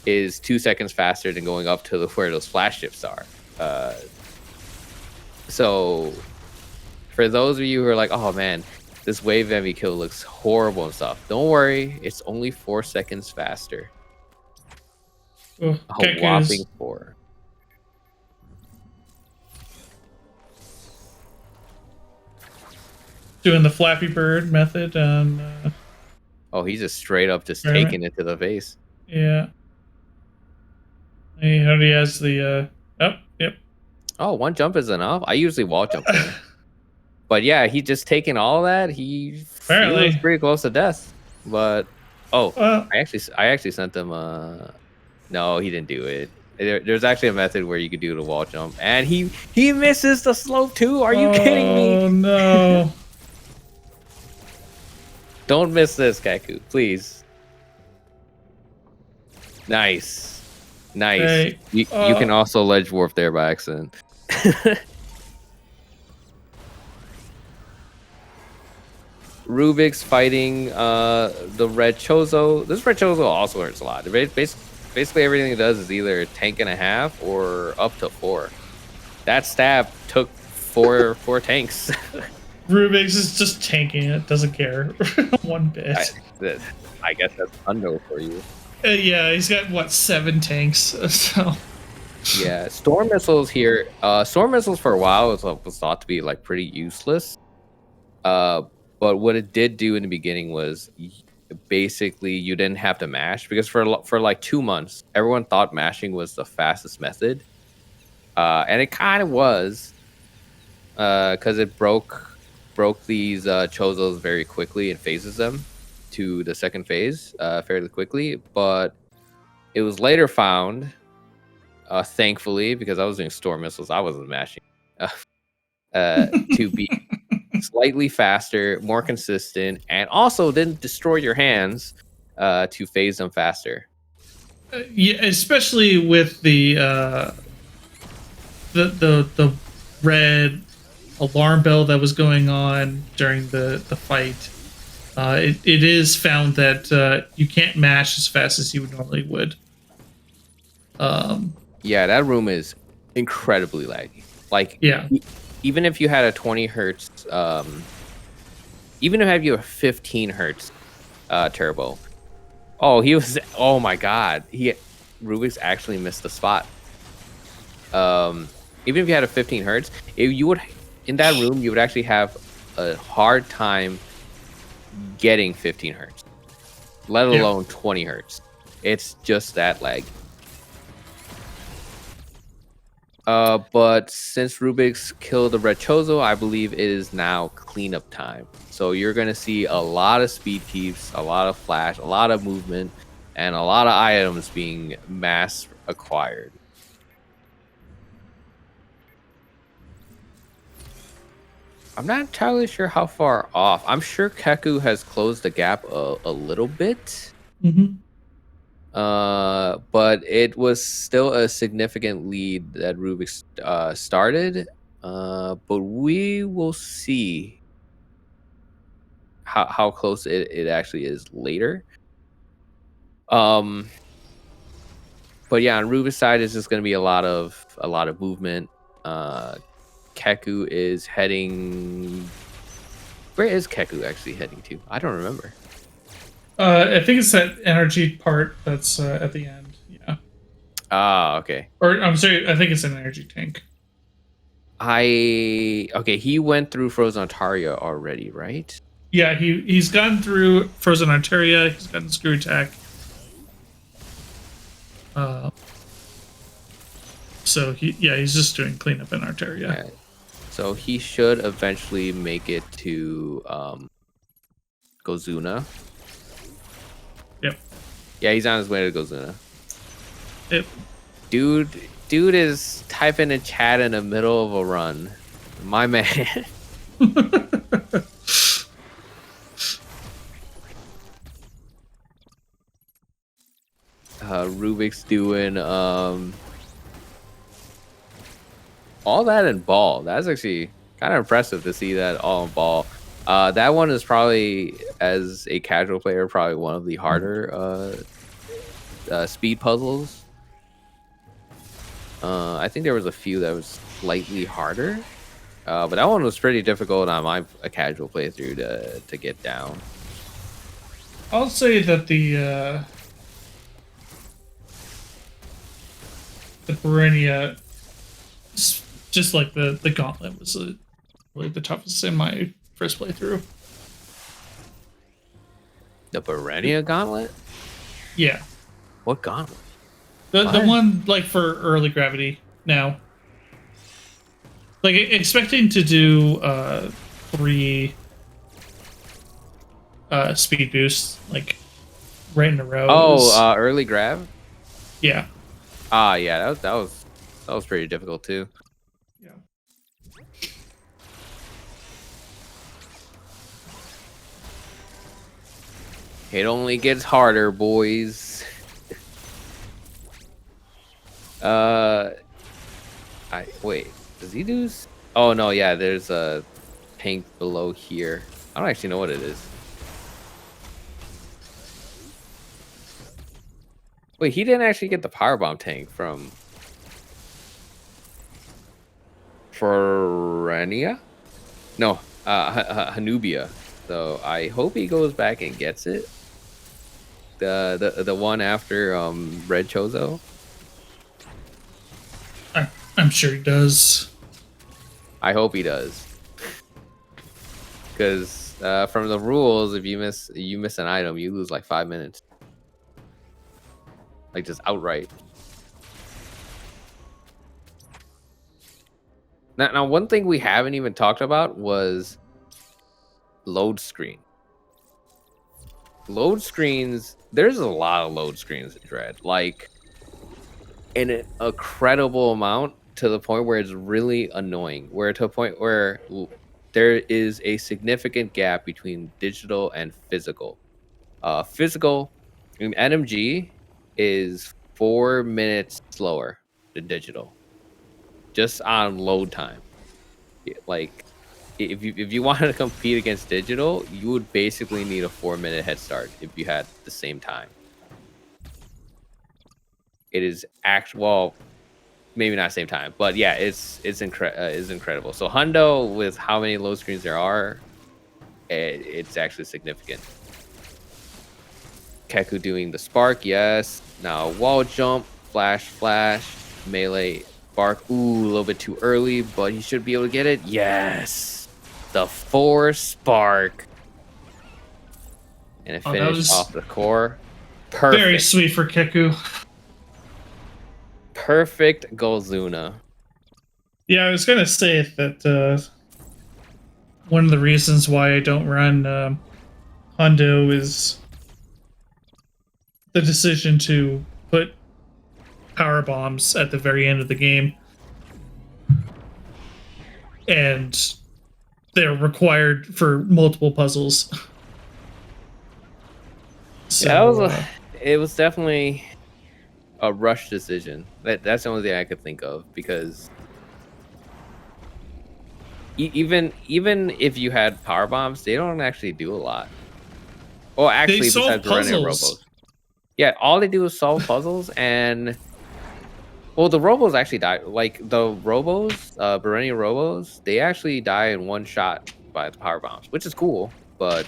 is 2 seconds faster than going up to where those flash shifts are. So for those of you who are like, oh man, this wave envy kill looks horrible and stuff, don't worry, it's only 4 seconds faster. Oh, A whopping 4. Doing the Flappy Bird method on. Oh, he's just straight up just Right. taking it to the face. Yeah. He already has the. Oh, yep. Oh, 1 jump is enough. I usually wall jump there. But yeah, he just taking all that. He Apparently. was pretty close to death. But Well, I actually sent him. No, he didn't do it. There's actually a method where you could do the wall jump, and he misses the slope too. Are you kidding me? Oh no! Don't miss this, Kaku, please. Nice. Hey, You can also ledge warp there by accident. Rubik's fighting the red Chozo. This red Chozo also hurts a lot. Basically everything it does is either tank and a half or up to 4. That stab took four tanks. Rubik's is just tanking it. Doesn't care one bit. I guess that's unknown for you. Yeah, he's got what 7 tanks. So yeah, storm missiles here. Storm missiles for a while was thought to be like pretty useless. But what it did do in the beginning was basically you didn't have to mash, because for like 2 months everyone thought mashing was the fastest method, and it kind of was, because it broke these Chozos very quickly and phases them to the second phase fairly quickly. But it was later found, thankfully, because I was doing storm missiles, I wasn't mashing, to be slightly faster, more consistent, and also didn't destroy your hands to phase them faster. yeah, especially with the red alarm bell that was going on during the fight. It is found that you can't mash as fast as you normally would. Yeah, that room is incredibly laggy. Like, yeah. Even if you had a 20 hertz, even if you have a 15 hertz turbo, oh my god, Rubik's actually missed the spot. Even if you had a 15 hertz, you would, in that room, you would actually have a hard time getting 15 hertz, let alone 20 hertz. It's just that lag. But since Rubik's killed the red Chozo, I believe it is now cleanup time. So you're going to see a lot of speed keeps, a lot of flash, a lot of movement, and a lot of items being mass acquired. I'm not entirely sure how far off. I'm sure Keku has closed the gap a little bit. Mm-hmm. But it was still a significant lead that Rubik started. But we will see how close it actually is later. But yeah, on Rubik's side, it's just going to be a lot of movement. Keku is heading. Where is Keku actually heading to? I don't remember. I think it's that energy part that's at the end. Yeah. Ah, okay. Or I'm sorry, I think it's an energy tank. Okay, he went through Frozen Ontario already, right? Yeah, he's gone through Frozen Ontario. He's gotten Screw Attack. So he's just doing cleanup in Ontario. Yeah. So he should eventually make it to Gozuna. Yep. Yeah, he's on his way to Gozuna. Yep. Dude is typing in chat in the middle of a run. My man. Rubik's doing all that in ball. That's actually kind of impressive to see that all in ball. That one is probably, as a casual player, probably one of the harder speed puzzles. I think there was a few that was slightly harder, but that one was pretty difficult on a casual playthrough to get down. I'll say that the Varia, just like the gauntlet, was really the toughest in my first playthrough. The Varia gauntlet? Yeah. What gauntlet? The one like for early gravity now. Like expecting to do 3 speed boosts like right in a row. Oh, early grab? Yeah. Yeah, that was pretty difficult too. Yeah. It only gets harder, boys. Wait, does he do? Oh no, yeah. There's a tank below here. I don't actually know what it is. Wait, he didn't actually get the powerbomb tank from Forania? No, Hanubia. So I hope he goes back and gets it. The one after Red Chozo. I'm sure he does. I hope he does. Because from the rules, if you miss an item, you lose like 5 minutes. Like just outright. Now, one thing we haven't even talked about was load screen. Load screens, there's a lot of load screens in Dread. Like, an incredible amount to the point where it's really annoying. Where to a point where there is a significant gap between digital and physical. Physical, NMG is 4 minutes slower than digital. Just on load time. Like, if you wanted to compete against digital, you would basically need a 4-minute head start if you had the same time. It is well, maybe not same time, but yeah, it's incredible. So Hundo, with how many load screens there are, it's actually significant. Keku doing the spark, yes. Now wall jump, flash, melee, spark. Ooh, a little bit too early, but he should be able to get it. Yes, the 4 spark, and it finished off the core. Perfect. Very sweet for Keku. Perfect Golzuna. Yeah, I was gonna say that one of the reasons why I don't run Hundo is the decision to put power bombs at the very end of the game, and they're required for multiple puzzles. So, yeah, it was definitely a rush decision. That's the only thing I could think of, because even if you had power bombs, they don't actually do a lot. Well, actually, besides running robos. Yeah, all they do is solve puzzles, and well, the robos actually die. Like the robos, Berenia robos, they actually die in one shot by the power bombs, which is cool, but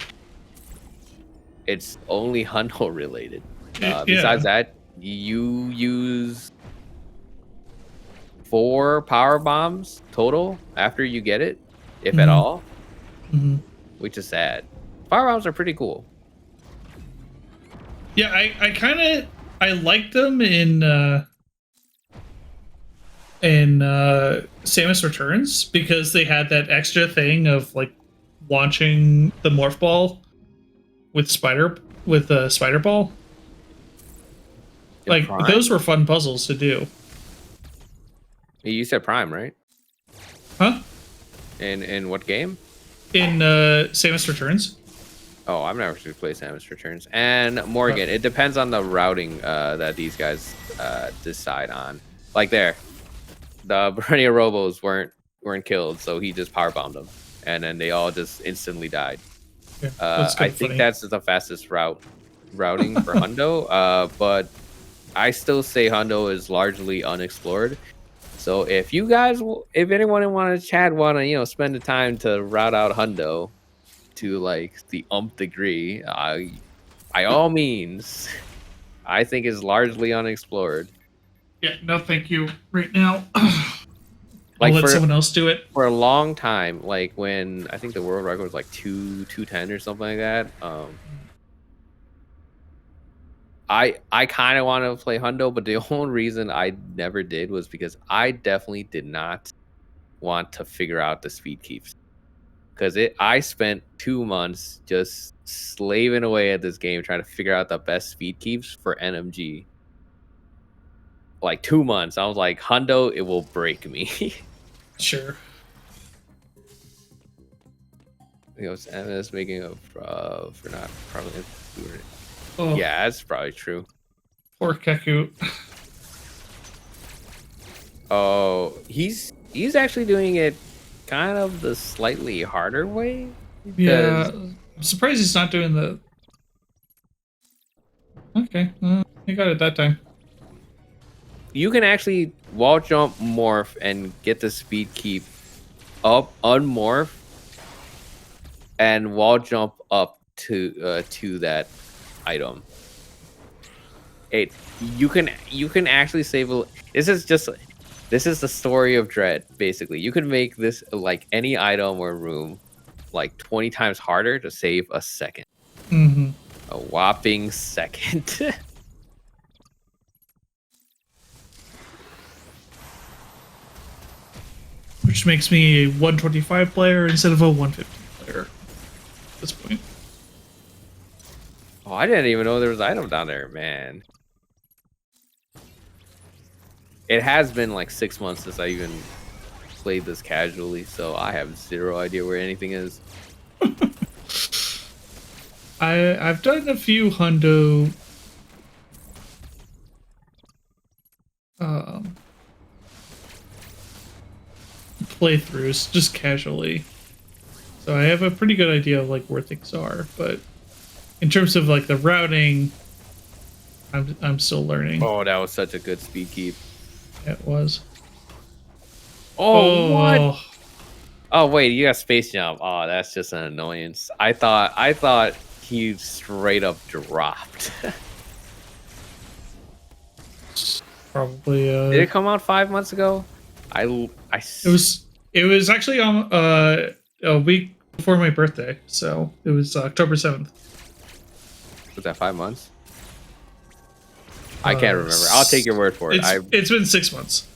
it's only Hundo related. Besides that, you use 4 power bombs total after you get it, if at all, which is sad. Power bombs are pretty cool. Yeah, I like them in Samus Returns, because they had that extra thing of like launching the morph ball with spider ball. Like Prime? those were fun puzzles to do. You said Prime, right? Huh? In what game? In Samus Returns. Oh, I've never actually played Samus Returns. And Morgan, it depends on the routing that these guys decide on. Like the Berenia Robos weren't killed, so he just powerbombed them, and then they all just instantly died. Yeah, I think that's the fastest routing for Hundo. But I still say Hundo is largely unexplored. So if anyone in chat want to, spend the time to route out Hundo to like the degree, by all means, I think is largely unexplored. Yeah, no, thank you. Right now, Like I'll let someone else do it. For a long time, like when I think the world record was like 210 or something like that. I kind of want to play Hundo, but the only reason I never did was because I definitely did not want to figure out the speed keeps. Because I spent 2 months just slaving away at this game trying to figure out the best speed keeps for NMG. Like 2 months, I was like, Hundo, it will break me. Sure. It's MS making up for not probably. Oh, Yeah, that's probably true. poor Keku. Oh, he's actually doing it kind of the slightly harder way. Yeah, I'm surprised he's not doing the. Okay, he got it that time. You can actually wall jump, morph, and get the speed keep up, unmorph, and wall jump up to that item. You can actually save a. This is the story of Dread. Basically, you can make this like any item or room like 20 times harder to save a second. Mm-hmm. A whopping second. Which makes me a 125 player instead of a 150 player at this point. Oh, I didn't even know there was an item down there, man. It has been like 6 months since I even played this casually, so I have zero idea where anything is. I've done a few Hundo playthroughs just casually, so I have a pretty good idea of like where things are. But in terms of like the routing, I'm still learning. Oh, that was such a good speed keep. It was. Oh, what? Oh wait, you got space jump. Oh, that's just an annoyance. I thought he straight up dropped. Probably. Did it come out 5 months ago? It was actually on a week before my birthday, so it was October 7th. Was that 5 months? I can't remember. I'll take your word for it. It's been 6 months.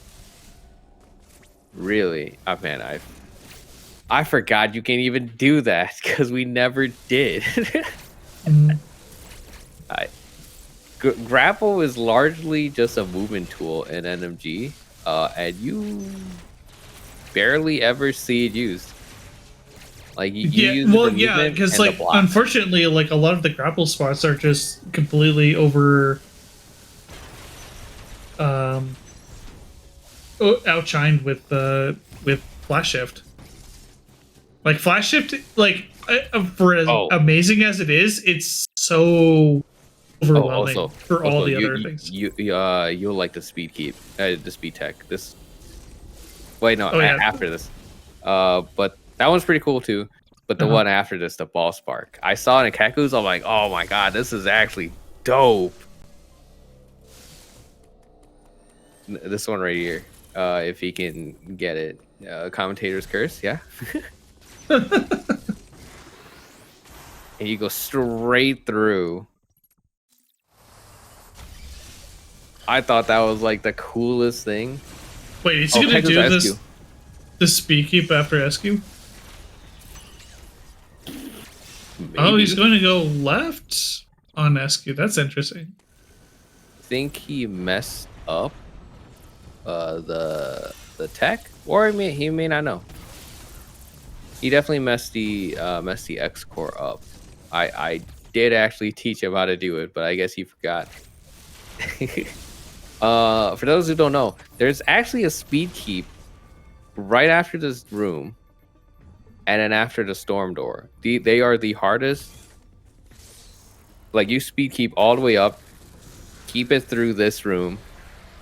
Really? Oh man, I forgot you can even do that because we never did. Grapple is largely just a movement tool in NMG, and you barely ever see it used. Like you use it for movement because and like the block. unfortunately, like a lot of the grapple spots are just completely outshined with flash shift. Like flash shift, like for as amazing as it is, it's so overwhelming for all the other things. You'll like the speed keep, the speed tech. After this, but that one's pretty cool too. But the one after this, the ball spark, I saw it in Kaku's. I'm like, oh my god, this is actually dope. This one right here, if he can get it, commentator's curse, yeah. And you go straight through. I thought that was like the coolest thing. Wait, is he gonna do this speed keep after SQ? Maybe. Oh, he's going to go left on SQ. That's interesting. I think he messed up the tech, or he may not know. He definitely messed the X core up. I did actually teach him how to do it, but I guess he forgot. For those who don't know, there's actually a speed keep right after this room, and then after the storm door. They are the hardest. Like you speed keep all the way up, keep it through this room,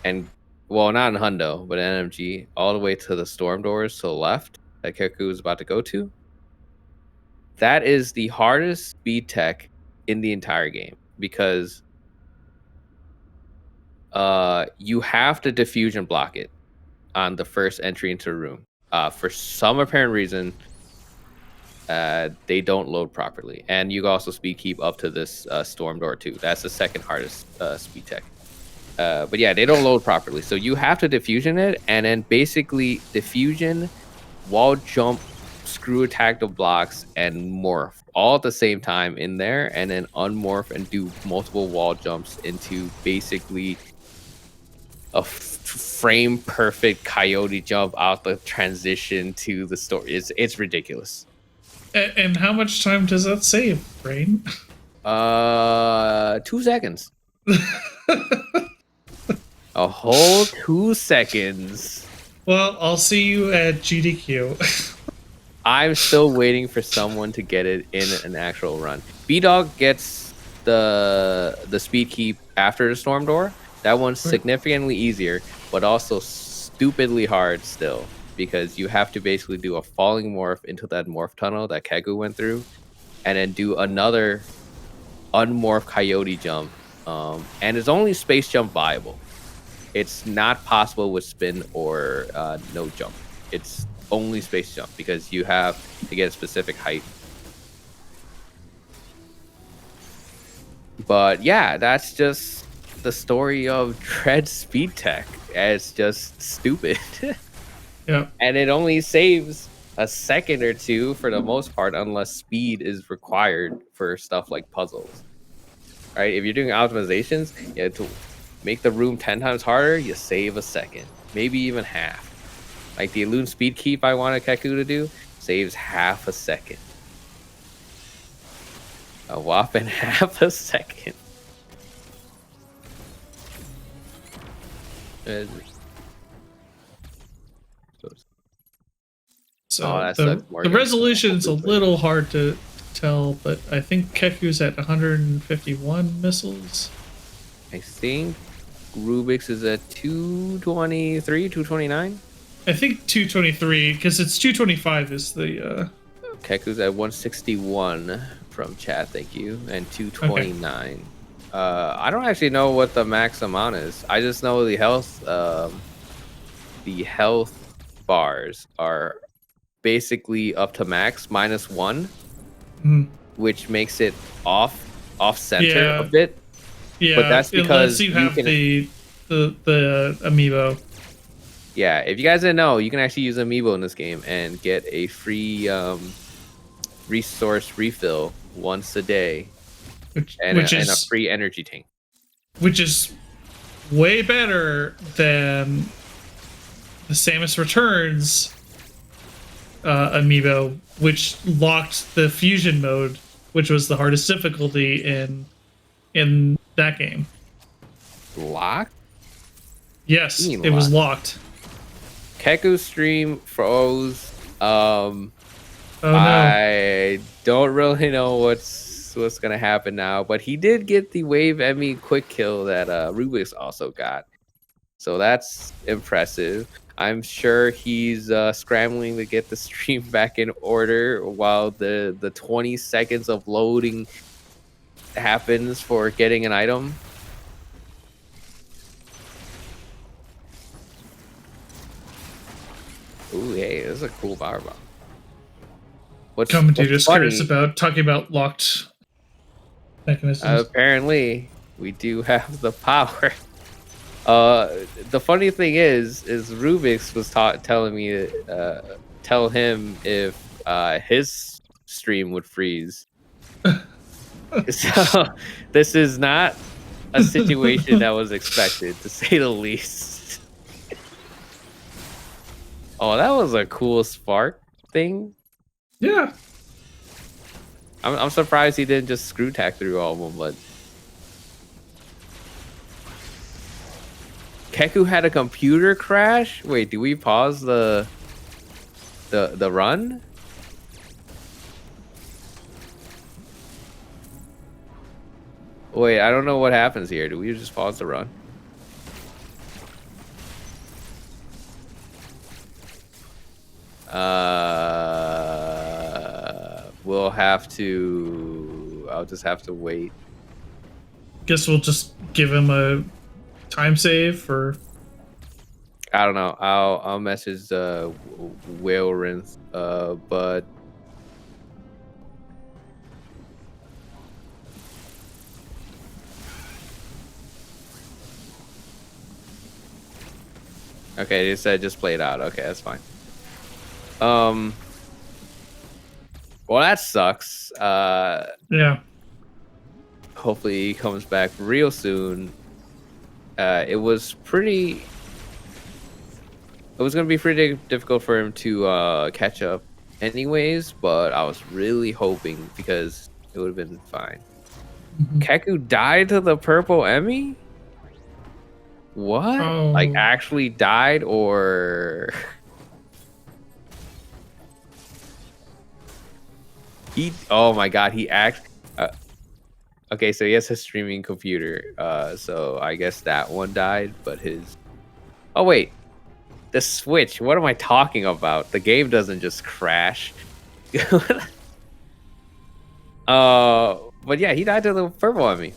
and well, not in Hundo, but in NMG, all the way to the storm doors to the left that Keku is about to go to. That is the hardest speed tech in the entire game because you have to diffusion block it on the first entry into the room. For some apparent reason, they don't load properly, and you also speed keep up to this storm door too. That's the second hardest speed tech. But yeah, they don't load properly, so you have to diffusion it, and then basically diffusion, wall jump, screw attack the blocks, and morph all at the same time in there, and then unmorph and do multiple wall jumps into basically a frame perfect coyote jump out the transition to the story. It's ridiculous. And how much time does that save, Brain? 2 seconds. A whole 2 seconds. Well, I'll see you at GDQ. I'm still waiting for someone to get it in an actual run. B-Dog gets the speed keep after the storm door. That one's significantly easier, but also stupidly hard still, because you have to basically do a falling morph into that morph tunnel that Kegu went through, and then do another unmorph coyote jump. And it's only space jump viable. It's not possible with spin or no jump. It's only space jump because you have to get a specific height. But yeah, that's just the story of Dread speed tech. It's just stupid. Yeah. And it only saves a second or two for the most part, unless speed is required for stuff like puzzles. Right? If you're doing optimizations, you have to make the room 10 times harder, you save a second, maybe even half. Like the Elune speed keep I wanted Keku to do saves half a second. A whopping half a second. So the resolution's a little hard to tell, but I think Keku's at 151 missiles. I think Rubik's is at 223, 229. I think 223, because it's 225 is the... Keku's at 161 from chat, thank you, and 229. Okay. I don't actually know what the max amount is. I just know the health bars are basically up to max -1, which makes it off center a bit. Yeah, but that's because unless you have the amiibo. Yeah, if you guys didn't know, you can actually use amiibo in this game and get a free resource refill once a day, and a free energy tank, which is way better than the Samus Returns amiibo, which locked the fusion mode, which was the hardest difficulty in that game. Locked? Yes, it was locked. Keku's stream froze. No. I don't really know what's gonna happen now, but he did get the Wave Emmy quick kill that Rubik's also got, so that's impressive. I'm sure he's scrambling to get the stream back in order while the 20 seconds of loading happens for getting an item. Ooh, hey, this is a cool power bomb. Commentator's curious about talking about locked mechanisms. Apparently, we do have the power. The funny thing is Rubik's was telling me to tell him if his stream would freeze. So this is not a situation that was expected, to say the least. Oh, that was a cool spark thing. Yeah. I'm surprised he didn't just screw tack through all of them, but Keku had a computer crash? Wait, do we pause the run? Wait, I don't know what happens here. Do we just pause the run? We'll have to. I'll just have to wait. Guess we'll just give him a time save, or I don't know. I'll message Whalerinth, but okay, they said just play it out. Okay, that's fine. Well, that sucks. yeah. Hopefully he comes back real soon. It was going to be pretty difficult for him to catch up anyways, but I was really hoping because it would have been fine. Keku died to the purple Emmy? What? Oh. Like actually died, or oh my god, he okay, so he has a streaming computer, so I guess that one died, but his... Oh wait, the Switch, what am I talking about? The game doesn't just crash. But yeah, he died to the purple on me,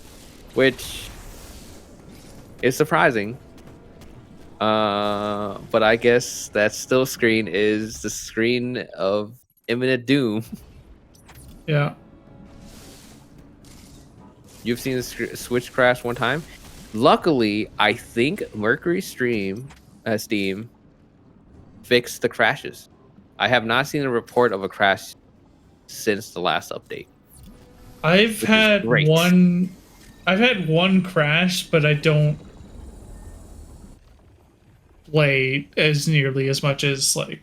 which is surprising. But I guess that still screen is the screen of imminent doom. Yeah. You've seen the Switch crash one time. Luckily, I think Mercury Steam fixed the crashes. I have not seen a report of a crash since the last update. I've had one crash, but I don't play as nearly as much as like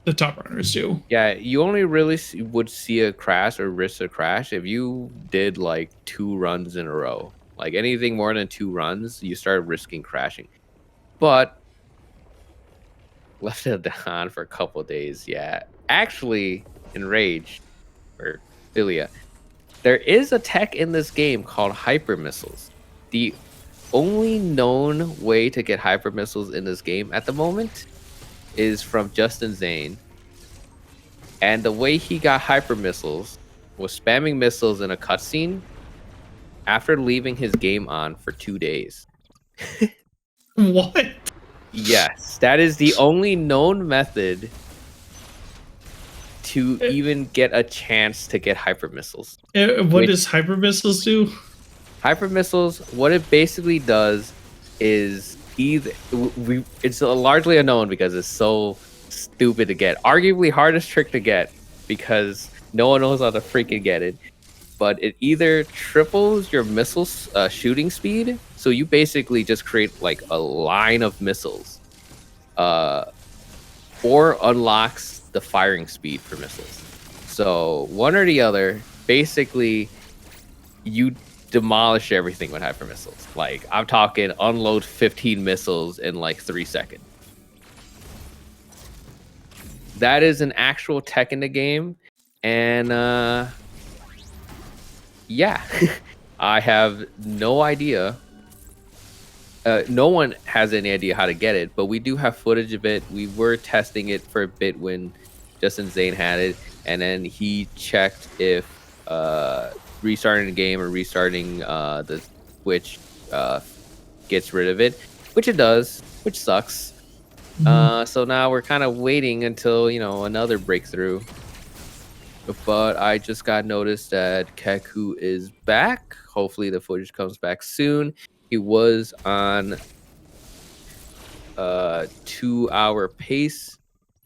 the top runners do. Yeah, you only really would see a crash or risk a crash if you did like 2 runs in a row. Like anything more than 2 runs, you start risking crashing. But left it on for a couple days. Yeah, actually, in Rage or Philia, there is a tech in this game called hyper missiles. The only known way to get hyper missiles in this game at the moment is from Justin Zane. And the way he got hyper missiles was spamming missiles in a cutscene after leaving his game on for 2 days. What? Yes, that is the only known method to even get a chance to get hyper missiles. What does hyper missiles do? Hyper missiles, what it basically does is it's largely unknown because it's so stupid to get. Arguably hardest trick to get because no one knows how to freaking get it. But it either triples your missiles shooting speed, so you basically just create like a line of missiles, or unlocks the firing speed for missiles. So one or the other, basically you demolish everything with hyper missiles. Like I'm talking unload 15 missiles in like 3 seconds. That is an actual tech in the game, and yeah, I have no idea. No one has any idea how to get it, but we do have footage of it. We were testing it for a bit when Justin Zane had it, and then he checked if restarting the game or restarting the Switch gets rid of it, which it does, which sucks. So now we're kind of waiting until, another breakthrough. But I just got noticed that Keku is back. Hopefully the footage comes back soon. He was on a 2-hour pace.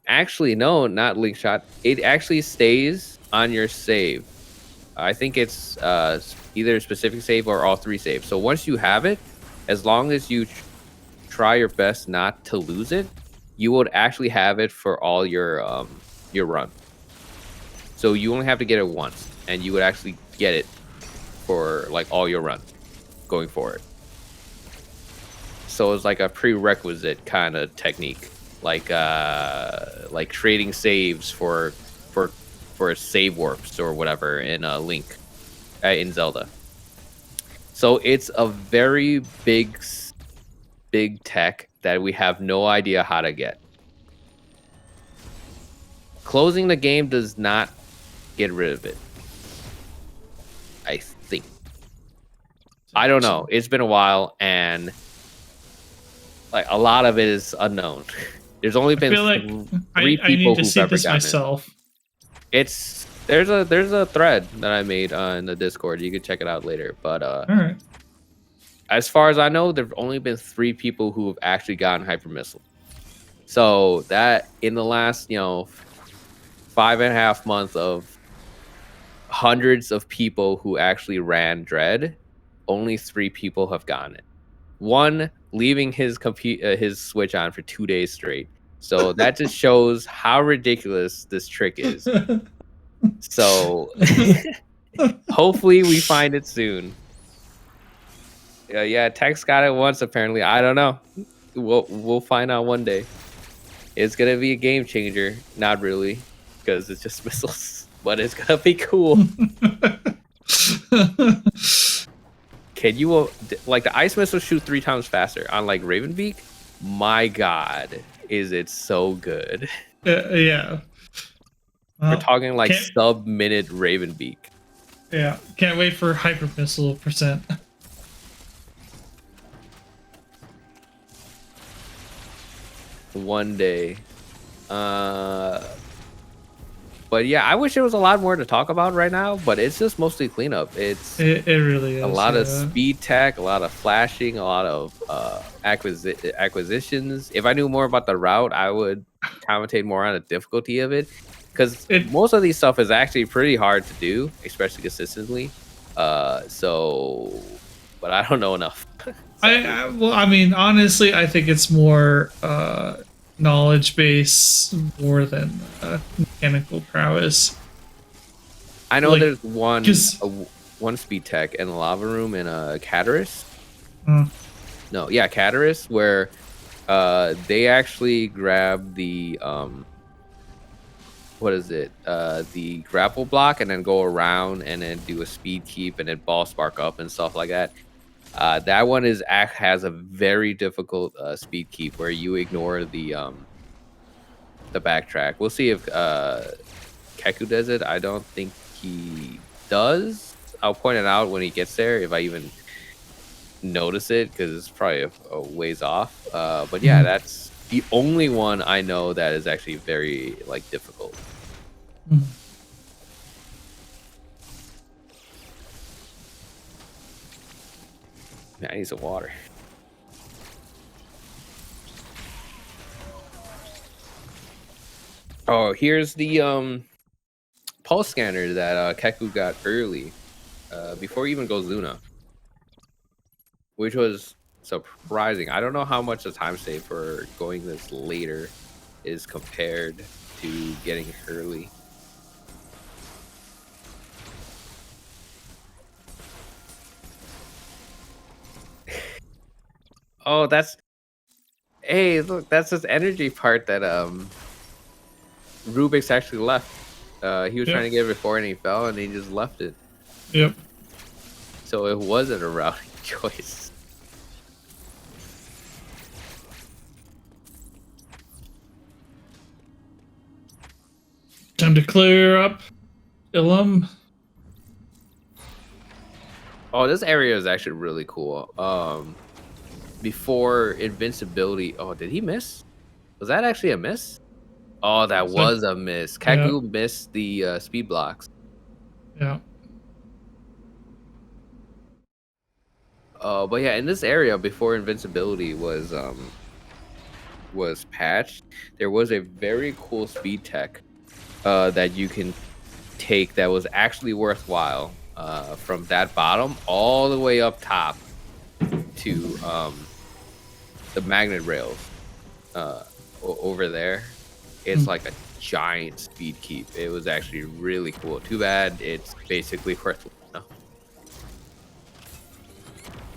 Actually, no, not link shot. It actually stays on your save. I think it's either a specific save or all 3 saves. So once you have it, as long as you try your best not to lose it, you would actually have it for all your run. So you only have to get it once, and you would actually get it for like all your run going forward. So it's like a prerequisite kind of technique, like trading saves for save warps or whatever in Link in Zelda. So it's a very big tech that we have no idea how to get. Closing the game does not get rid of it, I think. I don't know. It's been a while, and like a lot of it is unknown. There's only been three I people need to who've see ever this gotten myself. it. There's a thread that I made in the Discord. You can check it out later. But All right. as far as I know, there've only been 3 people who have actually gotten hyper missile. So that in the last 5.5 months of hundreds of people who actually ran Dread, only 3 people have gotten it. One leaving his Switch on for 2 days straight. So that just shows how ridiculous this trick is. So hopefully we find it soon. Yeah, Tex got it once apparently. I don't know. We'll find out one day. It's gonna be a game changer. Not really, because it's just missiles, but it's gonna be cool. Can you like the ice missiles shoot 3 times faster on like Raven Beak? My God, is it so good? Yeah. We're talking like sub-minute Raven Beak. Yeah, can't wait for hyper missile percent. One day. But yeah, I wish there was a lot more to talk about right now, but it's just mostly cleanup. It really is. A lot of speed tech, a lot of flashing, a lot of acquisitions. If I knew more about the route, I would commentate more on the difficulty of it. Because most of these stuff is actually pretty hard to do, especially consistently. But I don't know enough. Well, I mean, honestly, I think it's more knowledge base more than mechanical prowess. I know there's one speed tech in the lava room in Cataris. No, yeah, Cataris, where they actually grab the what is it? The grapple block and then go around and then do a speed keep and then ball spark up and stuff like that. That one has a very difficult speed keep where you ignore the backtrack. We'll see if Keku does it. I don't think he does. I'll point it out when he gets there if I even notice it because it's probably a ways off. But yeah, that's the only one I know that is actually very difficult. Man, I need some water. Oh, here's the pulse scanner that Keku got early, before he even goes Luna, which was surprising. I don't know how much the time save for going this later is compared to getting early. Oh, hey, look, that's this energy part that Rubik's actually left. He was trying to get it before and he fell and he just left it. Yep. So it wasn't a routing choice. Time to clear up Ilum. Oh, this area is actually really cool. Before invincibility. Oh, did he miss? Was that actually a miss? Oh, that was a miss. Keku missed the speed blocks. Yeah. But yeah, in this area before invincibility was patched, there was a very cool speed tech that you can take that was actually worthwhile from that bottom all the way up top to the magnet rails over there. It's like a giant speed keep. It was actually really cool. Too bad it's basically worthless now.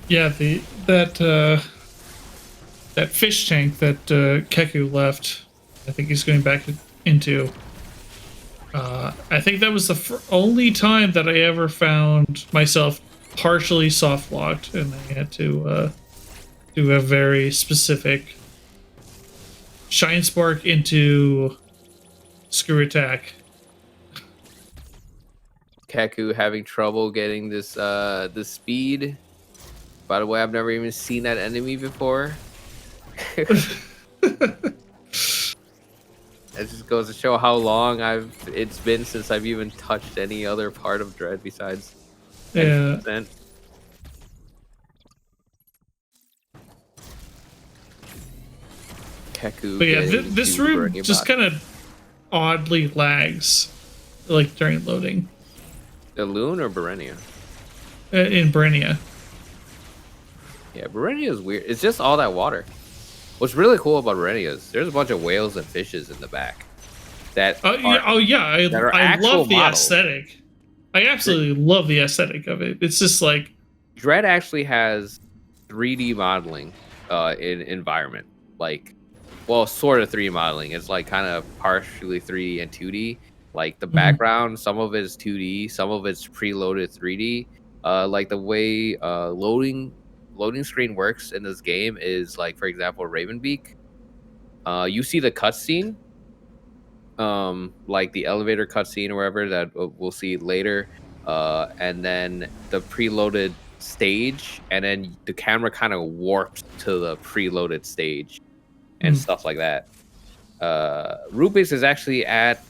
Yeah, that fish tank that Keku left, I think he's going back into. I think that was the only time that I ever found myself partially soft locked, and I had to do a very specific Shine Spark into Screw Attack. Keku having trouble getting this the speed. By the way, I've never even seen that enemy before. It just goes to show how long it's been since I've even touched any other part of Dread besides 10%. Keku. But yeah, this room just kind of oddly lags, like during loading. The Loon or Berenia? In Berenia. Yeah, Berenia is weird. It's just all that water. What's really cool about Berenia is there's a bunch of whales and fishes in the back. That I love the aesthetic. I absolutely love the aesthetic of it. It's just like Dread actually has 3D modeling in environment. Like, well, sort of 3D modeling. It's like kind of partially 3D and 2D. Like the background, some of it is 2D, some of it's preloaded 3D. Like the way loading screen works in this game is like, for example, Raven Beak. You see the cutscene, like the elevator cutscene or wherever that we'll see later, and then the preloaded stage, and then the camera kind of warps to the preloaded stage and stuff like that. Rubix is actually at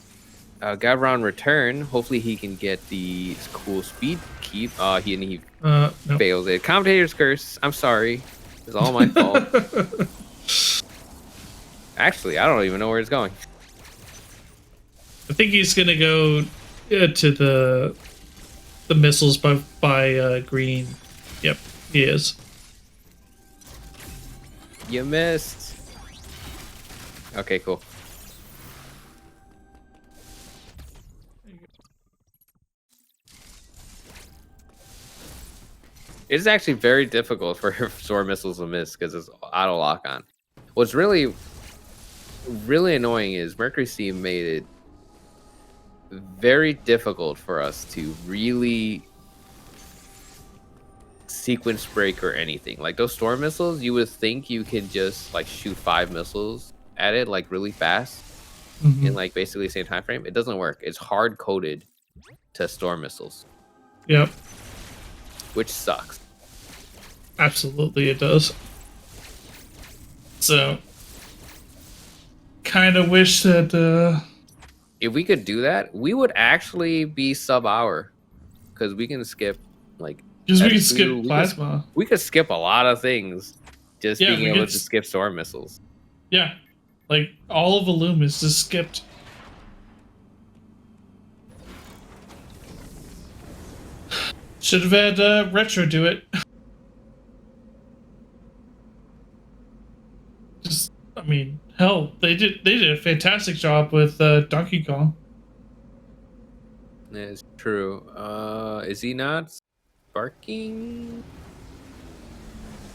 Gavron return. Hopefully he can get the cool speed keep. He nope. fails it. Commentator's curse. I'm sorry. It's all my fault. Actually, I don't even know where it's going. I think he's gonna go to the missiles by green. Yep, he is. You missed. Okay, cool. It's actually very difficult for sword missiles to miss because it's auto lock on. What's really annoying is Mercury Steam made it very difficult for us to really sequence break or anything. Like those storm missiles, you would think you can just like shoot 5 missiles at it like really fast in like basically the same time frame. It doesn't work. It's hard coded to storm missiles. Yep. Which sucks. Absolutely, it does. So, kind of wish that if we could do that, we would actually be sub-hour because we can skip like. Because we can skip plasma. We could skip a lot of things just being able to skip storm missiles. Yeah, like all of Illum is just skipped. Should have had Retro do it. Just, I mean, hell, they did a fantastic job with Donkey Kong. It's true. Is he not sparking?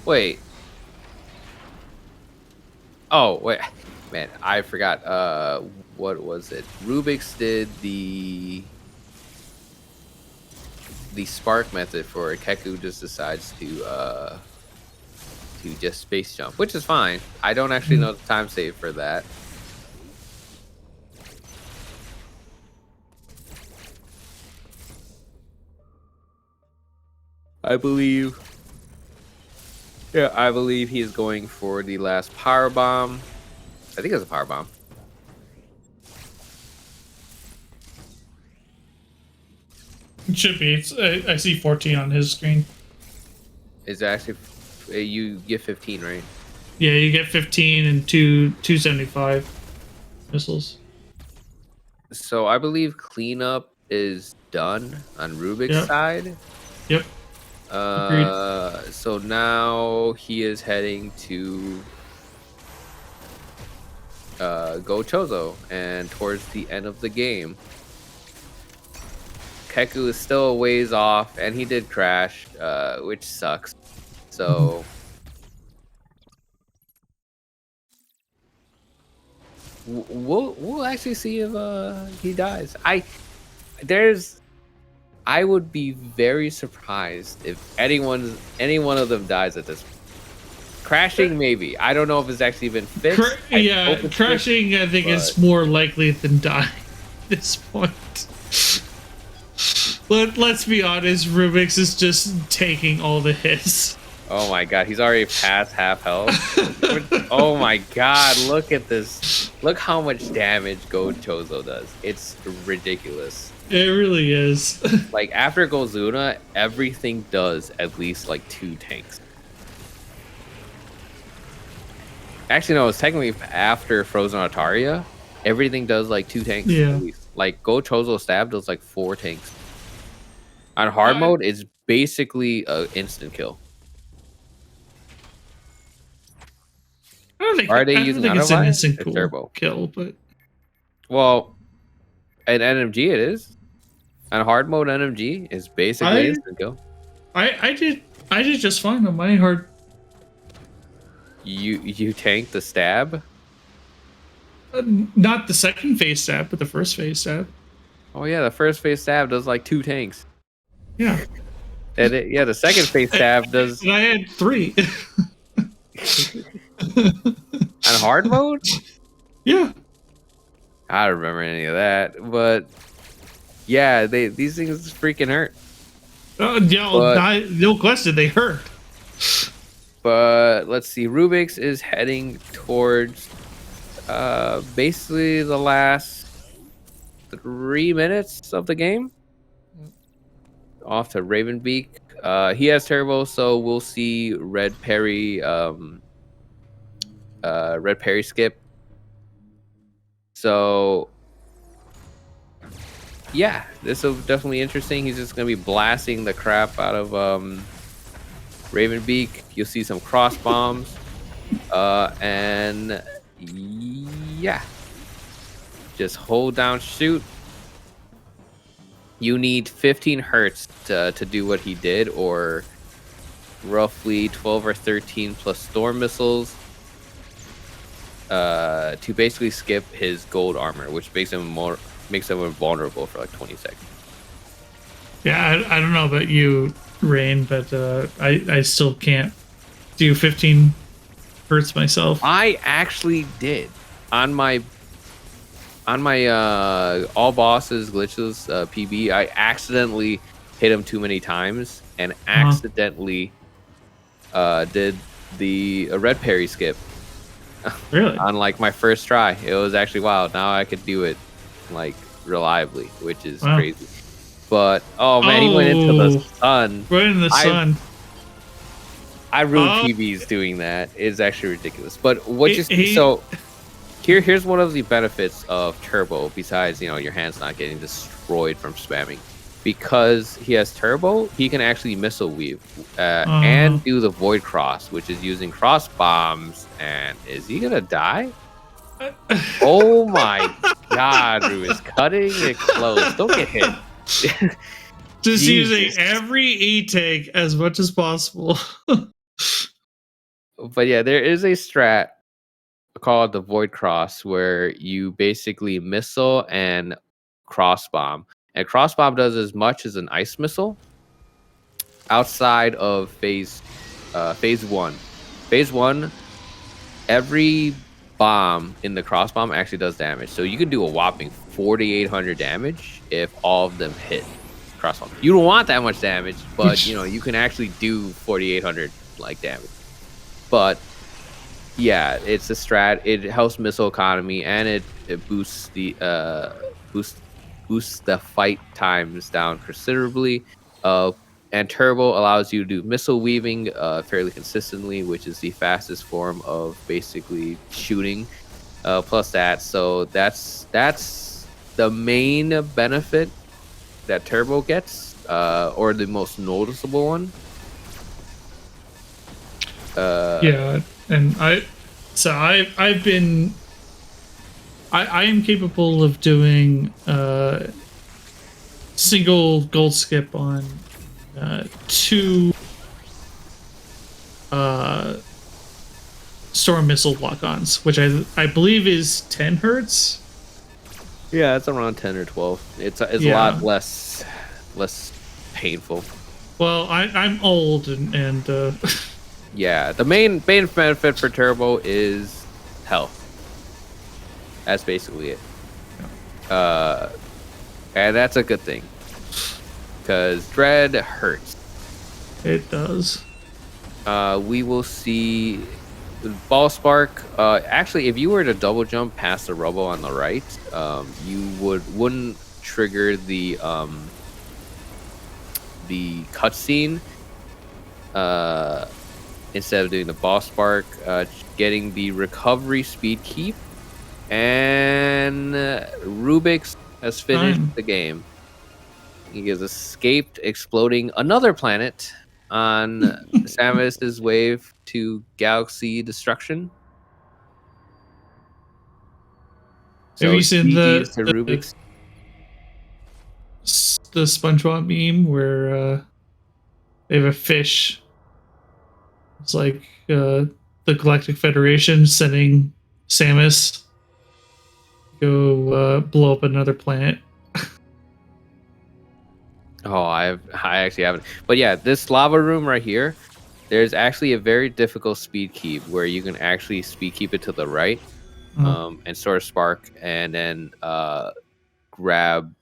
Wait. Oh wait, man, I forgot. What was it? Rubix did the spark method for it. Keku just decides to just space jump, which is fine. I don't actually know the time save for that. I believe he is going for the last power bomb. I think it's a power bomb. It should be. It's I see 14 on his screen. It's actually you get 15, right? Yeah, you get 15 and 275 missiles. So I believe cleanup is done on Rubik's side. Yep. So now he is heading to Go Chozo, and towards the end of the game, Keku is still a ways off, and he did crash, which sucks. So we'll actually see if he dies. I would be very surprised if any one of them dies at this point. Crashing, maybe. I don't know if it's actually been fixed. Crashing, I think, is more likely than dying at this point. Let's be honest, Rubik's is just taking all the hits. Oh my god, he's already past half health. Oh my god, look at this. Look how much damage Gold Chozo does. It's ridiculous. It really is. Like, after Golzuna, everything does at least like 2 tanks. Actually, no, it's technically after Frozen Altaria. Everything does like 2 tanks. Yeah. At least. Like, Go Chozo Stab does like 4 tanks. On hard mode, it's basically an instant kill. Are they using it's an instant It's turbo kill, but well, at NMG it is. On hard mode, NMG is basically instant kill. I did just fine on my hard. You tank the stab. Not the second phase stab, but the first phase stab. Oh yeah, the first phase stab does like 2 tanks. Yeah. And the second phase stab does. And I had 3. On hard mode? Yeah. I don't remember any of that, but yeah, these things freaking hurt. No question, they hurt. But let's see, Rubik's is heading towards basically the last 3 minutes of the game. Off to Beak. He has turbo, so we'll see red parry skip. So yeah, this will definitely interesting. He's just gonna be blasting the crap out of Beak. You'll see some cross bombs, and yeah, just hold down shoot. You need 15 hertz to do what he did, or roughly 12 or 13 plus storm missiles to basically skip his gold armor, which makes him invulnerable for like 20 seconds. Yeah, I don't know about you, Rain, but I still can't do 15 hertz myself. I actually did on my all bosses glitches PB. I accidentally hit him too many times and accidentally did the red parry skip. Really? On like my first try. It was actually wild. Now I could do it like reliably, which is crazy. But oh man, he went into the sun. Right in the sun. I ruined PBs doing that. It's actually ridiculous. But what so here's one of the benefits of turbo, besides your hands not getting destroyed from spamming. Because he has turbo, he can actually missile weave and do the void cross, which is using cross bombs. And is he gonna die? Oh my god, Ruben's cutting it close. Don't get hit. Just using every E-tank as much as possible. But yeah, there is a strat called the void cross where you basically missile and cross bomb. And cross bomb does as much as an ice missile outside of phase 1. Phase 1, every bomb in the cross bomb actually does damage. So you can do a whopping 4,800 damage if all of them hit cross bomb. You don't want that much damage, but you can actually do 4,800 like damage. But yeah, it's a strat. It helps missile economy and it boosts the boosts the fight times down considerably. And turbo allows you to do missile weaving fairly consistently, which is the fastest form of basically shooting. Plus that, so that's the main benefit that turbo gets, or the most noticeable one. Yeah, and I am capable of doing single gold skip on 2 storm missile lock-ons, which I believe is 10 hertz. Yeah, it's around 10 or 12. It's a lot less less painful. Well, I'm old and Yeah, the main benefit for turbo is health. That's basically it. And that's a good thing, because dread hurts. it does. We will see ball spark. Actually, if you were to double jump past the rubble on the right, you wouldn't trigger the cutscene. Instead of doing the ball spark, getting the recovery speed keep, and Rubik's has finished the game. He has escaped exploding another planet on Samus's wave to galaxy destruction. Have you seen GG's to Rubik's? the SpongeBob meme where they have a fish? It's like the Galactic Federation sending Samus go blow up another planet. Oh, I actually haven't. But yeah, this lava room right here, there's actually a very difficult speed keep where you can actually speed keep it to the right, and sort of spark, and then grab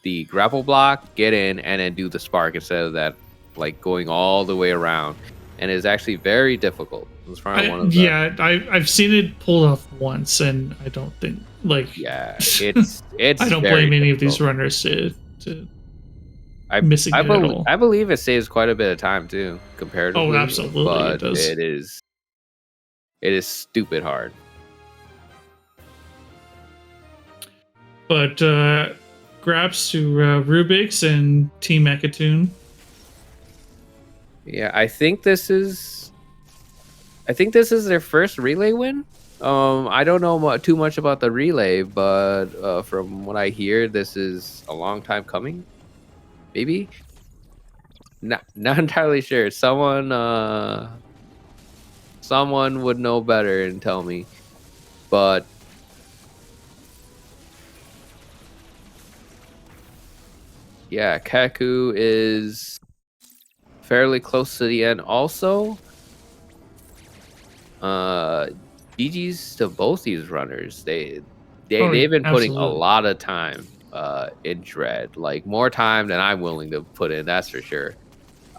the grapple block, get in, and then do the spark instead of that, like going all the way around. And it's actually very difficult. It's probably one of the... Yeah, I've seen it pulled off once, and I don't think Yeah, it's I don't blame any of these runners to missing it at all. I believe it saves quite a bit of time too, comparatively. Oh, absolutely, but it does. It is stupid hard. But grabs to Rubik's and Team Ekatoon. Yeah, I think this is their first relay win. I don't know too much about the relay, but from what I hear, this is a long time coming. Maybe, not entirely sure. Someone would know better and tell me. But yeah, Kaku is fairly close to the end. Also, GG's to both these runners. They've been putting a lot of time in Dread, like more time than I'm willing to put in. That's for sure.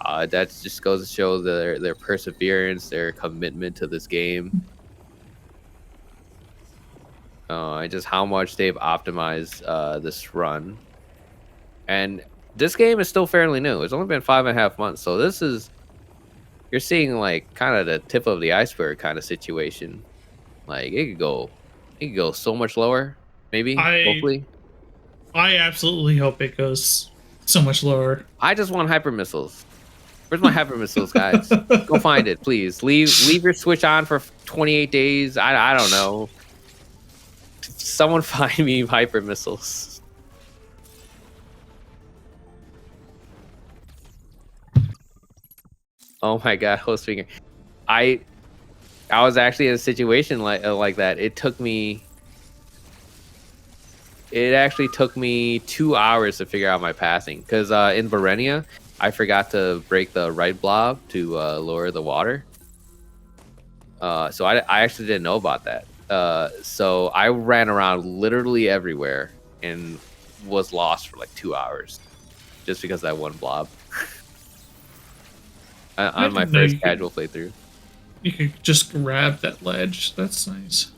That just goes to show their perseverance, their commitment to this game, and just how much they've optimized this run. And this game is still fairly new. It's only been 5.5 months, so you're seeing like kind of the tip of the iceberg kind of situation. Like it could go so much lower, maybe. Hopefully. I absolutely hope it goes so much lower. I just want hyper missiles. Where's my hyper missiles, guys? Go find it, please. Leave your Switch on for 28 days. I don't know. Someone find me hyper missiles. Oh my god, host finger. I was actually in a situation like that. It actually took me 2 hours to figure out my passing, because in Varia, I forgot to break the right blob to lower the water. So I actually didn't know about that. So I ran around literally everywhere and was lost for like 2 hours just because of that one blob. On my first casual playthrough. You could just grab that ledge. That's nice.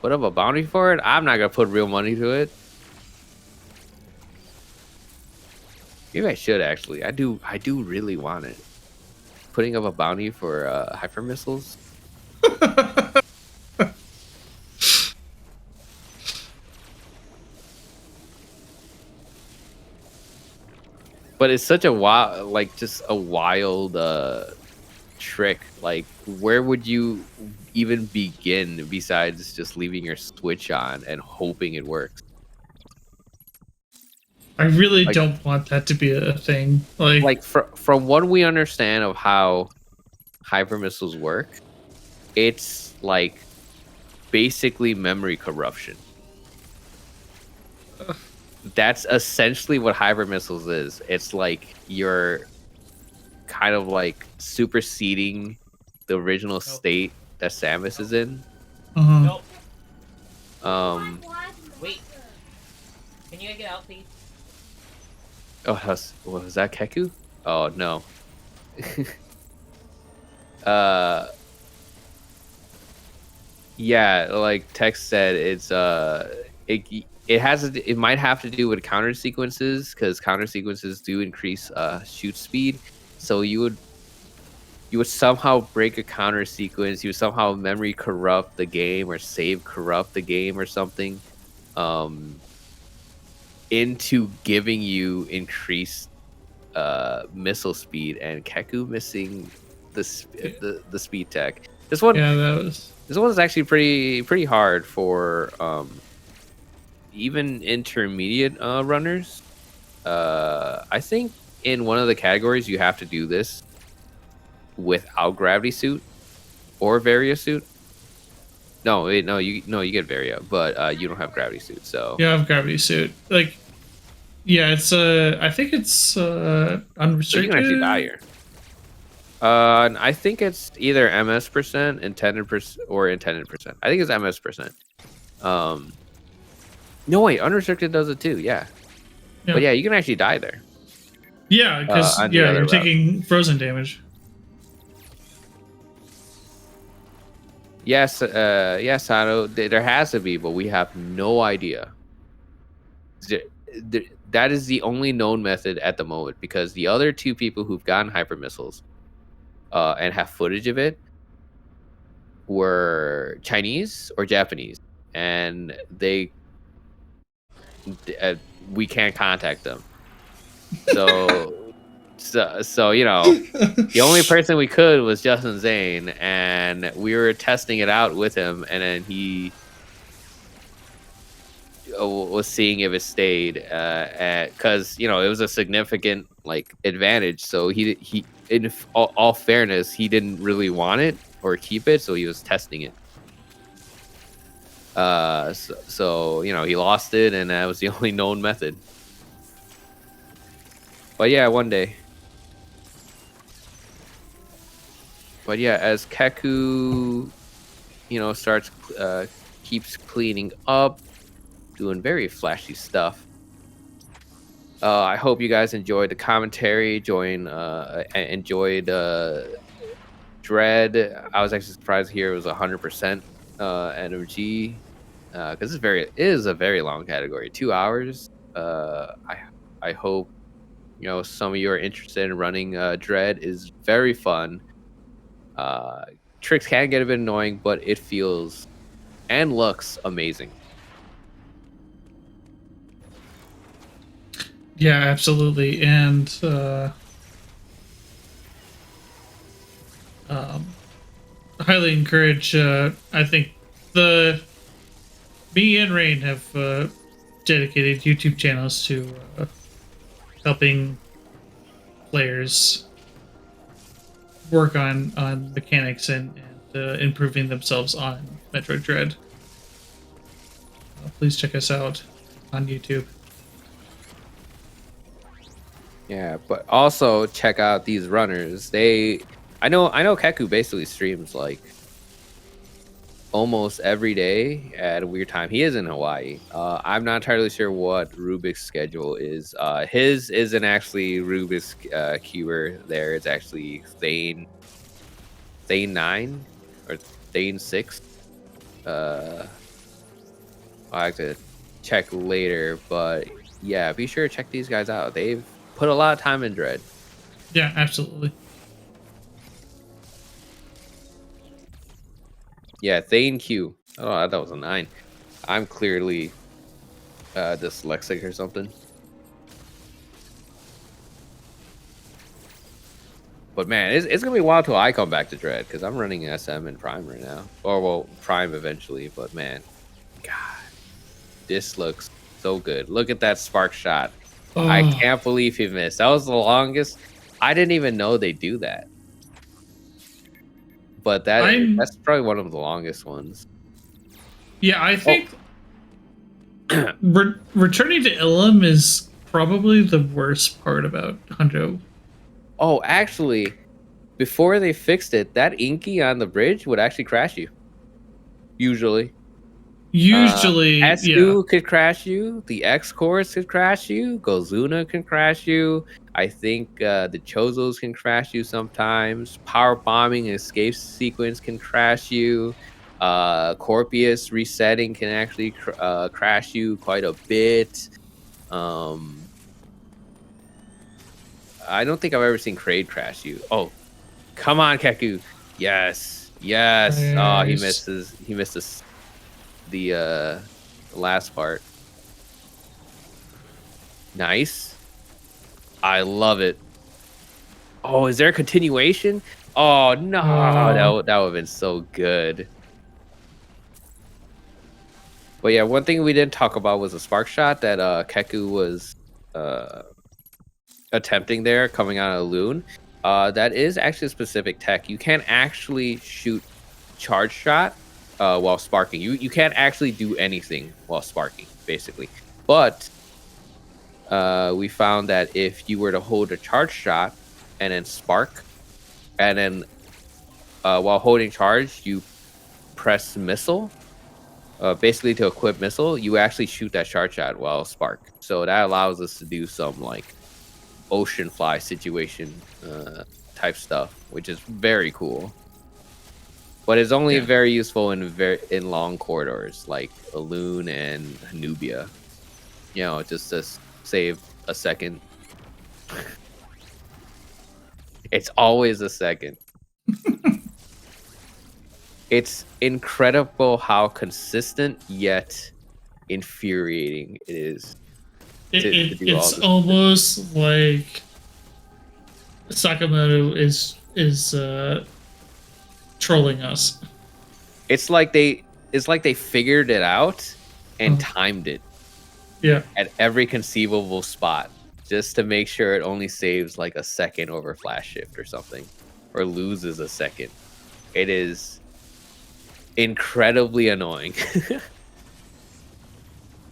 Put up a bounty for it? I'm not gonna put real money to it. Maybe I should actually. I do really want it. Putting up a bounty for hyper missiles. But it's such a wild, just a wild trick. Like, where would you even begin besides just leaving your Switch on and hoping it works? I really Like- don't want that to be a thing. Like from what we understand of how hyper missiles work, it's like basically memory corruption. That's essentially what hyper missiles is. It's like you're kind of like superseding the original state that Samus is in. uh-huh. Wait. Can you get out, please? Oh, was that Keku? Oh no. Yeah, like Tex said, it's it might have to do with counter sequences, because counter sequences do increase shoot speed. So you would somehow break a counter sequence, you would somehow memory corrupt the game or save corrupt the game or something, into giving you increased missile speed, and Keku missing the speed tech. This one is actually pretty hard for even intermediate runners. I think in one of the categories you have to do this without gravity suit or Varia suit. No, you get Varia, but you don't have gravity suit. So Yeah, I have gravity suit. Like, yeah, it's I think it's unrestricted. So you can actually die here. I think it's either MS%, intended% or intended %. I think it's MS%. No wait, unrestricted does it too. Yeah. But yeah, you can actually die there. Yeah, because you're taking frozen damage. Yes, yes, Sano. There has to be, but we have no idea. That is the only known method at the moment, because the other two people who've gotten hyper missiles and have footage of it were Chinese or Japanese, and we can't contact them. So you know, the only person we could was Justin Zane, and we were testing it out with him, and then he was seeing if it stayed, because you know it was a significant like advantage. So he in all fairness, he didn't really want it or keep it, so he was testing it. So you know, he lost it, and that was the only known method. But yeah, one day. But yeah, as Keku, you know, keeps cleaning up, doing very flashy stuff. I hope you guys enjoyed the commentary, enjoyed Dread. I was actually surprised to hear it was 100% NMG, because it is a very long category, 2 hours. I hope, you know, some of you are interested in running. Dread is very fun. Tricks can get a bit annoying, but it feels and looks amazing. Yeah, absolutely. And highly encourage, I think me and Rain have dedicated YouTube channels to helping players work on mechanics and improving themselves on Metroid Dread. Please check us out on YouTube. Yeah, but also check out these runners. I know Keku basically streams like almost every day at a weird time. He is in Hawaii. I'm not entirely sure what Rubik's schedule is. His isn't actually Rubik's Cuber there. It's actually Thane 9 or Thane 6. I'll have to check later, but yeah, be sure to check these guys out. They've put a lot of time in Dread. Yeah, absolutely. Yeah, Thane Q. Oh, I thought it was a 9. I'm clearly dyslexic or something. But man, it's gonna be a while till I come back to Dread, because I'm running SM and Prime right now. Or well, Prime eventually. But man, God, this looks so good. Look at that spark shot. I Oh. can't believe he missed. That was the longest. I didn't even know they do that. But that's probably one of the longest ones. Yeah, I think returning to Ilum is probably the worst part about Hundo. Oh, actually, before they fixed it, that Inky on the bridge would actually crash you. Usually. Usually, S2 could crash you. The X Course could crash you. Gozuna can crash you. I think the Chozos can crash you sometimes. Power bombing and escape sequence can crash you. Corpius resetting can actually crash you quite a bit. I don't think I've ever seen Kraid crash you. Oh, come on, Keku. Yes. Yes. Oh, he misses. He misses the last part. Nice. I love it. Oh, is there a continuation? Oh no, that would have been so good. But yeah, one thing we didn't talk about was a spark shot that Keku was attempting there, coming out of Loon. That is actually a specific tech. You can't actually shoot charge shot while sparking. You can't actually do anything while sparking, basically. But we found that if you were to hold a charge shot and then spark, and then while holding charge, you press missile, basically to equip missile, you actually shoot that charge shot while spark. So that allows us to do some like ocean fly situation type stuff, which is very cool. But it's only very useful in long corridors like Loon and Nubia. You know, just to save a second. It's always a second. It's incredible how consistent yet infuriating it is. It's almost like Sakamoto is trolling us. It's like they figured it out and timed it. Yeah. At every conceivable spot, just to make sure it only saves like a second over flash shift or something, or loses a second. It is incredibly annoying.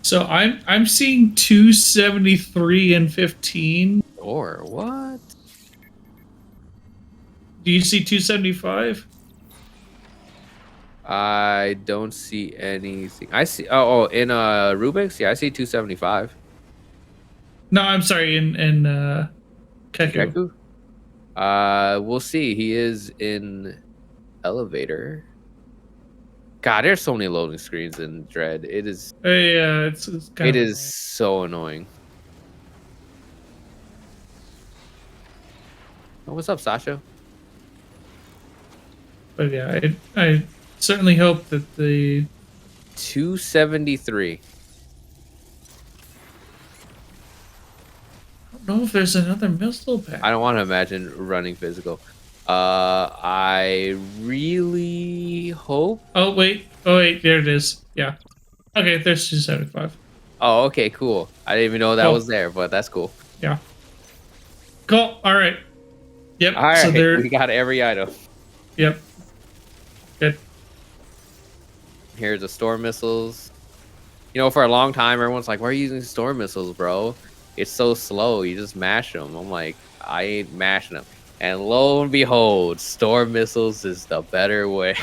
So I'm seeing 273 and 15. Or what? Do you see 275? I don't see anything. I see in Rubik's, yeah, I see 275. No, I'm sorry, in Keku. We'll see. He is in elevator. God, there's so many loading screens in Dread. It is. Yeah, it's kind it of is so annoying. Oh, what's up, Sasha? But yeah, I certainly hope that the 273. I don't know if there's another missile pack. I don't want to imagine running physical. I really hope. Oh wait, there it is. Yeah. Okay, there's 275. Oh, okay, cool. I didn't even know that was there, but that's cool. Yeah. Cool. All right. Yep. All right, so we got every item. Yep. Good. Here's the storm missiles. You know, for a long time, everyone's like, "Why are you using storm missiles, bro? It's so slow. You just mash them." I'm like, I ain't mashing them. And lo and behold, storm missiles is the better way.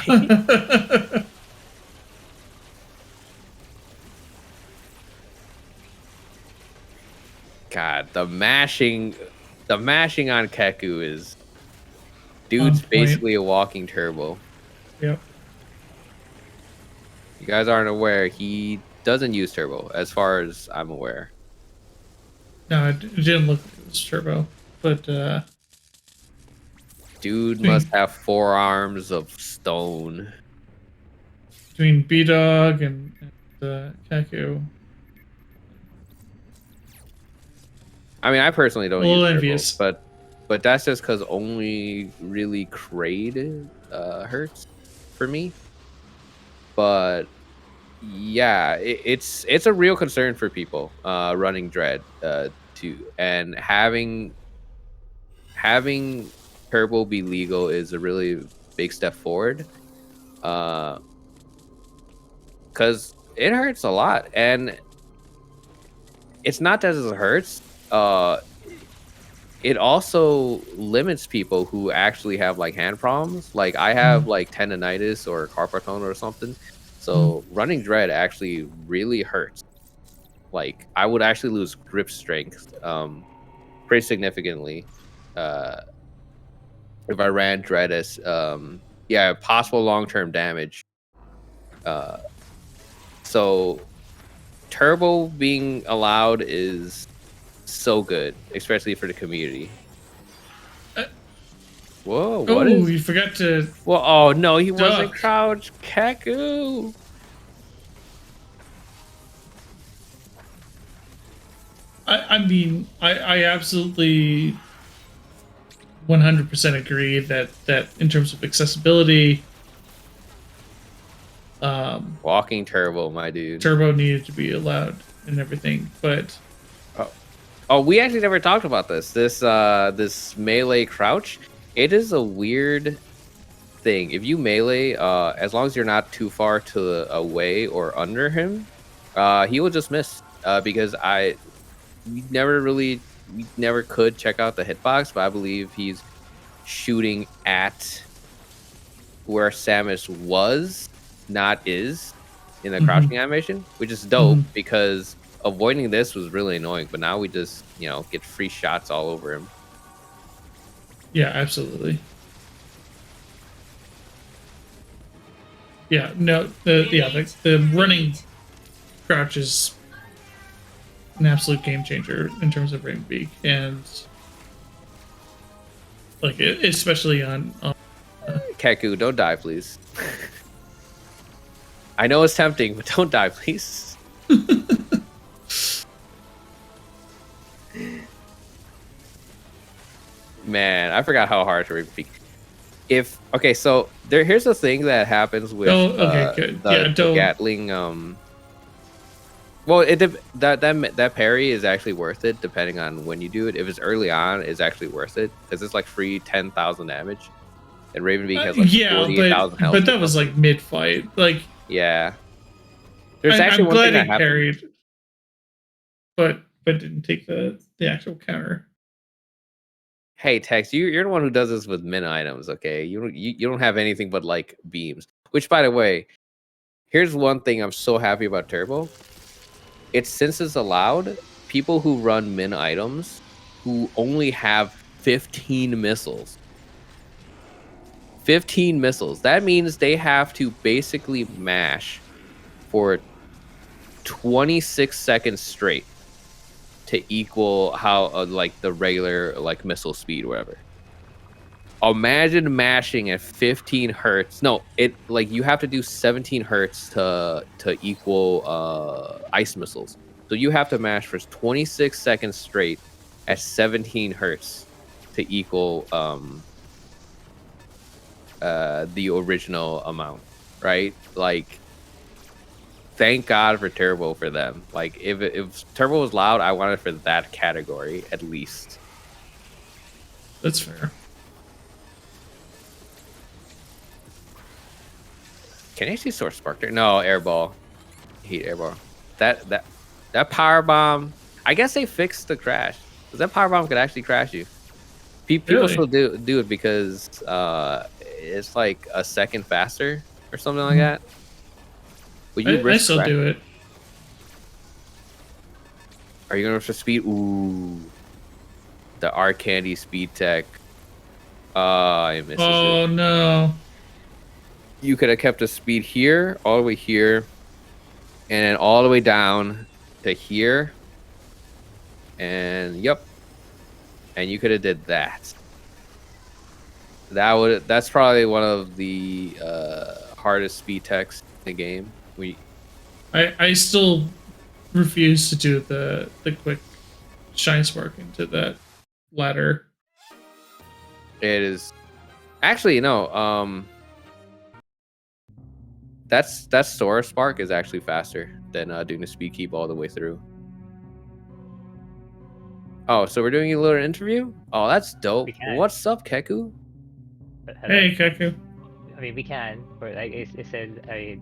God, the mashing on Keku is, dude's basically a walking turbo. Yep. You guys aren't aware, he doesn't use turbo, as far as I'm aware. No, it didn't look like it was turbo, but dude must have 4 arms of stone. Between B-Dog and Keku. I mean, I personally don't use envious. turbo, but that's just because only really Kraid hurts for me. But yeah, it's a real concern for people running Dread 2, and having turbo be legal is a really big step forward. Because it hurts a lot, and it's not that it hurts. It also limits people who actually have like hand problems. Like I have like tendonitis or carpal tunnel or something. So running dread actually really hurts. Like I would actually lose grip strength pretty significantly if I ran dread as possible long-term damage. So turbo being allowed is so good, especially for the community. Whoa, what is? you forgot to... Well, oh no, he duck. wasn't crouch. Kaku. I mean, I absolutely 100% agree that in terms of accessibility, Walking turbo, my dude. turbo needed to be allowed and everything, but Oh, we actually never talked about this. This melee crouch. It is a weird thing. If you melee, as long as you're not too far to away or under him, he will just miss. Because we never could check out the hitbox, but I believe he's shooting at where Samus was, not is, in the crouching animation, which is dope because avoiding this was really annoying. But now we just, get free shots all over him. yeah, absolutely. Yeah, no, the running crouch is an absolute game changer in terms of Ring Beak, and like especially on Kaku, don't die, please. I know it's tempting, but don't die, please. Man, I forgot how hard to Ring Beak. So here's the thing that happens with the Gatling. Well, that parry is actually worth it depending on when you do it. If it's early on, it's actually worth it because it's like free 10,000 damage, and Ravenbeak has like 48,000 health. But that was like mid-fight. Like yeah, there's actually I'm one glad thing that he happened. parried, but didn't take the actual counter. Hey Tex, you're the one who does this with min items, okay? You don't have anything but like beams. Which, by the way, here's one thing I'm so happy about Turbo. Since it's allowed, people who run min items who only have 15 missiles. 15 missiles. That means they have to basically mash for 26 seconds straight to equal how like the regular like missile speed or whatever. Imagine mashing at 15 hertz. No, you have to do 17 hertz to equal ice missiles. So you have to mash for 26 seconds straight at 17 hertz to equal the original amount, right? Like, thank God for Turbo for them. Like, if Turbo was loud, I wanted for that category at least. That's fair. Can I see Source Spark there? No, airball. Heat airball. That power bomb. I guess they fixed the crash. Because that power bomb could actually crash you. People Really? still do it because it's like a second faster or something like that. But I still crash. do it. Are you going for speed? Ooh. The R Candy speed tech. I missed it. Oh no. You could have kept the speed here, all the way here, and then all the way down to here. And yep. And you could have did that. That's probably one of the hardest speed techs in the game. I still refuse to do the quick shine spark into that ladder. It is actually no. That Sora Spark is actually faster than doing the speed keep all the way through. Oh, so we're doing a little interview? Oh, that's dope. We can. What's up, Keku? Hello. Hey, Kaku. I mean, we can, but like it said, they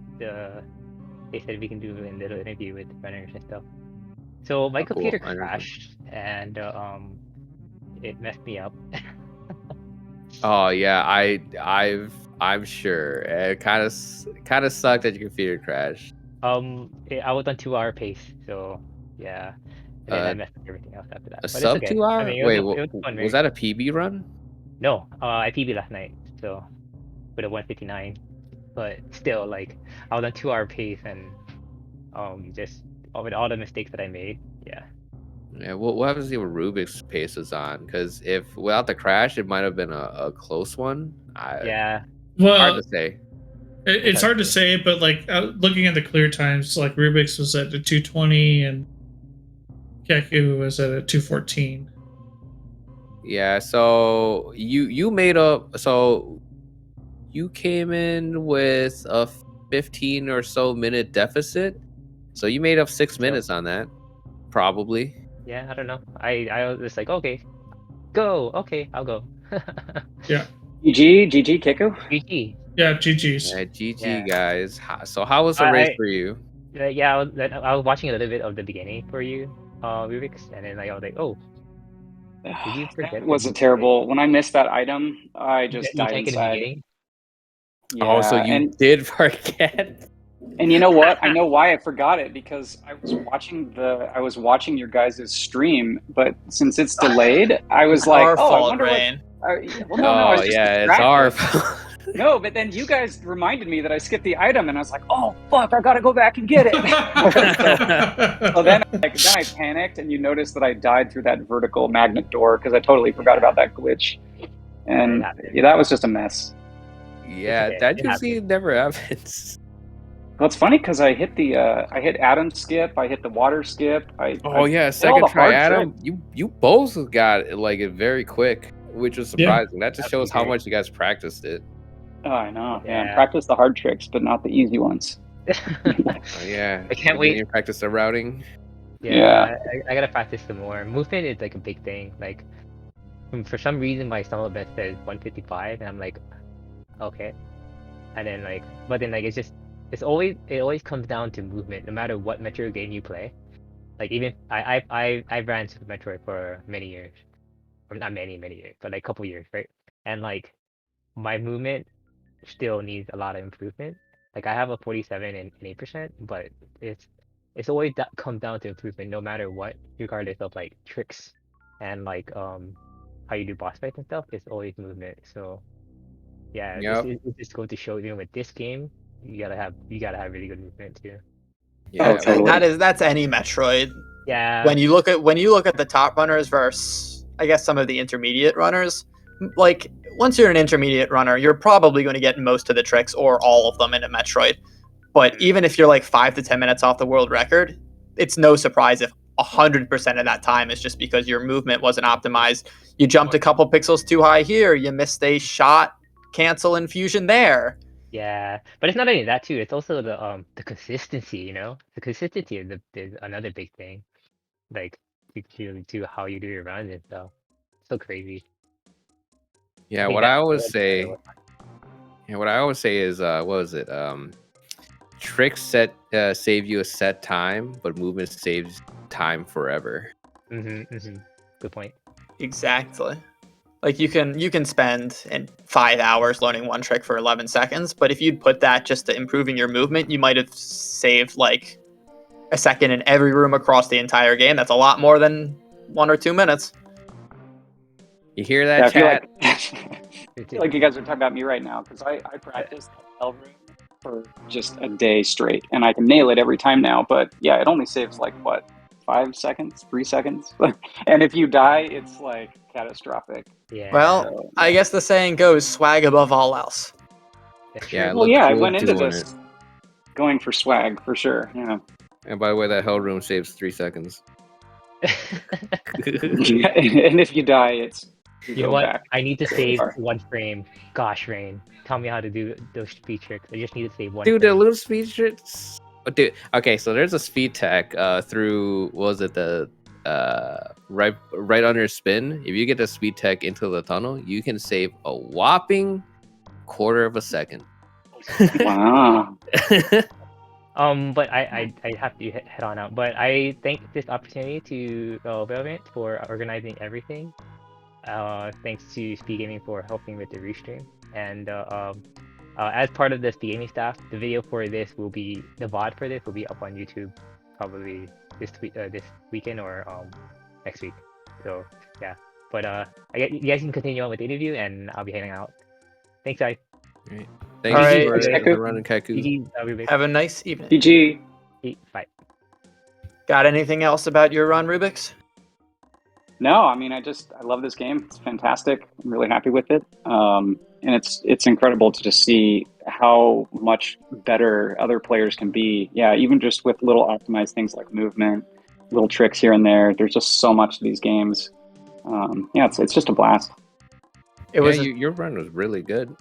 said we can do a little interview with the runners and stuff. So my Oh, cool. computer I understand. crashed and it messed me up. Oh yeah, I'm sure. It kind of sucked that your computer crashed. I was on 2 hour pace, so yeah, and then I Uh, messed up everything else after that. A But it's sub okay. 2 I hour? mean, Wait, it was fun, was right? that a PB run? No, I PB last night, so with a 159, but still, like, I was on 2 hour pace and just with all the mistakes that I made, yeah. Yeah, what happens if Rubik's pace is on? Because if without the crash, it might have been a close one. Yeah. Well, hard to say. It's hard to say, but like looking at the clear times, like Rubik's was at a 220 and Keku was at a 214. Yeah, so you made up. So you came in with a 15 or so minute deficit. So you made up 6 minutes on that, probably. Yeah, I don't know. I was just like, okay, go. Okay, I'll go. Yeah. GG, Kiku. GG. Yeah, GG's. Yeah, GG Yeah. guys. So how was the race for you? Yeah, I was watching a little bit of the beginning for you, Rubik's, and then like, I was like, oh, did you forget? That was a terrible. When I missed that item, I just You died tank in the inside. beginning? Yeah, Oh, so you and did forget. and you know what? I know why I forgot it, because I was watching your guys' stream, but since it's delayed, I was like, Our oh, I fault, wonder Rain. what. Well, no, I was just yeah, it's distracted. our fault. No, but then you guys reminded me that I skipped the item, and I was like, "Oh fuck, I gotta go back and get it." so then I panicked, and you noticed that I died through that vertical magnet door because I totally forgot about that glitch, and yeah, that was just a mess. Yeah, okay. that It usually never happens. Well, it's funny because I hit Adam skip, I hit the water skip. Oh yeah, did all second the try, hard Adam. tricks. You both got it very quick, which was Yeah. surprising. That just shows how much you guys practiced it. Oh, I know. Yeah, Yeah. practice the hard tricks, but not the easy ones. Oh, yeah, I can't You wait. didn't practice the routing. Yeah. I gotta practice some more. Movement is like a big thing. Like, for some reason, my stomach best says 155, and I'm like, okay. And then like, but then like, it always comes down to movement, no matter what Metroid game you play. Like even I ran Super Metroid for many years, or not many years, but like a couple years, right? And like, my movement still needs a lot of improvement. Like I have a 47 and 8%, but it's always that comes down to improvement, no matter what, regardless of like tricks and like how you do boss fights and stuff. It's always movement. So yeah, Yep. it just goes to show, even with this game, you gotta have really good movement too. Yeah, totally. That's any Metroid. Yeah. When you look at the top runners versus, I guess, some of the intermediate runners, like once you're an intermediate runner, you're probably going to get most of the tricks or all of them in a Metroid. But even if you're like 5 to 10 minutes off the world record, it's no surprise if 100% of that time is just because your movement wasn't optimized. You jumped a couple pixels too high here, you missed a shot, cancel infusion there. Yeah, but it's not only that too. It's also the consistency. You know, the consistency is another big thing. Like to how you do your runs and stuff. So crazy. Yeah, think what I that's always what- say. Yeah, what I always say is, what was it? Tricks save you a set time, but movement saves time forever. Good point. Exactly. Like you can spend in 5 hours learning one trick for 11 seconds, but if you'd put that just to improving your movement, you might have saved like a second in every room across the entire game. That's a lot more than 1 or 2 minutes. You hear that, Yeah, I feel chat? I feel like you guys are talking about me right now, because I practiced Hell Room for just a day straight, and I can nail it every time now. But yeah, it only saves like what, 5 seconds, 3 seconds, and if you die, it's like catastrophic. Yeah. Well, I guess the saying goes, swag above all else. Yeah. Well, yeah, I cool went into doing this it. going for swag for sure. Yeah. And by the way, that hell room saves 3 seconds. Yeah, and if you die, it's You know what? I need to save 1 frame. Gosh, Rain, tell me how to do those speed tricks. I just need to save 1 Dude, frame. the little speed tricks. Dude, okay, so there's a speed tech through, what was it, the right under spin, if you get the speed tech into the tunnel, you can save a whopping quarter of a second. Wow. But I have to head on out. But I thank this opportunity to Velvet for organizing everything. Thanks to Speed Gaming for helping with the restream. And as part of the Speed Gaming staff, the video for this will be the VOD for this will be up on YouTube probably this weekend or next week. So yeah. But you guys can continue on with the interview, and I'll be heading out. Thanks, guys. Great. All Thanks right. for Thanks, the run and Kaku. GG, I'll be back. Have a nice evening. GG. Bye. Got anything else about your run, Rubik's? No, I mean, I love this game. It's fantastic. I'm really happy with it. And it's incredible to just see how much better other players can be. Yeah, even just with little optimized things like movement, little tricks here and there. There's just so much to these games. Yeah, it's just a blast. Your run was really good.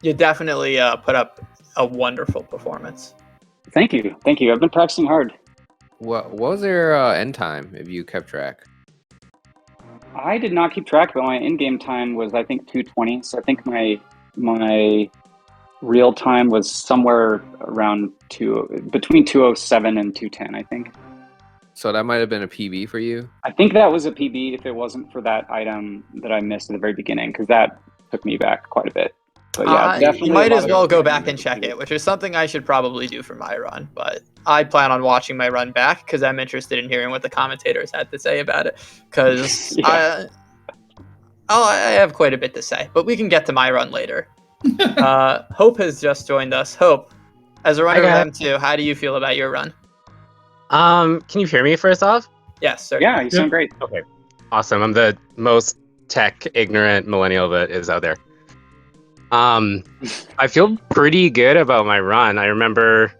You definitely put up a wonderful performance. Thank you. I've been practicing hard. What was their end time, if you kept track? I did not keep track, but my in-game time was, I think, 2:20. So I think my real time was somewhere around between 2:07 and 2:10, I think. So that might have been a PB for you? I think that was a PB if it wasn't for that item that I missed at the very beginning, because that took me back quite a bit. But yeah, definitely. You might as well go back and check it, which is something I should probably do for my run. But I plan on watching my run back because I'm interested in hearing what the commentators had to say about it. Because I have quite a bit to say, but we can get to my run later. Hope has just joined us. Hope, as a runner of M2, how do you feel about your run? Can you hear me first off? Yes, sir. Yeah, you sound great. Okay, awesome. I'm the most tech ignorant millennial that is out there. I feel pretty good about my run. I remember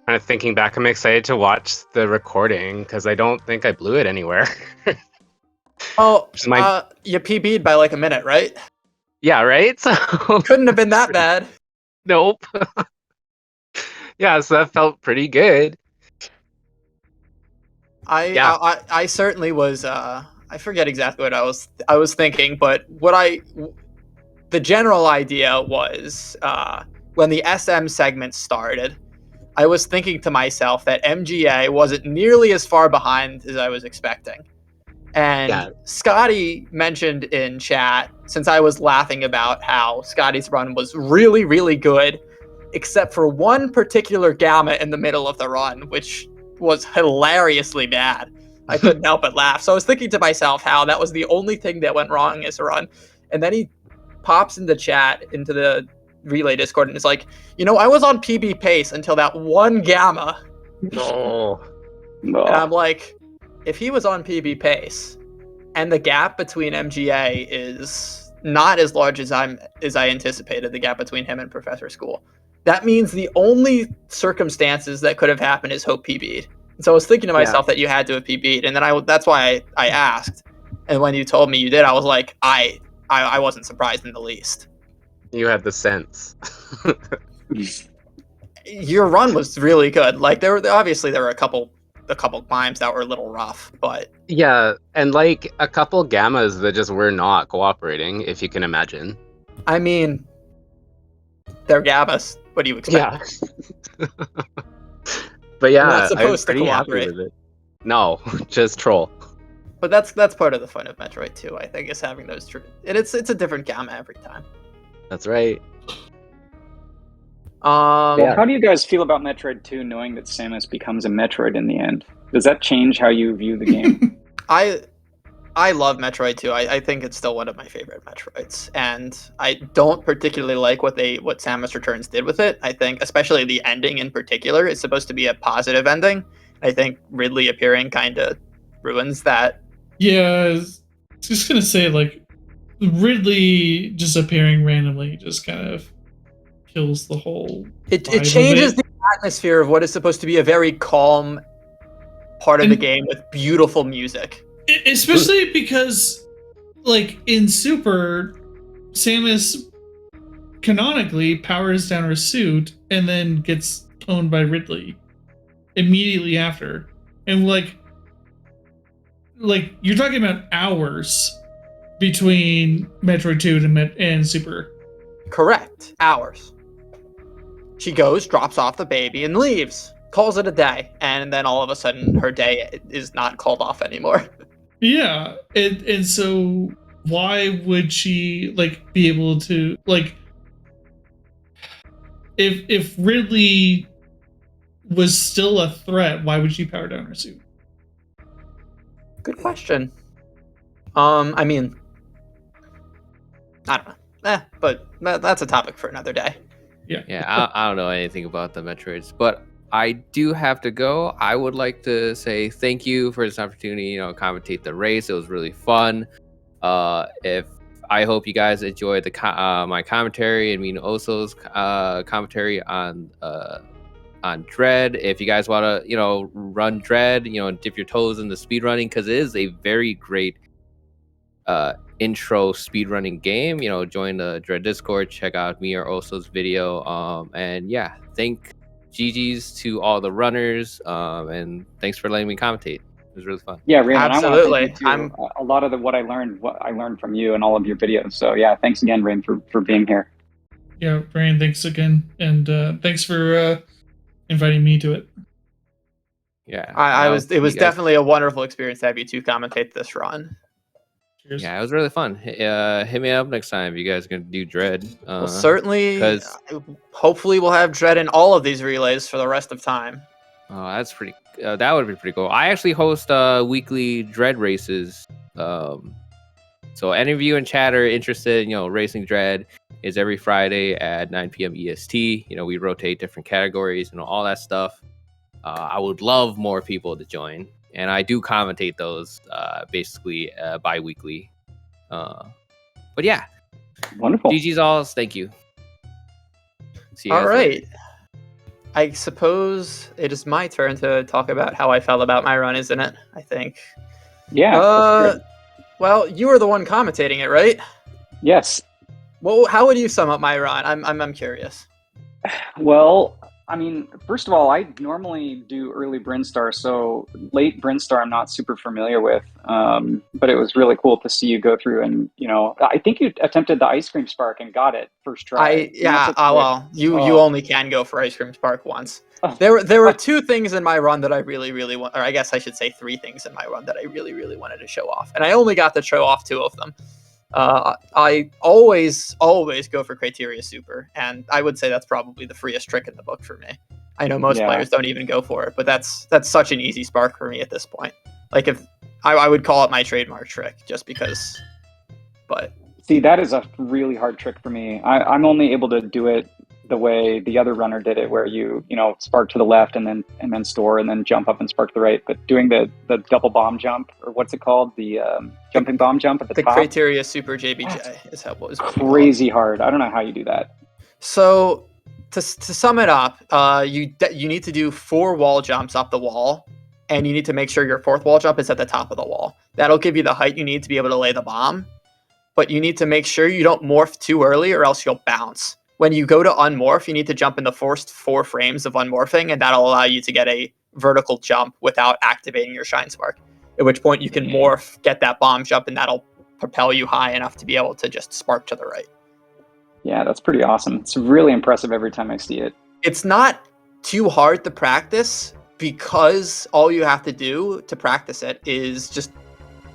kind of thinking back, I'm excited to watch the recording because I don't think I blew it anywhere. You PB'd by like a minute, right? Yeah, right? So couldn't have been that bad. Nope. Yeah, so that felt pretty good. I certainly was. I forget exactly what I was thinking, but the general idea was when the SM segment started, I was thinking to myself that MGA wasn't nearly as far behind as I was expecting. And Scotty mentioned in chat, since I was laughing about how Scotty's run was really, really good, except for one particular gamma in the middle of the run, which was hilariously bad. I couldn't help but laugh. So I was thinking to myself how that was the only thing that went wrong as a run. And then he pops in the chat, into the Relay Discord, and is like, I was on PB pace until that one gamma. No. And I'm like, if he was on PB pace, and the gap between MGA is not as large as I anticipated, the gap between him and Professor School, that means the only circumstances that could have happened is Hope PB'd. And so I was thinking to myself that you had to have PB'd, and then that's why I asked. And when you told me you did, I was like, I wasn't surprised in the least. You had the sense. Your run was really good. Like there were a couple climbs that were a little rough, but yeah, and like a couple gammas that just were not cooperating, if you can imagine. I mean, they're gammas. What do you expect? Yeah. But yeah, not supposed I'm pretty to happy cooperate. with it. No, just troll. But that's part of the fun of Metroid 2, I think, is having those and it's a different gamma every time. That's right. Well, how do you guys feel about Metroid 2, knowing that Samus becomes a Metroid in the end? Does that change how you view the game? I love Metroid 2. I think it's still one of my favorite Metroids, and I don't particularly like what Samus Returns did with it. I think, especially the ending in particular, is supposed to be a positive ending. I think Ridley appearing kind of ruins that. Yeah, I was just gonna say, like, Ridley just appearing randomly just kind of kills the whole. It changes the atmosphere of what is supposed to be a very calm part of the game with beautiful music. Especially because, like, in Super, Samus canonically powers down her suit and then gets owned by Ridley immediately after. And, like, like you're talking about hours between Metroid 2 and Super. Correct. Hours. She goes, drops off the baby, and leaves. Calls it a day. And then all of a sudden, her day is not called off anymore. Yeah. And so why would she, like, be able to, like, if Ridley was still a threat, why would she power down her suit? Good question. I mean, I don't know. But that's a topic for another day. Yeah, I don't know anything about the Metroids, but I do have to go. I would like to say thank you for this opportunity, commentate the race. It was really fun. If I hope you guys enjoyed my commentary and me and Oso's commentary on Dread. If you guys want to, run Dread, dip your toes in the speedrunning, because it is a very great intro speedrunning game. Join the Dread Discord, check out me or Oso's video. And yeah, thank GG's to all the runners. And thanks for letting me commentate. It was really fun. Yeah, Raymond, absolutely. I want to thank you too. A lot of what I learned from you and all of your videos. So yeah, thanks again, Raymond, for being here. Yeah, Brian, thanks again, and thanks for inviting me to it. Yeah, it was definitely a wonderful experience to have you two commentate this run. Cheers. Yeah, it was really fun. Hit me up next time if you guys are gonna do Dread. Well, certainly, hopefully we'll have Dread in all of these relays for the rest of time. Oh, that's pretty. That would be pretty cool. I actually host weekly Dread races. So any of you in chat are interested, racing Dread is every Friday at 9 p.m. EST. We rotate different categories and all that stuff. I would love more people to join, and I do commentate those basically bi-weekly. But yeah, wonderful. GG's all. Thank you. See you all guys right. later. I suppose it is my turn to talk about how I felt about my run, isn't it? I think. Yeah. Well, you were the one commentating it, right? Yes. Well, how would you sum up my run? I'm curious. Well, I mean, first of all, I normally do early Brinstar, so late Brinstar I'm not super familiar with. But it was really cool to see you go through and, I think you attempted the Ice Cream Spark and got it first try. You only can go for Ice Cream Spark once. There were two things in my run that I really, really want, or I guess I should say three things in my run that I really, really wanted to show off. And I only got to show off two of them. I always go for Criteria Super, and I would say that's probably the freest trick in the book for me. I know most players don't even go for it, but that's such an easy spark for me at this point. Like, if I would call it my trademark trick, just because. But see, that is a really hard trick for me. I'm only able to do it the way the other runner did it, where you spark to the left and then store and then jump up and spark to the right. But doing the double bomb jump, or what's it called, the jumping bomb jump at the top. The Criteria Super JBJ is how it was crazy hard. I don't know how you do that. So to sum it up, you need to do 4 wall jumps up the wall, and you need to make sure your 4th wall jump is at the top of the wall. That'll give you the height you need to be able to lay the bomb. But you need to make sure you don't morph too early, or else you'll bounce. When you go to unmorph, you need to jump in the first 4 frames of unmorphing, and that'll allow you to get a vertical jump without activating your Shine Spark. At which point you can morph, get that bomb jump, and that'll propel you high enough to be able to just spark to the right. Yeah, that's pretty awesome. It's really impressive every time I see it. It's not too hard to practice, because all you have to do to practice it is just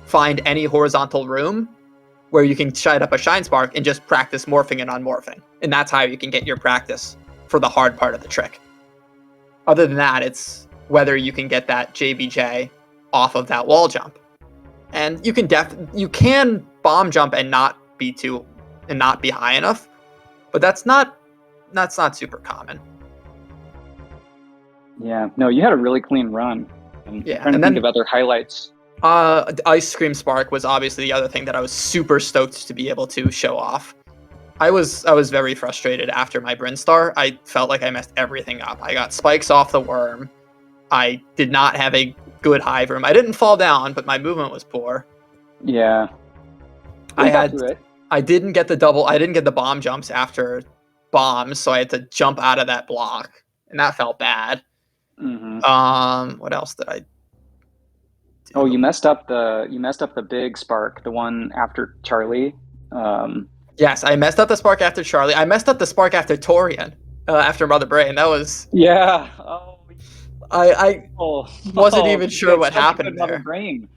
find any horizontal room where you can shine up a Shine Spark and just practice morphing and unmorphing. And that's how you can get your practice for the hard part of the trick. Other than that, it's whether you can get that JBJ off of that wall jump. And you can bomb jump and not be high enough, but that's not super common. Yeah, no, you had a really clean run. I'm trying to think of other highlights. Ice Cream Spark was obviously the other thing that I was super stoked to be able to show off. I was very frustrated after my Brinstar. I felt like I messed everything up. I got spikes off the worm. I did not have a good hive room. I didn't fall down, but my movement was poor. Yeah. I didn't get the bomb jumps after bombs, so I had to jump out of that block, and that felt bad. Mm-hmm. What else did I? Oh, you messed up the big spark, the one after Charlie. Yes, I messed up the spark after Charlie. I messed up the spark after Torian, after Mother Brain. That was. Yeah. Oh. I wasn't even sure what happened Mother there. Brain.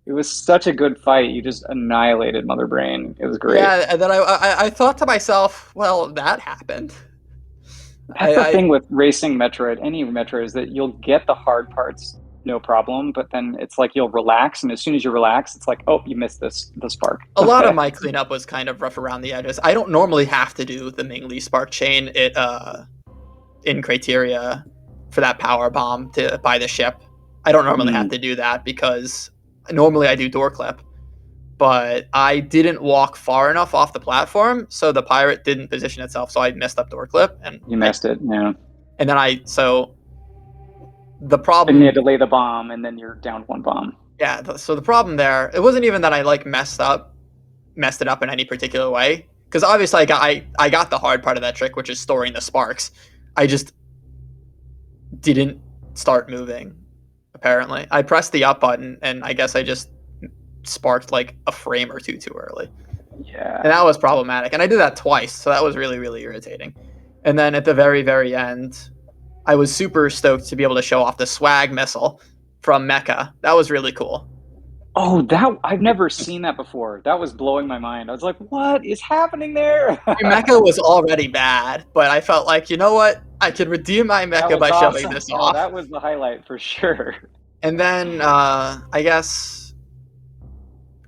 It was such a good fight. You just annihilated Mother Brain. It was great. Yeah, and then I thought to myself, well, that happened. That's the thing with racing Metroid, any Metroid, is that you'll get the hard parts no problem, but then it's like you'll relax, and as soon as you relax, it's like, oh, you missed the spark. A lot of my cleanup was kind of rough around the edges. I don't normally have to do the Ming-Li spark chain in Criteria for that power bomb to buy the ship. I don't normally have to do that because normally I do door clip, but I didn't walk far enough off the platform, so the pirate didn't position itself, so I messed up door clip. And you missed it, yeah. And then the problem... And you had to lay the bomb, and then you're down one bomb. Yeah, so the problem there, it wasn't even that I messed it up in any particular way, because obviously I got the hard part of that trick, which is storing the sparks. I just didn't start moving, apparently. I pressed the up button, and I guess I just sparked like a frame or two too early. Yeah. And that was problematic. And I did that twice, so that was really, really irritating. And then at the very, very end, I was super stoked to be able to show off the swag missile from Mecha. That was really cool. Oh, I've never seen that before. That was blowing my mind. I was like, what is happening there? Mecha was already bad, but I felt like, you know what? I could redeem my Mecha by showing this off. That was the highlight for sure. And then, I guess,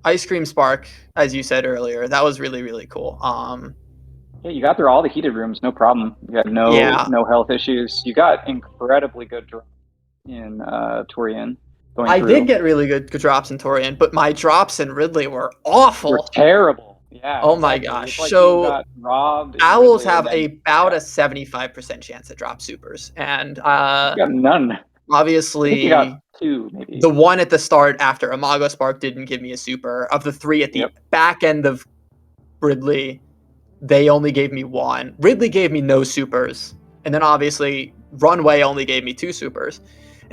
Ice Cream Spark, as you said earlier, that was really, really cool. Yeah, you got through all the heated rooms, no problem. You had no health issues. You got incredibly good drops in Torian. I did get really good drops in Torian, but my drops in Ridley were awful. Were terrible. Yeah. Oh my gosh. Like so you got robbed Owls have about a 75% chance to drop supers, and you got none. Obviously, I think you got two, maybe. The one at the start after Imago Spark didn't give me a super. Of the three at the back end of Ridley, they only gave me one. Ridley gave me no supers, and then obviously Runway only gave me 2 supers.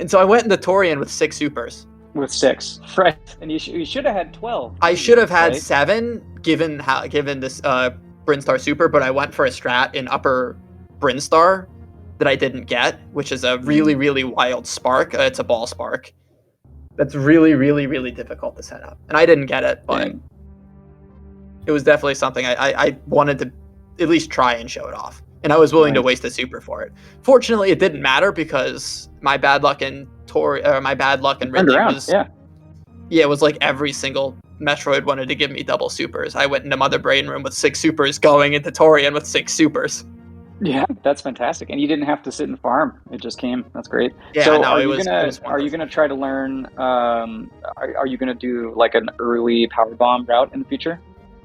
And so I went into Torian with 6 supers. With 6, right? And you should have had 12. I should have had 7, given this Brinstar super, but I went for a strat in upper Brinstar that I didn't get, which is a really, really wild spark. It's a ball spark. That's really, really, really difficult to set up. And I didn't get it, but it was definitely something I wanted to at least try and show it off. And I was willing to waste a super for it. Fortunately, it didn't matter because my bad luck in Ridley was it was like every single Metroid wanted to give me double supers. I went into Mother Brain Room with 6 supers, going into Torian with 6 supers. Yeah, that's fantastic. And you didn't have to sit and farm. It just came. That's great. Yeah, so no, are you gonna try to learn are you gonna do like an early power bomb route in the future?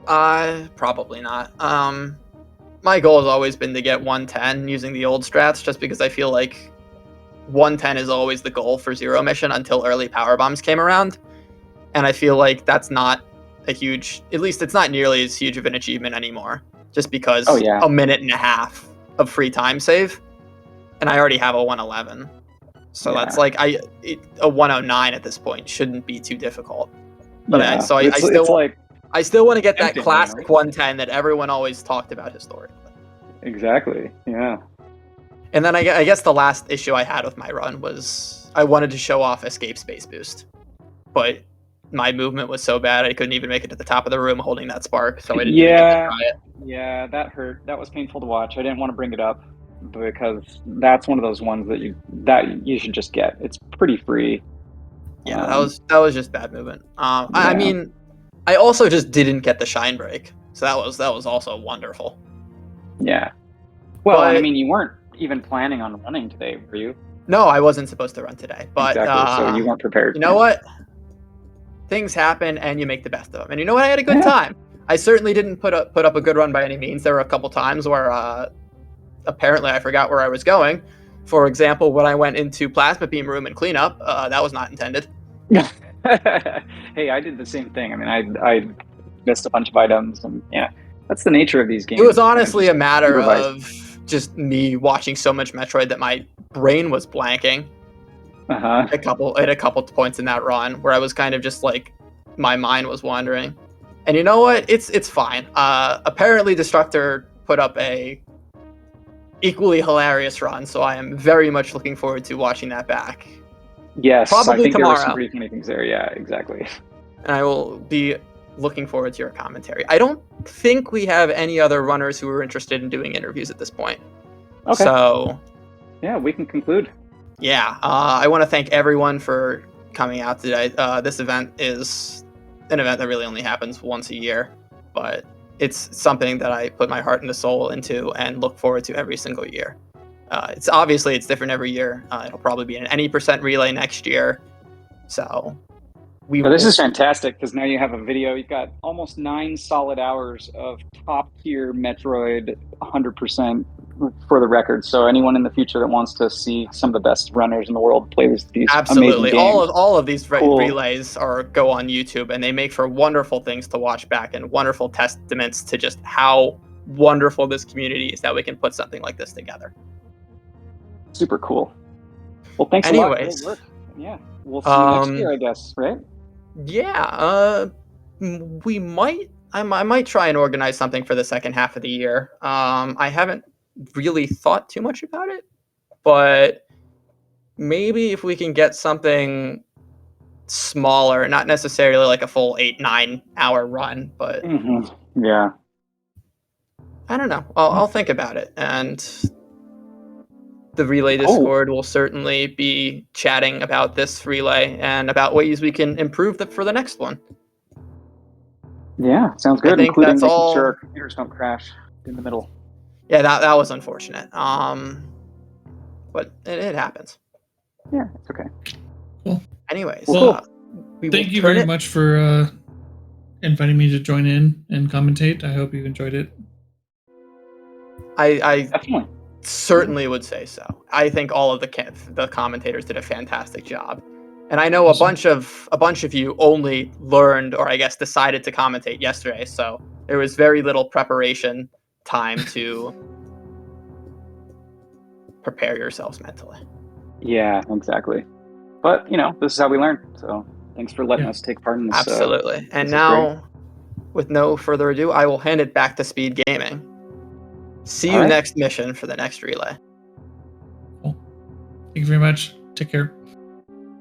Probably not. My goal has always been to get 110 using the old strats, just because I feel like 110 is always the goal for Zero Mission until early power bombs came around. And I feel like that's not at least it's not nearly as huge of an achievement anymore, just because a minute and a half of free time save, and I already have a 111. So that's like a 109 at this point shouldn't be too difficult. But I still want to get that classic 110 that everyone always talked about historically. Exactly, yeah. And then I guess the last issue I had with my run was I wanted to show off Escape Space Boost. But my movement was so bad I couldn't even make it to the top of the room holding that spark, so I didn't even get to try it. Yeah, that hurt. That was painful to watch. I didn't want to bring it up because that's one of those ones that you should just get. It's pretty free. Yeah, that was just bad movement. I mean, I also just didn't get the shine break, so that was also wonderful. Yeah. Well, I mean, you weren't even planning on running today, were you? No, I wasn't supposed to run today, but exactly. So you weren't prepared. You know what? Things happen, and you make the best of them. And you know what? I had a good time. I certainly didn't put up a good run by any means. There were a couple times where apparently I forgot where I was going. For example, when I went into Plasma Beam Room and cleanup, that was not intended. Hey, I did the same thing. I mean, I missed a bunch of items, and that's the nature of these games. It was honestly a matter of just me watching so much Metroid that my brain was blanking. a couple points in that run where I was kind of just like, my mind was wandering. And you know what? It's fine. Apparently, Destructor put up a equally hilarious run, so I am very much looking forward to watching that back. Yes, Probably I think there were some tomorrow. pretty funny things there. Yeah, exactly. And I will be looking forward to your commentary. I don't think we have any other runners who are interested in doing interviews at this point. Okay. So, yeah, we can conclude. Yeah, I want to thank everyone for coming out today. This event is an event that really only happens once a year, but it's something that I put my heart and soul into and look forward to every single year. It's different every year. It'll probably be an any percent relay next year. So this is fantastic because now you have a video. You've got almost 9 solid hours of top tier Metroid 100% for the record. So anyone in the future that wants to see some of the best runners in the world play these absolutely amazing games. all of these relays go on YouTube, and they make for wonderful things to watch back and wonderful testaments to just how wonderful this community is that we can put something like this together. Super cool. Well, thanks a lot. Great work. Yeah, we'll see you next year, I guess, right? Yeah, we might. I might try and organize something for the second half of the year. I haven't really thought too much about it, but maybe if we can get something smaller, not necessarily like a full 8-9 hour run, but yeah, I don't know. I'll think about it, and the relay Discord will certainly be chatting about this relay and about ways we can improve for the next one. Yeah, sounds good. I think including that's making all. sure our computers don't crash in the middle. Yeah, that was unfortunate. But it happens. Yeah, it's okay. Cool. Anyways, well, thank you very much for inviting me to join in and commentate. I hope you enjoyed it. I definitely certainly would say so. I think all of the commentators did a fantastic job, and I know a bunch of you only learned, or I guess decided to commentate yesterday, so there was very little preparation time to prepare yourselves mentally. Yeah, exactly. But this is how we learn. So thanks for letting us take part in this. Absolutely. And now, with no further ado, I will hand it back to Speed Gaming. See you next mission for the next relay. Cool. Thank you very much. Take care.